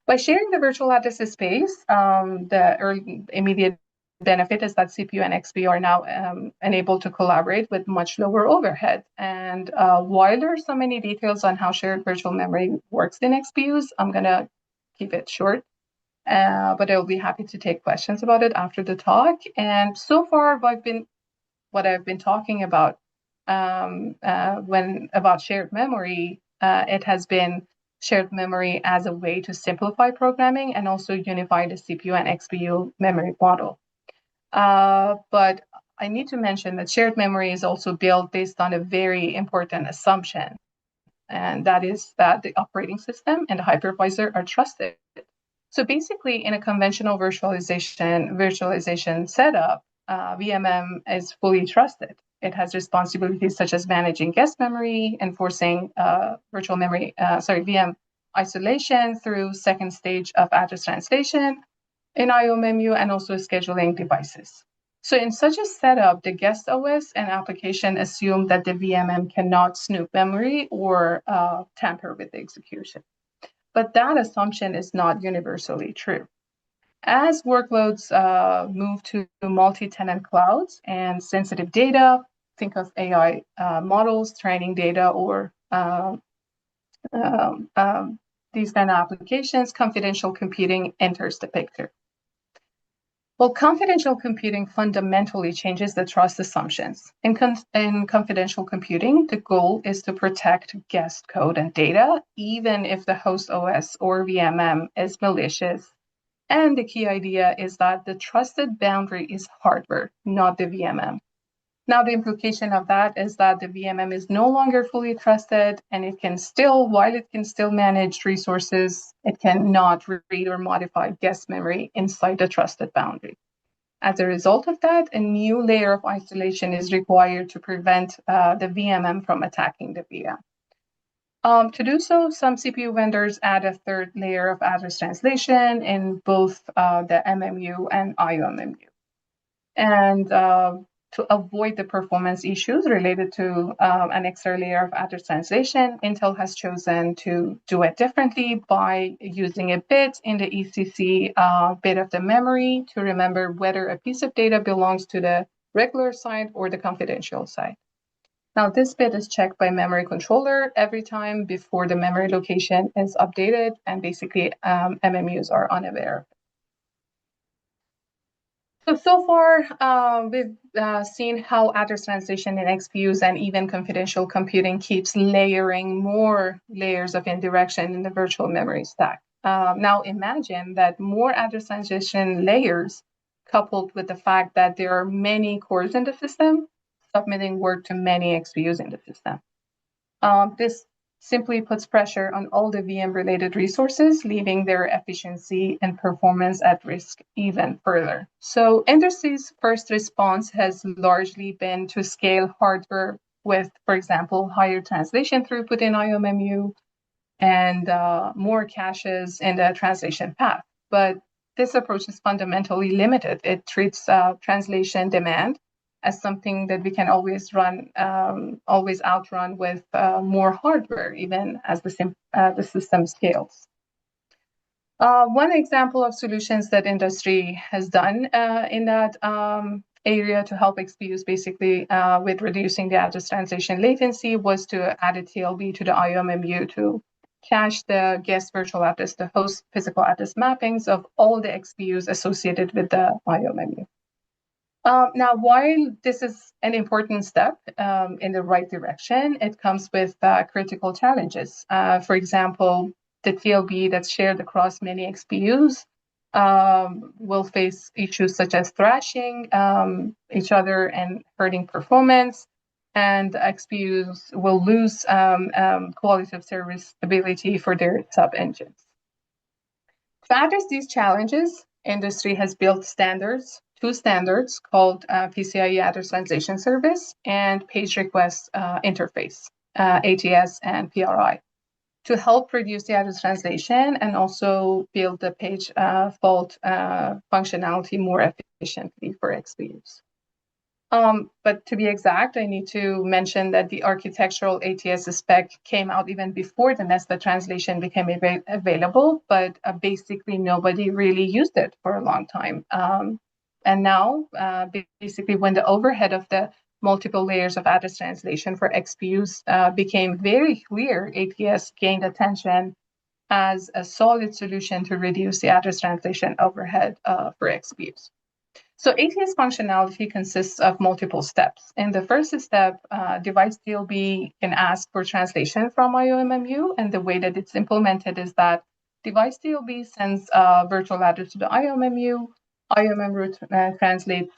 S3: By sharing the virtual address space, the immediate benefit is that CPU and XPU are now enabled to collaborate with much lower overhead. And while there are so many details on how shared virtual memory works in XPUs, I'm going to keep it short. But I'll be happy to take questions about it after the talk. And so far, what I've been talking about about shared memory, it has been shared memory as a way to simplify programming and also unify the CPU and XPU memory model. But I need to mention that shared memory is also built based on a very important assumption, and that is that the operating system and the hypervisor are trusted. So basically, in a conventional virtualization setup, VMM is fully trusted. It has responsibilities such as managing guest memory, enforcing VM isolation through second stage of address translation in IOMMU, and also scheduling devices. So in such a setup, the guest OS and application assume that the VMM cannot snoop memory or tamper with the execution. But that assumption is not universally true. As workloads move to multi-tenant clouds and sensitive data, think of AI models, training data, or these kind of applications, confidential computing enters the picture. Well, confidential computing fundamentally changes the trust assumptions. In confidential computing, the goal is to protect guest code and data, even if the host OS or VMM is malicious. And the key idea is that the trusted boundary is hardware, not the VMM. Now, the implication of that is that the VMM is no longer fully trusted, and while it can still manage resources, it cannot read or modify guest memory inside the trusted boundary. As a result of that, a new layer of isolation is required to prevent the VMM from attacking the VM. To do so, some CPU vendors add a third layer of address translation in both the MMU and IOMMU. And to avoid the performance issues related to an extra layer of address translation, Intel has chosen to do it differently by using a bit in the ECC bit of the memory to remember whether a piece of data belongs to the regular side or the confidential side. Now, this bit is checked by memory controller every time before the memory location is updated, and basically MMUs are unaware. So far, we've seen how address translation in XPUs and even confidential computing keeps layering more layers of indirection in the virtual memory stack. Now imagine that more address translation layers coupled with the fact that there are many cores in the system submitting work to many XPUs in the system. This simply puts pressure on all the VM-related resources, leaving their efficiency and performance at risk even further. So industry's first response has largely been to scale hardware with, for example, higher translation throughput in IOMMU and more caches in the translation path. But this approach is fundamentally limited. It treats translation demand as something that we can always outrun with more hardware, even as the system scales. One example of solutions that industry has done in that area to help XPUs basically with reducing the address translation latency was to add a TLB to the IOMMU to cache the guest virtual address to host physical address mappings of all the XPUs associated with the IOMMU. Now, while this is an important step in the right direction, it comes with critical challenges. For example, the TLB that's shared across many XPUs will face issues such as thrashing each other and hurting performance, and XPUs will lose quality of service ability for their sub-engines. To address these challenges, industry has built two standards called PCIe Address Translation Service and Page Request Interface, ATS and PRI, to help reduce the address translation and also build the page fault functionality more efficiently for XPUs. But to be exact, I need to mention that the architectural ATS spec came out even before the nested translation became available, but basically nobody really used it for a long time. And now, basically, when the overhead of the multiple layers of address translation for XPUs became very clear, ATS gained attention as a solid solution to reduce the address translation overhead for XPUs. So ATS functionality consists of multiple steps. In the first step, device TLB can ask for translation from IOMMU, and the way that it's implemented is that device TLB sends a virtual address to the IOMMU, IOMMU translates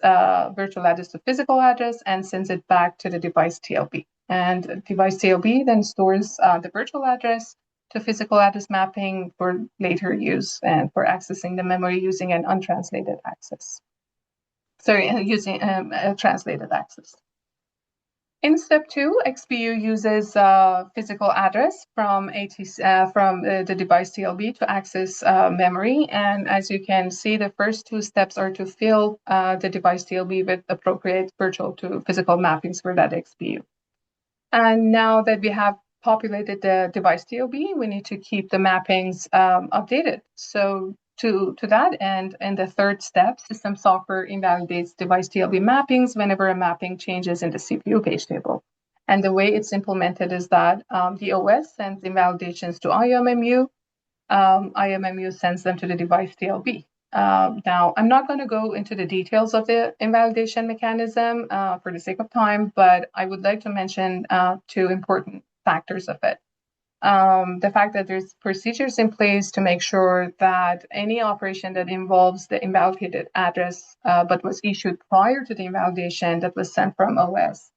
S3: virtual address to physical address and sends it back to the device TLB. And device TLB then stores the virtual address to physical address mapping for later use and for accessing the memory using an untranslated access. Using translated access. In step 2, XPU uses physical address from the device TLB to access memory. And as you can see, the first 2 steps are to fill the device TLB with appropriate virtual to physical mappings for that XPU. And now that we have populated the device TLB, we need to keep the mappings updated. So to that end, in the third step, system software invalidates device TLB mappings whenever a mapping changes in the CPU page table. And the way it's implemented is that the OS sends invalidations to IOMMU. IOMMU sends them to the device TLB. Now, I'm not going to go into the details of the invalidation mechanism for the sake of time, but I would like to mention 2 important factors of it. The fact that there's procedures in place to make sure that any operation that involves the invalidated address but was issued prior to the invalidation that was sent from OS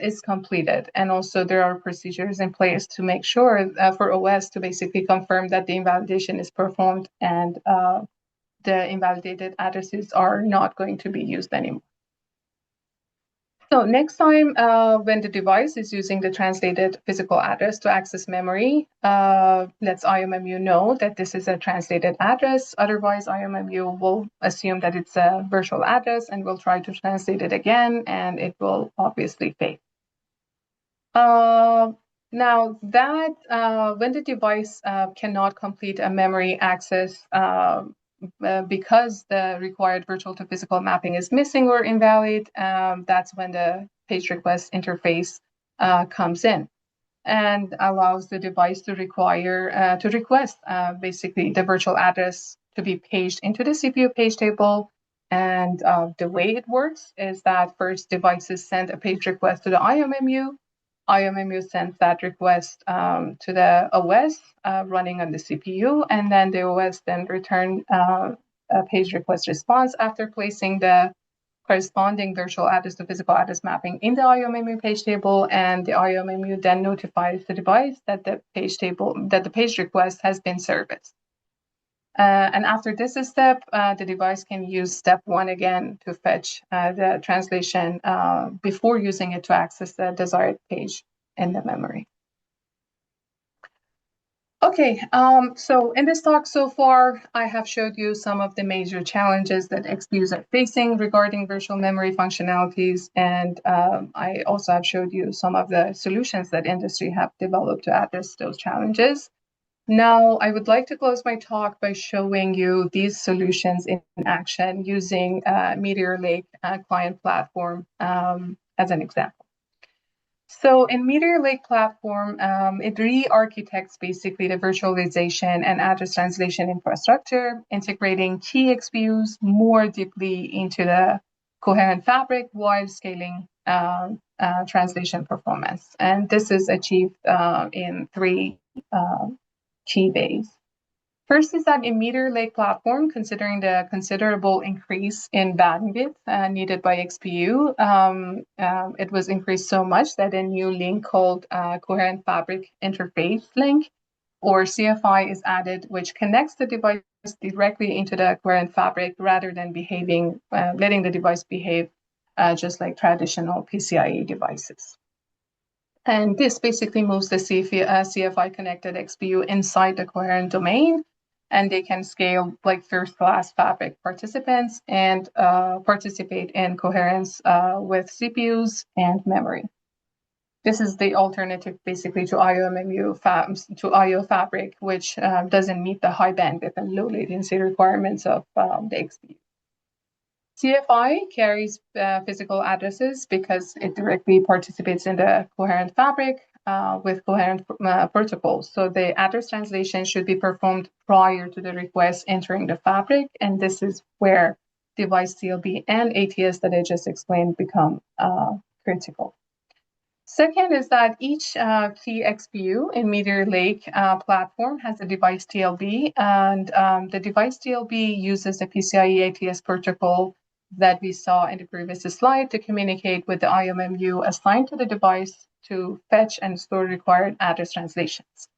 S3: is completed. And also there are procedures in place to make sure for OS to basically confirm that the invalidation is performed and the invalidated addresses are not going to be used anymore. So next time when the device is using the translated physical address to access memory, lets IOMMU know that this is a translated address. Otherwise, IOMMU will assume that it's a virtual address and will try to translate it again, and it will obviously fail. Now that when the device cannot complete a memory access because the required virtual to physical mapping is missing or invalid, that's when the page request interface comes in and allows the device to request basically the virtual address to be paged into the CPU page table. And the way it works is that first devices send a page request to the IOMMU. IOMMU sends that request to the OS running on the CPU, and then the OS then return a page request response after placing the corresponding virtual address to physical address mapping in the IOMMU page table, and the IOMMU then notifies the device that the page request has been serviced. And after this step, the device can use step 1 again to fetch the translation before using it to access the desired page in the memory. Okay, so in this talk so far, I have showed you some of the major challenges that XPUs are facing regarding virtual memory functionalities, and I also have showed you some of the solutions that industry have developed to address those challenges. Now, I would like to close my talk by showing you these solutions in action using Meteor Lake client platform as an example. So in Meteor Lake platform, it re-architects basically the virtualization and address translation infrastructure, integrating key XPUs more deeply into the coherent fabric while scaling translation performance. And this is achieved in 3 key ways. First is that in Meteor Lake platform, considering the considerable increase in bandwidth needed by XPU, it was increased so much that a new link called Coherent Fabric Interface Link, or CFI, is added, which connects the device directly into the coherent fabric rather than letting the device behave just like traditional PCIe devices. And this basically moves the CFI connected XPU inside the coherent domain, and they can scale like first-class fabric participants and participate in coherence with CPUs and memory. This is the alternative basically to IO fabric, which doesn't meet the high bandwidth and low latency requirements of the XPU. CFI carries physical addresses because it directly participates in the coherent fabric with coherent protocols. So the address translation should be performed prior to the request entering the fabric, and this is where device TLB and ATS that I just explained become critical. Second is that each key XPU in Meteor Lake platform has a device TLB, and the device TLB uses the PCIe ATS protocol that we saw in the previous slide to communicate with the IOMMU assigned to the device to fetch and store required address translations.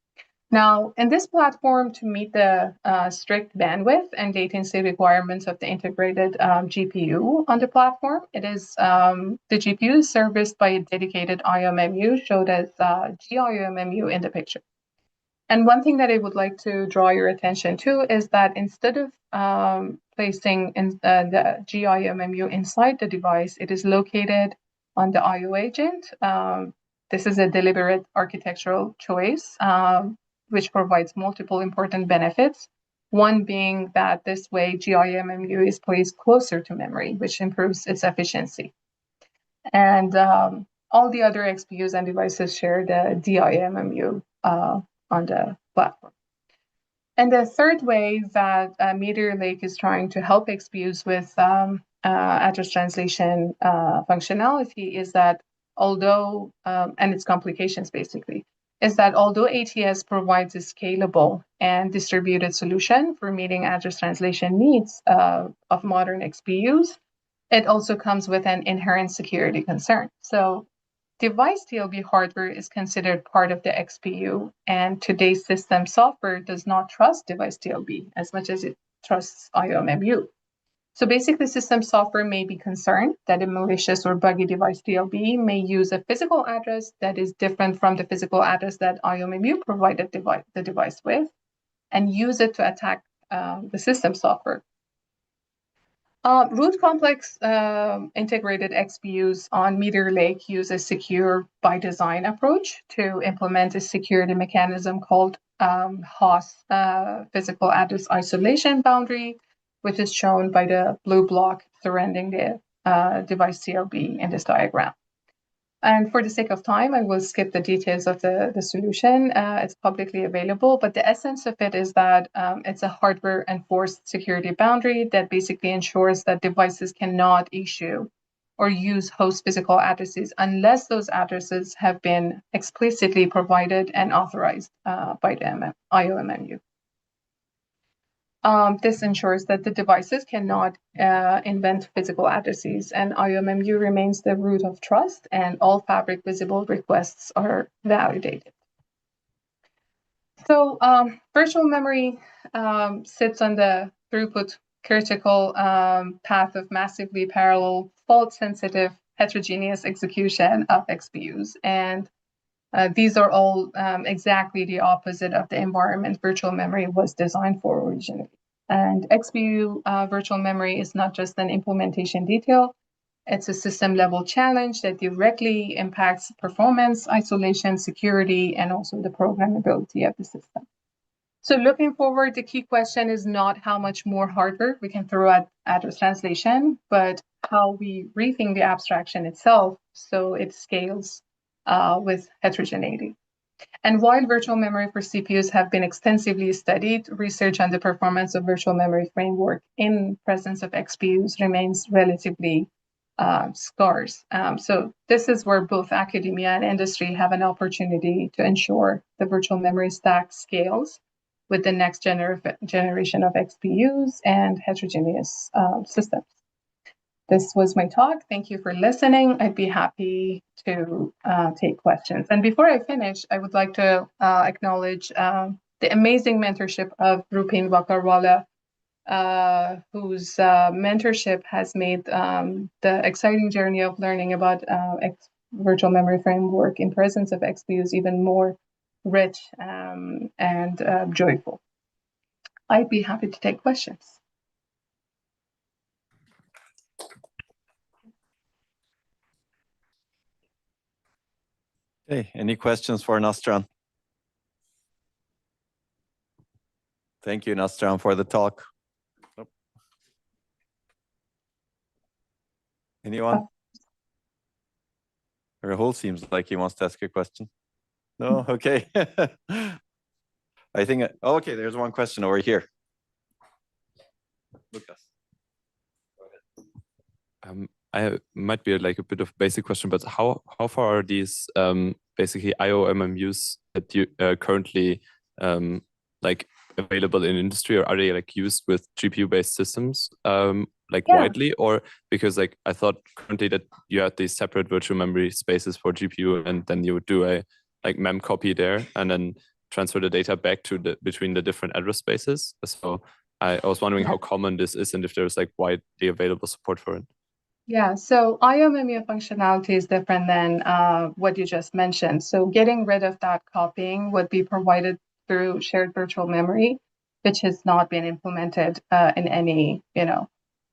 S3: Now, in this platform, to meet the strict bandwidth and latency requirements of the integrated GPU on the platform, it is the GPU is serviced by a dedicated IOMMU, showed as GIOMMU in the picture. And one thing that I would like to draw your attention to is that instead of placing the GIOMMU inside the device, it is located on the IO agent. This is a deliberate architectural choice, which provides multiple important benefits. One being that this way GIOMMU is placed closer to memory, which improves its efficiency. And all the other XPUs and devices share the DIMMU on the platform. And the third way that Meteor Lake is trying to help XPUs with address translation functionality is that although, and its complications basically, is that although ATS provides a scalable and distributed solution for meeting address translation needs of modern XPUs, it also comes with an inherent security concern. So device TLB hardware is considered part of the XPU, and today's system software does not trust device TLB as much as it trusts IOMMU. So basically, system software may be concerned that a malicious or buggy device TLB may use a physical address that is different from the physical address that IOMMU provided the device with, and use it to attack the system software. Root complex integrated XPUs on Meteor Lake use a secure by design approach to implement a security mechanism called HOS, physical address isolation boundary, which is shown by the blue block surrounding the device TLB in this diagram. And for the sake of time, I will skip the details of the solution. It's publicly available, but the essence of it is that it's a hardware-enforced security boundary that basically ensures that devices cannot issue or use host physical addresses unless those addresses have been explicitly provided and authorized by the IOMMU. This ensures that the devices cannot invent physical addresses, and IOMMU remains the root of trust, and all fabric visible requests are validated. So virtual memory sits on the throughput critical path of massively parallel, fault-sensitive, heterogeneous execution of XPUs. And these are all exactly the opposite of the environment virtual memory was designed for originally. And XPU virtual memory is not just an implementation detail, it's a system-level challenge that directly impacts performance, isolation, security, and also the programmability of the system. So looking forward, the key question is not how much more hardware we can throw at address translation, but how we rethink the abstraction itself so it scales with heterogeneity. And while virtual memory for CPUs have been extensively studied, research on the performance of virtual memory framework in presence of XPUs remains relatively scarce. So this is where both academia and industry have an opportunity to ensure the virtual memory stack scales with the next generation of XPUs and heterogeneous systems. This was my talk. Thank you for listening. I'd be happy to take questions. And before I finish, I would like to acknowledge the amazing mentorship of Rupin Vakarwala, whose mentorship has made the exciting journey of learning about virtual memory framework in presence of XPUs even more rich and joyful. I'd be happy to take questions.
S1: Okay, any questions for Nastran? Thank you, Nastran, for the talk. Anyone? Rahul seems like he wants to ask a question. No, okay. I think, oh, okay, there's one question over here. Lucas.
S13: I might be like a bit of a basic question, but how far are these basically IOMMUs that you currently like available in industry, or are they like used with GPU-based systems widely, or because like I thought currently that you had these separate virtual memory spaces for GPU, and then you would do a like mem copy there and then transfer the data back to between the different address spaces. So I was wondering how common this is and if there's like widely available support for it.
S3: Yeah, so IOMMU functionality is different than what you just mentioned. So getting rid of that copying would be provided through shared virtual memory, which has not been implemented in any,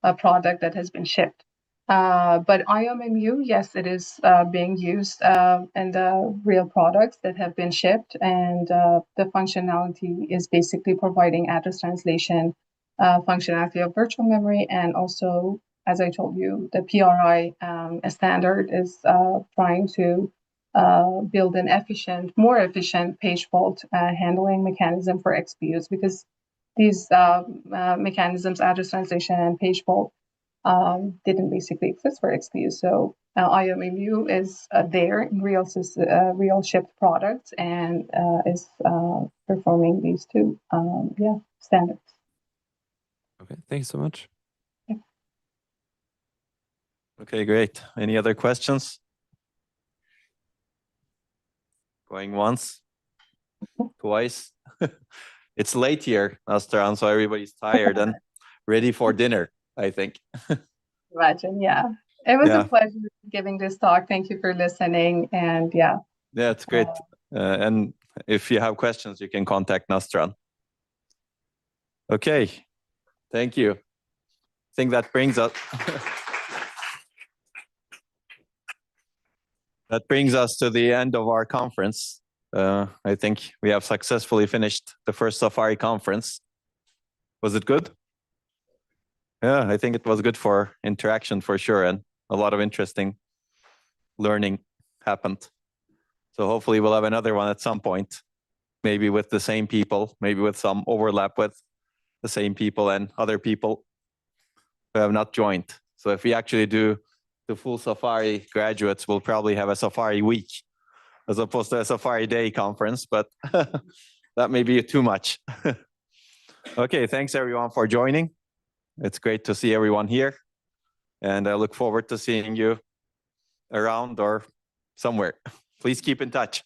S3: a product that has been shipped. But IOMMU, yes, it is being used in the real products that have been shipped, and the functionality is basically providing address translation functionality of virtual memory, and also, as I told you, the PRI standard is trying to build an more efficient page fault handling mechanism for XPUs, because these mechanisms, address translation and page fault, didn't basically exist for XPUs. So IOMMU is there in real shipped products and is performing these two standards.
S13: Okay, thanks so much.
S1: Okay, great. Any other questions? Going once, twice. It's late here, Nastran, so everybody's tired and ready for dinner, I think.
S3: Imagine, yeah. It was a pleasure giving this talk. Thank you for listening, and yeah.
S1: Yeah, it's great. And if you have questions, you can contact Nastran. Okay, thank you. I think that brings us... That brings us to the end of our conference. I think we have successfully finished the first Safari conference. Was it good? Yeah, I think it was good for interaction for sure, and a lot of interesting learning happened. So hopefully we'll have another one at some point, maybe with the same people, maybe with some overlap with the same people and other people who have not joined. So if we actually do the full Safari graduates will probably have a Safari week as opposed to a Safari Day conference, but that may be too much. Okay, thanks everyone for joining. It's great to see everyone here, and I look forward to seeing you around or somewhere. Please keep in touch.